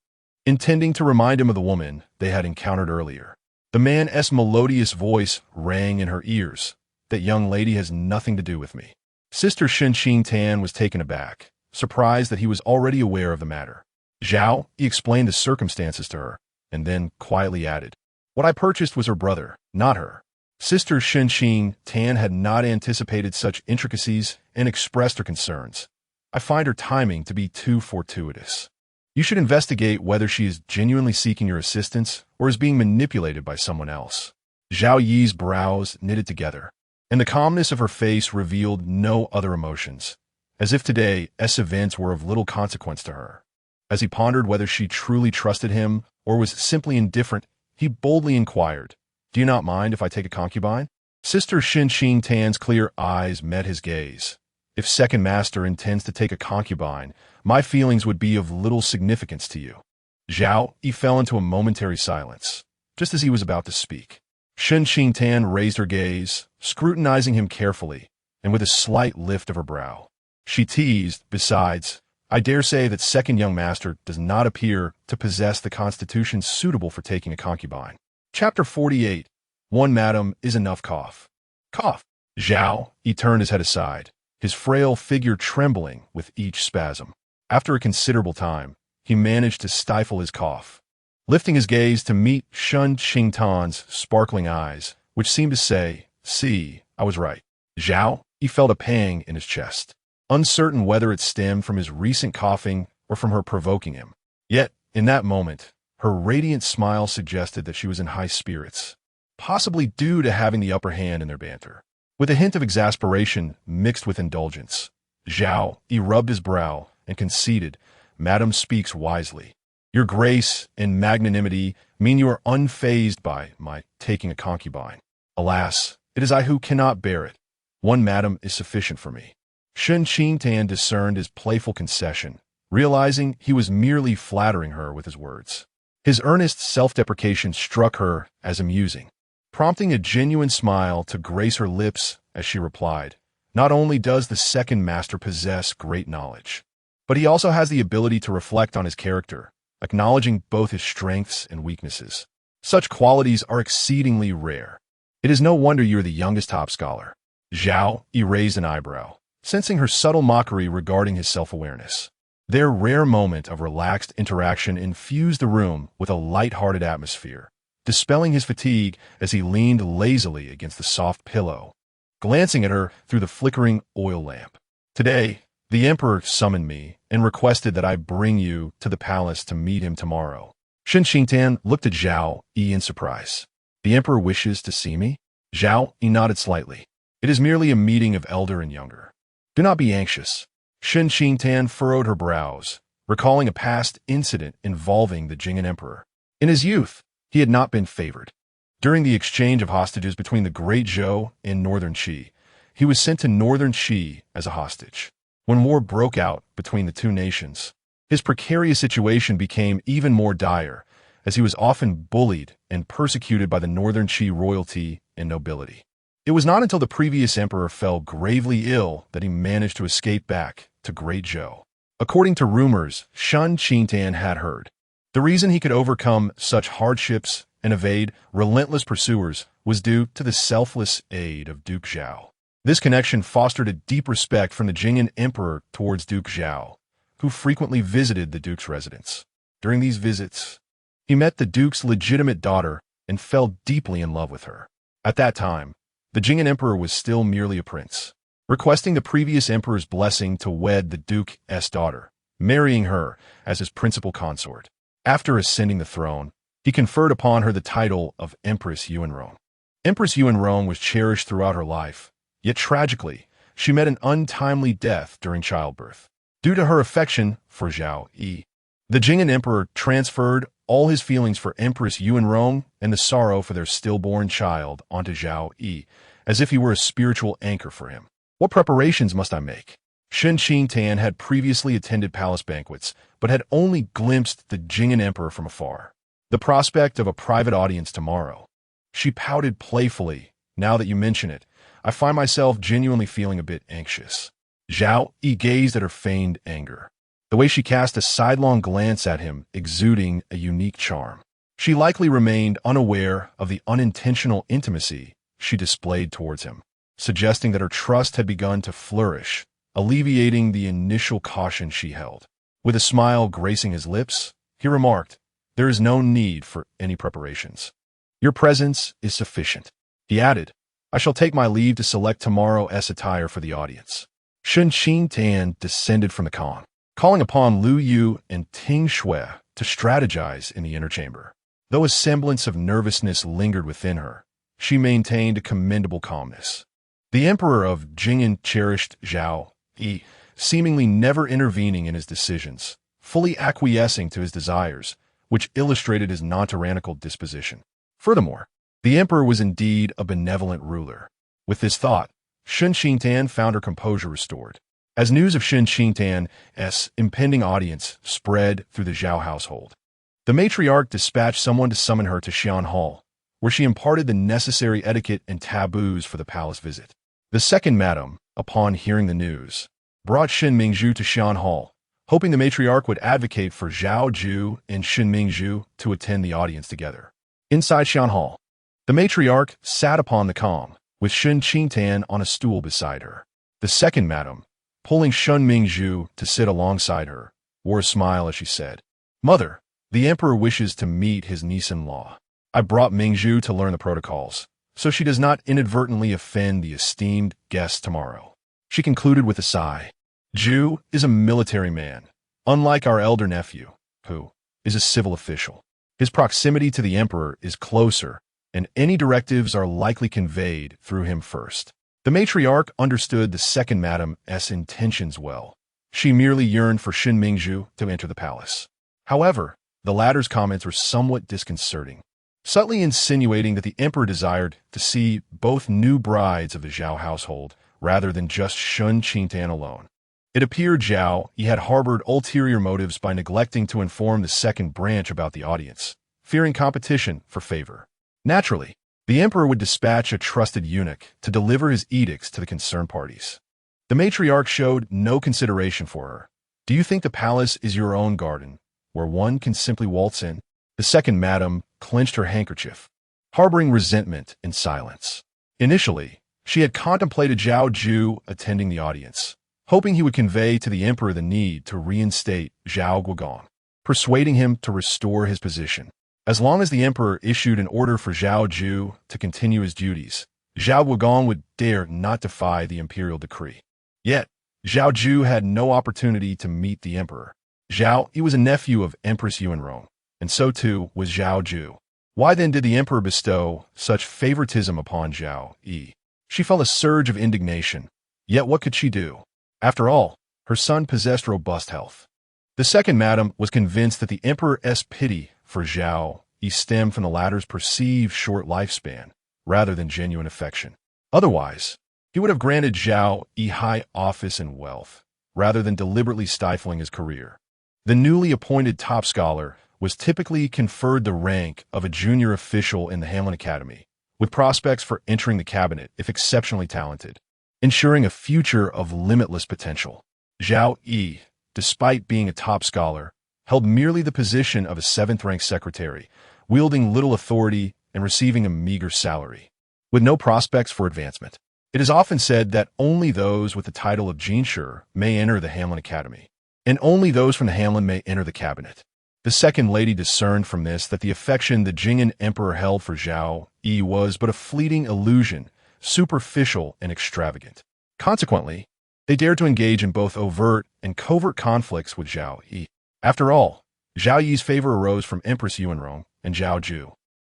intending to remind him of the woman they had encountered earlier. The man's melodious voice rang in her ears. That young lady has nothing to do with me. Sister Shen Qingtan was taken aback, surprised that he was already aware of the matter. Zhao Yu explained the circumstances to her, and then quietly added, "What I purchased was her brother, not her." Sister Shen Qingtan had not anticipated such intricacies and expressed her concerns. "I find her timing to be too fortuitous. You should investigate whether she is genuinely seeking your assistance or is being manipulated by someone else." Zhao Yi's brows knitted together, and the calmness of her face revealed no other emotions, as if today's events were of little consequence to her. As he pondered whether she truly trusted him or was simply indifferent, he boldly inquired, "Do you not mind if I take a concubine?" Sister Shen Qingtan's clear eyes met his gaze. "If second master intends to take a concubine, my feelings would be of little significance to you." Zhao Yu fell into a momentary silence, just as he was about to speak. Shen Qingtan raised her gaze, scrutinizing him carefully, and with a slight lift of her brow. She teased, "Besides, I dare say that second young master does not appear to possess the constitution suitable for taking a concubine." Chapter 48. One madam is enough. Cough. Cough. Zhao Yu turned his head aside, his frail figure trembling with each spasm. After a considerable time, he managed to stifle his cough. Lifting his gaze to meet Shen Qingtan's sparkling eyes, which seemed to say, "See, I was right." Zhao Yu felt a pang in his chest, uncertain whether it stemmed from his recent coughing or from her provoking him. Yet, in that moment, her radiant smile suggested that she was in high spirits, possibly due to having the upper hand in their banter. With a hint of exasperation mixed with indulgence, Zhao Yu rubbed his brow and conceded, "Madam speaks wisely. Your grace and magnanimity mean you are unfazed by my taking a concubine. Alas, it is I who cannot bear it. One madam is sufficient for me." Shen Qingtan discerned his playful concession, realizing he was merely flattering her with his words. His earnest self-deprecation struck her as amusing, prompting a genuine smile to grace her lips as she replied, "Not only does the second master possess great knowledge, but he also has the ability to reflect on his character, acknowledging both his strengths and weaknesses. Such qualities are exceedingly rare. It is no wonder you are the youngest top scholar." Zhao Yu raised an eyebrow, sensing her subtle mockery regarding his self-awareness. Their rare moment of relaxed interaction infused the room with a light-hearted atmosphere, dispelling his fatigue as he leaned lazily against the soft pillow, glancing at her through the flickering oil lamp. "Today, the emperor summoned me and requested that I bring you to the palace to meet him tomorrow." Shen Qingtan looked at Zhao Yu in surprise. "The emperor wishes to see me?" Zhao Yu nodded slightly. "It is merely a meeting of elder and younger. Do not be anxious." Shen Qingtan furrowed her brows, recalling a past incident involving the Jing'an emperor. In his youth, he had not been favored. During the exchange of hostages between the Great Zhou and Northern Qi, he was sent to Northern Qi as a hostage. When war broke out between the two nations, his precarious situation became even more dire as he was often bullied and persecuted by the northern Qi royalty and nobility. It was not until the previous emperor fell gravely ill that he managed to escape back to Great Zhou. According to rumors Shen Qingtan had heard, the reason he could overcome such hardships and evade relentless pursuers was due to the selfless aid of Duke Zhao. This connection fostered a deep respect from the Jing'an emperor towards Duke Zhao, who frequently visited the duke's residence. During these visits, he met the duke's legitimate daughter and fell deeply in love with her. At that time, the Jing'an emperor was still merely a prince, requesting the previous emperor's blessing to wed the duke's daughter, marrying her as his principal consort. After ascending the throne, he conferred upon her the title of Empress Yuanrong. Empress Yuanrong was cherished throughout her life, yet tragically, she met an untimely death during childbirth. Due to her affection for Zhao Yu, the Jing'an emperor transferred all his feelings for Empress Yuanrong and the sorrow for their stillborn child onto Zhao Yu, as if he were a spiritual anchor for him. What preparations must I make? Shen Qingtan had previously attended palace banquets, but had only glimpsed the Jing'an emperor from afar. The prospect of a private audience tomorrow. She pouted playfully. Now that you mention it, I find myself genuinely feeling a bit anxious. Zhao Yu gazed at her feigned anger. The way she cast a sidelong glance at him, exuding a unique charm. She likely remained unaware of the unintentional intimacy she displayed towards him, suggesting that her trust had begun to flourish, alleviating the initial caution she held. With a smile gracing his lips, he remarked, "There is no need for any preparations. Your presence is sufficient." He added, "I shall take my leave to select tomorrow's attire for the audience." Shen Qingtan descended from the con, calling upon Lu Yu and Ting Shui to strategize in the inner chamber. Though a semblance of nervousness lingered within her, she maintained a commendable calmness. The emperor of Jing'an cherished Zhao Yu, seemingly never intervening in his decisions, fully acquiescing to his desires, which illustrated his non-tyrannical disposition. Furthermore, the emperor was indeed a benevolent ruler. With this thought, Shen Qingtan found her composure restored. As news of Shen Qingtan's impending audience spread through the Zhao household, the matriarch dispatched someone to summon her to Xian Hall, where she imparted the necessary etiquette and taboos for the palace visit. The second madam, upon hearing the news, brought Shen Mingzhu to Xian Hall, hoping the matriarch would advocate for Zhao Ju and Shen Mingzhu to attend the audience together. Inside Xian Hall, the matriarch sat upon the calm, with Shen Qingtan on a stool beside her. The second madam, pulling Shen Mingzhu to sit alongside her, wore a smile as she said, "Mother, the emperor wishes to meet his niece-in-law. I brought Mingzhu to learn the protocols, so she does not inadvertently offend the esteemed guest tomorrow." She concluded with a sigh. Zhu is a military man, unlike our elder nephew, who is a civil official. His proximity to the emperor is closer, and any directives are likely conveyed through him first. The matriarch understood the second madam's intentions well. She merely yearned for Shen Mingzhu to enter the palace. However, the latter's comments were somewhat disconcerting, subtly insinuating that the emperor desired to see both new brides of the Zhao household rather than just Shen Qingtan alone. It appeared Zhao Yu had harbored ulterior motives by neglecting to inform the second branch about the audience, fearing competition for favor. Naturally, the emperor would dispatch a trusted eunuch to deliver his edicts to the concerned parties. The matriarch showed no consideration for her. "Do you think the palace is your own garden, where one can simply waltz in?" The second madam clenched her handkerchief, harboring resentment in silence. Initially, she had contemplated Zhao Ju attending the audience, hoping he would convey to the emperor the need to reinstate Zhao Guogang, persuading him to restore his position. As long as the emperor issued an order for Zhao Ju to continue his duties, Zhao Guogang would dare not defy the imperial decree. Yet, Zhao Ju had no opportunity to meet the emperor. Zhao Yu was a nephew of Empress Yuanrong, and so too was Zhao Ju. Why then did the emperor bestow such favoritism upon Zhao Yu? She felt a surge of indignation. Yet what could she do? After all, her son possessed robust health. The second madam was convinced that the emperor's pity for Zhao Yu stemmed from the latter's perceived short lifespan, rather than genuine affection. Otherwise, he would have granted Zhao Yu high office and wealth, rather than deliberately stifling his career. The newly appointed top scholar was typically conferred the rank of a junior official in the Hamlin Academy, with prospects for entering the cabinet if exceptionally talented, ensuring a future of limitless potential. Zhao Yu, despite being a top scholar, held merely the position of a seventh-rank secretary, wielding little authority and receiving a meager salary, with no prospects for advancement. It is often said that only those with the title of Jinshi may enter the Hamlin Academy, and only those from the Hamlin may enter the cabinet. The second lady discerned from this that the affection the Jing'an emperor held for Zhao Yu was but a fleeting illusion, superficial and extravagant. Consequently, they dared to engage in both overt and covert conflicts with Zhao Yu. After all, Zhao Yu's favor arose from Empress Yuanrong and Zhao Ju.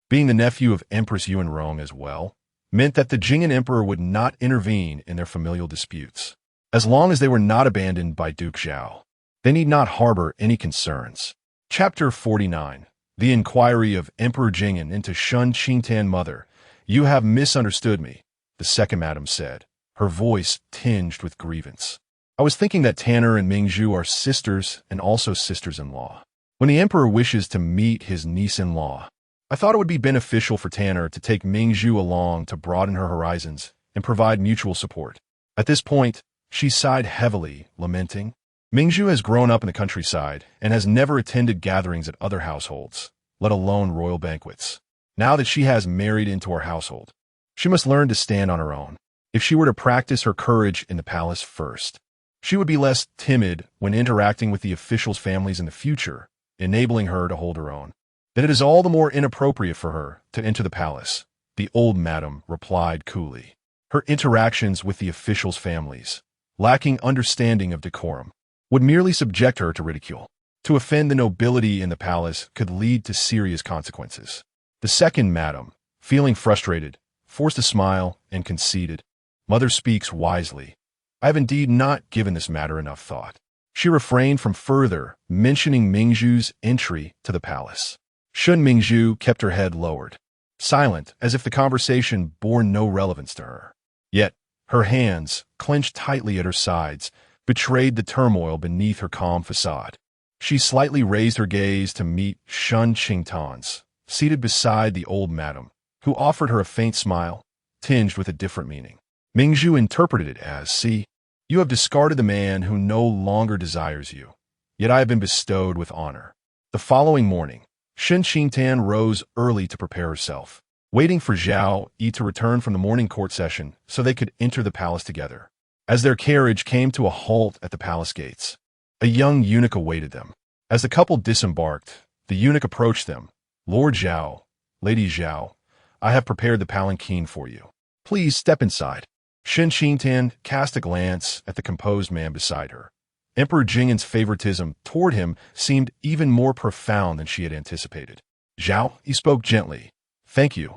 Being the nephew of Empress Yuanrong as well, meant that the Jing'an emperor would not intervene in their familial disputes. As long as they were not abandoned by Duke Zhao, they need not harbor any concerns. Chapter 49. The Inquiry of Emperor Jing'an into Shen Qingtan. Mother, you have misunderstood me, the second madam said, her voice tinged with grievance. I was thinking that Tanner and Mingzhu are sisters and also sisters-in-law. When the emperor wishes to meet his niece-in-law, I thought it would be beneficial for Tanner to take Mingzhu along to broaden her horizons and provide mutual support. At this point, she sighed heavily, lamenting, Mingzhu has grown up in the countryside and has never attended gatherings at other households, let alone royal banquets. Now that she has married into our household, she must learn to stand on her own. If she were to practice her courage in the palace first, she would be less timid when interacting with the officials' families in the future, enabling her to hold her own. Then it is all the more inappropriate for her to enter the palace, the old madam replied coolly. Her interactions with the officials' families, lacking understanding of decorum, would merely subject her to ridicule. To offend the nobility in the palace could lead to serious consequences. The second madam, feeling frustrated, forced a smile and conceded, Mother speaks wisely. I have indeed not given this matter enough thought. She refrained from further mentioning Mingzhu's entry to the palace. Shun Mingzhu kept her head lowered, silent as if the conversation bore no relevance to her. Yet, her hands, clenched tightly at her sides, betrayed the turmoil beneath her calm facade. She slightly raised her gaze to meet Shen Qingtan's, seated beside the old madam, who offered her a faint smile, tinged with a different meaning. Mingzhu interpreted it as, see, you have discarded the man who no longer desires you, yet I have been bestowed with honor. The following morning, Shen Qingtan rose early to prepare herself, waiting for Zhao Yu to return from the morning court session so they could enter the palace together. As their carriage came to a halt at the palace gates, a young eunuch awaited them. As the couple disembarked, the eunuch approached them. Lord Zhao, Lady Zhao, I have prepared the palanquin for you. Please step inside. Shen Qingtan cast a glance at the composed man beside her. Emperor Jing'an's favoritism toward him seemed even more profound than she had anticipated. Zhao, he spoke gently. Thank you.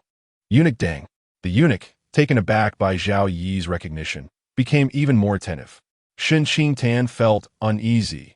Eunuch Deng. The eunuch, taken aback by Zhao Yi's recognition, became even more attentive. Shen Qingtan felt uneasy.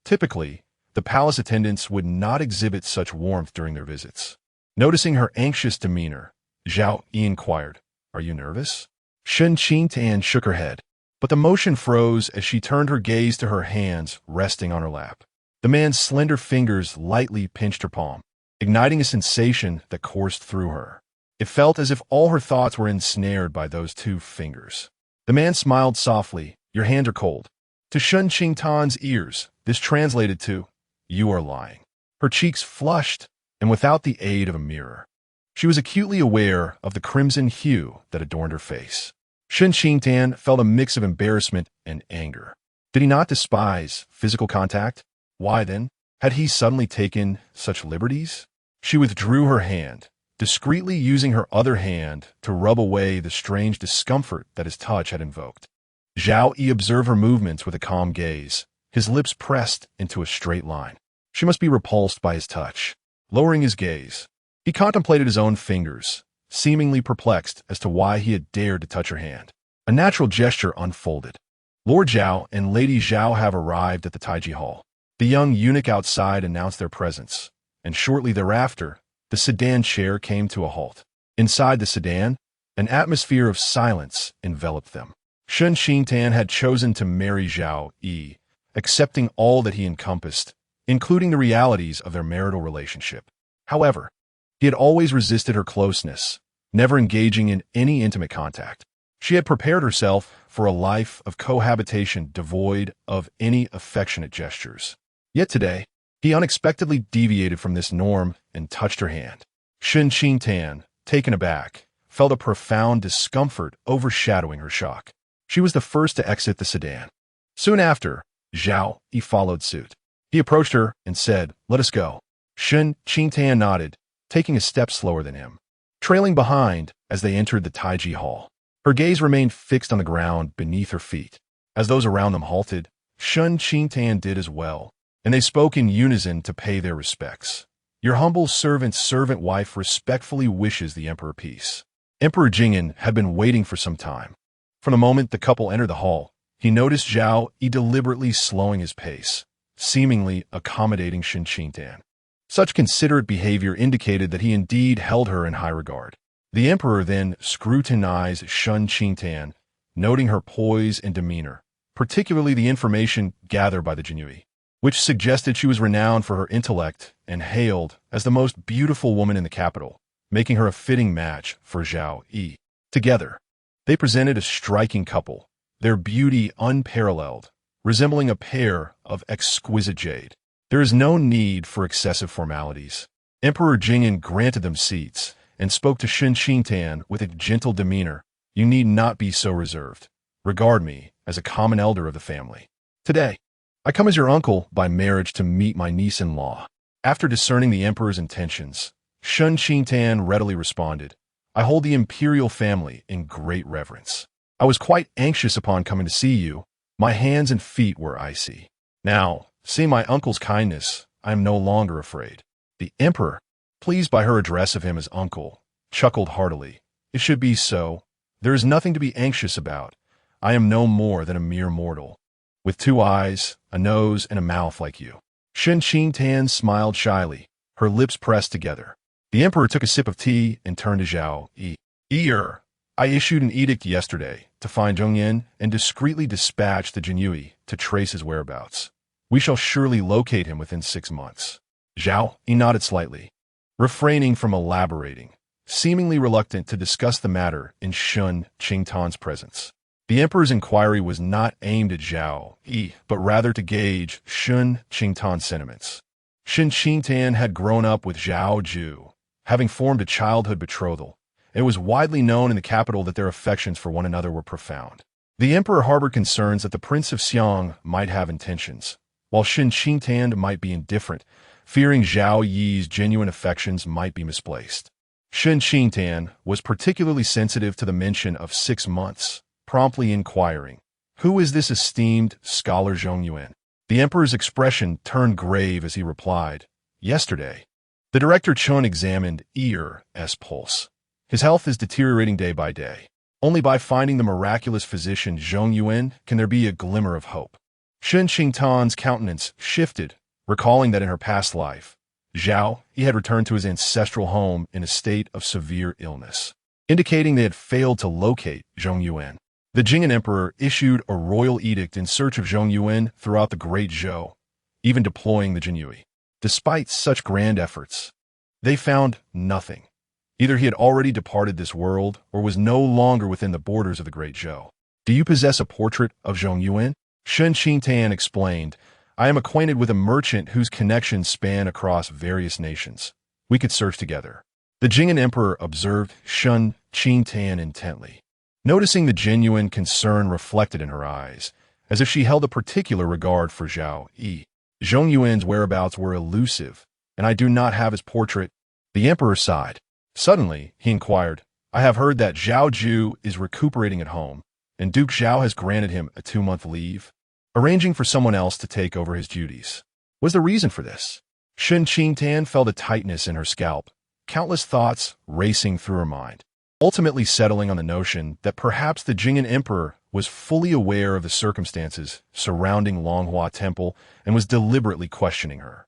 Typically, the palace attendants would not exhibit such warmth during their visits. Noticing her anxious demeanor, Zhao Yu inquired, Are you nervous? Shen Qingtan shook her head, but the motion froze as she turned her gaze to her hands resting on her lap. The man's slender fingers lightly pinched her palm, igniting a sensation that coursed through her. It felt as if all her thoughts were ensnared by those two fingers. The man smiled softly, Your hands are cold. To Shen Qingtan's ears, this translated to, You are lying. Her cheeks flushed, and without the aid of a mirror, she was acutely aware of the crimson hue that adorned her face. Shen Qingtan felt a mix of embarrassment and anger. Did he not despise physical contact? Why then had he suddenly taken such liberties? She withdrew her hand, discreetly using her other hand to rub away the strange discomfort that his touch had invoked. Zhao Yu observed her movements with a calm gaze, his lips pressed into a straight line. She must be repulsed by his touch. Lowering his gaze, he contemplated his own fingers, seemingly perplexed as to why he had dared to touch her hand. A natural gesture unfolded. Lord Zhao and Lady Zhao have arrived at the Taiji Hall. The young eunuch outside announced their presence, and shortly thereafter, the sedan chair came to a halt. Inside the sedan, an atmosphere of silence enveloped them. Shen Qingtan had chosen to marry Zhao Yu, accepting all that he encompassed, including the realities of their marital relationship. However, he had always resisted her closeness, never engaging in any intimate contact. She had prepared herself for a life of cohabitation devoid of any affectionate gestures. Yet today, he unexpectedly deviated from this norm and touched her hand. Shen Qingtan, taken aback, felt a profound discomfort overshadowing her shock. She was the first to exit the sedan. Soon after, Zhao Yu followed suit. He approached her and said, "Let us go." Shen Qingtan nodded, taking a step slower than him, trailing behind as they entered the Taiji Hall. Her gaze remained fixed on the ground beneath her feet. As those around them halted, Shen Qingtan did as well, and they spoke in unison to pay their respects. "Your humble servant wife respectfully wishes the Emperor peace." Emperor Jing'an had been waiting for some time. From the moment the couple entered the hall, he noticed Zhao Yu deliberately slowing his pace, seemingly accommodating Shen Qingtan. Such considerate behavior indicated that he indeed held her in high regard. The emperor then scrutinized Shen Qingtan, noting her poise and demeanor, particularly the information gathered by the Jinui, which suggested she was renowned for her intellect and hailed as the most beautiful woman in the capital, making her a fitting match for Zhao Yu. Together, they presented a striking couple, their beauty unparalleled, resembling a pair of exquisite jade. There is no need for excessive formalities. Emperor Jing'an granted them seats and spoke to Shen Qingtan with a gentle demeanor. "You need not be so reserved. Regard me as a common elder of the family. Today, I come as your uncle by marriage to meet my niece-in-law." After discerning the emperor's intentions, Shen Qingtan readily responded, "I hold the imperial family in great reverence. I was quite anxious upon coming to see you. My hands and feet were icy. Now, seeing my uncle's kindness, I am no longer afraid." The emperor, pleased by her address of him as uncle, chuckled heartily. "It should be so. There is nothing to be anxious about. I am no more than a mere mortal, with 2 eyes, a nose, and a mouth like you." Shen Qingtan smiled shyly, her lips pressed together. The emperor took a sip of tea and turned to Zhao Yu. "I issued an edict yesterday to find Zhongyan and discreetly dispatch the Jinui to trace his whereabouts. We shall surely locate him within 6 months." Zhao Yu nodded slightly, refraining from elaborating, seemingly reluctant to discuss the matter in Shen Qingtan's presence. The emperor's inquiry was not aimed at Zhao Yu, but rather to gauge Shen Qingtan's sentiments. Shen Qingtan had grown up with Zhao Yu, having formed a childhood betrothal. It was widely known in the capital that their affections for one another were profound. The emperor harbored concerns that the Prince of Xiang might have intentions, while Shen Qingtan might be indifferent, fearing Zhao Yi's genuine affections might be misplaced. Shen Qingtan was particularly sensitive to the mention of 6 months, promptly inquiring, "Who is this esteemed scholar Zhongyuan?" The emperor's expression turned grave as he replied, "Yesterday, the director Chun examined Er's pulse. His health is deteriorating day by day. Only by finding the miraculous physician Zhongyuan can there be a glimmer of hope." Shen Qingtan's countenance shifted, recalling that in her past life, Zhao Yu had returned to his ancestral home in a state of severe illness, indicating they had failed to locate Zhongyuan. The Jing'an emperor issued a royal edict in search of Zhongyuan throughout the Great Zhou, even deploying the Jinui. Despite such grand efforts, they found nothing. Either he had already departed this world or was no longer within the borders of the Great Zhou. "Do you possess a portrait of Zhongyuan?" Shen Qingtan explained, "I am acquainted with a merchant whose connections span across various nations. We could search together." The Jing'an emperor observed Shen Qingtan intently, noticing the genuine concern reflected in her eyes, as if she held a particular regard for Zhao Yu. "Zhongyuan's whereabouts were elusive, and I do not have his portrait." The emperor sighed. Suddenly, he inquired, "I have heard that Zhao Ju is recuperating at home, and Duke Zhao has granted him a 2-month leave, arranging for someone else to take over his duties. Was the reason for this?" Shen Qingtan felt a tightness in her scalp, countless thoughts racing through her mind, ultimately settling on the notion that perhaps the Jing'an emperor was fully aware of the circumstances surrounding Longhua Temple and was deliberately questioning her.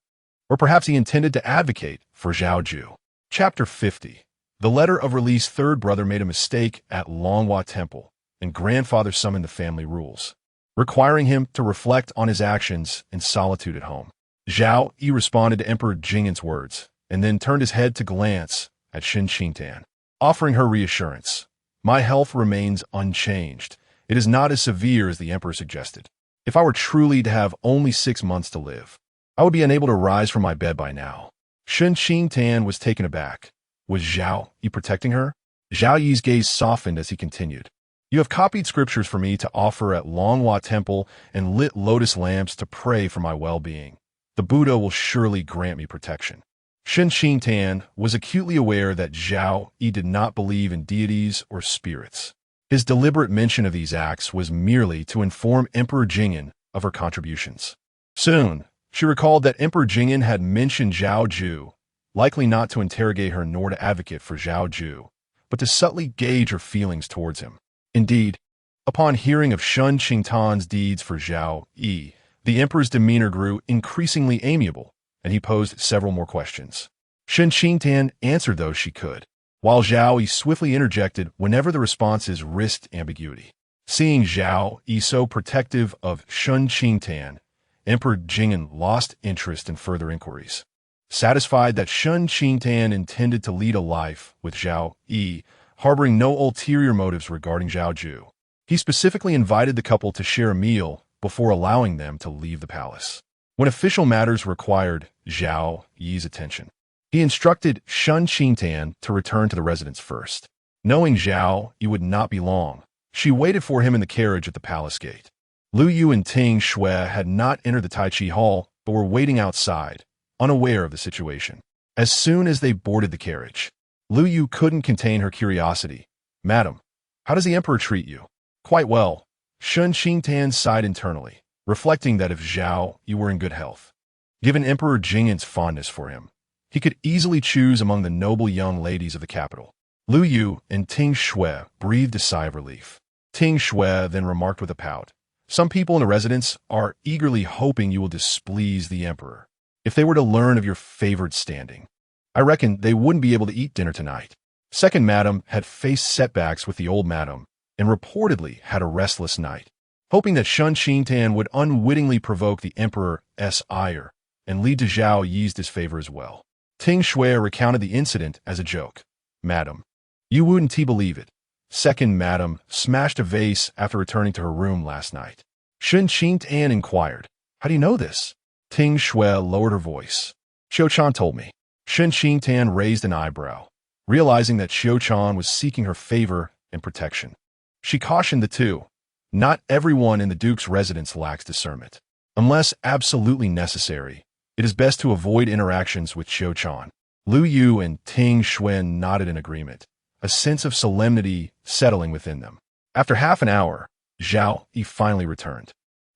Or perhaps he intended to advocate for Zhao Ju. Chapter 50. The letter of release. Third brother made a mistake at Longhua Temple, and grandfather summoned the family rules, requiring him to reflect on his actions in solitude at home. Zhao Yu responded to Emperor Jingyan's words, and then turned his head to glance at Shen Qingtan, offering her reassurance. My health remains unchanged. It is not as severe as the emperor suggested. If I were truly to have only 6 months to live, I would be unable to rise from my bed by now. Shen Qingtan was taken aback. Was Zhao Yu protecting her? Zhao Yu's gaze softened as he continued. You have copied scriptures for me to offer at Longhua Temple and lit lotus lamps to pray for my well-being. The Buddha will surely grant me protection. Shen Qingtan was acutely aware that Zhao Yu did not believe in deities or spirits. His deliberate mention of these acts was merely to inform Emperor Jingyan of her contributions. Soon, she recalled that Emperor Jingyan had mentioned Zhao Yu, likely not to interrogate her nor to advocate for Zhao Yu, but to subtly gauge her feelings towards him. Indeed, upon hearing of Shen Qingtan's deeds for Zhao Yu, the emperor's demeanor grew increasingly amiable, and he posed several more questions. Shen Qingtan answered those she could, while Zhao Yu swiftly interjected whenever the responses risked ambiguity. Seeing Zhao Yu so protective of Shen Qingtan, Emperor Jingyan lost interest in further inquiries. Satisfied that Shen Qingtan intended to lead a life with Zhao Yu, harboring no ulterior motives regarding Zhao Yu, he specifically invited the couple to share a meal before allowing them to leave the palace. When official matters required Zhao Yu's attention, he instructed Shen Qingtan to return to the residence first. Knowing Zhao Yu would not be long, she waited for him in the carriage at the palace gate. Lu Yu and Ting Shui had not entered the Tai Chi Hall, but were waiting outside, unaware of the situation. As soon as they boarded the carriage, Lu Yu couldn't contain her curiosity. Madam, how does the emperor treat you? Quite well. Shen Qingtan sighed internally, reflecting that if Zhao Yu were in good health, given Emperor Jingyan's fondness for him, he could easily choose among the noble young ladies of the capital. Lu Yu and Ting Shui breathed a sigh of relief. Ting Shui then remarked with a pout, some people in the residence are eagerly hoping you will displease the emperor. If they were to learn of your favored standing, I reckon they wouldn't be able to eat dinner tonight. Second madam had faced setbacks with the old madam and reportedly had a restless night, hoping that Shen Qingtan would unwittingly provoke the emperor's ire and lead to Zhao Yu's disfavor as well. Ting Shui recounted the incident as a joke. Madam, you wouldn't believe it. Second madam smashed a vase after returning to her room last night. Shen Qingtan inquired, how do you know this? Ting Shui lowered her voice. Xiao-chan told me. Shen Qingtan raised an eyebrow, realizing that Xiao-chan was seeking her favor and protection. She cautioned the two. Not everyone in the Duke's residence lacks discernment. Unless absolutely necessary, it is best to avoid interactions with Xiao-chan. Lu Yu and Ting Shui nodded in agreement, a sense of solemnity settling within them. After half an hour, Zhao Yu finally returned.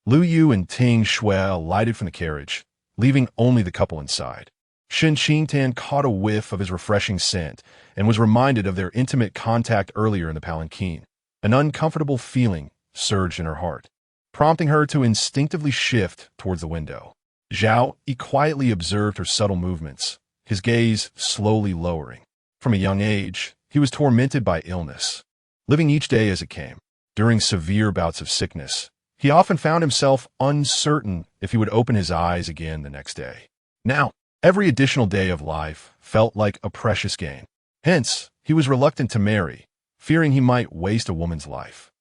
Lu Yu and Ting Shui alighted from the carriage, leaving only the couple inside. Shen Qingtan caught a whiff of his refreshing scent and was reminded of their intimate contact earlier in the palanquin. An uncomfortable feeling surged in her heart, prompting her to instinctively shift towards the window. Zhao Yu quietly observed her subtle movements, his gaze slowly lowering. From a young age, he was tormented by illness, living each day as it came. During severe bouts of sickness, he often found himself uncertain if he would open his eyes again the next day. Now, every additional day of life felt like a precious gain. Hence, he was reluctant to marry, fearing he might waste a woman's life.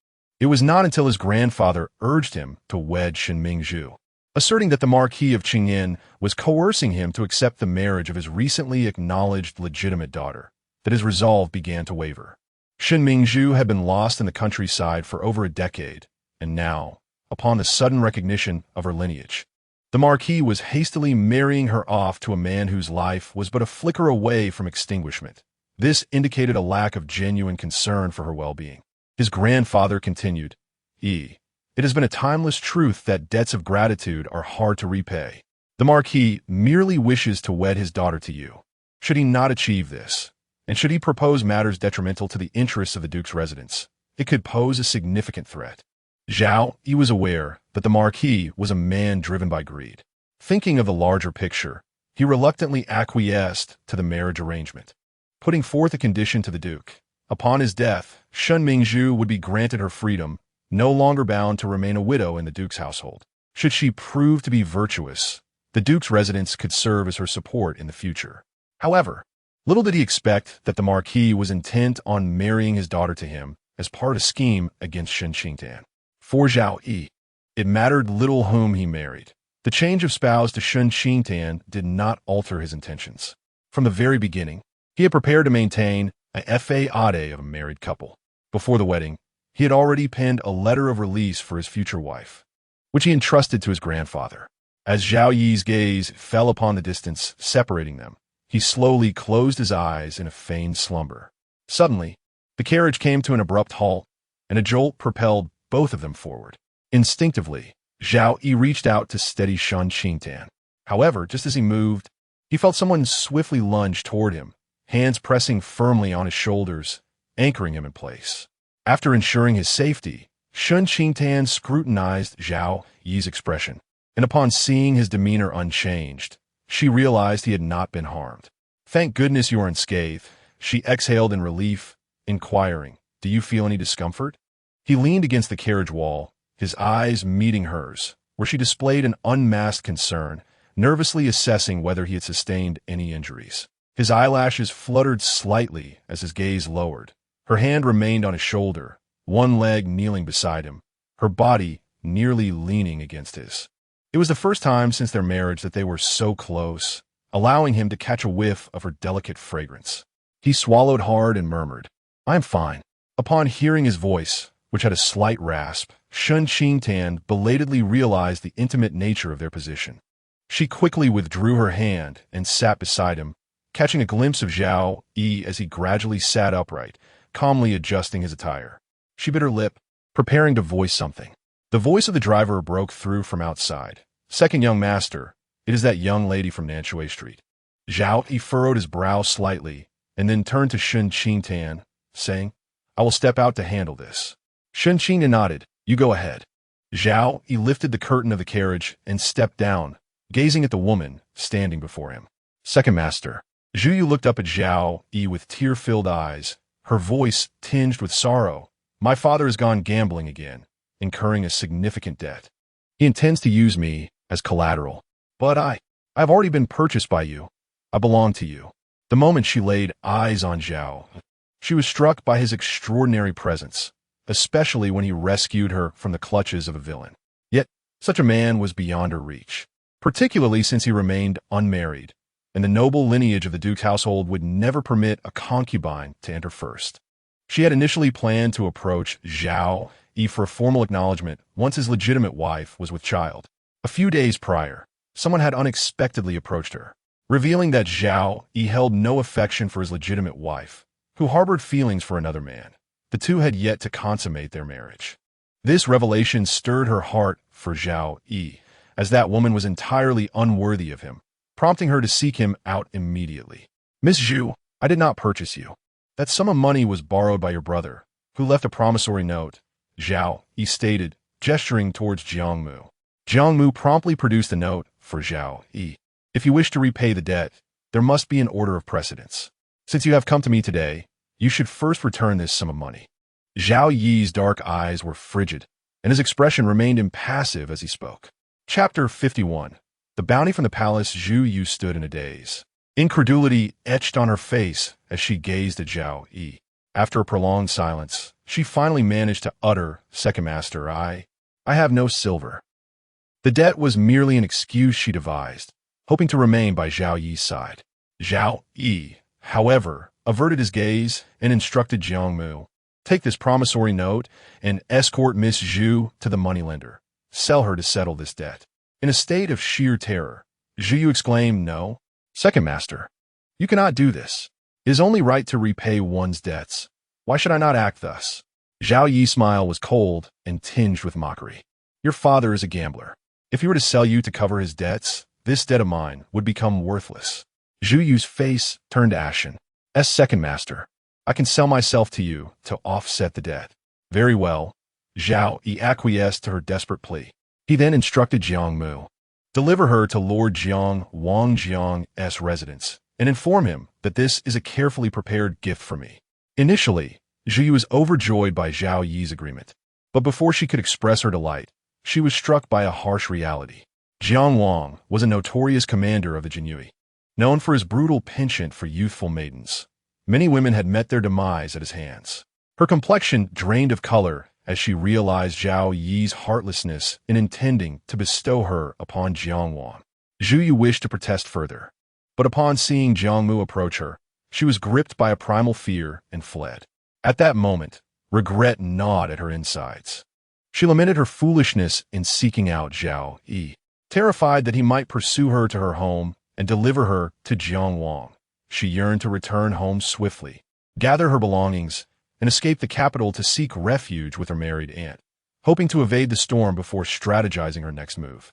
It was not until his grandfather urged him to wed Shen Mingzhu, asserting that the Marquis of Qingyan was coercing him to accept the marriage of his recently acknowledged legitimate daughter, that his resolve began to waver. Shen Mingzhu had been lost in the countryside for over a decade, and now, upon the sudden recognition of her lineage, the Marquis was hastily marrying her off to a man whose life was but a flicker away from extinguishment. This indicated a lack of genuine concern for her well-being. His grandfather continued, It has been a timeless truth that debts of gratitude are hard to repay. The Marquis merely wishes to wed his daughter to you. Should he not achieve this, and should he propose matters detrimental to the interests of the Duke's residence, it could pose a significant threat. Zhao Yu was aware that the Marquis was a man driven by greed. Thinking of the larger picture, he reluctantly acquiesced to the marriage arrangement, putting forth a condition to the Duke. Upon his death, Shen Mingzhu would be granted her freedom, no longer bound to remain a widow in the Duke's household. Should she prove to be virtuous, The duke's residence could serve as her support in the future. However, little did he expect that the Marquis was intent on marrying his daughter to him as part of a scheme against Shen Qingtan. For Zhao Yu, it mattered little whom he married. The change of spouse to Shen Qingtan did not alter his intentions. From the very beginning, he had prepared to maintain a fade of a married couple. Before the wedding, he had already penned a letter of release for his future wife, which he entrusted to his grandfather. As Zhao Yi's gaze fell upon the distance separating them, he slowly closed his eyes in a feigned slumber. Suddenly, the carriage came to an abrupt halt, and a jolt propelled both of them forward. Instinctively, Zhao Yu reached out to steady Shen Qingtan. However, just as he moved, he felt someone swiftly lunge toward him, hands pressing firmly on his shoulders, anchoring him in place. After ensuring his safety, Shen Qingtan scrutinized Zhao Yi's expression, and upon seeing his demeanor unchanged, she realized he had not been harmed. "Thank goodness you are unscathed," she exhaled in relief, inquiring, "Do you feel any discomfort?" He leaned against the carriage wall, his eyes meeting hers, where she displayed an unmasked concern, nervously assessing whether he had sustained any injuries. His eyelashes fluttered slightly as his gaze lowered. Her hand remained on his shoulder, one leg kneeling beside him, her body nearly leaning against his. It was the first time since their marriage that they were so close, allowing him to catch a whiff of her delicate fragrance. He swallowed hard and murmured, "I am fine." Upon hearing his voice, which had a slight rasp, Shen Qingtan belatedly realized the intimate nature of their position. She quickly withdrew her hand and sat beside him, catching a glimpse of Zhao Yu as he gradually sat upright, calmly adjusting his attire. She bit her lip, preparing to voice something. The voice of the driver broke through from outside. "Second young master, it is that young lady from Nanshui Street." Zhao Yu furrowed his brow slightly, and then turned to Shen Qingtan, saying, "I will step out to handle this." Shen Qingtan nodded, "You go ahead." Zhao Yu lifted the curtain of the carriage and stepped down, gazing at the woman standing before him. "Second master." Zhu Yu looked up at Zhao Yu with tear-filled eyes, her voice tinged with sorrow. "My father has gone gambling again, incurring a significant debt. He intends to use me as collateral. But I have already been purchased by you. I belong to you." The moment she laid eyes on Zhao, she was struck by his extraordinary presence, especially when he rescued her from the clutches of a villain. Yet, such a man was beyond her reach, particularly since he remained unmarried, and the noble lineage of the duke's household would never permit a concubine to enter first. She had initially planned to approach Zhao Yu for a formal acknowledgement once his legitimate wife was with child. A few days prior, someone had unexpectedly approached her, revealing that Zhao Yu held no affection for his legitimate wife, who harbored feelings for another man. The two had yet to consummate their marriage. This revelation stirred her heart for Zhao Yu, as that woman was entirely unworthy of him, prompting her to seek him out immediately. "Miss Zhu, I did not purchase you. That sum of money was borrowed by your brother, who left a promissory note," Zhao Yu stated, gesturing towards Jiangmu. Jiangmu promptly produced the note for Zhao Yu. "If you wish to repay the debt, there must be an order of precedence. Since you have come to me today, you should first return this sum of money." Zhao Yi's dark eyes were frigid, and his expression remained impassive as he spoke. Chapter 51. The bounty from the palace. Zhu Yu stood in a daze. Incredulity etched on her face as she gazed at Zhao Yu. After a prolonged silence, she finally managed to utter, "Second master, I have no silver." The debt was merely an excuse she devised, hoping to remain by Zhao Yi's side. Zhao Yu, however, averted his gaze and instructed Jiangmu, "Take this promissory note and escort Miss Zhu to the moneylender. Sell her to settle this debt." In a state of sheer terror, Zhu Yu exclaimed, "No, second master, you cannot do this. It is only right to repay one's debts. Why should I not act thus?" Zhao Yi's smile was cold and tinged with mockery. "Your father is a gambler. If he were to sell you to cover his debts, this debt of mine would become worthless." Zhu Yu's face turned ashen. "As second master, I can sell myself to you to offset the debt." "Very well." Zhao Yu acquiesced to her desperate plea. He then instructed Jiangmu, "Deliver her to Lord Jiang Wang Jiang's residence, and inform him that this is a carefully prepared gift for me." Initially, Zhu Yu was overjoyed by Zhao Yi's agreement, but before she could express her delight, she was struck by a harsh reality. Jiang Wang was a notorious commander of the Jinyue, known for his brutal penchant for youthful maidens. Many women had met their demise at his hands. Her complexion drained of color as she realized Zhao Yi's heartlessness in intending to bestow her upon Jiang Wang. Zhu Yu wished to protest further, but upon seeing Jiang Mu approach her, she was gripped by a primal fear and fled. At that moment, regret gnawed at her insides. She lamented her foolishness in seeking out Zhao Yi. Terrified that he might pursue her to her home and deliver her to Jiang Wang, she yearned to return home swiftly, gather her belongings, and escape the capital to seek refuge with her married aunt, hoping to evade the storm before strategizing her next move.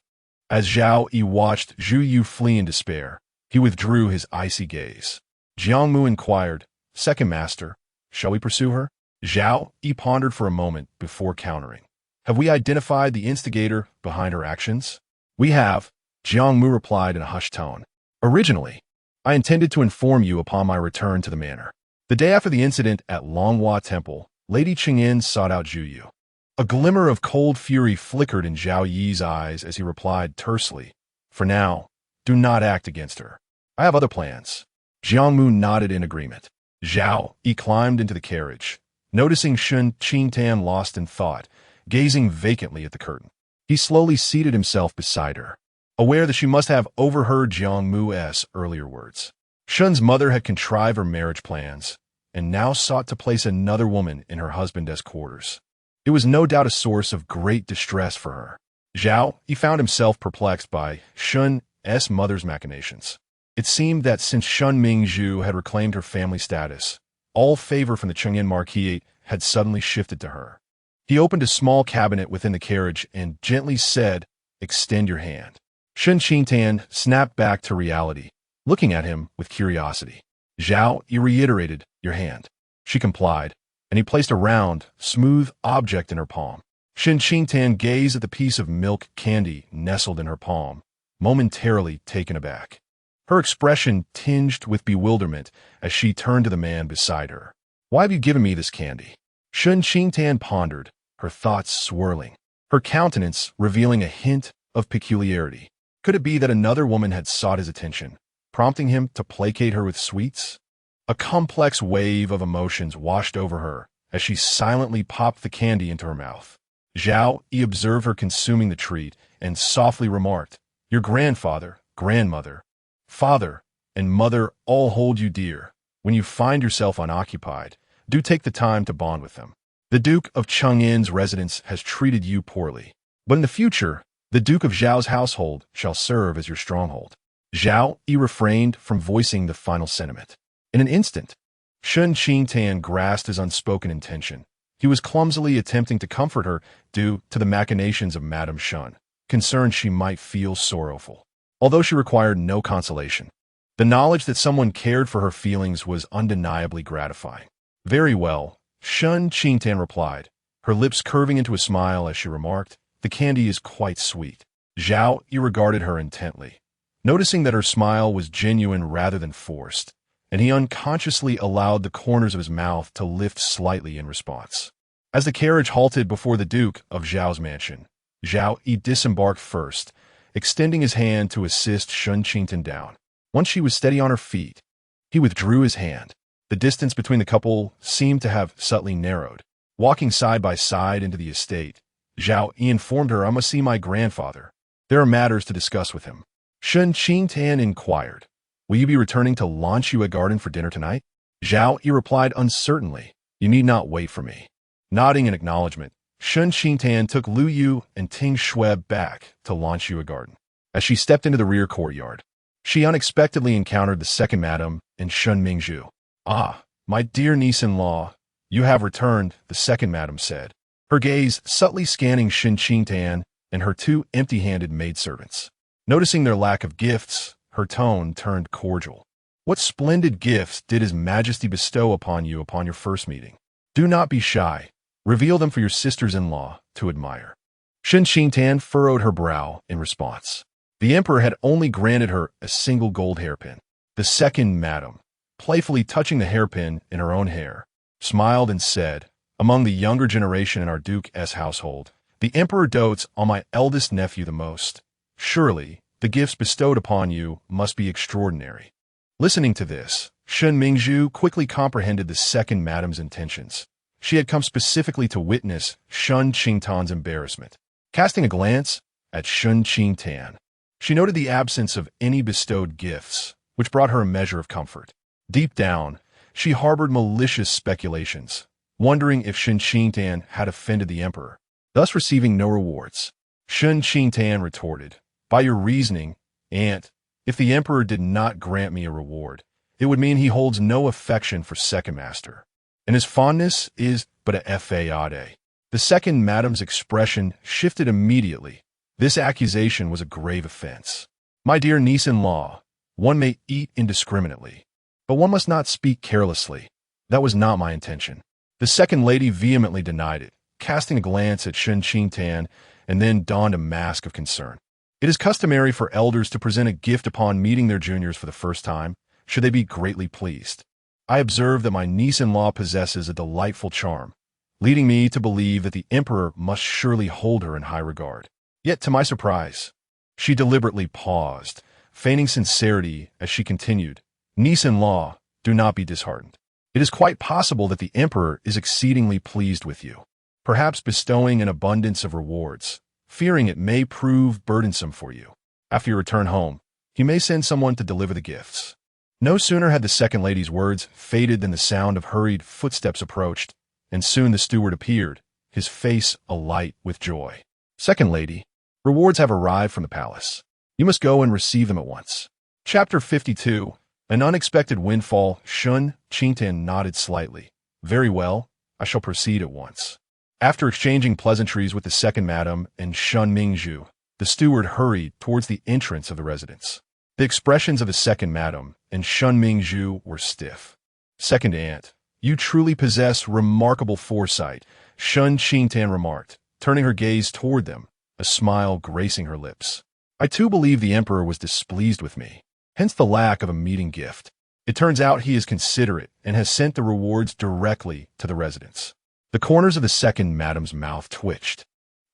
As Zhao Yi watched Zhu Yu flee in despair, he withdrew his icy gaze. Jiang Mu inquired, "Second master, shall we pursue her?" Zhao Yi pondered for a moment before countering. "Have we identified the instigator behind her actions?" "We have," Jiang Mu replied in a hushed tone. "Originally, I intended to inform you upon my return to the manor. The day after the incident at Longhua Temple, Lady Qingyan sought out Zhu Yu." A glimmer of cold fury flickered in Zhao Yi's eyes as he replied tersely, "For now, do not act against her. I have other plans." Jiang Mu nodded in agreement. Zhao Yi climbed into the carriage, noticing Shen Qingtan lost in thought, gazing vacantly at the curtain. He slowly seated himself beside her, aware that she must have overheard Jiang Mu's earlier words. Shen's mother had contrived her marriage plans, and now sought to place another woman in her husband's quarters. It was no doubt a source of great distress for her. Zhao Yi found himself perplexed by Shen's mother's machinations. It seemed that since Shen Mingzhu had reclaimed her family status, all favor from the Chengyan Marquis had suddenly shifted to her. He opened a small cabinet within the carriage and gently said, "Extend your hand." Shen Qingtan snapped back to reality, looking at him with curiosity. Zhao Yi reiterated, "Your hand." She complied, and he placed a round, smooth object in her palm. Shen Qingtan gazed at the piece of milk candy nestled in her palm, momentarily taken aback. Her expression tinged with bewilderment as she turned to the man beside her. "Why have you given me this candy?" Shen Qingtan pondered, her thoughts swirling, her countenance revealing a hint of peculiarity. Could it be that another woman had sought his attention, prompting him to placate her with sweets? A complex wave of emotions washed over her as she silently popped the candy into her mouth. Zhao Yi observed her consuming the treat and softly remarked, "Your grandfather, grandmother, father, and mother all hold you dear. When you find yourself unoccupied, do take the time to bond with them. The Duke of Chengyan's residence has treated you poorly, but in the future, the Duke of Zhao's household shall serve as your stronghold." Zhao Yi refrained from voicing the final sentiment. In an instant, Shen Qingtan grasped his unspoken intention. He was clumsily attempting to comfort her due to the machinations of Madame Shen, concerned she might feel sorrowful. Although she required no consolation, the knowledge that someone cared for her feelings was undeniably gratifying. "Very well," Shen Qingtan replied, her lips curving into a smile as she remarked, "The candy is quite sweet." Zhao Yi regarded her intently, noticing that her smile was genuine rather than forced, and he unconsciously allowed the corners of his mouth to lift slightly in response. As the carriage halted before the Duke of Zhao's mansion, Zhao Yi disembarked first, extending his hand to assist Shen Qingtan down. Once she was steady on her feet, he withdrew his hand. The distance between the couple seemed to have subtly narrowed. Walking side by side into the estate, Zhao Yi informed her, "I must see my grandfather. There are matters to discuss with him." Shen Qingtan inquired, "Will you be returning to Longhua Garden for dinner tonight?" Zhao Yi replied uncertainly, "You need not wait for me." Nodding in acknowledgement, Shen Qingtan took Lu Yu and Ting Shui back to Longhua Garden. As she stepped into the rear courtyard, she unexpectedly encountered the second madam and Shen Mingzhu. "Ah, my dear niece-in-law, you have returned," the second madam said, her gaze subtly scanning Shen Qingtan and her two empty-handed maidservants. Noticing their lack of gifts, her tone turned cordial. "What splendid gifts did His Majesty bestow upon you upon your first meeting? Do not be shy. Reveal them for your sisters-in-law to admire." Shen Qingtan furrowed her brow in response. The emperor had only granted her a single gold hairpin. The second madam, playfully touching the hairpin in her own hair, smiled and said, "Among the younger generation in our Duke's household, the emperor dotes on my eldest nephew the most." Surely, the gifts bestowed upon you must be extraordinary. Listening to this, Shen Mingzhu quickly comprehended the second madam's intentions. She had come specifically to witness Shen Qingtan's embarrassment. Casting a glance at Shen Qingtan, she noted the absence of any bestowed gifts, which brought her a measure of comfort. Deep down, she harbored malicious speculations, wondering if Shen Qingtan had offended the emperor, thus receiving no rewards. Shen Qingtan retorted, "By your reasoning, aunt, if the emperor did not grant me a reward, it would mean he holds no affection for second master, and his fondness is but a fade." The second madam's expression shifted immediately. This accusation was a grave offense. "My dear niece-in-law, one may eat indiscriminately, but one must not speak carelessly. That was not my intention." The second lady vehemently denied it, casting a glance at Shen Qingtan and then donned a mask of concern. It is customary for elders to present a gift upon meeting their juniors for the first time, should they be greatly pleased. I observe that my niece-in-law possesses a delightful charm, leading me to believe that the emperor must surely hold her in high regard. Yet, to my surprise, she deliberately paused, feigning sincerity as she continued, "Niece-in-law, do not be disheartened. It is quite possible that the emperor is exceedingly pleased with you, perhaps bestowing an abundance of rewards, fearing it may prove burdensome for you. After you return home, he may send someone to deliver the gifts." No sooner had the second lady's words faded than the sound of hurried footsteps approached, and soon the steward appeared, his face alight with joy. "Second lady, rewards have arrived from the palace. You must go and receive them at once." Chapter 52. An unexpected windfall. Shen Qingtan nodded slightly. "Very well, I shall proceed at once." After exchanging pleasantries with the second madam and Shen Mingzhu, the steward hurried towards the entrance of the residence. The expressions of the second madam and Shen Mingzhu were stiff. "Second aunt, you truly possess remarkable foresight," Shen Qingtan remarked, turning her gaze toward them, a smile gracing her lips. "I too believe the emperor was displeased with me, hence the lack of a meeting gift. It turns out he is considerate and has sent the rewards directly to the residence." The corners of the second madam's mouth twitched,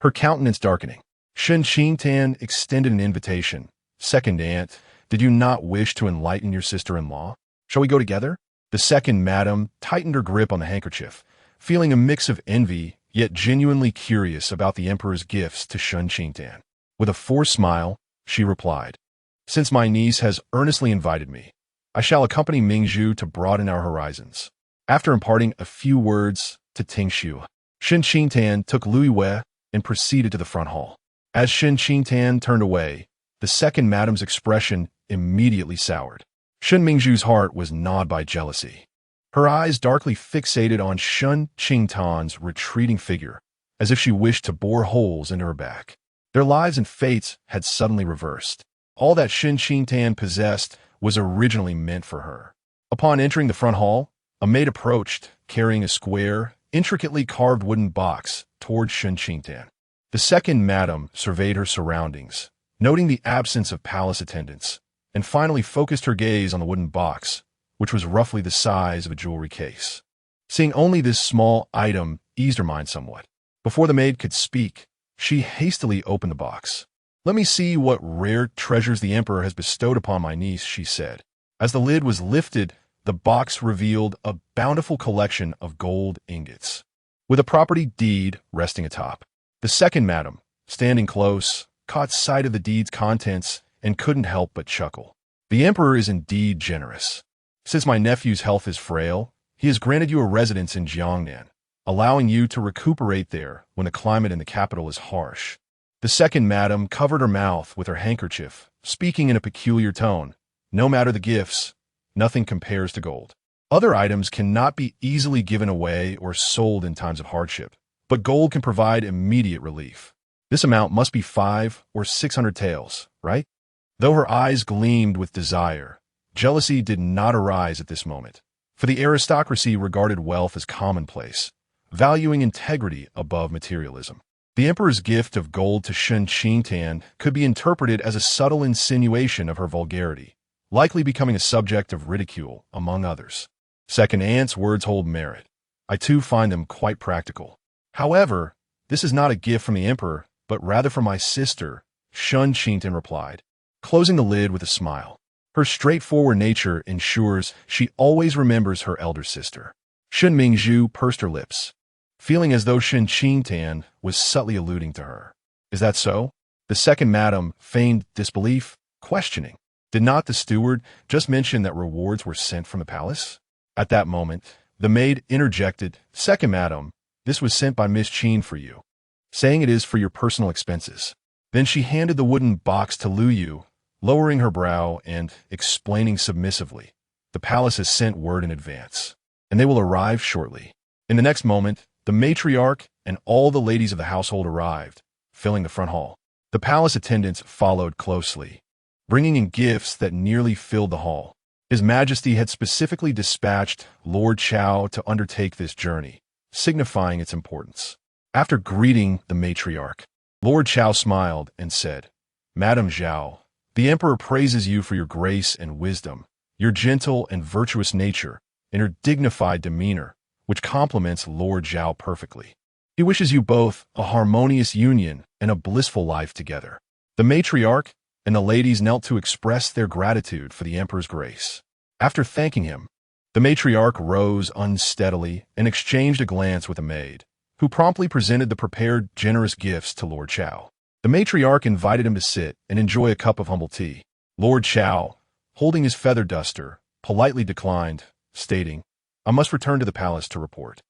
her countenance darkening. Shen Qingtan extended an invitation. "Second aunt, did you not wish to enlighten your sister-in-law? Shall we go together?" The second madam tightened her grip on the handkerchief, feeling a mix of envy, yet genuinely curious about the emperor's gifts to Shen Qingtan. With a forced smile, she replied, "Since my niece has earnestly invited me, I shall accompany Mingzhu to broaden our horizons." After imparting a few words to Tingxiu, Shen Qingtan took Lui Wei and proceeded to the front hall. As Shen Qingtan turned away, the second madam's expression immediately soured. Shen Mingzhu's heart was gnawed by jealousy. Her eyes darkly fixated on Shen Qingtan's retreating figure, as if she wished to bore holes into her back. Their lives and fates had suddenly reversed. All that Shen Qingtan possessed was originally meant for her. Upon entering the front hall, a maid approached, carrying a square, intricately carved wooden box toward Shen Qingtan. The second madam surveyed her surroundings, noting the absence of palace attendants, and finally focused her gaze on the wooden box, which was roughly the size of a jewelry case. Seeing only this small item eased her mind somewhat. Before the maid could speak, she hastily opened the box. "Let me see what rare treasures the emperor has bestowed upon my niece," she said. As the lid was lifted, the box revealed a bountiful collection of gold ingots, with a property deed resting atop. The second madam, standing close, caught sight of the deed's contents and couldn't help but chuckle. "The emperor is indeed generous. Since my nephew's health is frail, he has granted you a residence in Jiangnan, allowing you to recuperate there when the climate in the capital is harsh." The second madam covered her mouth with her handkerchief, speaking in a peculiar tone. "No matter the gifts, nothing compares to gold. Other items cannot be easily given away or sold in times of hardship, but gold can provide immediate relief. This amount must be 500 or 600 taels, right?" Though her eyes gleamed with desire, jealousy did not arise at this moment, for the aristocracy regarded wealth as commonplace, valuing integrity above materialism. The emperor's gift of gold to Shen Qingtan could be interpreted as a subtle insinuation of her vulgarity, likely becoming a subject of ridicule among others. Second aunt's words hold merit. I too find them quite practical. However, this is not a gift from the emperor, but rather from my sister, Shen Qingtan replied, closing the lid with a smile. Her straightforward nature ensures she always remembers her elder sister. Shen Mingzhu pursed her lips, feeling as though Shen Qingtan was subtly alluding to her. Is that so? The second madam feigned disbelief, questioning. Did not the steward just mention that rewards were sent from the palace? At that moment, the maid interjected, Second madam, this was sent by Miss Qin for you, saying it is for your personal expenses. Then she handed the wooden box to Lu Yu, lowering her brow and explaining submissively, the palace has sent word in advance, and they will arrive shortly. In the next moment, the matriarch and all the ladies of the household arrived, filling the front hall. The palace attendants followed closely, bringing in gifts that nearly filled the hall. His Majesty had specifically dispatched Lord Chao to undertake this journey, signifying its importance. After greeting the matriarch, Lord Chao smiled and said, Madam Zhao, the Emperor praises you for your grace and wisdom, your gentle and virtuous nature, and your dignified demeanor, which complements Lord Zhao perfectly. He wishes you both a harmonious union and a blissful life together. The matriarch and the ladies knelt to express their gratitude for the Emperor's grace. After thanking him, the matriarch rose unsteadily and exchanged a glance with a maid, who promptly presented the prepared generous gifts to Lord Chao. The matriarch invited him to sit and enjoy a cup of humble tea. Lord Chao, holding his feather duster, politely declined, stating, I must return to the palace to report.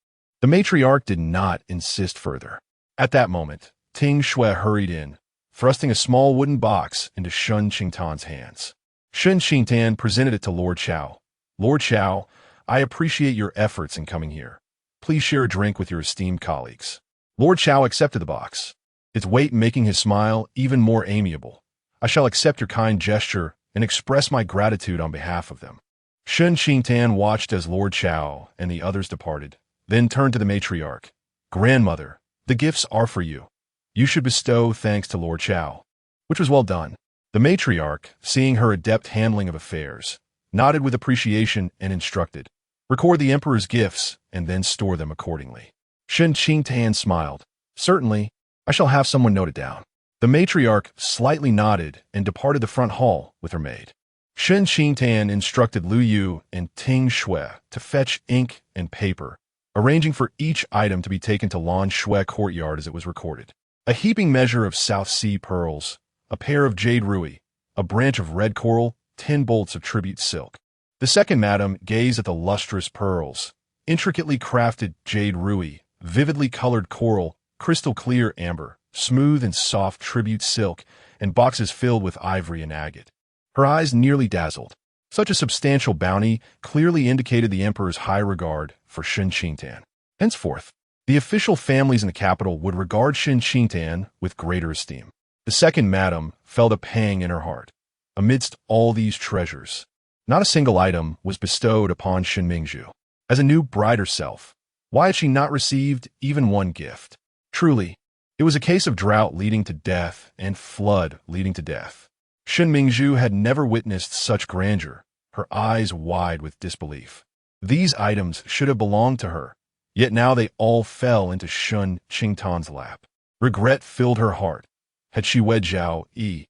The matriarch did not insist further. At that moment, Ting Shui hurried in, thrusting a small wooden box into Shen Qingtan's hands. Shen Qingtan presented it to Lord Chao. Lord Chao, I appreciate your efforts in coming here. Please share a drink with your esteemed colleagues. Lord Chao accepted the box, its weight making his smile even more amiable. I shall accept your kind gesture and express my gratitude on behalf of them. Shen Qingtan watched as Lord Chao and the others departed, then turned to the matriarch. Grandmother, the gifts are for you. You should bestow thanks to Lord Chao. Which was well done. The matriarch, seeing her adept handling of affairs, nodded with appreciation and instructed, record the Emperor's gifts and then store them accordingly. Shen Qingtan smiled. Certainly, I shall have someone note it down. The matriarch slightly nodded and departed the front hall with her maid. Shen Qingtan instructed Lu Yu and Ting Shui to fetch ink and paper, arranging for each item to be taken to Lan Shui courtyard as it was recorded. A heaping measure of South Sea pearls, a pair of jade ruby, a branch of red coral, 10 bolts of tribute silk. The second madam gazed at the lustrous pearls, intricately crafted jade ruby, vividly colored coral, crystal clear amber, smooth and soft tribute silk, and boxes filled with ivory and agate. Her eyes nearly dazzled. Such a substantial bounty clearly indicated the Emperor's high regard for Shen Qingtan. Henceforth, the official families in the capital would regard Shen Qingtan with greater esteem. The second madam felt a pang in her heart. Amidst all these treasures, not a single item was bestowed upon Shen Mingzhu. As a new bride herself, why had she not received even one gift? Truly, it was a case of drought leading to death and flood leading to death. Shen Mingzhu had never witnessed such grandeur, her eyes wide with disbelief. These items should have belonged to her, yet now they all fell into Shen Qingtan's lap. Regret filled her heart. Had she wed Zhao Yu,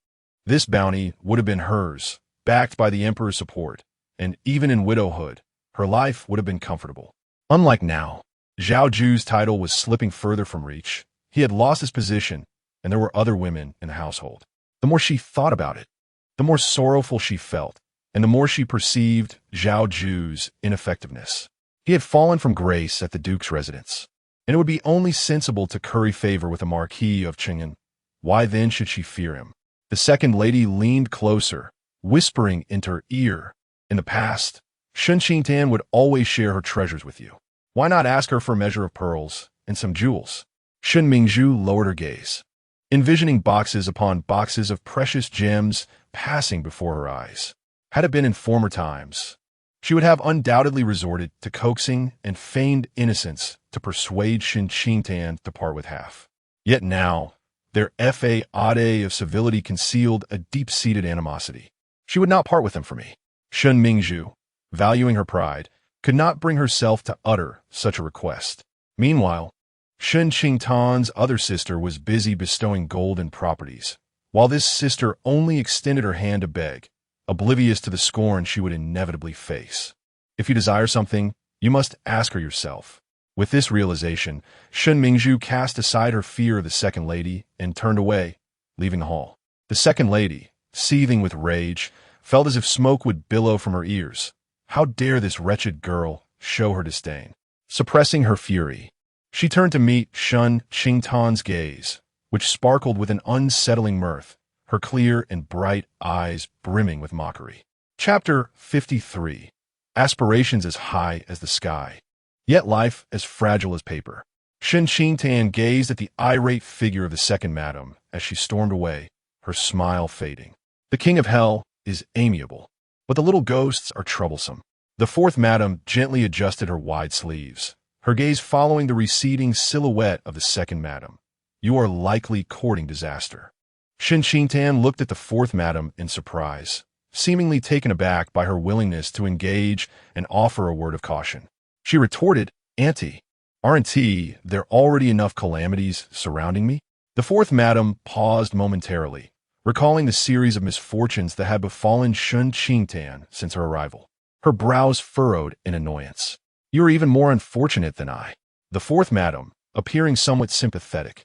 this bounty would have been hers, backed by the Emperor's support, and even in widowhood, her life would have been comfortable. Unlike now, Zhao Ju's title was slipping further from reach. He had lost his position, and there were other women in the household. The more she thought about it, the more sorrowful she felt, and the more she perceived Zhao Ju's ineffectiveness. He had fallen from grace at the Duke's residence, and it would be only sensible to curry favor with the Marquis of Qing'an. Why then should she fear him? The second lady leaned closer, whispering into her ear. In the past, Shen Qingtan would always share her treasures with you. Why not ask her for a measure of pearls and some jewels? Shen Mingzhu lowered her gaze, envisioning boxes upon boxes of precious gems passing before her eyes. Had it been in former times, she would have undoubtedly resorted to coaxing and feigned innocence to persuade Shen Qingtan to part with half. Yet now, their fade of civility concealed a deep-seated animosity. She would not part with them for me. Shen Mingzhu, valuing her pride, could not bring herself to utter such a request. Meanwhile, Shen Qingtan's other sister was busy bestowing gold and properties, while this sister only extended her hand to beg, oblivious to the scorn she would inevitably face. If you desire something, you must ask her yourself. With this realization, Shen Mingzhu cast aside her fear of the second lady and turned away, leaving the hall. The second lady, seething with rage, felt as if smoke would billow from her ears. How dare this wretched girl show her disdain? Suppressing her fury, she turned to meet Shen Qingtan's gaze, which sparkled with an unsettling mirth, her clear and bright eyes brimming with mockery. Chapter 53. Aspirations as high as the sky, yet life as fragile as paper. Shen Qingtan gazed at the irate figure of the second madam as she stormed away, her smile fading. The king of hell is amiable, but the little ghosts are troublesome. The fourth madam gently adjusted her wide sleeves, her gaze following the receding silhouette of the second madam. You are likely courting disaster. Shen Qingtan looked at the fourth madam in surprise, seemingly taken aback by her willingness to engage and offer a word of caution. She retorted, Auntie, aren't there already enough calamities surrounding me? The fourth madam paused momentarily, recalling the series of misfortunes that had befallen Shen Qingtan since her arrival. Her brows furrowed in annoyance. You are even more unfortunate than I. The fourth madam, appearing somewhat sympathetic,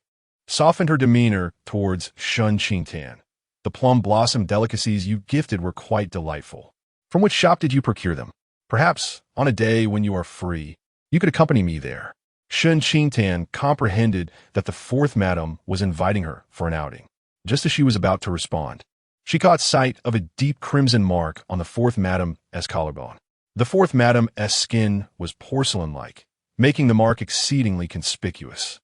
softened her demeanor towards Shen Qingtan. The plum blossom delicacies you gifted were quite delightful. From which shop did you procure them? Perhaps, on a day when you are free, you could accompany me there. Shen Qingtan comprehended that the fourth madam was inviting her for an outing. Just as she was about to respond, she caught sight of a deep crimson mark on the fourth madam's collarbone. The fourth madam's skin was porcelain-like, making the mark exceedingly conspicuous.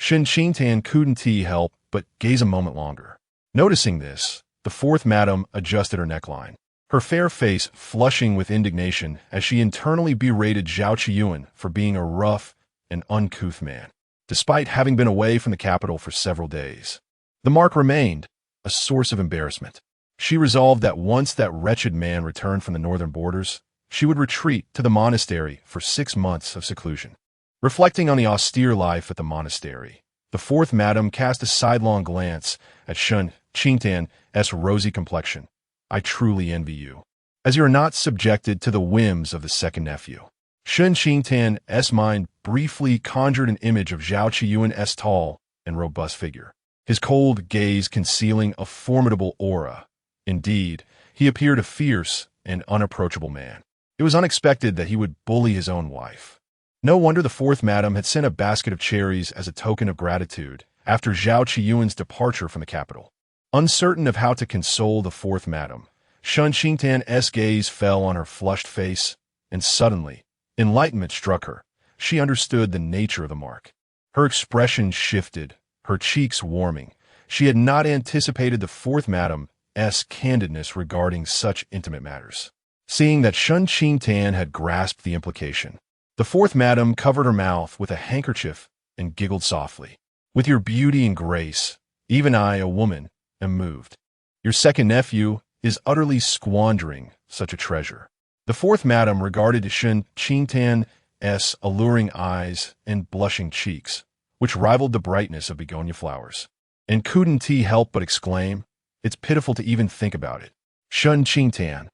Shen Qingtan couldn't help but gaze a moment longer. Noticing this, the fourth madam adjusted her neckline, her fair face flushing with indignation as she internally berated Zhao Yu for being a rough and uncouth man. Despite having been away from the capital for several days, the mark remained a source of embarrassment. She resolved that once that wretched man returned from the northern borders, she would retreat to the monastery for 6 months of seclusion. Reflecting on the austere life at the monastery, the fourth madam cast a sidelong glance at Shen Qingtan's rosy complexion. I truly envy you, as you are not subjected to the whims of the second nephew. Shen Qingtan's mind briefly conjured an image of Zhao Yuan's tall and robust figure, his cold gaze concealing a formidable aura. Indeed, he appeared a fierce and unapproachable man. It was unexpected that he would bully his own wife. No wonder the fourth madam had sent a basket of cherries as a token of gratitude after Zhao Yuan's departure from the capital. Uncertain of how to console the fourth madam, Shen Qingtan's gaze fell on her flushed face, and suddenly, enlightenment struck her. She understood the nature of the mark. Her expression shifted, her cheeks warming. She had not anticipated the fourth madam's candidness regarding such intimate matters. Seeing that Shen Qingtan had grasped the implication, the fourth madam covered her mouth with a handkerchief and giggled softly. With your beauty and grace, even I, a woman, am moved. Your second nephew is utterly squandering such a treasure. The fourth madam regarded Shen Qingtan's alluring eyes and blushing cheeks, which rivaled the brightness of begonia flowers, and couldn't help but exclaim, it's pitiful to even think about it. Shen Qingtan.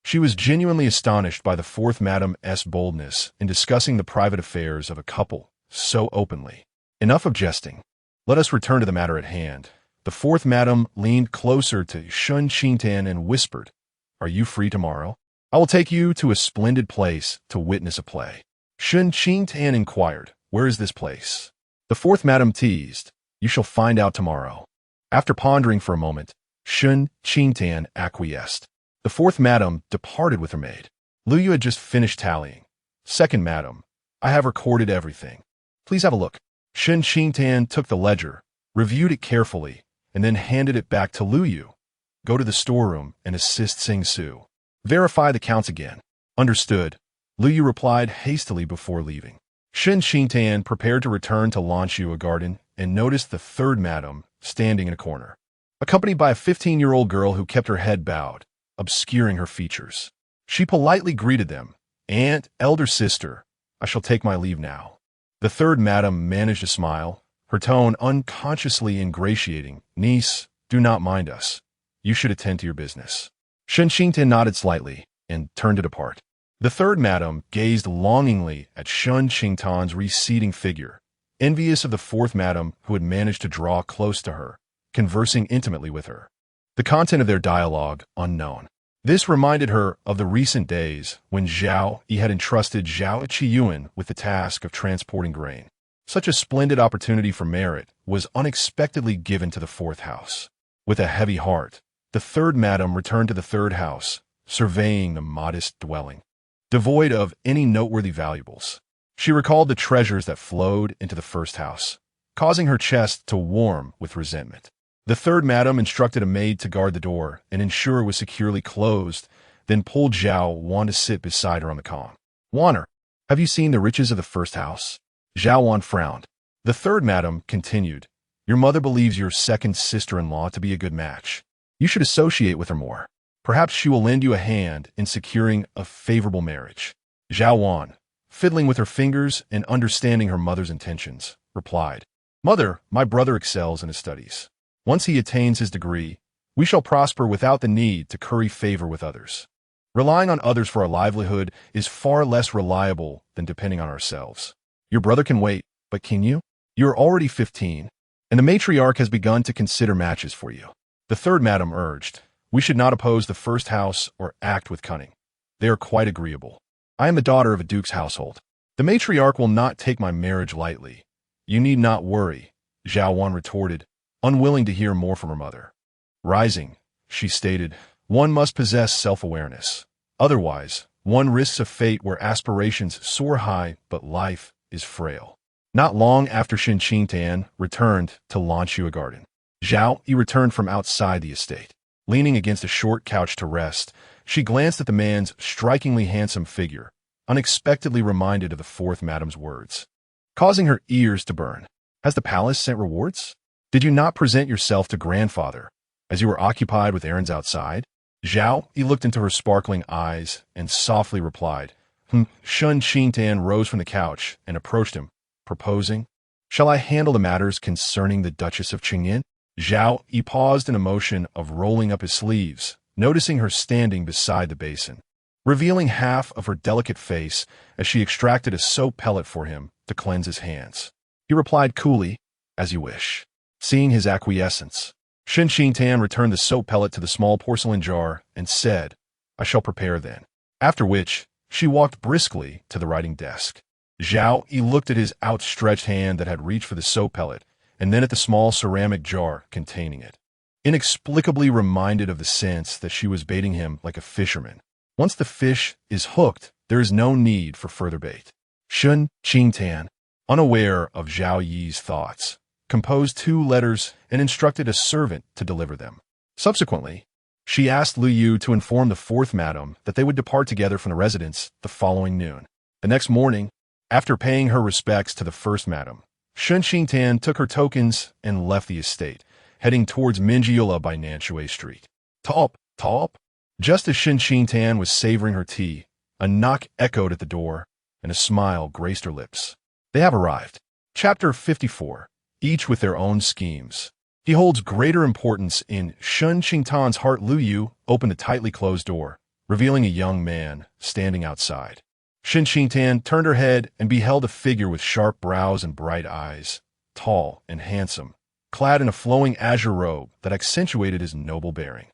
She was genuinely astonished by the fourth madam's boldness in discussing the private affairs of a couple so openly. Enough of jesting. Let us return to the matter at hand. The fourth madam leaned closer to Shen Qingtan and whispered, Are you free tomorrow? I will take you to a splendid place to witness a play. Shen Qingtan inquired, Where is this place? The fourth madam teased, You shall find out tomorrow. After pondering for a moment, Shen Qingtan acquiesced. The fourth madam departed with her maid. Lu Yu had just finished tallying. Second madam, I have recorded everything. Please have a look. Shen Qingtan took the ledger, reviewed it carefully, and then handed it back to Lu Yu. Go to the storeroom and assist Sing Su. Verify the counts again. Understood. Lu Yu replied hastily before leaving. Shen Qingtan prepared to return to Lanshu garden and noticed the third madam standing in a corner, accompanied by a 15-year-old girl who kept her head bowed, obscuring her features. She politely greeted them. Aunt, elder sister, I shall take my leave now. The third madam managed a smile, her tone unconsciously ingratiating. Niece, do not mind us. You should attend to your business." Shen Qingtan nodded slightly and turned to depart. The third madam gazed longingly at Shen Qingtan's receding figure, envious of the fourth madam who had managed to draw close to her, conversing intimately with her. The content of their dialogue unknown. This reminded her of the recent days when Zhao Yu had entrusted Zhao Yu with the task of transporting grain. Such a splendid opportunity for merit was unexpectedly given to the fourth house. With a heavy heart, the third madam returned to the third house, surveying the modest dwelling, devoid of any noteworthy valuables. She recalled the treasures that flowed into the first house, causing her chest to warm with resentment. The third madam instructed a maid to guard the door and ensure it was securely closed, then pulled Zhao Wan to sit beside her on the calm. "Wanner, have you seen the riches of the first house?" Zhao Wan frowned. The third madam continued, "Your mother believes your second sister-in-law to be a good match. You should associate with her more. Perhaps she will lend you a hand in securing a favorable marriage." Zhao Wan, fiddling with her fingers and understanding her mother's intentions, replied, "Mother, my brother excels in his studies. Once he attains his degree, we shall prosper without the need to curry favor with others. Relying on others for our livelihood is far less reliable than depending on ourselves. Your brother can wait, but can you? You are already 15, and the matriarch has begun to consider matches for you." The third madam urged, "We should not oppose the first house or act with cunning. They are quite agreeable. I am the daughter of a duke's household. The matriarch will not take my marriage lightly. You need not worry," Zhao Wan retorted, unwilling to hear more from her mother. Rising, she stated, "One must possess self-awareness. Otherwise, one risks a fate where aspirations soar high but life is frail." Not long after Shen Qingtan returned to Lanshu Garden, Zhao Yu returned from outside the estate. Leaning against a short couch to rest, she glanced at the man's strikingly handsome figure, unexpectedly reminded of the fourth madam's words, causing her ears to burn. "Has the palace sent rewards? Did you not present yourself to grandfather, as you were occupied with errands outside?" Zhao Yu looked into her sparkling eyes and softly replied. Shen Qingtan rose from the couch and approached him, proposing, "Shall I handle the matters concerning the Duchess of Qingyan?" Zhao Yu paused in a motion of rolling up his sleeves, noticing her standing beside the basin, revealing half of her delicate face as she extracted a soap pellet for him to cleanse his hands. He replied coolly, "As you wish." Seeing his acquiescence, Shen Qingtan returned the soap pellet to the small porcelain jar and said, "I shall prepare then." After which, she walked briskly to the writing desk. Zhao Yu looked at his outstretched hand that had reached for the soap pellet, and then at the small ceramic jar containing it, inexplicably reminded of the sense that she was baiting him like a fisherman. Once the fish is hooked, there is no need for further bait. Shen Qingtan, unaware of Zhao Yi's thoughts, composed 2 letters and instructed a servant to deliver them. Subsequently, she asked Lu Yu to inform the fourth madam that they would depart together from the residence the following noon. The next morning, after paying her respects to the first madam, Shen Qingtan took her tokens and left the estate, heading towards Minjiula by Nanshui Street. Top, top. Just as Shen Qingtan was savoring her tea, a knock echoed at the door, and a smile graced her lips. They have arrived. Chapter 54. Each with their own schemes. He holds greater importance in Shen Qingtan's heart. Lu Yu opened the tightly closed door, revealing a young man standing outside. Shen Qingtan turned her head and beheld a figure with sharp brows and bright eyes, tall and handsome, clad in a flowing azure robe that accentuated his noble bearing.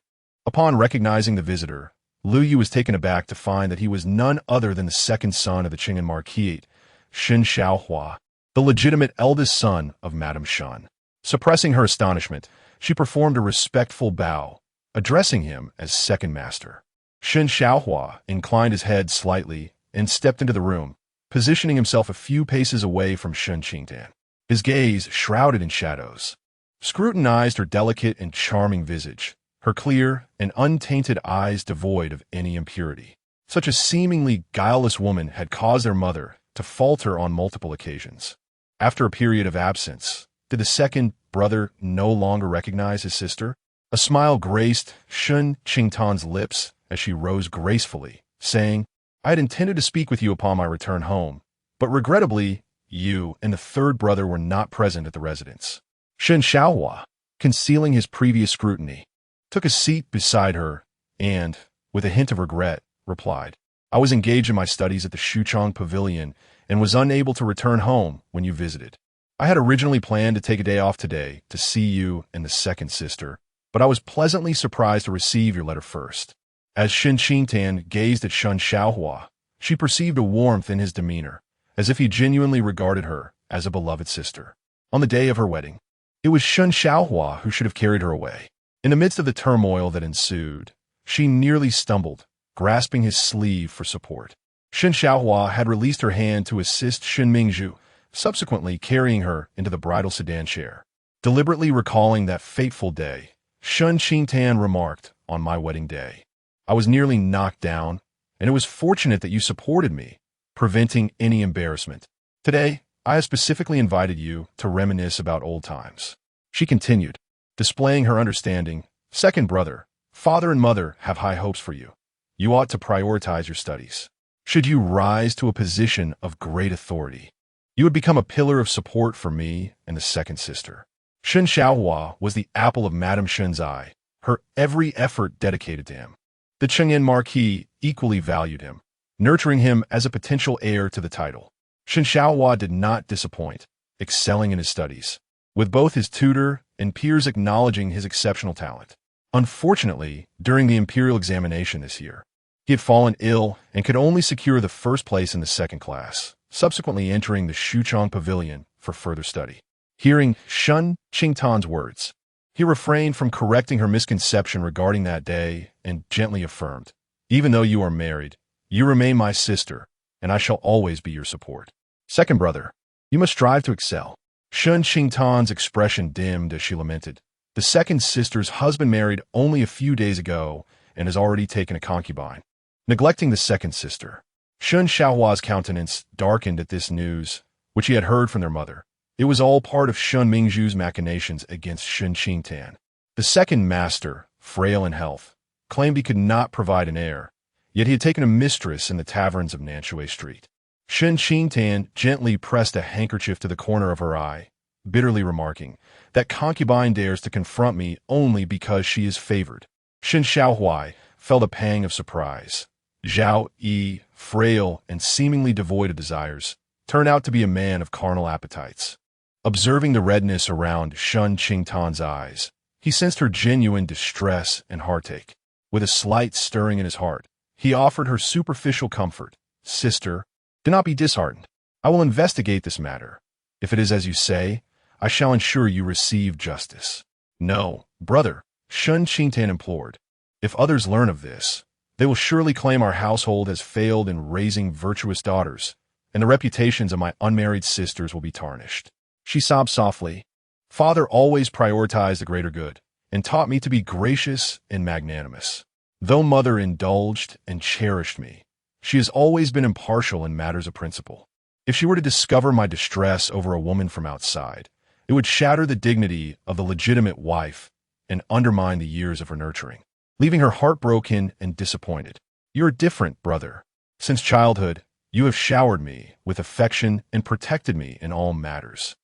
Upon recognizing the visitor, Lu Yu was taken aback to find that he was none other than the second son of the Qingyan Marquis, Shen Xiaohua, the legitimate eldest son of Madame Shen. Suppressing her astonishment, she performed a respectful bow, addressing him as second master. Shen Xiaohua inclined his head slightly and stepped into the room, positioning himself a few paces away from Shen Qingtan. His gaze, shrouded in shadows, scrutinized her delicate and charming visage, her clear and untainted eyes devoid of any impurity. Such a seemingly guileless woman had caused their mother to falter on multiple occasions. After a period of absence, did the second brother no longer recognize his sister? A smile graced Shen Qingtan's lips as she rose gracefully, saying, "I had intended to speak with you upon my return home, but regrettably, you and the third brother were not present at the residence." Shen Xiaohua, concealing his previous scrutiny, took a seat beside her, and, with a hint of regret, replied, "I was engaged in my studies at the Shuchong Pavilion and was unable to return home when you visited. I had originally planned to take a day off today to see you and the second sister, but I was pleasantly surprised to receive your letter first." As Shen Qingtan gazed at Shen Xiaohua, she perceived a warmth in his demeanor, as if he genuinely regarded her as a beloved sister. On the day of her wedding, it was Shen Xiaohua who should have carried her away. In the midst of the turmoil that ensued, she nearly stumbled, grasping his sleeve for support. Shen Xiaohua had released her hand to assist Shen Mingzhu, subsequently carrying her into the bridal sedan chair. Deliberately recalling that fateful day, Shen Qingtan remarked, "On my wedding day, I was nearly knocked down, and it was fortunate that you supported me, preventing any embarrassment. Today, I have specifically invited you to reminisce about old times." She continued, displaying her understanding. "Second brother, father and mother have high hopes for you. You ought to prioritize your studies. Should you rise to a position of great authority, you would become a pillar of support for me and the second sister." Shen Xiaohua was the apple of Madame Shen's eye, her every effort dedicated to him. The Chengyan Marquis equally valued him, nurturing him as a potential heir to the title. Shen Xiaohua did not disappoint, excelling in his studies, with both his tutor and peers acknowledging his exceptional talent. Unfortunately, during the imperial examination this year, he had fallen ill and could only secure the first place in the second class, subsequently entering the Shuchong Pavilion for further study. Hearing Shen Qingtan's words, he refrained from correcting her misconception regarding that day and gently affirmed, "Even though you are married, you remain my sister, and I shall always be your support. Second brother, you must strive to excel." Shen Qingtan's expression dimmed as she lamented, "The second sister's husband married only a few days ago and has already taken a concubine." Neglecting the second sister, Shen Xiaohua's countenance darkened at this news, which he had heard from their mother. It was all part of Shen Mingzhu's machinations against Shen Qingtan. The second master, frail in health, claimed he could not provide an heir, yet he had taken a mistress in the taverns of Nanshui Street. Shen Qingtan gently pressed a handkerchief to the corner of her eye, bitterly remarking, "That concubine dares to confront me only because she is favored." Shen Xiaohua felt a pang of surprise. Zhao Yu, frail and seemingly devoid of desires, turned out to be a man of carnal appetites. Observing the redness around Shen Qingtan's eyes, he sensed her genuine distress and heartache. With a slight stirring in his heart, he offered her superficial comfort. "Sister, do not be disheartened. I will investigate this matter. If it is as you say, I shall ensure you receive justice." "No, brother," Shen Qingtan implored. "If others learn of this, they will surely claim our household has failed in raising virtuous daughters, and the reputations of my unmarried sisters will be tarnished." She sobbed softly. "Father always prioritized the greater good and taught me to be gracious and magnanimous. Though mother indulged and cherished me, she has always been impartial in matters of principle. If she were to discover my distress over a woman from outside, it would shatter the dignity of the legitimate wife and undermine the years of her nurturing, leaving her heartbroken and disappointed. You are different, brother. Since childhood, you have showered me with affection and protected me in all matters,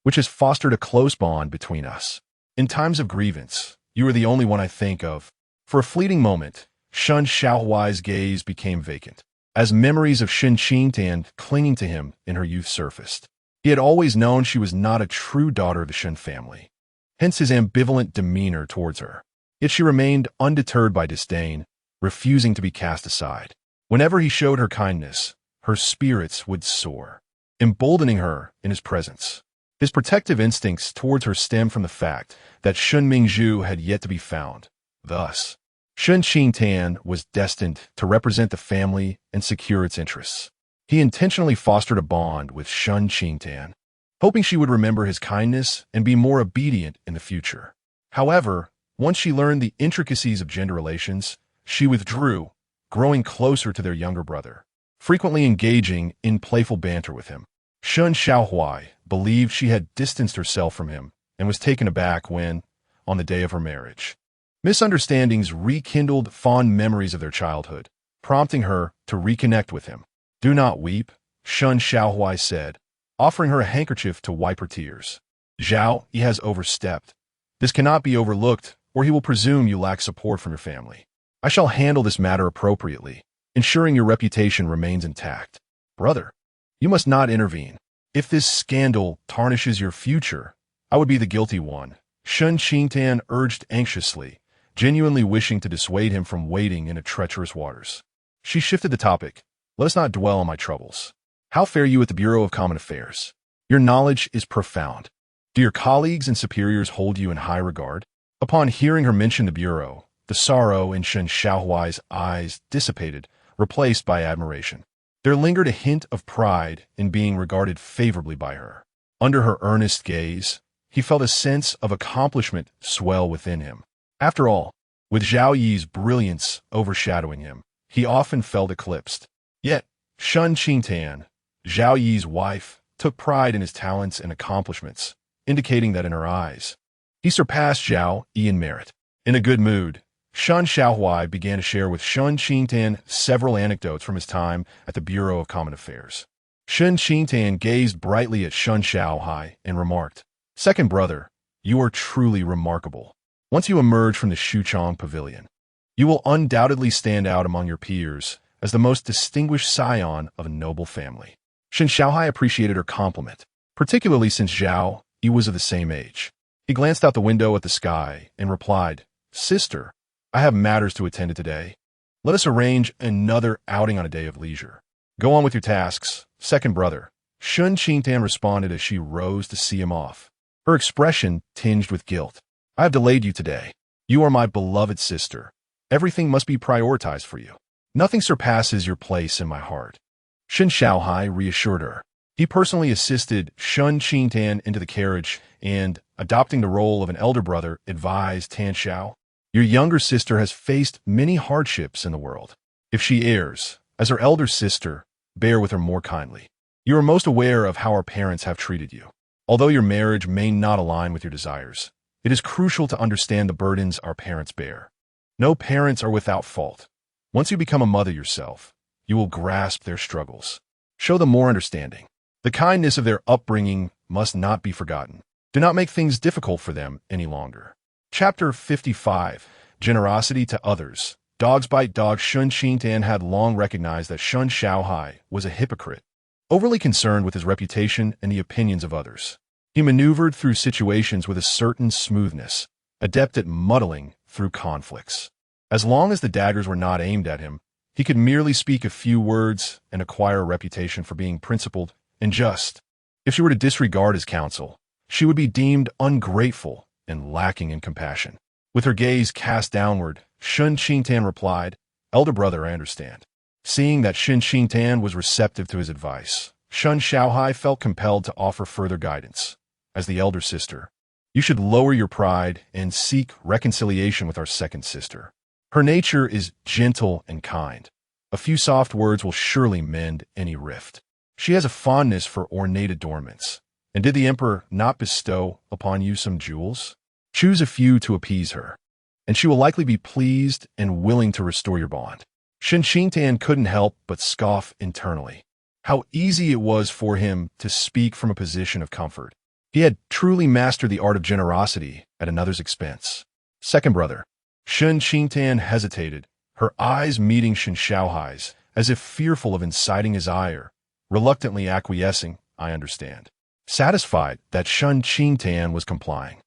which has fostered a close bond between us. In times of grievance, you are the only one I think of." For a fleeting moment, Shen Xiaohua's gaze became vacant, as memories of Shen Qingtan clinging to him in her youth surfaced. He had always known she was not a true daughter of the Shen family, hence his ambivalent demeanor towards her. Yet she remained undeterred by disdain, refusing to be cast aside. Whenever he showed her kindness, her spirits would soar, emboldening her in his presence. His protective instincts towards her stemmed from the fact that Shen Mingzhu had yet to be found. Thus, Shen Qingtan was destined to represent the family and secure its interests. He intentionally fostered a bond with Shen Qingtan, hoping she would remember his kindness and be more obedient in the future. However, once she learned the intricacies of gender relations, she withdrew, growing closer to their younger brother, frequently engaging in playful banter with him. Shen Xiaohua believed she had distanced herself from him and was taken aback when, on the day of her marriage, misunderstandings rekindled fond memories of their childhood, prompting her to reconnect with him. "Do not weep," Shen Xiaohua said, offering her a handkerchief to wipe her tears. "Zhao Yu has overstepped, This cannot be overlooked, or he will presume you lack support from your family. I shall handle this matter appropriately, ensuring your reputation remains intact. Brother, you must not intervene. If this scandal tarnishes your future, I would be the guilty one, Shen Qingtan urged anxiously, genuinely wishing to dissuade him from wading into treacherous waters. She shifted the topic. Let us not dwell on my troubles. How fare you at the Bureau of Common Affairs? Your knowledge is profound. Do your colleagues and superiors hold you in high regard? Upon hearing her mention the Bureau, the sorrow in Shen Xiaohuai's eyes dissipated, replaced by admiration. There lingered a hint of pride in being regarded favorably by her. Under her earnest gaze, he felt a sense of accomplishment swell within him. After all, with Zhao Yu's brilliance overshadowing him, he often felt eclipsed. Yet, Shen Qingtan, Zhao Yu's wife, took pride in his talents and accomplishments, indicating that in her eyes, he surpassed Zhao Yu in merit. In a good mood, Shen Xiaohuai began to share with Shen Qingtan several anecdotes from his time at the Bureau of Common Affairs. Shen Qingtan gazed brightly at Shen Xiaohuai and remarked, "Second brother, you are truly remarkable. Once you emerge from the Xuchong Pavilion, you will undoubtedly stand out among your peers as the most distinguished scion of a noble family." Shen Xiaohuai appreciated her compliment, particularly since Zhao Yu was of the same age. He glanced out the window at the sky and replied, "Sister, I have matters to attend to today. Let us arrange another outing on a day of leisure. Go on with your tasks, second brother." Shen Qingtan responded as she rose to see him off, her expression tinged with guilt. "I have delayed you today. You are my beloved sister. Everything must be prioritized for you. Nothing surpasses your place in my heart." Shen Xiaohuai reassured her. He personally assisted Shen Qingtan into the carriage and, adopting the role of an elder brother, advised Tan Xiao, "Your younger sister has faced many hardships in the world. If she errs, as her elder sister, bear with her more kindly. You are most aware of how our parents have treated you. Although your marriage may not align with your desires, it is crucial to understand the burdens our parents bear. No parents are without fault. Once you become a mother yourself, you will grasp their struggles. Show them more understanding. The kindness of their upbringing must not be forgotten. Do not make things difficult for them any longer." Chapter 55. Generosity to Others. Dogs bite dogs. Shen Qingtan had long recognized that Shen Xiaohuai was a hypocrite, overly concerned with his reputation and the opinions of others. He maneuvered through situations with a certain smoothness, adept at muddling through conflicts. As long as the daggers were not aimed at him, he could merely speak a few words and acquire a reputation for being principled and just. If she were to disregard his counsel, she would be deemed ungrateful and lacking in compassion. With her gaze cast downward, Shen Qingtan replied, "Elder brother, I understand." Seeing that Shen Qingtan was receptive to his advice, Shen Xiaohuai felt compelled to offer further guidance. As the elder sister, you should lower your pride and seek reconciliation with our second sister. Her nature is gentle and kind. A few soft words will surely mend any rift. She has a fondness for ornate adornments. And did the emperor not bestow upon you some jewels? Choose a few to appease her, and she will likely be pleased and willing to restore your bond. Shen Qingtan couldn't help but scoff internally. How easy it was for him to speak from a position of comfort. He had truly mastered the art of generosity at another's expense. Second brother. Shen Qingtan hesitated, her eyes meeting Shen Xiaohuai's, as if fearful of inciting his ire, reluctantly acquiescing, "I understand." Satisfied that Shen Qingtan was complying,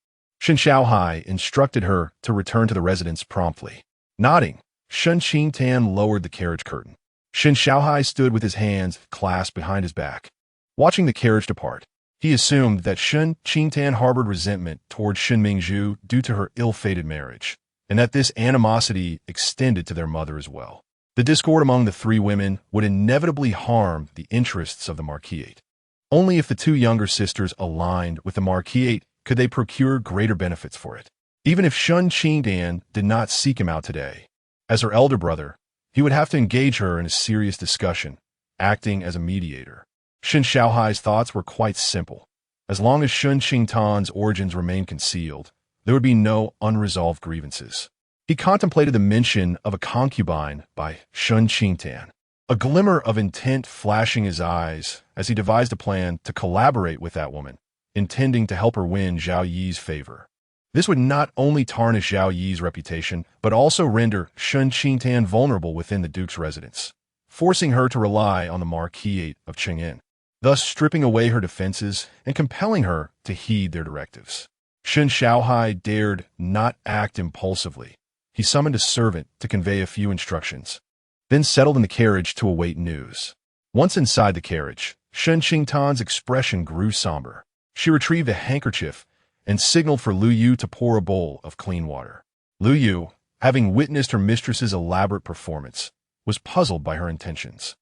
Shen Xiaohuai instructed her to return to the residence promptly. Nodding, Shen Qingtan lowered the carriage curtain. Shen Xiaohuai stood with his hands clasped behind his back. Watching the carriage depart, he assumed that Shen Qingtan harbored resentment toward Shen Mingzhu due to her ill-fated marriage, and that this animosity extended to their mother as well. The discord among the three women would inevitably harm the interests of the Marquisate. Only if the two younger sisters aligned with the Marquisate could they procure greater benefits for it. Even if Shen Qingtan did not seek him out today, as her elder brother, he would have to engage her in a serious discussion, acting as a mediator. Shen Xiaohuai's thoughts were quite simple. As long as Shen Qingtan's origins remained concealed, there would be no unresolved grievances. He contemplated the mention of a concubine by Shen Qingtan, a glimmer of intent flashing his eyes as he devised a plan to collaborate with that woman, intending to help her win Zhao Yi's favor. This would not only tarnish Zhao Yi's reputation, but also render Shen Qingtan vulnerable within the duke's residence, forcing her to rely on the Marquis of Cheng'an, thus stripping away her defenses and compelling her to heed their directives. Shen Xiaohai dared not act impulsively. He summoned a servant to convey a few instructions, then settled in the carriage to await news. Once inside the carriage, Shen Qingtan's expression grew somber. She retrieved a handkerchief and signaled for Lu Yu to pour a bowl of clean water. Lu Yu, having witnessed her mistress's elaborate performance, was puzzled by her intentions.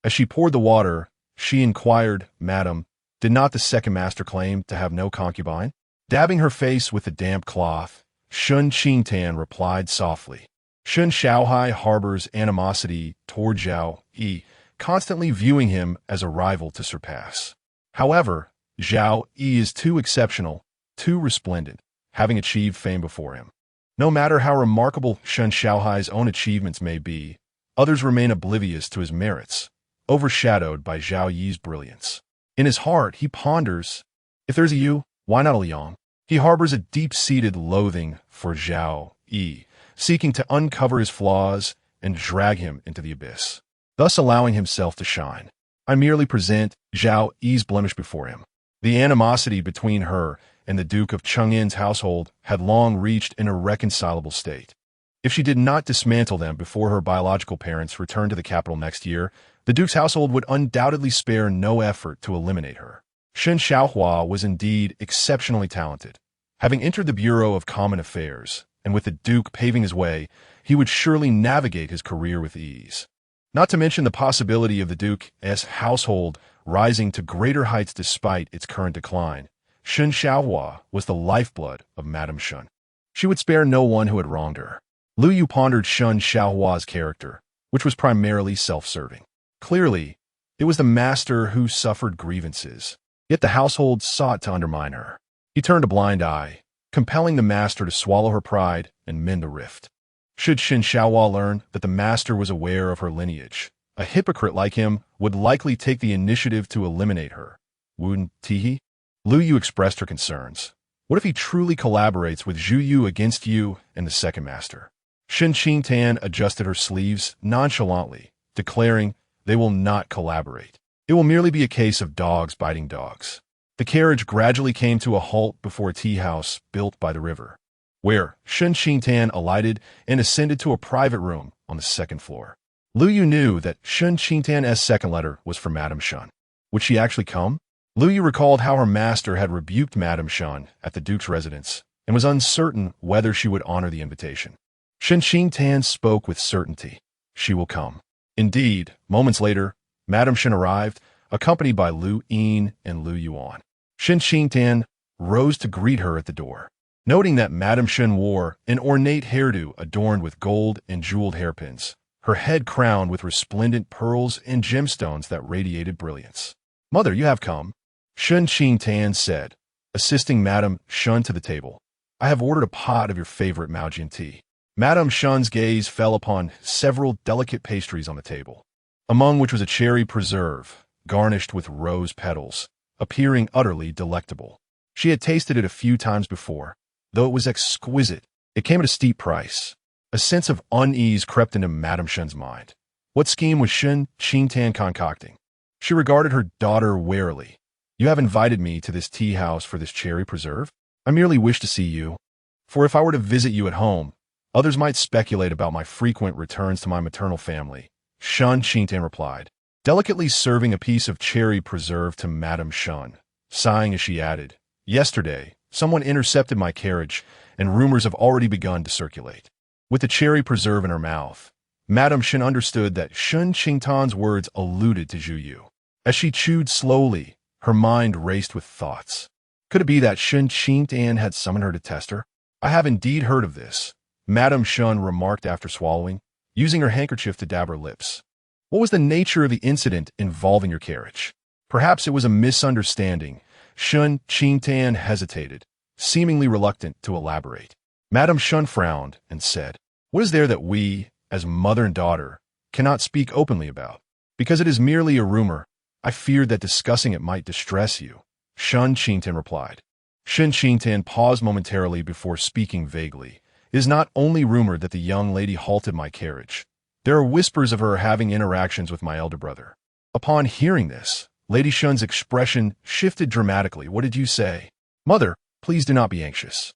As she poured the water, she inquired, "Madam, did not the second master claim to have no concubine?" Dabbing her face with the damp cloth, Shen Qingtan replied softly. Shen Xiaohai harbors animosity toward Zhao Yi, constantly viewing him as a rival to surpass. However, Zhao Yi is too exceptional, too resplendent, having achieved fame before him. No matter how remarkable Shen Xiaohai's own achievements may be, others remain oblivious to his merits, overshadowed by Zhao Yi's brilliance. In his heart, he ponders, if there's a Yu, why not a Liang? He harbors a deep-seated loathing for Zhao Yi, seeking to uncover his flaws and drag him into the abyss, thus allowing himself to shine. I merely present Zhao Yi's blemish before him. The animosity between her and the Duke of Cheng'an's household had long reached an irreconcilable state. If she did not dismantle them before her biological parents returned to the capital next year, the Duke's household would undoubtedly spare no effort to eliminate her. Shen Xiaohua was indeed exceptionally talented. Having entered the Bureau of Common Affairs, and with the Duke paving his way, he would surely navigate his career with ease. Not to mention the possibility of the Duke's household rising to greater heights despite its current decline. Shen Xiaohua was the lifeblood of Madame Shen. She would spare no one who had wronged her. Lu Yu pondered Shen Xiaohua's character, which was primarily self-serving. Clearly, it was the master who suffered grievances, yet the household sought to undermine her. He turned a blind eye, compelling the master to swallow her pride and mend the rift. Should Shen Xiaohua learn that the master was aware of her lineage, a hypocrite like him would likely take the initiative to eliminate her. Wouldn't he? Lu Yu expressed her concerns. What if he truly collaborates with Zhu Yu against you and the second master? Shen Qingtan adjusted her sleeves nonchalantly, declaring they will not collaborate. It will merely be a case of dogs biting dogs. The carriage gradually came to a halt before a tea house built by the river, where Shen Qingtan alighted and ascended to a private room on the second floor. Lu Yu knew that Shen Qingtan's second letter was for Madame Shen. Would she actually come? Lu Yu recalled how her master had rebuked Madame Shen at the Duke's residence and was uncertain whether she would honor the invitation. Shen Qingtan spoke with certainty. She will come. Indeed, moments later, Madame Shen arrived, accompanied by Lu Yin and Lu Yuan. Shen Qingtan rose to greet her at the door. Noting that Madame Shen wore an ornate hairdo adorned with gold and jeweled hairpins, her head crowned with resplendent pearls and gemstones that radiated brilliance. "Mother, you have come," Shen Qingtan said, assisting Madame Shen to the table. "I have ordered a pot of your favorite Maojian tea." Madame Shen's gaze fell upon several delicate pastries on the table, among which was a cherry preserve, garnished with rose petals, appearing utterly delectable. She had tasted it a few times before. Though it was exquisite, it came at a steep price. A sense of unease crept into Madame Shen's mind. What scheme was Shen Qingtan concocting? She regarded her daughter warily. "You have invited me to this tea house for this cherry preserve? I merely wish to see you. For if I were to visit you at home, others might speculate about my frequent returns to my maternal family," Shen Qingtan replied, delicately serving a piece of cherry preserve to Madame Shen, sighing as she added, "Yesterday, someone intercepted my carriage, and rumors have already begun to circulate." With the cherry preserve in her mouth, Madame Shen understood that Shen Qingtan's words alluded to Zhu Yu. As she chewed slowly, her mind raced with thoughts. Could it be that Shen Qingtan had summoned her to test her? "I have indeed heard of this," Madame Shen remarked after swallowing, using her handkerchief to dab her lips. "What was the nature of the incident involving your carriage?" Perhaps it was a misunderstanding. Shen Qingtan hesitated, seemingly reluctant to elaborate. Madame Shen frowned and said, "What is there that we, as mother and daughter, cannot speak openly about? Because it is merely a rumor, I feared that discussing it might distress you," Shen Qingtan replied. Shen Qingtan paused momentarily before speaking vaguely. It is not only rumored that the young lady halted my carriage. There are whispers of her having interactions with my elder brother. Upon hearing this, Lady Shun's expression shifted dramatically. What did you say? Mother, please do not be anxious.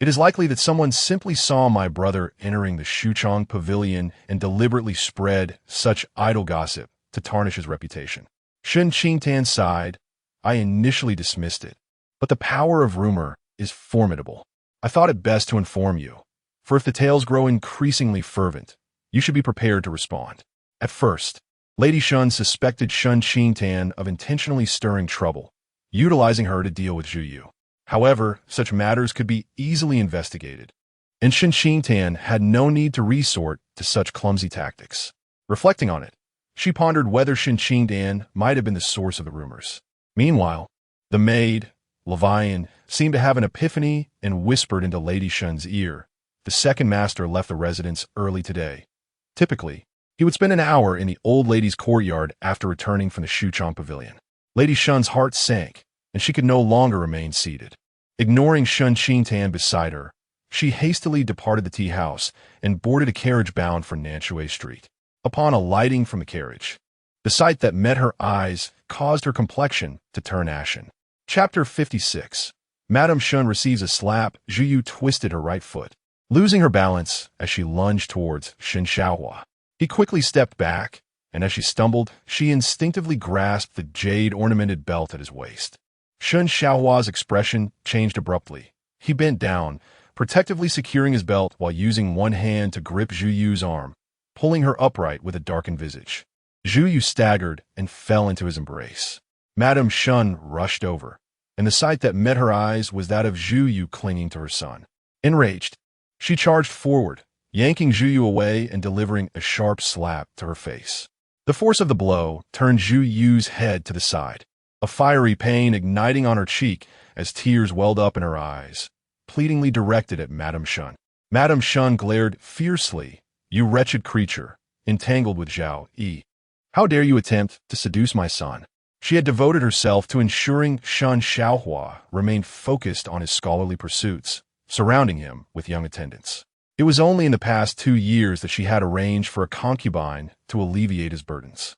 It is likely that someone simply saw my brother entering the Shuchong pavilion and deliberately spread such idle gossip to tarnish his reputation. Shen Qingtan sighed. I initially dismissed it, but the power of rumor is formidable. I thought it best to inform you, for if the tales grow increasingly fervent, you should be prepared to respond. At first, Lady Shun suspected Shen Qingtan of intentionally stirring trouble, utilizing her to deal with Zhao Yu. However, such matters could be easily investigated, and Shen Qingtan had no need to resort to such clumsy tactics. Reflecting on it, she pondered whether Shen Qingtan might have been the source of the rumors. Meanwhile, the maid, Levian, seemed to have an epiphany and whispered into Lady Shun's ear. The second master left the residence early today. Typically, he would spend an hour in the old lady's courtyard after returning from the Shuchong pavilion. Lady Shun's heart sank, and she could no longer remain seated. Ignoring Shen Qingtan beside her, she hastily departed the tea house and boarded a carriage bound for Nanshui Street. Upon alighting from the carriage, the sight that met her eyes caused her complexion to turn ashen. Chapter 56. Madame Shun receives a slap. Zhao Yu twisted her right foot, losing her balance as she lunged towards Shen Xiaohua. He quickly stepped back, and as she stumbled, she instinctively grasped the jade-ornamented belt at his waist. Shen Xiaohua's expression changed abruptly. He bent down, protectively securing his belt while using one hand to grip Zhao Yu's arm, pulling her upright with a darkened visage. Zhao Yu staggered and fell into his embrace. Madame Shun rushed over, and the sight that met her eyes was that of Zhao Yu clinging to her son. Enraged, she charged forward, yanking Zhao Yu away and delivering a sharp slap to her face. The force of the blow turned Zhao Yu's head to the side, a fiery pain igniting on her cheek as tears welled up in her eyes, pleadingly directed at Madame Shun. Madame Shun glared fiercely. You wretched creature, entangled with Zhao Yi. How dare you attempt to seduce my son? She had devoted herself to ensuring Shen Xiaohua remained focused on his scholarly pursuits, surrounding him with young attendants. It was only in the past 2 years that she had arranged for a concubine to alleviate his burdens.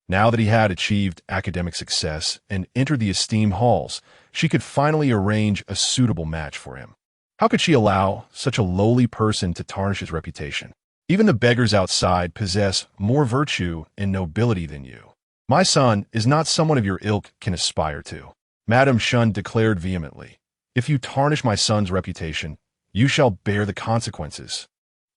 Now that he had achieved academic success and entered the esteemed halls, she could finally arrange a suitable match for him. How could she allow such a lowly person to tarnish his reputation? Even the beggars outside possess more virtue and nobility than you. My son is not someone of your ilk can aspire to. Madame Shun declared vehemently. If you tarnish my son's reputation, you shall bear the consequences.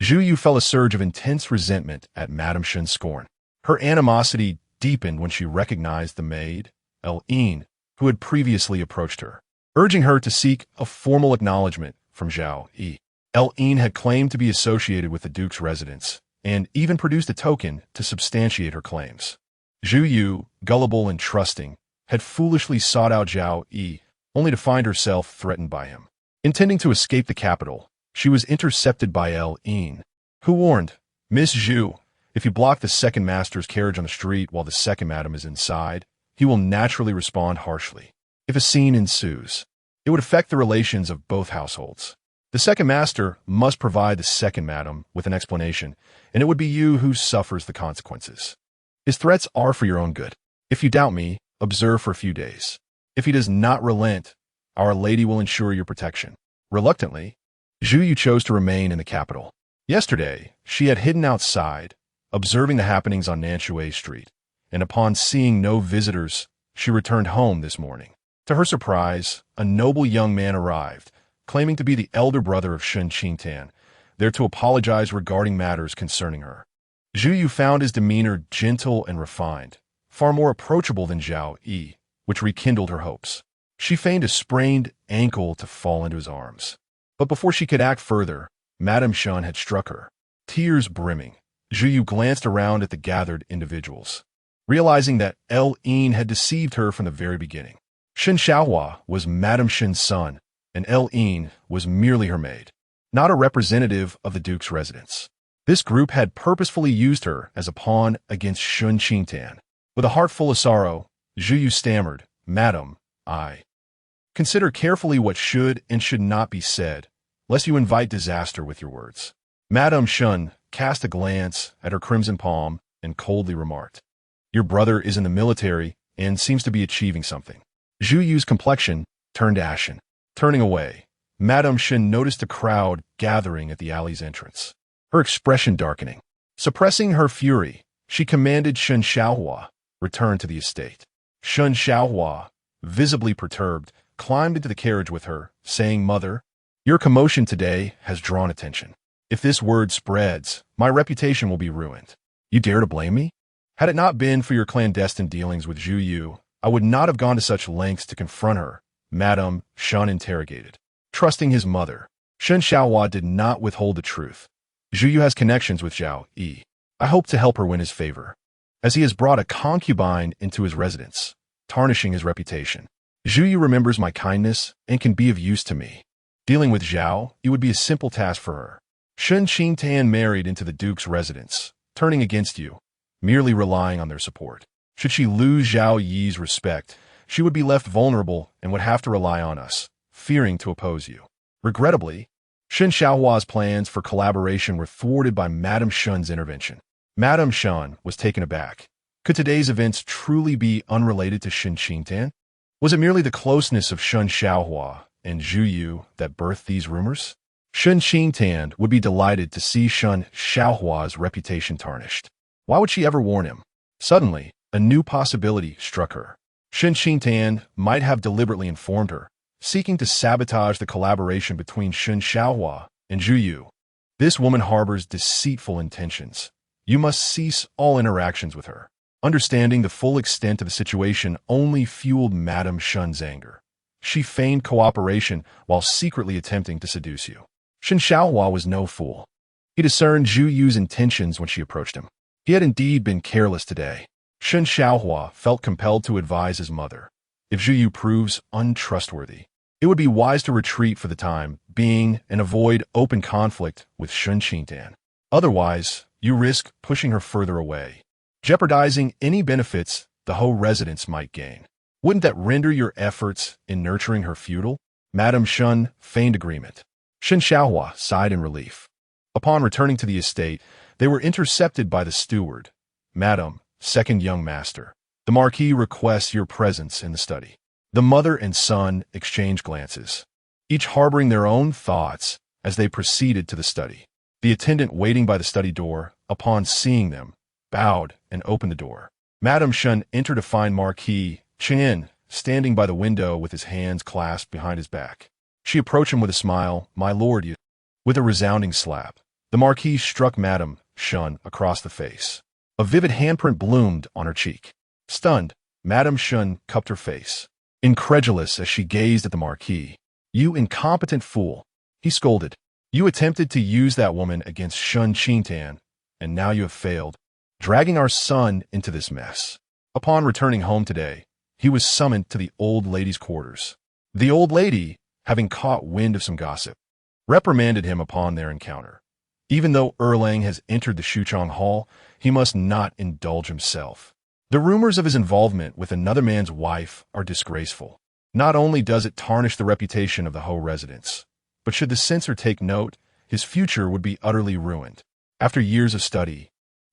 Zhao Yu felt a surge of intense resentment at Madame Shun's scorn. Her animosity deepened when she recognized the maid, Ailing, who had previously approached her, urging her to seek a formal acknowledgement from Zhao Yi. Ailing had claimed to be associated with the Duke's residence, and even produced a token to substantiate her claims. Zhao Yu, gullible and trusting, had foolishly sought out Zhao Yi, only to find herself threatened by him. Intending to escape the capital, she was intercepted by Ailing, who warned, Miss Zhu, if you block the second master's carriage on the street while the second madam is inside, he will naturally respond harshly. If a scene ensues, it would affect the relations of both households. The second master must provide the second madam with an explanation, and it would be you who suffers the consequences. His threats are for your own good. If you doubt me, observe for a few days. If he does not relent, Our Lady will ensure your protection. Reluctantly, Zhao Yu chose to remain in the capital. Yesterday, she had hidden outside, observing the happenings on Nanshui Street, and upon seeing no visitors, she returned home this morning. To her surprise, a noble young man arrived, claiming to be the elder brother of Shen Qingtan, there to apologize regarding matters concerning her. Zhao Yu found his demeanor gentle and refined, far more approachable than Zhao Yi, which rekindled her hopes. She feigned a sprained ankle to fall into his arms. But before she could act further, Madame Shun had struck her. Tears brimming, Zhao Yu glanced around at the gathered individuals, realizing that Ailing had deceived her from the very beginning. Shen Xiaohua was Madame Shen's son, and Ailing was merely her maid, not a representative of the Duke's residence. This group had purposefully used her as a pawn against Shen Qingtan. With a heart full of sorrow, Zhao Yu stammered, Madam, I Consider carefully what should and should not be said, lest you invite disaster with your words. Madame Shen cast a glance at her crimson palm and coldly remarked, "Your brother is in the military and seems to be achieving something." Zhao Yu's complexion turned ashen. Turning away, Madame Shen noticed a crowd gathering at the alley's entrance, her expression darkening. Suppressing her fury, she commanded Shen Xiaohua, return to the estate. Shen Xiaohua, visibly perturbed, climbed into the carriage with her, saying, "Mother, your commotion today has drawn attention. If this word spreads, my reputation will be ruined. You dare to blame me? Had it not been for your clandestine dealings with Zhao Yu, I would not have gone to such lengths to confront her," Madame Shen interrogated. Trusting his mother, Shen Xiaohua did not withhold the truth. "Zhao Yu has connections with Zhao Yi. I hope to help her win his favor, as he has brought a concubine into his residence, tarnishing his reputation. Zhao Yu remembers my kindness and can be of use to me. Dealing with Zhao, it would be a simple task for her. Shen Qingtan married into the Duke's residence, turning against you, merely relying on their support. Should she lose Zhao Yi's respect, she would be left vulnerable and would have to rely on us, fearing to oppose you." Regrettably, Shen Xiaohua's plans for collaboration were thwarted by Madame Shen's intervention. Madame Shen was taken aback. Could today's events truly be unrelated to Shen Qingtan? Was it merely the closeness of Shen Xiaohua and Zhao Yu that birthed these rumors? Shen Qingtan would be delighted to see Shen Xiaohua's reputation tarnished. Why would she ever warn him? Suddenly, a new possibility struck her. Shen Qingtan might have deliberately informed her, seeking to sabotage the collaboration between Shen Xiaohua and Zhao Yu. This woman harbors deceitful intentions. You must cease all interactions with her. Understanding the full extent of the situation only fueled Madame Shen's anger. She feigned cooperation while secretly attempting to seduce you. Shen Xiaohua was no fool. He discerned Zhao Yu's intentions when she approached him. He had indeed been careless today. Shen Xiaohua felt compelled to advise his mother. If Zhao Yu proves untrustworthy, it would be wise to retreat for the time being and avoid open conflict with Shen Qingtan. Otherwise, you risk pushing her further away, jeopardizing any benefits the whole residence might gain. Wouldn't that render your efforts in nurturing her futile? Madame Shen feigned agreement. Shen Xiaohua sighed in relief. Upon returning to the estate, they were intercepted by the steward. "Madam, second young master, the Marquis requests your presence in the study." The mother and son exchanged glances, each harboring their own thoughts as they proceeded to the study. The attendant waiting by the study door, upon seeing them, bowed and opened the door. Madame Shen entered to find Marquis Chen standing by the window with his hands clasped behind his back. She approached him with a smile. "My lord, you..." With a resounding slap, the Marquis struck Madame Shen across the face. A vivid handprint bloomed on her cheek. Stunned, Madame Shen cupped her face, incredulous as she gazed at the Marquis. "You incompetent fool," he scolded. "You attempted to use that woman against Shen Qingtan, and now you have failed, dragging our son into this mess." Upon returning home today, he was summoned to the old lady's quarters. The old lady, having caught wind of some gossip, reprimanded him upon their encounter. Even though Ailing has entered the Shuchong Hall, he must not indulge himself. The rumors of his involvement with another man's wife are disgraceful. Not only does it tarnish the reputation of the Ho residence, but should the censor take note, his future would be utterly ruined. After years of study,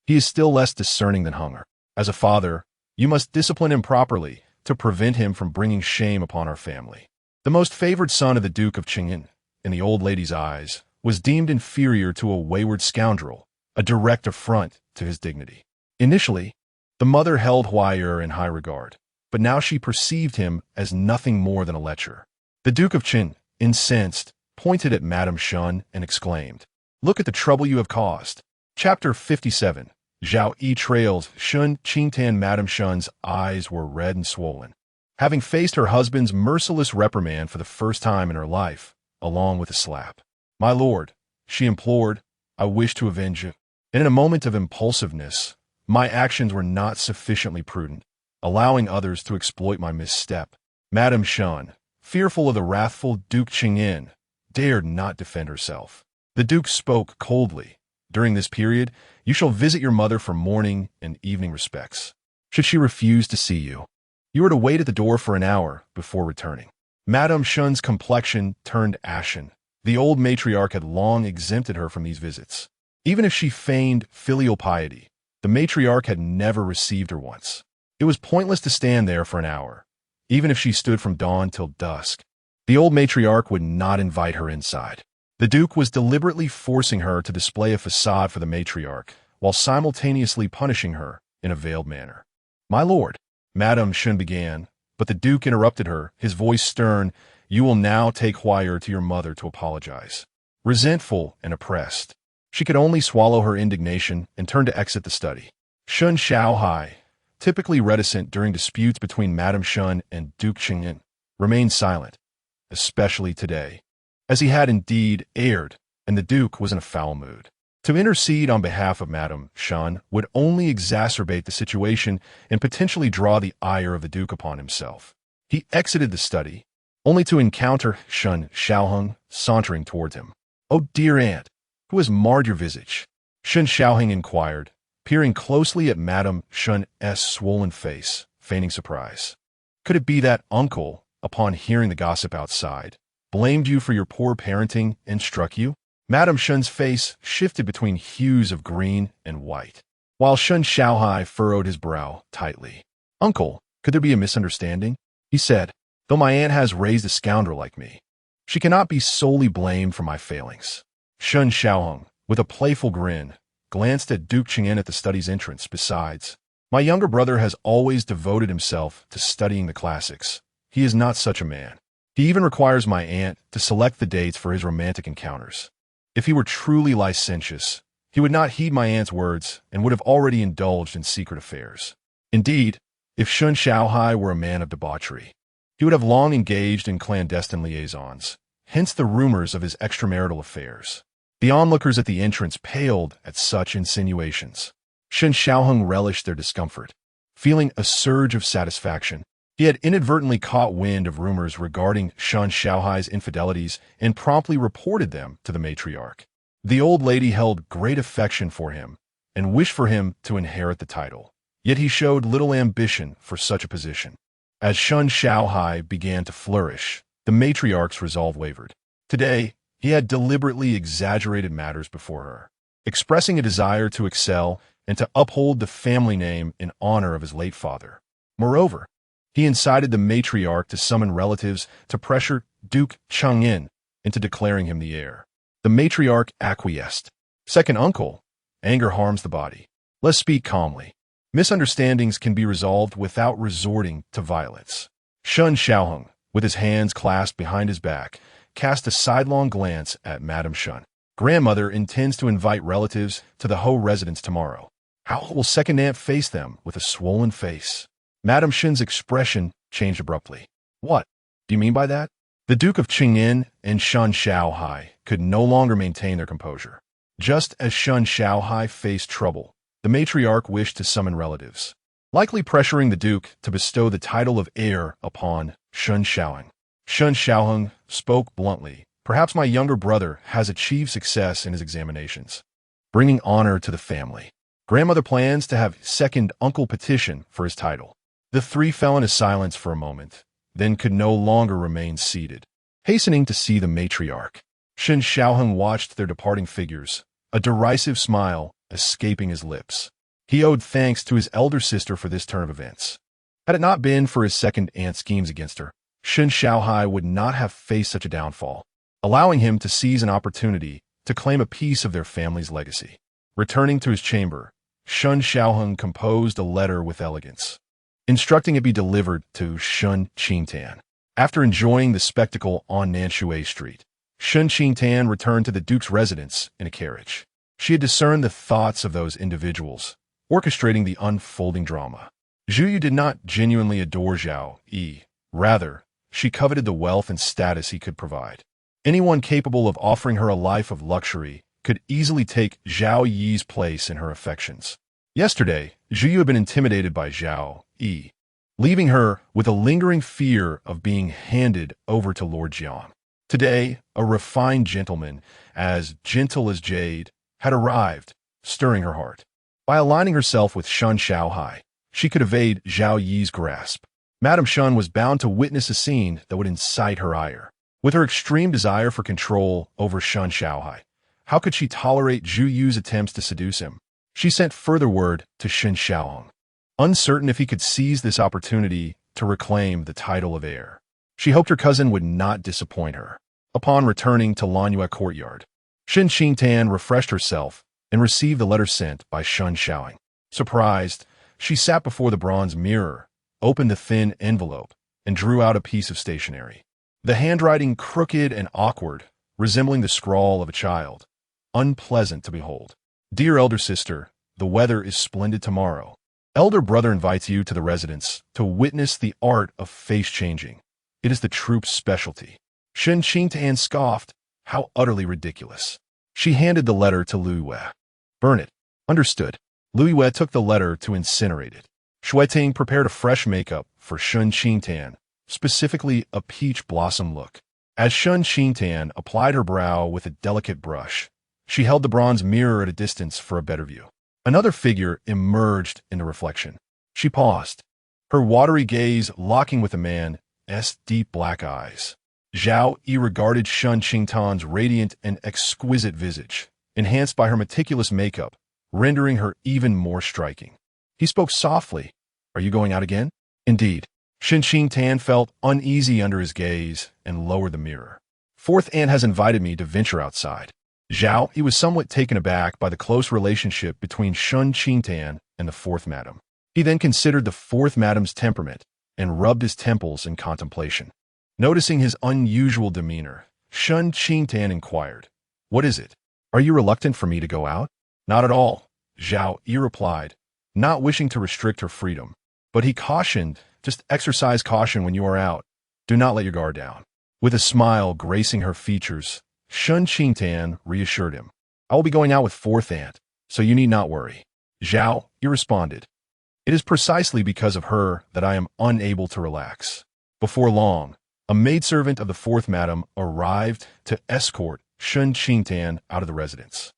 he is still less discerning than Hunger. As a father, you must discipline him properly to prevent him from bringing shame upon our family. The most favored son of the Duke of Qingyin, in the old lady's eyes, was deemed inferior to a wayward scoundrel, a direct affront to his dignity. Initially, the mother held Huai'er in high regard, but now she perceived him as nothing more than a lecher. The Duke of Qin, incensed, pointed at Madame Shen and exclaimed, "Look at the trouble you have caused." Chapter 57. Zhao Yi trails Shen Qingtan. Madame Shen's eyes were red and swollen. Having faced her husband's merciless reprimand for the first time in her life, along with a slap. "My lord," she implored, "I wish to avenge you." And in a moment of impulsiveness, my actions were not sufficiently prudent, allowing others to exploit my misstep. Madame Shen, fearful of the wrathful Duke Qingyin, dared not defend herself. The Duke spoke coldly. "During this period, you shall visit your mother for morning and evening respects. Should she refuse to see you, you are to wait at the door for an hour before returning." Madame Shun's complexion turned ashen. The old matriarch had long exempted her from these visits. Even if she feigned filial piety, the matriarch had never received her once. It was pointless to stand there for an hour, even if she stood from dawn till dusk. The old matriarch would not invite her inside. The Duke was deliberately forcing her to display a facade for the matriarch, while simultaneously punishing her in a veiled manner. "My lord," Madame Shun began, but the Duke interrupted her, his voice stern. "You will now take Huayr to your mother to apologize." Resentful and oppressed, she could only swallow her indignation and turn to exit the study. Shen Xiaohai, typically reticent during disputes between Madame Shun and Duke Qingyan, remained silent, especially today, as he had indeed erred, and the Duke was in a foul mood. To intercede on behalf of Madame Shun would only exacerbate the situation and potentially draw the ire of the Duke upon himself. He exited the study, only to encounter Shen Xiaoheng sauntering towards him. "Oh, dear aunt, who has marred your visage?" Shen Xiaoheng inquired, peering closely at Madame Shun's swollen face, feigning surprise. "Could it be that uncle, upon hearing the gossip outside, blamed you for your poor parenting and struck you?" Madame Shun's face shifted between hues of green and white, while Shen Xiaohai furrowed his brow tightly. "Uncle, could there be a misunderstanding?" he said. "Though my aunt has raised a scoundrel like me, she cannot be solely blamed for my failings." Shen Xiaoheng, with a playful grin, glanced at Duke Qingyan at the study's entrance. "Besides, my younger brother has always devoted himself to studying the classics. He is not such a man. He even requires my aunt to select the dates for his romantic encounters. If he were truly licentious, he would not heed my aunt's words and would have already indulged in secret affairs. Indeed, if Shen Xiaohai were a man of debauchery, he would have long engaged in clandestine liaisons, hence the rumors of his extramarital affairs." The onlookers at the entrance paled at such insinuations. Shen Xiaoheng relished their discomfort. Feeling a surge of satisfaction, he had inadvertently caught wind of rumors regarding Shen Xiaohai's infidelities and promptly reported them to the matriarch. The old lady held great affection for him and wished for him to inherit the title, yet he showed little ambition for such a position. As Shen Xiaohai began to flourish, the matriarch's resolve wavered. Today, he had deliberately exaggerated matters before her, expressing a desire to excel and to uphold the family name in honor of his late father. Moreover, he incited the matriarch to summon relatives to pressure Duke Qingyan into declaring him the heir. The matriarch acquiesced. "Second uncle, anger harms the body. Let's speak calmly. Misunderstandings can be resolved without resorting to violence." Shen Xiaoheng, with his hands clasped behind his back, cast a sidelong glance at Madame Shun. "Grandmother intends to invite relatives to the Ho residence tomorrow. How will second aunt face them with a swollen face?" Madame Shun's expression changed abruptly. "What do you mean by that?" The Duke of Qingyan and Shen Xiaohai could no longer maintain their composure. Just as Shen Xiaohai faced trouble, the matriarch wished to summon relatives, likely pressuring the Duke to bestow the title of heir upon Shen Xiaoheng. Shen Xiaoheng spoke bluntly. "Perhaps my younger brother has achieved success in his examinations, bringing honor to the family. Grandmother plans to have second uncle petition for his title." The three fell into silence for a moment, then could no longer remain seated, hastening to see the matriarch. Shen Xiaoheng watched their departing figures, a derisive smile escaping his lips. He owed thanks to his elder sister for this turn of events. Had it not been for his second aunt's schemes against her, Shen Xiaohai would not have faced such a downfall, allowing him to seize an opportunity to claim a piece of their family's legacy. Returning to his chamber, Shen Xiaoheng composed a letter with elegance, instructing it be delivered to Shen Qingtan. After enjoying the spectacle on Nanshui Street, Shen Qingtan returned to the Duke's residence in a carriage. She had discerned the thoughts of those individuals, orchestrating the unfolding drama. Zhao Yu did not genuinely adore Zhao Yu. Rather, she coveted the wealth and status he could provide. Anyone capable of offering her a life of luxury could easily take Zhao Yi's place in her affections. Yesterday, Zhao Yu had been intimidated by Zhao Yu, leaving her with a lingering fear of being handed over to Lord Jiang. Today, a refined gentleman, as gentle as jade, had arrived, stirring her heart. By aligning herself with Shen Xiaohai, she could evade Zhao Yi's grasp. Madame Shen was bound to witness a scene that would incite her ire. With her extreme desire for control over Shen Xiaohai, how could she tolerate Zhao Yu's attempts to seduce him? She sent further word to Shen Xiaohong, uncertain if he could seize this opportunity to reclaim the title of heir. She hoped her cousin would not disappoint her. Upon returning to Lanyue courtyard, Shen Qingtan refreshed herself and received the letter sent by Shen Xiaohong. Surprised, she sat before the bronze mirror, opened the thin envelope, and drew out a piece of stationery. The handwriting crooked and awkward, resembling the scrawl of a child, unpleasant to behold. Dear elder sister, the weather is splendid tomorrow. Elder brother invites you to the residence to witness the art of face changing. It is the troop's specialty. Shen Qingtan scoffed. How utterly ridiculous. She handed the letter to Lu Yue. Burn it. Understood. Lu Yue took the letter to incinerate it. Shuiting prepared a fresh makeup for Shen Qingtan, specifically a peach blossom look. As Shen Qingtan applied her brow with a delicate brush, she held the bronze mirror at a distance for a better view. Another figure emerged in the reflection. She paused, her watery gaze locking with the man's deep black eyes. Zhao Yu regarded Shen Qingtan's radiant and exquisite visage, enhanced by her meticulous makeup, rendering her even more striking. He spoke softly. Are you going out again? Indeed. Shen Qingtan felt uneasy under his gaze and lowered the mirror. Fourth aunt has invited me to venture outside. Zhao Yu was somewhat taken aback by the close relationship between Shen Qingtan and the fourth madam. He then considered the fourth madam's temperament and rubbed his temples in contemplation. Noticing his unusual demeanor, Shen Qingtan inquired, What is it? Are you reluctant for me to go out? Not at all, Zhao Yu replied, not wishing to restrict her freedom. But he cautioned, just exercise caution when you are out. Do not let your guard down. With a smile gracing her features, Shen Qingtan reassured him. I will be going out with fourth aunt, so you need not worry. Zhao Yu responded. It is precisely because of her that I am unable to relax. Before long, a maidservant of the fourth madam arrived to escort Shen Qingtan out of the residence.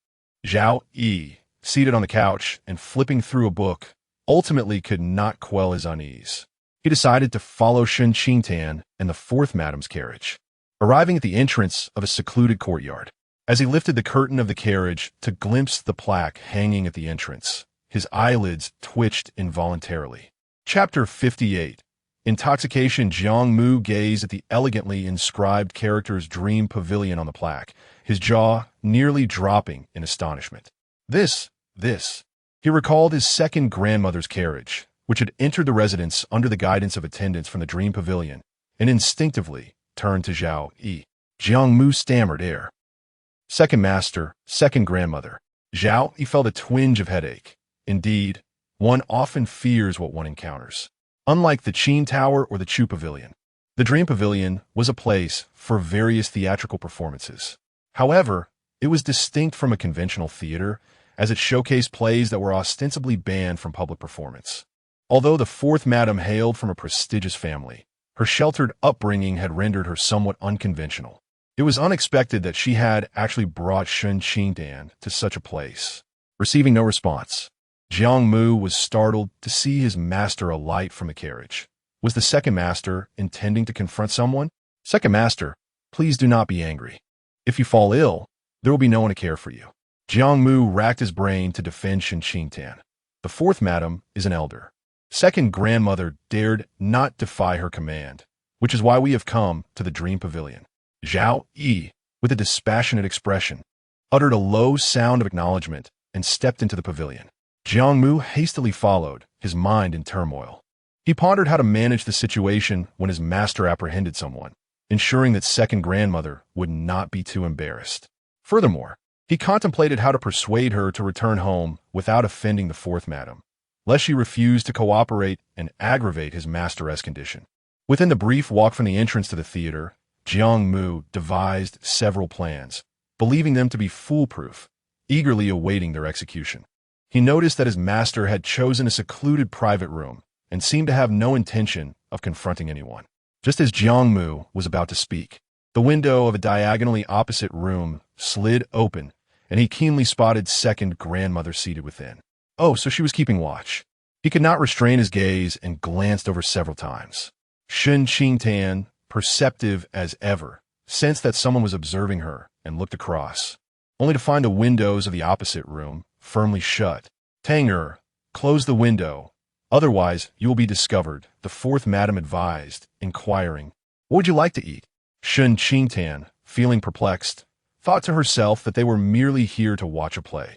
Zhao Yu, seated on the couch and flipping through a book, ultimately could not quell his unease. He decided to follow Shen Qingtan and the fourth madam's carriage, arriving at the entrance of a secluded courtyard. As he lifted the curtain of the carriage to glimpse the plaque hanging at the entrance, his eyelids twitched involuntarily. Chapter 58. Intoxication. Jiang Mu gazed at the elegantly inscribed characters Dream Pavilion on the plaque, his jaw nearly dropping in astonishment. This. He recalled his second grandmother's carriage, which had entered the residence under the guidance of attendants from the Dream Pavilion, and instinctively turned to Zhao Yu. Jiang Mu stammered air. Second master, second grandmother. Zhao Yu felt a twinge of headache. Indeed, one often fears what one encounters. Unlike the Qin Tower or the Chu Pavilion, the Dream Pavilion was a place for various theatrical performances. However, it was distinct from a conventional theater, as it showcased plays that were ostensibly banned from public performance. Although the fourth madam hailed from a prestigious family, her sheltered upbringing had rendered her somewhat unconventional. It was unexpected that she had actually brought Shen Qingtan to such a place. Receiving no response, Jiang Mu was startled to see his master alight from the carriage. Was the second master intending to confront someone? Second master, please do not be angry. If you fall ill, there will be no one to care for you. Jiang Mu racked his brain to defend Shen Qingtan. The fourth madam is an elder. Second grandmother dared not defy her command, which is why we have come to the Dream Pavilion. Zhao Yu, with a dispassionate expression, uttered a low sound of acknowledgement and stepped into the pavilion. Jiang Mu hastily followed, his mind in turmoil. He pondered how to manage the situation when his master apprehended someone, ensuring that second grandmother would not be too embarrassed. Furthermore, he contemplated how to persuade her to return home without offending the fourth madam, lest she refuse to cooperate and aggravate his master's condition. Within the brief walk from the entrance to the theater, Jiang Mu devised several plans, believing them to be foolproof, eagerly awaiting their execution. He noticed that his master had chosen a secluded private room and seemed to have no intention of confronting anyone. Just as Jiang Mu was about to speak, the window of a diagonally opposite room slid open, and he keenly spotted second grandmother seated within. Oh, so she was keeping watch. He could not restrain his gaze and glanced over several times. Shen Qingtan, perceptive as ever, sensed that someone was observing her and looked across, only to find the windows of the opposite room firmly shut. Tanger, close the window, otherwise you will be discovered, the fourth madam advised, inquiring, what would you like to eat? Shen Qingtan, feeling perplexed, thought to herself that they were merely here to watch a play.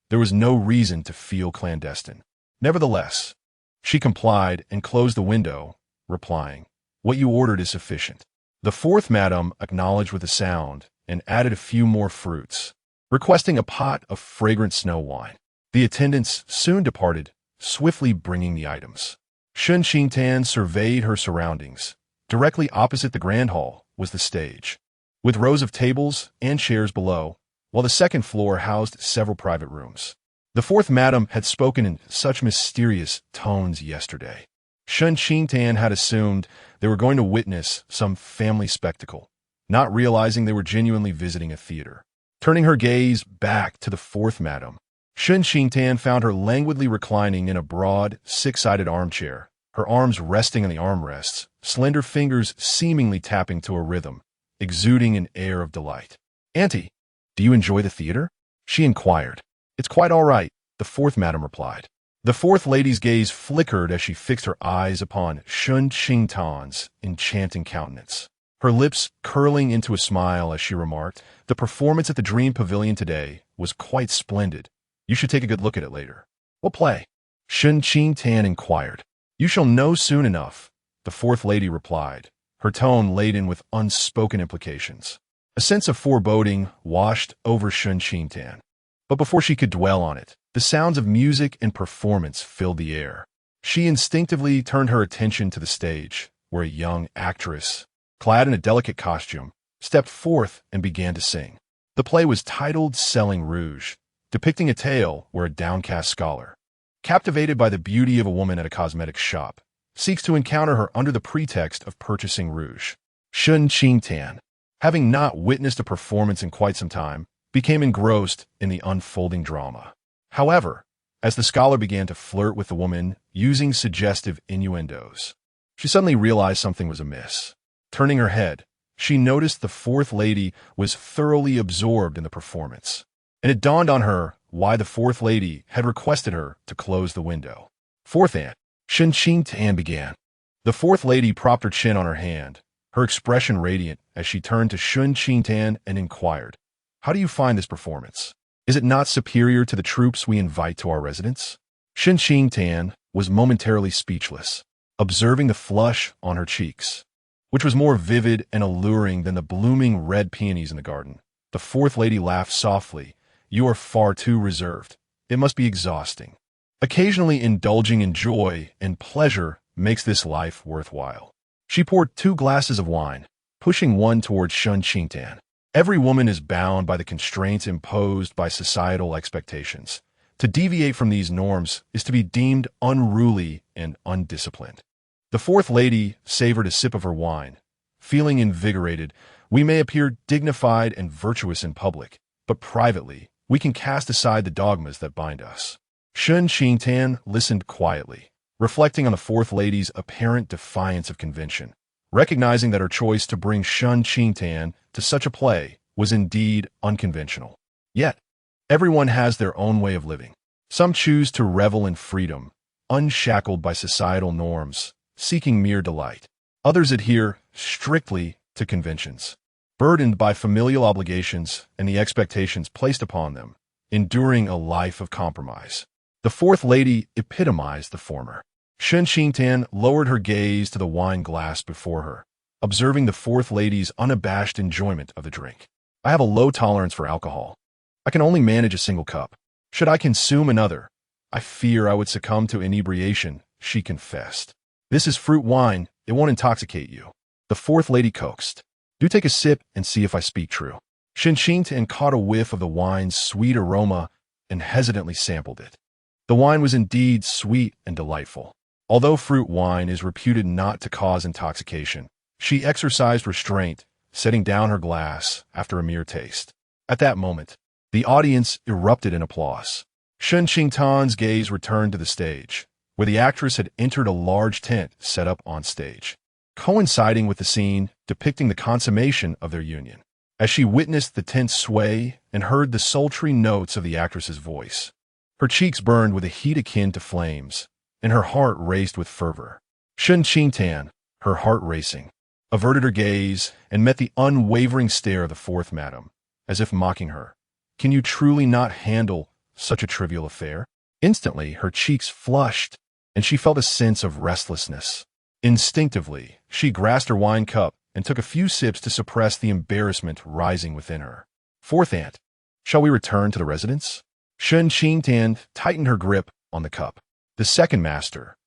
There was no reason to feel clandestine. Nevertheless, she complied and closed the window, replying, what you ordered is sufficient. The fourth madam acknowledged with a sound and added a few more fruits, requesting a pot of fragrant snow wine. The attendants soon departed, swiftly bringing the items. Shen Qingtan surveyed her surroundings. Directly opposite the grand hall was the stage, with rows of tables and chairs below, while the second floor housed several private rooms. The fourth madam had spoken in such mysterious tones yesterday. Shen Qingtan had assumed they were going to witness some family spectacle, not realizing they were genuinely visiting a theater. Turning her gaze back to the fourth madam, Shen Qingtan found her languidly reclining in a broad, six-sided armchair, her arms resting on the armrests, slender fingers seemingly tapping to a rhythm, exuding an air of delight. Auntie, do you enjoy the theater? She inquired. It's quite all right, the fourth madam replied. The fourth lady's gaze flickered as she fixed her eyes upon Shen Qingtan's enchanting countenance, her lips curling into a smile as she remarked, the performance at the Dream Pavilion today was quite splendid. You should take a good look at it later. What play? Shen Qingtan inquired. You shall know soon enough, the fourth lady replied, her tone laden with unspoken implications. A sense of foreboding washed over Shen Qingtan. But before she could dwell on it, the sounds of music and performance filled the air. She instinctively turned her attention to the stage, where a young actress, clad in a delicate costume, stepped forth and began to sing. The play was titled Selling Rouge, depicting a tale where a downcast scholar, captivated by the beauty of a woman at a cosmetics shop, seeks to encounter her under the pretext of purchasing rouge. Shen Qingtan, having not witnessed a performance in quite some time, became engrossed in the unfolding drama. However, as the scholar began to flirt with the woman using suggestive innuendos, she suddenly realized something was amiss. Turning her head, she noticed the fourth lady was thoroughly absorbed in the performance, and it dawned on her why the fourth lady had requested her to close the window. Fourth aunt, Shen Qingtan began. The fourth lady propped her chin on her hand, her expression radiant as she turned to Shen Qingtan and inquired, how do you find this performance? Is it not superior to the troops we invite to our residence? Shen Qingtan was momentarily speechless, observing the flush on her cheeks, which was more vivid and alluring than the blooming red peonies in the garden. The fourth lady laughed softly. You are far too reserved. It must be exhausting. Occasionally indulging in joy and pleasure makes this life worthwhile. She poured 2 glasses of wine, pushing one towards Shen Qingtan. Every woman is bound by the constraints imposed by societal expectations. To deviate from these norms is to be deemed unruly and undisciplined. The fourth lady savored a sip of her wine. Feeling invigorated, we may appear dignified and virtuous in public, but privately, we can cast aside the dogmas that bind us. Shen Qingtan listened quietly, reflecting on the fourth lady's apparent defiance of convention, recognizing that her choice to bring Shen Qingtan to such a play was indeed unconventional. Yet, everyone has their own way of living. Some choose to revel in freedom, unshackled by societal norms, seeking mere delight. Others adhere strictly to conventions, burdened by familial obligations and the expectations placed upon them, enduring a life of compromise. The fourth lady epitomized the former. Shen Qingtan lowered her gaze to the wine glass before her, observing the fourth lady's unabashed enjoyment of the drink. I have a low tolerance for alcohol. I can only manage a single cup. Should I consume another, I fear I would succumb to inebriation, she confessed. This is fruit wine. It won't intoxicate you. The fourth lady coaxed. Do take a sip and see if I speak true. Shen Qingtan caught a whiff of the wine's sweet aroma and hesitantly sampled it. The wine was indeed sweet and delightful. Although fruit wine is reputed not to cause intoxication, she exercised restraint, setting down her glass after a mere taste. At that moment, the audience erupted in applause. Shen Qingtan's gaze returned to the stage, where the actress had entered a large tent set up on stage, coinciding with the scene depicting the consummation of their union. As she witnessed the tent sway and heard the sultry notes of the actress's voice, her cheeks burned with a heat akin to flames, and her heart raced with fervor. Shen Qingtan, her heart racing, averted her gaze and met the unwavering stare of the fourth madam, as if mocking her. Can you truly not handle such a trivial affair? Instantly, her cheeks flushed, and she felt a sense of restlessness. Instinctively, she grasped her wine cup and took a few sips to suppress the embarrassment rising within her. Fourth aunt, shall we return to the residence? Shen Qingtan tightened her grip on the cup. The second master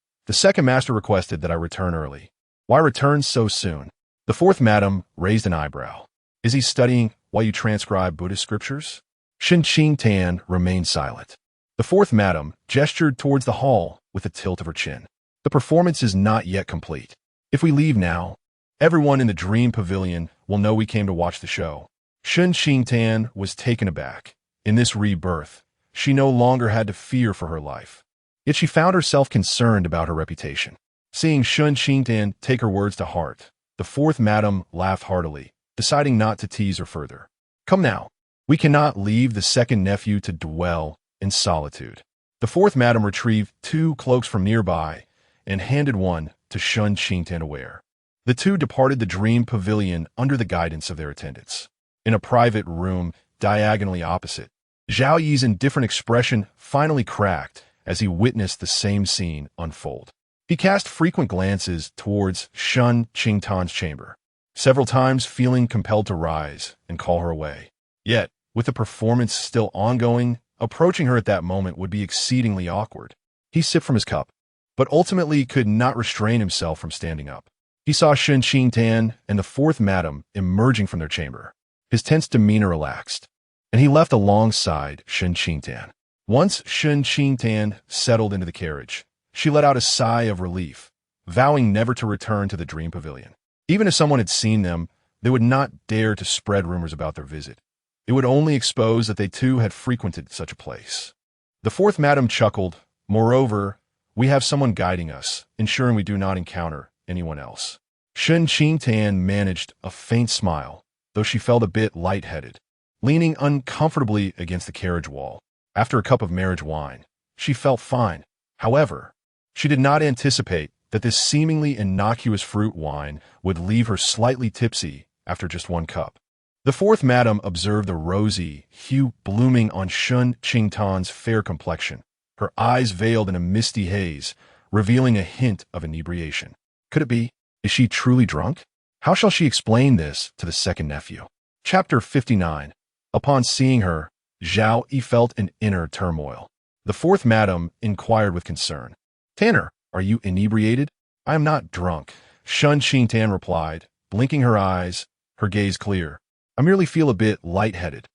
requested that I return early. Why return so soon? The fourth madam raised an eyebrow. Is he studying while you transcribe Buddhist scriptures? Shen Qingtan remained silent. The fourth madam gestured towards the hall with a tilt of her chin. The performance is not yet complete. If we leave now, everyone in the dream pavilion will know we came to watch the show. Shen Qingtan was taken aback. In this rebirth, she no longer had to fear for her life. Yet she found herself concerned about her reputation. Seeing Shen Qingtan take her words to heart, the fourth madam laughed heartily, deciding not to tease her further. Come now, we cannot leave the second nephew to dwell in solitude. The fourth madam retrieved 2 cloaks from nearby and handed one to Shen Qingtan to wear. The two departed the dream pavilion under the guidance of their attendants. In a private room diagonally opposite, Zhao Yu's indifferent expression finally cracked as he witnessed the same scene unfold. He cast frequent glances towards Shen Qingtan's chamber, several times feeling compelled to rise and call her away. Yet, with the performance still ongoing, approaching her at that moment would be exceedingly awkward. He sipped from his cup, but ultimately could not restrain himself from standing up. He saw Shen Qingtan and the fourth madam emerging from their chamber. His tense demeanor relaxed, and he left alongside Shen Qingtan. Once Shen Qingtan settled into the carriage, she let out a sigh of relief, vowing never to return to the dream pavilion. Even if someone had seen them, they would not dare to spread rumors about their visit. It would only expose that they too had frequented such a place. The fourth madam chuckled. Moreover, we have someone guiding us, ensuring we do not encounter anyone else. Shen Qingtan managed a faint smile, though she felt a bit lightheaded, leaning uncomfortably against the carriage wall. After a cup of marriage wine, she felt fine. However, she did not anticipate that this seemingly innocuous fruit wine would leave her slightly tipsy after just 1 cup. The fourth madam observed the rosy hue blooming on Shen Qingtan's fair complexion, her eyes veiled in a misty haze, revealing a hint of inebriation. Could it be? Is she truly drunk? How shall she explain this to the second nephew? Chapter 59. Upon seeing her, Zhao Yu felt an inner turmoil. The fourth madam inquired with concern. Tanner, are you inebriated? I am not drunk, Shen Qingtan replied, blinking her eyes, her gaze clear. I merely feel a bit lightheaded.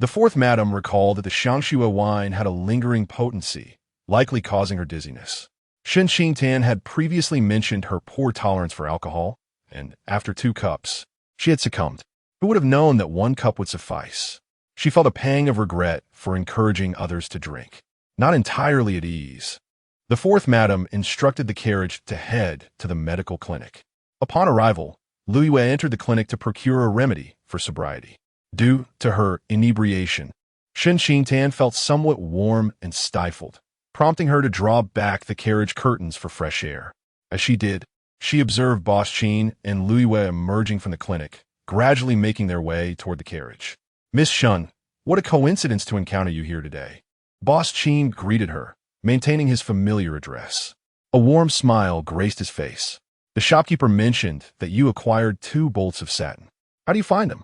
The fourth madam recalled that the Xiangxue wine had a lingering potency, likely causing her dizziness. Shen Qingtan had previously mentioned her poor tolerance for alcohol, and after 2 cups, she had succumbed. Who would have known that 1 cup would suffice? She felt a pang of regret for encouraging others to drink. Not entirely at ease, the fourth madam instructed the carriage to head to the medical clinic. Upon arrival, Liyue entered the clinic to procure a remedy for sobriety. Due to her inebriation, Shen Qingtan felt somewhat warm and stifled, prompting her to draw back the carriage curtains for fresh air. As she did, she observed Boss Qin and Liyue emerging from the clinic, gradually making their way toward the carriage. Miss Shen, what a coincidence to encounter you here today. Boss Qin greeted her, maintaining his familiar address. A warm smile graced his face. The shopkeeper mentioned that you acquired 2 bolts of satin. How do you find them?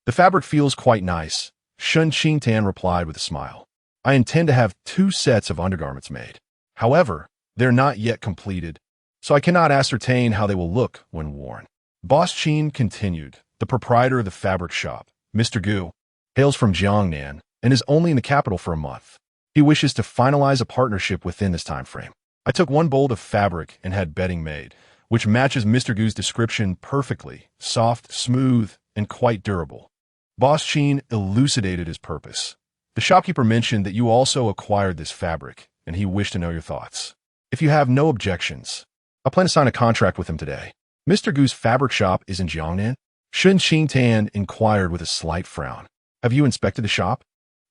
The fabric feels quite nice, Shen Qingtan replied with a smile. I intend to have 2 sets of undergarments made. However, they're not yet completed, so I cannot ascertain how they will look when worn. Boss Qin continued. The proprietor of the fabric shop, Mr. Gu, hails from Jiangnan and is only in the capital for a month. He wishes to finalize a partnership within this time frame. I took 1 bolt of fabric and had bedding made, which matches Mr. Gu's description perfectly, soft, smooth, and quite durable. Boss Qin elucidated his purpose. The shopkeeper mentioned that you also acquired this fabric, and he wished to know your thoughts. If you have no objections, I plan to sign a contract with him today. Mr. Gu's fabric shop is in Jiangnan? Shen Qingtan inquired with a slight frown. Have you inspected the shop?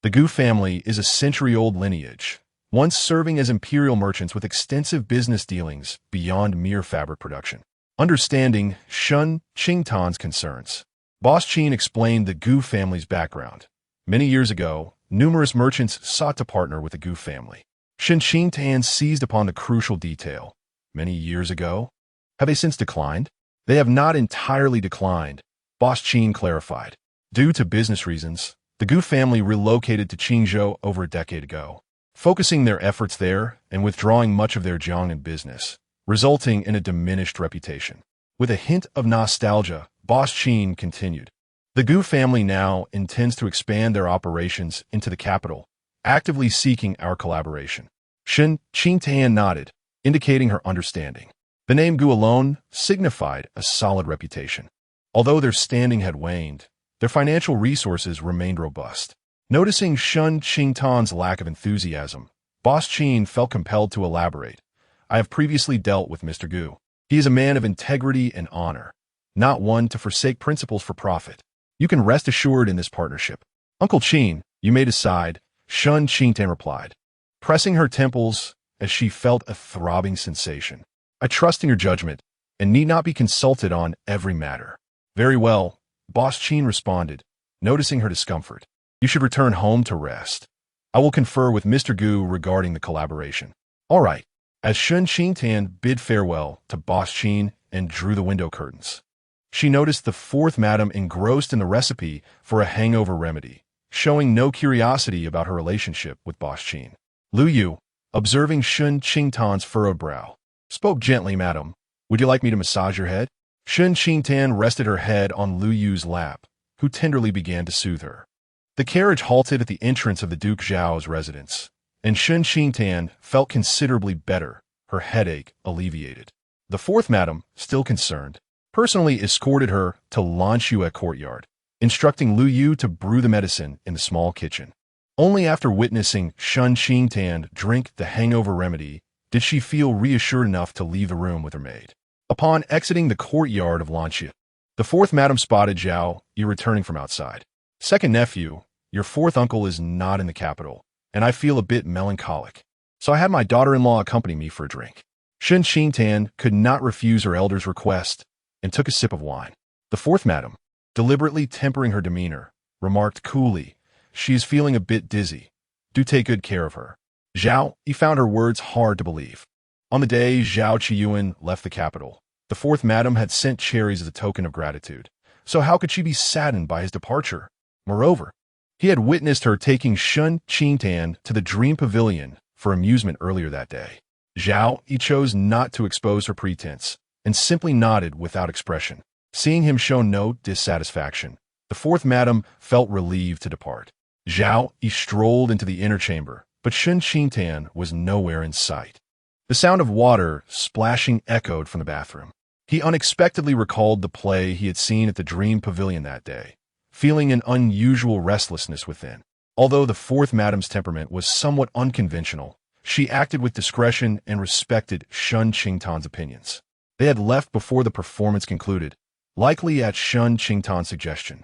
The Gu family is a century-old lineage, once serving as imperial merchants with extensive business dealings beyond mere fabric production. Understanding Shen Qingtan's concerns, Boss Qin explained the Gu family's background. Many years ago, numerous merchants sought to partner with the Gu family. Shen Qingtan seized upon the crucial detail. Many years ago? Have they since declined? They have not entirely declined, Boss Qin clarified. Due to business reasons, the Gu family relocated to Qingzhou over a decade ago, focusing their efforts there and withdrawing much of their Jiangnan business, resulting in a diminished reputation. With a hint of nostalgia, Boss Qin continued. The Gu family now intends to expand their operations into the capital, actively seeking our collaboration. Shen Qingtan nodded, indicating her understanding. The name Gu alone signified a solid reputation. Although their standing had waned, their financial resources remained robust. Noticing Shen Qingtan's lack of enthusiasm, Boss Qin felt compelled to elaborate. I have previously dealt with Mr. Gu. He is a man of integrity and honor, not one to forsake principles for profit. You can rest assured in this partnership. Uncle Qin, you may decide, Shen Qingtan replied, pressing her temples as she felt a throbbing sensation. I trust in your judgment and need not be consulted on every matter. Very well, Boss Qin responded, noticing her discomfort. You should return home to rest. I will confer with Mr. Gu regarding the collaboration. All right. As Shen Qingtan bid farewell to Boss Qin and drew the window curtains, she noticed the fourth madam engrossed in the recipe for a hangover remedy, showing no curiosity about her relationship with Boss Qin. Lu Yu, observing Shen Qingtan's furrowed brow, spoke gently, Madam. Would you like me to massage your head? Shen Qingtan rested her head on Lu Yu's lap, who tenderly began to soothe her. The carriage halted at the entrance of the Duke Zhao's residence, and Shen Qingtan felt considerably better, her headache alleviated. The fourth madam, still concerned, personally escorted her to Lanxue courtyard, instructing Lu Yu to brew the medicine in the small kitchen. Only after witnessing Shen Qingtan drink the hangover remedy did she feel reassured enough to leave the room with her maid. Upon exiting the courtyard of Lanxue, the fourth madam spotted Zhao Yu returning from outside. Second nephew, your fourth uncle is not in the capital, and I feel a bit melancholic, so I had my daughter-in-law accompany me for a drink. Shen Qingtan could not refuse her elder's request and took a sip of wine. The fourth madam, deliberately tempering her demeanor, remarked coolly, she is feeling a bit dizzy. Do take good care of her. Zhao Yu found her words hard to believe. On the day Zhao Qiyuan left the capital, the fourth madam had sent cherries as a token of gratitude, so how could she be saddened by his departure? Moreover, he had witnessed her taking Shen Qingtan to the Dream Pavilion for amusement earlier that day. Zhao Yu chose not to expose her pretense and simply nodded without expression. Seeing him show no dissatisfaction, the fourth madam felt relieved to depart. Zhao Yu strolled into the inner chamber, but Shen Qingtan was nowhere in sight. The sound of water splashing echoed from the bathroom. He unexpectedly recalled the play he had seen at the Dream Pavilion that day, feeling an unusual restlessness within. Although the fourth madam's temperament was somewhat unconventional, she acted with discretion and respected Shen Qingtan's opinions. They had left before the performance concluded, likely at Shen Qingtan's suggestion.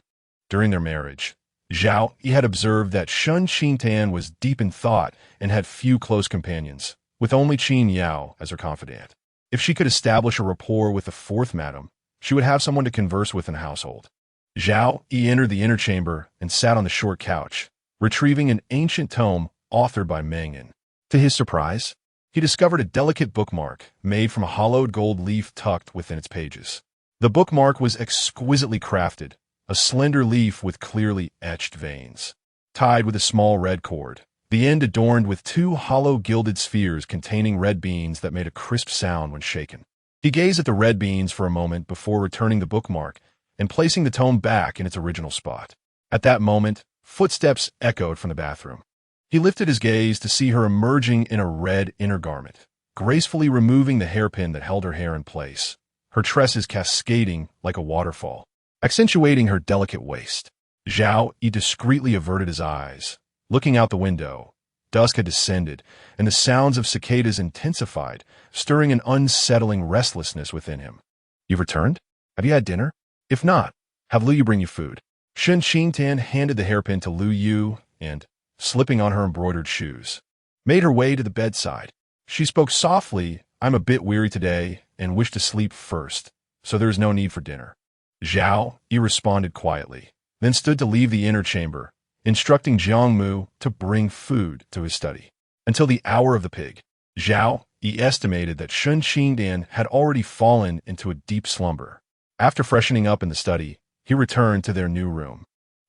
During their marriage, Zhao Yu had observed that Shen Qingtan was deep in thought and had few close companions, with only Qin Yao as her confidant. If she could establish a rapport with the fourth madam, she would have someone to converse with in the household. Zhao Yu entered the inner chamber and sat on the short couch, retrieving an ancient tome authored by Meng Yan. To his surprise, he discovered a delicate bookmark made from a hollowed gold leaf tucked within its pages. The bookmark was exquisitely crafted, a slender leaf with clearly etched veins, tied with a small red cord, the end adorned with two hollow gilded spheres containing red beans that made a crisp sound when shaken. He gazed at the red beans for a moment before returning the bookmark and placing the tome back in its original spot. At that moment, footsteps echoed from the bathroom. He lifted his gaze to see her emerging in a red inner garment, gracefully removing the hairpin that held her hair in place, her tresses cascading like a waterfall, accentuating her delicate waist. Zhao Yu discreetly averted his eyes, looking out the window, Dusk had descended, and the sounds of cicadas intensified, stirring an unsettling restlessness within him. "You've returned? Have you had dinner? If not, have Lu Yu bring you food." Shen Qingtan handed the hairpin to Lu Yu and, slipping on her embroidered shoes, made her way to the bedside. She spoke softly, "I'm a bit weary today and wish to sleep first, so there is no need for dinner." Zhao Yu responded quietly, then stood to leave the inner chamber, instructing Jiang Mu to bring food to his study. Until the hour of the pig, Zhao Yu estimated that Shen Qingtan had already fallen into a deep slumber. After freshening up in the study, he returned to their new room.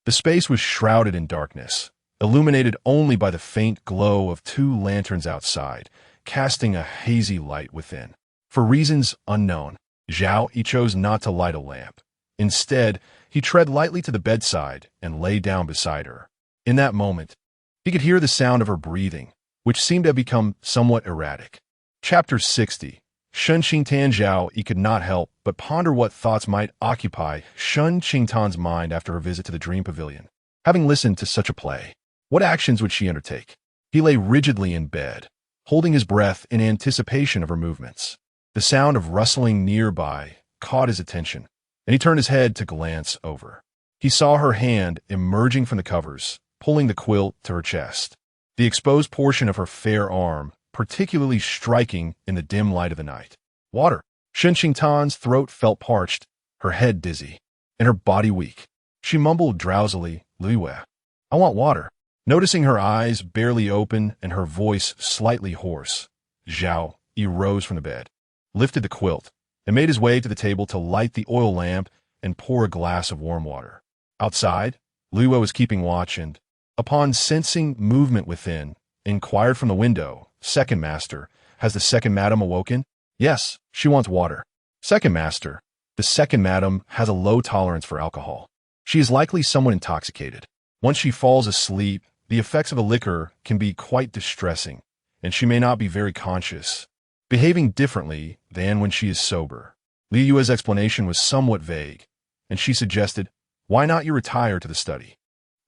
The space was shrouded in darkness, illuminated only by the faint glow of 2 lanterns outside, casting a hazy light within. For reasons unknown, Zhao Yu chose not to light a lamp. Instead, he tread lightly to the bedside and lay down beside her. In that moment, he could hear the sound of her breathing, which seemed to have become somewhat erratic. Chapter 60. Shen Qingtan. Zhao Yu could not help but ponder what thoughts might occupy Shen Qingtan's mind after her visit to the Dream Pavilion. Having listened to such a play, what actions would she undertake? He lay rigidly in bed, holding his breath in anticipation of her movements. The sound of rustling nearby caught his attention, and he turned his head to glance over. He saw her hand emerging from the covers, pulling the quilt to her chest, the exposed portion of her fair arm particularly striking in the dim light of the night. Water. Shen Qingtan's throat felt parched, her head dizzy, and her body weak. She mumbled drowsily, "Lu Yu, I want water." Noticing her eyes barely open and her voice slightly hoarse, Zhao Yu rose from the bed, lifted the quilt, and made his way to the table to light the oil lamp and pour a glass of warm water. Outside, Lu Yu was keeping watch and, upon sensing movement within, inquired from the window, "Second master, has the second madam awoken?" "Yes, she wants water." "Second master, the second madam has a low tolerance for alcohol. She is likely somewhat intoxicated. Once she falls asleep, the effects of a liquor can be quite distressing, and she may not be very conscious, behaving differently than when she is sober." Lu Yu's explanation was somewhat vague, and she suggested, "Why not you retire to the study?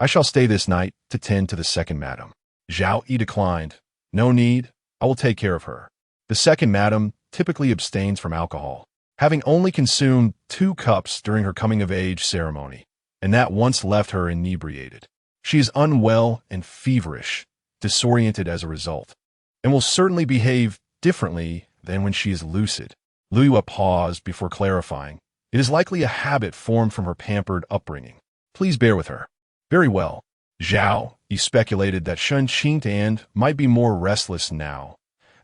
I shall stay this night to tend to the second madam." Zhao Yu declined. "No need, I will take care of her. The second madam typically abstains from alcohol, having only consumed 2 cups during her coming-of-age ceremony, and that once left her inebriated. She is unwell and feverish, disoriented as a result, and will certainly behave differently than when she is lucid." Lu Yu paused before clarifying, "It is likely a habit formed from her pampered upbringing. Please bear with her." "Very well." Zhao Yu speculated that Shen Qingtan might be more restless now,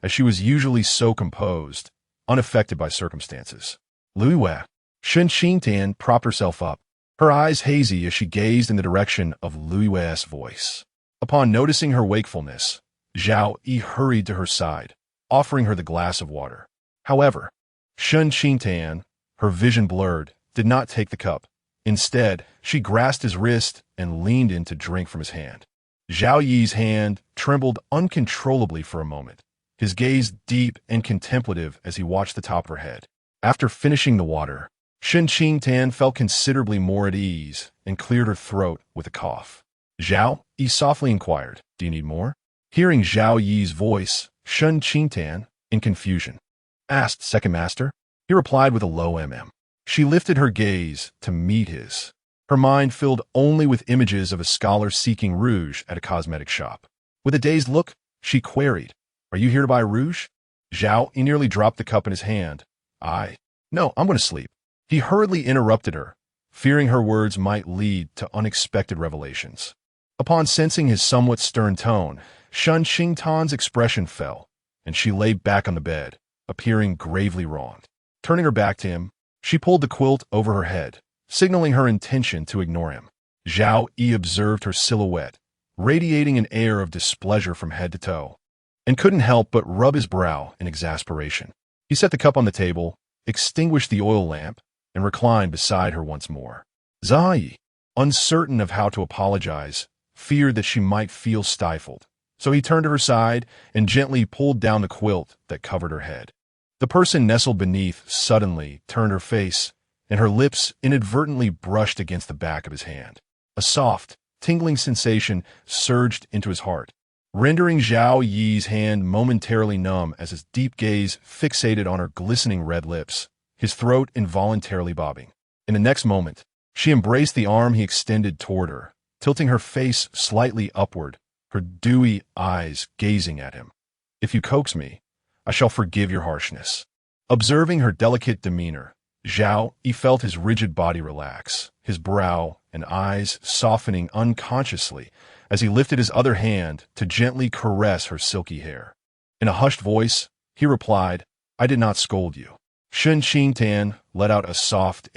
as she was usually so composed, unaffected by circumstances. "Lu Yu." Shen Qingtan propped herself up, her eyes hazy as she gazed in the direction of Lu Yu's voice. Upon noticing her wakefulness, Zhao Yu hurried to her side, offering her the glass of water. However, Shen Qingtan, her vision blurred, did not take the cup. Instead, she grasped his wrist and leaned in to drink from his hand. Zhao Yi's hand trembled uncontrollably for a moment, his gaze deep and contemplative as he watched the top of her head. After finishing the water, Shen Qingtan felt considerably more at ease and cleared her throat with a cough. Zhao Yi softly inquired, "Do you need more?" Hearing Zhao Yi's voice, Shen Qingtan, in confusion, asked, "Second master?" He replied with a low She lifted her gaze to meet his, her mind filled only with images of a scholar seeking rouge at a cosmetic shop. With a dazed look, she queried, "Are you here to buy rouge?" Zhao Yi nearly dropped the cup in his hand. No, I'm going to sleep." He hurriedly interrupted her, fearing her words might lead to unexpected revelations. Upon sensing his somewhat stern tone, Shen Qingtan's expression fell, and she lay back on the bed, appearing gravely wronged. Turning her back to him, she pulled the quilt over her head, signaling her intention to ignore him. Zhao Yi observed her silhouette, radiating an air of displeasure from head to toe, and couldn't help but rub his brow in exasperation. He set the cup on the table, extinguished the oil lamp, and reclined beside her once more. Zhao Yi, uncertain of how to apologize, feared that she might feel stifled, so he turned to her side and gently pulled down the quilt that covered her head. The person nestled beneath suddenly turned her face, and her lips inadvertently brushed against the back of his hand. A soft, tingling sensation surged into his heart, rendering Zhao Yi's hand momentarily numb as his deep gaze fixated on her glistening red lips, his throat involuntarily bobbing. In the next moment, she embraced the arm he extended toward her, tilting her face slightly upward, her dewy eyes gazing at him. "If you coax me, I shall forgive your harshness." Observing her delicate demeanor, Zhao Yi felt his rigid body relax, his brow and eyes softening unconsciously as he lifted his other hand to gently caress her silky hair. In a hushed voice, he replied, "I did not scold you." Shen Qingtan let out a soft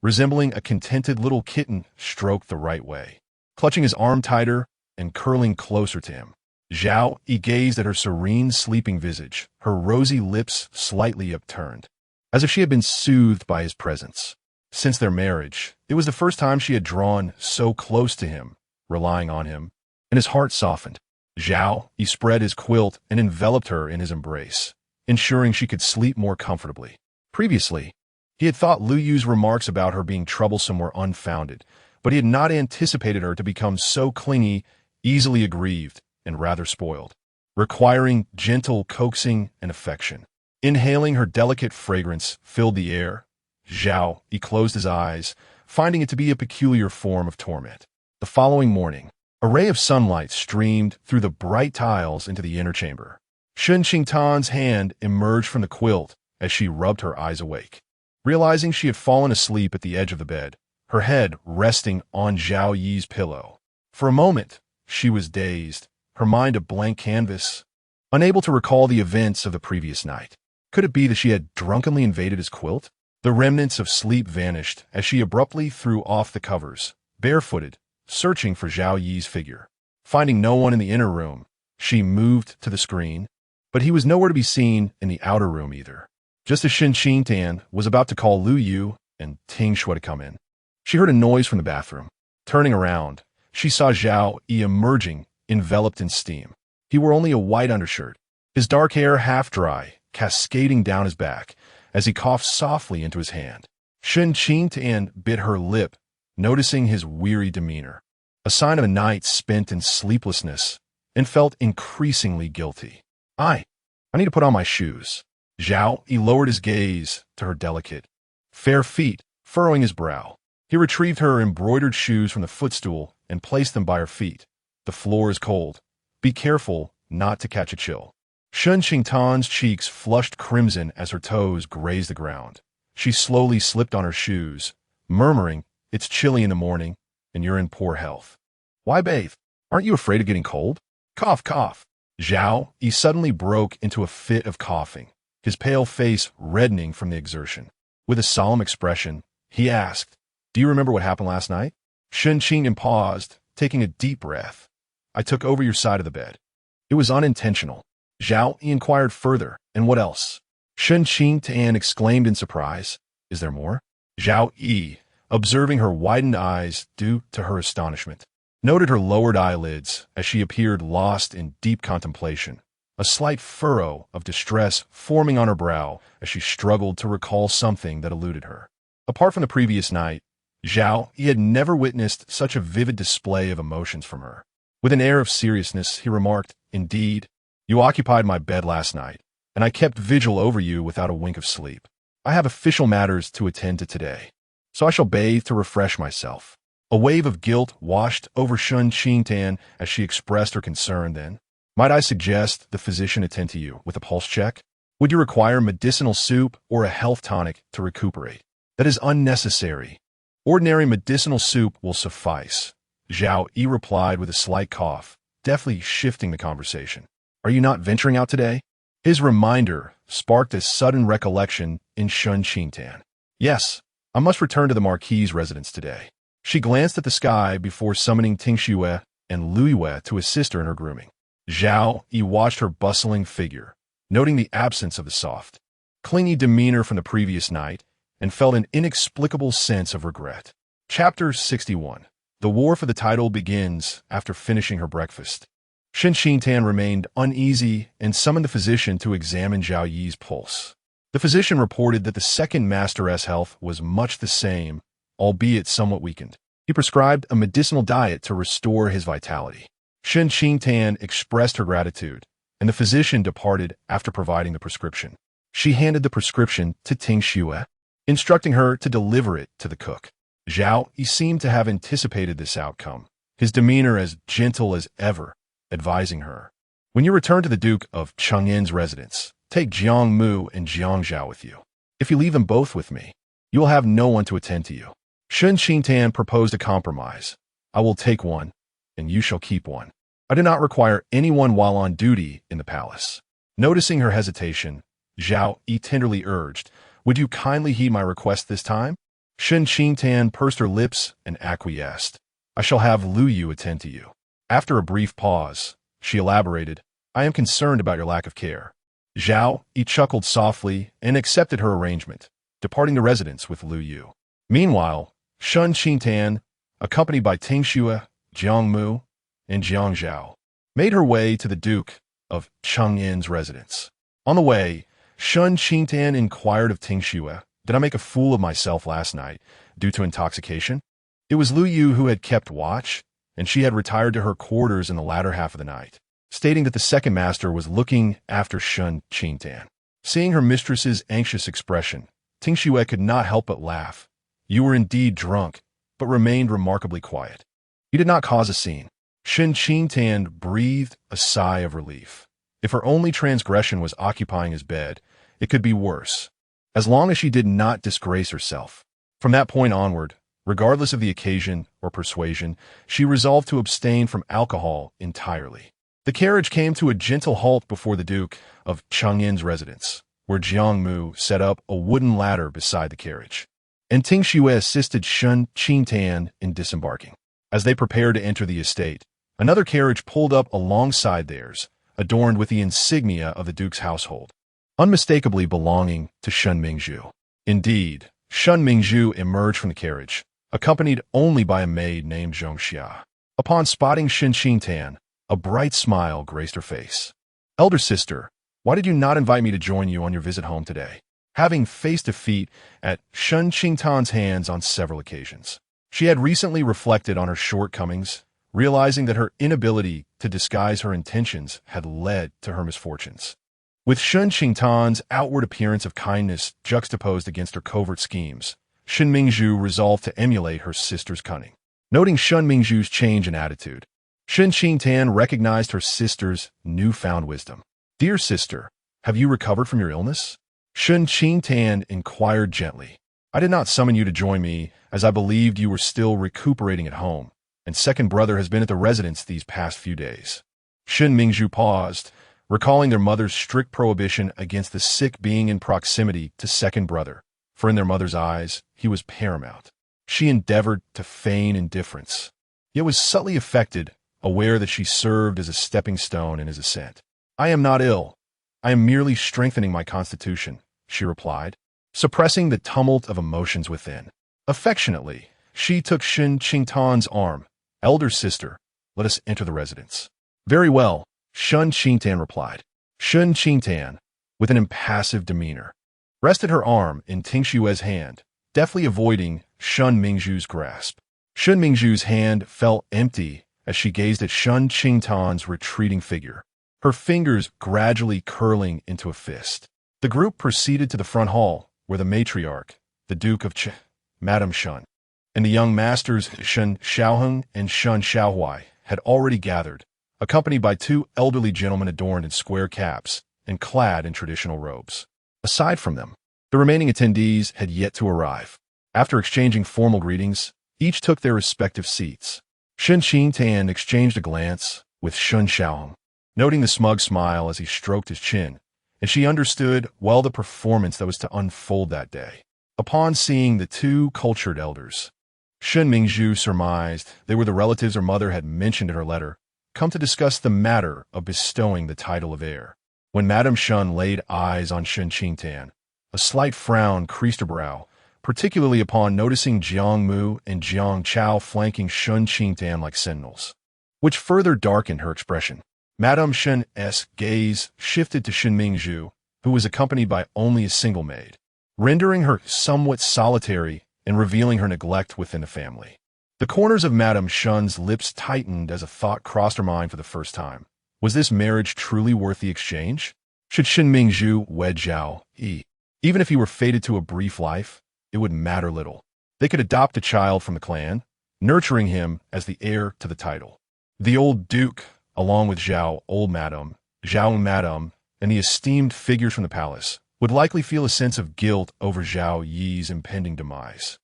resembling a contented little kitten stroked the right way. Clutching his arm tighter and curling closer to him, Zhao Yi gazed at her serene sleeping visage, her rosy lips slightly upturned, as if she had been soothed by his presence. Since their marriage, it was the first time she had drawn so close to him, relying on him, and his heart softened. Zhao Yi spread his quilt and enveloped her in his embrace, ensuring she could sleep more comfortably. Previously, he had thought Lu Yu's remarks about her being troublesome were unfounded, but he had not anticipated her to become so clingy, easily aggrieved, and rather spoiled, requiring gentle coaxing and affection. Inhaling her delicate fragrance filled the air. Zhao Yi closed his eyes, finding it to be a peculiar form of torment. The following morning, a ray of sunlight streamed through the bright tiles into the inner chamber. Shen Qingtan's hand emerged from the quilt as she rubbed her eyes awake. Realizing she had fallen asleep at the edge of the bed, her head resting on Zhao Yi's pillow. For a moment, she was dazed, her mind a blank canvas, unable to recall the events of the previous night. Could it be that she had drunkenly invaded his quilt? The remnants of sleep vanished as she abruptly threw off the covers, barefooted, searching for Zhao Yi's figure. Finding no one in the inner room, she moved to the screen, but he was nowhere to be seen in the outer room either. Just as Shen Qingtan was about to call Lu Yu and Ting Shui to come in, she heard a noise from the bathroom. Turning around, she saw Zhao Yi emerging, enveloped in steam. He wore only a white undershirt, his dark hair half dry, cascading down his back as he coughed softly into his hand. Shen Qingtan bit her lip, noticing his weary demeanor, a sign of a night spent in sleeplessness, and felt increasingly guilty. I need to put on my shoes." Zhao Yi lowered his gaze to her delicate, fair feet, furrowing his brow. He retrieved her embroidered shoes from the footstool and placed them by her feet. "The floor is cold. Be careful not to catch a chill." Shen Qingtan's cheeks flushed crimson as her toes grazed the ground. She slowly slipped on her shoes, murmuring, "It's chilly in the morning, and you're in poor health. Why bathe? Aren't you afraid of getting cold?" Cough, cough. Zhao Yi suddenly broke into a fit of coughing, his pale face reddening from the exertion. With a solemn expression, he asked, "Do you remember what happened last night?" Shen Qingtan paused, taking a deep breath. "I took over your side of the bed. It was unintentional." Zhao Yi inquired further, "And what else?" Shen Qingtan exclaimed in surprise, "Is there more?" Zhao Yi, observing her widened eyes due to her astonishment, noted her lowered eyelids as she appeared lost in deep contemplation, a slight furrow of distress forming on her brow as she struggled to recall something that eluded her. Apart from the previous night, Zhao Yi had never witnessed such a vivid display of emotions from her. With an air of seriousness, he remarked, "Indeed, you occupied my bed last night, and I kept vigil over you without a wink of sleep. I have official matters to attend to today, so I shall bathe to refresh myself." A wave of guilt washed over Shen Qingtan as she expressed her concern then. "Might I suggest the physician attend to you with a pulse check? Would you require medicinal soup or a health tonic to recuperate?" "That is unnecessary. Ordinary medicinal soup will suffice," Zhao Yi replied with a slight cough, deftly shifting the conversation. "Are you not venturing out today?" His reminder sparked a sudden recollection in Shen Qingtan. "Yes, I must return to the Marquis's residence today." She glanced at the sky before summoning Ting Shui and Lu Yue to assist her in her grooming. Zhao Yi watched her bustling figure, noting the absence of the soft, clingy demeanor from the previous night, and felt an inexplicable sense of regret. Chapter 61. The war for the title begins after finishing her breakfast. Shen Qingtan remained uneasy and summoned the physician to examine Zhao Yi's pulse. The physician reported that the second master's health was much the same, albeit somewhat weakened. He prescribed a medicinal diet to restore his vitality. Shen Qingtan expressed her gratitude, and the physician departed after providing the prescription. She handed the prescription to Ting Xue, instructing her to deliver it to the cook. Zhao Yu seemed to have anticipated this outcome, his demeanor as gentle as ever, advising her, "When you return to the Duke of Chang'an's residence, take Jiang Mu and Jiang Zhao with you. If you leave them both with me, you will have no one to attend to you." Shen Qingtan proposed a compromise. "I will take one, and you shall keep one. I do not require anyone while on duty in the palace." Noticing her hesitation, Zhao Yu tenderly urged, "Would you kindly heed my request this time?" Shen Qingtan pursed her lips and acquiesced. "I shall have Lu Yu attend to you." After a brief pause, she elaborated, "I am concerned about your lack of care." Zhao Yu chuckled softly and accepted her arrangement, departing the residence with Lu Yu. Meanwhile, Shen Qingtan, accompanied by Ting Xue, Jiang Mu, and Jiang Zhao, made her way to the Duke of Chang'an's residence. On the way, Shen Qingtan inquired of Ting Xue, "Did I make a fool of myself last night due to intoxication?" It was Lu Yu who had kept watch, and she had retired to her quarters in the latter half of the night, stating that the second master was looking after Shen Qingtan. Seeing her mistress's anxious expression, Ting Xue could not help but laugh. "You were indeed drunk, but remained remarkably quiet. You did not cause a scene." Shen Qingtan breathed a sigh of relief. If her only transgression was occupying his bed, it could be worse, as long as she did not disgrace herself. From that point onward, regardless of the occasion or persuasion, she resolved to abstain from alcohol entirely. The carriage came to a gentle halt before the Duke of Chang'an's residence, where Jiang Mu set up a wooden ladder beside the carriage, and Ting Xue assisted Shen Qingtan in disembarking. As they prepared to enter the estate, another carriage pulled up alongside theirs, adorned with the insignia of the Duke's household, unmistakably belonging to Shen Mingzhu. Indeed, Shen Mingzhu emerged from the carriage, accompanied only by a maid named Zhongxia. Upon spotting Shen Qingtan, a bright smile graced her face. "Elder sister, why did you not invite me to join you on your visit home today?" Having faced defeat at Shen Qingtan's hands on several occasions, she had recently reflected on her shortcomings, realizing that her inability to disguise her intentions had led to her misfortunes. With Shen Qingtan's outward appearance of kindness juxtaposed against her covert schemes, Shen Mingzhu resolved to emulate her sister's cunning. Noting Shen Mingzhu's change in attitude, Shen Qingtan recognized her sister's newfound wisdom. "Dear sister, have you recovered from your illness?" Shen Qingtan inquired gently. "I did not summon you to join me, as I believed you were still recuperating at home, and second brother has been at the residence these past few days." Shen Mingzhu paused, recalling their mother's strict prohibition against the sick being in proximity to second brother, for in their mother's eyes, he was paramount. She endeavored to feign indifference, yet was subtly affected, aware that she served as a stepping stone in his ascent. "I am not ill. I am merely strengthening my constitution," she replied, suppressing the tumult of emotions within. Affectionately, she took Shen Qingtan's arm. "Elder sister, let us enter the residence." "Very well," Shen Qingtan replied. Shen Qingtan, with an impassive demeanor, rested her arm in Ting Xue's hand, deftly avoiding Shen Mingzhu's grasp. Shen Mingzhu's hand fell empty as she gazed at Shen Qingtan's retreating figure, her fingers gradually curling into a fist. The group proceeded to the front hall, where the matriarch, the Duke of Madame Shen, and the young masters Shen Xiaoheng and Shen Xiaohuai had already gathered, accompanied by two elderly gentlemen adorned in square caps and clad in traditional robes. Aside from them, the remaining attendees had yet to arrive. After exchanging formal greetings, each took their respective seats. Shen Qingtan exchanged a glance with Shen Xiaoheng, noting the smug smile as he stroked his chin, and she understood well the performance that was to unfold that day. Upon seeing the two cultured elders, Shen Mingzhu surmised they were the relatives her mother had mentioned in her letter, come to discuss the matter of bestowing the title of heir. When Madame Shen laid eyes on Shen Qingtan, a slight frown creased her brow, particularly upon noticing Jiang Mu and Jiang Chao flanking Shen Qingtan like sentinels, which further darkened her expression. Madame Shen's gaze shifted to Shen Mingzhu, who was accompanied by only a single maid, rendering her somewhat solitary and revealing her neglect within the family. The corners of Madame Shun's lips tightened as a thought crossed her mind for the first time. Was this marriage truly worth the exchange? Should Shen Mingzhu wed Zhao Yu? Even if he were fated to a brief life, it would matter little. They could adopt a child from the clan, nurturing him as the heir to the title. The old duke, along with Zhao Madam, and the esteemed figures from the palace, would likely feel a sense of guilt over Zhao Yi's impending demise,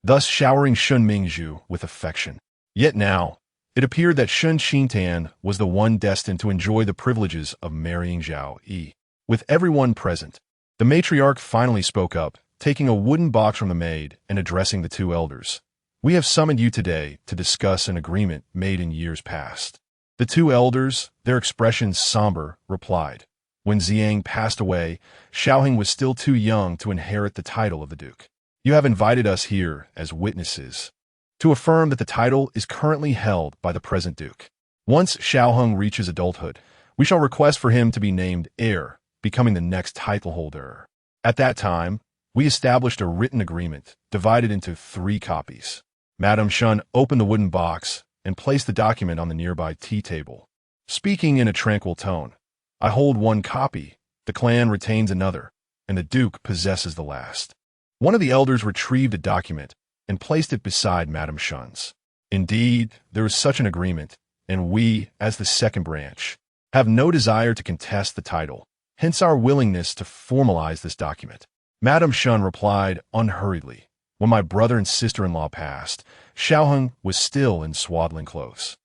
thus showering Shen Mingzhu with affection. Yet now, it appeared that Shen Qingtan was the one destined to enjoy the privileges of marrying Zhao Yu. With everyone present, the matriarch finally spoke up, taking a wooden box from the maid and addressing the two elders. We have summoned you today to discuss an agreement made in years past. The two elders, their expressions somber, replied. When Xiang passed away, Xiaoheng was still too young to inherit the title of the duke. You have invited us here as witnesses to affirm that the title is currently held by the present duke. Once Xiaoheng reaches adulthood, we shall request for him to be named heir, becoming the next title holder. At that time, we established a written agreement, divided into 3 copies. Madame Shun opened the wooden box and placed the document on the nearby tea table. Speaking in a tranquil tone, I hold 1 copy, the clan retains another, and the duke possesses the last. One of the elders retrieved the document and placed it beside Madame Shun's. Indeed, there is such an agreement, and we, as the second branch, have no desire to contest the title, hence our willingness to formalize this document. Madame Shun replied unhurriedly. When my brother and sister-in-law passed, Xiaoheng was still in swaddling clothes.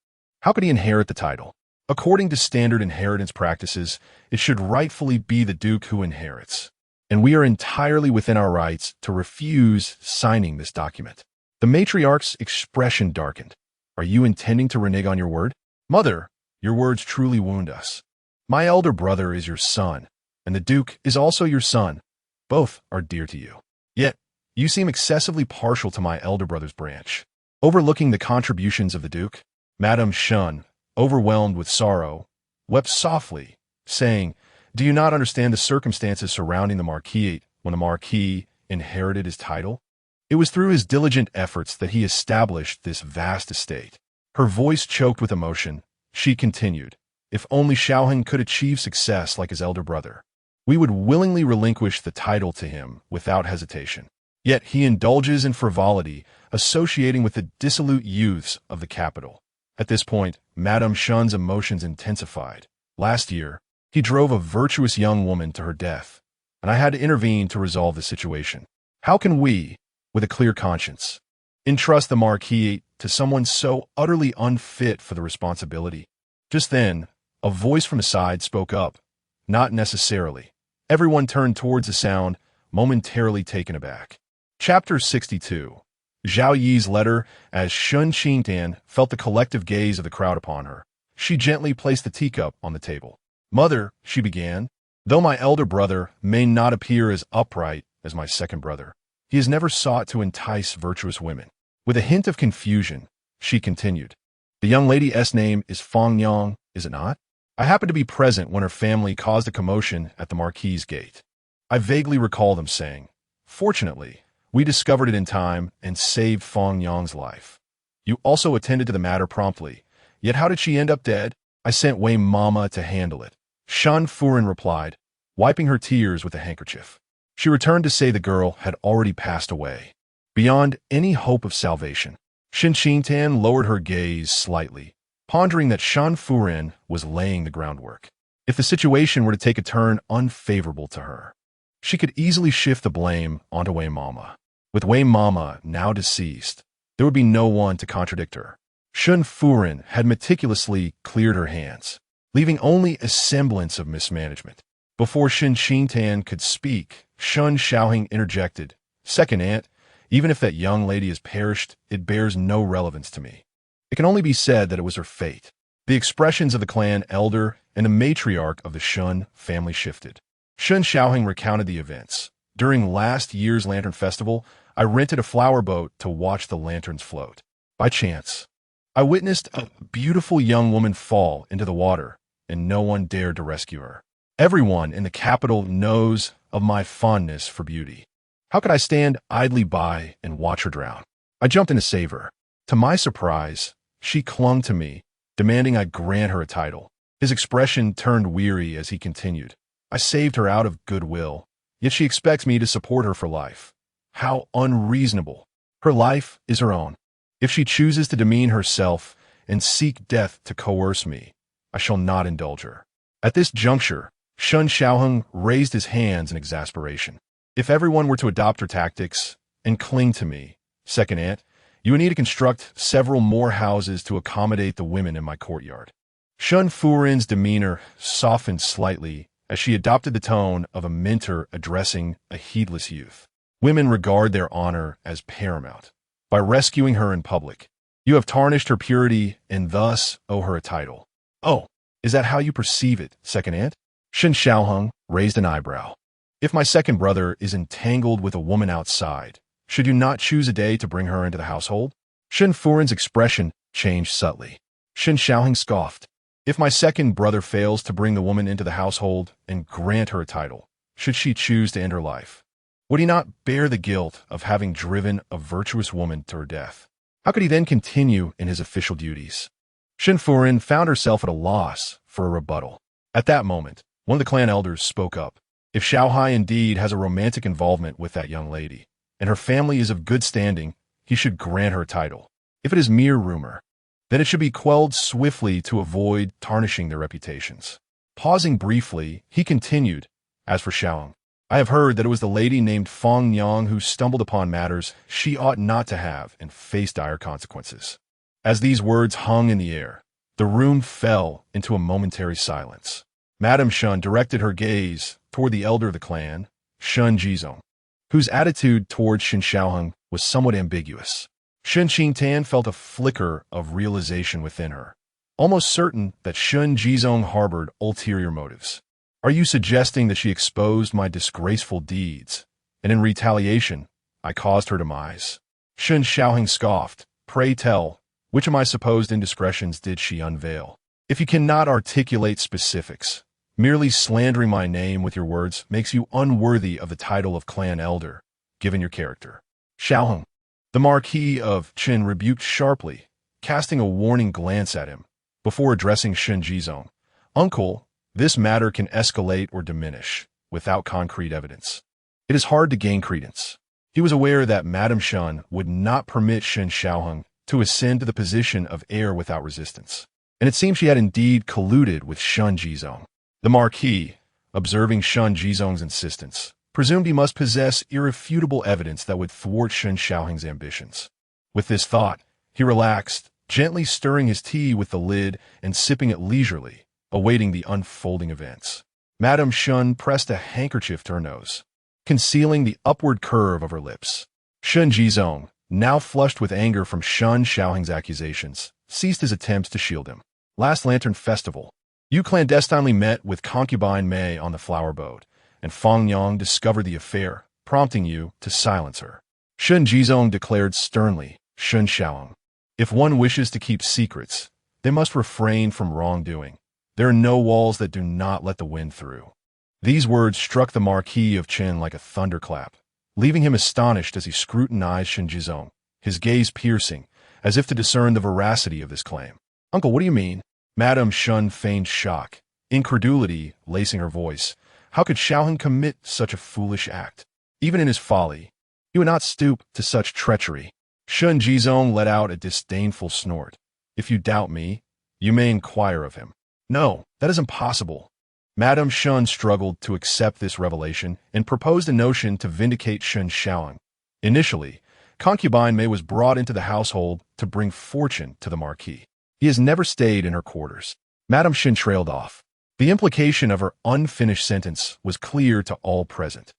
How could he inherit the title? According to standard inheritance practices, it should rightfully be the duke who inherits, and we are entirely within our rights to refuse signing this document. The matriarch's expression darkened. Are you intending to renege on your word? Mother, your words truly wound us. My elder brother is your son, and the duke is also your son. Both are dear to you. Yet, you seem excessively partial to my elder brother's branch. Overlooking the contributions of the duke, Madame Shun, overwhelmed with sorrow, wept softly, saying, Do you not understand the circumstances surrounding the marquisate when the marquis inherited his title? It was through his diligent efforts that he established this vast estate. Her voice choked with emotion. She continued, If only Xiaoheng could achieve success like his elder brother, we would willingly relinquish the title to him without hesitation. Yet he indulges in frivolity, associating with the dissolute youths of the capital. At this point, Madame Shun's emotions intensified. Last year, he drove a virtuous young woman to her death, and I had to intervene to resolve the situation. How can we, with a clear conscience, entrust the marquis to someone so utterly unfit for the responsibility? Just then, a voice from the side spoke up. Not necessarily. Everyone turned towards the sound, momentarily taken aback. Chapter 62. Zhao Yi's letter. As Shen Qingtan felt the collective gaze of the crowd upon her, she gently placed the teacup on the table. Mother, she began, though my elder brother may not appear as upright as my second brother, he has never sought to entice virtuous women. With a hint of confusion, she continued, The young lady's name is Fang Yang, is it not? I happened to be present when her family caused a commotion at the marquis's gate. I vaguely recall them saying, Fortunately, we discovered it in time and saved Fang Yang's life. You also attended to the matter promptly. Yet how did she end up dead? I sent Wei Mama to handle it. Shan Furen replied, wiping her tears with a handkerchief. She returned to say the girl had already passed away, beyond any hope of salvation. Shen Qingtan lowered her gaze slightly, pondering that Shan Furen was laying the groundwork. If the situation were to take a turn unfavorable to her, she could easily shift the blame onto Wei Mama. With Wei Mama now deceased, there would be no one to contradict her. Shen Furen had meticulously cleared her hands, leaving only a semblance of mismanagement. Before Shen Qingtan could speak, Shen Xiaoheng interjected, Second aunt, even if that young lady has perished, it bears no relevance to me. It can only be said that it was her fate. The expressions of the clan elder and the matriarch of the Shen family shifted. Shen Xiaoheng recounted the events. During last year's lantern festival, I rented a flower boat to watch the lanterns float. By chance, I witnessed a beautiful young woman fall into the water, and no one dared to rescue her. Everyone in the capital knows of my fondness for beauty. How could I stand idly by and watch her drown? I jumped in to save her. To my surprise, she clung to me, demanding I grant her a title. His expression turned weary as he continued. I saved her out of goodwill, yet she expects me to support her for life. How unreasonable. Her life is her own. If she chooses to demean herself and seek death to coerce me, I shall not indulge her. At this juncture, Shen Xiaoheng raised his hands in exasperation. If everyone were to adopt her tactics and cling to me, second aunt, you would need to construct several more houses to accommodate the women in my courtyard. Shen Furin's demeanor softened slightly as she adopted the tone of a mentor addressing a heedless youth. Women regard their honor as paramount. By rescuing her in public, you have tarnished her purity and thus owe her a title. Oh, is that how you perceive it, second aunt? Shen Xiaoheng raised an eyebrow. If my second brother is entangled with a woman outside, should you not choose a day to bring her into the household? Shen Furin's expression changed subtly. Shen Xiaoheng scoffed. If my second brother fails to bring the woman into the household and grant her a title, should she choose to end her life, would he not bear the guilt of having driven a virtuous woman to her death? How could he then continue in his official duties? Shen Furin found herself at a loss for a rebuttal. At that moment, one of the clan elders spoke up. If Xiaohai indeed has a romantic involvement with that young lady, and her family is of good standing, he should grant her a title. If it is mere rumor, then it should be quelled swiftly to avoid tarnishing their reputations. Pausing briefly, he continued, as for Xiaoheng, I have heard that it was the lady named Feng Yang who stumbled upon matters she ought not to have and faced dire consequences. As these words hung in the air, the room fell into a momentary silence. Madame Shen directed her gaze toward the elder of the clan, Shen Jizong, whose attitude toward Shen Xiaoheng was somewhat ambiguous. Shen Qingtan felt a flicker of realization within her, almost certain that Shen Jizong harbored ulterior motives. Are you suggesting that she exposed my disgraceful deeds, and in retaliation, I caused her demise? Shen Xiaoheng scoffed. Pray tell, which of my supposed indiscretions did she unveil? If you cannot articulate specifics, merely slandering my name with your words makes you unworthy of the title of clan elder, given your character. Xiaoheng, the Marquis of Qin rebuked sharply, casting a warning glance at him, before addressing Shen Jizong. Uncle, this matter can escalate or diminish, without concrete evidence. It is hard to gain credence. He was aware that Madame Shen would not permit Shen Xiaoheng to ascend to the position of heir without resistance, and it seemed she had indeed colluded with Shen Jizong. The Marquis, observing Shen Jizong's insistence, presumed he must possess irrefutable evidence that would thwart Shen Xiaoheng's ambitions. With this thought, he relaxed, gently stirring his tea with the lid and sipping it leisurely, awaiting the unfolding events. Madame Shen pressed a handkerchief to her nose, concealing the upward curve of her lips. Shen Jizong, now flushed with anger from Shen Xiaoheng's accusations, ceased his attempts to shield him. Last Lantern Festival. You clandestinely met with concubine Mei on the flower boat, and Feng Yang discovered the affair, prompting you to silence her. Shen Jizong declared sternly, Shen Xiaoheng, if one wishes to keep secrets, they must refrain from wrongdoing. There are no walls that do not let the wind through. These words struck the Marquis of Qin like a thunderclap, leaving him astonished as he scrutinized Shen Jizong, his gaze piercing, as if to discern the veracity of this claim. Uncle, what do you mean? Madame Shen feigned shock, incredulity lacing her voice. How could Xiaoheng commit such a foolish act? Even in his folly, he would not stoop to such treachery. Shen Jizong let out a disdainful snort. If you doubt me, you may inquire of him. No, that is impossible. Madame Shen struggled to accept this revelation and proposed a notion to vindicate Shen Xiaoheng. Initially, concubine Mei was brought into the household to bring fortune to the Marquis. He has never stayed in her quarters. Madame Shen trailed off. The implication of her unfinished sentence was clear to all present.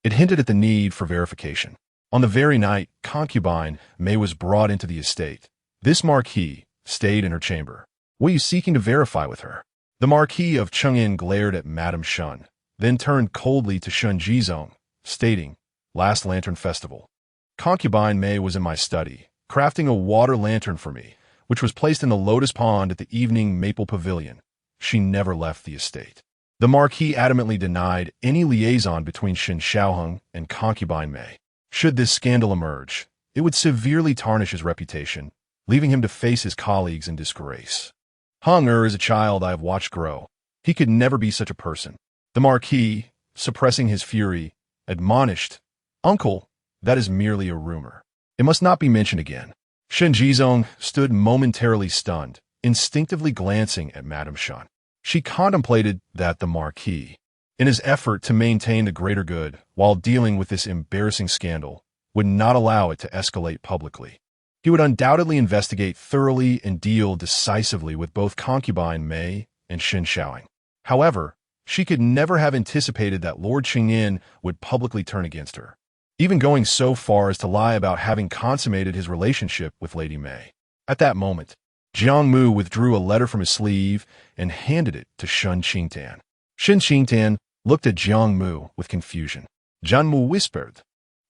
It hinted at the need for verification. On the very night concubine Mei was brought into the estate, this Marquis stayed in her chamber. What are you seeking to verify with her? The Marquis of Cheng'an glared at Madame Shen, then turned coldly to Shen Jizong, stating, Last Lantern Festival. Concubine Mei was in my study, crafting a water lantern for me, which was placed in the lotus pond at the evening maple pavilion. She never left the estate. The Marquis adamantly denied any liaison between Shen Xiaoheng and concubine Mei. Should this scandal emerge, it would severely tarnish his reputation, leaving him to face his colleagues in disgrace. Hung is a child I have watched grow. He could never be such a person. The Marquis, suppressing his fury, admonished, "Uncle, that is merely a rumor. It must not be mentioned again." Shen Qingtan stood momentarily stunned, instinctively glancing at Madame Shen. She contemplated that the Marquis, in his effort to maintain the greater good while dealing with this embarrassing scandal, would not allow it to escalate publicly. He would undoubtedly investigate thoroughly and deal decisively with both concubine Mei and Shen Xiaoying. However, she could never have anticipated that Lord Qingyan would publicly turn against her, even going so far as to lie about having consummated his relationship with Lady Mei. At that moment, Jiang Mu withdrew a letter from his sleeve and handed it to Shen Qingtan. Shen Qingtan looked at Jiang Mu with confusion. Jiang Mu whispered,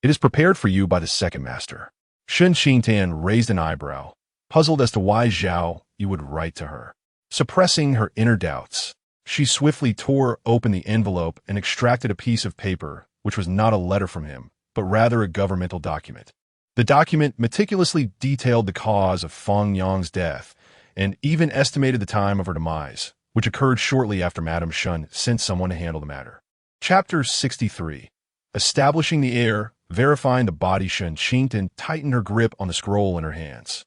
"It is prepared for you by the second master." Shen Qingtan raised an eyebrow, puzzled as to why Zhao Yu would write to her. Suppressing her inner doubts, she swiftly tore open the envelope and extracted a piece of paper, which was not a letter from him, but rather a governmental document. The document meticulously detailed the cause of Fang Yang's death and even estimated the time of her demise, which occurred shortly after Madame Shen sent someone to handle the matter. Chapter 63. Establishing the heir, verifying the body. Shen Qingtan tightened her grip on the scroll in her hands.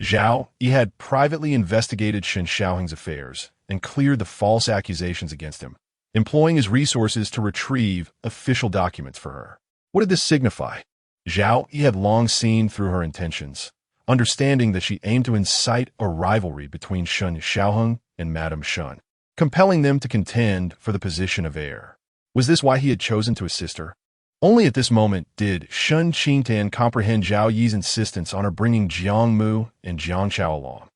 Zhao Yu had privately investigated Shen Xiaoheng's affairs and cleared the false accusations against him, employing his resources to retrieve official documents for her. What did this signify? Zhao Yu had long seen through her intentions, understanding that she aimed to incite a rivalry between Shen Xiaoheng and Madame Shen, compelling them to contend for the position of heir. Was this why he had chosen to assist her? Only at this moment did Shen Qingtan comprehend Zhao Yi's insistence on her bringing Jiang Mu and Jiang Chao along.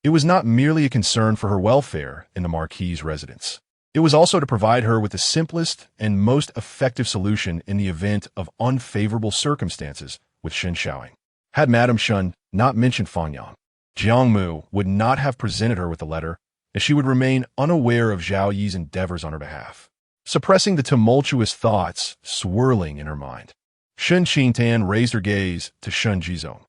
It was not merely a concern for her welfare in the Marquis's residence. It was also to provide her with the simplest and most effective solution in the event of unfavorable circumstances with Shen Xiaoying. Had Madame Shen not mentioned Fang Yang, Jiang Mu would not have presented her with the letter, and she would remain unaware of Zhao Yi's endeavors on her behalf, suppressing the tumultuous thoughts swirling in her mind. Shen Qingtan raised her gaze to Shen Qingtan.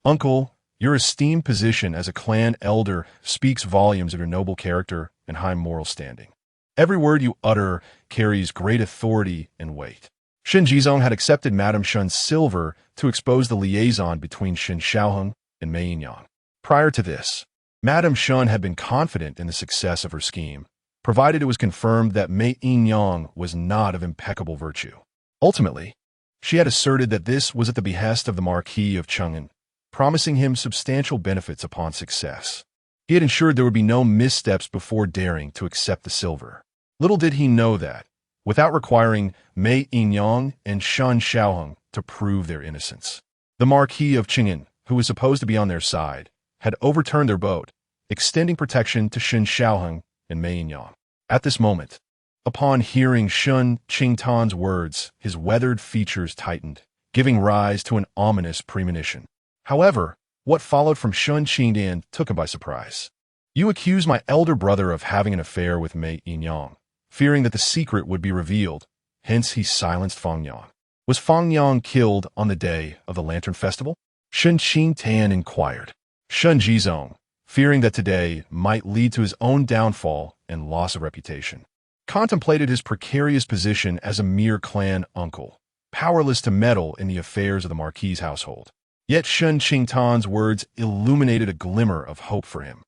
"Uncle, your esteemed position as a clan elder speaks volumes of your noble character and high moral standing. Every word you utter carries great authority and weight." Shen Qingtan had accepted Madame Shen's silver to expose the liaison between Shen Xiaoheng and Mei Yinyang. Prior to this, Madame Shen had been confident in the success of her scheme, provided it was confirmed that Mei Yinyang was not of impeccable virtue. Ultimately, she had asserted that this was at the behest of the Marquis of Cheng'an, promising him substantial benefits upon success. He had ensured there would be no missteps before daring to accept the silver. Little did he know that, without requiring Mei Yinyang and Shen Xiaoheng to prove their innocence, the Marquis of Cheng'an, who was supposed to be on their side, had overturned their vote, extending protection to Shen Xiaoheng and Mei Yinyang. At this moment, upon hearing Shen Qingtan's words, his weathered features tightened, giving rise to an ominous premonition. However, what followed from Shen Qingtan took him by surprise. "You accuse my elder brother of having an affair with Mei Yinyang, fearing that the secret would be revealed, hence he silenced Fang Yang. Was Fang Yang killed on the day of the Lantern Festival?" Shen Qingtan inquired. Shen Qingtan, fearing that today might lead to his own downfall and loss of reputation, contemplated his precarious position as a mere clan uncle, powerless to meddle in the affairs of the Marquis's household. Yet Shen Qingtan's words illuminated a glimmer of hope for him.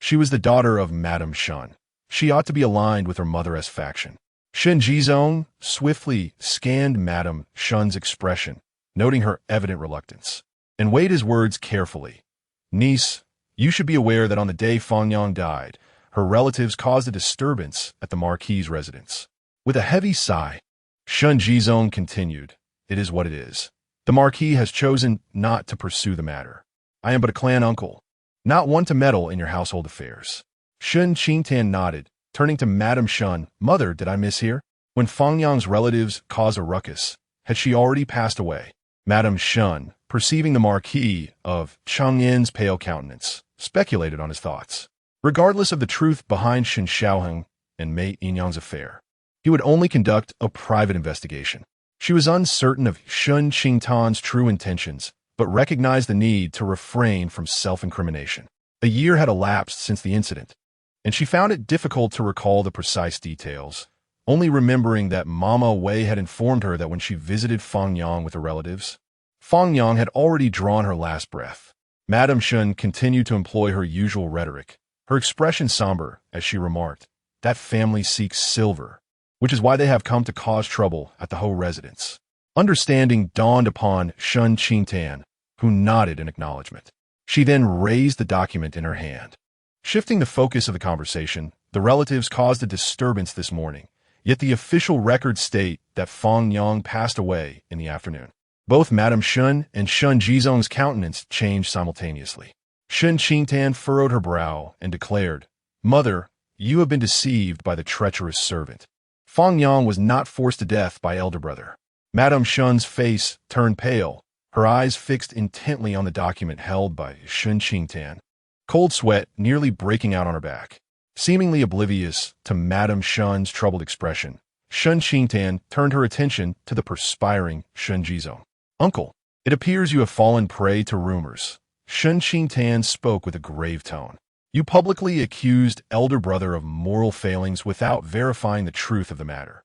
She was the daughter of Madame Shen. She ought to be aligned with her mother's faction. Shen Qingtan swiftly scanned Madame Shen's expression, noting her evident reluctance, and weighed his words carefully. "Niece, you should be aware that on the day Fang Yang died, her relatives caused a disturbance at the Marquis's residence." With a heavy sigh, Shen Qingtan continued, "It is what it is. The Marquis has chosen not to pursue the matter. I am but a clan uncle, not one to meddle in your household affairs." Shen Qingtan nodded, turning to Madame Shen. "Mother, did I mishear? When Fang Yang's relatives caused a ruckus, had she already passed away?" Madame Shen, perceiving the Marquis of Cheng'an's pale countenance, speculated on his thoughts. Regardless of the truth behind Shen Xiaoheng and Mei Yinyang's affair, he would only conduct a private investigation. She was uncertain of Shen Qingtan's true intentions, but recognized the need to refrain from self-incrimination. A year had elapsed since the incident, and she found it difficult to recall the precise details, only remembering that Mama Wei had informed her that when she visited Feng Yang with her relatives, Feng Yang had already drawn her last breath. Madame Shen continued to employ her usual rhetoric, her expression somber as she remarked, "That family seeks silver, which is why they have come to cause trouble at the Ho residence." Understanding dawned upon Shen Qingtan, who nodded in acknowledgement. She then raised the document in her hand. Shifting the focus of the conversation, the relatives caused a disturbance this morning, yet the official records state that Feng Yang passed away in the afternoon. Both Madame Shen and Shen Jizong's countenance changed simultaneously. Shen Qingtan furrowed her brow and declared, "Mother, you have been deceived by the treacherous servant. Feng Yang was not forced to death by elder brother." Madame Shen's face turned pale, her eyes fixed intently on the document held by Shen Qingtan, cold sweat nearly breaking out on her back. Seemingly oblivious to Madame Shen's troubled expression, Shen Qingtan turned her attention to the perspiring Shen Jizong. "Uncle, it appears you have fallen prey to rumors." Shen Qingtan spoke with a grave tone. "You publicly accused elder brother of moral failings without verifying the truth of the matter.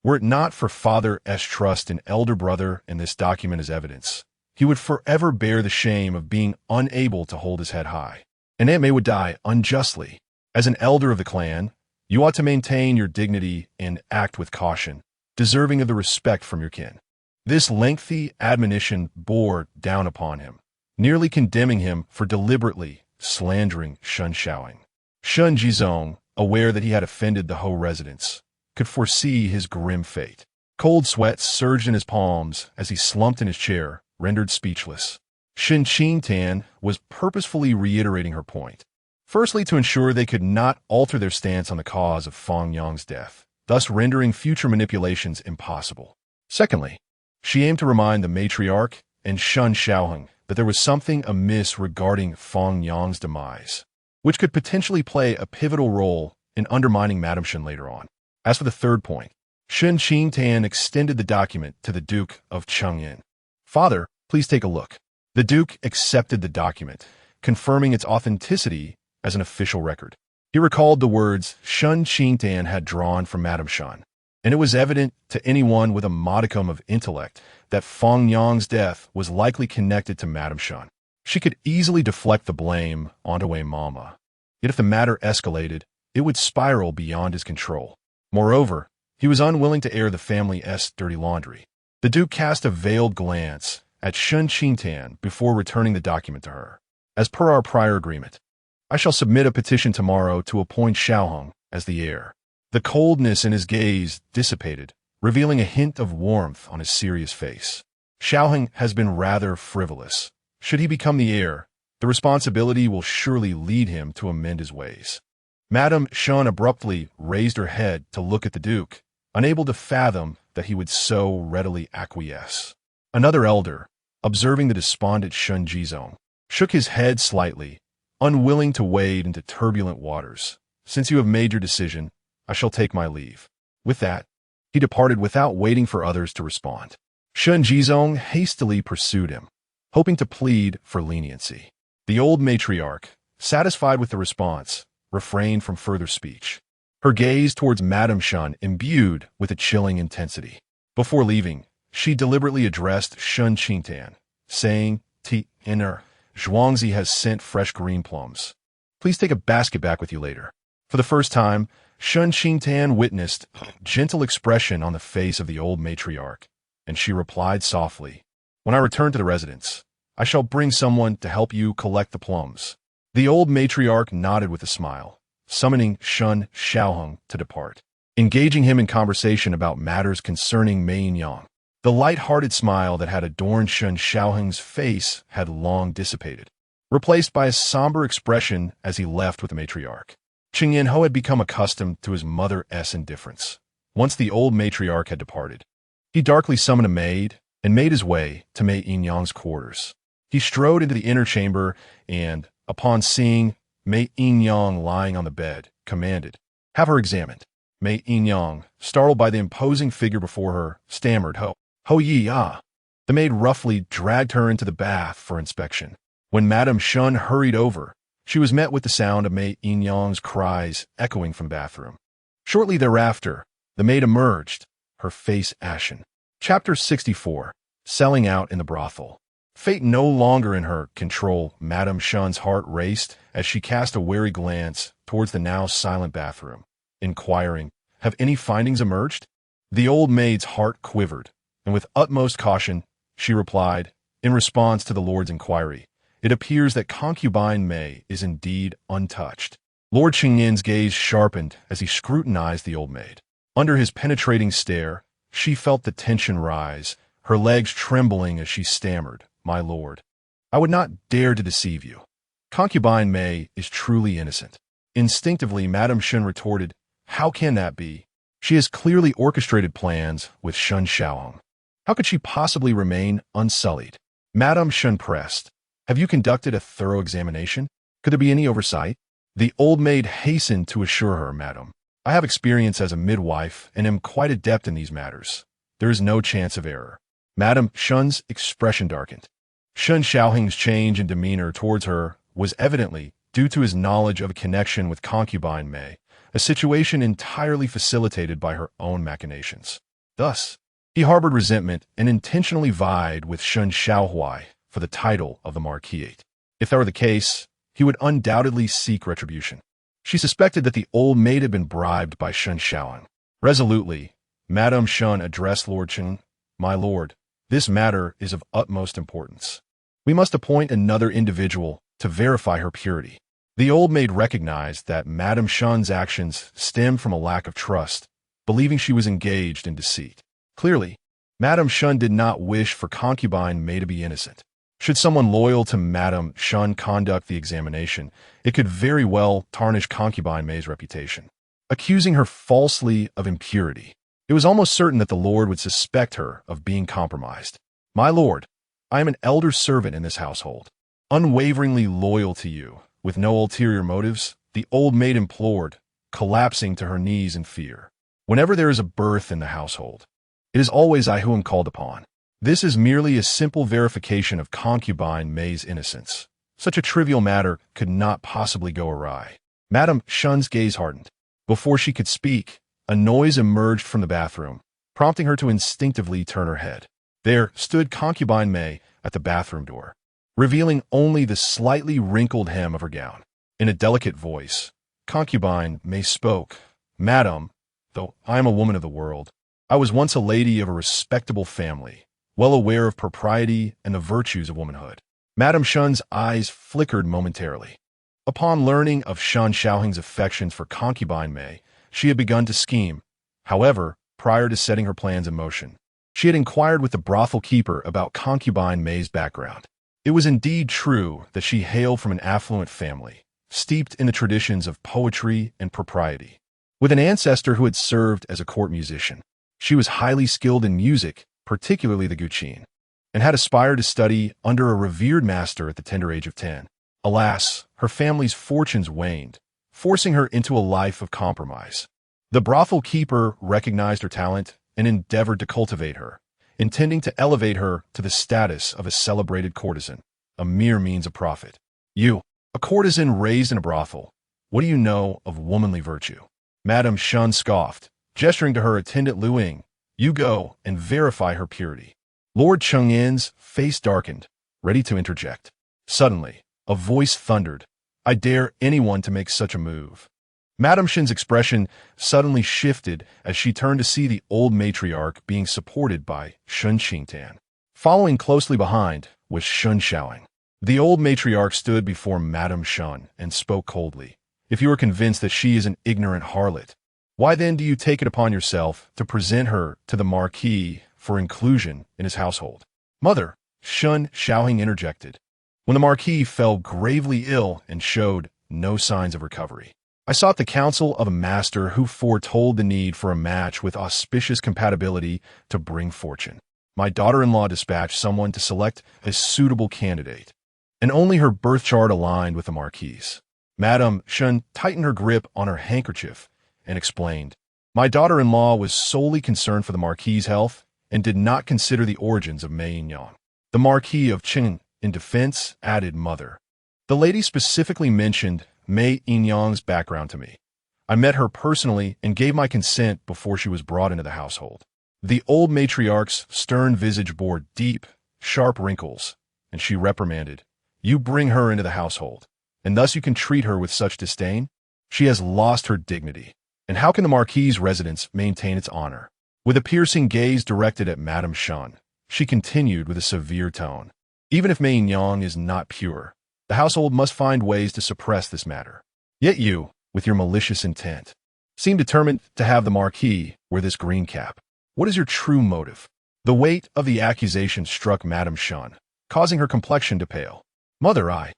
Were it not for father's trust in elder brother and this document as evidence, he would forever bear the shame of being unable to hold his head high. And Aunt May would die unjustly. As an elder of the clan, you ought to maintain your dignity and act with caution, deserving of the respect from your kin." This lengthy admonition bore down upon him, nearly condemning him for deliberately slandering Shen Xiaoying. Shen Jizong, aware that he had offended the Ho residents, could foresee his grim fate. Cold sweat surged in his palms as he slumped in his chair, rendered speechless. Shen Qingtan was purposefully reiterating her point. Firstly, to ensure they could not alter their stance on the cause of Feng Yang's death, thus rendering future manipulations impossible. Secondly, she aimed to remind the matriarch and Shen Xiaoheng that there was something amiss regarding Feng Yang's demise, which could potentially play a pivotal role in undermining Madame Shen later on. As for the third point, Shen Qingtan extended the document to the Duke of Chengyan. "Father, please take a look." The Duke accepted the document, confirming its authenticity as an official record. He recalled the words Shen Qingtan had drawn from Madame Shen, and it was evident to anyone with a modicum of intellect that Feng Yang's death was likely connected to Madame Shen. She could easily deflect the blame onto Wei Mama, yet if the matter escalated, it would spiral beyond his control. Moreover, he was unwilling to air the family's dirty laundry. The Duke cast a veiled glance at Shen Qingtan before returning the document to her. "As per our prior agreement, I shall submit a petition tomorrow to appoint Xiaoheng as the heir." The coldness in his gaze dissipated, revealing a hint of warmth on his serious face. "Xiaoheng has been rather frivolous. Should he become the heir, the responsibility will surely lead him to amend his ways." Madame Shen abruptly raised her head to look at the Duke, unable to fathom that he would so readily acquiesce. Another elder, observing the despondent Shen Jizong, shook his head slightly, unwilling to wade into turbulent waters. "Since you have made your decision, I shall take my leave." With that, he departed without waiting for others to respond. Shen Jizong hastily pursued him, hoping to plead for leniency. The old matriarch, satisfied with the response, refrained from further speech, her gaze towards Madame Shen imbued with a chilling intensity. Before leaving, she deliberately addressed Shen Qingtan, saying, "Inner, Zhuangzi has sent fresh green plums. Please take a basket back with you later." For the first time, Shen Qingtan witnessed a gentle expression on the face of the old matriarch, and she replied softly, "When I return to the residence, I shall bring someone to help you collect the plums." The old matriarch nodded with a smile, summoning Shen Xiaoheng to depart, engaging him in conversation about matters concerning Mei Yang. The light-hearted smile that had adorned Shen Xiaoheng's face had long dissipated, replaced by a somber expression as he left with the matriarch. Qing Yanho had become accustomed to his mother's indifference. Once the old matriarch had departed, he darkly summoned a maid and made his way to Mei Ying's quarters. He strode into the inner chamber and, upon seeing Mei Yang lying on the bed, commanded, "Have her examined." Mei Yang, startled by the imposing figure before her, stammered, Ho yi ah." The maid roughly dragged her into the bath for inspection. When Madame Shen hurried over, she was met with the sound of Mei Yinyang's cries echoing from the bathroom. Shortly thereafter, the maid emerged, her face ashen. Chapter 64. Selling out in the brothel. Fate no longer in her control, Madame Shen's heart raced as she cast a wary glance towards the now silent bathroom, inquiring, "Have any findings emerged?" The old maid's heart quivered, and with utmost caution, she replied, in response to the Lord's inquiry, "It appears that concubine Mei is indeed untouched." Lord Qingyin's gaze sharpened as he scrutinized the old maid. Under his penetrating stare, she felt the tension rise, her legs trembling as she stammered, "My lord, I would not dare to deceive you. Concubine Mei is truly innocent." Instinctively, Madame Shen retorted, "How can that be? She has clearly orchestrated plans with Shen Xiaohong. How could she possibly remain unsullied?" Madame Shen pressed, "Have you conducted a thorough examination? Could there be any oversight?" The old maid hastened to assure her, "Madam, I have experience as a midwife and am quite adept in these matters. There is no chance of error." Madame Shen's expression darkened. Shen Xiaohong's change in demeanor towards her was evidently due to his knowledge of a connection with concubine Mei, a situation entirely facilitated by her own machinations. Thus, he harbored resentment and intentionally vied with Shen Xiaohuai for the title of the Marquise. If that were the case, he would undoubtedly seek retribution. She suspected that the old maid had been bribed by Shen Xiaohong. Resolutely, Madame Shen addressed Lord Qin, "My lord, this matter is of utmost importance. We must appoint another individual to verify her purity." The old maid recognized that Madame Shen's actions stemmed from a lack of trust, believing she was engaged in deceit. Clearly, Madame Shen did not wish for concubine Mei to be innocent. Should someone loyal to Madame Shen conduct the examination, it could very well tarnish concubine Mei's reputation, accusing her falsely of impurity. It was almost certain that the Lord would suspect her of being compromised. "My lord, I am an elder servant in this household, unwaveringly loyal to you, with no ulterior motives," the old maid implored, collapsing to her knees in fear. "Whenever there is a birth in the household, it is always I who am called upon. This is merely a simple verification of concubine Mei's innocence. Such a trivial matter could not possibly go awry." Madame Shen's gaze hardened. Before she could speak, a noise emerged from the bathroom, prompting her to instinctively turn her head. There stood concubine Mei at the bathroom door, revealing only the slightly wrinkled hem of her gown. In a delicate voice, concubine Mei spoke, "Madam, though I am a woman of the world, I was once a lady of a respectable family, well aware of propriety and the virtues of womanhood." Madame Shen's eyes flickered momentarily. Upon learning of Shen Xiaohong's affections for concubine Mei, she had begun to scheme. However, prior to setting her plans in motion, she had inquired with the brothel keeper about concubine Mei's background. It was indeed true that she hailed from an affluent family, steeped in the traditions of poetry and propriety. With an ancestor who had served as a court musician, she was highly skilled in music, particularly the guqin, and had aspired to study under a revered master at the tender age of 10. Alas, her family's fortunes waned, forcing her into a life of compromise. The brothel keeper recognized her talent and endeavored to cultivate her, intending to elevate her to the status of a celebrated courtesan, a mere means of profit. "You, a courtesan raised in a brothel, what do you know of womanly virtue?" Madame Shen scoffed, gesturing to her attendant Lu Ying. "You go and verify her purity." Lord Qingyin's face darkened, ready to interject. Suddenly, a voice thundered, "I dare anyone to make such a move." Madame Shen's expression suddenly shifted as she turned to see the old matriarch being supported by Shen Qingtan. Following closely behind was Shen Xiaohong. The old matriarch stood before Madame Shen and spoke coldly. "If you are convinced that she is an ignorant harlot, why then do you take it upon yourself to present her to the Marquis for inclusion in his household?" "Mother," Shen Xiaohong interjected, when the Marquis fell gravely ill and showed no signs of recovery, "I sought the counsel of a master who foretold the need for a match with auspicious compatibility to bring fortune. My daughter-in-law dispatched someone to select a suitable candidate, and only her birth chart aligned with the Marquis." Madame Shen tightened her grip on her handkerchief and explained, "My daughter-in-law was solely concerned for the Marquis' health and did not consider the origins of Mei Yinyang. The Marquis of Qing, in defense, added mother. The lady specifically mentioned Mei Yinyang's background to me. I met her personally and gave my consent before she was brought into the household. The old matriarch's stern visage bore deep, sharp wrinkles, and she reprimanded, "You bring her into the household, and thus you can treat her with such disdain? She has lost her dignity. And how can the Marquis's residence maintain its honor?" With a piercing gaze directed at Madame Shen, she continued with a severe tone. "Even if Mei Yinyang is not pure, the household must find ways to suppress this matter. Yet you, with your malicious intent, seem determined to have the Marquis wear this green cap. What is your true motive?" The weight of the accusation struck Madame Shen, causing her complexion to pale. "Mother,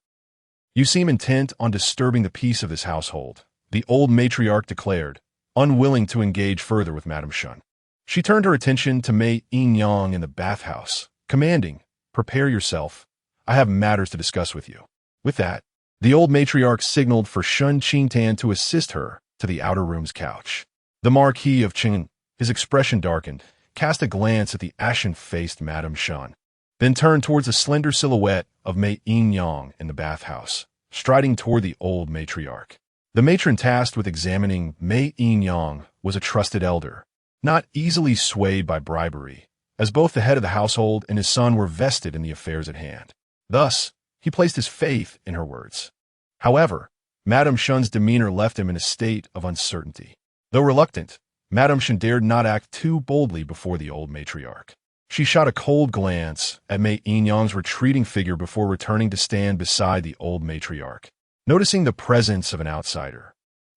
You seem intent on disturbing the peace of this household," the old matriarch declared, unwilling to engage further with Madame Shen. She turned her attention to Mei Yinyang in the bathhouse, commanding, "Prepare yourself. I have matters to discuss with you." With that, the old matriarch signaled for Shen Qingtan to assist her to the outer room's couch. The Marquis of Qing, his expression darkened, cast a glance at the ashen-faced Madame Shen, then turned towards the slender silhouette of Mei Yinyang in the bathhouse, striding toward the old matriarch. The matron tasked with examining Mei Yinyang was a trusted elder, not easily swayed by bribery, as both the head of the household and his son were vested in the affairs at hand. Thus, he placed his faith in her words. However, Madame Shen's demeanor left him in a state of uncertainty. Though reluctant, Madame Shen dared not act too boldly before the old matriarch. She shot a cold glance at Mei Yinyang's retreating figure before returning to stand beside the old matriarch. Noticing the presence of an outsider,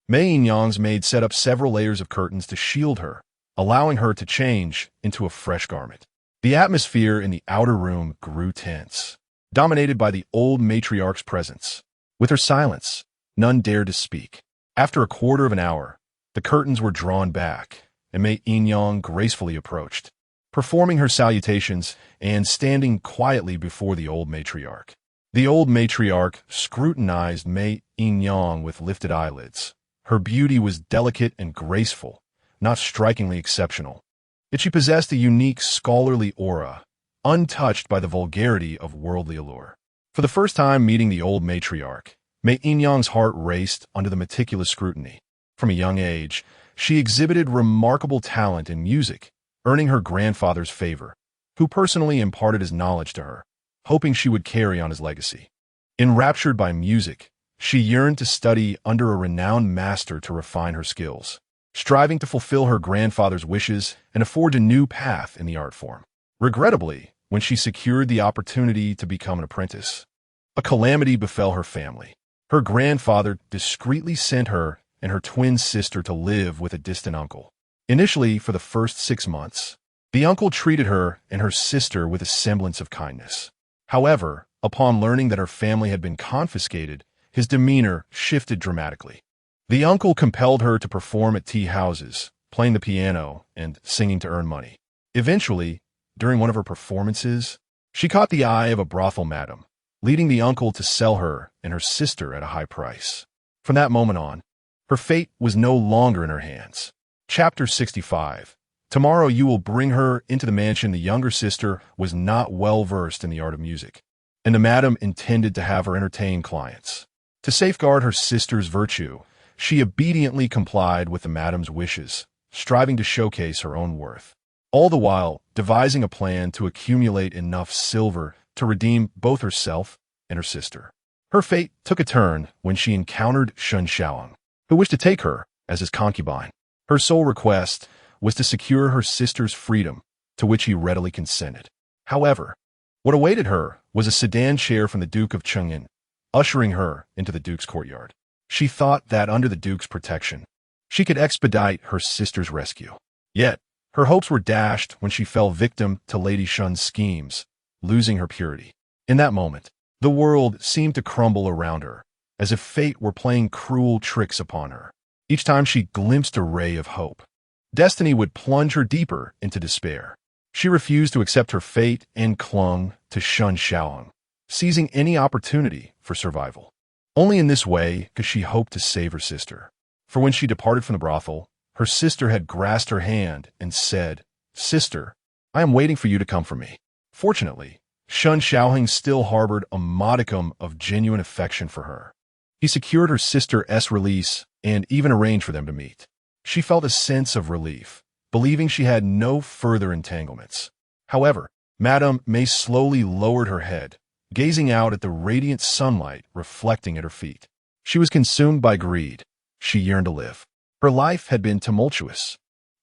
Mei Yinyang's maid set up several layers of curtains to shield her, allowing her to change into a fresh garment. The atmosphere in the outer room grew tense, dominated by the old matriarch's presence. With her silence, none dared to speak. After a quarter of an hour, the curtains were drawn back, and Mei Yinyang gracefully approached, performing her salutations and standing quietly before the old matriarch. The old matriarch scrutinized Mei Yinyang with lifted eyelids. Her beauty was delicate and graceful, not strikingly exceptional. Yet she possessed a unique scholarly aura, untouched by the vulgarity of worldly allure. For the first time meeting the old matriarch, Mei Yinyang's heart raced under the meticulous scrutiny. From a young age, she exhibited remarkable talent in music, earning her grandfather's favor, who personally imparted his knowledge to her, hoping she would carry on his legacy. Enraptured by music, she yearned to study under a renowned master to refine her skills, striving to fulfill her grandfather's wishes and forge a new path in the art form. Regrettably, when she secured the opportunity to become an apprentice, a calamity befell her family. Her grandfather discreetly sent her and her twin sister to live with a distant uncle. Initially, for the first 6 months, the uncle treated her and her sister with a semblance of kindness. However, upon learning that her family had been confiscated, his demeanor shifted dramatically. The uncle compelled her to perform at tea houses, playing the piano and singing to earn money. Eventually, during one of her performances, she caught the eye of a brothel madam, leading the uncle to sell her and her sister at a high price. From that moment on, her fate was no longer in her hands. Chapter 65. Tomorrow you will bring her into the mansion. The younger sister was not well versed in the art of music, and the madam intended to have her entertain clients. To safeguard her sister's virtue, she obediently complied with the madam's wishes, striving to showcase her own worth, all the while devising a plan to accumulate enough silver to redeem both herself and her sister. Her fate took a turn when she encountered Shen Qiang, who wished to take her as his concubine. Her sole request was to secure her sister's freedom, to which he readily consented. However, what awaited her was a sedan chair from the Duke of Cheng'an, ushering her into the Duke's courtyard. She thought that under the Duke's protection, she could expedite her sister's rescue. Yet, her hopes were dashed when she fell victim to Lady Shen's schemes, losing her purity. In that moment, the world seemed to crumble around her, as if fate were playing cruel tricks upon her. Each time she glimpsed a ray of hope, destiny would plunge her deeper into despair. She refused to accept her fate and clung to Shen Qiang, seizing any opportunity for survival. Only in this way could she hope to save her sister. For when she departed from the brothel, her sister had grasped her hand and said, "Sister, I am waiting for you to come for me. Fortunately, Shen Xiaoheng still harbored a modicum of genuine affection for her. He secured her sister's release and even arranged for them to meet. She felt a sense of relief, believing she had no further entanglements. However, Madame May slowly lowered her head, gazing out at the radiant sunlight reflecting at her feet. She was consumed by greed. She yearned to live. Her life had been tumultuous,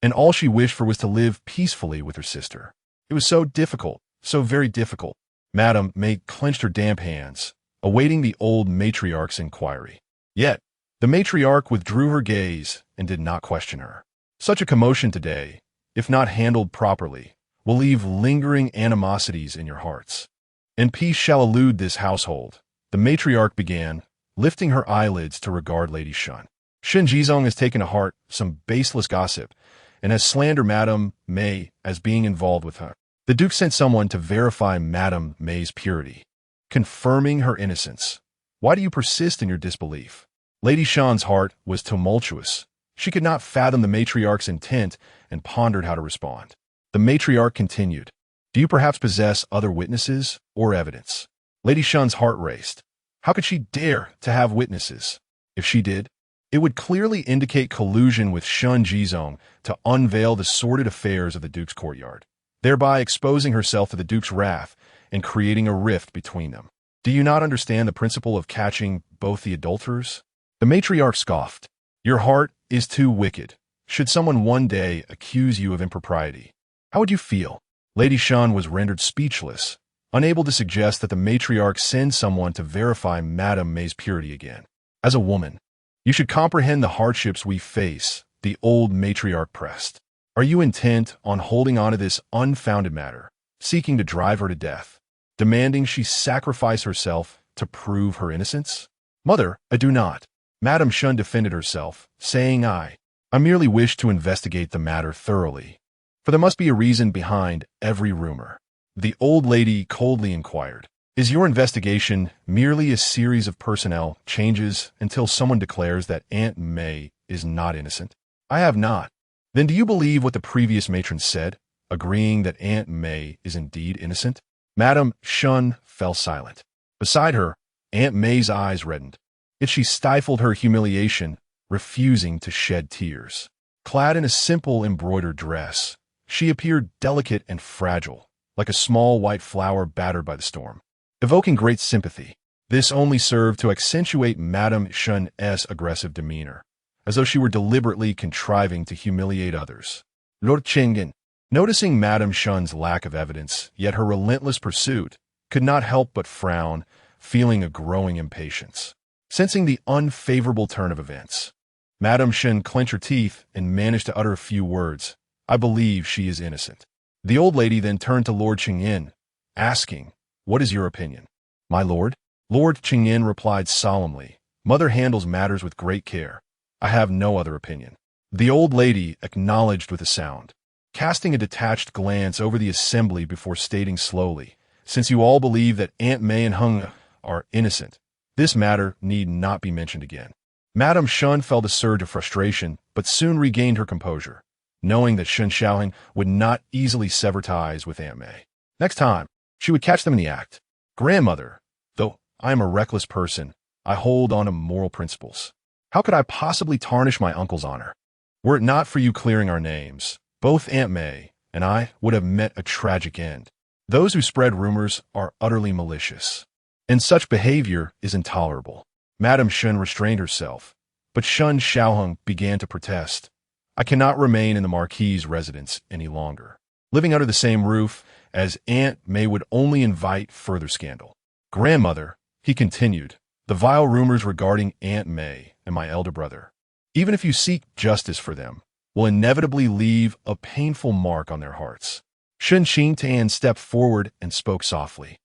and all she wished for was to live peacefully with her sister. It was so difficult, so very difficult. Madame May clenched her damp hands, awaiting the old matriarch's inquiry. Yet, the matriarch withdrew her gaze and did not question her. Such a commotion today, if not handled properly, will leave lingering animosities in your hearts. And peace shall elude this household, the matriarch began, lifting her eyelids to regard Lady Shen. Shen Qingtan has taken to heart some baseless gossip and has slandered Madame May as being involved with her. The Duke sent someone to verify Madame May's purity, confirming her innocence. Why do you persist in your disbelief? Lady Shen's heart was tumultuous. She could not fathom the matriarch's intent and pondered how to respond. The matriarch continued, do you perhaps possess other witnesses or evidence? Lady Shen's heart raced. How could she dare to have witnesses? If she did, it would clearly indicate collusion with Shen Qingtan to unveil the sordid affairs of the Duke's courtyard, thereby exposing herself to the Duke's wrath and creating a rift between them. Do you not understand the principle of catching both the adulterers? The matriarch scoffed. Your heart is too wicked. Should someone one day accuse you of impropriety, how would you feel? Lady Shen was rendered speechless, unable to suggest that the matriarch send someone to verify Madame May's purity again. As a woman, you should comprehend the hardships we face, the old matriarch pressed. Are you intent on holding on to this unfounded matter, seeking to drive her to death, demanding she sacrifice herself to prove her innocence? Mother, I do not. Madame Shen defended herself, saying I merely wish to investigate the matter thoroughly, for there must be a reason behind every rumor. The old lady coldly inquired, is your investigation merely a series of personnel changes until someone declares that Aunt May is not innocent? I have not. Then do you believe what the previous matron said, agreeing that Aunt May is indeed innocent? Madame Shen fell silent. Beside her, Aunt May's eyes reddened. Yet she stifled her humiliation, refusing to shed tears. Clad in a simple embroidered dress, she appeared delicate and fragile, like a small white flower battered by the storm, evoking great sympathy. This only served to accentuate Madame Shen's aggressive demeanor, as though she were deliberately contriving to humiliate others. Lord Qingyan, noticing Madame Shen's lack of evidence, yet her relentless pursuit, could not help but frown, feeling a growing impatience. Sensing the unfavorable turn of events, Madame Shen clenched her teeth and managed to utter a few words. I believe she is innocent. The old lady then turned to Lord Qingyan, asking, what is your opinion? My lord? Lord Qingyan replied solemnly, Mother handles matters with great care. I have no other opinion. The old lady acknowledged with a sound, casting a detached glance over the assembly before stating slowly, since you all believe that Aunt May and Hung are innocent, this matter need not be mentioned again. Madame Shen felt a surge of frustration, but soon regained her composure, knowing that Shen Xiaoheng would not easily sever ties with Aunt May. Next time, she would catch them in the act. Grandmother, though I am a reckless person, I hold on to moral principles. How could I possibly tarnish my uncle's honor? Were it not for you clearing our names, both Aunt May and I would have met a tragic end. Those who spread rumors are utterly malicious, and such behavior is intolerable. Madame Shen restrained herself, but Shen Xiaoheng began to protest. I cannot remain in the Marquis's residence any longer. Living under the same roof as Aunt May would only invite further scandal. Grandmother, he continued, the vile rumors regarding Aunt May and my elder brother, even if you seek justice for them, will inevitably leave a painful mark on their hearts. Shen Qingtan stepped forward and spoke softly.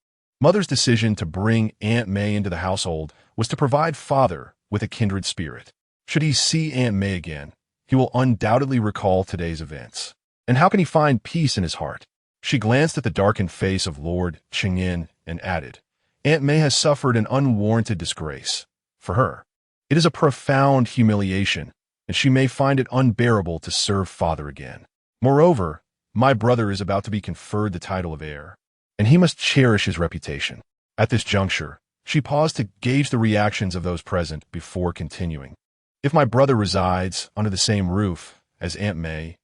Mother's decision to bring Aunt May into the household was to provide father with a kindred spirit. Should he see Aunt May again, he will undoubtedly recall today's events. And how can he find peace in his heart? She glanced at the darkened face of Lord Qingyan and added, Aunt May has suffered an unwarranted disgrace. For her, it is a profound humiliation, and she may find it unbearable to serve father again. Moreover, My brother is about to be conferred the title of heir, and he must cherish his reputation. At this juncture, she paused to gauge the reactions of those present before continuing. If my brother resides under the same roof as Aunt May,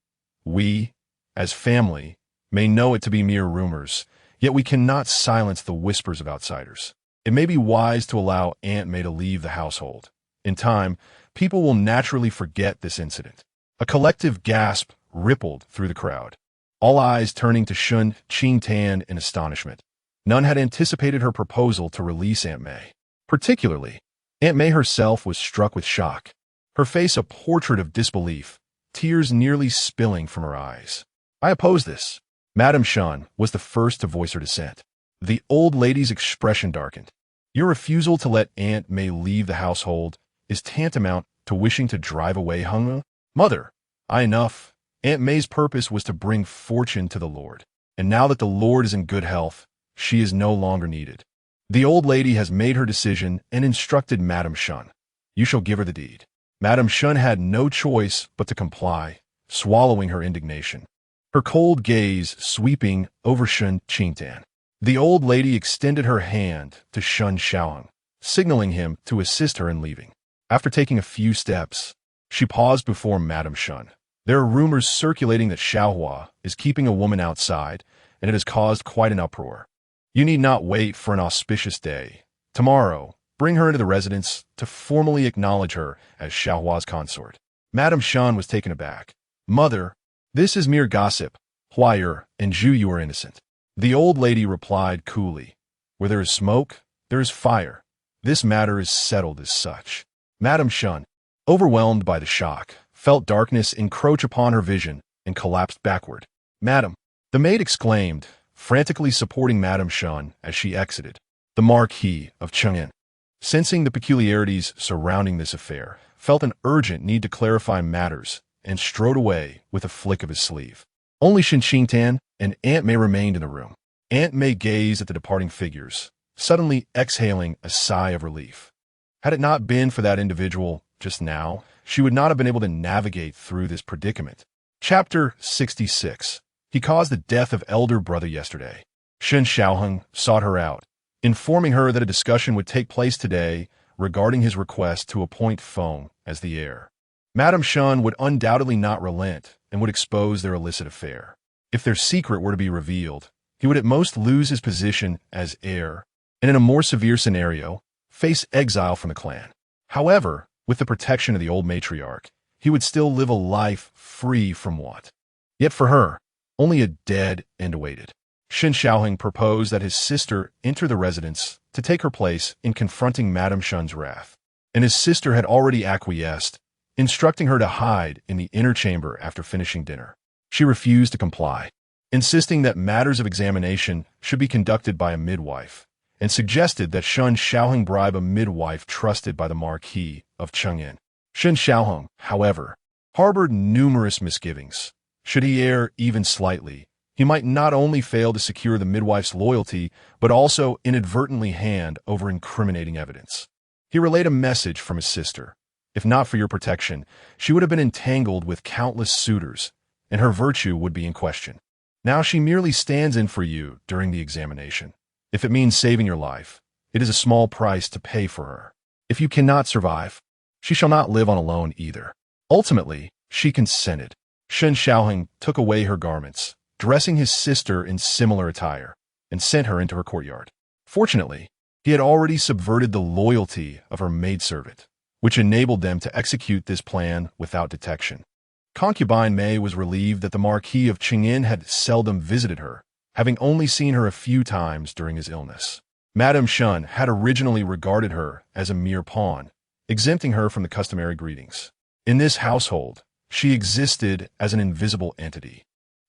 we, as family, may know it to be mere rumors, yet we cannot silence the whispers of outsiders. It may be wise to allow Aunt May to leave the household. In time, people will naturally forget this incident. A collective gasp rippled through the crowd, all eyes turning to Shen Qingtan in astonishment. None had anticipated her proposal to release Aunt May. Particularly, Aunt May herself was struck with shock, her face a portrait of disbelief, tears nearly spilling from her eyes. I oppose this. Madame Shen was the first to voice her dissent. The old lady's expression darkened. Your refusal to let Aunt May leave the household is tantamount to wishing to drive away Hung. Mother, enough. Aunt May's purpose was to bring fortune to the Lord, and now that the Lord is in good health, she is no longer needed. The old lady has made her decision and instructed Madame Shen. You shall give her the deed. Madame Shen had no choice but to comply, swallowing her indignation, her cold gaze sweeping over Shen Qingtan. The old lady extended her hand to Shen Xiaoheng, signaling him to assist her in leaving. After taking a few steps, she paused before Madame Shen. There are rumors circulating that Xiaohua is keeping a woman outside, and it has caused quite an uproar. You need not wait for an auspicious day. Tomorrow, bring her into the residence to formally acknowledge her as Xiaohua's consort. Madame Shen was taken aback. Mother, this is mere gossip. Huaier and Zhou Yu are innocent. The old lady replied coolly. Where there is smoke, there is fire. This matter is settled as such. Madame Shen, overwhelmed by the shock, felt darkness encroach upon her vision and collapsed backward. Madam, the maid exclaimed, frantically supporting Madame Shen as she exited. The Marquis of Cheng'an, sensing the peculiarities surrounding this affair, felt an urgent need to clarify matters and strode away with a flick of his sleeve. Only Shen Qingtan and Aunt May remained in the room. Aunt May gazed at the departing figures, suddenly exhaling a sigh of relief. Had it not been for that individual just now, she would not have been able to navigate through this predicament. Chapter 66. He caused the death of elder brother yesterday. Shen Xiaoheng sought her out, informing her that a discussion would take place today regarding his request to appoint Feng as the heir. Madame Shen would undoubtedly not relent and would expose their illicit affair. If their secret were to be revealed, he would at most lose his position as heir, and in a more severe scenario, face exile from the clan. However, with the protection of the old matriarch, he would still live a life free from want. Yet for her, only a dead end awaited. Shen Xiaoheng proposed that his sister enter the residence to take her place in confronting Madame Shen's wrath, and his sister had already acquiesced, instructing her to hide in the inner chamber after finishing dinner. She refused to comply, insisting that matters of examination should be conducted by a midwife, and suggested that Shen Xiaoheng bribe a midwife trusted by the Marquis of Cheng'an. Shen Xiaoheng, however, harbored numerous misgivings. Should he err even slightly, he might not only fail to secure the midwife's loyalty, but also inadvertently hand over incriminating evidence. He relayed a message from his sister. If not for your protection, she would have been entangled with countless suitors, and her virtue would be in question. Now she merely stands in for you during the examination. If it means saving your life, it is a small price to pay for her. If you cannot survive, she shall not live on alone either. Ultimately, she consented. Shen Xiaoheng took away her garments, dressing his sister in similar attire, and sent her into her courtyard. Fortunately, he had already subverted the loyalty of her maidservant, which enabled them to execute this plan without detection. Concubine Mei was relieved that the Marquis of Cheng'an had seldom visited her, having only seen her a few times during his illness. Madame Shen had originally regarded her as a mere pawn, exempting her from the customary greetings. In this household, she existed as an invisible entity.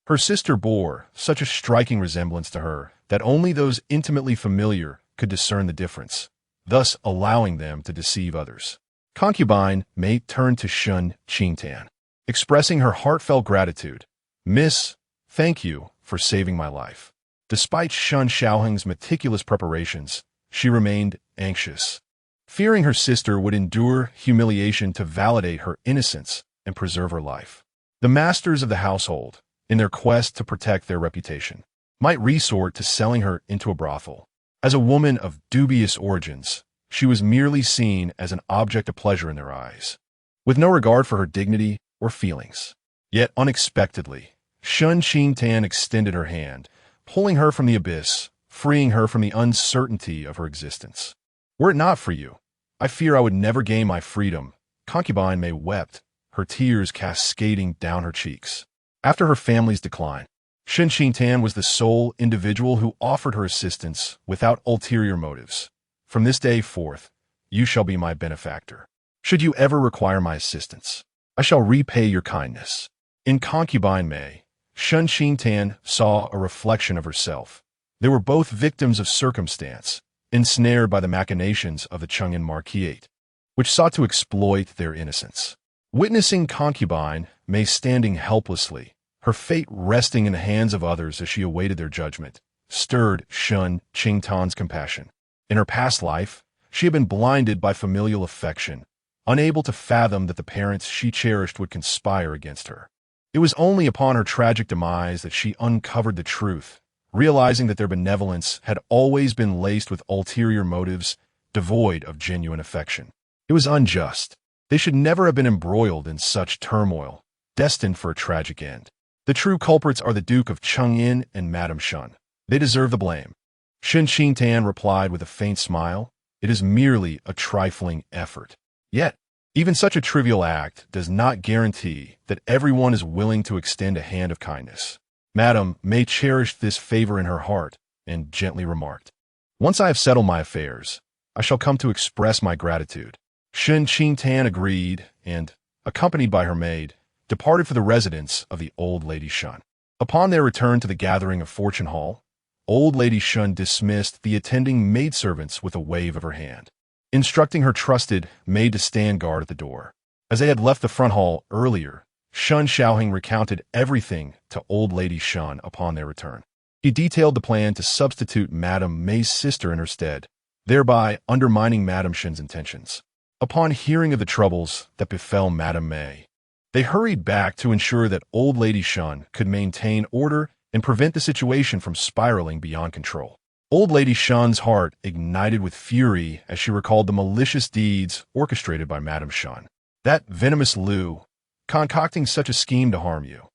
Her sister bore such a striking resemblance to her that only those intimately familiar could discern the difference, thus allowing them to deceive others. Concubine Mei turned to Shen Qingtan, expressing her heartfelt gratitude. Miss, thank you for saving my life. Despite Shen Xiaoheng's meticulous preparations, she remained anxious, fearing her sister would endure humiliation to validate her innocence and preserve her life. The masters of the household, in their quest to protect their reputation, might resort to selling her into a brothel. As a woman of dubious origins, she was merely seen as an object of pleasure in their eyes, with no regard for her dignity or feelings. Yet unexpectedly, Shen Qingtan extended her hand, pulling her from the abyss, freeing her from the uncertainty of her existence. "Were it not for you, I fear I would never gain my freedom," concubine Mei wept, her tears cascading down her cheeks. After her family's decline, Shen Qingtan was the sole individual who offered her assistance without ulterior motives. "From this day forth, you shall be my benefactor. Should you ever require my assistance, I shall repay your kindness." In concubine Mei, Shen Qingtan saw a reflection of herself. They were both victims of circumstance, ensnared by the machinations of the Chang'an Marquisate, which sought to exploit their innocence. Witnessing concubine Mei standing helplessly, her fate resting in the hands of others as she awaited their judgment, stirred Shen Qingtan's compassion. In her past life, she had been blinded by familial affection, unable to fathom that the parents she cherished would conspire against her. It was only upon her tragic demise that she uncovered the truth, realizing that their benevolence had always been laced with ulterior motives, devoid of genuine affection. It was unjust. They should never have been embroiled in such turmoil, destined for a tragic end. The true culprits are the Duke of Chang'an and Madame Shen. They deserve the blame. Shen Qingtan replied with a faint smile, "It is merely a trifling effort." Yet, even such a trivial act does not guarantee that everyone is willing to extend a hand of kindness. Madame Mei cherished this favor in her heart and gently remarked, "Once I have settled my affairs, I shall come to express my gratitude." Shen Qingtan agreed and, accompanied by her maid, departed for the residence of the old lady Shen. Upon their return to the gathering of Fortune Hall, old lady Shen dismissed the attending maidservants with a wave of her hand, instructing her trusted maid to stand guard at the door. As they had left the front hall earlier, Shen Xiaoheng recounted everything to old lady Shen upon their return. He detailed the plan to substitute Madame Mei's sister in her stead, thereby undermining Madame Shen's intentions. Upon hearing of the troubles that befell Madame Mei, they hurried back to ensure that old lady Shen could maintain order and prevent the situation from spiraling beyond control. Old lady Shen's heart ignited with fury as she recalled the malicious deeds orchestrated by Madame Shen. That venomous Lu, concocting such a scheme to harm you,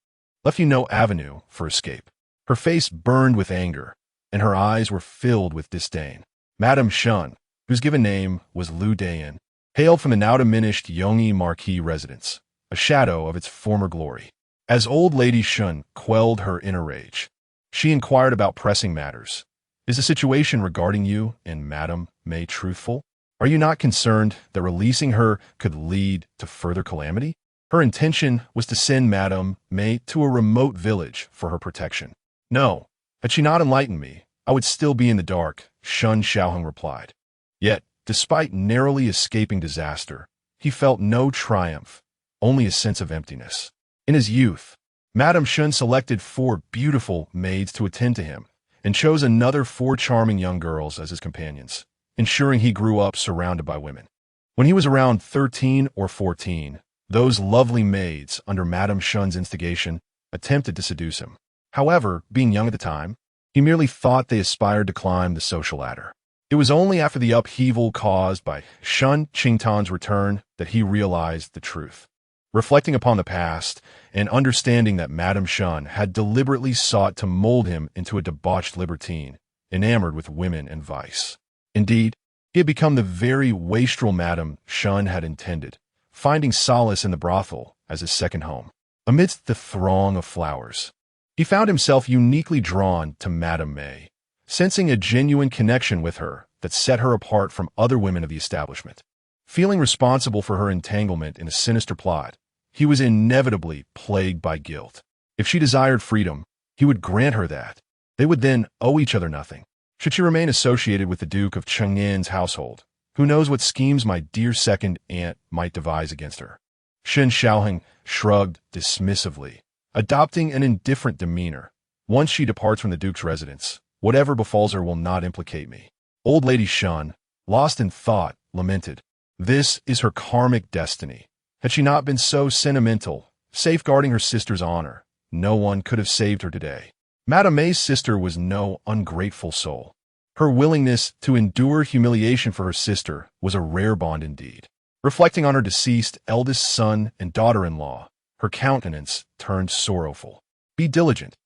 left you no avenue for escape. Her face burned with anger, and her eyes were filled with disdain. Madame Shen, whose given name was Lu Dayan, hailed from the now diminished Yongyi Marquis residence, a shadow of its former glory. As old lady Shen quelled her inner rage, she inquired about pressing matters. "Is the situation regarding you and Madame Mei truthful? Are you not concerned that releasing her could lead to further calamity?" Her intention was to send Madame Mei to a remote village for her protection. "No, had she not enlightened me, I would still be in the dark," Shen Xiaoheng replied. Yet, despite narrowly escaping disaster, he felt no triumph, only a sense of emptiness. In his youth, Madame Shen selected 4 beautiful maids to attend to him, and chose another 4 charming young girls as his companions, ensuring he grew up surrounded by women. When he was around 13 or 14, those lovely maids, under Madame Shen's instigation, attempted to seduce him. However, being young at the time, he merely thought they aspired to climb the social ladder. It was only after the upheaval caused by Shen Qingtan's return that he realized the truth. Reflecting upon the past and understanding that Madame Shen had deliberately sought to mold him into a debauched libertine, enamored with women and vice. Indeed, he had become the very wastrel Madame Shen had intended, finding solace in the brothel as his second home. Amidst the throng of flowers, he found himself uniquely drawn to Madame Mei, sensing a genuine connection with her that set her apart from other women of the establishment. Feeling responsible for her entanglement in a sinister plot, he was inevitably plagued by guilt. If she desired freedom, he would grant her that. They would then owe each other nothing. Should she remain associated with the Duke of Chang'an's household, who knows what schemes my dear second aunt might devise against her? Shen Xiaoheng shrugged dismissively, adopting an indifferent demeanor. Once she departs from the Duke's residence, whatever befalls her will not implicate me. Old lady Shen, lost in thought, lamented. This is her karmic destiny. Had she not been so sentimental, safeguarding her sister's honor, no one could have saved her today. Madame May's sister was no ungrateful soul. Her willingness to endure humiliation for her sister was a rare bond indeed. Reflecting on her deceased eldest son and daughter-in-law, her countenance turned sorrowful. "Be diligent.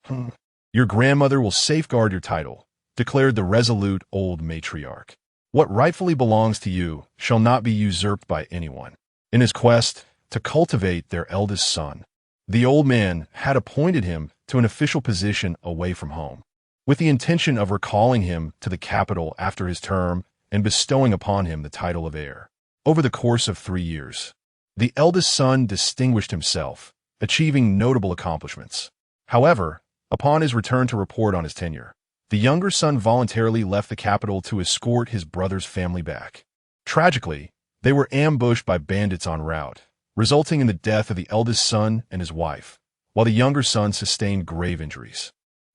Your grandmother will safeguard your title," declared the resolute old matriarch. "What rightfully belongs to you shall not be usurped by anyone." In his quest to cultivate their eldest son, the old man had appointed him to an official position away from home, with the intention of recalling him to the capital after his term and bestowing upon him the title of heir. Over the course of 3 years, the eldest son distinguished himself, achieving notable accomplishments. However, upon his return to report on his tenure, the younger son voluntarily left the capital to escort his brother's family back. Tragically, they were ambushed by bandits en route, resulting in the death of the eldest son and his wife, while the younger son sustained grave injuries.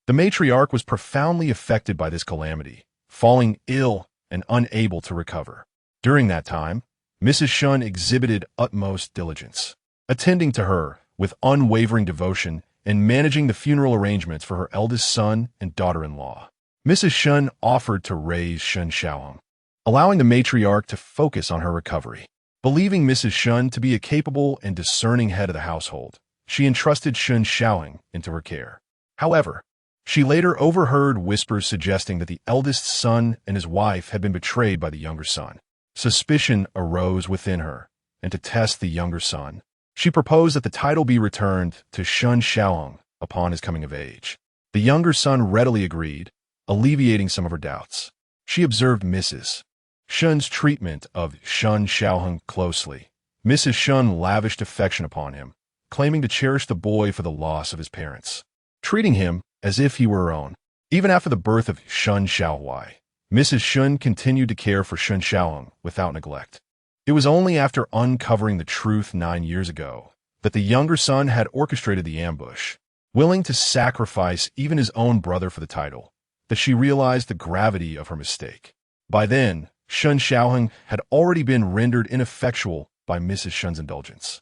The matriarch was profoundly affected by this calamity, falling ill and unable to recover. During that time, Mrs. Shen exhibited utmost diligence, attending to her with unwavering devotion and managing the funeral arrangements for her eldest son and daughter-in-law. Mrs. Shen offered to raise Shen Xiaoheng, allowing the matriarch to focus on her recovery. Believing Mrs. Shen to be a capable and discerning head of the household, she entrusted Shen Xiaoheng into her care. However, she later overheard whispers suggesting that the eldest son and his wife had been betrayed by the younger son. Suspicion arose within her, and to test the younger son, she proposed that the title be returned to Shen Xiaoheng upon his coming of age. The younger son readily agreed, alleviating some of her doubts. She observed Mrs. Shen's treatment of Shen Xiaoheng closely. Mrs. Shen lavished affection upon him, claiming to cherish the boy for the loss of his parents, treating him as if he were her own. Even after the birth of Shen Xiaohui, Mrs. Shen continued to care for Shen Xiaoheng without neglect. It was only after uncovering the truth 9 years ago that the younger son had orchestrated the ambush, willing to sacrifice even his own brother for the title, that she realized the gravity of her mistake. By then, Shen Xiaoheng had already been rendered ineffectual by Mrs. Shen's indulgence.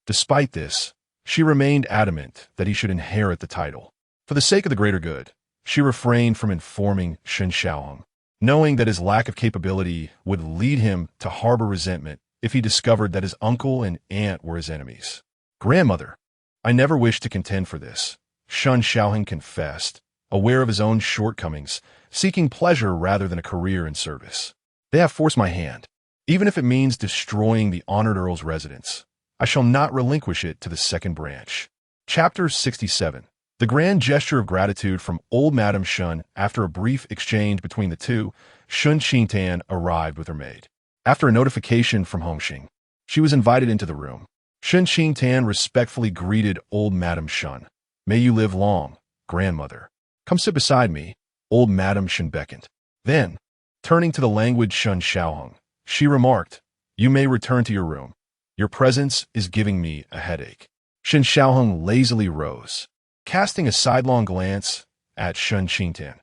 Despite this, she remained adamant that he should inherit the title. For the sake of the greater good, she refrained from informing Shen Xiaoheng, knowing that his lack of capability would lead him to harbor resentment if he discovered that his uncle and aunt were his enemies. "Grandmother, I never wished to contend for this," Shen Xiaoheng confessed, aware of his own shortcomings, seeking pleasure rather than a career in service. "They have forced my hand. Even if it means destroying the honored earl's residence, I shall not relinquish it to the second branch." Chapter 67. The grand gesture of gratitude from old Madame Shen. After a brief exchange between the two, Shen Qingtan arrived with her maid. After a notification from Hongxing, she was invited into the room. Shen Qingtan respectfully greeted old Madame Shen. "May you live long, grandmother. Come sit beside me," old Madame Shen beckoned. Then, turning to the languid Shen Xiaoheng, she remarked, "You may return to your room. Your presence is giving me a headache." Shen Xiaoheng lazily rose, casting a sidelong glance at Shen Qingtan.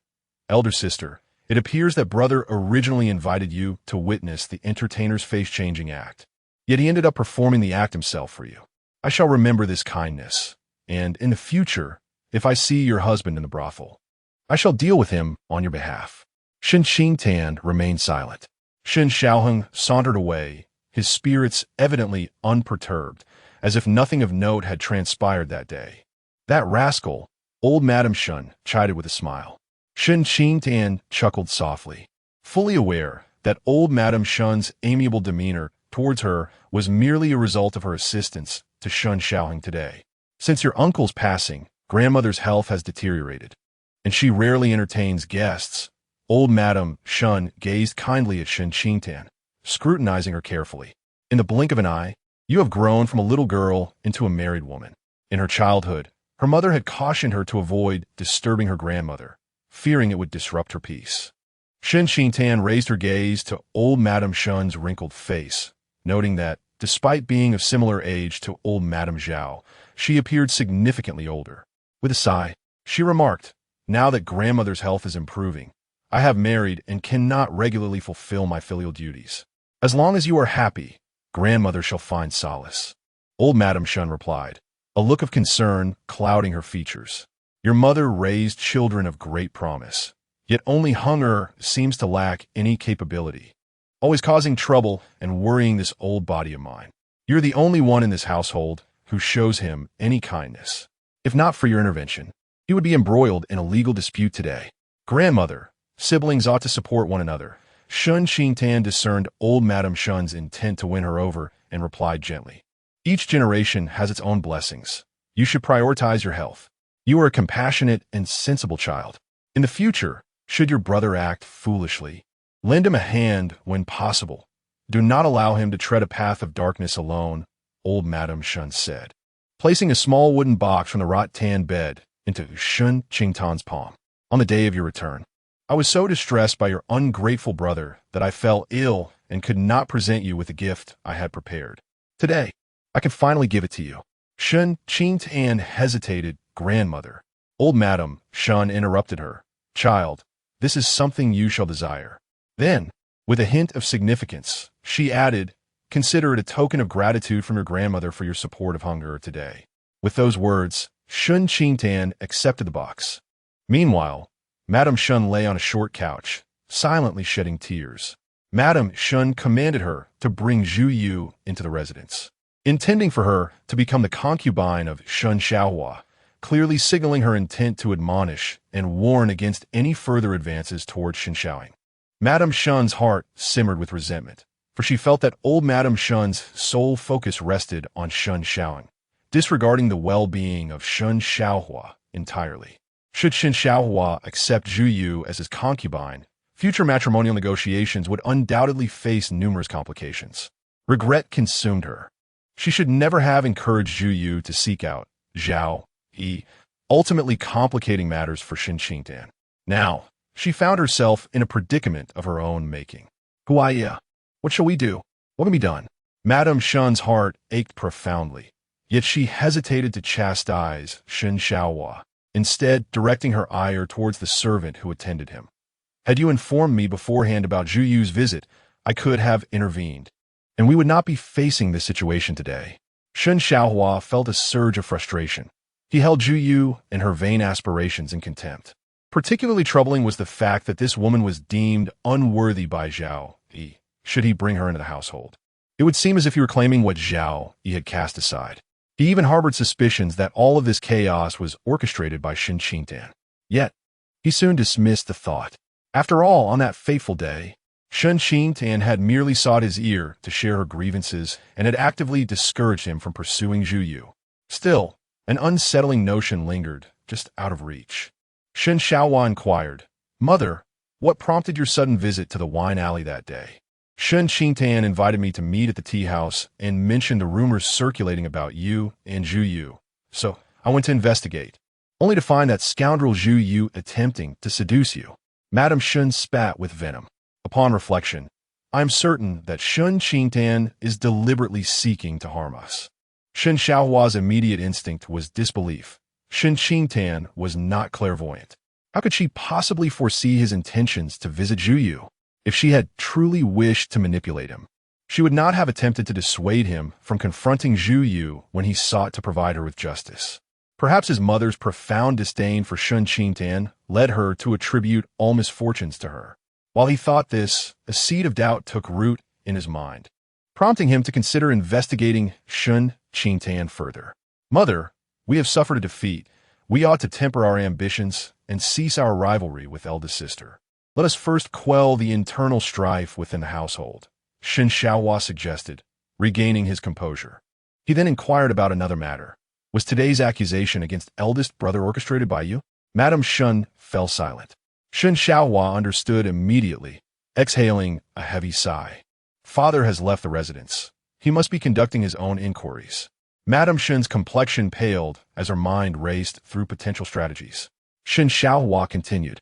"Elder sister, it appears that brother originally invited you to witness the entertainer's face-changing act. Yet he ended up performing the act himself for you. I shall remember this kindness, and in the future, if I see your husband in the brothel, I shall deal with him on your behalf." Shen Qingtan remained silent. Shen Xiaoheng sauntered away, his spirits evidently unperturbed, as if nothing of note had transpired that day. "That rascal," old Madame Shen chided with a smile. Shen Qingtan chuckled softly, fully aware that old Madame Shen's amiable demeanor towards her was merely a result of her assistance to Shen Xiaoheng today. "Since your uncle's passing, grandmother's health has deteriorated, and she rarely entertains guests." Old Madame Shen gazed kindly at Shen Qingtan, scrutinizing her carefully. "In the blink of an eye, you have grown from a little girl into a married woman. In her childhood, her mother had cautioned her to avoid disturbing her grandmother, fearing it would disrupt her peace." Shen Qingtan raised her gaze to old Madame Shen's wrinkled face, noting that, despite being of similar age to old Madame Zhao, she appeared significantly older. With a sigh, she remarked, "Now that grandmother's health is improving, I have married and cannot regularly fulfill my filial duties. As long as you are happy, grandmother shall find solace." Old Madame Shen replied, a look of concern clouding her features. Your mother raised children of great promise, yet only hunger seems to lack any capability, always causing trouble and worrying this old body of mine. You're the only one in this household who shows him any kindness. If not for your intervention, he would be embroiled in a legal dispute today. Grandmother, siblings ought to support one another. Shen Qingtan discerned old Madame Shen's intent to win her over and replied gently. Each generation has its own blessings. You should prioritize your health. You are a compassionate and sensible child. In the future, should your brother act foolishly, lend him a hand when possible. Do not allow him to tread a path of darkness alone, old Madame Shen said, placing a small wooden box from the rattan bed into Shen Qingtan's palm. On the day of your return, I was so distressed by your ungrateful brother that I fell ill and could not present you with the gift I had prepared. Today, I can finally give it to you. Shen Qingtan hesitated. Grandmother. Old Madame Shen interrupted her. Child, this is something you shall desire. Then, with a hint of significance, she added, consider it a token of gratitude from your grandmother for your support of hunger today. With those words, Shen Qingtan accepted the box. Meanwhile, Madame Shen lay on a short couch, silently shedding tears. Madame Shen commanded her to bring Zhao Yu into the residence, intending for her to become the concubine of Shen Xiaohua, clearly signaling her intent to admonish and warn against any further advances toward Shen Xiaoing. Madame Shen's heart simmered with resentment, for she felt that old Madame Shen's sole focus rested on Shen Xiaoing, disregarding the well-being of Shen Xiaohua entirely. Should Shen Xiaohua accept Zhao Yu as his concubine, future matrimonial negotiations would undoubtedly face numerous complications. Regret consumed her. She should never have encouraged Zhao Yu to seek out Zhao Yu, ultimately complicating matters for Shen Qingtan. Now, she found herself in a predicament of her own making. Huaya, what shall we do? What can be done? Madame Shen's heart ached profoundly, yet she hesitated to chastise Shen Xiaohua, instead directing her ire towards the servant who attended him. Had you informed me beforehand about Zhao Yu's visit, I could have intervened, and we would not be facing this situation today. Shen Xiaohua felt a surge of frustration. He held Zhao Yu and her vain aspirations in contempt. Particularly troubling was the fact that this woman was deemed unworthy by Zhao Yu, should he bring her into the household. It would seem as if he were claiming what Zhao Yu had cast aside. He even harbored suspicions that all of this chaos was orchestrated by Shen Qingtan. Yet, he soon dismissed the thought. After all, on that fateful day, Shen Qingtan had merely sought his ear to share her grievances and had actively discouraged him from pursuing Zhao Yu. Still, an unsettling notion lingered, just out of reach. Shen Xiaohua inquired, Mother, what prompted your sudden visit to the wine alley that day? Shen Qingtan invited me to meet at the tea house and mentioned the rumors circulating about you and Zhao Yu. So, I went to investigate, only to find that scoundrel Zhao Yu attempting to seduce you. Madame Shen spat with venom. Upon reflection, I am certain that Shen Qingtan is deliberately seeking to harm us. Shen Xiaohua's immediate instinct was disbelief. Shen Qingtan was not clairvoyant. How could she possibly foresee his intentions to visit Zhao Yu? If she had truly wished to manipulate him, she would not have attempted to dissuade him from confronting Zhao Yu when he sought to provide her with justice. Perhaps his mother's profound disdain for Shen Qingtan led her to attribute all misfortunes to her. While he thought this, a seed of doubt took root in his mind, prompting him to consider investigating Shen Qingtan further. Mother, we have suffered a defeat. We ought to temper our ambitions and cease our rivalry with eldest sister. Let us first quell the internal strife within the household, Shen Xiaohua suggested, regaining his composure. He then inquired about another matter. Was today's accusation against eldest brother orchestrated by you? Madame Shen fell silent. Shen Xiaohua understood immediately, exhaling a heavy sigh. Father has left the residence. He must be conducting his own inquiries. Madame Shen's complexion paled as her mind raced through potential strategies. Shen Xiaohua continued,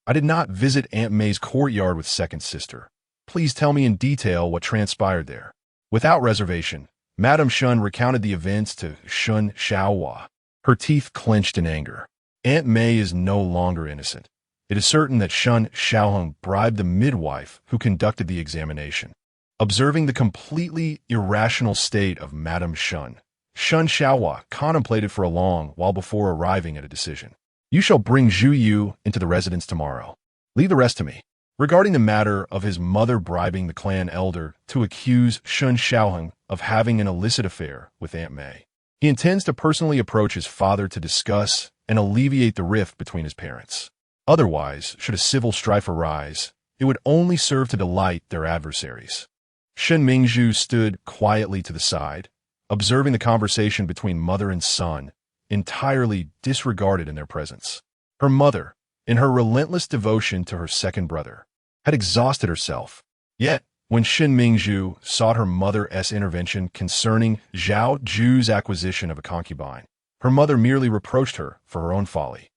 I did not visit Aunt May's courtyard with second sister. Please tell me in detail what transpired there. Without reservation, Madame Shen recounted the events to Shen Xiaohua, her teeth clenched in anger. Aunt May is no longer innocent. It is certain that Shen Xiaohong bribed the midwife who conducted the examination. Observing the completely irrational state of Madame Shen, Shen Xiaohua contemplated for a long while before arriving at a decision. You shall bring Zhao Yu into the residence tomorrow. Leave the rest to me. Regarding the matter of his mother bribing the clan elder to accuse Shen Xiaoheng of having an illicit affair with Aunt Mei, he intends to personally approach his father to discuss and alleviate the rift between his parents. Otherwise, should a civil strife arise, it would only serve to delight their adversaries. Shen Mingzhu stood quietly to the side, observing the conversation between mother and son, entirely disregarded in their presence. Her mother, in her relentless devotion to her second brother, had exhausted herself. Yet, when Shen Mingzhu sought her mother's intervention concerning Zhao Yu's acquisition of a concubine, her mother merely reproached her for her own folly,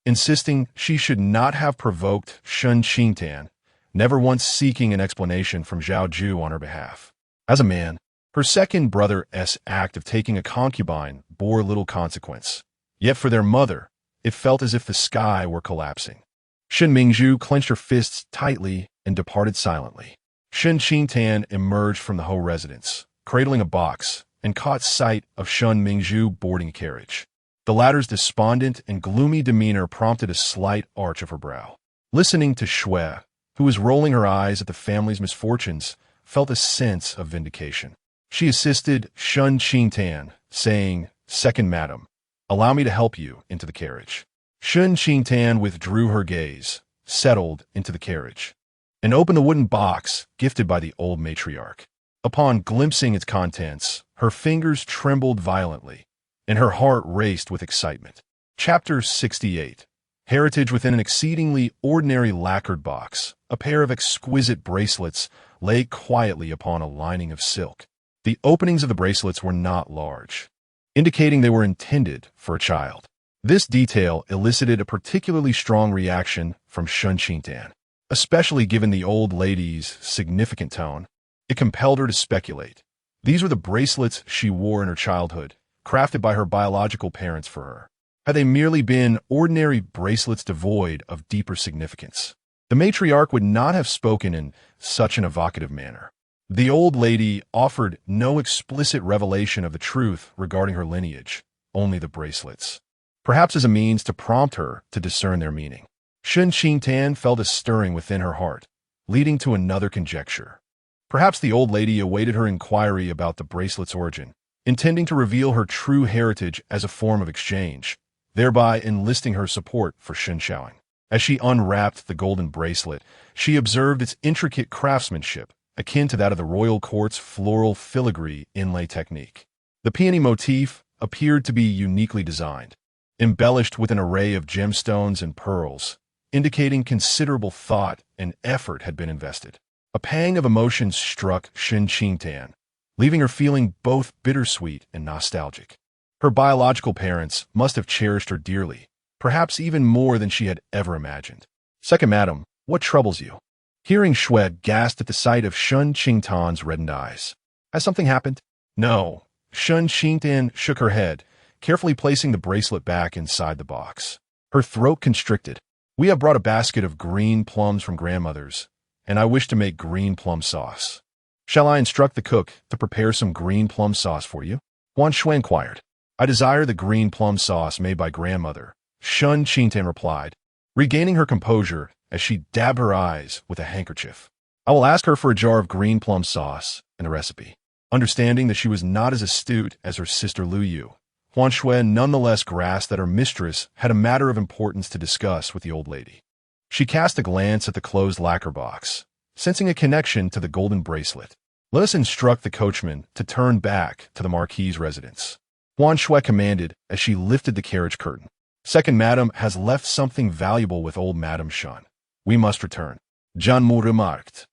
insisting she should not have provoked Shen Qingtan, never once seeking an explanation from Zhao Yu on her behalf. As a man, her second brother's act of taking a concubine bore little consequence. Yet for their mother, it felt as if the sky were collapsing. Shen Mingzhu clenched her fists tightly and departed silently. Shen Qingtan emerged from the Ho residence, cradling a box, and caught sight of Shen Mingzhu boarding a carriage. The latter's despondent and gloomy demeanor prompted a slight arch of her brow. Listening to Shui, who was rolling her eyes at the family's misfortunes, felt a sense of vindication. She assisted Shen Qingtan, saying, "Second madam, allow me to help you into the carriage." Shen Qingtan withdrew her gaze, settled into the carriage, and opened the wooden box gifted by the old matriarch. Upon glimpsing its contents, her fingers trembled violently, and her heart raced with excitement. Chapter 68. Heritage. Within an exceedingly ordinary lacquered box, a pair of exquisite bracelets lay quietly upon a lining of silk. The openings of the bracelets were not large, indicating they were intended for a child. This detail elicited a particularly strong reaction from Shen Qingtan, especially given the old lady's significant tone. It compelled her to speculate. These were the bracelets she wore in her childhood, crafted by her biological parents for her. Had they merely been ordinary bracelets devoid of deeper significance, the matriarch would not have spoken in such an evocative manner. The old lady offered no explicit revelation of the truth regarding her lineage, only the bracelets, perhaps as a means to prompt her to discern their meaning. Shen Qingtan felt a stirring within her heart, leading to another conjecture. Perhaps the old lady awaited her inquiry about the bracelet's origin, intending to reveal her true heritage as a form of exchange, thereby enlisting her support for Shen Xiaoheng. As she unwrapped the golden bracelet, she observed its intricate craftsmanship, akin to that of the royal court's floral filigree inlay technique. The peony motif appeared to be uniquely designed, embellished with an array of gemstones and pearls, indicating considerable thought and effort had been invested. A pang of emotion struck Shen Qingtan, leaving her feeling both bittersweet and nostalgic. Her biological parents must have cherished her dearly, perhaps even more than she had ever imagined. "Second madam, what troubles you?" Hearing Shui gasped at the sight of Shen Qingtan's reddened eyes. "Has something happened?" "No." Shen Qingtan shook her head, carefully placing the bracelet back inside the box. Her throat constricted. "We have brought a basket of green plums from grandmother's, and I wish to make green plum sauce. Shall I instruct the cook to prepare some green plum sauce for you?" Huan Shui inquired. "I desire the green plum sauce made by grandmother," Shen Qingtan replied, regaining her composure as she dabbed her eyes with a handkerchief. "I will ask her for a jar of green plum sauce and the recipe." Understanding that she was not as astute as her sister Lu Yu, Huan Shui nonetheless grasped that her mistress had a matter of importance to discuss with the old lady. She cast a glance at the closed lacquer box, sensing a connection to the golden bracelet. "Let us instruct the coachman to turn back to the Marquis's residence," Huan Shui commanded as she lifted the carriage curtain. "Second madam has left something valuable with old Madam Shen. We must return," Zhang Mu remarked.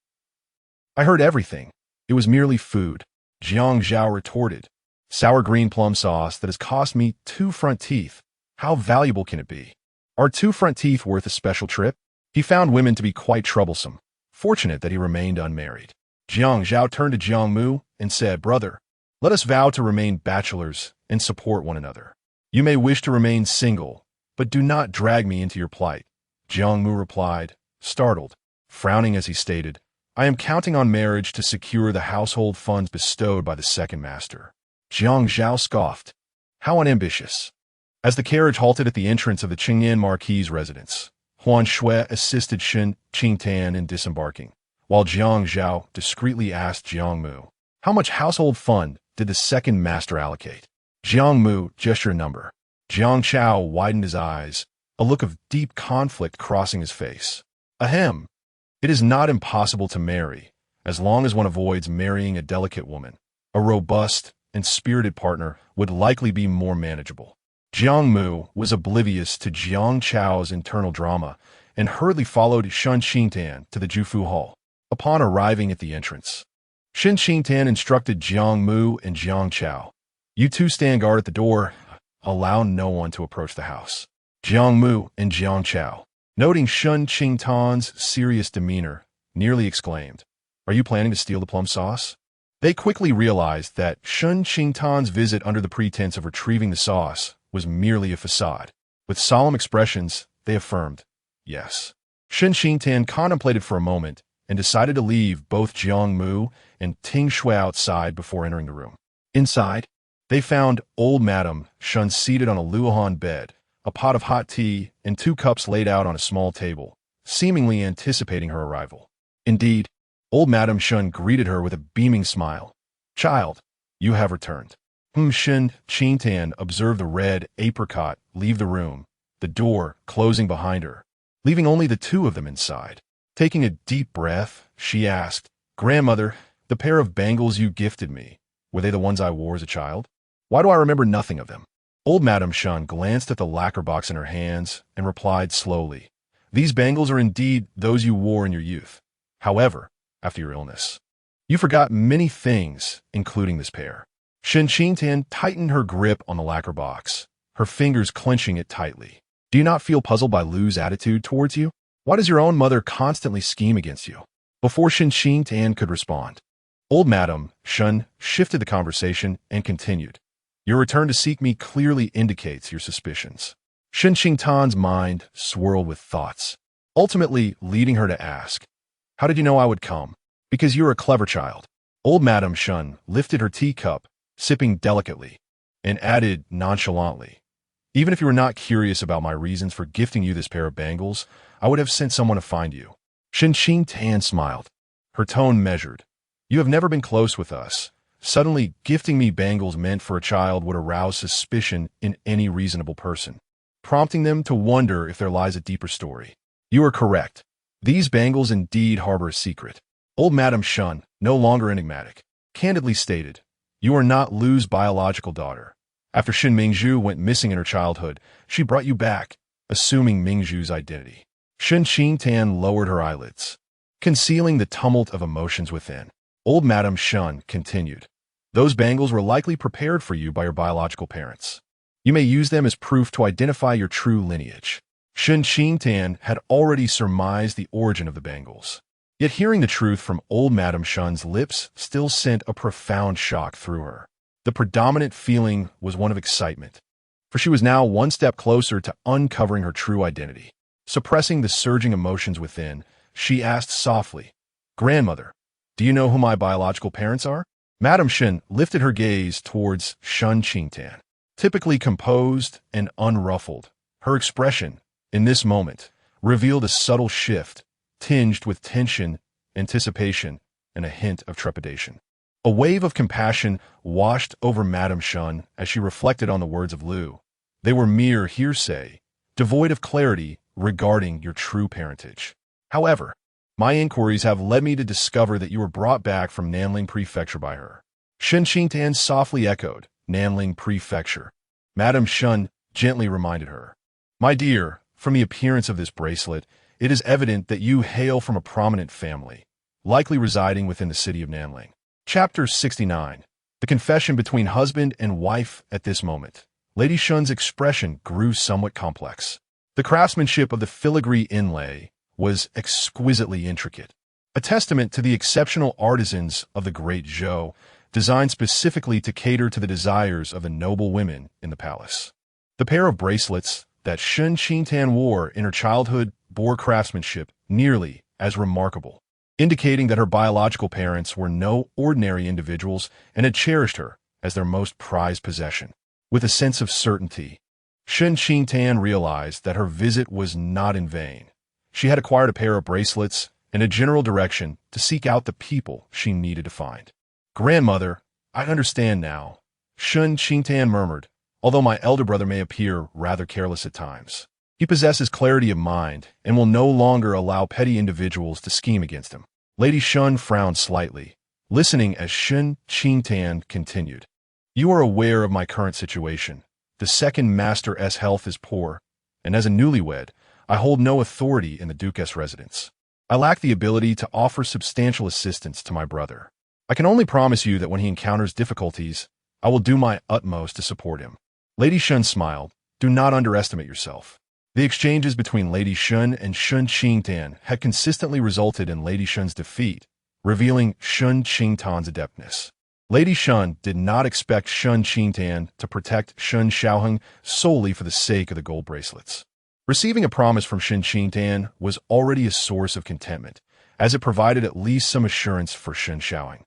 "I heard everything. It was merely food," Jiang Zhao retorted. "Sour green plum sauce that has cost me 2 front teeth. How valuable can it be? Are 2 front teeth worth a special trip?" He found women to be quite troublesome, fortunate that he remained unmarried. Jiang Zhao turned to Jiang Mu and said, "Brother, let us vow to remain bachelors and support one another. You may wish to remain single, but do not drag me into your plight." Jiang Mu replied, startled, frowning as he stated, "I am counting on marriage to secure the household funds bestowed by the second master." Jiang Zhao scoffed. How unambitious. As the carriage halted at the entrance of the Qingyan Marquis' residence, Huan Shui assisted Shen Qingtan in disembarking, while Jiang Zhao discreetly asked Jiang Mu, how much household fund did the second master allocate? Jiang Mu gestured a number. Jiang Chao widened his eyes, a look of deep conflict crossing his face. Ahem. It is not impossible to marry, as long as one avoids marrying a delicate woman. A robust and spirited partner would likely be more manageable. Jiang Mu was oblivious to Jiang Chao's internal drama and hurriedly followed Shen Qingtan to the Jufu Hall. Upon arriving at the entrance, Shen Qingtan instructed Jiang Mu and Jiang Chao, you two stand guard at the door. Allow no one to approach the house. Jiang Mu and Jiang Chao, noting Shen Qingtan's serious demeanor, nearly exclaimed, are you planning to steal the plum sauce? They quickly realized that Shen Qingtan's visit under the pretense of retrieving the sauce was merely a facade. With solemn expressions, they affirmed, yes. Shen Qingtan contemplated for a moment and decided to leave both Jiang Mu and Ting Shui outside before entering the room. Inside, they found old Madame Shen seated on a Luohan bed, a pot of hot tea, and 2 cups laid out on a small table, seemingly anticipating her arrival. Indeed, old Madame Shen greeted her with a beaming smile. Child, you have returned. Shen Qingtan observed the red apricot leave the room, the door closing behind her, leaving only the 2 of them inside. Taking a deep breath, she asked, Grandmother, the pair of bangles you gifted me, were they the ones I wore as a child? Why do I remember nothing of them? Old Madame Shen glanced at the lacquer box in her hands and replied slowly, these bangles are indeed those you wore in your youth. However, after your illness, you forgot many things, including this pair. Shen Qingtan tightened her grip on the lacquer box, her fingers clenching it tightly. Do you not feel puzzled by Lu's attitude towards you? Why does your own mother constantly scheme against you? Before Shen Qingtan could respond, old Madame Shen shifted the conversation and continued. Your return to seek me clearly indicates your suspicions. Shen Qingtan's mind swirled with thoughts, ultimately leading her to ask, how did you know I would come? Because you're a clever child. Old Madame Shen lifted her teacup, sipping delicately, and added nonchalantly, even if you were not curious about my reasons for gifting you this pair of bangles, I would have sent someone to find you. Shen Qingtan smiled, her tone measured. You have never been close with us. Suddenly, gifting me bangles meant for a child would arouse suspicion in any reasonable person, prompting them to wonder if there lies a deeper story. You are correct. These bangles indeed harbor a secret. Old Madame Shen, no longer enigmatic, candidly stated, you are not Lu's biological daughter. After Shen Mingzhu went missing in her childhood, she brought you back, assuming Mingzhu's identity. Shen Qingtan lowered her eyelids, concealing the tumult of emotions within. Old Madame Shen continued, those bangles were likely prepared for you by your biological parents. You may use them as proof to identify your true lineage. Shen Qingtan had already surmised the origin of the bangles. Yet hearing the truth from old Madame Shen's lips still sent a profound shock through her. The predominant feeling was one of excitement, for she was now one step closer to uncovering her true identity. Suppressing the surging emotions within, she asked softly, Grandmother, do you know who my biological parents are? Madame Shen lifted her gaze towards Shen Qingtan. Typically composed and unruffled, her expression, in this moment, revealed a subtle shift, tinged with tension, anticipation, and a hint of trepidation. A wave of compassion washed over Madame Shen as she reflected on the words of Lu. They were mere hearsay, devoid of clarity regarding your true parentage. However, my inquiries have led me to discover that you were brought back from Nanling Prefecture by her. Shen Qingtan softly echoed, Nanling Prefecture. Madame Shen gently reminded her, my dear, from the appearance of this bracelet, it is evident that you hail from a prominent family, likely residing within the city of Nanling. Chapter 69. The confession between husband and wife at this moment. Lady Shen's expression grew somewhat complex. The craftsmanship of the filigree inlay was exquisitely intricate, a testament to the exceptional artisans of the great Zhou, designed specifically to cater to the desires of the noble women in the palace. The pair of bracelets that Shen Qingtan wore in her childhood bore craftsmanship nearly as remarkable, indicating that her biological parents were no ordinary individuals and had cherished her as their most prized possession. With a sense of certainty, Shen Qingtan realized that her visit was not in vain. She had acquired a pair of bracelets and a general direction to seek out the people she needed to find. "Grandmother, I understand now," Shen Qingtan murmured, "although my elder brother may appear rather careless at times. He possesses clarity of mind and will no longer allow petty individuals to scheme against him." Lady Shun frowned slightly, listening as Shen Qingtan continued. "You are aware of my current situation. The second master's health is poor, and as a newlywed, I hold no authority in the Duke's residence. I lack the ability to offer substantial assistance to my brother. I can only promise you that when he encounters difficulties, I will do my utmost to support him." Lady Shun smiled. "Do not underestimate yourself." The exchanges between Lady Shun and Shen Qingtan had consistently resulted in Lady Shun's defeat, revealing Shen Qingtan's adeptness. Lady Shun did not expect Shen Qingtan to protect Shen Xiaoheng solely for the sake of the gold bracelets. Receiving a promise from Shen Qingtan was already a source of contentment, as it provided at least some assurance for Shen Xiaoheng.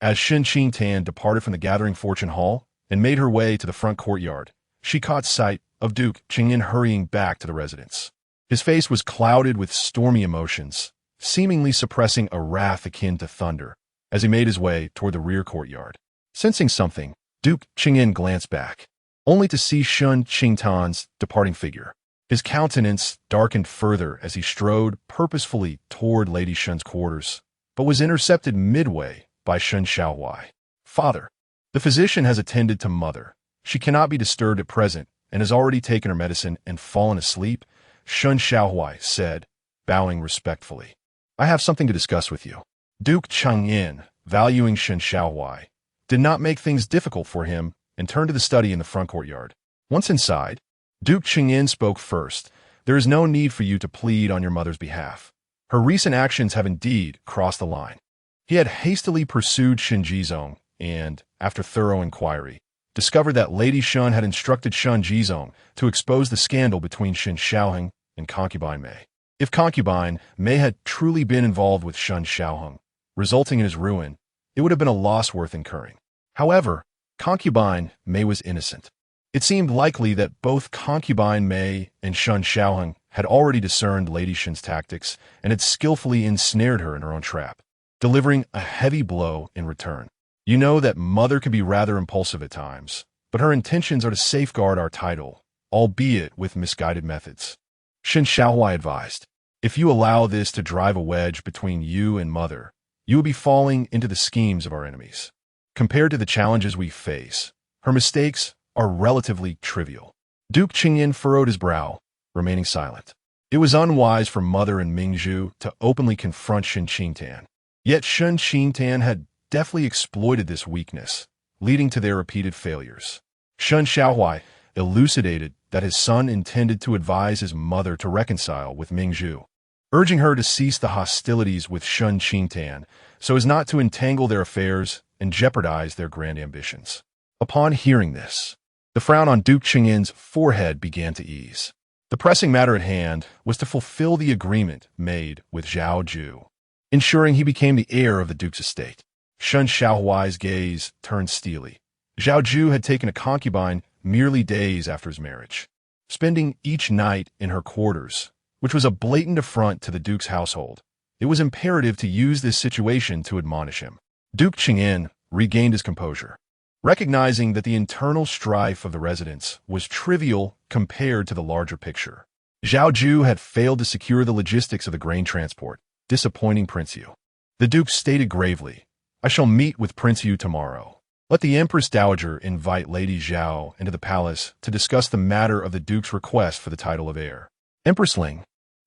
As Shen Qingtan departed from the Gathering Fortune Hall and made her way to the front courtyard, she caught sight of Duke Qingyin hurrying back to the residence. His face was clouded with stormy emotions, seemingly suppressing a wrath akin to thunder, as he made his way toward the rear courtyard. Sensing something, Duke Qingyin glanced back, only to see Shen Qingtan's departing figure. His countenance darkened further as he strode purposefully toward Lady Shun's quarters, but was intercepted midway by Shen Xiaohuai. "Father, the physician has attended to Mother. She cannot be disturbed at present and has already taken her medicine and fallen asleep," Shen Xiaohuai said, bowing respectfully. "I have something to discuss with you." Duke Qingyin, valuing Shen Xiaohuai, did not make things difficult for him and turned to the study in the front courtyard. Once inside, Duke Qingyin spoke first. "There is no need for you to plead on your mother's behalf. Her recent actions have indeed crossed the line." He had hastily pursued Shen Jizong and, after thorough inquiry, discovered that Lady Shun had instructed Shen Jizong to expose the scandal between Shen Xiaoheng and concubine Mei. If concubine Mei had truly been involved with Shen Xiaoheng, resulting in his ruin, it would have been a loss worth incurring. However, concubine Mei was innocent. It seemed likely that both concubine Mei and Shen Xiaoheng had already discerned Lady Shen's tactics and had skillfully ensnared her in her own trap, delivering a heavy blow in return. "You know that Mother can be rather impulsive at times, but her intentions are to safeguard our title, albeit with misguided methods," Shen Xiaohuai advised. "If you allow this to drive a wedge between you and Mother, you will be falling into the schemes of our enemies. Compared to the challenges we face, her mistakes are relatively trivial." Duke Qingyin furrowed his brow, remaining silent. It was unwise for Mother and Mingzhu to openly confront Shen Qingtan. Yet Shen Qingtan had deftly exploited this weakness, leading to their repeated failures. Shen Xiaohuai elucidated that his son intended to advise his mother to reconcile with Mingzhu, urging her to cease the hostilities with Shen Qingtan so as not to entangle their affairs and jeopardize their grand ambitions. Upon hearing this, the frown on Duke Qingyin's forehead began to ease. The pressing matter at hand was to fulfill the agreement made with Zhao Yu, ensuring he became the heir of the Duke's estate. Shen Xiaohuai's gaze turned steely. Zhao Yu had taken a concubine merely days after his marriage, spending each night in her quarters, which was a blatant affront to the Duke's household. It was imperative to use this situation to admonish him. Duke Qingyin regained his composure, recognizing that the internal strife of the residents was trivial compared to the larger picture. Zhao Yu had failed to secure the logistics of the grain transport, disappointing Prince Yu. The Duke stated gravely, "I shall meet with Prince Yu tomorrow. Let the Empress Dowager invite Lady Zhao into the palace to discuss the matter of the Duke's request for the title of heir." Empress Ling,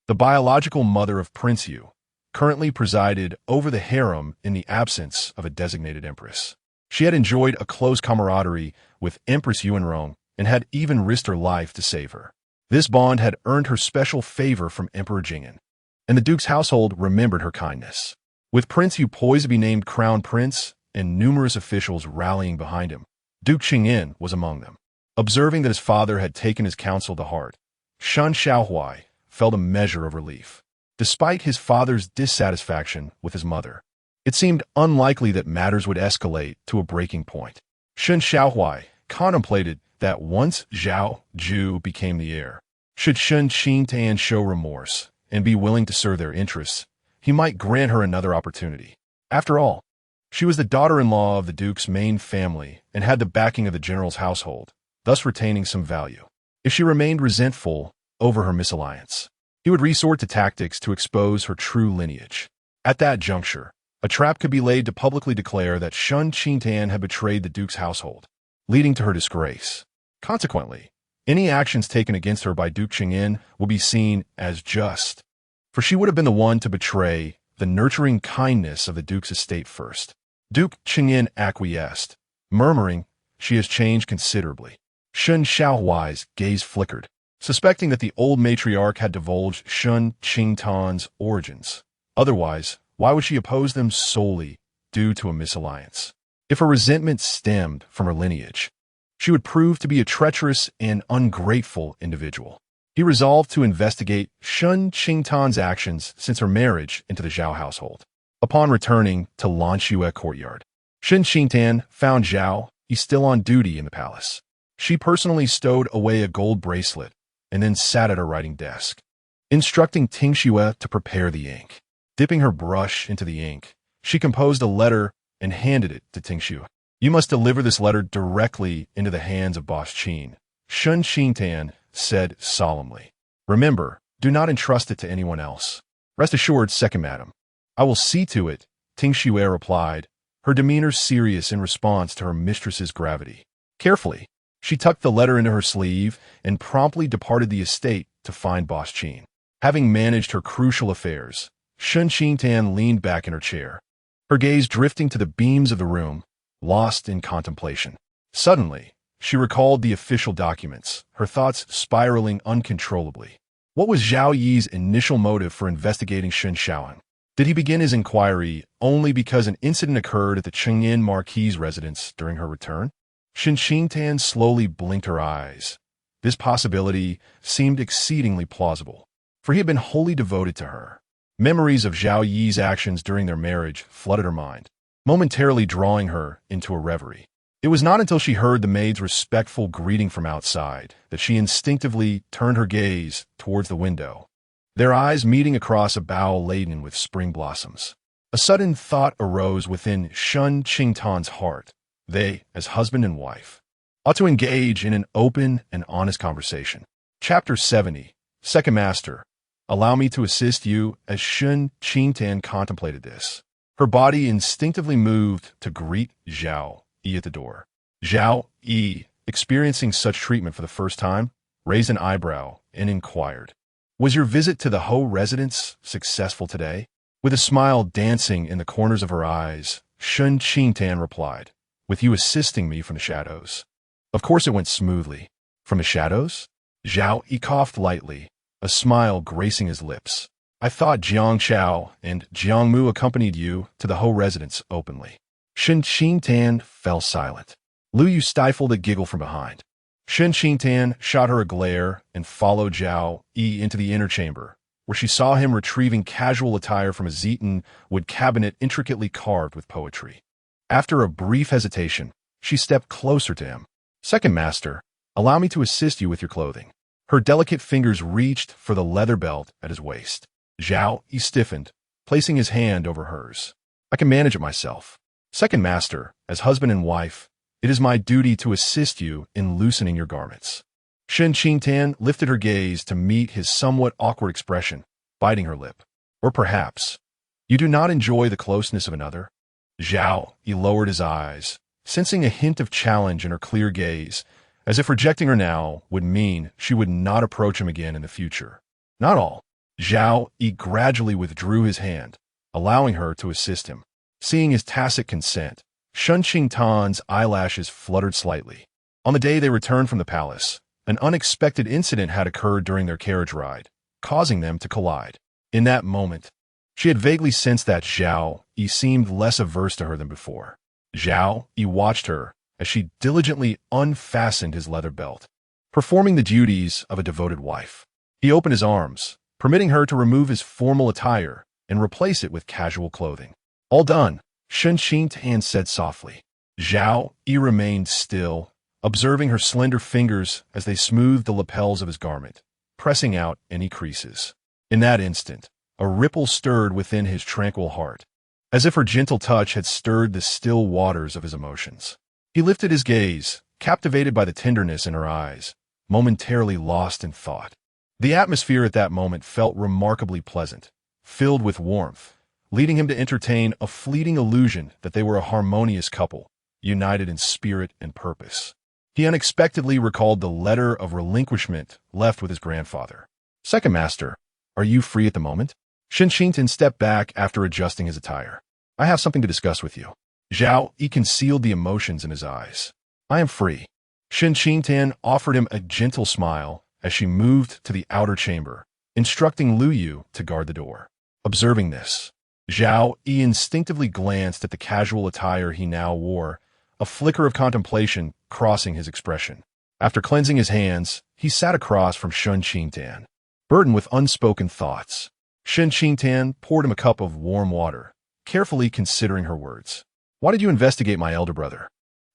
the biological mother of Prince Yu, currently presided over the harem in the absence of a designated empress. She had enjoyed a close camaraderie with Empress Yuanrong and had even risked her life to save her. This bond had earned her special favor from Emperor Jing'an, and the Duke's household remembered her kindness. With Prince Yu poised to be named Crown Prince and numerous officials rallying behind him, Duke Qingyin was among them. Observing that his father had taken his counsel to heart, Shen Xiaohuai felt a measure of relief. Despite his father's dissatisfaction with his mother, it seemed unlikely that matters would escalate to a breaking point. Shen Xiaohui contemplated that once Zhao Yu became the heir, should Shen Qingtan show remorse and be willing to serve their interests, he might grant her another opportunity. After all, she was the daughter-in-law of the duke's main family and had the backing of the general's household, thus retaining some value. If she remained resentful over her misalliance, he would resort to tactics to expose her true lineage. At that juncture, a trap could be laid to publicly declare that Shen Qingtan had betrayed the duke's household, leading to her disgrace. Consequently, any actions taken against her by Duke Qingyin would be seen as just, for she would have been the one to betray the nurturing kindness of the duke's estate first. Duke Qingyin acquiesced, murmuring, "She has changed considerably." Shen Xiaohuai's gaze flickered, suspecting that the old matriarch had divulged Shen Qingtan's origins. Otherwise, why would she oppose them solely due to a misalliance? If her resentment stemmed from her lineage, she would prove to be a treacherous and ungrateful individual. He resolved to investigate Shen Qingtan's actions since her marriage into the Zhao household. Upon returning to Lanxue courtyard, Shen Qingtan found Zhao Yu still on duty in the palace. She personally stowed away a gold bracelet and then sat at her writing desk, instructing Tingxue to prepare the ink. Dipping her brush into the ink, she composed a letter and handed it to Tingxue. "You must deliver this letter directly into the hands of Boss Qin," Shen Qingtan said solemnly. "Remember, do not entrust it to anyone else." "Rest assured, second madam. I will see to it," Tingxue replied, her demeanor serious in response to her mistress's gravity. Carefully, she tucked the letter into her sleeve and promptly departed the estate to find Boss Qin. Having managed her crucial affairs, Shen Qingtan leaned back in her chair, her gaze drifting to the beams of the room, lost in contemplation. Suddenly, she recalled the official documents, her thoughts spiraling uncontrollably. What was Zhao Yi's initial motive for investigating Shen Xiaohan? Did he begin his inquiry only because an incident occurred at the Qingyin Marquis's residence during her return? Shen Qingtan slowly blinked her eyes. This possibility seemed exceedingly plausible, for he had been wholly devoted to her. Memories of Zhao Yi's actions during their marriage flooded her mind, momentarily drawing her into a reverie. It was not until she heard the maid's respectful greeting from outside that she instinctively turned her gaze towards the window, their eyes meeting across a bough laden with spring blossoms. A sudden thought arose within Shen Qingtan's heart. They, as husband and wife, ought to engage in an open and honest conversation. Chapter 70, Second Master. Allow me to assist you. As Shen Qingtan contemplated this, her body instinctively moved to greet Zhao Yu at the door. Zhao Yu, experiencing such treatment for the first time, raised an eyebrow and inquired, "Was your visit to the Ho residence successful today?" With a smile dancing in the corners of her eyes, Shen Qingtan replied, "With you assisting me from the shadows." "Of course it went smoothly." "From the shadows?" Zhao Yu coughed lightly, a smile gracing his lips. "I thought Jiang Chao and Jiang Mu accompanied you to the Ho residence openly." Shen Qingtan fell silent. Lu Yu stifled a giggle from behind. Shen Qingtan shot her a glare and followed Zhao Yu into the inner chamber, where she saw him retrieving casual attire from a Zeton wood cabinet intricately carved with poetry. After a brief hesitation, she stepped closer to him. "Second Master, allow me to assist you with your clothing." Her delicate fingers reached for the leather belt at his waist. Zhao Yu stiffened, placing his hand over hers. "I can manage it myself." "Second Master, as husband and wife, it is my duty to assist you in loosening your garments." Shen Qingtan lifted her gaze to meet his somewhat awkward expression, biting her lip. "Or perhaps, you do not enjoy the closeness of another?" Zhao Yu lowered his eyes, sensing a hint of challenge in her clear gaze, as if rejecting her now would mean she would not approach him again in the future. Not all. Zhao Yu gradually withdrew his hand, allowing her to assist him. Seeing his tacit consent, Shen Qingtan's eyelashes fluttered slightly. On the day they returned from the palace, an unexpected incident had occurred during their carriage ride, causing them to collide. In that moment, she had vaguely sensed that Zhao Yu seemed less averse to her than before. Zhao Yu watched her as she diligently unfastened his leather belt, performing the duties of a devoted wife. He opened his arms, permitting her to remove his formal attire and replace it with casual clothing. "All done," Shen Qingtan said softly. Zhao Yu remained still, observing her slender fingers as they smoothed the lapels of his garment, pressing out any creases. In that instant, a ripple stirred within his tranquil heart, as if her gentle touch had stirred the still waters of his emotions. He lifted his gaze, captivated by the tenderness in her eyes, momentarily lost in thought. The atmosphere at that moment felt remarkably pleasant, filled with warmth, leading him to entertain a fleeting illusion that they were a harmonious couple, united in spirit and purpose. He unexpectedly recalled the letter of relinquishment left with his grandfather. "Second master, are you free at the moment?" Shen Qingtan stepped back after adjusting his attire. "I have something to discuss with you." Zhao Yu concealed the emotions in his eyes. "I am free." Shen Qingtan offered him a gentle smile as she moved to the outer chamber, instructing Lu Yu to guard the door. Observing this, Zhao Yu instinctively glanced at the casual attire he now wore, a flicker of contemplation crossing his expression. After cleansing his hands, he sat across from Shen Qingtan, burdened with unspoken thoughts. Shen Qingtan poured him a cup of warm water, carefully considering her words. "Why did you investigate my elder brother?"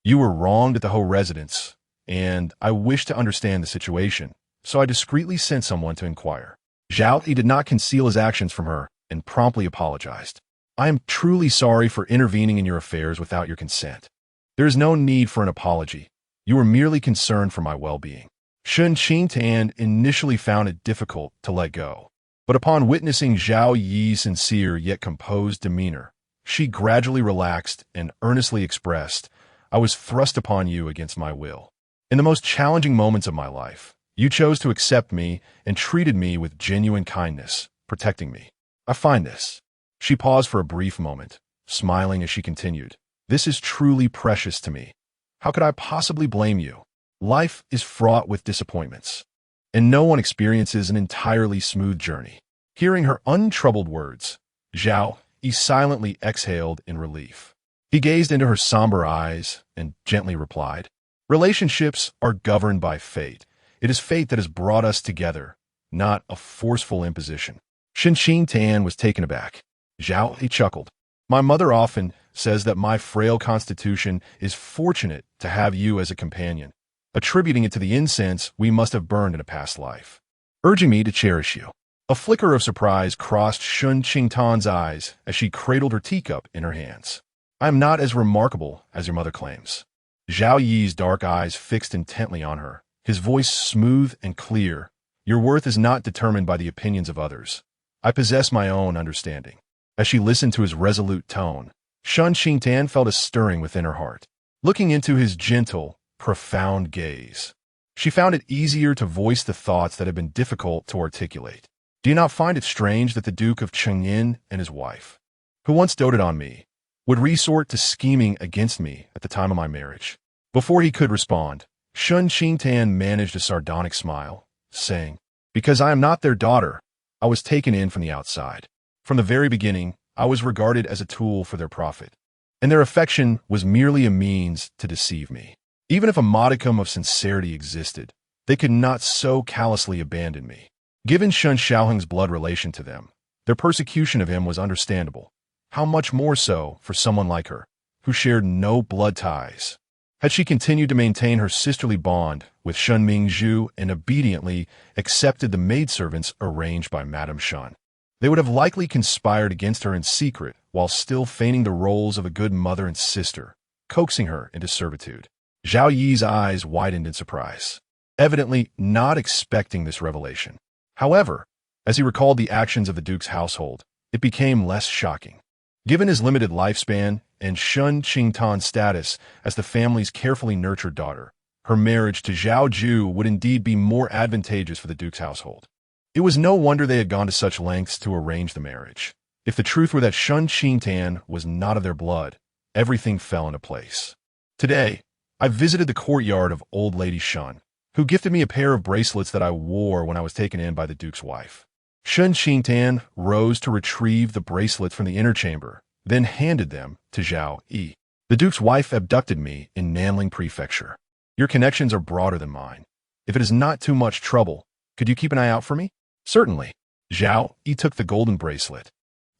"You were wronged at the Ho residence, and I wished to understand the situation, so I discreetly sent someone to inquire." Zhao Yu did not conceal his actions from her and promptly apologized. "I am truly sorry for intervening in your affairs without your consent. There is no need for an apology. You were merely concerned for my well-being." Shen Qingtan initially found it difficult to let go, but upon witnessing Zhao Yi's sincere yet composed demeanor, she gradually relaxed and earnestly expressed, "I was thrust upon you against my will. In the most challenging moments of my life, you chose to accept me and treated me with genuine kindness, protecting me. I find this." She paused for a brief moment, smiling as she continued, "This is truly precious to me. How could I possibly blame you? Life is fraught with disappointments, and no one experiences an entirely smooth journey." Hearing her untroubled words, Zhao Yu silently exhaled in relief. He gazed into her somber eyes and gently replied, "Relationships are governed by fate. It is fate that has brought us together, not a forceful imposition." Shen Qingtan was taken aback. Zhao Yu chuckled. "My mother often says that my frail constitution is fortunate to have you as a companion, attributing it to the incense we must have burned in a past life, urging me to cherish you." A flicker of surprise crossed Shen Qingtan's eyes as she cradled her teacup in her hands. "I am not as remarkable as your mother claims." Zhao Yi's dark eyes fixed intently on her, his voice smooth and clear. "Your worth is not determined by the opinions of others. I possess my own understanding." As she listened to his resolute tone, Shen Qingtan felt a stirring within her heart. Looking into his gentle, profound gaze, she found it easier to voice the thoughts that had been difficult to articulate. "Do you not find it strange that the Duke of Chengyin and his wife, who once doted on me, would resort to scheming against me at the time of my marriage?" Before he could respond, Shen Qingtan managed a sardonic smile, saying, "Because I am not their daughter, I was taken in from the outside. From the very beginning, I was regarded as a tool for their profit, and their affection was merely a means to deceive me. Even if a modicum of sincerity existed, they could not so callously abandon me." Given Shen Xiaoheng's blood relation to them, their persecution of him was understandable. How much more so for someone like her, who shared no blood ties? Had she continued to maintain her sisterly bond with Shen Mingzhu and obediently accepted the maidservants arranged by Madame Shen, they would have likely conspired against her in secret while still feigning the roles of a good mother and sister, coaxing her into servitude. Zhao Yi's eyes widened in surprise, evidently not expecting this revelation. However, as he recalled the actions of the Duke's household, it became less shocking. Given his limited lifespan and Shen Qingtan's status as the family's carefully nurtured daughter, her marriage to Zhao Ju would indeed be more advantageous for the Duke's household. It was no wonder they had gone to such lengths to arrange the marriage. If the truth were that Shen Qingtan was not of their blood, everything fell into place. Today, I visited the courtyard of Old Lady Shen, who gifted me a pair of bracelets that I wore when I was taken in by the Duke's wife. Shen Qingtan rose to retrieve the bracelets from the inner chamber, then handed them to Zhao Yu. "The Duke's wife abducted me in Nanling Prefecture. Your connections are broader than mine. If it is not too much trouble, could you keep an eye out for me?" "Certainly." Zhao Yu took the golden bracelet,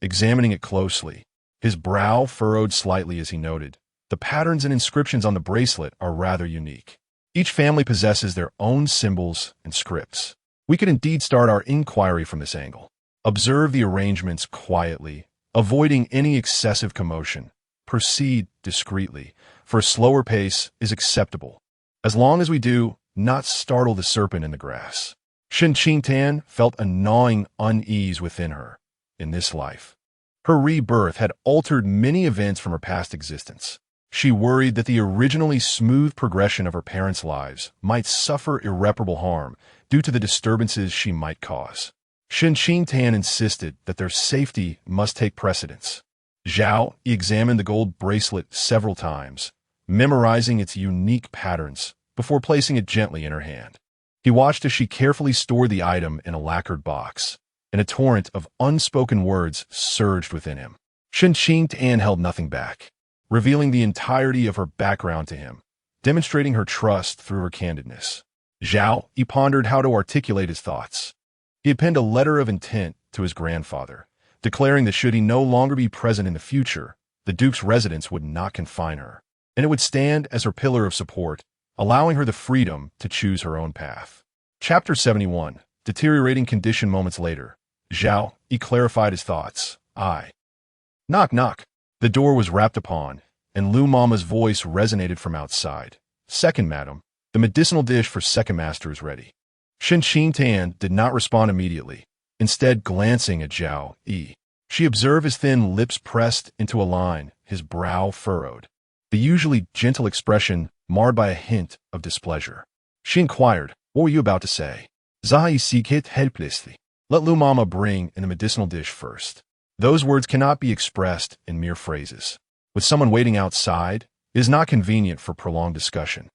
examining it closely. His brow furrowed slightly as he noted, The patterns and inscriptions on the bracelet are rather unique. Each family possesses their own symbols and scripts. We could indeed start our inquiry from this angle. Observe the arrangements quietly, avoiding any excessive commotion. Proceed discreetly, for a slower pace is acceptable. As long as we do not startle the serpent in the grass. Shen Qingtan felt a gnawing unease within her in this life. Her rebirth had altered many events from her past existence. She worried that the originally smooth progression of her parents' lives might suffer irreparable harm due to the disturbances she might cause. Shen Qingtan insisted that their safety must take precedence. Zhao Yu examined the gold bracelet several times, memorizing its unique patterns before placing it gently in her hand. He watched as she carefully stored the item in a lacquered box, and a torrent of unspoken words surged within him. Shen Qingtan held nothing back, revealing the entirety of her background to him, demonstrating her trust through her candidness. Zhao Yu pondered how to articulate his thoughts. He had penned a letter of intent to his grandfather, declaring that should he no longer be present in the future, the Duke's residence would not confine her, and it would stand as her pillar of support, allowing her the freedom to choose her own path. Chapter 71. Deteriorating condition. Moments later, Zhao Yu clarified his thoughts. Knock, knock. The door was rapped upon, and Lu Mama's voice resonated from outside. Second, madam, the medicinal dish for second master is ready. Shen Qingtan did not respond immediately, instead glancing at Zhao Yu. She observed his thin lips pressed into a line, his brow furrowed, the usually gentle expression marred by a hint of displeasure. She inquired, "What were you about to say?" Zhao Yu seeked helplessly. "Let Lu Mama bring in the medicinal dish first." Those words cannot be expressed in mere phrases. With someone waiting outside, it is not convenient for prolonged discussion.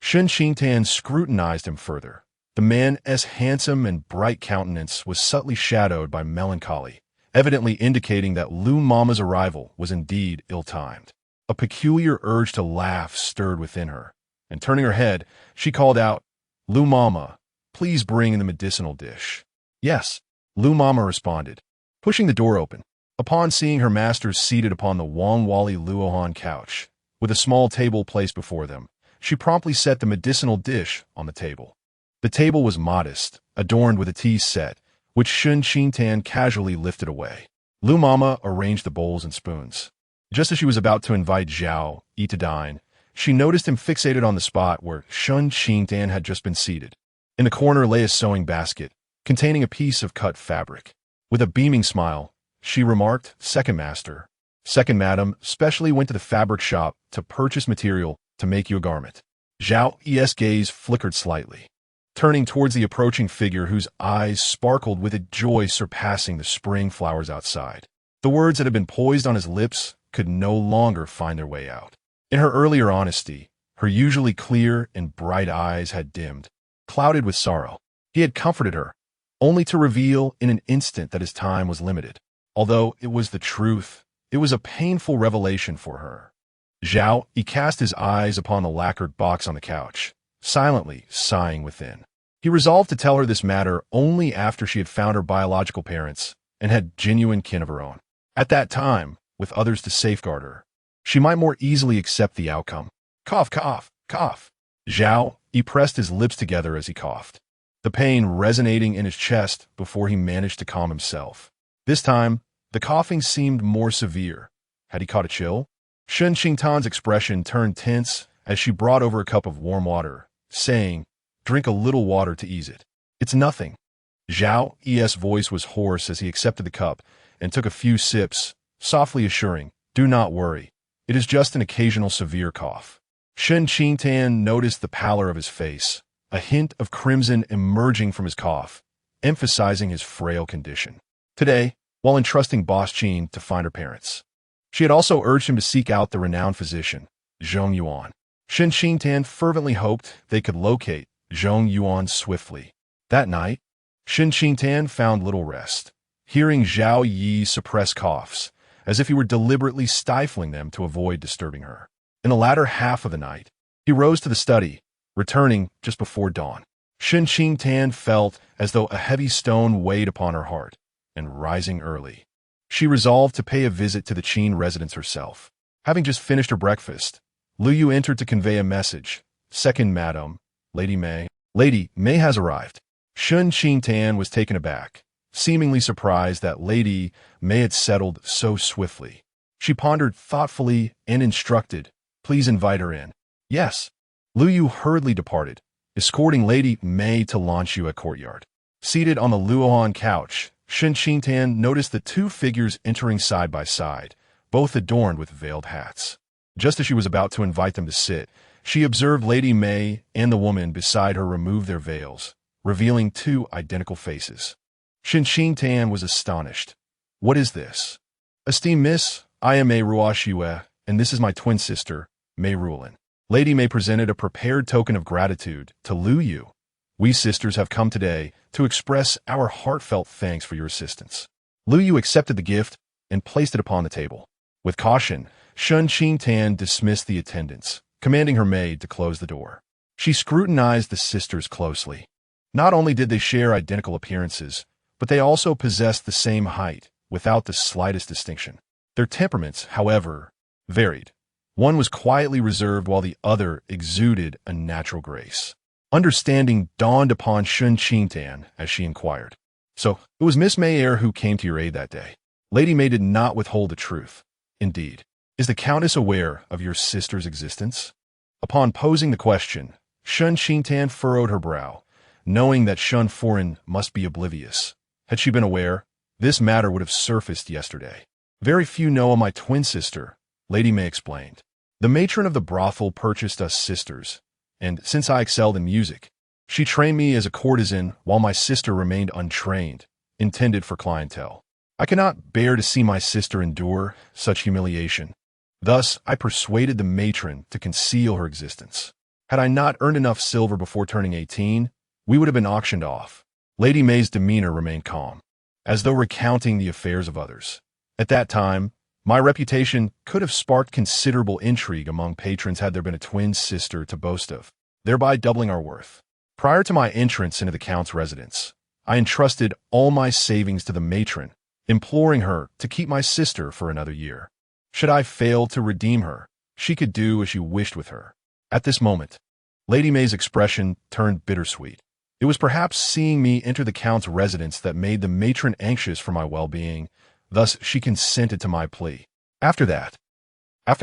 Shen Qingtan scrutinized him further. The man's handsome and bright countenance was subtly shadowed by melancholy, evidently indicating that Lu Mama's arrival was indeed ill-timed. A peculiar urge to laugh stirred within her, and turning her head, she called out, "Lu Mama, please bring in the medicinal dish." "Yes," Lu Mama responded, pushing the door open. Upon seeing her masters seated upon the Wangwali Luohan couch, with a small table placed before them, she promptly set the medicinal dish on the table. The table was modest, adorned with a tea set, which Shen Qingtan casually lifted away. Lu Mama arranged the bowls and spoons. Just as she was about to invite Zhao Yu to dine, she noticed him fixated on the spot where Shen Qingtan had just been seated. In the corner lay a sewing basket, containing a piece of cut fabric. With a beaming smile, she remarked, "Second master. Second madam specially went to the fabric shop to purchase material to make you a garment." Zhao Yu's gaze flickered slightly, turning towards the approaching figure whose eyes sparkled with a joy surpassing the spring flowers outside. The words that had been poised on his lips could no longer find their way out. In her earlier honesty, her usually clear and bright eyes had dimmed, clouded with sorrow. He had comforted her, only to reveal in an instant that his time was limited. Although it was the truth, it was a painful revelation for her. Zhao Yu cast his eyes upon the lacquered box on the couch, silently sighing within. He resolved to tell her this matter only after she had found her biological parents and had genuine kin of her own. At that time, with others to safeguard her, she might more easily accept the outcome. Cough, cough, cough. Zhao Yu pressed his lips together as he coughed, the pain resonating in his chest before he managed to calm himself. This time, the coughing seemed more severe. Had he caught a chill? Shen Qingtan's expression turned tense as she brought over a cup of warm water, saying, "Drink a little water to ease it." "It's nothing." Zhao Yu's voice was hoarse as he accepted the cup and took a few sips, softly assuring, "Do not worry. It is just an occasional severe cough." Shen Qingtan noticed the pallor of his face, a hint of crimson emerging from his cough, emphasizing his frail condition. Today, while entrusting Boss Qin to find her parents, she had also urged him to seek out the renowned physician, Zhong Yuan. Shen Qingtan fervently hoped they could locate Zhong Yuan swiftly. That night, Shen Qingtan found little rest, hearing Zhao Yu suppress coughs, as if he were deliberately stifling them to avoid disturbing her. In the latter half of the night, he rose to the study, returning just before dawn. Shen Qingtan felt as though a heavy stone weighed upon her heart, and rising early, she resolved to pay a visit to the Qin residence herself. Having just finished her breakfast, Lu Yu entered to convey a message. Second, Madam, Lady May. Lady May has arrived. Shen Qingtan was taken aback, seemingly surprised that Lady May had settled so swiftly. She pondered thoughtfully and instructed, "Please invite her in." Yes. Lu Yu hurriedly departed, escorting Lady May to Lanxue courtyard. Seated on the Luohan couch, Shen Qingtan noticed the two figures entering side by side, both adorned with veiled hats. Just as she was about to invite them to sit, she observed Lady May and the woman beside her remove their veils, revealing two identical faces. Shen Qingtan was astonished. "What is this?" "Esteemed Miss, I am Mei Ruoxue, and this is my twin sister, Mei Rulin." Lady May presented a prepared token of gratitude to Lu Yu. "We sisters have come today to express our heartfelt thanks for your assistance." Lu Yu accepted the gift and placed it upon the table. With caution, Shen Qingtan dismissed the attendants, commanding her maid to close the door. She scrutinized the sisters closely. Not only did they share identical appearances, but they also possessed the same height, without the slightest distinction. Their temperaments, however, varied. One was quietly reserved while the other exuded a natural grace. Understanding dawned upon Shen Qingtan as she inquired. "So, it was Miss Mayer who came to your aid that day?" Lady May did not withhold the truth. "Indeed. Is the Countess aware of your sister's existence?" Upon posing the question, Shen Qingtan furrowed her brow, knowing that Shen Foreign must be oblivious. Had she been aware, this matter would have surfaced yesterday. "Very few know of my twin sister," Lady May explained. "The matron of the brothel purchased us sisters, and since I excelled in music, she trained me as a courtesan while my sister remained untrained, intended for clientele. I cannot bear to see my sister endure such humiliation. Thus, I persuaded the matron to conceal her existence. Had I not earned enough silver before turning 18, we would have been auctioned off." Lady May's demeanor remained calm, as though recounting the affairs of others. "At that time, my reputation could have sparked considerable intrigue among patrons had there been a twin sister to boast of, thereby doubling our worth. Prior to my entrance into the Count's residence, I entrusted all my savings to the matron, imploring her to keep my sister for another year. Should I fail to redeem her, she could do as she wished with her." At this moment, Lady May's expression turned bittersweet. It was perhaps seeing me enter the Count's residence that made the matron anxious for my well-being. Thus, she consented to my plea. After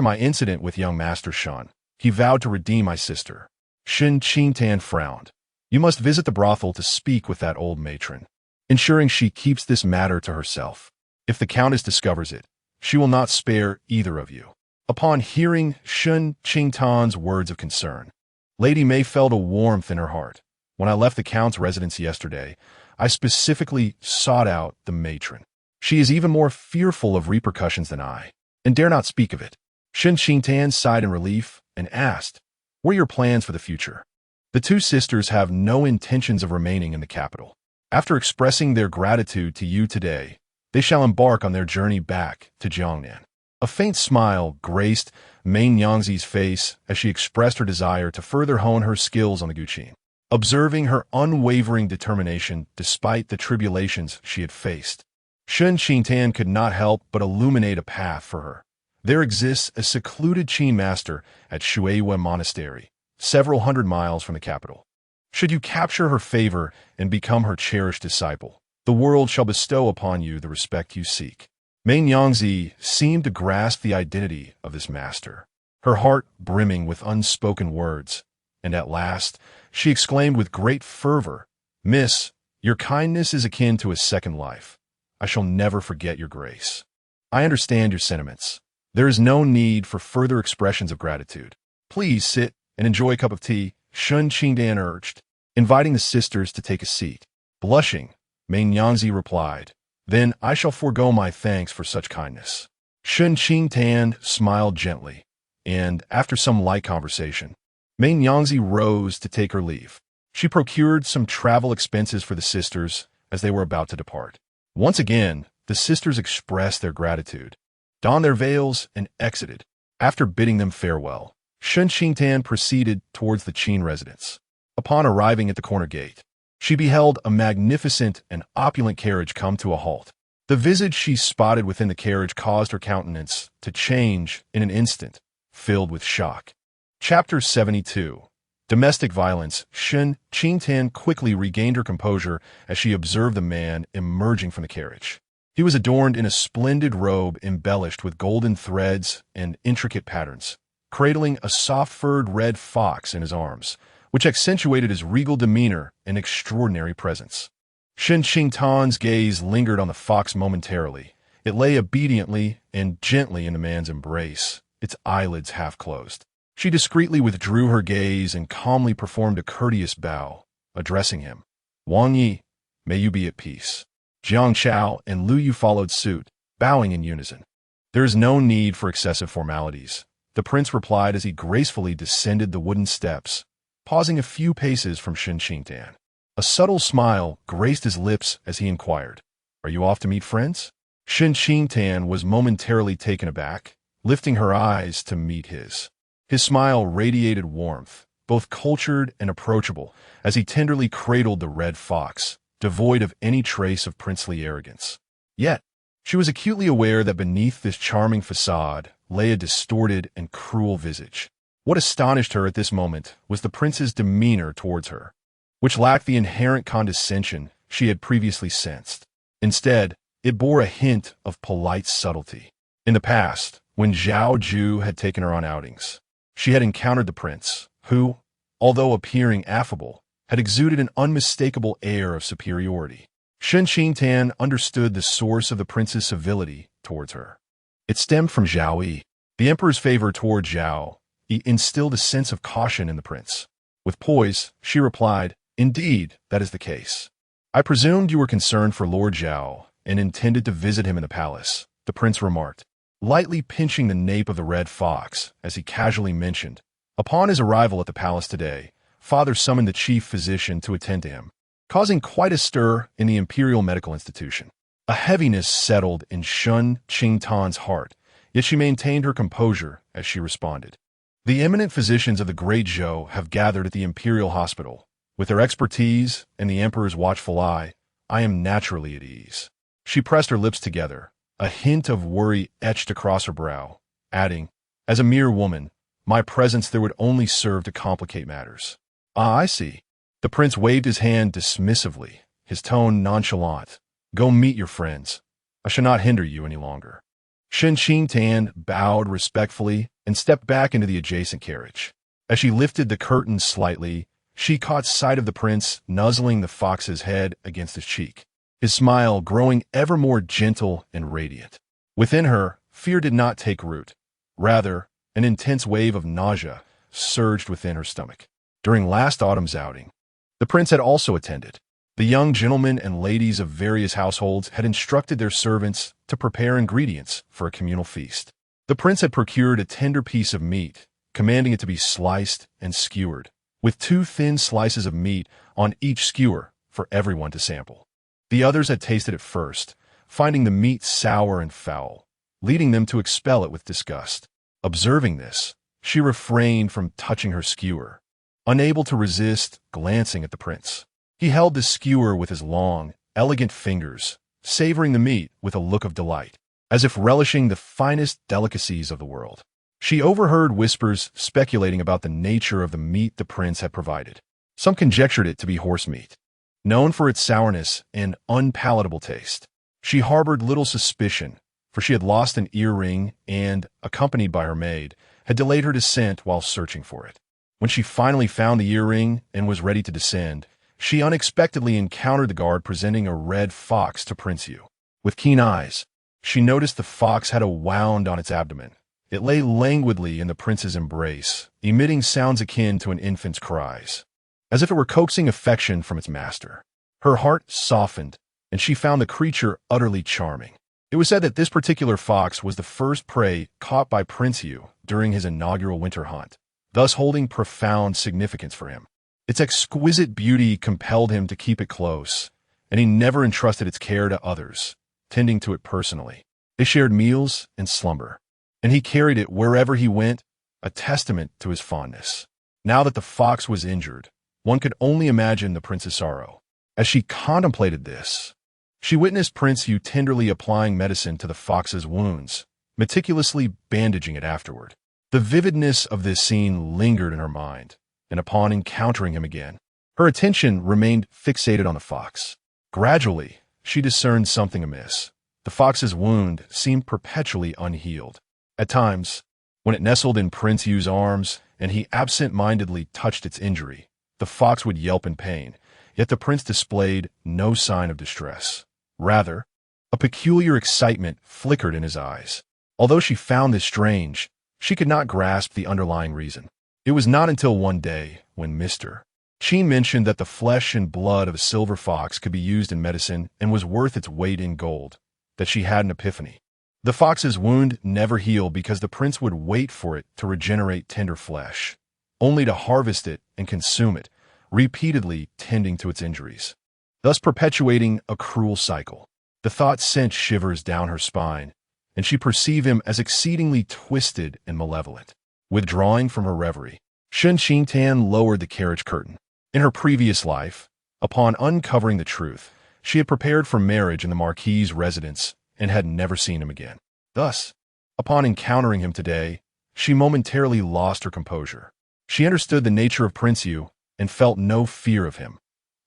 my incident with young Master Shen, he vowed to redeem my sister. Shen Qingtan frowned. "You must visit the brothel to speak with that old matron, ensuring she keeps this matter to herself. If the Countess discovers it, she will not spare either of you." Upon hearing Shen Qingtan's words of concern, Lady May felt a warmth in her heart. "When I left the Count's residence yesterday, I specifically sought out the matron. She is even more fearful of repercussions than I, and dare not speak of it." Shen Qingtan sighed in relief and asked, "What are your plans for the future?" "The two sisters have no intentions of remaining in the capital. After expressing their gratitude to you today, they shall embark on their journey back to Jiangnan." A faint smile graced Mei Nyangzi's face as she expressed her desire to further hone her skills on the guqin. Observing her unwavering determination despite the tribulations she had faced, Shen Qingtan could not help but illuminate a path for her. There exists a secluded Qin master at Shuiyue Monastery, several hundred miles from the capital. Should you capture her favor and become her cherished disciple, the world shall bestow upon you the respect you seek. Mei Nyangzi seemed to grasp the identity of this master, her heart brimming with unspoken words, and at last she exclaimed with great fervor, "Miss, your kindness is akin to a second life. I shall never forget your grace." "I understand your sentiments. There is no need for further expressions of gratitude. Please sit and enjoy a cup of tea," Shen Qingtan urged, inviting the sisters to take a seat. Blushing, Mei Nyangzi replied, "Then I shall forego my thanks for such kindness." Shen Qingtan smiled gently, and after some light conversation, Mei Nyangzi rose to take her leave. She procured some travel expenses for the sisters as they were about to depart. Once again, the sisters expressed their gratitude, donned their veils, and exited. After bidding them farewell, Shen Qingtan proceeded towards the Qin residence. Upon arriving at the corner gate, she beheld a magnificent and opulent carriage come to a halt. The visage she spotted within the carriage caused her countenance to change in an instant, filled with shock. Chapter 72. Domestic Violence. Shen Qingtan quickly regained her composure as she observed the man emerging from the carriage. He was adorned in a splendid robe embellished with golden threads and intricate patterns, cradling a soft-furred red fox in his arms, which accentuated his regal demeanor and extraordinary presence. Shen Qingtan's gaze lingered on the fox momentarily. It lay obediently and gently in the man's embrace, its eyelids half closed. She discreetly withdrew her gaze and calmly performed a courteous bow, addressing him. Wang Yi, may you be at peace. Jiang Chao and Lu Yu followed suit, bowing in unison. There is no need for excessive formalities, the prince replied as he gracefully descended the wooden steps, pausing a few paces from Shen Qingtan. A subtle smile graced his lips as he inquired, "Are you off to meet friends?" Shen Qingtan was momentarily taken aback, lifting her eyes to meet his. His smile radiated warmth, both cultured and approachable, as he tenderly cradled the red fox, devoid of any trace of princely arrogance. Yet, she was acutely aware that beneath this charming facade lay a distorted and cruel visage. What astonished her at this moment was the prince's demeanor towards her, which lacked the inherent condescension she had previously sensed. Instead, it bore a hint of polite subtlety. In the past, when Zhao Yu had taken her on outings, she had encountered the prince, who, although appearing affable, had exuded an unmistakable air of superiority. Shen Qingtan understood the source of the prince's civility towards her. It stemmed from Zhao Yu. The emperor's favor toward Zhao Yu instilled a sense of caution in the prince. With poise, she replied, "Indeed, that is the case. I presumed you were concerned for Lord Zhao and intended to visit him in the palace," the prince remarked, lightly pinching the nape of the red fox as he casually mentioned. Upon his arrival at the palace today, father summoned the chief physician to attend to him, causing quite a stir in the imperial medical institution. A heaviness settled in Shen Qingtan's heart, yet she maintained her composure as she responded. "The eminent physicians of the Great Zhou have gathered at the imperial hospital. With their expertise and the emperor's watchful eye, I am naturally at ease." She pressed her lips together, a hint of worry etched across her brow, adding, "As a mere woman, my presence there would only serve to complicate matters." "Ah, I see." The prince waved his hand dismissively, his tone nonchalant. "Go meet your friends. I shall not hinder you any longer." Shen Qingtan bowed respectfully and stepped back into the adjacent carriage. As she lifted the curtains slightly, she caught sight of the prince nuzzling the fox's head against his cheek, his smile growing ever more gentle and radiant. Within her, fear did not take root. Rather, an intense wave of nausea surged within her stomach. During last autumn's outing, the prince had also attended. The young gentlemen and ladies of various households had instructed their servants to prepare ingredients for a communal feast. The prince had procured a tender piece of meat, commanding it to be sliced and skewered, with 2 thin slices of meat on each skewer for everyone to sample. The others had tasted it first, finding the meat sour and foul, leading them to expel it with disgust. Observing this, she refrained from touching her skewer, unable to resist glancing at the prince. He held the skewer with his long, elegant fingers, savoring the meat with a look of delight, as if relishing the finest delicacies of the world. She overheard whispers speculating about the nature of the meat the prince had provided. Some conjectured it to be horse meat, known for its sourness and unpalatable taste. She harbored little suspicion, for she had lost an earring and, accompanied by her maid, had delayed her descent while searching for it. When she finally found the earring and was ready to descend, she unexpectedly encountered the guard presenting a red fox to Prince Yu. With keen eyes, she noticed the fox had a wound on its abdomen. It lay languidly in the prince's embrace, emitting sounds akin to an infant's cries, as if it were coaxing affection from its master. Her heart softened, and she found the creature utterly charming. It was said that this particular fox was the first prey caught by Prince Yu during his inaugural winter hunt, thus holding profound significance for him. Its exquisite beauty compelled him to keep it close, and he never entrusted its care to others, tending to it personally. They shared meals and slumber, and he carried it wherever he went, a testament to his fondness. Now that the fox was injured, one could only imagine the prince's sorrow. As she contemplated this, She witnessed Prince Yu tenderly applying medicine to the fox's wounds, meticulously bandaging it afterward. The vividness of this scene lingered in her mind, and upon encountering him again, her attention remained fixated on the fox. Gradually, she discerned something amiss. The fox's wound seemed perpetually unhealed. At times, when it nestled in Prince Yu's arms and he absent-mindedly touched its injury, the fox would yelp in pain, yet the prince displayed no sign of distress. Rather, a peculiar excitement flickered in his eyes. Although she found this strange, she could not grasp the underlying reason. It was not until one day when Mr. Qin mentioned that the flesh and blood of a silver fox could be used in medicine and was worth its weight in gold, that she had an epiphany. The fox's wound never healed because the prince would wait for it to regenerate tender flesh, only to harvest it and consume it, repeatedly tending to its injuries, thus perpetuating a cruel cycle. The thought sent shivers down her spine, and she perceived him as exceedingly twisted and malevolent. Withdrawing from her reverie, Shen Qingtan lowered the carriage curtain. In her previous life, upon uncovering the truth, she had prepared for marriage in the Marquis's residence and had never seen him again. Thus, upon encountering him today, she momentarily lost her composure. She understood the nature of Prince Yu and felt no fear of him,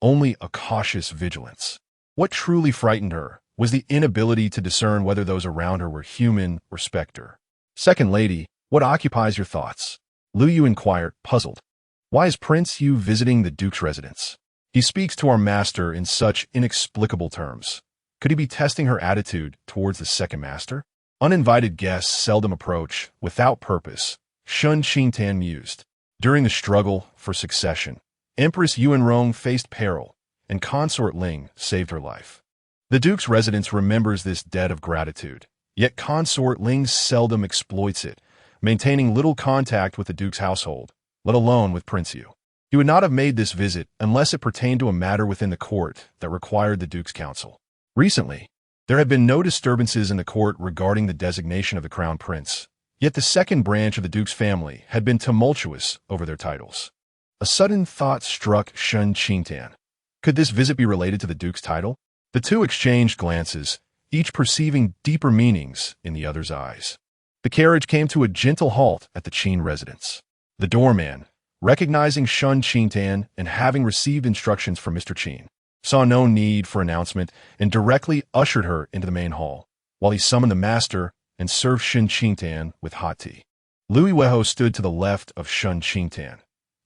only a cautious vigilance. What truly frightened her was the inability to discern whether those around her were human or specter. "Second lady, what occupies your thoughts?" Lu Yu inquired, puzzled. "Why is Prince Yu visiting the Duke's residence? He speaks to our master in such inexplicable terms. Could he be testing her attitude towards the second master?" Uninvited guests seldom approach without purpose, Shen Qingtan mused. During the struggle for succession, Empress Yuanrong faced peril, and Consort Ling saved her life. The Duke's residence remembers this debt of gratitude, yet Consort Ling seldom exploits it, maintaining little contact with the Duke's household, let alone with Prince Yu. He would not have made this visit unless it pertained to a matter within the court that required the Duke's counsel. Recently, there had been no disturbances in the court regarding the designation of the crown prince, yet the second branch of the Duke's family had been tumultuous over their titles. A sudden thought struck Shen Qingtan. Could this visit be related to the Duke's title? The two exchanged glances, each perceiving deeper meanings in the other's eyes. The carriage came to a gentle halt at the Qin residence. The doorman, recognizing Shen Qingtan and having received instructions from Mr. Qin, saw no need for announcement and directly ushered her into the main hall, while he summoned the master and served Shen Qingtan with hot tea. Louis Weho stood to the left of Shen Qingtan,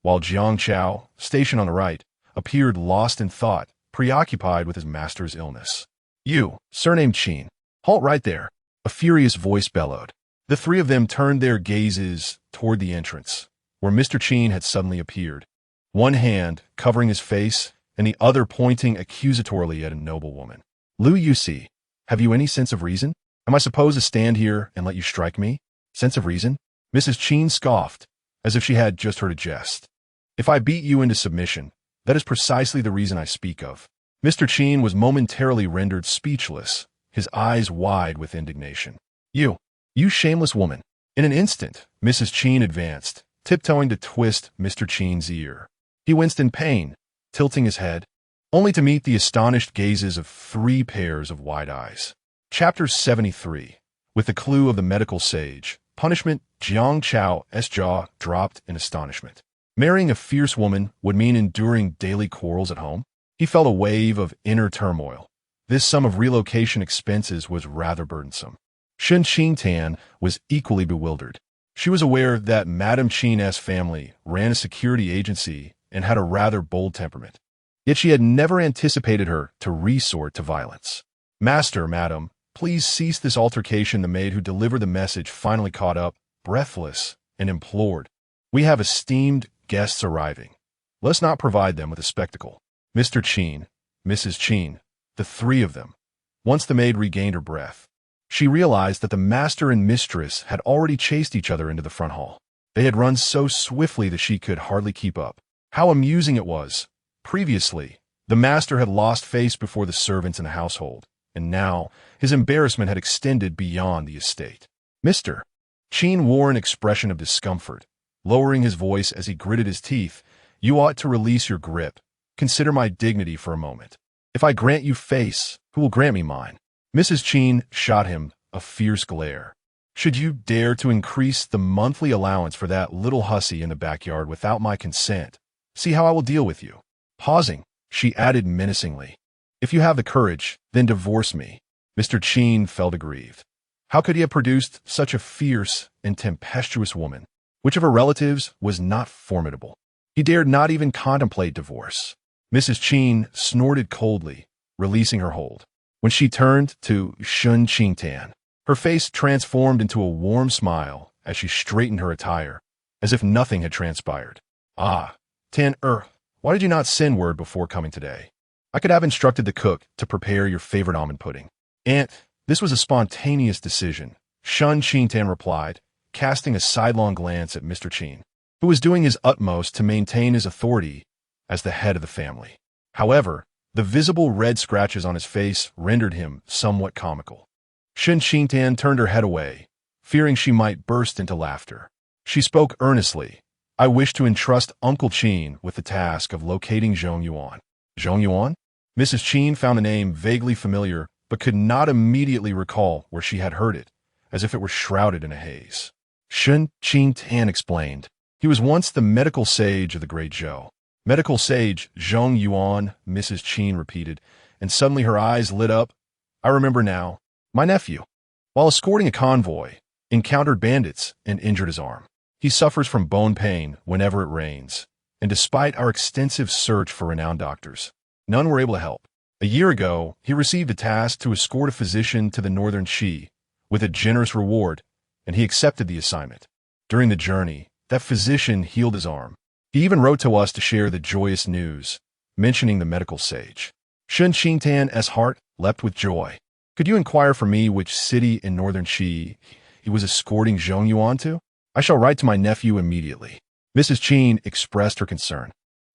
while Jiang Chao, stationed on the right, appeared lost in thought, preoccupied with his master's illness. "You, surnamed Qin, halt right there," a furious voice bellowed. The three of them turned their gazes toward the entrance, where Mr. Qin had suddenly appeared, one hand covering his face and the other pointing accusatorily at a noblewoman. "Lu Yusi, have you any sense of reason? Am I supposed to stand here and let you strike me? Sense of reason?" Mrs. Qin scoffed, as if she had just heard a jest. "If I beat you into submission, that is precisely the reason I speak of." Mr. Qin was momentarily rendered speechless, his eyes wide with indignation. You shameless woman." In an instant, Mrs. Qin advanced, tiptoeing to twist Mr. Qin's ear. He winced in pain, tilting his head, only to meet the astonished gazes of three pairs of wide eyes. Chapter 73. With the clue of the medical sage, punishment, Jiang Chao's jaw dropped in astonishment. Marrying a fierce woman would mean enduring daily quarrels at home? He felt a wave of inner turmoil. This sum of relocation expenses was rather burdensome. Shen Qingtan was equally bewildered. She was aware that Madame Qin's family ran a security agency and had a rather bold temperament. Yet she had never anticipated her to resort to violence. "Master, madam, please cease this altercation." The maid who delivered the message finally caught up, breathless, and implored. "We have esteemed guests arriving. Let's not provide them with a spectacle." Mr. Qin, Mrs. Qin, the three of them. Once the maid regained her breath, she realized that the master and mistress had already chased each other into the front hall. They had run so swiftly that she could hardly keep up. How amusing it was! Previously, the master had lost face before the servants in the household, and now his embarrassment had extended beyond the estate. "Mr. Qin wore an expression of discomfort, lowering his voice as he gritted his teeth. "You ought to release your grip. Consider my dignity for a moment. If I grant you face, who will grant me mine. Mrs. Qin shot him a fierce glare. Should you dare to increase the monthly allowance for that little hussy in the backyard without my consent, see how I will deal with you. Pausing, she added menacingly, if you have the courage, then divorce me. Mr. Qin felt aggrieved. How could he have produced such a fierce and tempestuous woman? Which of her relatives was not formidable? He dared not even contemplate divorce. Mrs. Qin snorted coldly, releasing her hold. When she turned to Shen Qingtan, her face transformed into a warm smile as she straightened her attire, as if nothing had transpired. Ah, why did you not send word before coming today? I could have instructed the cook to prepare your favorite almond pudding. Aunt, this was a spontaneous decision, Shen Qingtan replied, casting a sidelong glance at Mr. Qin, who was doing his utmost to maintain his authority as the head of the family. However, the visible red scratches on his face rendered him somewhat comical. Shen Qingtan turned her head away, fearing she might burst into laughter. She spoke earnestly. I wish to entrust Uncle Qin with the task of locating Zhong Yuan. Zhong Yuan? Mrs. Qin found the name vaguely familiar, but could not immediately recall where she had heard it, as if it were shrouded in a haze. Shen Qingtan explained. He was once the medical sage of the great Zhou. Medical sage Zhong Yuan, Mrs. Qin repeated, and suddenly her eyes lit up. I remember now. My nephew, while escorting a convoy, encountered bandits and injured his arm. He suffers from bone pain whenever it rains, and despite our extensive search for renowned doctors, none were able to help. A year ago, he received a task to escort a physician to the northern Qi with a generous reward, and he accepted the assignment. During the journey, that physician healed his arm. He even wrote to us to share the joyous news, mentioning the medical sage. Shen Qingtan's heart leapt with joy. Could you inquire for me which city in northern Qi he was escorting Zhong Yuan to? I shall write to my nephew immediately. Mrs. Qin expressed her concern.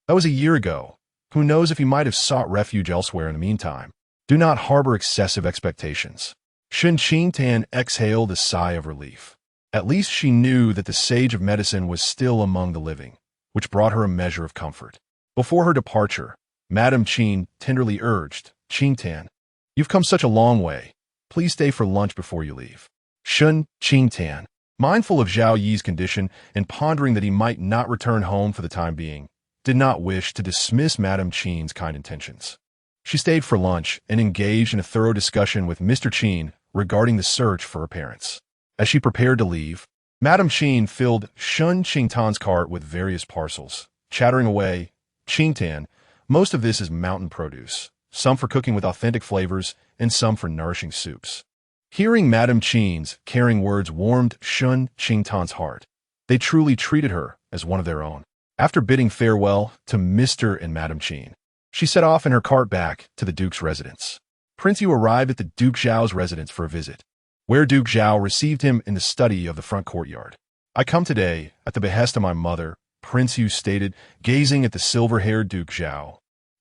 That was a year ago. Who knows if he might have sought refuge elsewhere in the meantime? Do not harbor excessive expectations. Shen Qingtan exhaled a sigh of relief. At least she knew that the sage of medicine was still among the living, which brought her a measure of comfort. Before her departure, Madame Qin tenderly urged, Qingtan, you've come such a long way. Please stay for lunch before you leave. Shen Qingtan, mindful of Zhao Yi's condition and pondering that he might not return home for the time being, did not wish to dismiss Madame Qin's kind intentions. She stayed for lunch and engaged in a thorough discussion with Mr. Qin regarding the search for her parents. As she prepared to leave, Madame Qin filled Shen Qingtan's cart with various parcels, chattering away, Qingtan, most of this is mountain produce, some for cooking with authentic flavors and some for nourishing soups. Hearing Madame Qin's caring words warmed Shen Qingtan's heart. They truly treated her as one of their own. After bidding farewell to Mr. and Madame Qin, she set off in her cart back to the Duke's residence. Prince Yu arrived at the Duke Zhao's residence for a visit, where Duke Zhao received him in the study of the front courtyard. I come today at the behest of my mother, Prince Yu stated, gazing at the silver-haired Duke Zhao,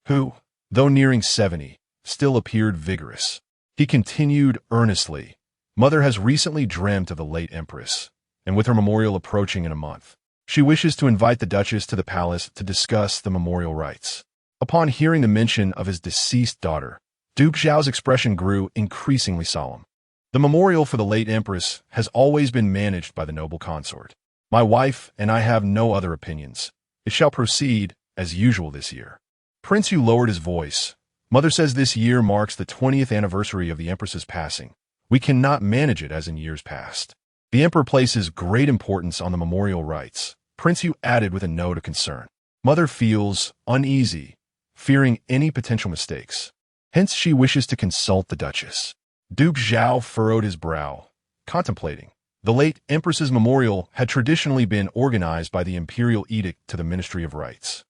who, though nearing 70, still appeared vigorous. He continued earnestly, Mother has recently dreamt of the late Empress, and with her memorial approaching in a month, she wishes to invite the Duchess to the palace to discuss the memorial rites. Upon hearing the mention of his deceased daughter, Duke Zhao's expression grew increasingly solemn. The memorial for the late Empress has always been managed by the noble consort. My wife and I have no other opinions. It shall proceed as usual this year. Prince Yu lowered his voice. Mother says this year marks the 20th anniversary of the Empress's passing. We cannot manage it as in years past. The Emperor places great importance on the memorial rites, Prince Yu added with a note of concern. Mother feels uneasy, fearing any potential mistakes. Hence she wishes to consult the Duchess. Duke Zhao furrowed his brow, contemplating. The late Empress's memorial had traditionally been organized by the imperial edict to the Ministry of Rites.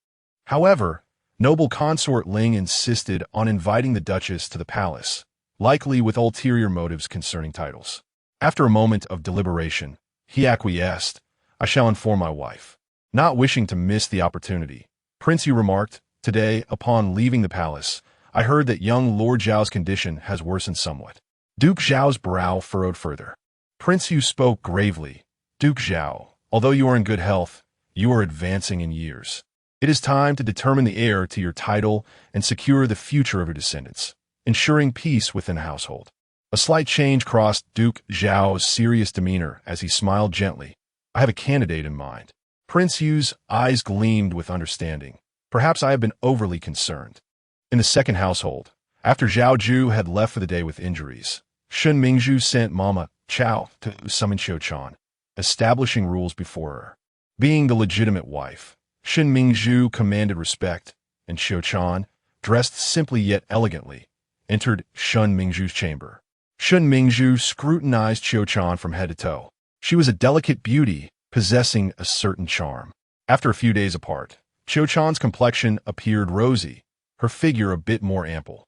However, noble consort Ling insisted on inviting the Duchess to the palace, likely with ulterior motives concerning titles. After a moment of deliberation, he acquiesced. I shall inform my wife. Not wishing to miss the opportunity, Prince Yu remarked, today, upon leaving the palace, I heard that young Lord Zhao's condition has worsened somewhat. Duke Zhao's brow furrowed further. Prince Yu spoke gravely. Duke Zhao, although you are in good health, you are advancing in years. It is time to determine the heir to your title and secure the future of your descendants. ensuring peace within the household. A slight change crossed Duke Zhao's serious demeanor as he smiled gently. I have a candidate in mind. Prince Yu's eyes gleamed with understanding. Perhaps I have been overly concerned. In the second household, after Zhao Ju had left for the day with injuries, Shen Mingzhu sent Mama Chao to summon Qiu-chan, establishing rules before her. Being the legitimate wife, Shen Mingzhu commanded respect, and Qiu-chan, dressed simply yet elegantly, entered Shen Mingzhu's chamber. Shen Mingzhu scrutinized Qiu-chan from head to toe. She was a delicate beauty, possessing a certain charm. After a few days apart, Qiu-chan's complexion appeared rosy, her figure a bit more ample,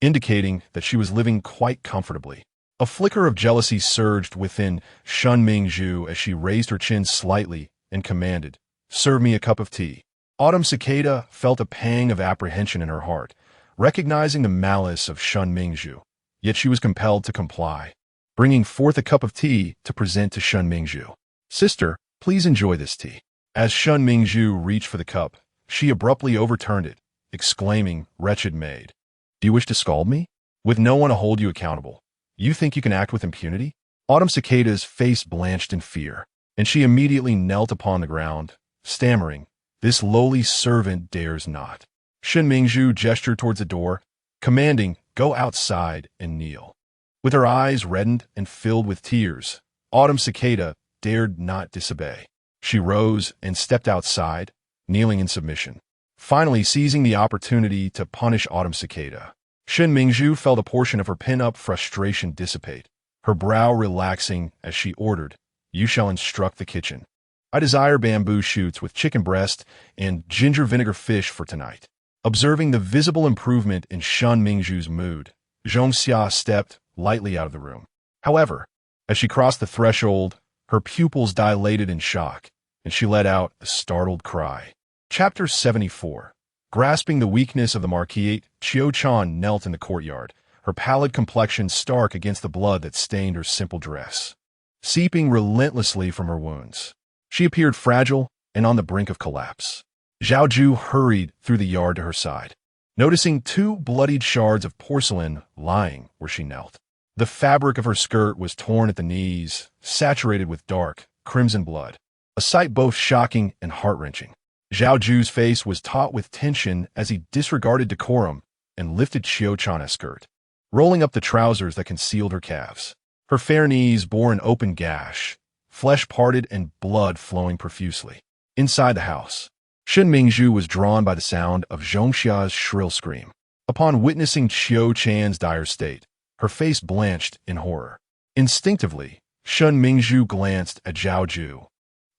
indicating that she was living quite comfortably. A flicker of jealousy surged within Shen Mingzhu as she raised her chin slightly and commanded, "Serve me a cup of tea." Autumn Cicada felt a pang of apprehension in her heart, recognizing the malice of Shen Mingzhu. Yet she was compelled to comply, bringing forth a cup of tea to present to Shen Mingzhu. "Sister, please enjoy this tea." As Shen Mingzhu reached for the cup, she abruptly overturned it, exclaiming, "Wretched maid, do you wish to scald me? With no one to hold you accountable, you think you can act with impunity?" Autumn Cicada's face blanched in fear, and she immediately knelt upon the ground, stammering, "This lowly servant dares not." Shen Mingzhu gestured towards the door, commanding, "Go outside and kneel." With her eyes reddened and filled with tears, Autumn Cicada dared not disobey. She rose and stepped outside, kneeling in submission. Finally seizing the opportunity to punish Autumn Cicada, Shen Mingzhu felt a portion of her pin-up frustration dissipate, her brow relaxing as she ordered, "You shall instruct the kitchen. I desire bamboo shoots with chicken breast and ginger vinegar fish for tonight." Observing the visible improvement in Shen Mingzhu's mood, Zhongxia stepped lightly out of the room. However, as she crossed the threshold, her pupils dilated in shock, and she let out a startled cry. Chapter 74. Grasping the weakness of the Marquis, Qiu-chan knelt in the courtyard, her pallid complexion stark against the blood that stained her simple dress, seeping relentlessly from her wounds. She appeared fragile and on the brink of collapse. Zhao Ju hurried through the yard to her side, noticing two bloodied shards of porcelain lying where she knelt. The fabric of her skirt was torn at the knees, saturated with dark, crimson blood, a sight both shocking and heart-wrenching. Zhao Ju's face was taut with tension as he disregarded decorum and lifted Qiu-chan's skirt, rolling up the trousers that concealed her calves. Her fair knees bore an open gash, flesh parted and blood flowing profusely. Inside the house, Shen Mingzhu was drawn by the sound of Zhongxia's shrill scream. Upon witnessing Qiu-chan's dire state, her face blanched in horror. Instinctively, Shen Mingzhu glanced at Zhao Ju,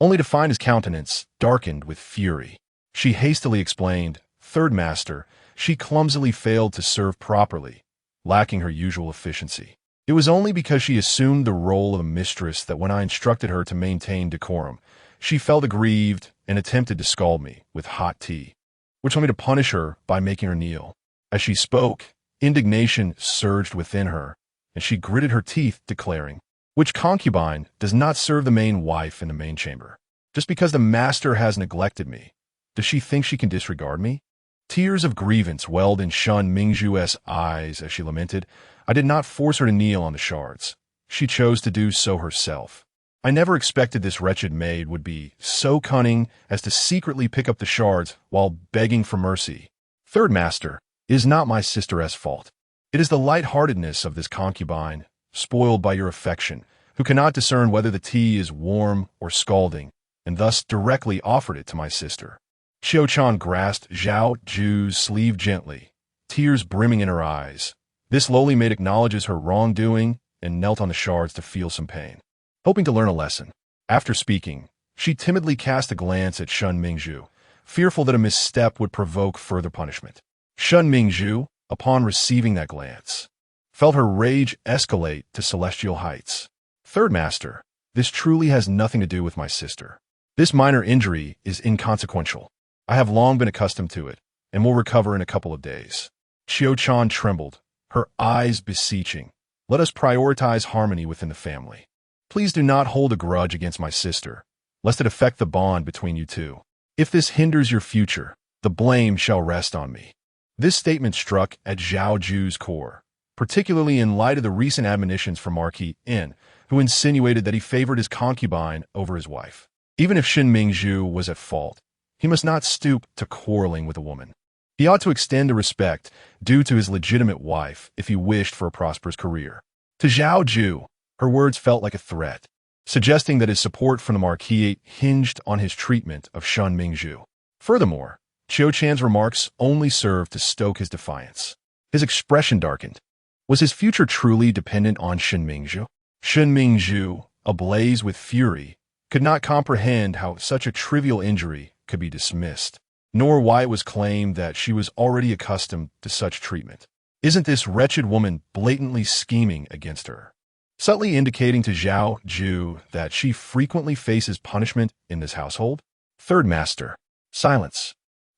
only to find his countenance darkened with fury. She hastily explained, "Third master, she clumsily failed to serve properly, lacking her usual efficiency. It was only because she assumed the role of a mistress that when I instructed her to maintain decorum, she felt aggrieved and attempted to scald me with hot tea, which led me to punish her by making her kneel." As she spoke, indignation surged within her, and she gritted her teeth, declaring, "Which concubine does not serve the main wife in the main chamber? Just because the master has neglected me, does she think she can disregard me?" Tears of grievance welled in Shen Mingzhu's eyes as she lamented, "I did not force her to kneel on the shards. She chose to do so herself. I never expected this wretched maid would be so cunning as to secretly pick up the shards while begging for mercy. Third master, it is not my sister's fault. It is the lightheartedness of this concubine, spoiled by your affection, who cannot discern whether the tea is warm or scalding, and thus directly offered it to my sister." Qiu-chan grasped Zhao Ju's sleeve gently, tears brimming in her eyes. This lowly maid acknowledges her wrongdoing and knelt on the shards to feel some pain, hoping to learn a lesson. After speaking, she timidly cast a glance at Shen Mingzhu, fearful that a misstep would provoke further punishment. Shen Mingzhu, upon receiving that glance, felt her rage escalate to celestial heights. "Third master, this truly has nothing to do with my sister. This minor injury is inconsequential. I have long been accustomed to it, and will recover in a couple of days." Qiu-chan trembled, her eyes beseeching, "Let us prioritize harmony within the family. Please do not hold a grudge against my sister, lest it affect the bond between you two. If this hinders your future, the blame shall rest on me." This statement struck at Zhao Yu's core, particularly in light of the recent admonitions from Marquis N, who insinuated that he favored his concubine over his wife. Even if Shen Mingzhu was at fault, he must not stoop to quarreling with a woman. He ought to extend the respect due to his legitimate wife if he wished for a prosperous career. To Zhao Yu, her words felt like a threat, suggesting that his support for the Marquis hinged on his treatment of Shen Mingzhu. Furthermore, Qiu Chan's remarks only served to stoke his defiance. His expression darkened. Was his future truly dependent on Shen Mingzhu? Shen Mingzhu, ablaze with fury, could not comprehend how such a trivial injury could be dismissed, nor why it was claimed that she was already accustomed to such treatment. Isn't this wretched woman blatantly scheming against her? Subtly indicating to Zhao Yu that she frequently faces punishment in this household? Third Master. Silence.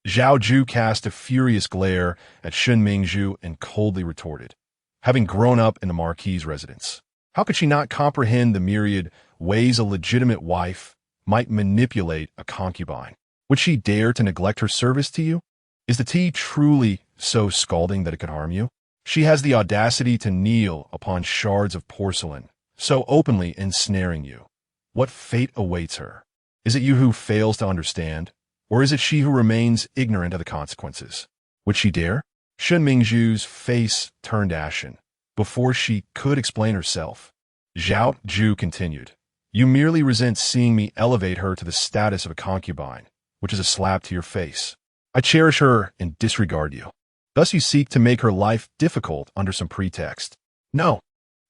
Zhao Yu cast a furious glare at Shen Mingzhu and coldly retorted, having grown up in the Marquis's residence, how could she not comprehend the myriad ways a legitimate wife might manipulate a concubine? Would she dare to neglect her service to you? Is the tea truly so scalding that it could harm you? She has the audacity to kneel upon shards of porcelain, so openly ensnaring you. What fate awaits her? Is it you who fails to understand, or is it she who remains ignorant of the consequences? Would she dare? Shen Mingzhu's face turned ashen. Before she could explain herself, Zhao Yu continued, "You merely resent seeing me elevate her to the status of a concubine, which is a slap to your face. I cherish her and disregard you. Thus you seek to make her life difficult under some pretext. No,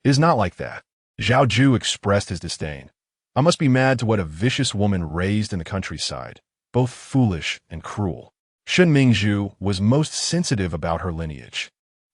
it is not like that." Zhao Yu expressed his disdain. "I must be mad to what a vicious woman raised in the countryside, both foolish and cruel." Shen Mingzhu was most sensitive about her lineage.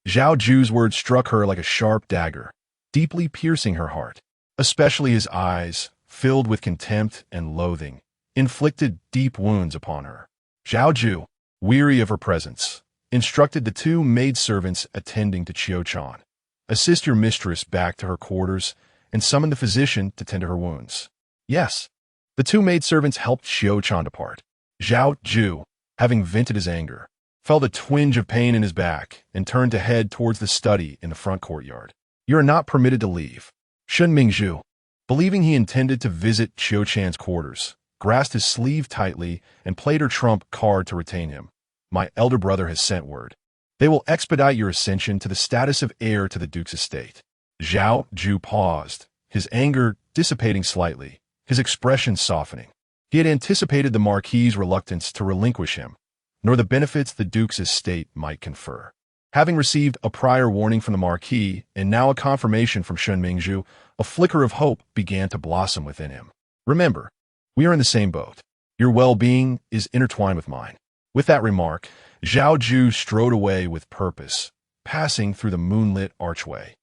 Zhao Yu's words struck her like a sharp dagger, deeply piercing her heart. Especially his eyes, filled with contempt and loathing, inflicted deep wounds upon her. Zhao Yu, weary of her presence, instructed the two maidservants attending to Qiu Chan, "Assist your mistress back to her quarters and summon the physician to tend to her wounds." Yes, the two maidservants helped Qiu Chan depart. Zhao Yu, having vented his anger, felt a twinge of pain in his back and turned to head towards the study in the front courtyard. "You are not permitted to leave." Shen Mingzhu, believing he intended to visit Qiu Chan's quarters, grasped his sleeve tightly and played her trump card to retain him. "My elder brother has sent word. They will expedite your ascension to the status of heir to the Duke's estate." Zhao Yu paused, his anger dissipating slightly, his expression softening. He had anticipated the Marquis's reluctance to relinquish him, nor the benefits the Duke's estate might confer. Having received a prior warning from the Marquis and now a confirmation from Shen Mingzhu, a flicker of hope began to blossom within him. "Remember, we are in the same boat. Your well-being is intertwined with mine." With that remark, Zhao Yu strode away with purpose, passing through the moonlit archway,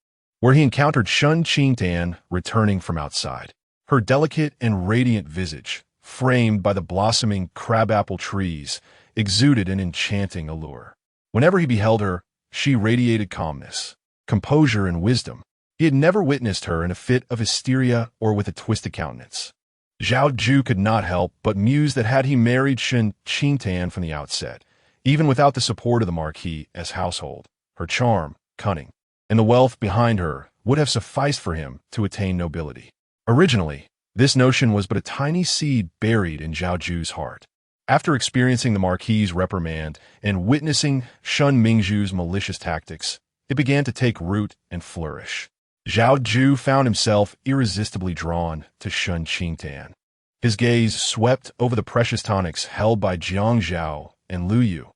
where he encountered Shen Qingtan returning from outside. Her delicate and radiant visage, framed by the blossoming crabapple trees, exuded an enchanting allure. Whenever he beheld her, she radiated calmness, composure, and wisdom. He had never witnessed her in a fit of hysteria or with a twisted countenance. Zhao Yu could not help but muse that had he married Shen Qingtan from the outset, even without the support of the Marquis as household, her charm, cunning, and the wealth behind her would have sufficed for him to attain nobility. Originally, this notion was but a tiny seed buried in Zhao Yu's heart. After experiencing the Marquis's reprimand and witnessing Shen Mingzhu's malicious tactics, it began to take root and flourish. Zhao Yu found himself irresistibly drawn to Shen Qingtan. His gaze swept over the precious tonics held by Jiang Zhao and Lu Yu.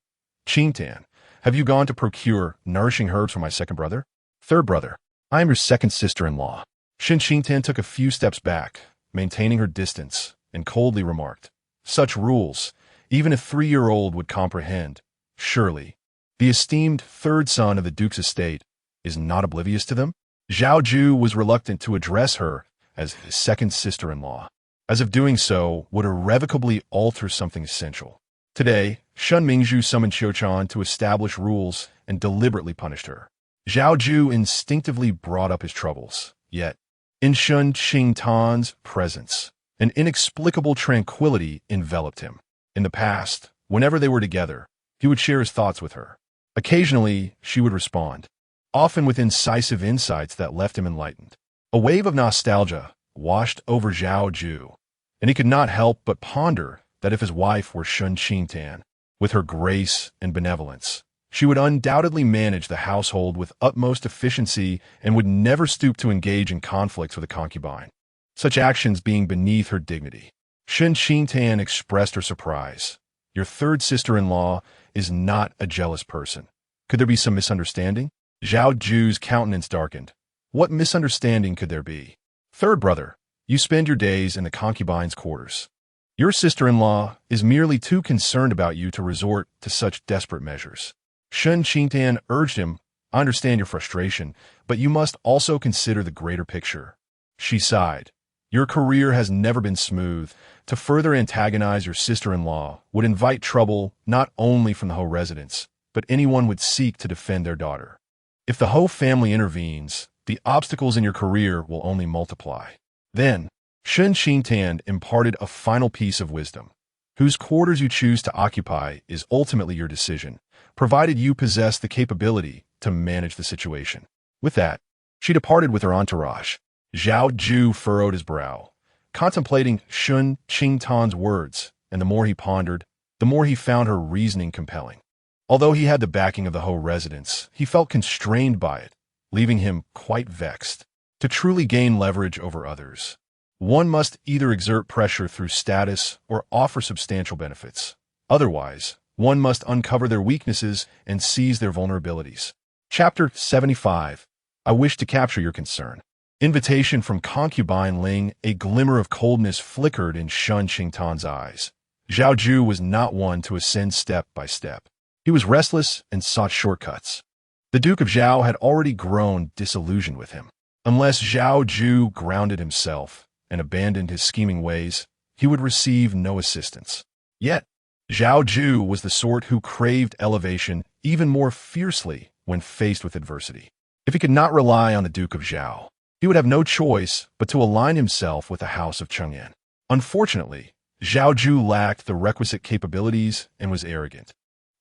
"Qingtan, have you gone to procure nourishing herbs for my second brother?" "Third brother, I am your second sister-in-law." Shen Qingtan took a few steps back, maintaining her distance, and coldly remarked, "Such rules, even a 3-year-old would comprehend. Surely, the esteemed third son of the Duke's estate is not oblivious to them?" Zhao Yu was reluctant to address her as his second sister-in-law, as if doing so would irrevocably alter something essential. Today, Shen Mingzhu summoned Qiu Chan to establish rules and deliberately punished her. Zhao Yu instinctively brought up his troubles, yet, in Shen Qingtan's presence, an inexplicable tranquility enveloped him. In the past, whenever they were together, he would share his thoughts with her. Occasionally, she would respond, often with incisive insights that left him enlightened. A wave of nostalgia washed over Zhao Yu, and he could not help but ponder that if his wife were Shen Qingtan, with her grace and benevolence, she would undoubtedly manage the household with utmost efficiency and would never stoop to engage in conflicts with a concubine, such actions being beneath her dignity. Shen Qingtan expressed her surprise. Your third sister-in-law is not a jealous person. Could there be some misunderstanding? Zhao Yu's countenance darkened. What misunderstanding could there be? Third brother, you spend your days in the concubine's quarters. Your sister-in-law is merely too concerned about you to resort to such desperate measures. Shen Qingtan urged him, I understand your frustration, but you must also consider the greater picture. She sighed. Your career has never been smooth. To further antagonize your sister-in-law would invite trouble not only from the Ho residents, but anyone would seek to defend their daughter. If the Ho family intervenes, the obstacles in your career will only multiply. Then, Shen Qingtan imparted a final piece of wisdom. Whose quarters you choose to occupy is ultimately your decision, provided you possess the capability to manage the situation. With that, she departed with her entourage. Zhao Yu furrowed his brow, contemplating Shen Qingtan's words, and the more he pondered, the more he found her reasoning compelling. Although he had the backing of the Ho residents, he felt constrained by it, leaving him quite vexed. To truly gain leverage over others, one must either exert pressure through status or offer substantial benefits. Otherwise, one must uncover their weaknesses and seize their vulnerabilities. Chapter 75. I wish to capture your concern. Invitation from concubine Ling. A glimmer of coldness flickered in Shen Qingtan's eyes. Zhao Yu was not one to ascend step by step. He was restless and sought shortcuts. The Duke of Zhao had already grown disillusioned with him. Unless Zhao Yu grounded himself and abandoned his scheming ways, he would receive no assistance. Yet, Zhao Yu was the sort who craved elevation even more fiercely when faced with adversity. If he could not rely on the Duke of Zhao, he would have no choice but to align himself with the House of Chengyan. Unfortunately, Zhao Yu lacked the requisite capabilities and was arrogant,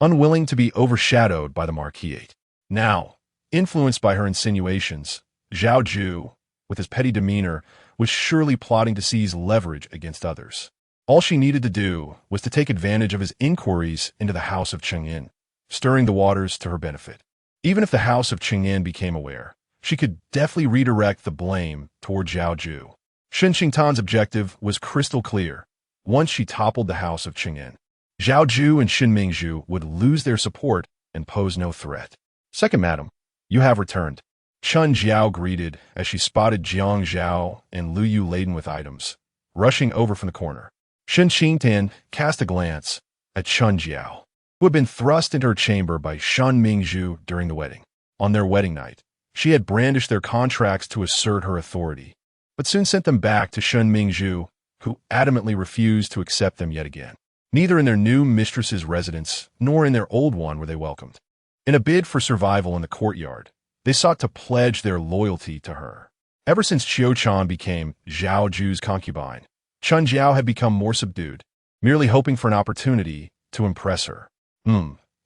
unwilling to be overshadowed by the Marquisate. Now, influenced by her insinuations, Zhao Yu, with his petty demeanor, was surely plotting to seize leverage against others. All she needed to do was to take advantage of his inquiries into the House of Chengyan, stirring the waters to her benefit. Even if the House of Chengyan became aware, she could deftly redirect the blame toward Zhao Yu. Shen Qingtan's objective was crystal clear. Once she toppled the House of Chengyan, Zhao Yu and Xin Mingzhu would lose their support and pose no threat. Second madam, you have returned. Chun Jiao greeted as she spotted Jiang Zhao and Lu Yu laden with items, rushing over from the corner. Shen Qingtan cast a glance at Chun Jiao, who had been thrust into her chamber by Shen Mingzhu during the wedding. On their wedding night, she had brandished their contracts to assert her authority, but soon sent them back to Shen Mingzhu, who adamantly refused to accept them yet again. Neither in their new mistress's residence nor in their old one were they welcomed. In a bid for survival in the courtyard, they sought to pledge their loyalty to her. Ever since Qiu Chan became Zhao Yu's concubine, Chun Jiao had become more subdued, merely hoping for an opportunity to impress her.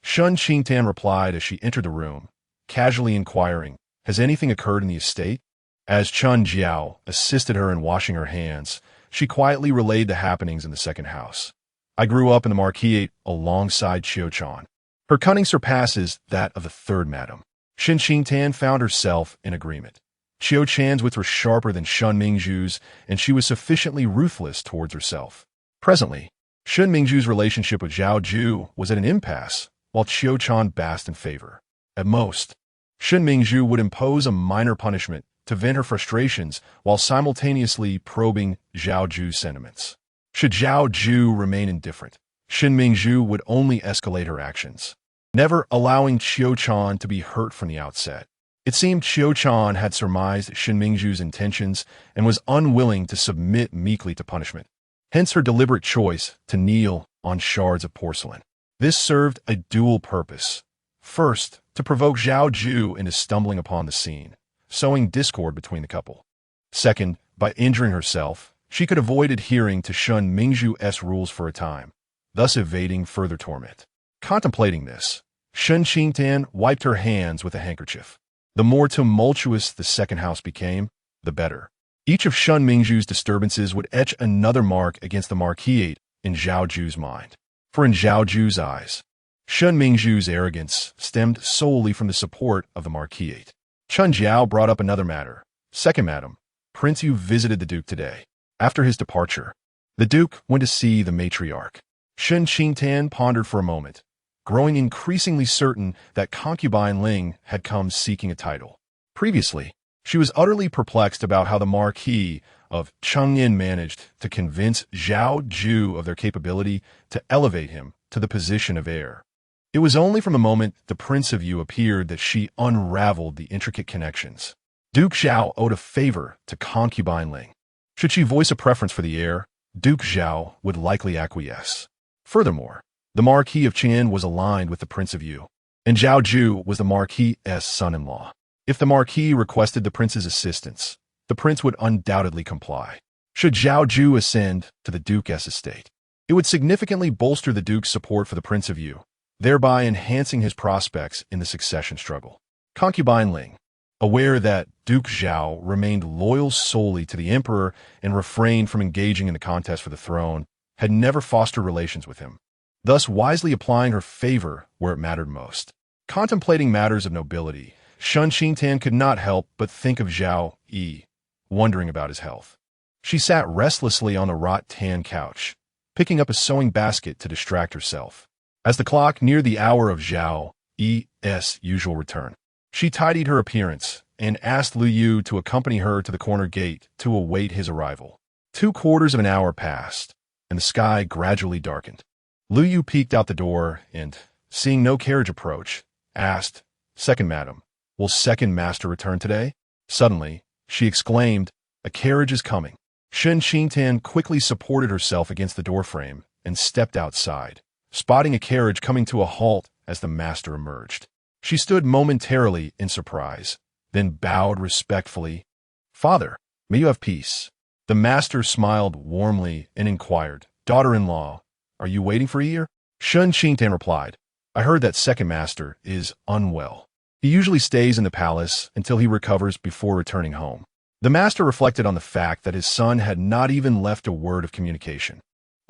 Shen Qingtan replied as she entered the room, casually inquiring, has anything occurred in the estate? As Chun Jiao assisted her in washing her hands, she quietly relayed the happenings in the second house. I grew up in the Marquisate alongside Qiu Chan. Her cunning surpasses that of the third madam. Shen Qingtan found herself in agreement. Qiu Chan's wits were sharper than Shen Mingzhu's, and she was sufficiently ruthless towards herself. Presently, Shen Mingzhu's relationship with Zhao Yu was at an impasse, while Qiu Chan basked in favor. At most, Shen Mingzhu would impose a minor punishment to vent her frustrations while simultaneously probing Zhao Yu's sentiments. Should Zhao Yu remain indifferent, Shen Mingzhu would only escalate her actions, never allowing Qiu Chan to be hurt from the outset. It seemed Qiu Chan had surmised Shen Mingzhu's intentions and was unwilling to submit meekly to punishment. Hence her deliberate choice to kneel on shards of porcelain. This served a dual purpose. First, to provoke Zhao Yu into stumbling upon the scene, sowing discord between the couple. Second, by injuring herself, she could avoid adhering to Shen Mingzhu's rules for a time, thus evading further torment. Contemplating this, Shen Qingtan wiped her hands with a handkerchief. The more tumultuous the second house became, the better. Each of Shen Mingzhu's disturbances would etch another mark against the marquisate in Zhao Yu's mind. For in Zhao Yu's eyes, Shen Mingzhu's arrogance stemmed solely from the support of the marquisate. Chen Jiao brought up another matter. Second madam, Prince Yu visited the Duke today. After his departure, the Duke went to see the matriarch. Shen Qingtan pondered for a moment, growing increasingly certain that concubine Ling had come seeking a title. Previously, she was utterly perplexed about how the Marquis of Chengyin managed to convince Zhao Yu of their capability to elevate him to the position of heir. It was only from the moment the Prince of Yu appeared that she unraveled the intricate connections. Duke Zhao owed a favor to concubine Ling. Should she voice a preference for the heir, Duke Zhao would likely acquiesce. Furthermore, the Marquis of Qin was aligned with the Prince of Yu, and Zhao Yu was the Marquis's son-in-law. If the Marquis requested the Prince's assistance, the Prince would undoubtedly comply. Should Zhao Yu ascend to the Duke's estate, it would significantly bolster the Duke's support for the Prince of Yu, thereby enhancing his prospects in the succession struggle. Concubine Ling, aware that Duke Zhao remained loyal solely to the Emperor and refrained from engaging in the contest for the throne, had never fostered relations with him, thus wisely applying her favor where it mattered most. Contemplating matters of nobility, Shen Qingtan could not help but think of Zhao Yu, wondering about his health. She sat restlessly on the wrought-tan couch, picking up a sewing basket to distract herself. As the clock neared the hour of Zhao Yu's usual return, she tidied her appearance and asked Lu Yu to accompany her to the corner gate to await his arrival. 2/4 of an hour passed, and the sky gradually darkened. Lu Yu peeked out the door and, seeing no carriage approach, asked, "Second madam, will second master return today?" Suddenly, she exclaimed, "A carriage is coming." Shen Qingtan quickly supported herself against the doorframe and stepped outside, spotting a carriage coming to a halt as the master emerged. She stood momentarily in surprise, then bowed respectfully. "Father, may you have peace." The master smiled warmly and inquired, "Daughter-in-law, are you waiting for a year?" Shen Qingtan replied, "I heard that second master is unwell. He usually stays in the palace until he recovers before returning home." The master reflected on the fact that his son had not even left a word of communication,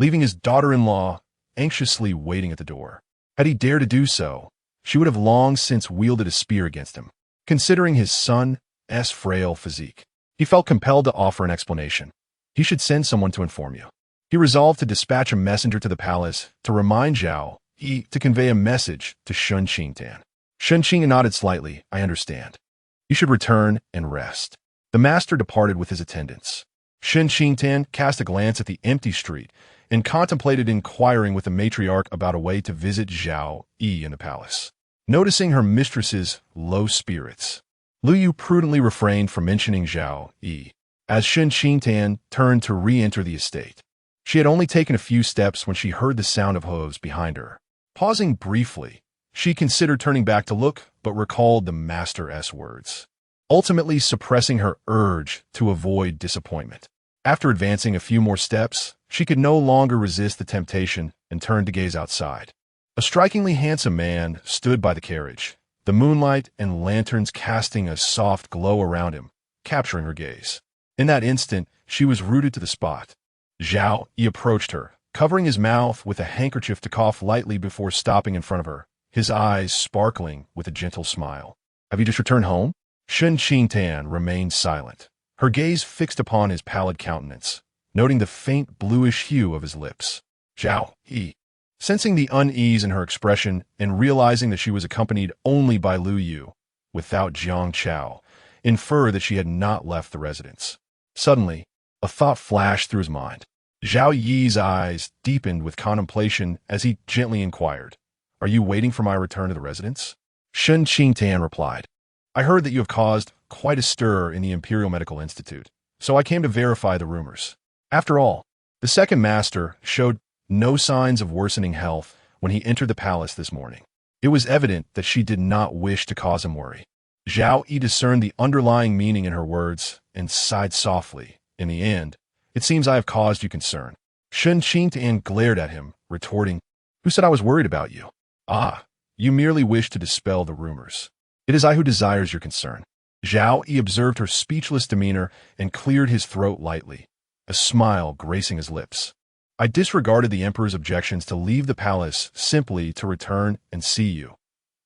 leaving his daughter-in-law anxiously waiting at the door. Had he dared to do so, she would have long since wielded a spear against him. Considering his son's frail physique, he felt compelled to offer an explanation. He should send someone to inform you. He resolved to dispatch a messenger to the palace to remind Zhao Yu to convey a message to Shen Qingtan. Shen Qingtan nodded slightly. "I understand. You should return and rest." The master departed with his attendants. Shen Qingtan cast a glance at the empty street and contemplated inquiring with the matriarch about a way to visit Zhao Yu in the palace. Noticing her mistress's low spirits, Lu Yu prudently refrained from mentioning Zhao Yu as Shen Qingtan turned to re-enter the estate. She had only taken a few steps when she heard the sound of hooves behind her. Pausing briefly, she considered turning back to look, but recalled the master's words, ultimately suppressing her urge to avoid disappointment. After advancing a few more steps, she could no longer resist the temptation and turned to gaze outside. A strikingly handsome man stood by the carriage, the moonlight and lanterns casting a soft glow around him, capturing her gaze. In that instant, she was rooted to the spot. Zhao Yu approached her, covering his mouth with a handkerchief to cough lightly before stopping in front of her, his eyes sparkling with a gentle smile. "Have you just returned home?" Shen Qingtan remained silent, her gaze fixed upon his pallid countenance, noting the faint bluish hue of his lips. Zhao Yu, sensing the unease in her expression and realizing that she was accompanied only by Lu Yu, without Jiang Chao, inferred that she had not left the residence. Suddenly, a thought flashed through his mind. Zhao Yi's eyes deepened with contemplation as he gently inquired, "Are you waiting for my return to the residence?" Shen Qingtan replied, "I heard that you have caused quite a stir in the Imperial Medical Institute, so I came to verify the rumors." After all, the second master showed no signs of worsening health when he entered the palace this morning. It was evident that she did not wish to cause him worry. Zhao Yu discerned the underlying meaning in her words and sighed softly. "In the end, it seems I have caused you concern." Shen Qingtan glared at him, retorting, "Who said I was worried about you?" "Ah, You merely wish to dispel the rumors. It is I who desires your concern. Zhao Yu observed her speechless demeanor and cleared his throat lightly, a smile gracing his lips. I disregarded the emperor's objections to leave the palace simply to return and see you.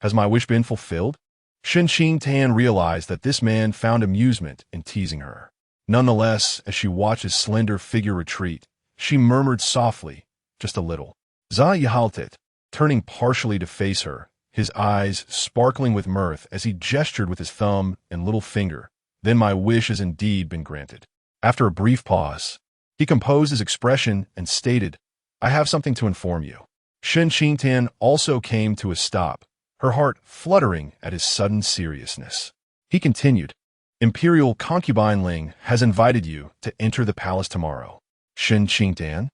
Has my wish been fulfilled? Shen Qingtan realized that this man found amusement in teasing her. Nonetheless, as she watched his slender figure retreat, she murmured softly, just a little. Zhao Yu halted, turning partially to face her, his eyes sparkling with mirth as he gestured with his thumb and little finger. Then my wish has indeed been granted. After a brief pause, he composed his expression and stated, I have something to inform you. Shen Qingtan also came to a stop, her heart fluttering at his sudden seriousness. He continued, Imperial concubine Ling has invited you to enter the palace tomorrow. Shen Qingtan?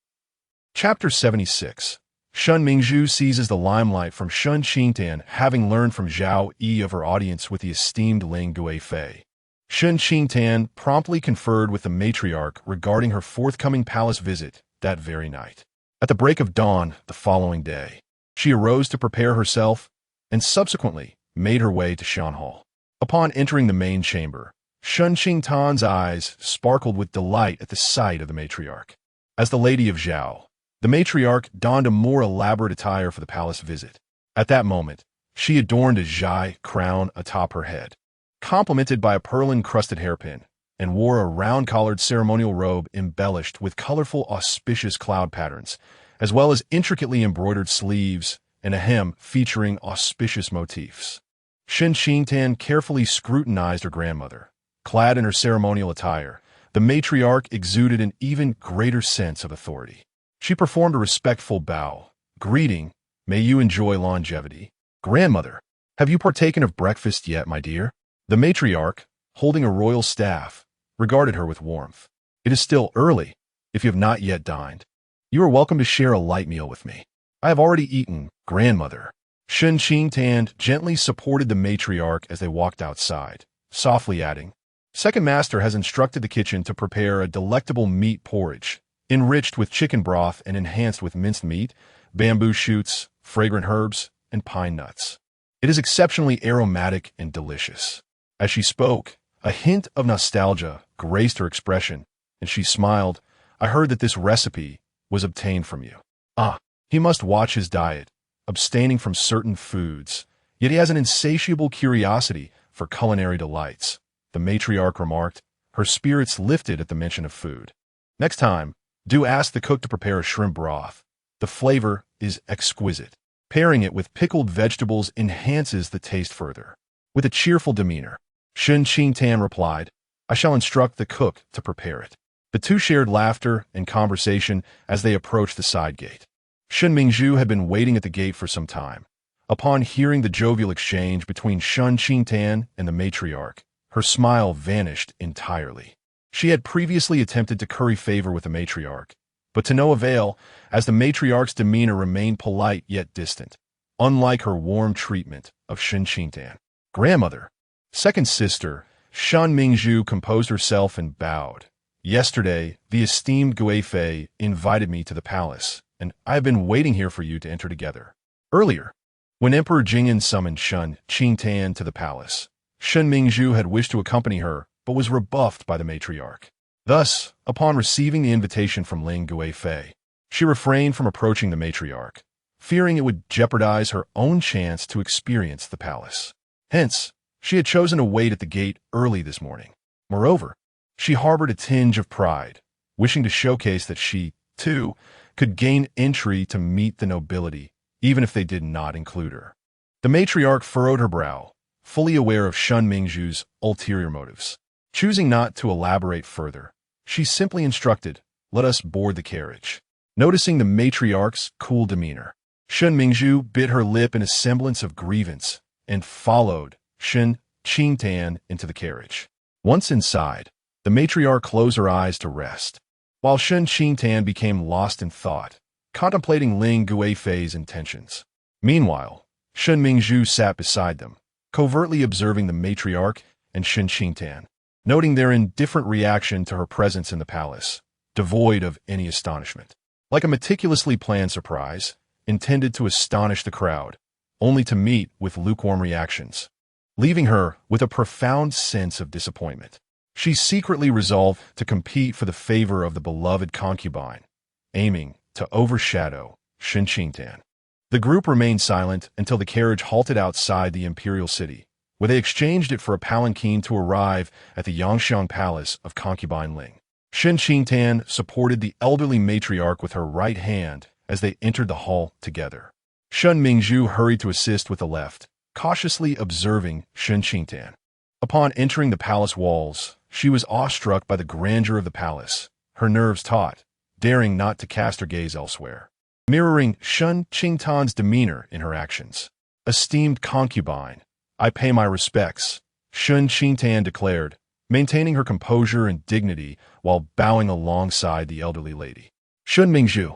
Chapter 76. Shen Mingzhu seizes the limelight from Shen Qingtan, having learned from Zhao Yu of her audience with the esteemed Ling Guifei. Shen Qingtan promptly conferred with the matriarch regarding her forthcoming palace visit that very night. At the break of dawn the following day, she arose to prepare herself and subsequently made her way to Shan Hall. Upon entering the main chamber, Shen Qingtan's eyes sparkled with delight at the sight of the matriarch. As the lady of Zhao, the matriarch donned a more elaborate attire for the palace visit. At that moment, she adorned a zhai crown atop her head, complemented by a pearl-encrusted hairpin, and wore a round-collared ceremonial robe embellished with colorful auspicious cloud patterns, as well as intricately embroidered sleeves and a hem featuring auspicious motifs. Shen Qingtan carefully scrutinized her grandmother. Clad in her ceremonial attire, the matriarch exuded an even greater sense of authority. She performed a respectful bow. Greeting, may you enjoy longevity. Grandmother, have you partaken of breakfast yet, my dear? The matriarch, holding a royal staff, regarded her with warmth. It is still early, if you have not yet dined. You are welcome to share a light meal with me. I have already eaten, grandmother. Shen Qingtan gently supported the matriarch as they walked outside, softly adding, Second Master has instructed the kitchen to prepare a delectable meat porridge, enriched with chicken broth and enhanced with minced meat, bamboo shoots, fragrant herbs, and pine nuts. It is exceptionally aromatic and delicious. As she spoke, a hint of nostalgia graced her expression, and she smiled. I heard that this recipe was obtained from you. He must watch his diet, abstaining from certain foods, yet he has an insatiable curiosity for culinary delights, the matriarch remarked, her spirits lifted at the mention of food. Next time, do ask the cook to prepare a shrimp broth. The flavor is exquisite. Pairing it with pickled vegetables enhances the taste further. With a cheerful demeanor, Shen Qingtan replied, I shall instruct the cook to prepare it. The two shared laughter and conversation as they approached the side gate. Shen Mingzhu had been waiting at the gate for some time. Upon hearing the jovial exchange between Shen Qingtan and the matriarch, her smile vanished entirely. She had previously attempted to curry favor with the matriarch, but to no avail, as the matriarch's demeanor remained polite yet distant, unlike her warm treatment of Shen Qingtan. Grandmother, second sister, Shen Mingzhu composed herself and bowed. Yesterday, the esteemed Guifei invited me to the palace, and I have been waiting here for you to enter together. Earlier, when Emperor Jingyan summoned Shen Qingtan to the palace, Shen Mingzhu had wished to accompany her, but was rebuffed by the matriarch. Thus, upon receiving the invitation from Ling Guifei, she refrained from approaching the matriarch, fearing it would jeopardize her own chance to experience the palace. Hence, she had chosen to wait at the gate early this morning. Moreover, she harbored a tinge of pride, wishing to showcase that she, too, could gain entry to meet the nobility, even if they did not include her. The matriarch furrowed her brow, fully aware of Shen Mingzhu's ulterior motives. Choosing not to elaborate further, she simply instructed, let us board the carriage. Noticing the matriarch's cool demeanor, Shen Mingzhu bit her lip in a semblance of grievance and followed Shen Qingtan into the carriage. Once inside, the matriarch closed her eyes to rest, while Shen Qingtan became lost in thought, contemplating Ling Guifei's intentions. Meanwhile, Shen Mingzhu sat beside them, covertly observing the matriarch and Shen Qingtan, noting their indifferent reaction to her presence in the palace, devoid of any astonishment. Like a meticulously planned surprise, intended to astonish the crowd, only to meet with lukewarm reactions, leaving her with a profound sense of disappointment. She secretly resolved to compete for the favor of the beloved concubine, aiming to overshadow Shen Qingtan. The group remained silent until the carriage halted outside the imperial city, where they exchanged it for a palanquin to arrive at the Yangxiang Palace of concubine Ling. Shen Qingtan supported the elderly matriarch with her right hand as they entered the hall together. Shen Mingzhu hurried to assist with the left, cautiously observing Shen Qingtan. Upon entering the palace walls, she was awestruck by the grandeur of the palace, her nerves taut, daring not to cast her gaze elsewhere. Mirroring Shen Qingtan's demeanor in her actions. "Esteemed concubine, I pay my respects," Shen Qingtan declared, maintaining her composure and dignity while bowing alongside the elderly lady. Shen Mingzhu,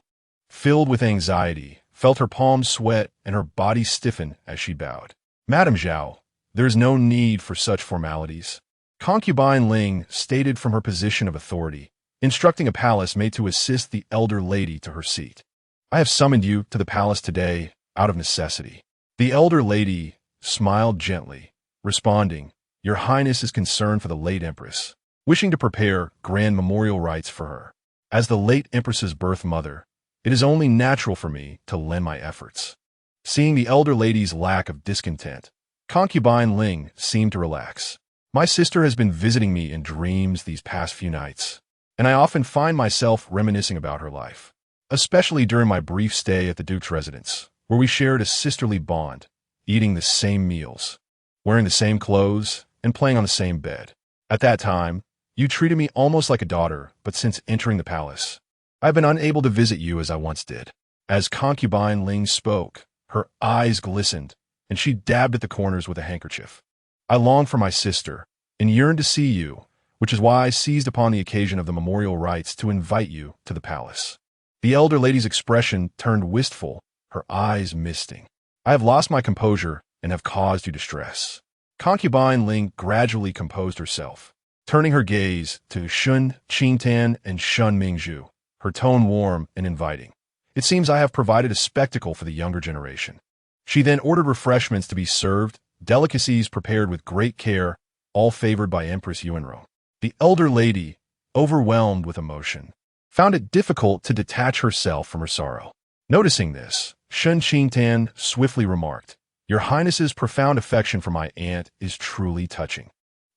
filled with anxiety, felt her palms sweat and her body stiffen as she bowed. "Madame Zhao, there is no need for such formalities," concubine Ling stated from her position of authority, instructing a palace maid to assist the elder lady to her seat. "I have summoned you to the palace today out of necessity." The elder lady smiled gently, responding, "Your Highness is concerned for the late Empress, wishing to prepare grand memorial rites for her. As the late Empress's birth mother, it is only natural for me to lend my efforts." Seeing the elder lady's lack of discontent, concubine Ling seemed to relax. "My sister has been visiting me in dreams these past few nights, and I often find myself reminiscing about her life, especially during my brief stay at the Duke's residence, where we shared a sisterly bond, eating the same meals, wearing the same clothes, and playing on the same bed. At that time, you treated me almost like a daughter, but since entering the palace, I have been unable to visit you as I once did." As concubine Ling spoke, her eyes glistened, and she dabbed at the corners with a handkerchief. "I long for my sister, and yearn to see you, which is why I seized upon the occasion of the memorial rites to invite you to the palace." The elder lady's expression turned wistful, her eyes misting. "I have lost my composure and have caused you distress." Concubine Ling gradually composed herself, turning her gaze to Shen Qingtan and Shen Mingzhu, her tone warm and inviting. "It seems I have provided a spectacle for the younger generation." She then ordered refreshments to be served, delicacies prepared with great care, all favored by Empress Yuanrong. The elder lady, overwhelmed with emotion, found it difficult to detach herself from her sorrow. Noticing this, Shen Qingtan swiftly remarked, "Your Highness's profound affection for my aunt is truly touching.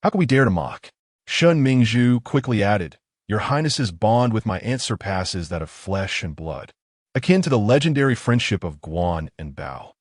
How can we dare to mock?" Shen Mingzhu quickly added, "Your Highness's bond with my aunt surpasses that of flesh and blood, akin to the legendary friendship of Guan and Bao.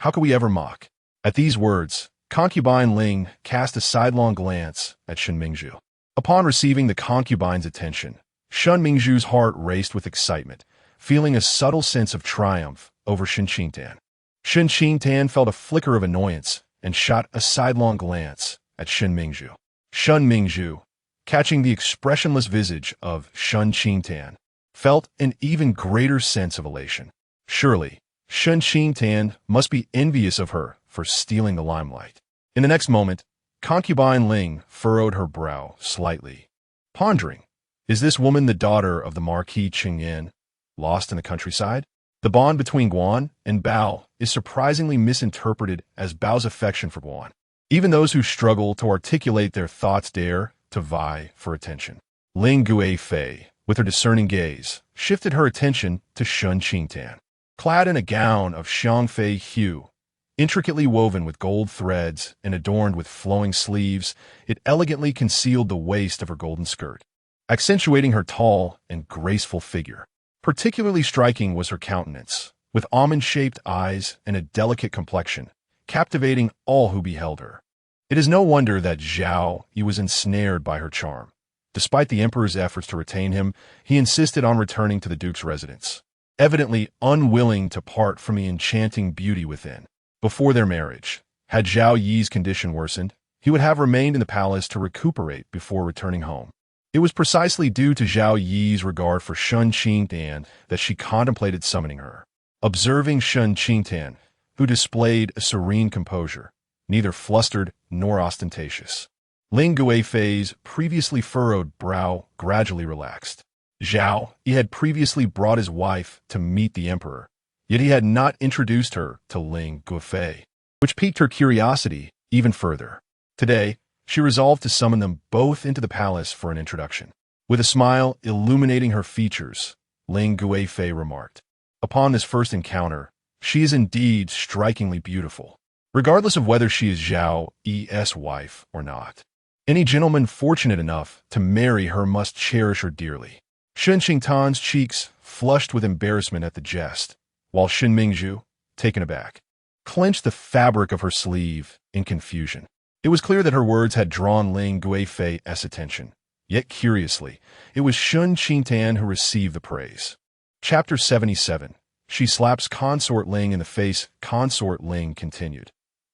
How could we ever mock?" At these words, concubine Ling cast a sidelong glance at Shen Mingzhu. Upon receiving the concubine's attention, Shen Mingzhu's heart raced with excitement, feeling a subtle sense of triumph over Shen Qingtan. Shen Qingtan felt a flicker of annoyance and shot a sidelong glance at Shen Mingzhu. Shen Mingzhu, catching the expressionless visage of Shen Qingtan, felt an even greater sense of elation. Surely, Shen Qingtan must be envious of her for stealing the limelight. In the next moment, concubine Ling furrowed her brow slightly, pondering, is this woman the daughter of the Marquis Qingyan, lost in the countryside? The bond between Guan and Bao is surprisingly misinterpreted as Bao's affection for Guan. Even those who struggle to articulate their thoughts dare to vie for attention. Ling Guifei, with her discerning gaze, shifted her attention to Shen Qingtan. Clad in a gown of xiangfei hue, intricately woven with gold threads and adorned with flowing sleeves, it elegantly concealed the waist of her golden skirt, accentuating her tall and graceful figure. Particularly striking was her countenance, with almond-shaped eyes and a delicate complexion, captivating all who beheld her. It is no wonder that Zhao Yu was ensnared by her charm. Despite the emperor's efforts to retain him, he insisted on returning to the duke's residence, evidently unwilling to part from the enchanting beauty within. Before their marriage, had Zhao Yi's condition worsened, he would have remained in the palace to recuperate before returning home. It was precisely due to Zhao Yi's regard for Shen Qingtan that she contemplated summoning her. Observing Shen Qingtan, who displayed a serene composure, neither flustered nor ostentatious, Ling Guifei's previously furrowed brow gradually relaxed. Zhao Yi had previously brought his wife to meet the emperor, Yet he had not introduced her to Ling Guifei, which piqued her curiosity even further. Today, she resolved to summon them both into the palace for an introduction. With a smile illuminating her features, Ling Guifei remarked, "Upon this first encounter, she is indeed strikingly beautiful, regardless of whether she is Zhao Yu's wife or not. Any gentleman fortunate enough to marry her must cherish her dearly." Shen Qingtan's cheeks flushed with embarrassment at the jest, while Shen Mingzhu, taken aback, clenched the fabric of her sleeve in confusion. It was clear that her words had drawn Ling Guifei's attention. Yet curiously, it was Shen Qingtan who received the praise. Chapter 77. She slaps Consort Ling in the face. Consort Ling continued,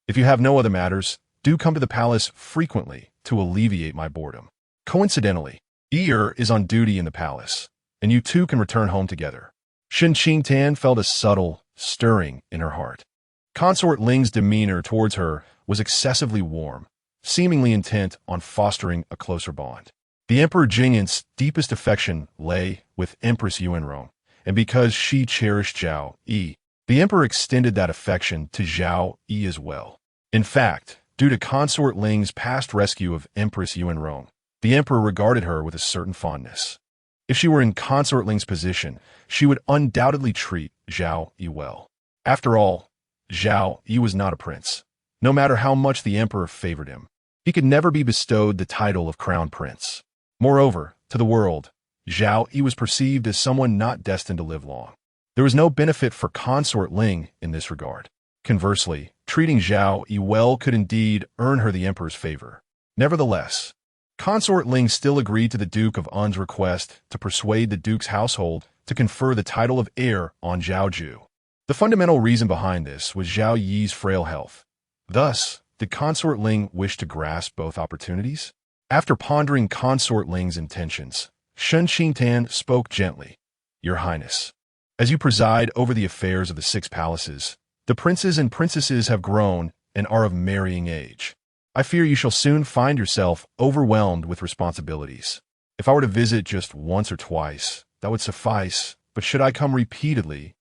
"If you have no other matters, do come to the palace frequently to alleviate my boredom. Coincidentally, is on duty in the palace, and you two can return home together." Shen Qingtan felt a subtle stirring in her heart. Consort Ling's demeanor towards her was excessively warm, seemingly intent on fostering a closer bond. The Emperor Jingyan's deepest affection lay with Empress Yuanrong, and because she cherished Zhao Yu, the Emperor extended that affection to Zhao Yu as well. In fact, due to Consort Ling's past rescue of Empress Yuanrong, the Emperor regarded her with a certain fondness. If she were in Consort Ling's position, she would undoubtedly treat Zhao Yu well. After all, Zhao Yu was not a prince. No matter how much the Emperor favored him, he could never be bestowed the title of crown prince. Moreover, to the world, Zhao Yu was perceived as someone not destined to live long. There was no benefit for Consort Ling in this regard. Conversely, treating Zhao Yu well could indeed earn her the Emperor's favor. Nevertheless, Consort Ling still agreed to the Duke of Un's request to persuade the Duke's household to confer the title of heir on Zhao Ju. The fundamental reason behind this was Zhao Yi's frail health. Thus, did Consort Ling wish to grasp both opportunities? After pondering Consort Ling's intentions, Shen Qingtan spoke gently. "Your Highness, as you preside over the affairs of the 6 palaces, the princes and princesses have grown and are of marrying age. I fear you shall soon find yourself overwhelmed with responsibilities. If I were to visit just once or twice, that would suffice, but should I come repeatedly,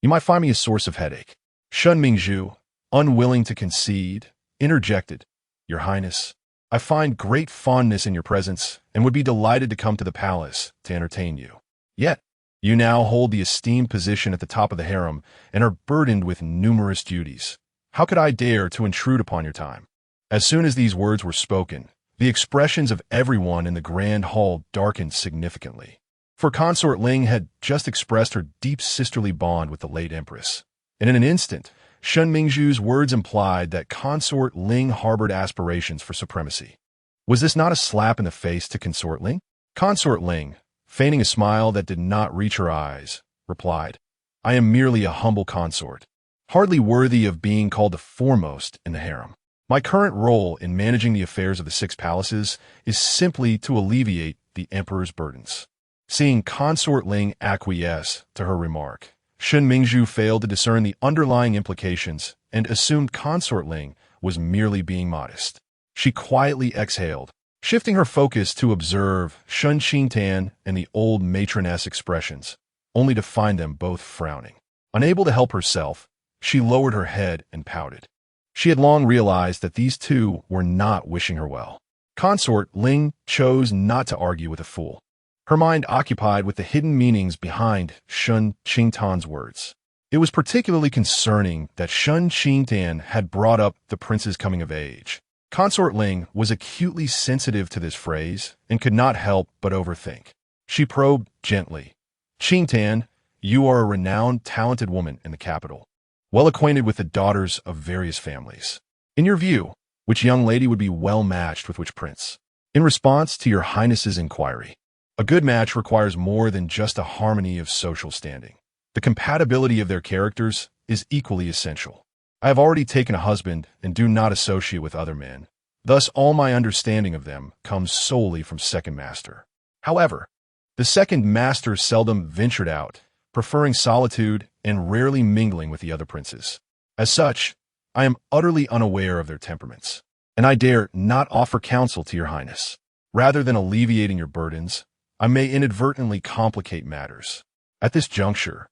you might find me a source of headache." Shen Mingzhu, unwilling to concede, interjected, "Your Highness, I find great fondness in your presence and would be delighted to come to the palace to entertain you. Yet, you now hold the esteemed position at the top of the harem and are burdened with numerous duties. How could I dare to intrude upon your time?" As soon as these words were spoken, the expressions of everyone in the grand hall darkened significantly. For Consort Ling had just expressed her deep sisterly bond with the late Empress, and in an instant, Shen Mingzhu's words implied that Consort Ling harbored aspirations for supremacy. Was this not a slap in the face to Consort Ling? Consort Ling, feigning a smile that did not reach her eyes, replied, "I am merely a humble consort, hardly worthy of being called the foremost in the harem. My current role in managing the affairs of the 6 palaces is simply to alleviate the Emperor's burdens." Seeing Consort Ling acquiesce to her remark, Shen Mingzhu failed to discern the underlying implications and assumed Consort Ling was merely being modest. She quietly exhaled, shifting her focus to observe Shen Qingtan and the old matroness expressions, only to find them both frowning. Unable to help herself, she lowered her head and pouted. She had long realized that these two were not wishing her well. Consort Ling chose not to argue with a fool, her mind occupied with the hidden meanings behind Shen Qingtan's words. It was particularly concerning that Shen Qingtan had brought up the prince's coming of age. Consort Ling was acutely sensitive to this phrase and could not help but overthink. She probed gently. "Qingtan, you are a renowned, talented woman in the capital, well acquainted with the daughters of various families. In your view, which young lady would be well matched with which prince?" In response to your Highness's inquiry, a good match requires more than just a harmony of social standing. The compatibility of their characters is equally essential. I have already taken a husband and do not associate with other men. Thus, all my understanding of them comes solely from second master. However, the second master seldom ventured out, preferring solitude and rarely mingling with the other princes. As such, I am utterly unaware of their temperaments, and I dare not offer counsel to your Highness. Rather than alleviating your burdens, I may inadvertently complicate matters. At this juncture,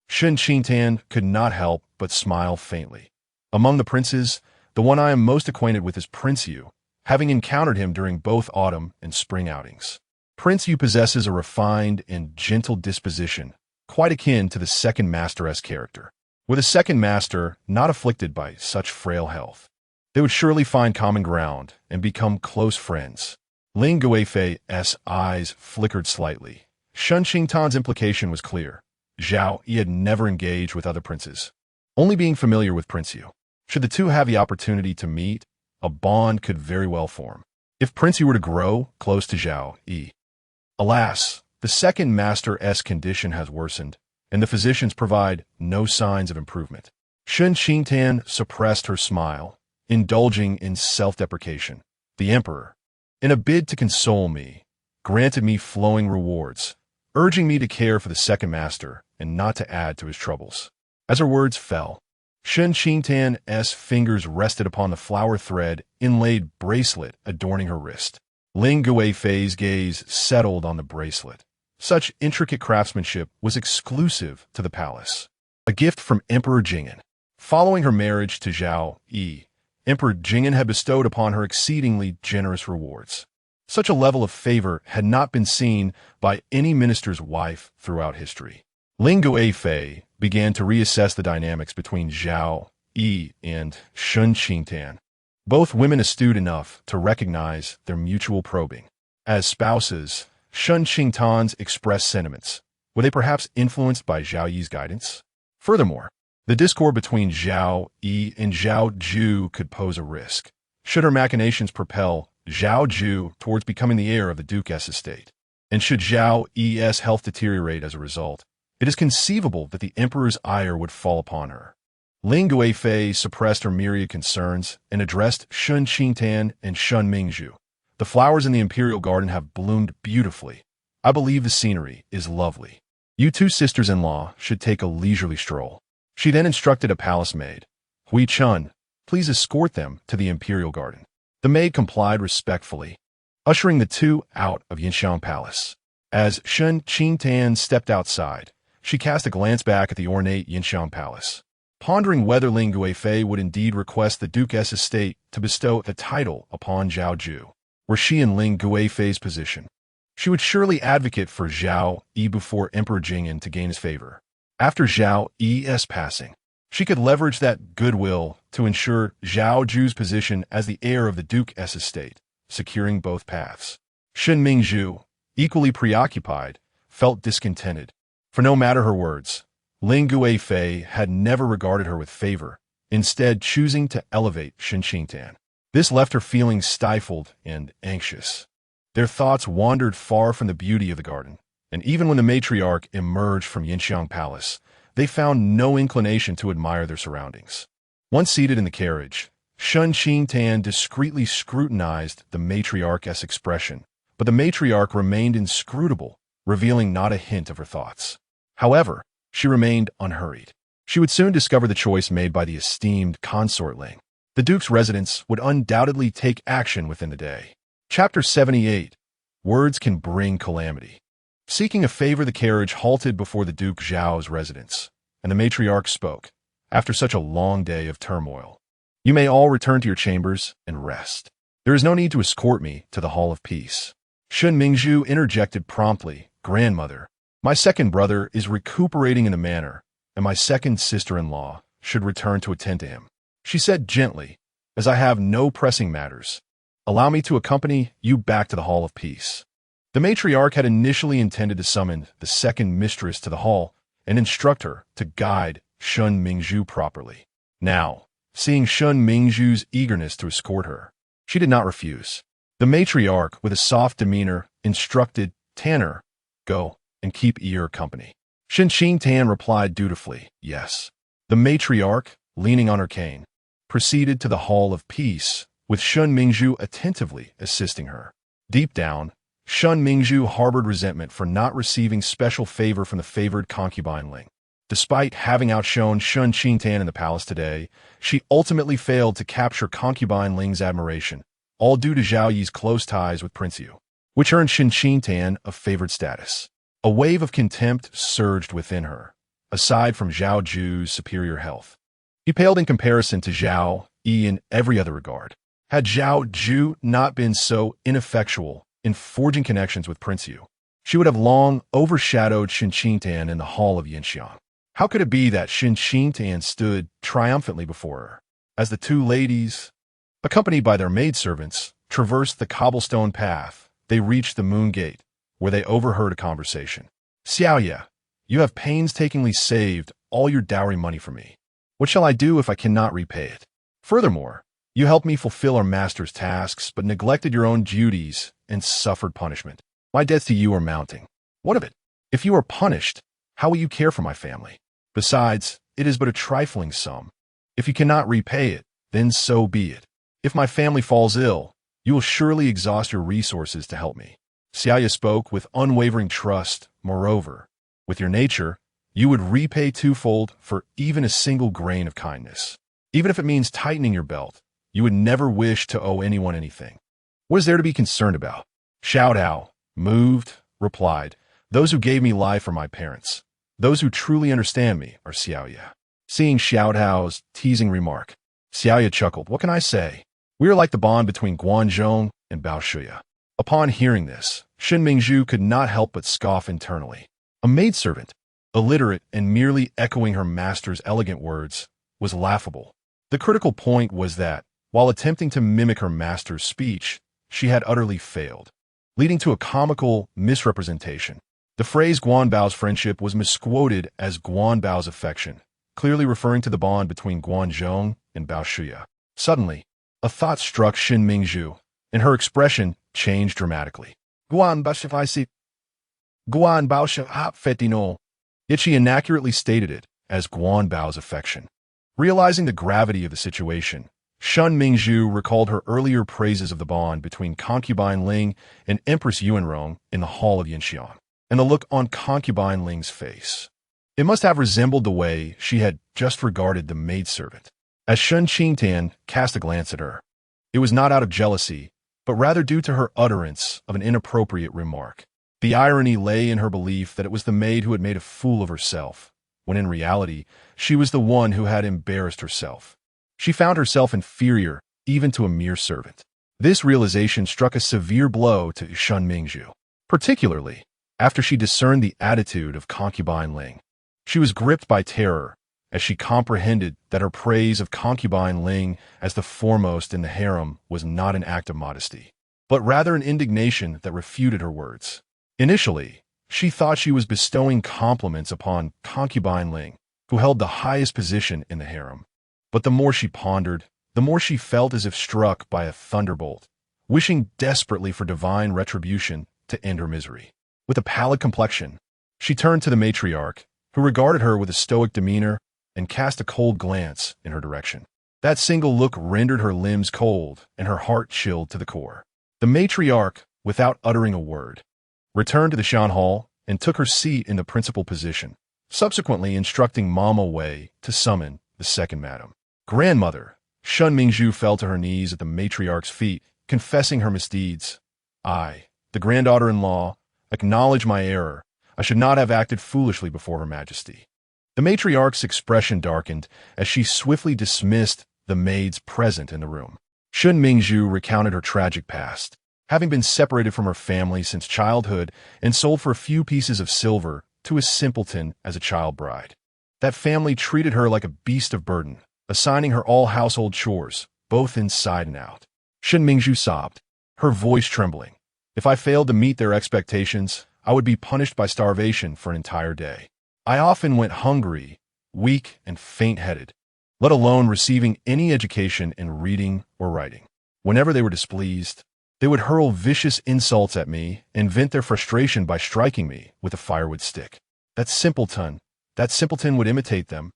Shen Qingtan could not help but smile faintly. Among the princes, the one I am most acquainted with is Prince Yu, having encountered him during both autumn and spring outings. Prince Yu possesses a refined and gentle disposition, quite akin to the second master's character. With a second master not afflicted by such frail health, they would surely find common ground and become close friends. Ling Guifei's eyes flickered slightly. Shen Qingtan's implication was clear. Zhao Yu had never engaged with other princes, only being familiar with Prince Yu. Should the two have the opportunity to meet, a bond could very well form. If Prince Yu were to grow close to Zhao Yu. Alas, the second master's condition has worsened, and the physicians provide no signs of improvement. Shen Qingtan suppressed her smile, indulging in self-deprecation. The emperor, in a bid to console me, granted me flowing rewards, urging me to care for the second master and not to add to his troubles. As her words fell, Shen Qingtan's fingers rested upon the flower thread inlaid bracelet adorning her wrist. Ling Guifei's gaze settled on the bracelet. Such intricate craftsmanship was exclusive to the palace. A gift from Emperor Jing'an. Following her marriage to Zhao Yu, Emperor Jing'an had bestowed upon her exceedingly generous rewards. Such a level of favor had not been seen by any minister's wife throughout history. Ling Guifei began to reassess the dynamics between Zhao Yu and Shen Qingtan, both women astute enough to recognize their mutual probing. As spouses, Shen Qingtan's expressed sentiments, were they perhaps influenced by Zhao Yu's guidance? Furthermore, the discord between Zhao Yu and Zhao Ju could pose a risk, should her machinations propel Zhao Ju towards becoming the heir of the duke's estate. And should Zhao Yu's health deteriorate as a result, it is conceivable that the emperor's ire would fall upon her. Ling Guifei suppressed her myriad concerns and addressed Shen Qingtan and Shen Mingzhu. The flowers in the imperial garden have bloomed beautifully. I believe the scenery is lovely. You two sisters-in-law should take a leisurely stroll. She then instructed a palace maid. Hui Chun, please escort them to the imperial garden. The maid complied respectfully, ushering the two out of Yinxiang Palace. As Shen Qingtan stepped outside, she cast a glance back at the ornate Yinxiang Palace, pondering whether Ling Guifei would indeed request the duke's estate to bestow the title upon Zhao Ju. Were she in Ling Guifei's position, she would surely advocate for Zhao Yu before Emperor Jing'an to gain his favor. After Zhao Yu's passing, she could leverage that goodwill to ensure Zhao Ju's position as the heir of the duke's estate, securing both paths. Shen Mingzhu, equally preoccupied, felt discontented. For no matter her words, Ling Guifei had never regarded her with favor, instead choosing to elevate Shen Qingtan. This left her feeling stifled and anxious. Their thoughts wandered far from the beauty of the garden, and even when the matriarch emerged from Yinxiang Palace, they found no inclination to admire their surroundings. Once seated in the carriage, Shen Qingtan discreetly scrutinized the matriarch's expression, but the matriarch remained inscrutable, revealing not a hint of her thoughts. However, she remained unhurried. She would soon discover the choice made by the esteemed consort Ling. The Duke's residence would undoubtedly take action within the day. Chapter 78. Words can bring calamity. Seeking a favor, the carriage halted before the Duke Zhao's residence, and the matriarch spoke. After such a long day of turmoil, you may all return to your chambers and rest. There is no need to escort me to the Hall of Peace. Shen Mingzhu interjected promptly, Grandmother, my second brother is recuperating in the manor, and my second sister-in-law should return to attend to him. She said gently, as I have no pressing matters, allow me to accompany you back to the Hall of Peace. The matriarch had initially intended to summon the second mistress to the hall and instruct her to guide Shen Mingzhu properly. Now, seeing Shen Mingzhu's eagerness to escort her, she did not refuse. The matriarch, with a soft demeanor, instructed Tanner, go and keep ear company. Shen Qingtan replied dutifully, yes. The matriarch, leaning on her cane, proceeded to the Hall of Peace, with Shen Mingzhu attentively assisting her. Deep down, Shen Mingzhu harbored resentment for not receiving special favor from the favored concubine Ling. Despite having outshone Shen Qingtan in the palace today, she ultimately failed to capture concubine Ling's admiration, all due to Zhao Yu's close ties with Prince Yu, which earned Shen Qingtan a favored status. A wave of contempt surged within her, aside from Zhao Ju's superior health. He paled in comparison to Zhao Yi in every other regard. Had Zhao Ju not been so ineffectual in forging connections with Prince Yu, she would have long overshadowed Shen Qingtan in the hall of Yinxiang. How could it be that Shen Qingtan stood triumphantly before her, as the two ladies, accompanied by their maidservants, traversed the cobblestone path? They reached the moon gate, where they overheard a conversation. "Xiaoye, you have painstakingly saved all your dowry money for me. What shall I do if I cannot repay it? Furthermore, you helped me fulfill our master's tasks, but neglected your own duties and suffered punishment. My debts to you are mounting. What of it? If you are punished, how will you care for my family? Besides, it is but a trifling sum. If you cannot repay it, then so be it. If my family falls ill, you will surely exhaust your resources to help me." Xiaoye spoke with unwavering trust. Moreover, with your nature, you would repay twofold for even a single grain of kindness. Even if it means tightening your belt, you would never wish to owe anyone anything. What is there to be concerned about? Xiao Dao, moved, replied, "Those who gave me life are my parents. Those who truly understand me are Xiaoye." Seeing Xiao Dao's teasing remark, Xiaoye chuckled. "What can I say? We are like the bond between Guanzhong and Baoshuya." Upon hearing this, Shen Mingzhu could not help but scoff internally. A maidservant, illiterate and merely echoing her master's elegant words, was laughable. The critical point was that, while attempting to mimic her master's speech, she had utterly failed, leading to a comical misrepresentation. The phrase Guanbao's friendship was misquoted as Guanbao's affection, clearly referring to the bond between Guanzhong and Baoshuya. Suddenly, a thought struck Shen Mingzhu, and her expression changed dramatically. Guanbaoshi fetino. Yet she inaccurately stated it as Guanbao's affection. Realizing the gravity of the situation, Shen Mingzhu recalled her earlier praises of the bond between concubine Ling and Empress Yuanrong in the hall of Yinxiang, and the look on concubine Ling's face. It must have resembled the way she had just regarded the maidservant. As Shen Qingtan cast a glance at her, it was not out of jealousy, but rather due to her utterance of an inappropriate remark. The irony lay in her belief that it was the maid who had made a fool of herself, when in reality, she was the one who had embarrassed herself. She found herself inferior even to a mere servant. This realization struck a severe blow to Shen Mingzhu, particularly after she discerned the attitude of concubine Ling. She was gripped by terror as she comprehended that her praise of concubine Ling as the foremost in the harem was not an act of modesty, but rather an indignation that refuted her words. Initially, she thought she was bestowing compliments upon concubine Ling, who held the highest position in the harem. But the more she pondered, the more she felt as if struck by a thunderbolt, wishing desperately for divine retribution to end her misery. With a pallid complexion, she turned to the matriarch, who regarded her with a stoic demeanor and cast a cold glance in her direction. That single look rendered her limbs cold and her heart chilled to the core. The matriarch, without uttering a word, returned to the Shan Hall and took her seat in the principal position, subsequently instructing Mama Wei to summon the second madam. "Grandmother," Shen Mingzhu fell to her knees at the matriarch's feet, confessing her misdeeds. "I, the granddaughter-in-law, acknowledge my error. I should not have acted foolishly before Her Majesty." The matriarch's expression darkened as she swiftly dismissed the maids present in the room. Shen Mingzhu recounted her tragic past, having been separated from her family since childhood and sold for a few pieces of silver to a simpleton as a child bride. That family treated her like a beast of burden, assigning her all household chores, both inside and out. Shen Mingzhu sobbed, her voice trembling. "If I failed to meet their expectations, I would be punished by starvation for an entire day. I often went hungry, weak, and faint-headed, let alone receiving any education in reading or writing. Whenever they were displeased, they would hurl vicious insults at me and vent their frustration by striking me with a firewood stick. That simpleton would imitate them,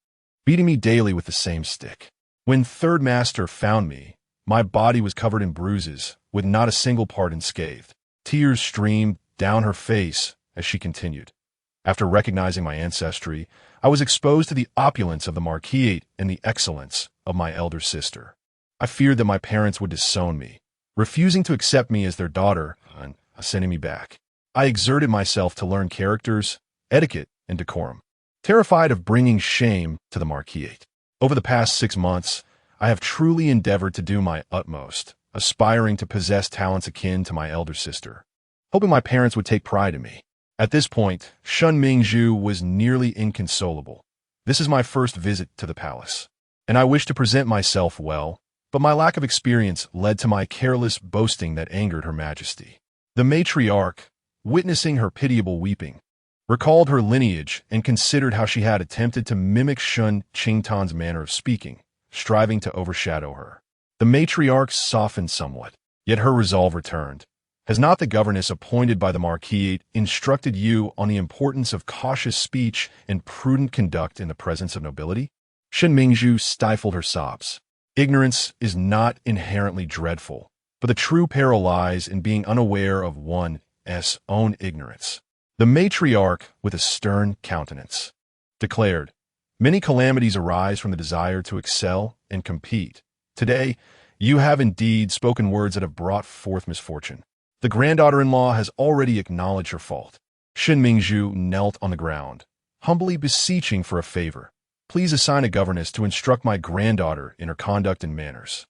beating me daily with the same stick. When Third Master found me, my body was covered in bruises, with not a single part unscathed. Tears streamed down her face as she continued. After recognizing my ancestry, I was exposed to the opulence of the marquisate and the excellence of my elder sister. I feared that my parents would disown me, refusing to accept me as their daughter and sending me back. I exerted myself to learn characters, etiquette, and decorum. terrified of bringing shame to the marquise. Over the past 6 months, I have truly endeavored to do my utmost, aspiring to possess talents akin to my elder sister, hoping my parents would take pride in me. At this point, Shen Mingzhu was nearly inconsolable. This is my first visit to the palace, and I wish to present myself well, but my lack of experience led to my careless boasting that angered Her Majesty. The matriarch, witnessing her pitiable weeping, recalled her lineage and considered how she had attempted to mimic Shen Qingtan's manner of speaking, striving to overshadow her. The matriarch softened somewhat, yet her resolve returned. Has not the governess appointed by the marquis instructed you on the importance of cautious speech and prudent conduct in the presence of nobility? Shen Mingzhu stifled her sobs. Ignorance is not inherently dreadful, but the true peril lies in being unaware of one's own ignorance. The matriarch, with a stern countenance, declared, "Many calamities arise from the desire to excel and compete. Today, you have indeed spoken words that have brought forth misfortune. The granddaughter-in-law has already acknowledged her fault." Shen Mingzhu knelt on the ground, humbly beseeching for a favor. "Please assign a governess to instruct my granddaughter in her conduct and manners."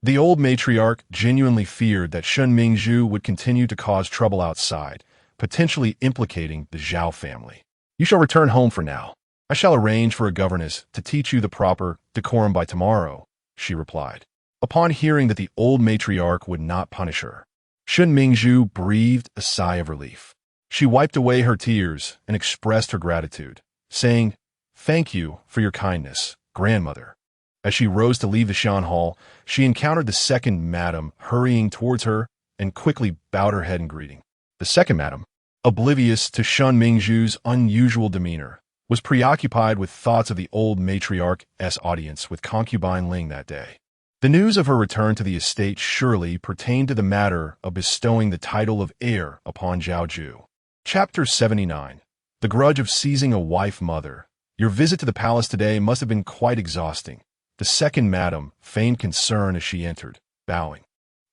The old matriarch genuinely feared that Shen Mingzhu would continue to cause trouble outside, potentially implicating the Zhao family. "You shall return home for now. I shall arrange for a governess to teach you the proper decorum by tomorrow," she replied. Upon hearing that the old matriarch would not punish her, Shen Mingzhu breathed a sigh of relief. She wiped away her tears and expressed her gratitude, saying, "Thank you for your kindness, grandmother." As she rose to leave the Shan Hall, she encountered the second madam hurrying towards her and quickly bowed her head in greeting. The second madam, oblivious to Shen Mingzhu's unusual demeanor, was preoccupied with thoughts of the old matriarch's audience with concubine Ling that day. The news of her return to the estate surely pertained to the matter of bestowing the title of heir upon Zhao Yu. Chapter 79. The Grudge of Seizing a Wife Mother. Your visit to the palace today must have been quite exhausting. The second madam feigned concern as she entered, bowing.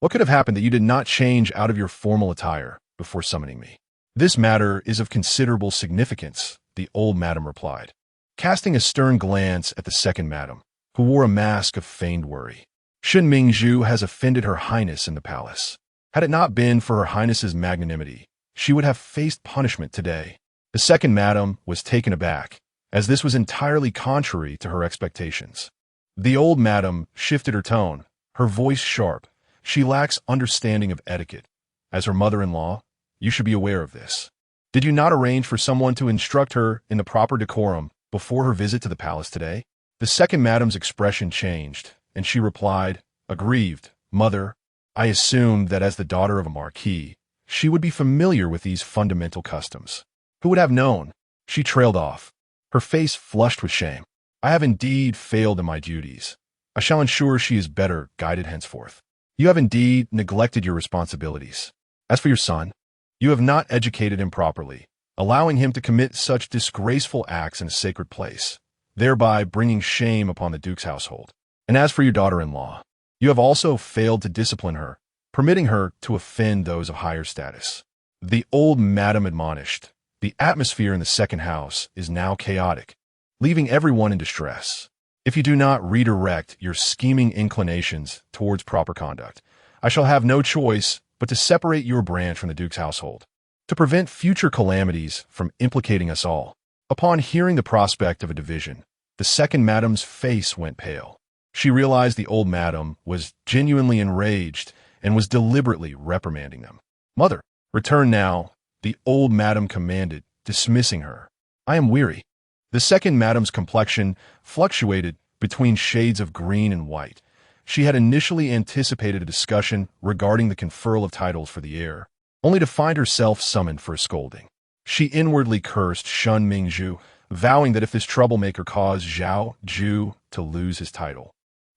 "What could have happened that you did not change out of your formal attire before summoning me?" "This matter is of considerable significance," the old madam replied, casting a stern glance at the second madam, who wore a mask of feigned worry. "Shen Mingzhu has offended Her Highness in the palace. Had it not been for Her Highness's magnanimity, she would have faced punishment today." The second madam was taken aback, as this was entirely contrary to her expectations. The old madam shifted her tone, her voice sharp. "She lacks understanding of etiquette. As her mother-in-law, you should be aware of this. Did you not arrange for someone to instruct her in the proper decorum before her visit to the palace today?" The second madam's expression changed, and she replied, aggrieved, "Mother, I assumed that as the daughter of a marquis, she would be familiar with these fundamental customs. Who would have known?" She trailed off, her face flushed with shame. "I have indeed failed in my duties. I shall ensure she is better guided henceforth. You have indeed neglected your responsibilities. As for your son, you have not educated him properly, allowing him to commit such disgraceful acts in a sacred place, thereby bringing shame upon the duke's household. And as for your daughter-in-law, you have also failed to discipline her, permitting her to offend those of higher status." The old madam admonished. The atmosphere in the second house is now chaotic, leaving everyone in distress. "If you do not redirect your scheming inclinations towards proper conduct, I shall have no choice but to separate your branch from the duke's household, to prevent future calamities from implicating us all." Upon hearing the prospect of a division, the second madam's face went pale. She realized the old madam was genuinely enraged and was deliberately reprimanding them. "Mother, return now," the old madam commanded, dismissing her. "I am weary." The second madam's complexion fluctuated between shades of green and white. She had initially anticipated a discussion regarding the conferral of titles for the heir, only to find herself summoned for a scolding. She inwardly cursed Shen Mingzhu, vowing that if this troublemaker caused Zhao Yu to lose his title,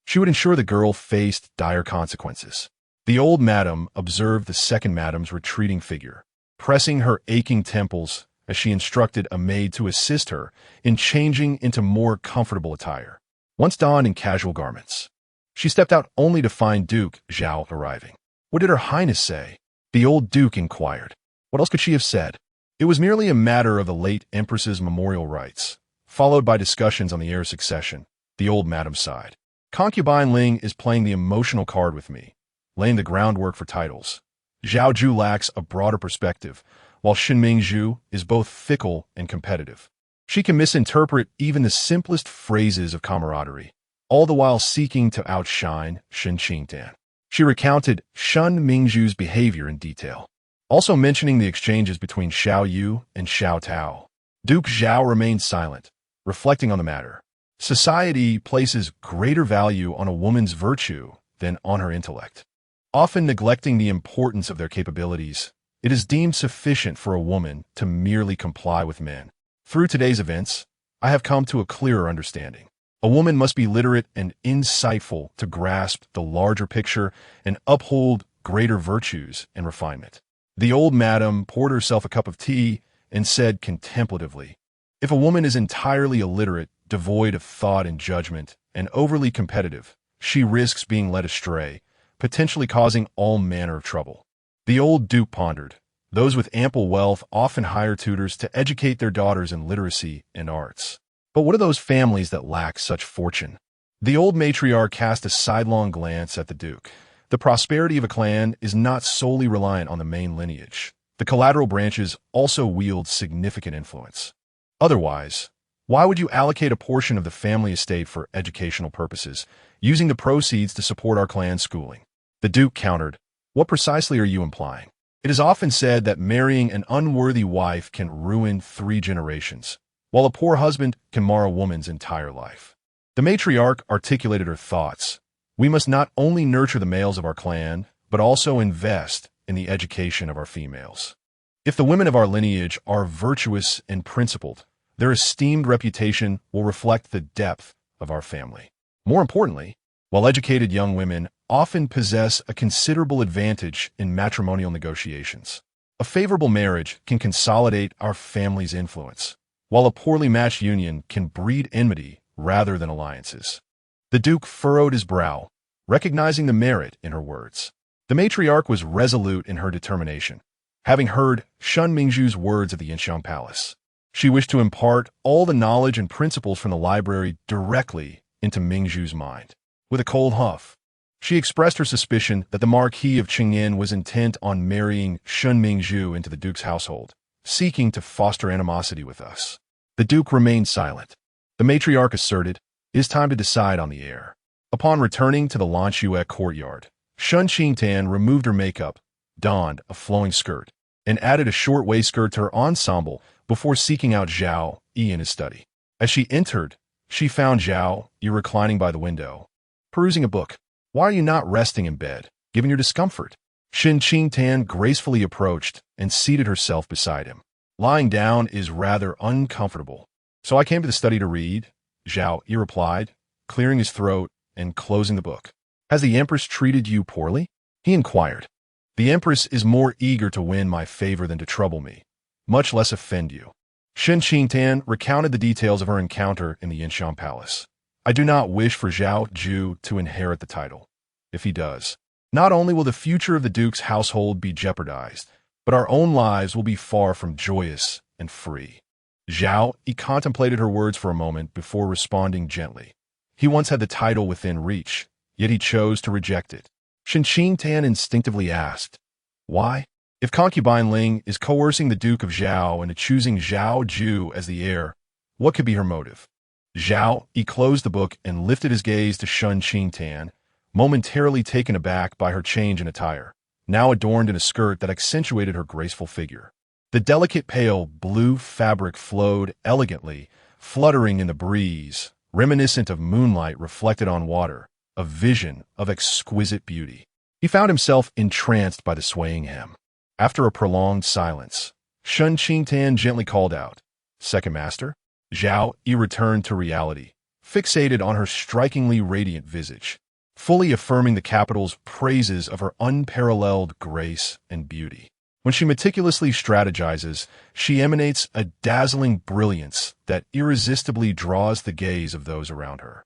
she would ensure the girl faced dire consequences. The old madam observed the second madam's retreating figure, pressing her aching temples as she instructed a maid to assist her in changing into more comfortable attire. Once donned in casual garments, she stepped out only to find Duke Zhao arriving. "What did Her Highness say?" the old duke inquired. What else could she have said? It was merely a matter of the late empress's memorial rites, followed by discussions on the heir succession. The old madam sighed. Concubine Ling is playing the emotional card with me, laying the groundwork for titles. Zhao Yu lacks a broader perspective, while Shen Mingzhu is both fickle and competitive. She can misinterpret even the simplest phrases of camaraderie, all the while seeking to outshine Shen Qingtan. She recounted Shen Mingzhu's behavior in detail, also mentioning the exchanges between Zhao Yu and Xiao Tao. Duke Zhao remained silent, reflecting on the matter. Society places greater value on a woman's virtue than on her intellect. Often neglecting the importance of their capabilities, it is deemed sufficient for a woman to merely comply with men. Through today's events, I have come to a clearer understanding. A woman must be literate and insightful to grasp the larger picture and uphold greater virtues and refinement. The old madam poured herself a cup of tea and said contemplatively, "If a woman is entirely illiterate, devoid of thought and judgment, and overly competitive, she risks being led astray, potentially causing all manner of trouble." The old duke pondered. Those with ample wealth often hire tutors to educate their daughters in literacy and arts. But what are those families that lack such fortune? The old matriarch cast a sidelong glance at the duke. The prosperity of a clan is not solely reliant on the main lineage. The collateral branches also wield significant influence. Otherwise, why would you allocate a portion of the family estate for educational purposes, using the proceeds to support our clan's schooling? The duke countered, "What precisely are you implying? It is often said that marrying an unworthy wife can ruin 3 generations, while a poor husband can mar a woman's entire life." The matriarch articulated her thoughts. "We must not only nurture the males of our clan, but also invest in the education of our females. If the women of our lineage are virtuous and principled, their esteemed reputation will reflect the depth of our family. More importantly, well-educated young women often possess a considerable advantage in matrimonial negotiations. A favorable marriage can consolidate our family's influence, while a poorly matched union can breed enmity rather than alliances." The duke furrowed his brow, recognizing the merit in her words. The matriarch was resolute in her determination. Having heard Shen Mingzhu's words at the Yinxiang Palace, she wished to impart all the knowledge and principles from the library directly into Mingzhu's mind. With a cold huff, she expressed her suspicion that the Marquis of Qingyan was intent on marrying Shen Mingzhu into the duke's household, seeking to foster animosity with us. The duke remained silent. The matriarch asserted, "It is time to decide on the heir." Upon returning to the Lanxue courtyard, Shen Qingtan removed her makeup, donned a flowing skirt, and added a short waistcoat to her ensemble before seeking out Zhao Yu in his study. As she entered, she found Zhao Yu reclining by the window, perusing a book. "Why are you not resting in bed, given your discomfort?" Shen Qingtan gracefully approached and seated herself beside him. "Lying down is rather uncomfortable, so I came to the study to read," Zhao Yu replied, clearing his throat and closing the book. "Has the Empress treated you poorly?" he inquired. "The Empress is more eager to win my favor than to trouble me, much less offend you." Shen Qingtan recounted the details of her encounter in the Yinxiang Palace. "I do not wish for Zhao Yu to inherit the title. If he does, not only will the future of the duke's household be jeopardized, but our own lives will be far from joyous and free." Zhao Yu contemplated her words for a moment before responding gently. He once had the title within reach, yet he chose to reject it. Shen Qingtan instinctively asked, "Why?" If concubine Ling is coercing the Duke of Zhao into choosing Zhao Yu as the heir, what could be her motive? Zhao Yu closed the book and lifted his gaze to Shen Qingtan, momentarily taken aback by her change in attire, now adorned in a skirt that accentuated her graceful figure. The delicate pale blue fabric flowed elegantly, fluttering in the breeze, reminiscent of moonlight reflected on water, a vision of exquisite beauty. He found himself entranced by the swaying hem. After a prolonged silence, Shen Qingtan gently called out, "Second master?" Zhao Yu returned to reality, fixated on her strikingly radiant visage, fully affirming the capital's praises of her unparalleled grace and beauty. When she meticulously strategizes, she emanates a dazzling brilliance that irresistibly draws the gaze of those around her.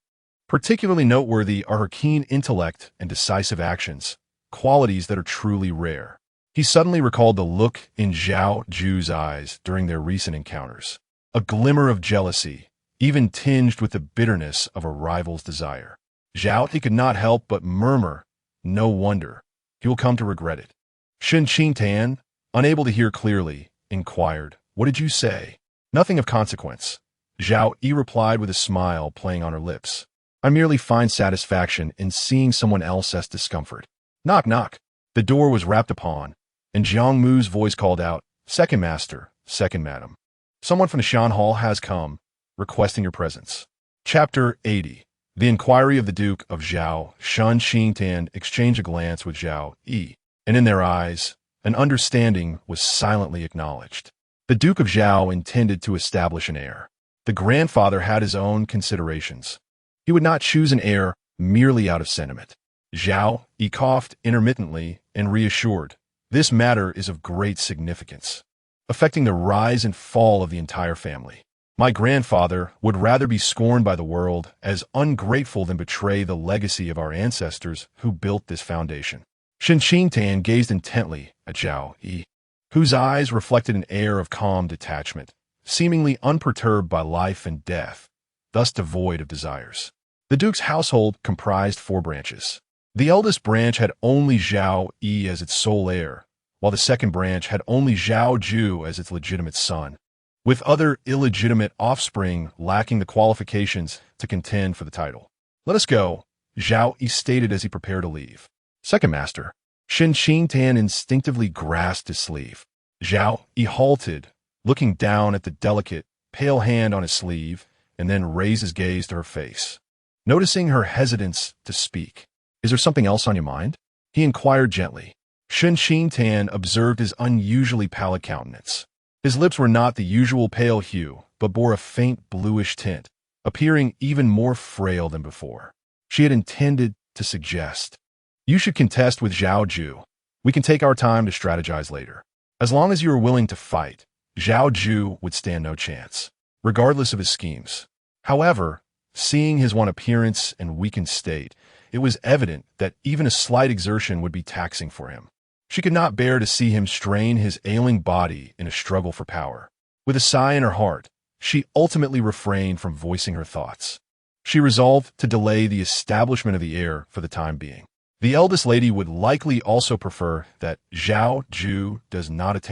Particularly noteworthy are her keen intellect and decisive actions, qualities that are truly rare. He suddenly recalled the look in Zhao Yu's eyes during their recent encounters. A glimmer of jealousy, even tinged with the bitterness of a rival's desire. Zhao Yu could not help but murmur, "No wonder. He will come to regret it." Shen Qingtan, unable to hear clearly, inquired, "What did you say?" "Nothing of consequence," Zhao Yu replied with a smile playing on her lips. "I merely find satisfaction in seeing someone else's discomfort." Knock, knock. The door was rapped upon, and Jiang Mu's voice called out, "Second master, second madam. Someone from the Shan Hall has come, requesting your presence." Chapter 80. The inquiry of the Duke of Zhao. Shen Qingtan exchanged a glance with Zhao Yu, and in their eyes, an understanding was silently acknowledged. The Duke of Zhao intended to establish an heir. The grandfather had his own considerations. He would not choose an heir merely out of sentiment. Zhao Yu coughed intermittently and reassured, "This matter is of great significance, affecting the rise and fall of the entire family. My grandfather would rather be scorned by the world as ungrateful than betray the legacy of our ancestors who built this foundation." Shen Qingtan gazed intently at Zhao Yu, whose eyes reflected an air of calm detachment, seemingly unperturbed by life and death, thus devoid of desires. The duke's household comprised 4 branches. The eldest branch had only Zhao Yu as its sole heir, while the second branch had only Zhao Yu as its legitimate son, with other illegitimate offspring lacking the qualifications to contend for the title. "Let us go," Zhao Yu stated as he prepared to leave. "Second master." Shen Qingtan instinctively grasped his sleeve. Zhao Yu halted, looking down at the delicate, pale hand on his sleeve, and then raised his gaze to her face. Noticing her hesitance to speak, "Is there something else on your mind?" he inquired gently. Shen Qingtan observed his unusually pallid countenance. His lips were not the usual pale hue, but bore a faint bluish tint, appearing even more frail than before. She had intended to suggest, "You should contest with Zhao Yu. We can take our time to strategize later. As long as you are willing to fight, Zhao Yu would stand no chance, regardless of his schemes." However, seeing his appearance and weakened state, it was evident that even a slight exertion would be taxing for him. She could not bear to see him strain his ailing body in a struggle for power. With a sigh in her heart, she ultimately refrained from voicing her thoughts. She resolved to delay the establishment of the heir for the time being. The eldest lady would likely also prefer that Zhao Yu does not attain